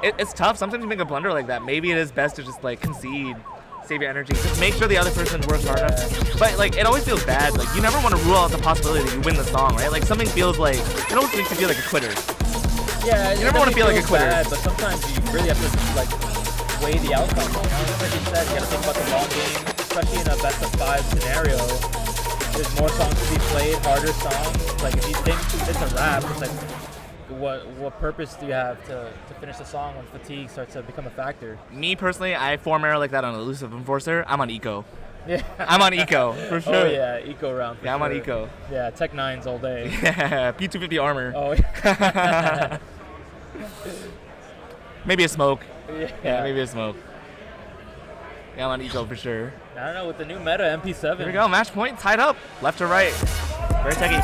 like, it's tough. Sometimes you make a blunder like that. Maybe it is best to just, like, concede, save your energy. Just make sure the other person works hard enough. But, like, it always feels bad. Like, you never want to rule out the possibility that you win the song, right? Like, something feels like, it always makes you feel like a quitter. Yeah, you never want to feel like a quitter. Bad, but sometimes you really have to, like, weigh the outcome. You know, like you said, you got to think about the long game, especially in a best of 5 scenario. There's more songs to be played, harder songs. Like, if you think it's a wrap, it's like, what purpose do you have to finish the song when fatigue starts to become a factor? Me personally, I form error like that on Elusive Enforcer. I'm on eco. Yeah. I'm on eco, for sure. Oh, yeah, eco round. Yeah, I'm on eco. Yeah, Tech 9s all day. Yeah, P250 armor. Oh, yeah. Maybe a smoke. Yeah, maybe a smoke. Yeah, I'm on eco for sure. I don't know, with the new meta, MP7. Here we go, match point, tied up, left to right. Very techy.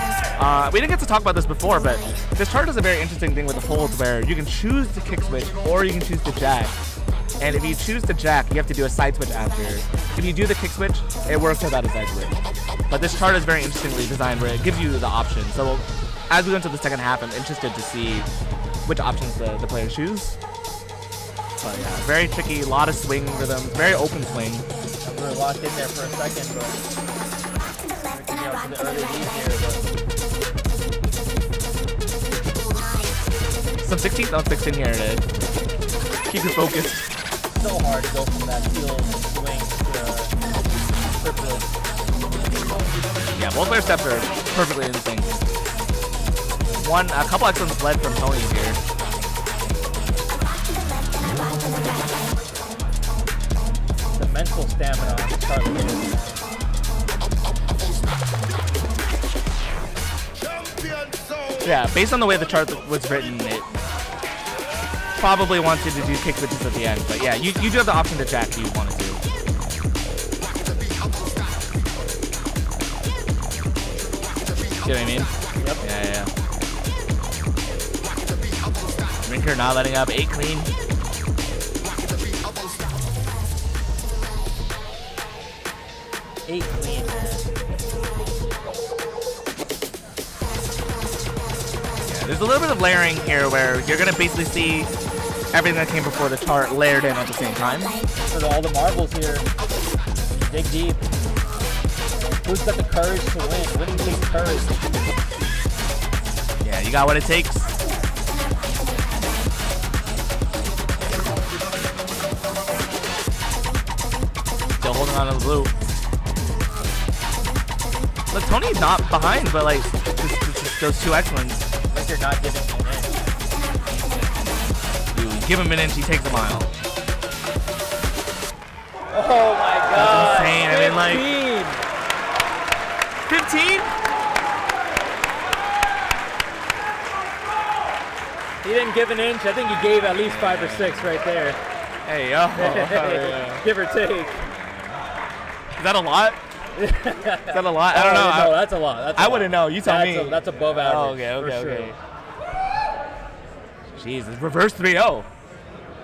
We didn't get to talk about this before, but this chart does a very interesting thing with the holds where you can choose to kick switch or you can choose to jack. And if you choose to jack, you have to do a side switch after. If you do the kick switch, it works without a side switch. But this chart is very interestingly designed where it gives you the option. So as we go into the second half, I'm interested to see which options the players choose. But yeah, very tricky, a lot of swing rhythm, very open swing. We were locked in there for a second, but we're getting out to the early lead here. Some 16th on 16 here to keep you focused. So hard to go from that field swing to triplet. Yeah, both player steps are perfectly in sync. A couple excellent sled from Tony here. The mental stamina on Charlie is. Yeah, based on the way the chart was written, it probably wants you to do kick switches at the end. But yeah, you do have the option to jack if you wanted to. See what I mean? Yep. Yeah. Rinker not letting up, 8 clean. There's a little bit of layering here where you're going to basically see everything that came before the chart layered in at the same time. For all the marbles here, dig deep. Who's got the courage to win? Winning takes courage. Yeah, you got what it takes. Still holding on to the blue. Look, Tony's not behind, but like, just those two excellents. You're not giving him an inch. You give him an inch, he takes a mile. Oh my god. That's insane. 15. I mean, like 15? He didn't give an inch. I think he gave at least 5 or 6 right there. Hey, yo. Yeah. Give or take. Is that a lot? Is that a lot? I don't know. No, that's a lot. I wouldn't know. You tell me. That's above average. Oh, okay. Sure. Jeez, it's reverse 3-0.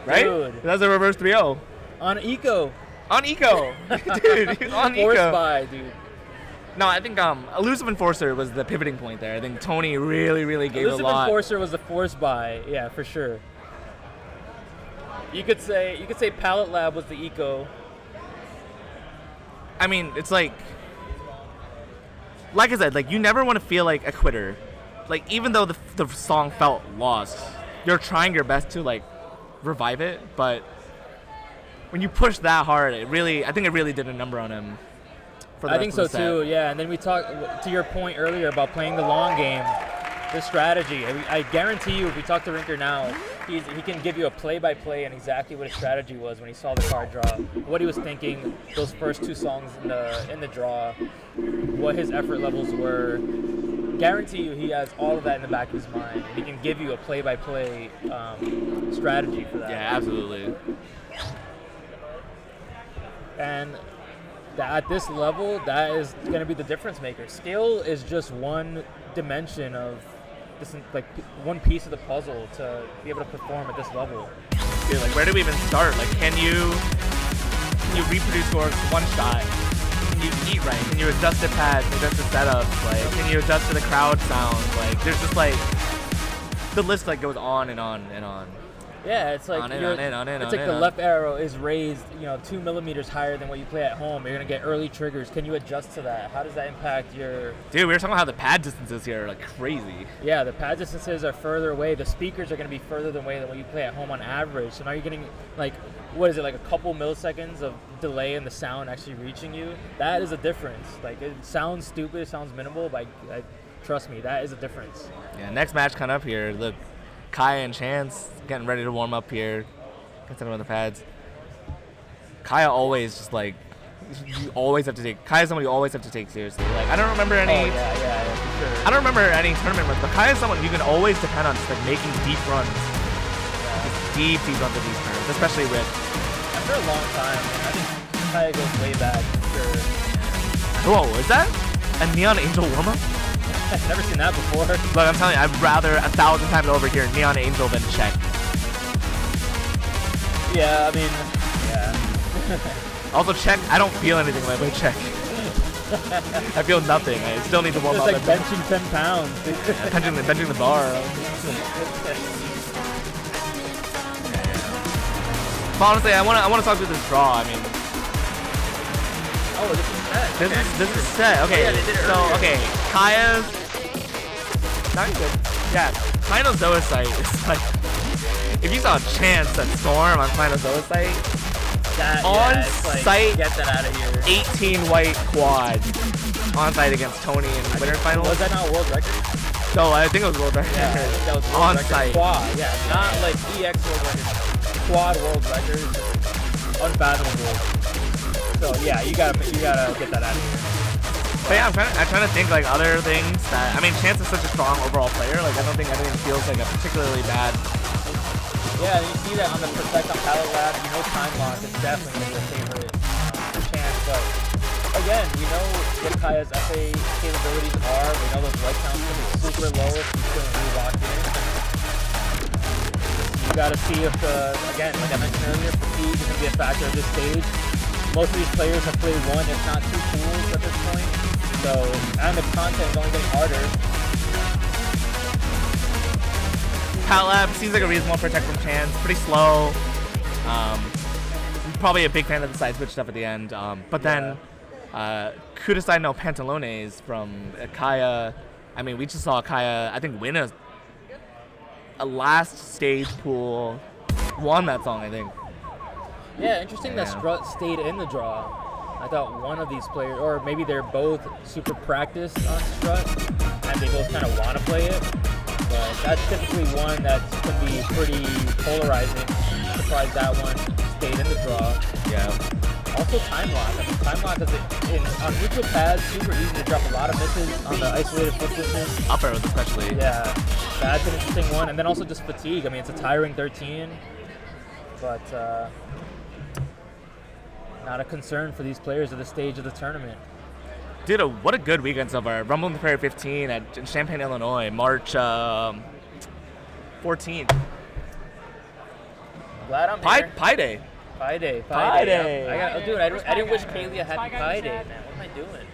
Right? Dude. That's a reverse 3-0. On eco. On eco. Dude, he's on eco. Forced by, dude. No, I think Elusive Enforcer was the pivoting point there. I think Tony really gave a lot. Elusive Enforcer was the forced buy, yeah, for sure. You could say Palette Lab was the eco. I mean, it's like I said, like you never want to feel like a quitter. Like even though the song felt lost, you're trying your best to like revive it, but when you push that hard, I think it really did a number on him. I think so too, yeah. And then we talked to your point earlier about playing the long game, the strategy. I guarantee you, if we talk to Rinker now, he can give you a play-by-play on exactly what his strategy was when he saw the card draw, what he was thinking those first 2 songs in the draw, what his effort levels were. Guarantee you, he has all of that in the back of his mind. He can give you a play-by-play strategy for that. Yeah, absolutely. And at this level, that is going to be the difference maker. Skill is just one dimension of this, like one piece of the puzzle to be able to perform at this level. Dude, like where do we even start? Like, can you reproduce scores one shot? Can you eat right? Can you adjust the pads? Adjust the setups? Like, can you adjust to the crowd sounds? Like, there's just like the list like goes on and on and on. Yeah, it's like the left arrow is raised, 2 millimeters higher than what you play at home. You're gonna get early triggers. Can you adjust to that? How does that impact your? Dude, we were talking about how the pad distances here are like crazy. Yeah, the pad distances are further away. The speakers are gonna be further away than what you play at home on average. So now you're getting like, what is it, like a couple milliseconds of delay in the sound actually reaching you? That is a difference. Like, it sounds stupid, it sounds minimal, but trust me, that is a difference. Yeah, next match coming up here. Look. Kaya and Chance getting ready to warm up here. Considering on the pads. Kaya always just like, you always have to take. Kaya's somebody you always have to take seriously. Like, I don't remember any. Oh, yeah, for sure. I don't remember any tournament runs, but Kaya's someone you can always depend on, just like making deep runs. Just deep runs of these turns, especially with. After a long time, man, I think Kaya goes way back for sure. Whoa, is that a Neon Angel warm up? I've never seen that before. Look, I'm telling you, I'd rather 1,000 times over here Neon Angel than Check. Yeah, I mean, yeah. Also, Check, I don't feel anything when I play Check. I feel nothing. I still need to warm up. It's like benching 10 pounds. benching the bar. But honestly, I want to talk through this draw. I mean, oh, this is set. This is set. Okay, yeah, they did it so earlier. okay, Kaya's not good. Yeah, Final Zoocyte is like, if you saw a Chance at Storm on Final Zoocyte, it's like, site, get that out of here. 18 white quad on site against Tony in winter finals. Was that not a world record? No, I think it was world record. Yeah, I think that was world on record. site. Quad, yeah, not like EX world record. Quad world record, unfathomable. So yeah, you gotta get that out of here. But yeah, I'm trying to think like other things that, I mean, Chance is such a strong overall player. Like, I don't think anything feels like a particularly bad. Yeah, you see that on the Protect on Palette Lab. Time Lock is definitely your favorite Chance, but again, we know what Kaya's FA capabilities are. We know those leg counts can be super low if he's feeling really locked in. You gotta see if again, like I mentioned earlier, fatigue is gonna be a factor at this stage. Most of these players have played one, if not two pools at this point. So, and the content is only getting harder. Palette Lab seems like a reasonable protect from Chance. Pretty slow. Probably a big fan of the side switch stuff at the end. But then, Kudasai no Pantalones from Kaya. I mean, we just saw Kaya, I think, win a last stage pool. Won that song, I think. Yeah, interesting that Strut stayed in the draw. I thought one of these players, or maybe they're both super practiced on Strut, and they both kind of want to play it. But that's typically one that can be pretty polarizing. I'm surprised that one stayed in the draw. Yeah. Also Time Lock. I mean, Time Lock is on neutral pads, super easy to drop a lot of misses on the isolated foot switches. Up arrows especially. Yeah, that's an interesting one. And then also just fatigue. I mean, it's a tiring 13, but not a concern for these players at this stage of the tournament. Dude, what a good weekend so far. Rumble in the Prairie 15 in Champaign, Illinois, March 14th. Glad I'm here. Pi Day. Pi Day. Pi Day. Dude, I didn't wish Kaylee a happy Pi Day, man. What am I doing?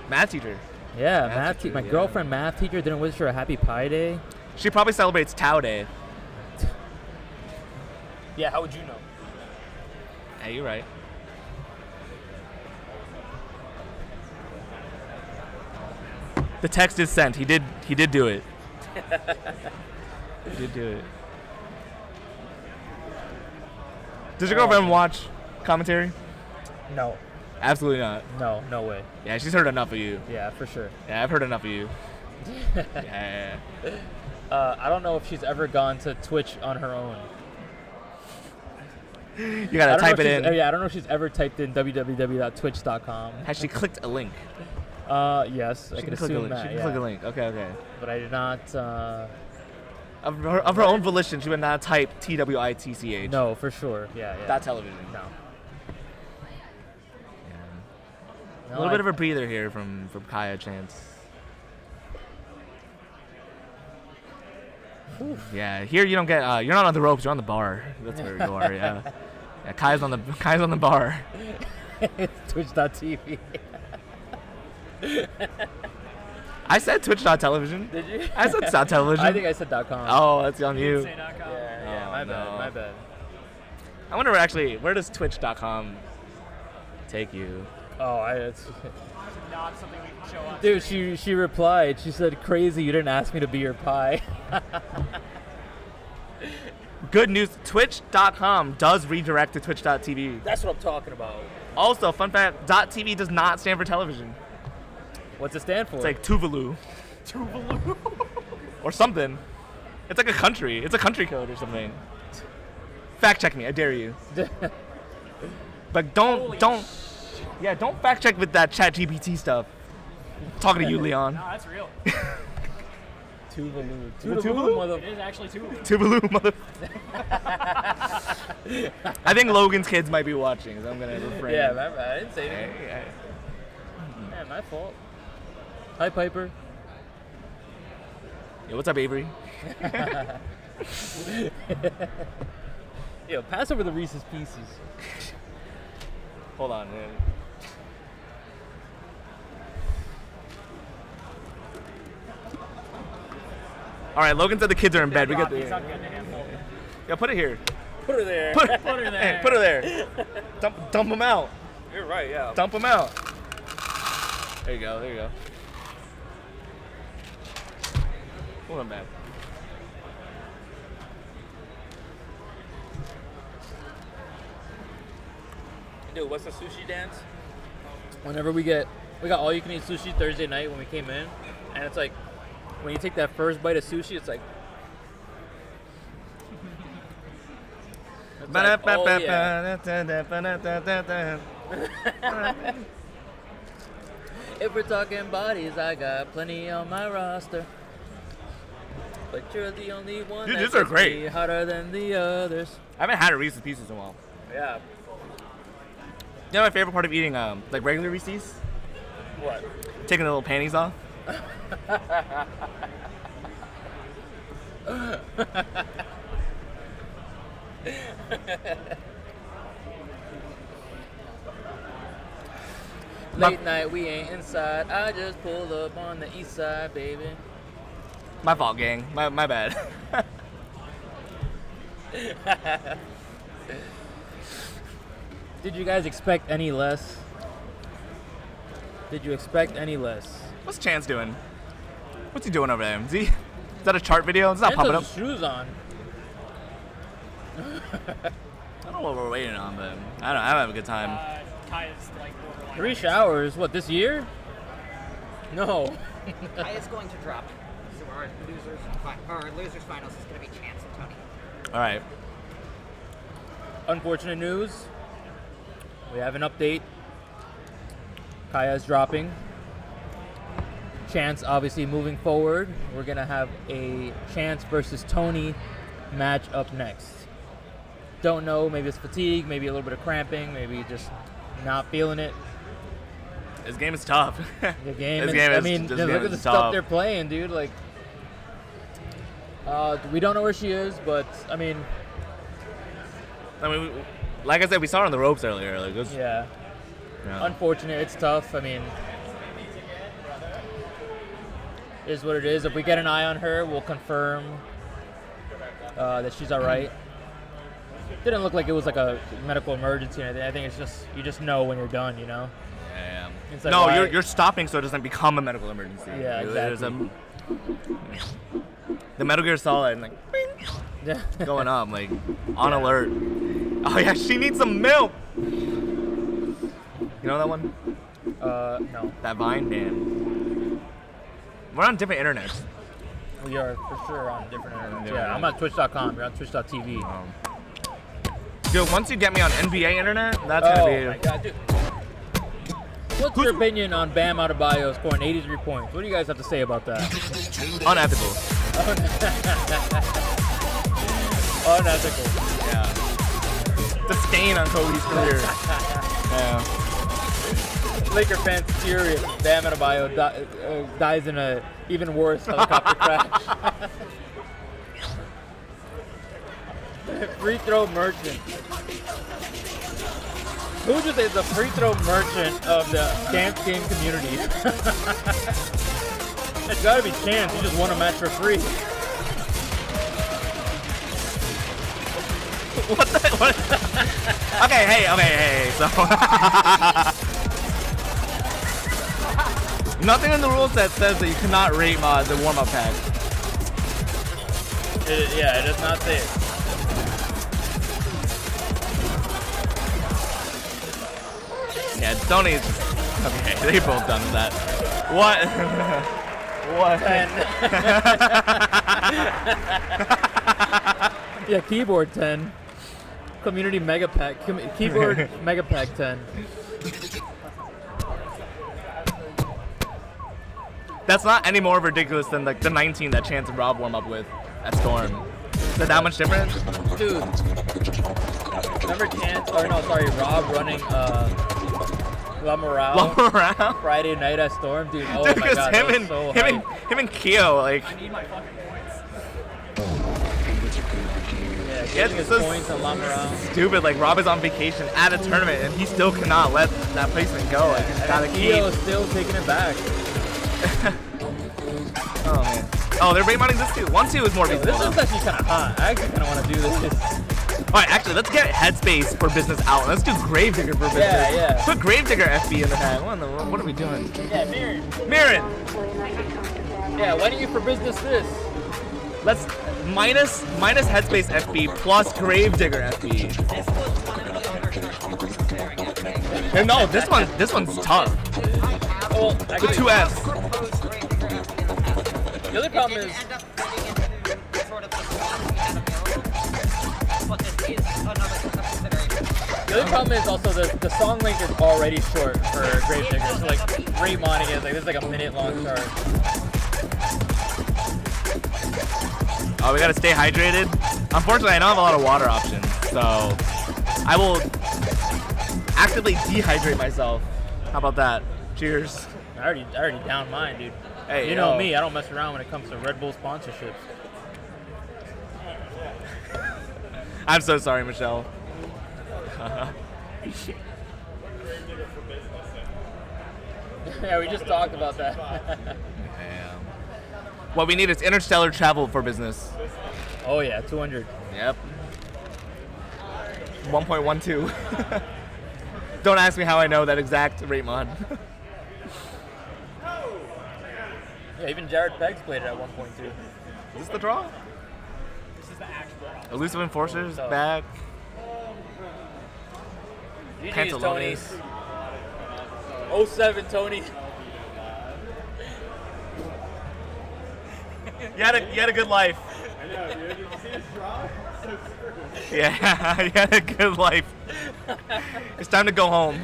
Math teacher. Yeah, math teacher. My girlfriend math teacher didn't wish her a happy Pi Day. She probably celebrates Tau Day. Yeah, how would you know? Yeah, you're right. The text is sent. He did do it. He did do it. Did your girlfriend watch commentary? No. Absolutely not. No way. Yeah, she's heard enough of you. Yeah, for sure. Yeah, I've heard enough of you. Yeah. I don't know if she's ever gone to Twitch on her own. You gotta type it in. Yeah, I don't know if she's ever typed in www.twitch.com. Has she clicked a link? Yes, I can assume that. She can click a link. Okay. But I did not. Of her own volition, she would not type TWITCH. No, for sure. Yeah. That television. No. A little bit of a breather here from Kaya Chance. Yeah, here you don't get. You're not on the ropes. You're on the bar. That's where you are. Yeah. Yeah. Kaya's on the bar. Twitch.tv. I said Twitch.television. Did you? I said .television. I think I said .com. Oh, that's on you. Say .com. Yeah, my bad. My bad. I wonder where does Twitch.com take you? Oh, it's not something we can show up. Dude, she replied. She said, "Crazy, you didn't ask me to be your pie." Good news, Twitch.com does redirect to Twitch.tv. That's what I'm talking about. Also, fun fact, .tv does not stand for television. What's it stand for? It's like Tuvalu. Tuvalu. Or something. It's like a country. It's a country code or something. Fact check me, I dare you. But don't fact check with that ChatGPT stuff. I'm talking to you, Leon. No, that's real. Tuvalu. Tuvalu? It is actually Tuvalu. Tuvalu, mother. I think Logan's kids might be watching, so I'm gonna refrain. Yeah, I didn't say anything. Yeah, my fault. Hi, Piper. Yo, what's up, Avery? Yo, pass over the Reese's Pieces. Hold on, man. All right, Logan said the kids are in bed. We got the. Yeah, put it here. Put her there. Put her there. Hey, put her there. Dump them out. You're right, yeah. Dump them out. There you go. There you go. Hold on, man. Dude, what's the sushi dance? Whenever we got all you can eat sushi Thursday night when we came in, and it's like when you take that first bite of sushi, it's like. Oh, yeah. If we're talking bodies, I got plenty on my roster. But you're the only one. Dude, that these are gets great. me hotter than the others. I haven't had a Reese's Pieces in a while. Yeah. You know my favorite part of eating like regular Reese's? What? Taking the little panties off. Late night, we ain't inside. I just pulled up on the east side, baby. My fault, gang. My bad. Did you guys expect any less? Did you expect any less? What's Chance doing? What's he doing over there? Is that a chart video? It's not Chance pumping has up. his shoes on. I don't know what we're waiting on, but I don't have a good time. Kaya's like borderline. 3 showers? What, this year? No. Kaya's going to drop. So our losers finals is going to be Chance and Tony. All right. Unfortunate news. We have an update. Kaya's dropping. Chance obviously moving forward. We're going to have a Chance versus Tony match up next. Don't know, maybe it's fatigue, maybe a little bit of cramping, maybe just not feeling it. This game is tough. The game This is, game I is- mean, this look game at the is stuff tough. they're playing, dude. Like, we don't know where she is, but I mean, Like I said, we saw her on the ropes earlier. Like, yeah. Yeah. Unfortunate. It's tough. I mean, it is what it is. If we get an eye on her, we'll confirm that she's all right. Didn't look like it was like a medical emergency or anything. I think it's just you just know when you're done, you know. Yeah. It's like, No, why- you're stopping so it doesn't become a medical emergency. Yeah, There's exactly. The Metal Gear Solid, like, going up, like, on alert. Oh yeah, she needs some milk. You know that one? No. That Vine band. We're on different internets. We are for sure on different internet. Yeah. Yeah, I'm on Twitch.com. You're on Twitch.tv. Dude, once you get me on NBA internet, that's gonna be. Oh my god, dude. What's your opinion on Bam Adebayo scoring 83 points? What do you guys have to say about that? Unethical. Unethical. Yeah. It's a stain on Kobe's career. Yeah. Laker fans furious. Bam Adebayo dies in a even worse helicopter crash. Free throw merchant. Who just is the free throw merchant of the dance game community? It's gotta be Chance. He just won a match for free. What the? What? Okay, hey. So nothing in the rule set says that you cannot rate mod the warm-up pack. Yeah, it does not say it. Yeah, Tony's. Okay, they both done that. What? What? Yeah, keyboard 10. Community mega pack. Keyboard mega pack 10. That's not any more ridiculous than like the 19 that Chance and Rob warm up with at Storm. Is it that much different? Dude. Remember Chance, Rob running La Morale Friday night at Storm? Dude, oh Dude, my god, him that was and, so him and Keo, like... I need my fucking points. Yeah, his so points on La Morale. stupid, like Rob is on vacation at a tournament and he still cannot let that placement go. Like, he's gotta keep... Keo is still taking it back. Oh, man. Oh, they're rate modding this too. 1-2 is more reasonable. This is actually kind of hot. I actually kind of want to do this. Alright, actually, let's get Headspace for business out. Let's do Gravedigger for business. Yeah. Put Gravedigger FB in the pack. What are we doing? Yeah, Mirren. Mirren! Yeah, why don't you for business this? Let's minus Headspace FB plus Gravedigger FB. And no, this one's tough. Well, The 2Fs. The other problem is also the song length is already short for Gravedigger. So like rate modding is like this is like a minute long chart. Oh, we gotta stay hydrated. Unfortunately, I don't have a lot of water options, so I will actively dehydrate myself. How about that? Cheers. I already downed mine, dude. Hey, you know me, I don't mess around when it comes to Red Bull sponsorships. I'm so sorry, Michelle. Yeah, we just talked about that. What we need is interstellar travel for business. Oh yeah, 200. Yep. 1.12. Don't ask me how I know that exact rate mod. Yeah, even Jared Peggs played it at 1.2. Is this the draw? This is the actual draw. Elusive Enforcers back. GG's, Tony. Pantalones. 07, Tony. You had a good life. I know, dude. Did you see his draw? So screwed. Yeah, you had a good life. It's time to go home.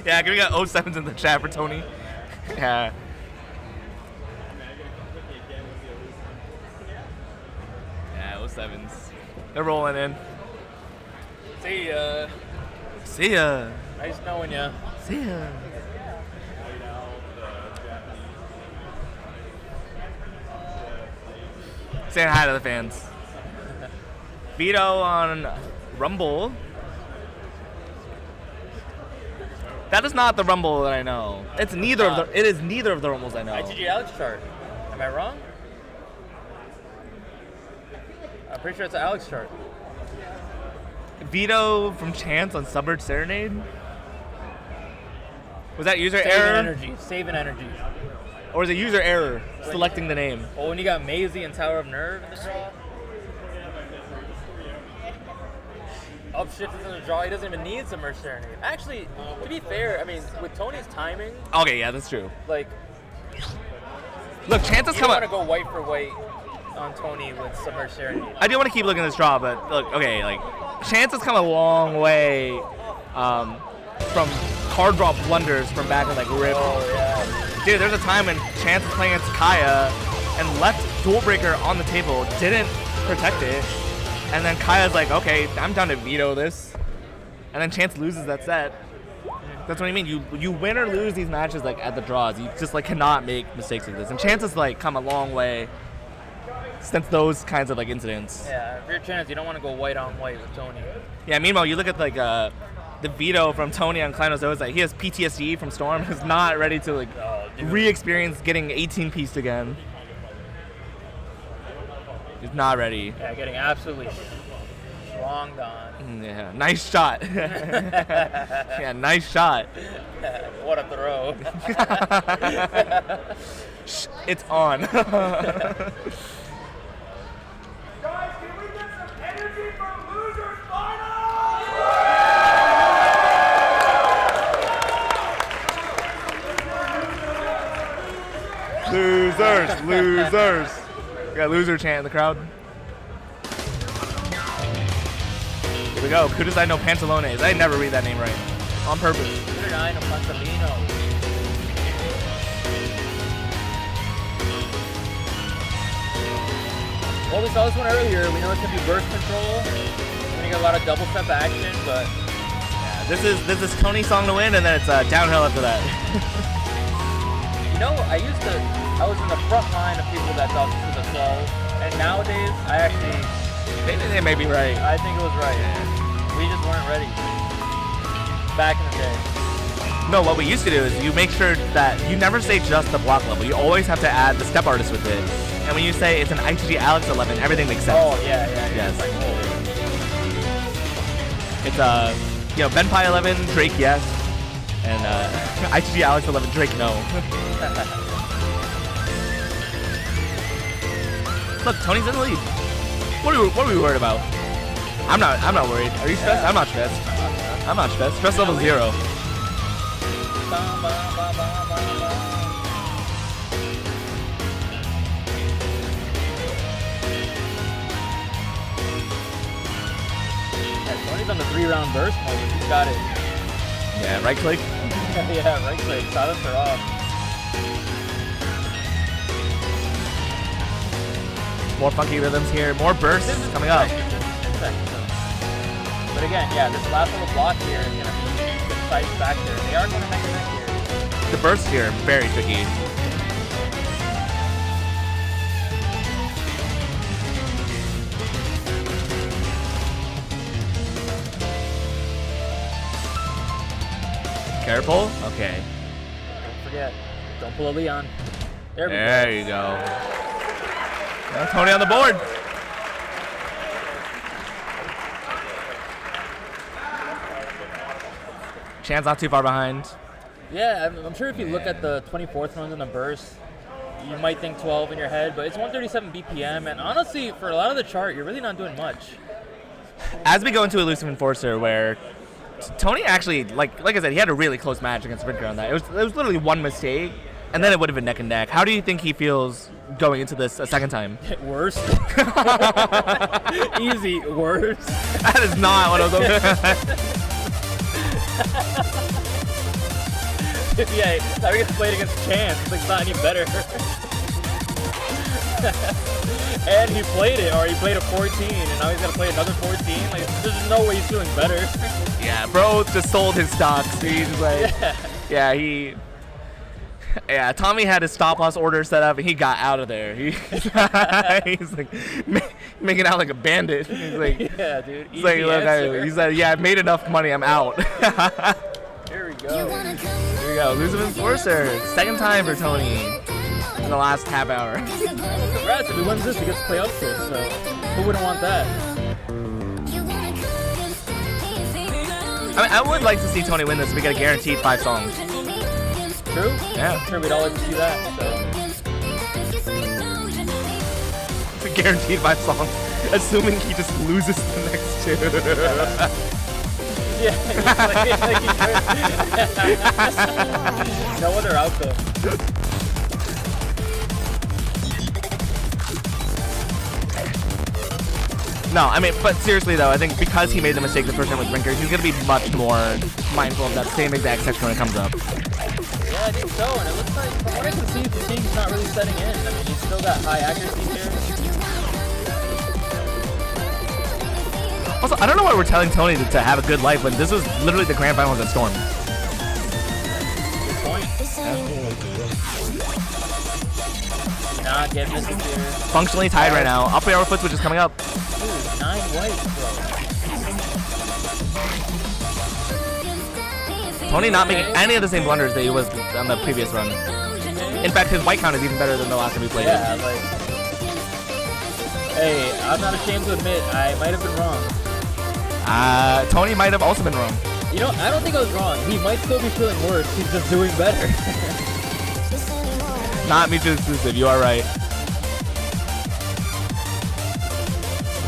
Yeah, we got 07s in the chat for Tony. Yeah. Yeah, 07s. They're rolling in. See ya. See ya. Nice knowing ya. See ya. Saying hi to the fans. Vito on Rumble. That is not the Rumble that I know. It's neither of the. It is neither of the Rumbles I know. IGG Alex chart. Am I wrong? I'm pretty sure it's an Alex chart. Vito from Chance on Suburb Serenade. Was that user Saving error? energy. Saving energy. Or is it user error selecting the name? Oh, when you got Maisie and Tower of Nerve in the draw. Upshift is in the draw. He doesn't even need Submerged Serenade. Actually, to be fair, I mean, with Tony's timing. Okay, yeah, that's true. Like, look, Chance has you come want up. to go white for white on Tony with Submerged Serenade. I do want to keep looking at this draw, but look, okay, like Chance has come a long way from card draw blunders from back in like Rip. Oh yeah. Dude, there's a time when Chance was playing against Kaya and left Dual Breaker on the table, didn't protect it, and then Kaya's like, okay, I'm down to veto this. and then Chance loses that set. That's what I mean. You win or lose these matches like at the draws. You just like cannot make mistakes like this. And Chance has like come a long way since those kinds of like incidents. Yeah, if you're Chance, you don't want to go white on white with Tony. Yeah. Meanwhile, you look at like the veto from Tony on Klein Ozoa. Like he has PTSD from Storm. He's not ready to like re-experience getting 18 pieced again. He's not ready. Yeah, getting absolutely stronged on. Yeah, nice shot. Yeah, nice shot. What a throw. It's on. Guys, can we get some energy for Losers Losers. We got loser chant in the crowd. Here we go. Kudasai no Pantalones. I never read that name right. On purpose. Kudasai no Pantalino. Well, we saw this one earlier. We know it's going to be burst control. We're going to get a lot of double step action, but... Yeah, this is Tony's song to win, and then it's downhill after that. You know, I was in the front line of people that thought this was a slow, and nowadays, I actually... They may be right. I think it was right. We just weren't ready. Back in the day. No, what we used to do is you make sure that you never say just the block level. You always have to add the step artist with it. And when you say it's an ITG Alex 11, everything makes sense. Oh, yeah. Yes. It's, Ben Pie 11, Drake, yes. And ITG Alex 11, Drake, no. Look, Tony's in the lead. What are we worried about? I'm not worried. Are you stressed? I'm not stressed. I'm not stressed. Stress level 0. Tony's on the 3-round burst mode. He's got it. Yeah, right click. Yeah, right click. Silencer off. More funky rhythms here. More bursts coming up. But again, yeah, this last little block here is going to be the sights back there. They are going to neck and neck here. The bursts here are very tricky. Careful. Okay. Don't forget. Don't pull a Leon. There you go. Now Tony on the board. Chan's not too far behind. Yeah, I'm sure if you look at the 24th runs in the burst, you might think 12 in your head, but it's 137 BPM, and honestly, for a lot of the chart, you're really not doing much. As we go into Elusive Enforcer, where Tony actually, like I said, he had a really close match against Rinker on that. It was literally one mistake, and then it would have been neck and neck. How do you think he feels going into this a second time? Worse. Easy, worse. That is not what I was hoping. Yeah, now he gets played against Chance. It's like not any better. And he played it, or he played a 14, and now he's got to play another 14. Like, there's no way he's doing better. Yeah, bro just sold his stocks. He's just like, yeah, Tommy had his stop loss order set up, and he got out of there. He's like making out like a bandit. He's like, yeah, dude. He's like, look, he said, yeah, I made enough money. I'm out. Here we go. Here we go. Elusive Enforcer. Second time for Tony in the last half hour. Congrats, if he wins this, he gets to play up shit, so who wouldn't want that? I mean, I would like to see Tony win this if we get a guaranteed 5 songs. True? Yeah. I'm sure we'd all like to see that, so. It's a guaranteed 5 songs, assuming he just loses the next 2. Yeah, no other outcome. No, I mean, but seriously though, I think because he made the mistake the first time with Rinker, he's going to be much more mindful of that same exact section when it comes up. Yeah, I think so, and it looks like, from what I can see, Fatigue's not really setting in. I mean, he's still got high accuracy here. Also, I don't know why we're telling Tony to have a good life when this was literally the grand finals at Storm. Good point. Not getting this here. Functionally tied right now. Up air foot switch is coming up. Dude, 9 whites, bro. Tony not making any of the same blunders that he was on the previous run. In fact, his white count is even better than the last time we played Yeah, like, hey, I'm not ashamed to admit I might have been wrong. Tony might have also been wrong. You know, I don't think I was wrong. He might still be feeling worse. He's just doing better. Not mutually exclusive. You are right.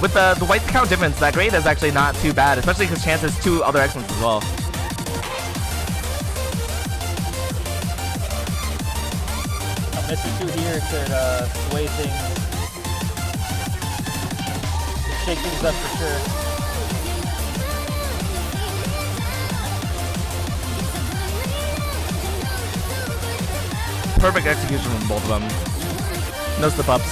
With the white count difference, that grade is actually not too bad, especially because Chance has 2 other excellents as well. Mr. 2 here could sway things. Shake things up for sure. Perfect execution from both of them. No slip-ups.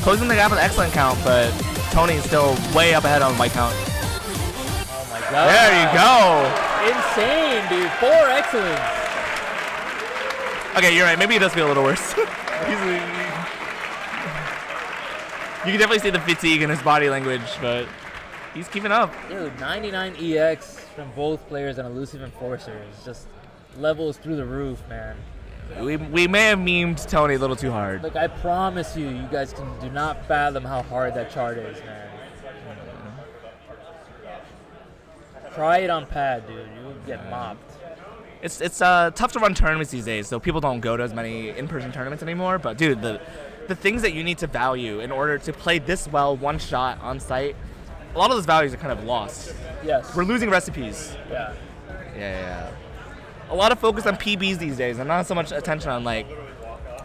Closing the gap with excellent count, but Tony's still way up ahead on white count. Oh my god. There you go. Insane, dude. 4 excellence. Okay, you're right. Maybe he does feel a little worse. You can definitely see the fatigue in his body language, but he's keeping up. Dude, 99 EX from both players and Elusive Enforcer is just levels through the roof, man. We may have memed Tony a little too hard. Like, I promise you, you guys do not fathom how hard that chart is, man. Try it on pad, dude. You'll get mopped. It's tough to run tournaments these days, so people don't go to as many in-person tournaments anymore. But dude, the things that you need to value in order to play this well one shot on site, a lot of those values are kind of lost. Yes. We're losing recipes. Yeah. Yeah. A lot of focus on PBs these days, and not so much attention on like,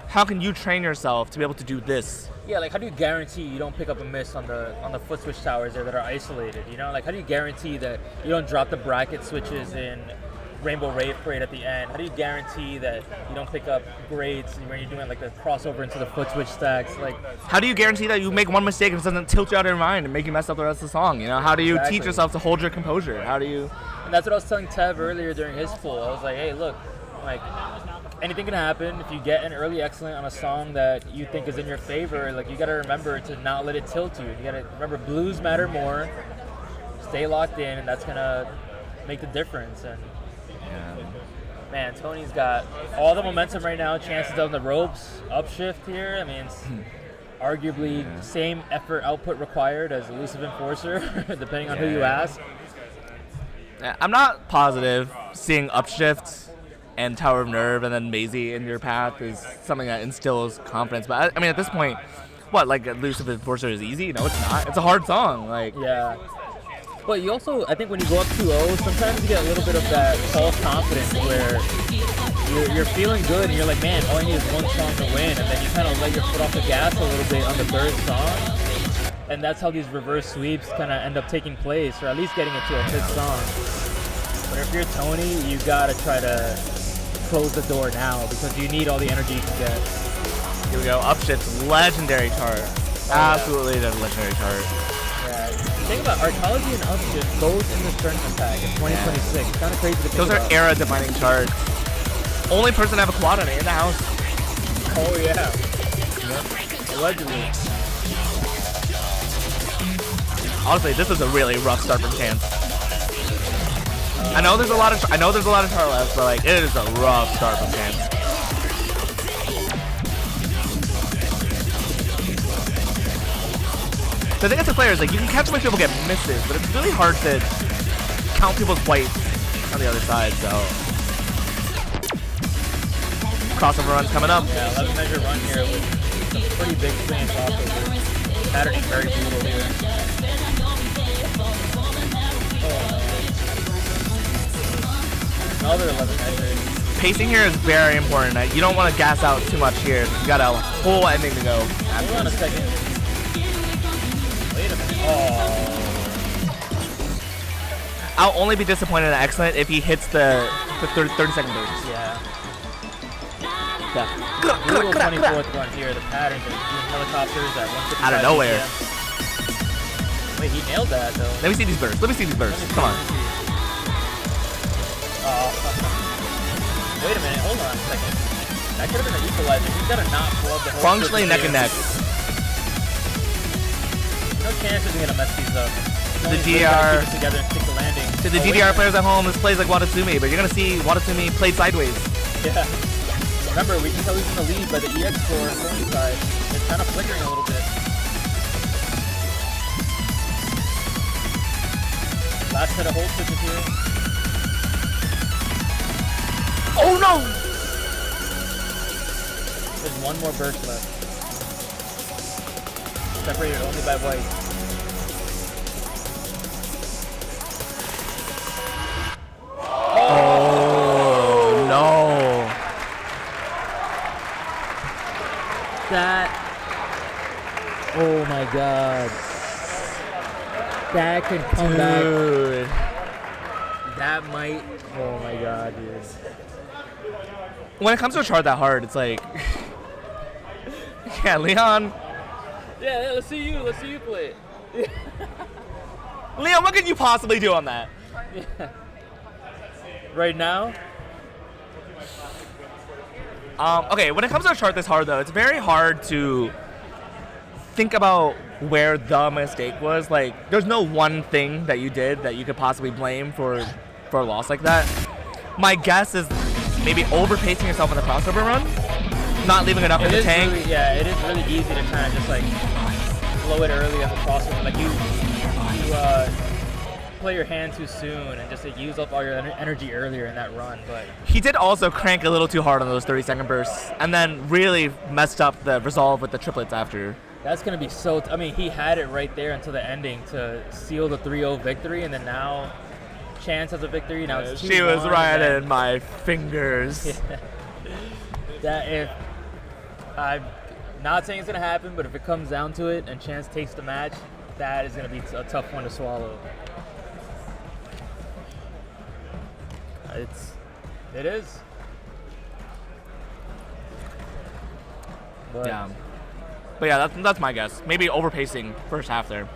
how can you train yourself to be able to do this? Yeah, like how do you guarantee you don't pick up a miss on the foot switch towers there that are isolated? You know, like how do you guarantee that you don't drop the bracket switches in Rainbow Rave Parade at the end? How do you guarantee that you don't pick up grades when you're doing like the crossover into the foot switch stacks? Like, how do you guarantee that you make one mistake and it doesn't tilt you out of your mind and make you mess up the rest of the song? You know, how do you teach yourself to hold your composure? How do you? And that's what I was telling Tev earlier during his pool. I was like, hey, look, like anything can happen. If you get an early excellent on a song that you think is in your favor, like you got to remember to not let it tilt you. You got to remember blues matter more. Stay locked in, and that's gonna make the difference. And man, Tony's got all the momentum right now. Chances on the ropes, upshift here. I mean, it's arguably same effort output required as Elusive Enforcer, depending on who you ask. I'm not positive seeing upshift and Tower of Nerve and then Maisie in your path is something that instills confidence. But I mean, at this point, what, like Elusive Enforcer is easy? No, it's not. It's a hard song. Like, yeah. But you also, I think when you go up 2-0, sometimes you get a little bit of that false confidence where you're feeling good and you're like, man, all I need is one song to win. And then you kind of let your foot off the gas a little bit on the third song. And that's how these reverse sweeps kind of end up taking place, or at least getting into a fifth song. But if you're Tony, you gotta try to close the door now because you need all the energy you can get. Here we go, upshift's legendary chart. Absolutely the legendary chart. Yeah. Think about Arcology and upshift both in this tournament pack in 2026. It's kind of crazy to think Those about. are era-defining charts. Only person to have a quad on it in the house. Oh yeah. Allegedly. Honestly, this is a really rough start from Chance. I know there's a lot of chart left, but like it is a rough start from Chance. The thing as a player is like you can catch when people get misses, but it's really hard to count people's whites on the other side. So crossover run's coming up. Yeah, 11 measure run here with some pretty big swing crossovers. Patterning very brutal here. Another 11 measures. Pacing here is very important. You don't want to gas out too much here. You got a whole ending to go. Hold on a second. Wait a minute. Oh. I'll only be disappointed at Excellent if he hits the 30-second burst. Yeah. that. Brutal 24th run here. The patterns of helicopters at 155 Out of nowhere. BPM. Wait, he nailed that though. Let me see these bursts. Let me see these bursts. Come on. Wait a minute. Hold on a second. That could have been an equalizer. He's got to not flub the whole Functionally neck and neck. No chance he's gonna mess these up. To the DDR. Keep it together and stick the landing. To the DDR players at home, this plays like Watatsumi, but you're gonna see Watatsumi played sideways. Yeah. Remember, we can tell he's in the lead by the EX score on Sony side. It's kind of flickering a little bit. Last set of hold switches here. Oh no! There's one more burst left. Separated only by white. Oh no! That. Oh my god. That could come Dude. back. That might. Oh my god, dude. When it comes to a chart that hard, it's like. Yeah, Leon. Yeah, let's see you. Let's see you play it. Leon, what could you possibly do on that? Yeah. Right now? Okay, when it comes to a chart this hard, though, it's very hard to think about where the mistake was. Like, there's no one thing that you did that you could possibly blame for a loss like that. My guess is maybe overpacing yourself in the crossover run, not leaving enough in the tank. Really, yeah, it is really easy to kind of just like blow it early on the crossover. Like you play your hand too soon and just like, use up all your energy earlier in that run. But He did also crank a little too hard on those 30-second bursts, and then really messed up the resolve with the triplets after. that's gonna be so. I mean, he had it right there until the ending to seal the 3-0 victory, and then now Chance has a victory. Now it's 2-1. She was right in my fingers. Yeah. That if I'm not saying it's gonna happen, but if it comes down to it and Chance takes the match, that is gonna be a tough one to swallow. It is. But Yeah. But yeah, that's my guess. Maybe overpacing first half there.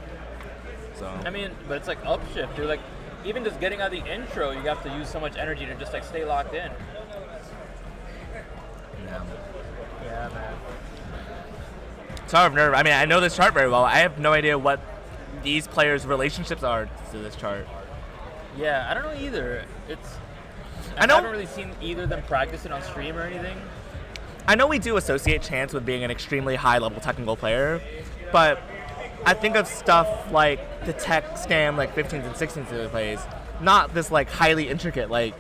So. I mean, but it's like upshift, dude. Like even just getting out of the intro, you have to use so much energy to just like stay locked in. Yeah, man. So I have nerve. I mean, I know this chart very well. I have no idea what these players' relationships are to this chart. Yeah, I don't know either. I haven't really seen either of them practice it on stream or anything. I know we do associate Chance with being an extremely high-level technical player, but I think of stuff like the tech scam, like 15s and 16s that he plays, not this like highly intricate, like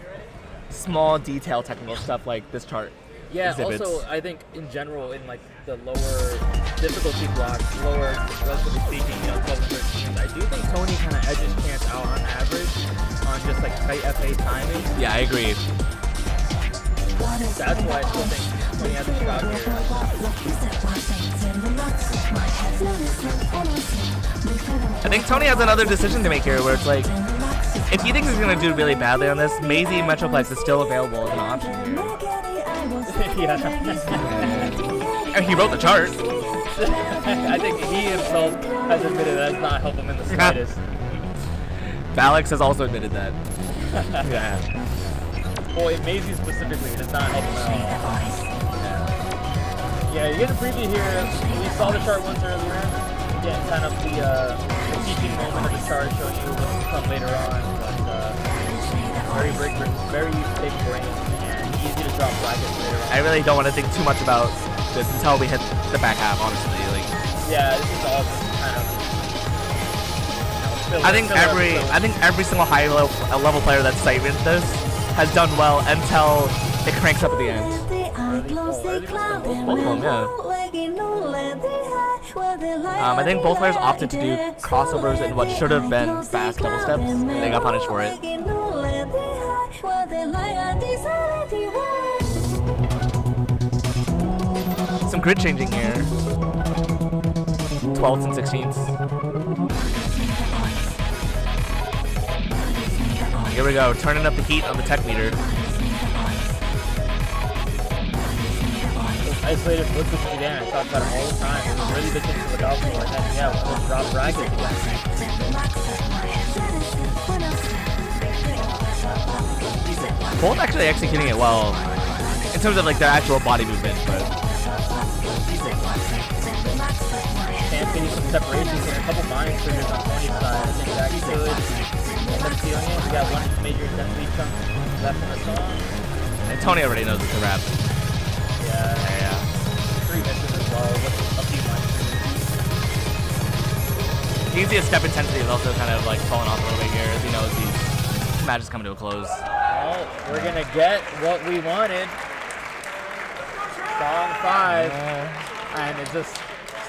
small detail technical stuff like this chart exhibits. Also, I think in general, in like the lower difficulty blocks, lower, relatively speaking, 12 and 13, I do think Tony kind of edges Chance out on average on just like tight FA timing. Yeah, I agree. That's why I still think Tony has a shot here. I think Tony has another decision to make here where it's like, if he thinks he's going to do really badly on this, Maisie Metroplex is still available as an option here. Yeah. And he wrote the chart. I think he himself has admitted that does not help him in the slightest. Alex has also admitted that. Yeah. Well, in Maisie specifically, it does not help him at all. Yeah, you get a preview here. We saw the chart once earlier. Again, kind of the teaching moment of the chart showing you what's to come later on. But very big brain and easy to drop brackets later on. I really don't want to think too much about this until we hit the back half, honestly. Like, yeah, this is all just kind of. I think every single high level player that's cited this has done well until it cranks up at the end. Both of them, yeah. I think both players opted to do crossovers in what should have been fast double steps, and they got punished for it. Some grid changing here. 12ths and 16ths. Here we go, turning up the heat on the tech meter. isolated foot switch again. I talk about him all the time. It's a really big thing to look out for. And then, yeah, we'll drop brackets again. Both actually executing it well in terms of like their actual body movement, but Champ getting some separations here. A couple mind triggers on Tony's side. I think that could end up stealing it. We got one major intensity chunk left in the song. and Tony already knows it's a wrap. Yeah. 3 misses as well with a few mind triggers. You can see his step intensity is also kind of like falling off a little bit here as he knows the match is coming to a close. Well, we're gonna get what we wanted. Song 5. And it's just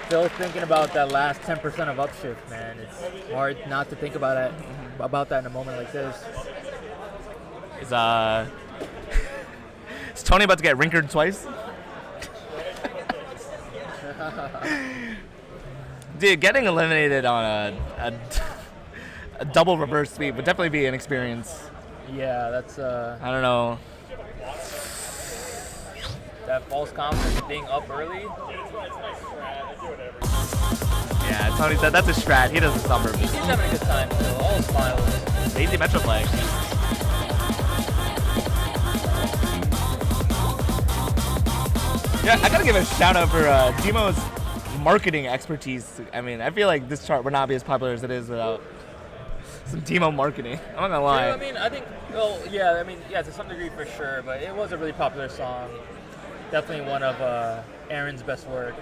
still thinking about that last 10% of upshift, man. It's hard not to think about that in a moment like this. Is Tony about to get rinkered twice? Dude, getting eliminated on a double reverse sweep would definitely be an experience. Yeah, that's I don't know. That false confidence of being up early. Yeah, Tony said that's a strat. He doesn't suffer. He's having a good time still. All smiles. Lazy Metro flag. Yeah, I gotta give a shout out for Demo's marketing expertise. I mean, I feel like this chart would not be as popular as it is without some Demo marketing. I'm not gonna lie. Yeah, I mean, I think, well, yeah, to some degree for sure, but it was a really popular song. Definitely one of Aaron's best work.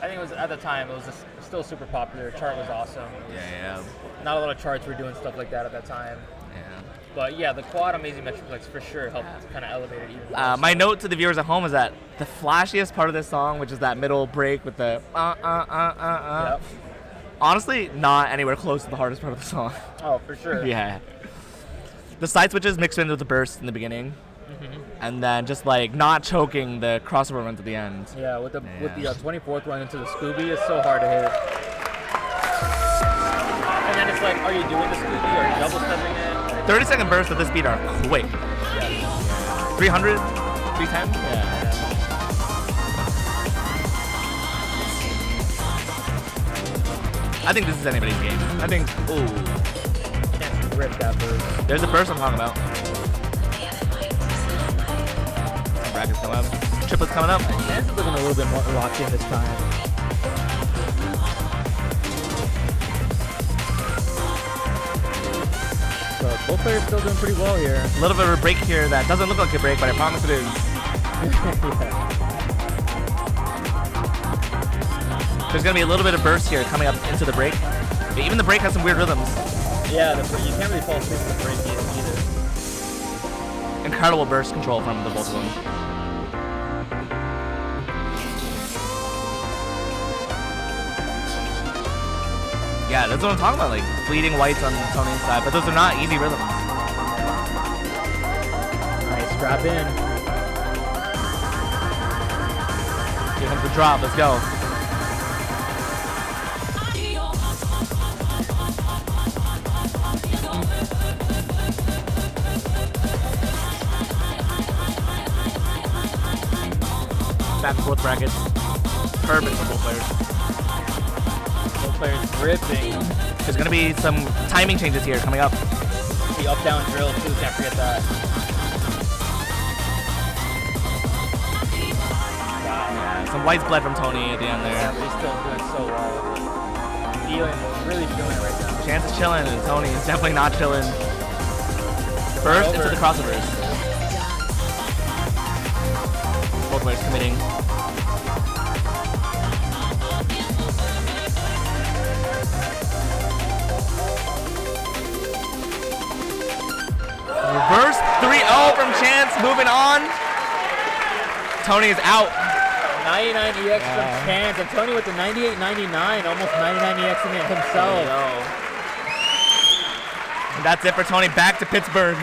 I think it was, at the time, it was just still super popular. Chart was awesome. Yeah. Not a lot of charts were doing stuff like that at that time. Yeah. But yeah, the quad Amazing Metroplex for sure helped kind of elevate it even more. My note to the viewers at home is that the flashiest part of this song, which is that middle break with the Yep. honestly, not anywhere close to the hardest part of the song. Oh, for sure. Yeah. The side switches mixed in with the burst in the beginning. And then just like not choking the crossover runs at the end. Yeah, with the 24th run into the Scooby, it's so hard to hit. And then it's like, are you doing the Scooby? Are you double stepping it? 30-second bursts at this speed are quick. 300, 310? Yeah. I think this is anybody's game. I think, ooh. Can't rip that burst. There's a burst I'm talking about. Brackets coming up. Triplets coming up. Chance is looking a little bit more locked in this time. So both players still doing pretty well here. A little bit of a break here that doesn't look like a break, but I promise it is. There's going to be a little bit of burst here coming up into the break. But even the break has some weird rhythms. Yeah, you can't really fall asleep with the break either. Incredible burst control from the both of them. Yeah, that's what I'm talking about, like bleeding whites on Tony's side, but those are not easy rhythms. Nice, strap in. Here comes the drop, let's go. Back and forth brackets. Perfect for both players. Players ripping. There's going to be some timing changes here coming up. The up-down drill too, can't forget that. Yeah, some whites bled from Tony at the end there. Yeah, but he's still doing so well. Really feeling it right now. Chance is chilling, and Tony is definitely not chilling. First into the crossovers. Both players committing. Reverse 3-0 from Chance, moving on. Tony is out. 99 EX from Chance, and Tony with the 98-99, almost 99 EXing it himself. And that's it for Tony, back to Pittsburgh.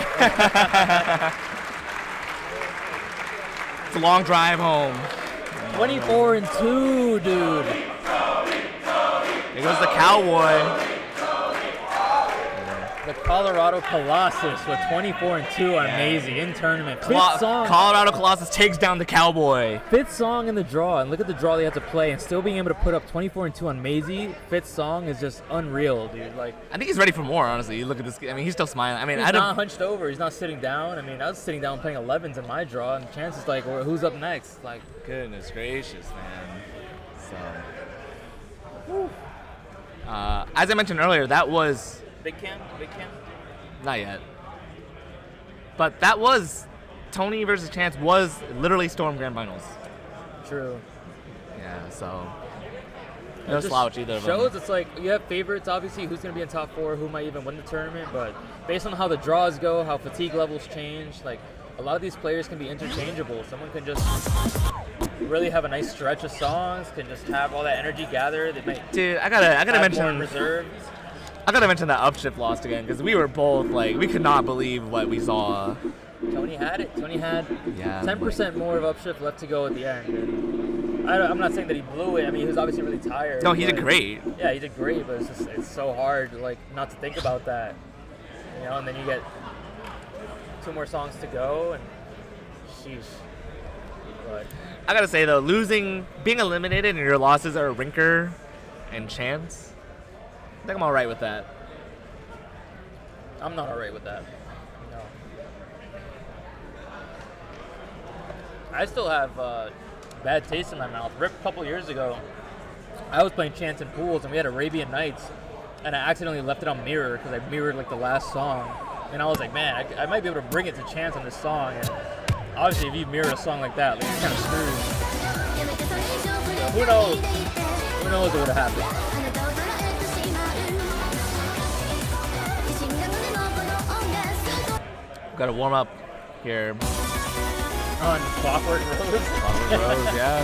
It's a long drive home. 24-2, dude. Here goes the Cowboy. The Colorado Colossus with 24-2 on Maisie in tournament. Fifth song. Colorado Colossus takes down the Cowboy. Fifth song in the draw, and look at the draw they have to play, and still being able to put up 24-2 on Maisie. Fifth song is just unreal, dude. Like, I think he's ready for more. Honestly, you look at this. I mean, he's still smiling. I mean, he's not hunched over. He's not sitting down. I mean, I was sitting down playing 11s in my draw, and Chance is like, well, who's up next? Like, goodness gracious, man. So, as I mentioned earlier, that was Big Cam. not yet, but that was Tony versus Chance was literally Storm Grand Finals. True. Yeah. So. It No just slouch either of shows them. it's like you have favorites, obviously, who's going to be in top 4, who might even win the tournament, but based on how the draws go, how fatigue levels change, like a lot of these players can be interchangeable. Someone can just really have a nice stretch of songs, can just have all that energy gathered. They might Dude, I gotta have mention more reserves. I gotta mention that upshift lost again because we were both like we could not believe what we saw. Tony had it. Tony had Yeah. 10% more of upshift left to go at the end. And I'm not saying that he blew it. I mean, he was obviously really tired. No, he did but- great. Yeah, he did great, but it's so hard like not to think about that, you know. And then you get 2 more songs to go, and sheesh. But I gotta say though, being eliminated and your losses are Rinker and Chance, I think I'm all right with that. I'm not alright with that. No. I still have bad taste in my mouth. Rip a couple years ago, I was playing Chance in pools, and we had Arabian Nights, and I accidentally left it on mirror because I mirrored like the last song, and I was like, man, I might be able to bring it to Chance on this song. And obviously, if you mirror a song like that, like, you're kind of screwed. So who knows? Who knows what would have happened? Got to warm up here. On Clockwork Rose? Clockwork Rose, yeah.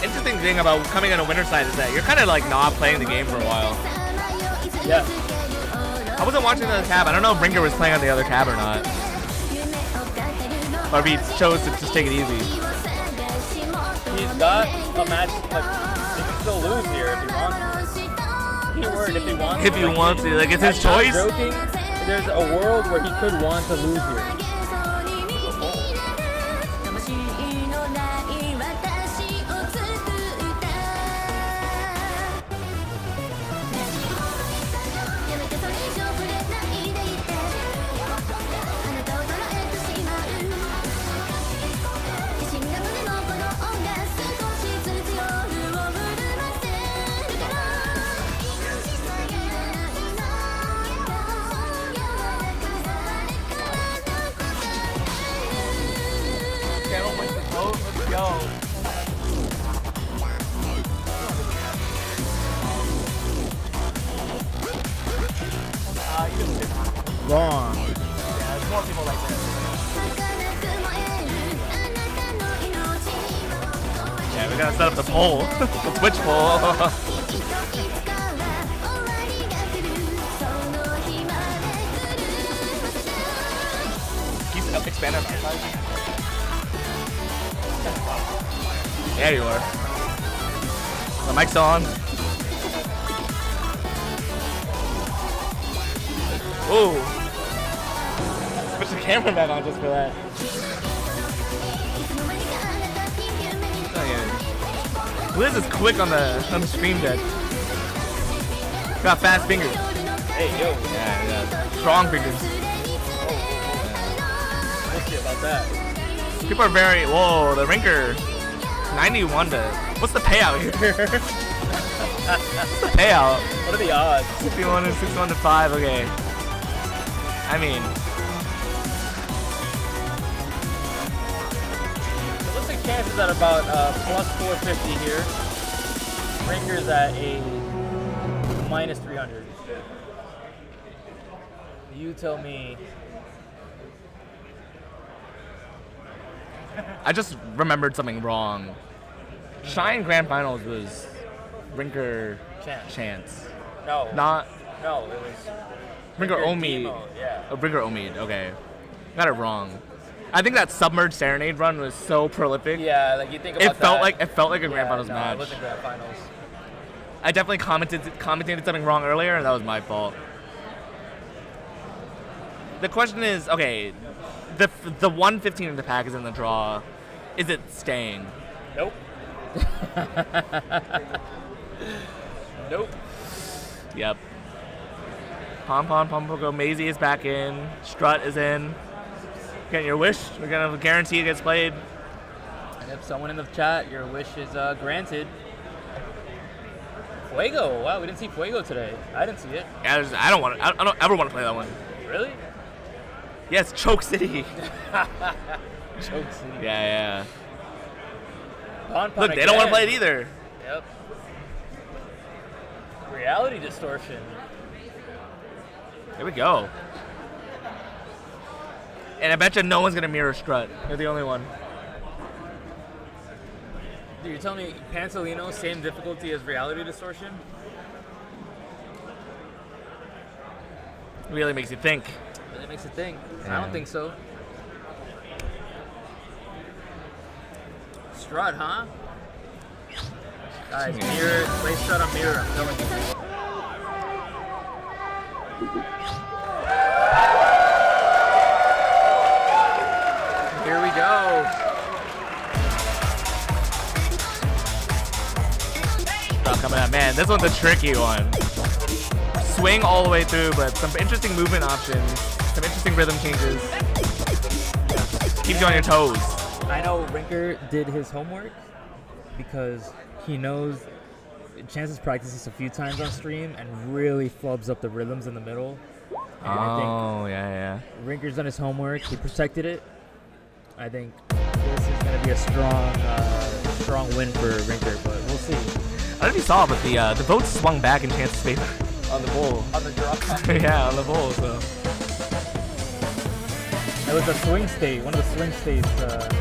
Interesting thing about coming on a winner side is that you're kind of like not playing the game for a while. Yeah. I wasn't watching the other tab. I don't know if Brinker was playing on the other tab or not. Or if he chose to just take it easy. He's got a match, like, he can still lose here if he wants to. Keyword, if he wants to. If he wants to, like, it's his I'm not choice. joking. There's a world where he could want to lose here. Let's go. Wrong. Yeah, there's more people like this. Yeah, we gotta set up the poll. The Twitch poll. Keep expanding our size. There you are. The mic's on. Ooh. Switch the camera back on just for that. Oh yeah. Liz is quick on the stream deck. Got fast fingers. Hey, yo. Yeah. Strong fingers. We'll see about that. People are very, whoa, the Rinker. 91 to, what's the payout here? What's the payout? What are the odds? 51 to 61 to 5, okay. I mean, it looks like Chance is at about plus 450 here. Rinker's at a minus 300. You tell me. I just remembered something wrong. Shine Grand Finals was Rinker Chance. No. Not. No, it was Rinker Omid. Demo, yeah. Oh, Rinker Omid, okay. Got it wrong. I think that submerged serenade run was so prolific. Yeah, like you think about it felt that. like a grand finals no, match. It wasn't grand finals. I definitely commented something wrong earlier, and that was my fault. The question is, okay, the 115 in the pack is in the draw. Is it staying? Nope. Nope. Yep. Pom go. Maisie is back in. Strut is in. Getting your wish. We're gonna guarantee it gets played. And if someone in the chat, your wish is granted. Fuego. Wow, we didn't see Fuego today. I didn't see it. Yeah, I don't ever want to play that one. Really? Yes, Choke City. Choke City. Yeah. Pon Look, they don't want to play it either. Yep. Reality distortion. Here we go. And I bet you no one's gonna mirror Strut. You're the only one. Dude, you're telling me Panzolino, same difficulty as reality distortion? Really makes you think. Really makes you think. Yeah. I don't think so. Strut, huh? Guys, mirror, play Strut on mirror, I'm telling you. Here we go. Strut coming out. Man, this one's a tricky one. Swing all the way through, but some interesting movement options, some interesting rhythm changes. Keeps you on your toes. I know Rinker did his homework because he knows Chance has practiced this a few times on stream and really flubs up the rhythms in the middle. And I think yeah. Rinker's done his homework. He protected it. I think this is going to be a strong win for Rinker, but we'll see. I don't know if you saw, but the vote swung back in Chance's favor. On the bowl. On the drop. Yeah, on the bowl, so. It was a swing state. One of the swing states got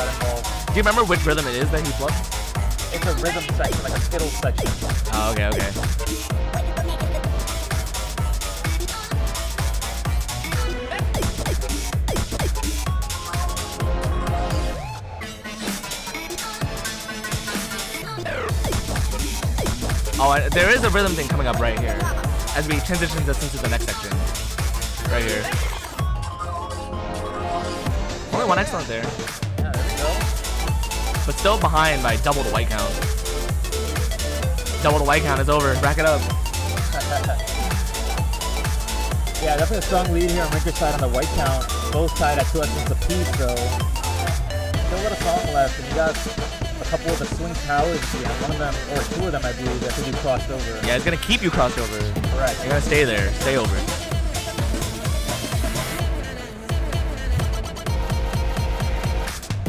involved. Do you remember which rhythm it is that he flipped? It's a rhythm section, like a Skittles section. Oh, okay. Oh, there is a rhythm thing coming up right here as we transition this into the next section. Right here. Only one excellent there. Yeah, there we go. But still behind by double the white count. Double the white count is over. Rack it up. Yeah, definitely a strong lead here on Rinker's side on the white count. Both tied at 2 excellents apiece, so still got a song left, and you got a couple of the swing towers here. One of them, or 2 of them, I believe, that could be crossed over. Yeah, it's gonna keep you crossed over. Correct. You're gonna stay there. Stay over.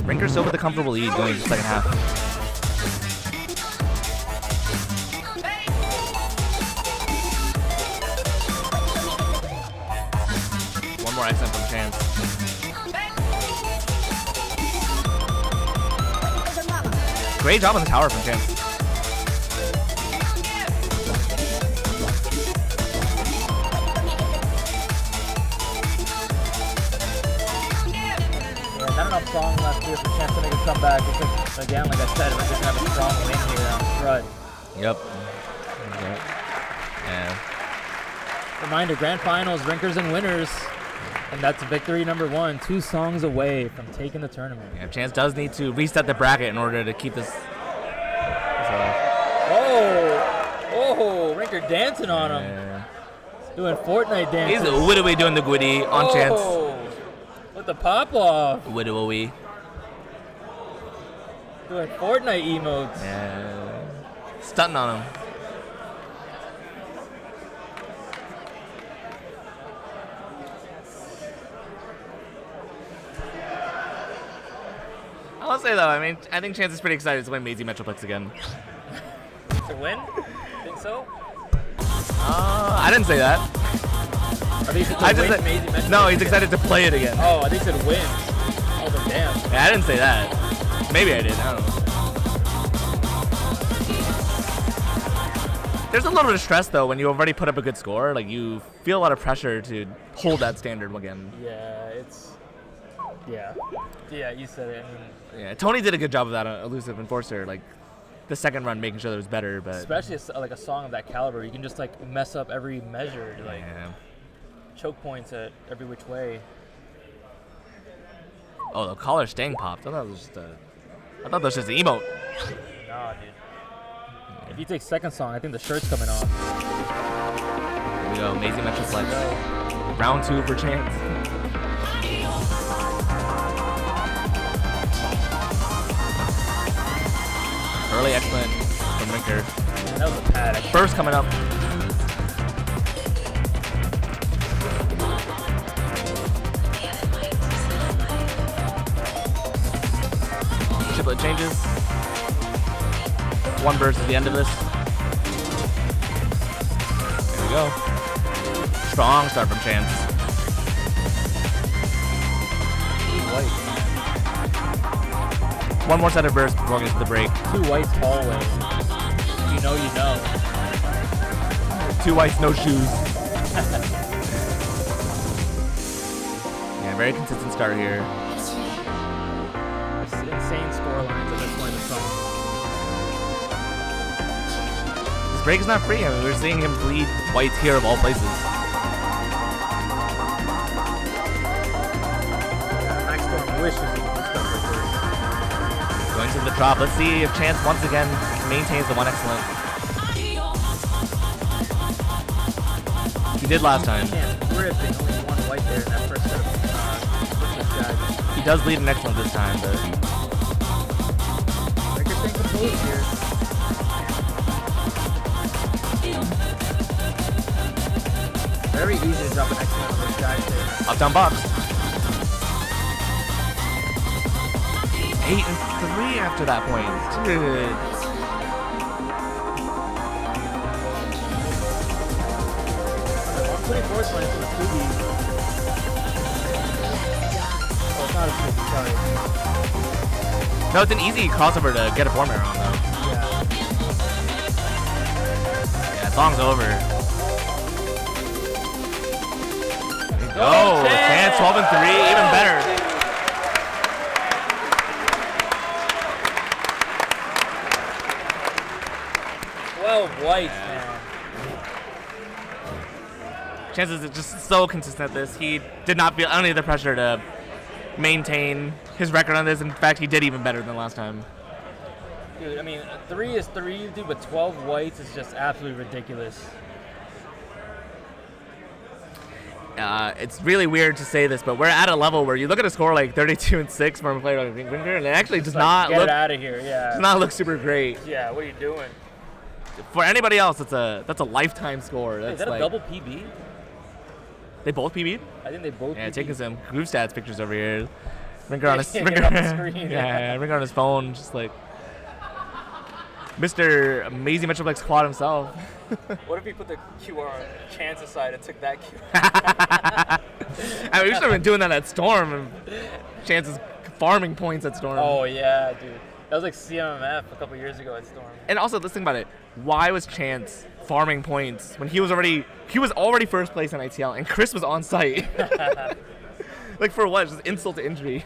Rinker's still with a comfortable lead going into the second half. One more accent from Chance. Great job on the tower from Chance. Not enough song left here for Chance to make a comeback. It's like, again, like I said, we're just gonna have a strong win here on Strut. Yep. Yeah. Reminder, grand finals, Rinkers and winners. And that's victory number 1, 2 songs away from taking the tournament. Yeah, Chance does need to reset the bracket in order to keep this. Oh, Rinker dancing on him. Yeah. Doing Fortnite dances. He's widowy doing the gwitty on Chance. With the pop off. Widowy. Doing Fortnite emotes. Yeah. Stunting on him. I'll say though, I think Chance is pretty excited to win Maisie Metroplex again. To win? Think so? I didn't say that. Are they excited to win Maisie Metroplex? No, he's excited to play it again. Oh, I think he said win. Oh, but damn. Yeah, I didn't say that. Maybe I did. I don't know. There's a little bit of stress though when you already put up a good score. Like you feel a lot of pressure to hold that standard again. Yeah, yeah, you said it. I mean, Yeah, Tony did a good job of that on Elusive Enforcer. Like the second run, making sure that it was better. But especially like a song of that caliber, you can just like mess up every measure, like choke points at every which way. Oh, the collar staying popped. I thought it was just an emote. Nah, dude. If you take second song, I think the shirt's coming off. Here we go, amazing Metro Flex. Round 2 for Chance. Early excellent from Rinker. That was a pad. First coming up. Chiplet changes. One burst at the end of this. There we go. Strong start from Chance. One more set of bursts before we get to the break. 2 whites hallway. You know, you know. 2 whites, no shoes. Yeah, very consistent start here. It's insane score lines at this point in the song. This break is not free. I mean, we're seeing him bleed whites here of all places. Max Storm wishes he could stuff for first. Going to the drop. Let's see if Chance once again maintains the one excellent. He did last time. Ripping only 1 white there in that first set of He does lead an excellent this time, but Rinker's staying composed here. Very easy to drop an excellent on those guys there. up down box. 8 and 3 after that point. Dude. 24th one into the Scooby. Oh, it's not a Scooby, sorry. No, it's an easy crossover to get a form error on, though. Yeah, song's over. Oh, Chance 12 and 3, even better. 12 whites, man. Chance is just so consistent at this. He did not feel any of the pressure to maintain his record on this. In fact, he did even better than last time. Dude, I mean, 3 is 3, dude, but 12 whites is just absolutely ridiculous. It's really weird to say this, but we're at a level where you look at a score like 32 and 6 from a player like Rinker, and it actually does not get look it out of here, yeah. Does not look super great. Yeah, what are you doing? For anybody else, that's a lifetime score. That's Is that a like, double PB? They both PB'd? I think they both. Yeah, PB'd. taking some groove stats pictures over here. Rinker on his Rinker on the screen. yeah, Rinker on his phone, just like Mr. Amazing Metroplex Quad himself. What if he put the QR on Chance aside and took that QR? I mean, we should have been doing that at Storm. And Chance's farming points at Storm. Oh yeah, dude. That was like CMMF a couple years ago at Storm. And also, let's think about it. Why was Chance farming points when he was already first place in ITL and Chris was on site? Like for what? Just insult to injury.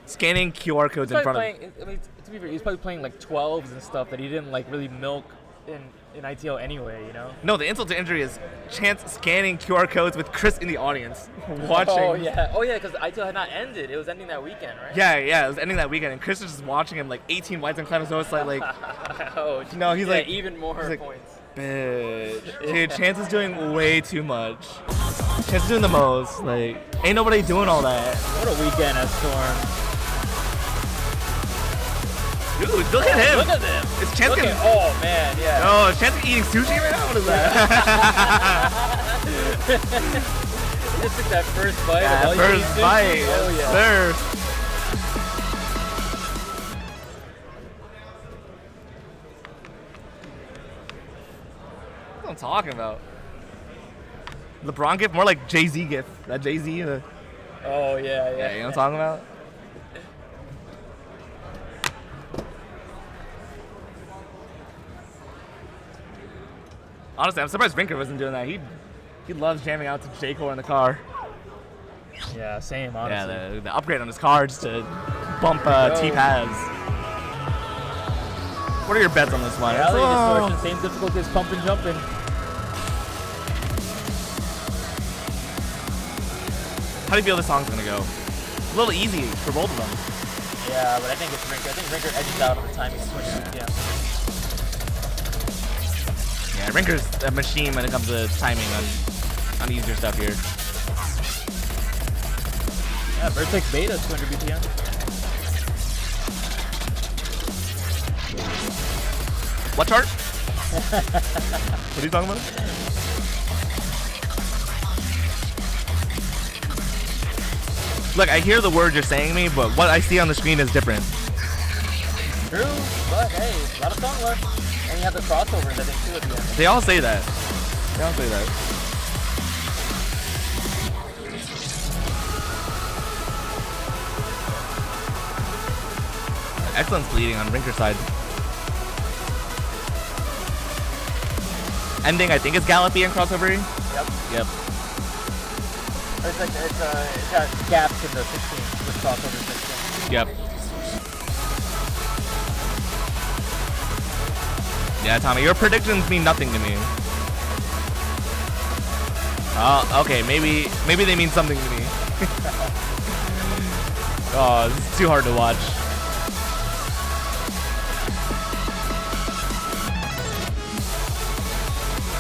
Scanning QR codes in front of him. I mean, to be fair, he's probably playing like 12s and stuff that he didn't like really milk in ITL anyway, you know? No, the insult to injury is Chance scanning QR codes with Chris in the audience watching. Oh yeah, because ITL had not ended. It was ending that weekend, right? Yeah, it was ending that weekend, and Chris was just watching him like 18 whites and climbing, so it's like oh, no, he's like even more he's like, points. Bitch, dude, Chance is doing way too much. Chance is doing the most. Like, ain't nobody doing all that. What a weekend at Storm. Dude, look at him. Look at them. Is Chance Look at, oh man, yeah. Oh, is Chance eating sushi right now? What is that? He just took that first bite. Yeah, of first sushi. bite. Oh Yes, yeah. sir. What I'm talking about. LeBron gift, more like Jay-Z gift. That Jay-Z. Oh yeah. Yeah, you know what I'm talking about? Honestly, I'm surprised Rinker wasn't doing that. He loves jamming out to J-Core in the car. Yeah, same, honestly. Yeah, the upgrade on his car just to bump T-pads. What are your bets on this one? Reality distortion, same difficulty as pump and jumping. How do you feel this song's gonna go? A little easy for both of them. Yeah, but I think it's Rinker. I think Rinker edges out on the time he switches. Yeah. Yeah, Rinker's a machine when it comes to timing on easier stuff here. Yeah, Vertex Beta, 200 BPM. What chart? What are you talking about? Look, I hear the words you're saying to me, but what I see on the screen is different. True, but hey, a lot of song left. And you have the crossovers, I think, too, at the end. They all say that. They all say that. Excellent bleeding on Rinker's side. Ending, I think, is Gallopy and crossover. Yep. It's got gaps in the 16 with crossovers 16. Yep. Yeah, Tommy, your predictions mean nothing to me. Okay, maybe they mean something to me. Oh, this is too hard to watch.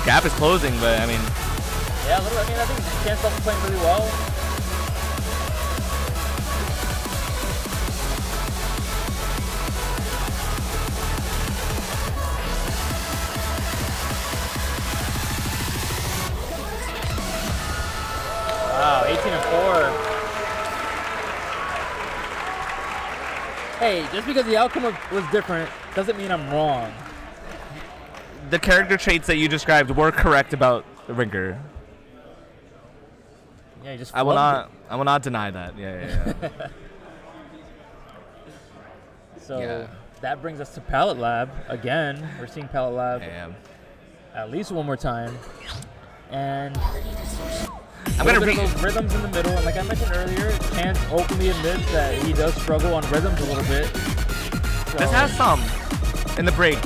Gap is closing, but I mean. Yeah, a little. I mean, I think Chance is playing really well. Wow, 18-4. Hey, just because the outcome was different doesn't mean I'm wrong. The character traits that you described were correct about Rinker. Yeah, you just I will not deny that. Yeah. So that brings us to Palette Lab again. We're seeing Palette Lab at least one more time, and I'm gonna read those rhythms in the middle. And like I mentioned earlier, Chance openly admits that he does struggle on rhythms a little bit. So this has some in the break.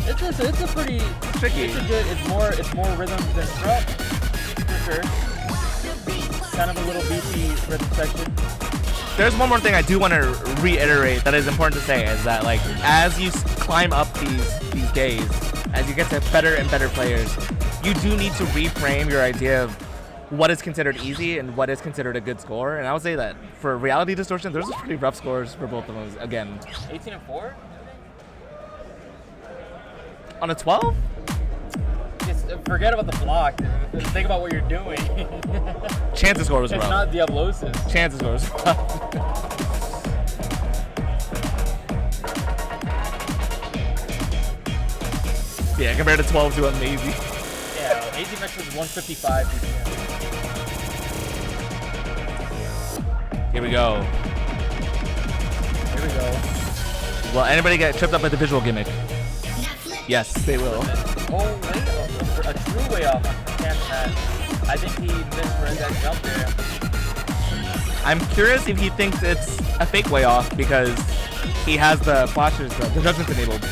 It's a pretty tricky. It's more rhythms than strut for sure. Kind of a little beefy rhythm section. There's one more thing I do want to reiterate that is important to say is that like as you climb up these gays, as you get to better and better players, you do need to reframe your idea of what is considered easy and what is considered a good score. And I would say that for Reality Distortion, there's some pretty rough scores for both of them. Again, 18-4. On a 12? Just forget about the block. Think about what you're doing. Chance's score was it's rough. Not Diablosis. Chance's score was rough. Yeah, compared to 12 to Amazing. Yeah, Amazing Mesh was 155 BPM. Here we go. Here we go. Will anybody get tripped up at the visual gimmick? Yes, they will. Oh, wait, a true way off on Chance that. I think he misread that jump there. I'm curious if he thinks it's a fake way off because he has the flashes, the judgments enabled,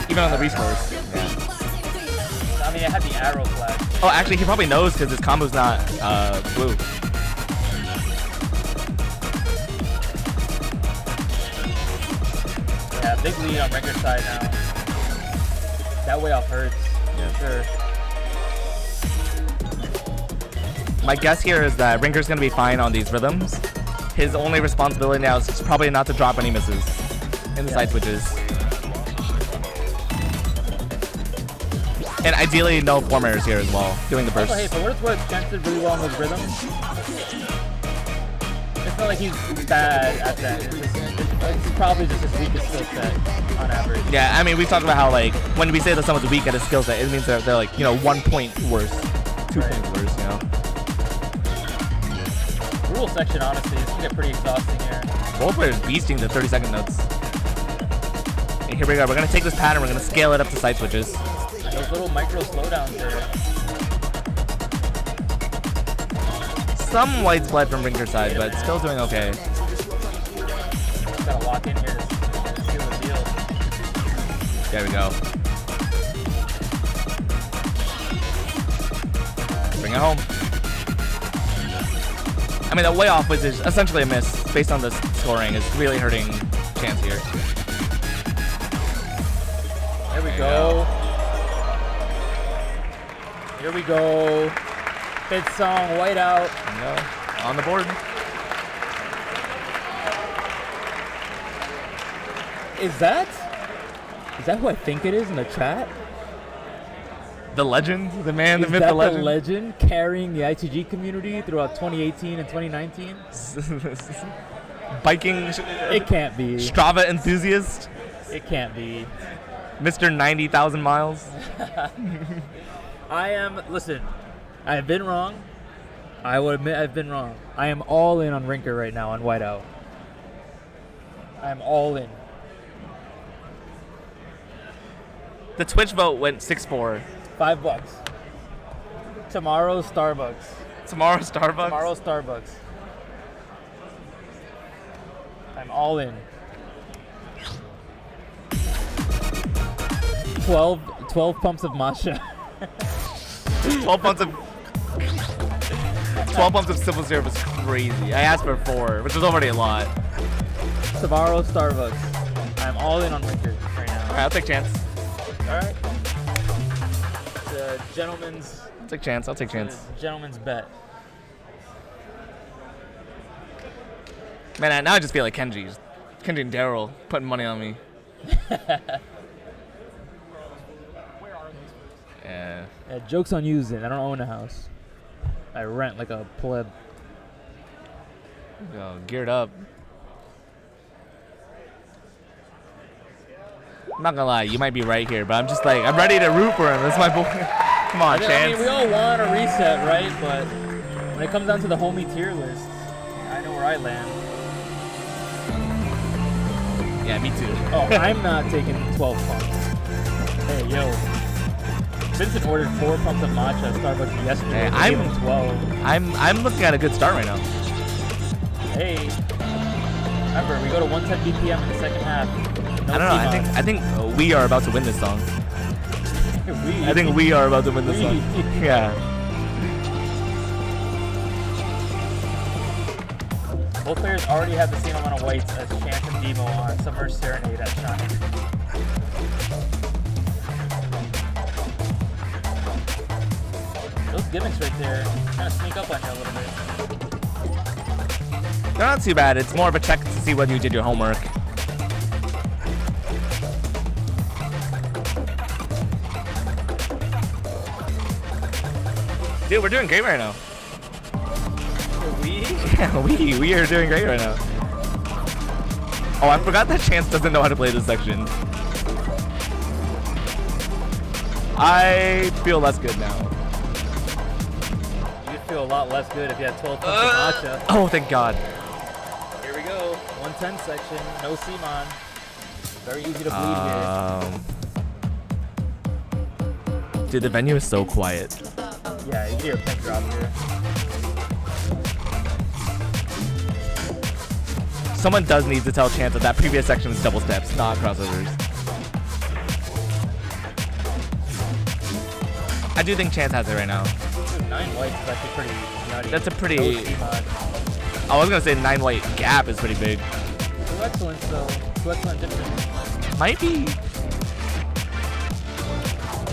even on the rescores. Yeah. I mean, it had the arrow flash. Oh, actually, he probably knows because his combo's not blue. Yeah, big lead on Rinker's side now. That way off hurts. Yeah, sure. My guess here is that Rinker's going to be fine on these rhythms. His only responsibility now is probably not to drop any misses in the side switches. And ideally, no form errors here as well, doing the burst. Also, hey, for what it's worth, Chance did really well on those rhythms. It's not like he's bad at that. It's probably just his weakest skill set on average. Yeah, I mean, we talked about how, like, when we say that someone's weak at a skill set, it means they're like, 1 point worse, 2 points worse, Rule section, honestly, it's going to get pretty exhausting here. Both players beasting the 30-second notes. And here we go. We're going to take this pattern, we're going to scale it up to side switches. Those little micro slowdowns there. Some white split from Rinker's side, but still doing okay. Gotta lock in here to seal the deal. There we go. Bring it home. I mean, the way off was essentially a miss based on the scoring. It's really hurting Chance here. There we go. Here we go. Fifth song, whiteout. No, on the board. Is that who I think it is in the chat? The legend, the man, the Is myth, that the legend. the legend carrying the ITG community throughout 2018 and 2019? Biking. It can't be. Strava enthusiast. It can't be. Mr. 90,000 miles. Listen, I have been wrong. I will admit I've been wrong. I am all in on Rinker right now on whiteout. I am all in. The Twitch vote went 6-4. $5. Tomorrow's Starbucks. Tomorrow's Starbucks? Tomorrow's Starbucks. I'm all in. 12 pumps of matcha. 12 pumps of simple syrup is crazy. I asked for 4, which is already a lot. Tomorrow's Starbucks. I'm all in on Rinker right now. Alright, I'll take Chance. Alright. It's a gentleman's... I'll take Chance. I'll take Chance. Gentleman's bet. Man, now I just feel like Kenji and Daryl putting money on me. Yeah. Yeah, joke's on you, Zin. I don't own a house. I rent like a pleb. Yo, geared up. I'm not gonna lie, you might be right here, but I'm just like, I'm ready to root for him. That's my boy. Come on, Chance. I mean, we all want a reset, right? But when it comes down to the homie tier list, I know where I land. Yeah, me too. Oh, I'm not taking 12 pumps. Hey, yo. Vincent ordered 4 pumps of matcha at Starbucks yesterday. Hey, Gave him 12. I'm looking at a good start right now. Hey, remember we go to 110 BPM in the second half. No I don't know. I think we are about to win this song. I think we are about to win this song. Yeah. Both players already have the same amount of whites as Chance and Demo on Summer Serenade at Shine. Those gimmicks right there kind of sneak up on you a little bit. They're not too bad. It's more of a check to see whether you did your homework. Dude, we're doing great right now. Yeah, we are doing great right now. Oh, I forgot that Chance doesn't know how to play this section. I feel less good now. You'd feel a lot less good if you had 12 pumps of matcha. Oh, thank God. Here we go. 110 section. No Simon. Very easy to bleed here. Dude, the venue is so quiet. Yeah, you hear a pin drop here. Someone does need to tell Chance that that previous section is double steps, not crossovers. I do think Chance has it right now. 9 whites is actually pretty nutty. That's a pretty... No Simon. I was going to say 9 white gap is pretty big. 2 excellence though. 2 excellent difference. Might be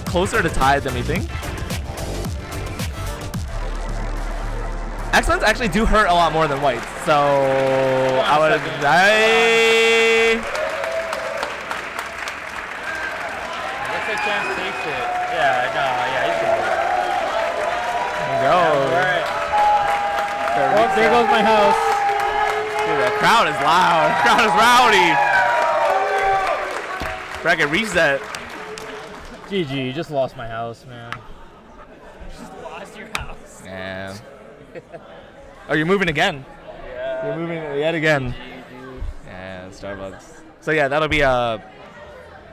closer to tied than we think. Excellence actually do hurt a lot more than whites, so I would. Looks like Chance takes it. Yeah, no, yeah, he's got it. There we go. Alright. Oh, there goes my house. Dude, the crowd is loud. The crowd is rowdy. Bracket reset. GG, you just lost my house, man. Just lost your house. Yeah. Oh, you're moving again. Yeah. You're moving yet again. GG, dude. Yeah, Starbucks. So yeah, that'll be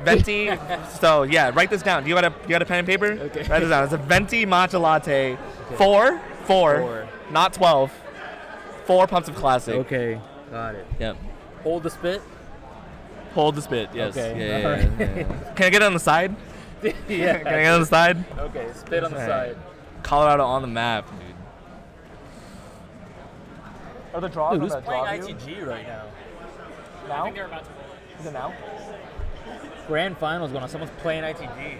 Venti. So yeah, write this down. You got a pen and paper? Okay. Write this down. It's a Venti matcha latte. Okay. Four, not 12. 4 pumps of classic. Okay, got it. Yep. Hold the spit. Hold the spit. Yes. Okay. Yeah, All right. yeah. Can I get it on the side? Yeah. Can I get it on the side? Okay, spit on the All side. Colorado on the map, dude. Are the draws Dude, on who's that playing draw view? ITG right now? I think they're about to. Is it now? Grand finals going on. Someone's playing ITG.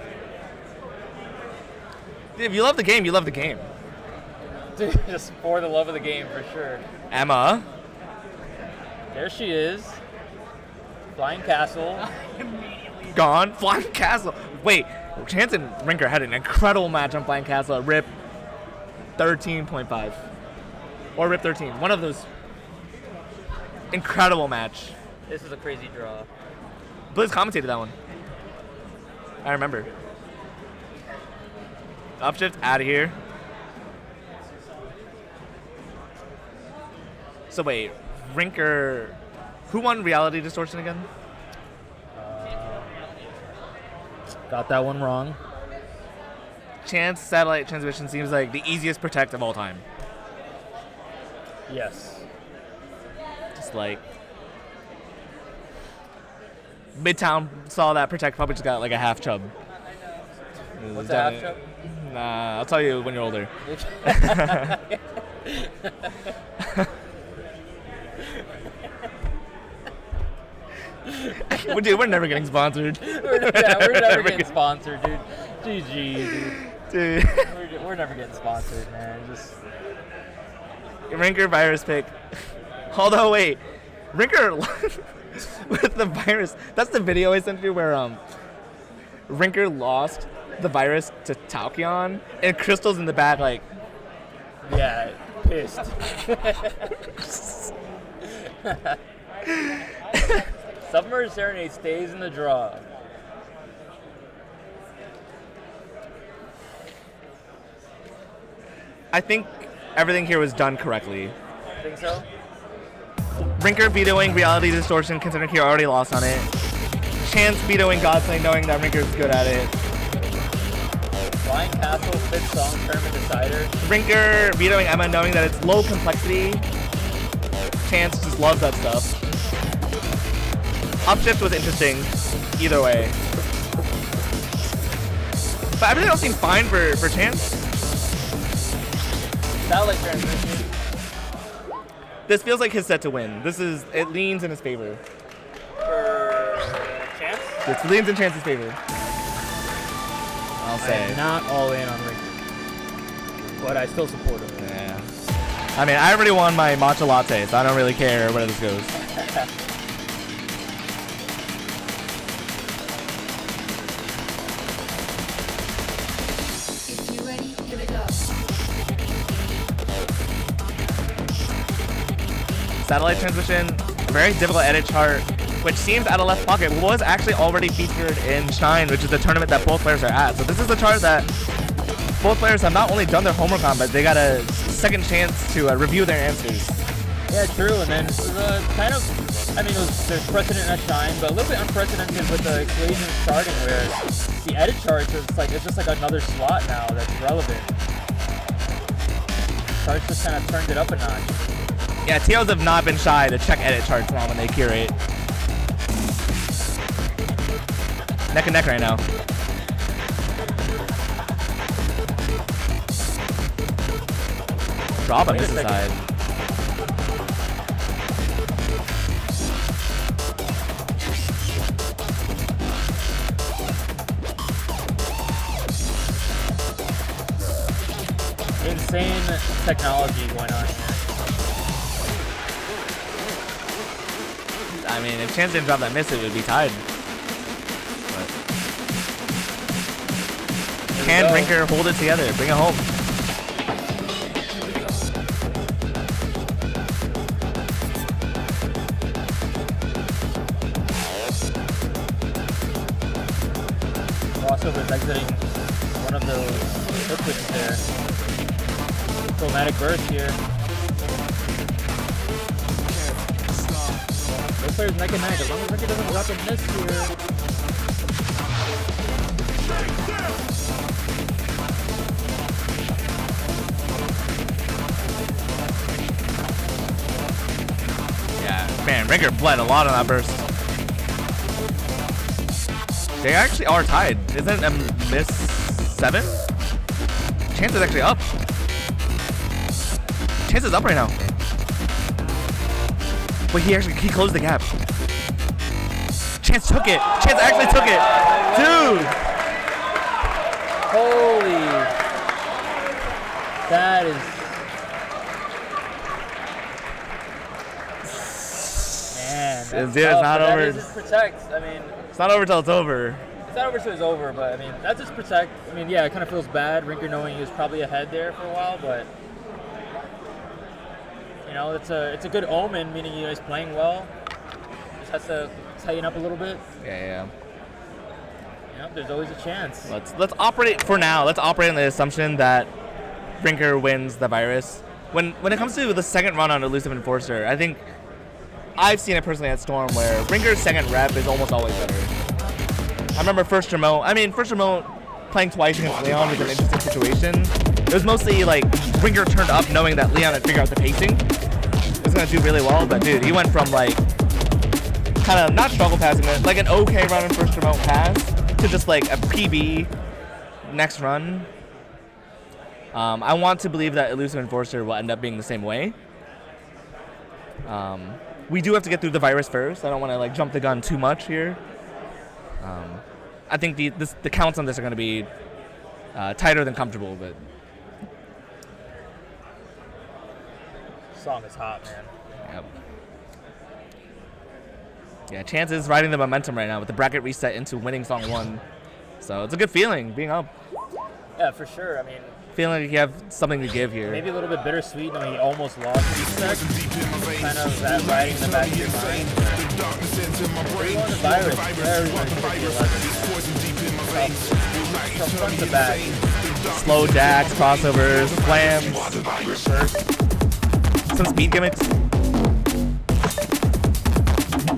Dude, if you love the game, you love the game. Dude, just for the love of the game, for sure. Emma. There she is. Flying Castle. Gone. Flying Castle. Wait, Chance and Rinker had an incredible match on Flying Castle at RIP 13.5. Or RIP 13. One of those. Incredible match. This is a crazy draw. Blizz commentated that one. I remember. Upshift out of here. So wait, Rinker. Who won Reality Distortion again? Got that one wrong. Chance Satellite Transmission seems like the easiest protect of all time. Yes. Just like Midtown saw that protect, probably just got like a half chub. What's a half chub? Nah, I'll tell you when you're older. Dude, we're never getting sponsored. We're never getting sponsored, dude. GG, dude. We're never getting sponsored, man. Just Rinker virus pick. Although wait, Rinker with the virus. That's the video I sent you where Rinker lost the virus to Talkion and Crystal's in the back like. Yeah, pissed. Submerged Serenade stays in the draw. I think everything here was done correctly. Think so? Rinker vetoing Reality Distortion considering he already lost on it. Chance vetoing Godsling knowing that Rinker's good at it. Flying Castle, fifth song, tournament decider. Rinker vetoing Emma knowing that it's low complexity. Chance just loves that stuff. Upshift was interesting either way. But everything else seemed fine for Chance. Satellite transmission. This feels like his set to win. It leans in his favor. For Chance? It leans in Chance's favor. I'll say. I'm not all in on Rinker, but I still support him. Yeah. I mean, I already won my matcha latte, so I don't really care where this goes. Satellite transmission, a very difficult edit chart, which seems out of left pocket, was actually already featured in Shine, which is the tournament that both players are at. So this is a chart that both players have not only done their homework on, but they got a second chance to review their answers. Yeah, true. And then kind of, I mean, there's precedent at Shine, but a little bit unprecedented with the equation starting where the edit charts, it's just like another slot now that's relevant. Charts just kind of turned it up a notch. Yeah, TOs have not been shy to check edit charts now when they curate. Neck and neck right now. Drop on this side. Insane technology going on here. I mean, if Chance didn't drop that miss, it would be tied. Can Rinker hold it together? Bring it home. Crossover is exiting one of those flip switches there. Chromatic burst here. Those players neck and neck. As long as Rinker doesn't drop a miss here. Yeah, man, Rinker bled a lot on that burst. They actually are tied. Isn't a miss 7? Chance is actually up. Chance is up right now. But he closed the gap. Chance took it. Chance actually took it. Dude. Holy. That is. Man. It's not over. That is just protect. I mean. It's not over till it's over. It's not over till it's over, but I mean, that's just protect. I mean, yeah, it kind of feels bad. Rinker knowing he was probably ahead there for a while, but. You know, it's a good omen, meaning he's playing well. Just has to tighten up a little bit. Yeah. You know, there's always a chance. Let's operate for now. Let's operate on the assumption that Rinker wins the virus. When it comes to the second run on Elusive Enforcer, I think I've seen it personally at Storm where Rinker's second rep is almost always better. I remember first remote playing twice against Leon was an interesting situation. It was mostly like Rinker turned up knowing that Leon had figured out the pacing. It was gonna do really well, but dude, he went from like kind of not struggle passing it, like an okay run in first remote pass to just like a PB next run. I want to believe that Elusive Enforcer will end up being the same way. We do have to get through the virus first. I don't want to like jump the gun too much here. I think the counts on this are going to be tighter than comfortable, but song is hot, man. Yep. Yeah, Chance is riding the momentum right now with the bracket reset into winning song 1. So it's a good feeling being up. Yeah, for sure. I mean, feeling like you have something to give here. Maybe a little bit bittersweet knowing he almost lost reset. Kind of that riding in the back of your mind. Pretty on the virus. Everybody's 50-11. From front to back. Slow jacks, crossovers, slams. Some speed gimmicks.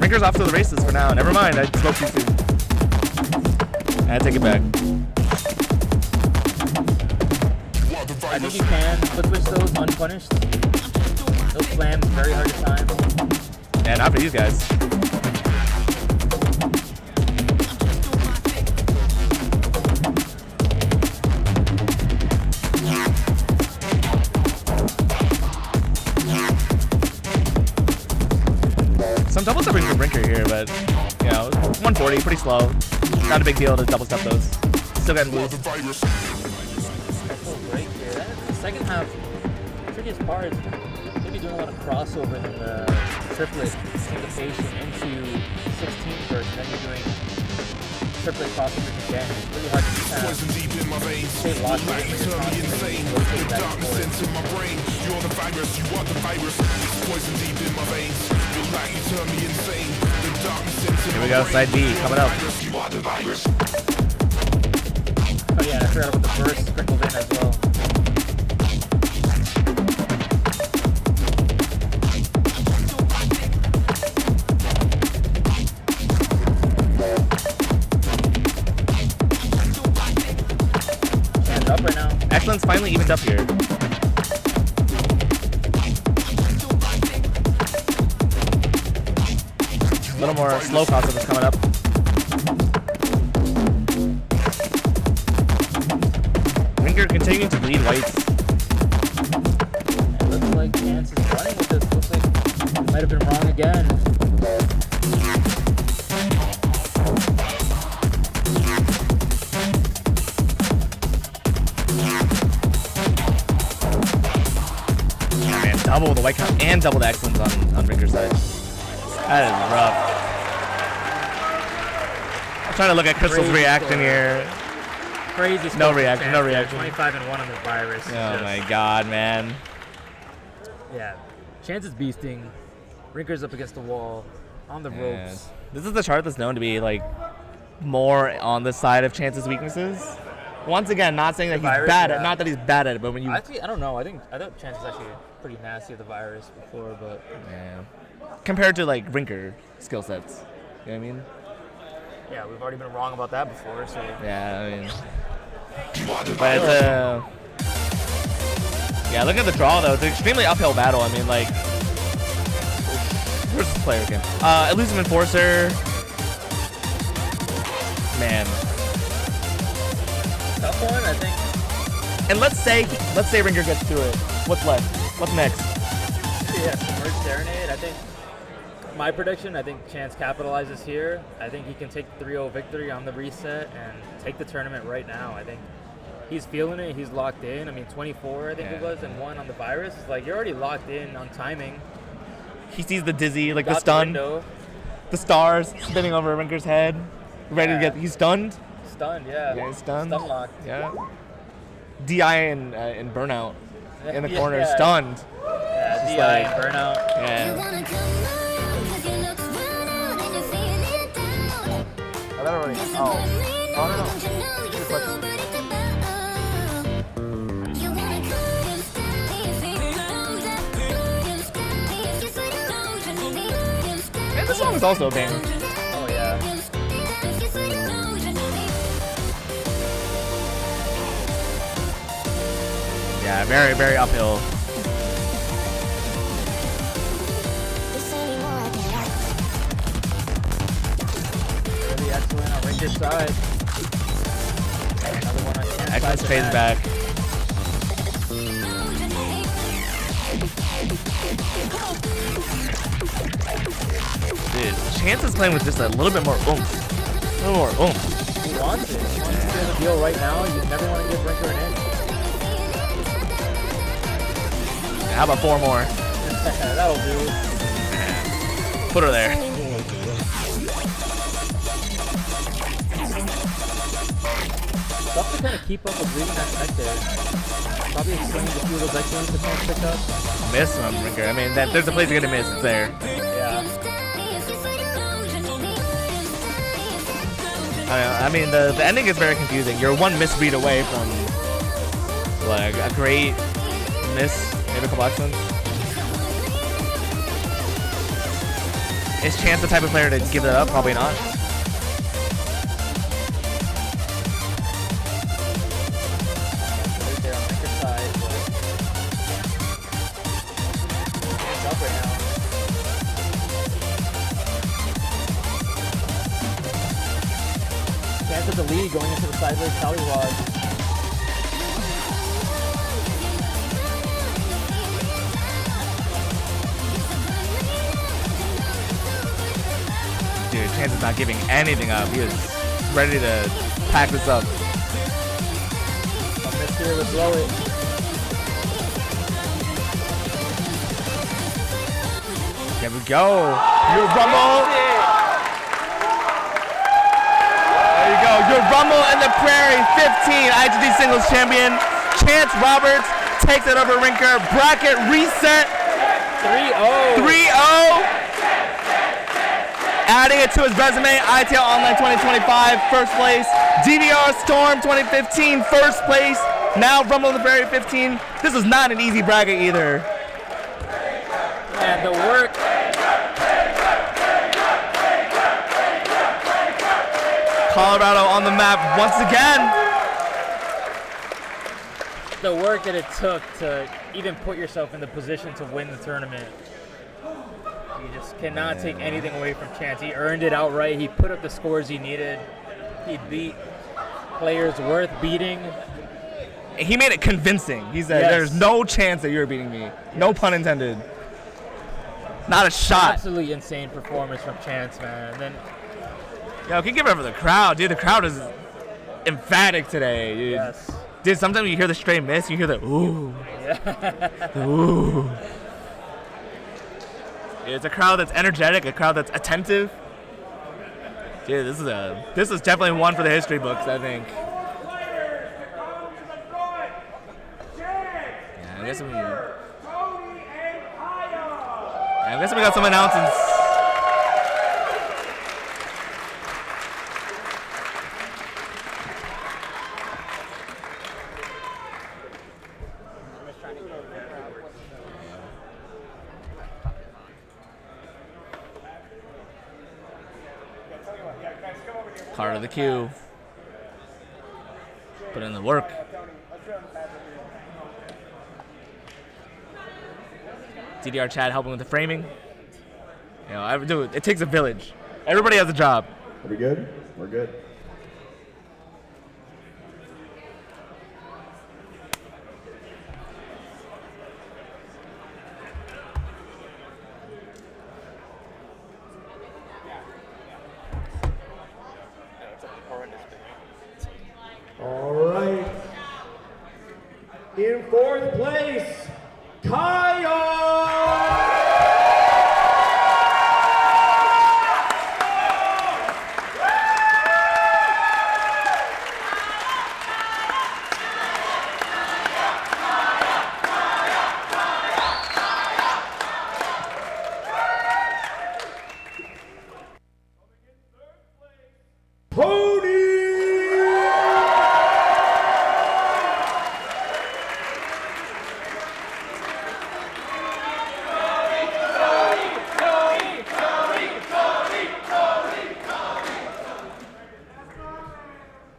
Rinker's off to the races for now. Never mind, I spoke too soon. I take it back. I think you can flip switch those unpunished. Those slams very hard to time. And not for these guys. Some double stepping for Rinker here, but you know, 140, pretty slow. Not a big deal to double step those. Still getting loose. The second half, the trickiest part is maybe doing a lot of crossover in the triplet syncopation into 16 first, and then you're doing triplet crossovers again. It's really hard to kind of stay locked in when you're constantly rotating back and forth. Here we go, side B coming up. Oh yeah, and I forgot about the burst sprinkled in as well. Hands up right now. Excellence finally evened up here. A little more slow crossovers coming up. Rinker continuing to bleed whites. It looks like Chance is running with this. Looks like he might have been wrong again. Yeah, man, double the white count and double the excellence on Rinker's side. That is rough. I'm trying to look at Crystal's reaction here. Crazy. No reaction, no reaction. 25-1 on the virus. Oh my god, man. Yeah. Chance is beasting. Rinker's up against the wall. On the ropes. This is the chart that's known to be like more on the side of Chance's weaknesses. Once again, not saying that he's bad at, not that he's bad at it, but when you Actually, I don't know. I thought Chance was actually pretty nasty at the virus before, but compared to like Rinker skill sets, you know what I mean? Yeah, we've already been wrong about that before, so. Yeah, I mean. But it's a. Yeah, look at the draw though. It's an extremely uphill battle. I mean, like. Where's this player again? Elusive Enforcer. Man. Tough one, I think. And let's say Ringer gets through it. What's left? What's next? Yeah, Submerged Serenade. I think my prediction, I think Chance capitalizes here. I think he can take the 3-0 victory on the reset and take the tournament right now. I think he's feeling it. He's locked in. I mean, 24, I think it was, and 1 on the virus. It's like, you're already locked in on timing. He sees the dizzy, like the stun. The stars spinning over Ringer's head. Ready to get. He's stunned. Stunned, yeah. Yeah, he's stunned. Stun locked. Yeah. DI and Burnout in the corner, Yeah. stunned. Yeah, Just DI like- and Burnout. Yeah. Oh, that already. Oh. Oh, no. Good question. And this song is also a banger. Oh, yeah. Yeah, very, very uphill. Really excellent on Ringer's side. Another one on Chance's Excellent side. trades back. Dude, Chance is playing with just a little bit more oomph. A little more oomph. He wants it. He wants to seal the deal right now. You never want to give Rinker an inch. How about 4 more? That'll do. Put her there. Tough to kind of keep up with reading that tech there. Probably explains a few of those excellence that Chance picked up. Miss on Rinker. I mean, there's a place you're gonna miss. It's there. Yeah. I mean, the ending is very confusing. You're one misread away from like a great miss, maybe a couple accidents. Is Chance the type of player to give that up? Probably not. Right there on Rinker's side, but Chance up right now. Chance with the lead going into the sideways Tallywog. Dude, Chance is not giving anything up. He is ready to pack this up. A miss here would blow it. Here we go. Your Rumble. There you go. Your Rumble and the Prairie 15 IGD Singles Champion. Chance Roberts takes it over Rinker. Bracket reset. 3-0. 3-0. Adding it to his resume, ITL Online 2025, first place. DDR Storm 2015, first place. Now Rumble in the Prairie 15. This is not an easy bracket either. And the work. Colorado on the map once again. The work that it took to even put yourself in the position to win the tournament. You just cannot take anything away from Chance. He earned it outright. He put up the scores he needed. He beat players worth beating. He made it convincing. He said, Yes. there's no chance that you're beating me. No pun intended. Not a shot. Absolutely insane performance from Chance, man. And then Yo, can you give it up for the crowd, dude? The crowd is emphatic today, dude. Yes. Dude, sometimes you hear the straight miss, you hear the ooh. Yeah. The ooh. It's a crowd that's energetic, a crowd that's attentive. Dude, this is definitely one for the history books, I think. Yeah, I'm guessing we got some announcements. Card of the queue. Put in the work. DDR Chad helping with the framing. You know, dude, it takes a village. Everybody has a job. Are we good? We're good. All right. In fourth place, Kyle!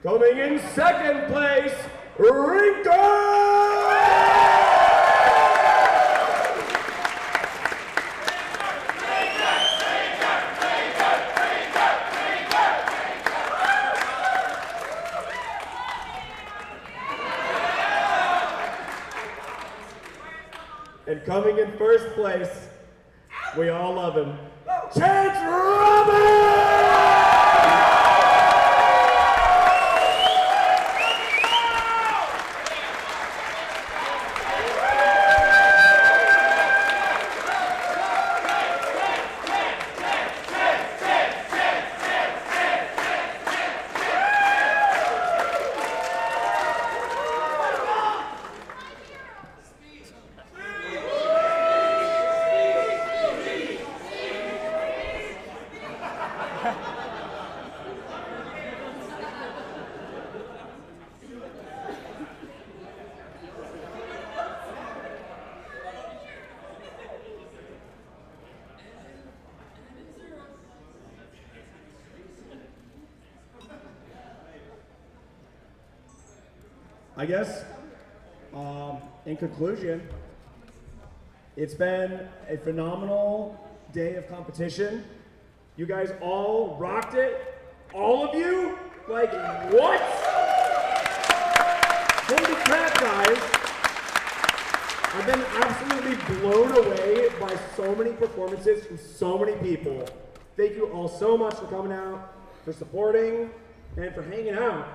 Coming in second place, Rinker! And coming in first place, we all love him, Chance Robin! I guess, in conclusion, it's been a phenomenal day of competition. You guys all rocked it. All of you? Like, what? Holy crap, guys. I've been absolutely blown away by so many performances from so many people. Thank you all so much for coming out, for supporting, and for hanging out.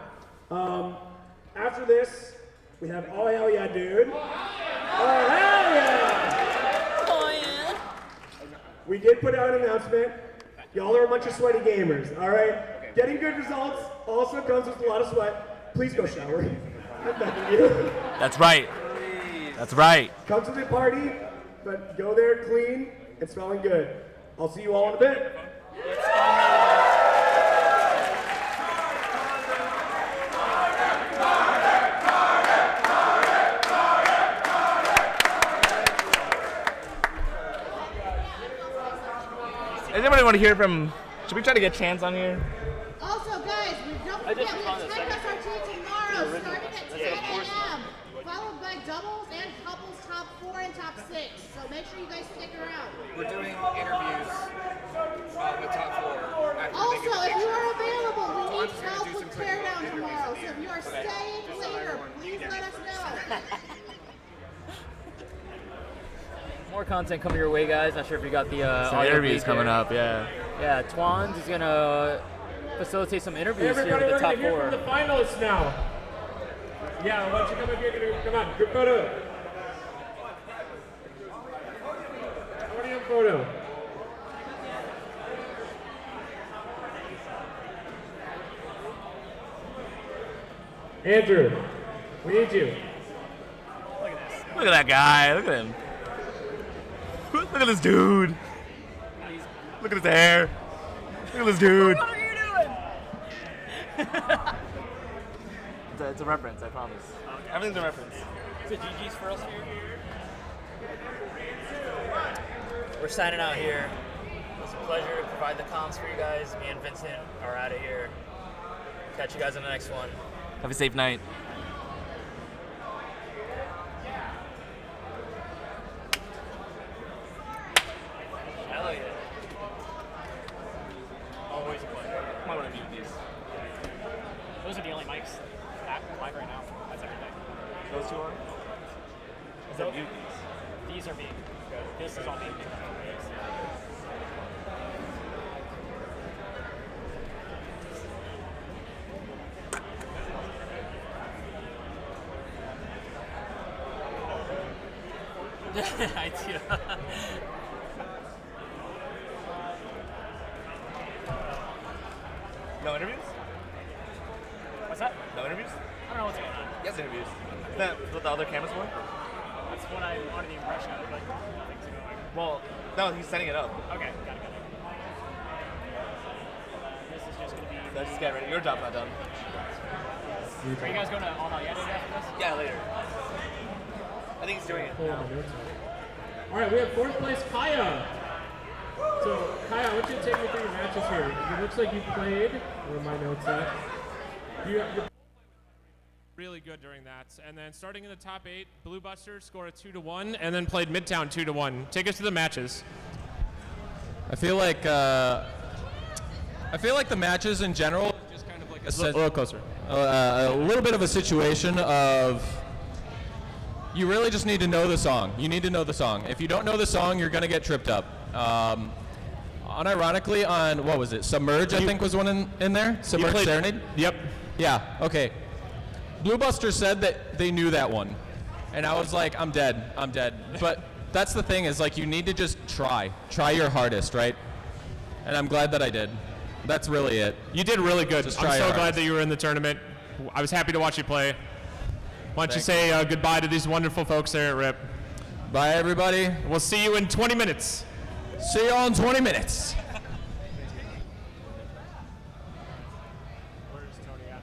After this, we have Oh Hell Yeah Dude. Oh Hell Yeah! Oh yeah! We did put out an announcement. Y'all are a bunch of sweaty gamers, all right? Getting good results also comes with a lot of sweat. Please go shower. I'm begging you. That's right. That's right. Come to the party, but go there clean and smelling good. I'll see you all in a bit. Anybody want to hear from? Should we try to get Chance on here? Also, guys, don't forget we have Tech SRT tomorrow, starting at 10 a.m., followed by doubles and couples top 4 and top 6. So make sure you guys stick around. We're doing interviews with top 4. Also, if you are available, we need help with teardown tomorrow. So if you are staying later, please let us know. More content coming your way, guys. Not sure if you got the Some interviews coming up, yeah. Yeah, Twans is gonna facilitate some interviews Everybody, here with the top we're gonna hear 4. from the finalists now. Yeah, why don't you come up here? Come on, group photo. Podium photo. Andrew, we need you. Look at that guy. Look at him. Look at this dude. Look at his hair. Look at this dude. What are you doing? It's a reference, I promise. Everything's a reference. Is it GG's for us here? We're signing out here. was a pleasure to provide the comms for you guys. Me and Vincent are out of here. Catch you guys on the next one. Have a safe night. Hell yeah. Always a pleasure. Might want to mute these. Those are the only mics live right now. That's everything. Those two are? Is that mute these? These are being good. This is all being picked up. I do. No interviews? What's that? No interviews? I don't know what's going on. Yes, interviews. Is that what the other cameras for? That's what I wanted the impression of, but nothing's going. Well, no, he's setting it up. Okay, got it. This is just going to be. So just get ready. Your job's not done. Are you guys going to All Out Yet after this? Yeah, later. I think he's doing it. All right, we have fourth place Kaya. So Kaya, I want you to take me through your matches here. It looks like you played. Where are my notes at? You're really good during that. And then starting in the top 8, Blue Buster scored a 2-1 and then played Midtown 2-1. Take us to the matches. I feel like the matches in general is just kind of like a little closer. A little bit of a situation of you really just need to know the song. You need to know the song. If you don't know the song, you're gonna get tripped up. Unironically, on what was it? Submerge, I think was one in there. Submerge Serenade. Yep. Yeah. Okay. Blue Buster said that they knew that one, and I was like, I'm dead. But that's the thing is like you need to just try your hardest, right? And I'm glad that I did. That's really it. You did really good. Just I'm try so your glad hardest. that you were in the tournament. I was happy to watch you play. Why don't you say goodbye to these wonderful folks there at RIP. Bye, everybody. We'll see you in 20 minutes. See you all in 20 minutes. Where's Tony at?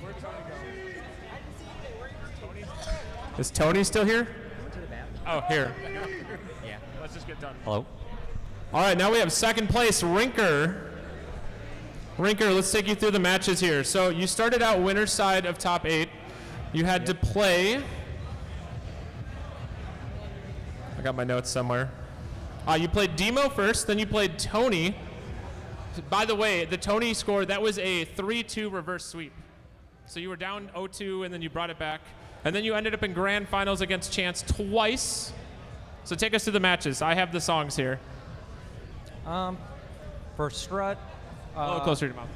Where'd Tony go? Is Tony still here? Oh, here. Yeah. Let's just get done. Hello. All right, now we have second place, Rinker. Rinker, let's take you through the matches here. So you started out winner's side of top 8. You had to play. I got my notes somewhere. You played Demo first, then you played Tony. By the way, the Tony score, that was a 3-2 reverse sweep. So you were down 0-2 and then you brought it back. And then you ended up in grand finals against Chance twice. So take us to the matches. I have the songs here. For Strut, A little closer to your mouth.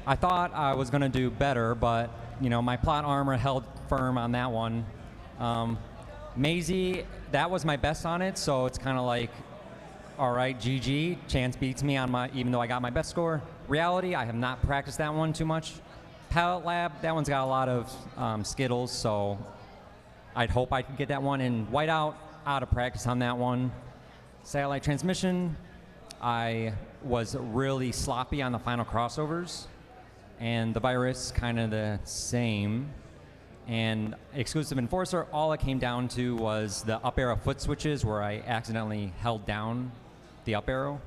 I thought I was going to do better, but my plot armor held firm on that one. Maisie, that was my best on it, so it's kind of like, all right, GG. Chance beats me on even though I got my best score. Reality, I have not practiced that one too much. Palette Lab, that one's got a lot of Skittles, so I'd hope I could get that one. And Whiteout, out of practice on that one. Satellite Transmission, I was really sloppy on the final crossovers, and the Virus kind of the same. And Exclusive Enforcer, all it came down to was the up arrow foot switches where I accidentally held down the up arrow.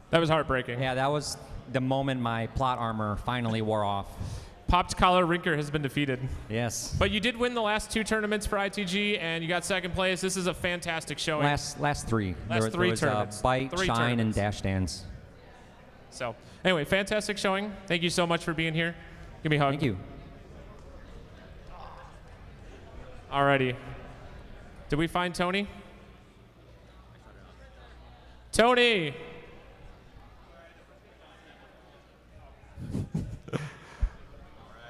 That was heartbreaking. Yeah, that was the moment my plot armor finally wore off. Popped Collar Rinker has been defeated. Yes. But you did win the last 2 tournaments for ITG, and you got second place. This is a fantastic showing. Last 3. Last there was tournaments. Bite, 3 Shine, tournaments. and Dash Stands. So, anyway, fantastic showing. Thank you so much for being here. Give me a hug. Thank you. Alrighty. Did we find Tony? Tony!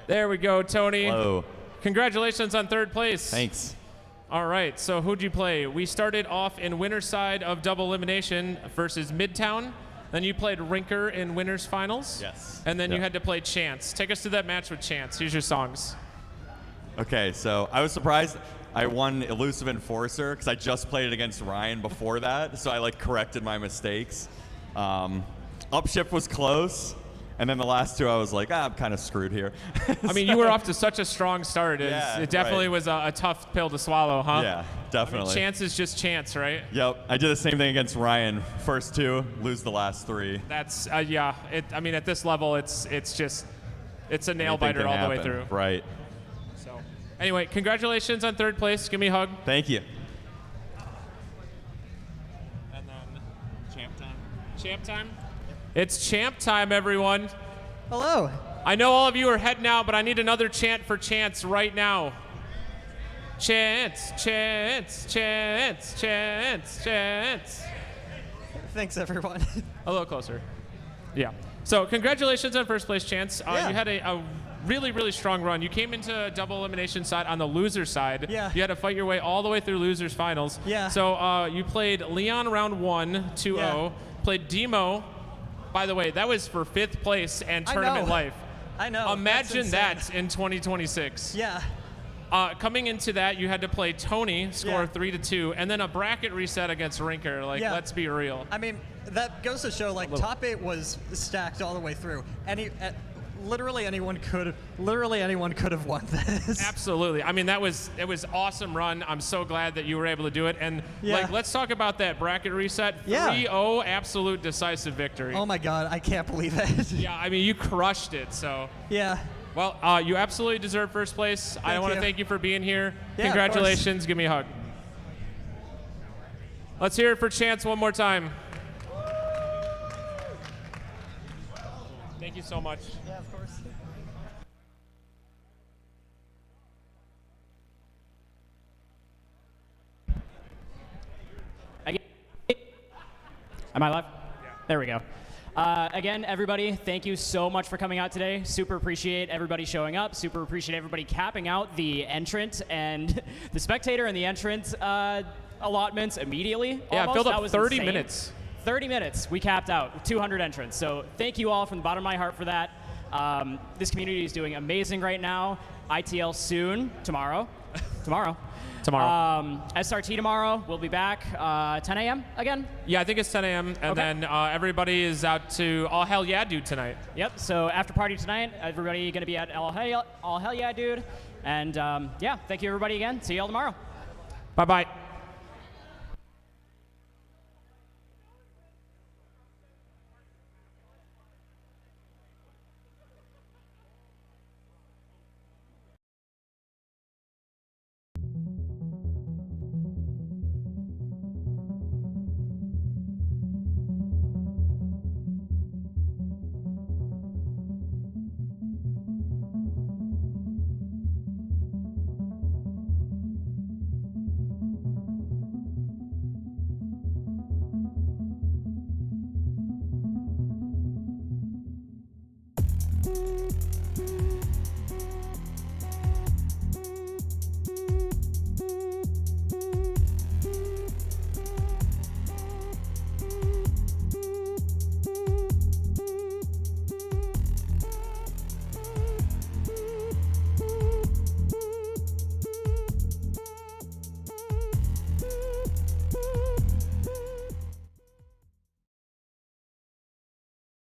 There we go, Tony. Hello. Congratulations on 3rd place. Thanks. All right, so who'd you play? We started off in winner's side of double elimination versus Midtown. Then you played Rinker in winners finals. Yes. And then you Yep. had to play Chance. Take us to that match with Chance. Here's your songs. Okay, so I was surprised I won Elusive Enforcer because I just played it against Ryan before that, so I corrected my mistakes. Upshift was close. And then the last two, I was like, I'm kind of screwed here. I mean, you were off to such a strong start. Yeah, It definitely right. was a tough pill to swallow, huh? Yeah, definitely. I mean, chance is just chance, right? Yep, I did the same thing against Ryan. First two, lose the last three. That's yeah. I mean, at this level, it's a nail Anything biter can all the way happen. through. Right. So, anyway, congratulations on third place. Give me a hug. Thank you. And then champ time. Champ time. It's champ time, everyone. Hello. I know all of you are heading out, but I need another chant for Chance right now. Chance, Chance, Chance, Chance, Chance. Thanks, everyone. A little closer. Yeah. So congratulations on first place, Chance. Yeah. You had a really, really strong run. You came into double elimination side on the loser side. Yeah. You had to fight your way all the way through losers finals. Yeah. So you played Leon round 1, 2-0. Yeah. Played Demo. By the way, that was for 5th place and I tournament know. life. I know. Imagine That's that in 2026. Yeah. Coming into that, you had to play Tony, score Yeah. 3-2, and then a bracket reset against Rinker. Like, Yeah. let's be real. I mean, that goes to show, like, top 8 was stacked all the way through. Literally anyone could have won this. Absolutely. I mean, it was awesome run. I'm so glad that you were able to do it. And Yeah. like, let's talk about that bracket reset. Yeah. 3-0, absolute decisive victory. Oh my God, I can't believe it. Yeah, I mean, you crushed it. So. Yeah. Well, you absolutely deserve first place. I want to you. thank you for being here. Yeah, of Congratulations. Give me a hug. Let's hear it for Chance one more time. Thank you so much. Yeah, of course. Am I live? Yeah. There we go. Again, everybody, thank you so much for coming out today. Super appreciate everybody showing up. Super appreciate everybody capping out the entrant and the spectator and the entrant allotments immediately. Yeah, it almost. filled up That was 30 insane. minutes. 30 minutes. We capped out 200 entrants. So thank you all from the bottom of my heart for that. This community is doing amazing right now. ITL soon, tomorrow. Tomorrow. SRT tomorrow. We'll be back 10 a.m. again. Yeah, I think it's 10 a.m. And then everybody is out to All Hell Yeah Dude tonight. Yep. So after party tonight, everybody going to be at All Hell Yeah Dude. And yeah, thank you everybody again. See you all tomorrow. Bye-bye.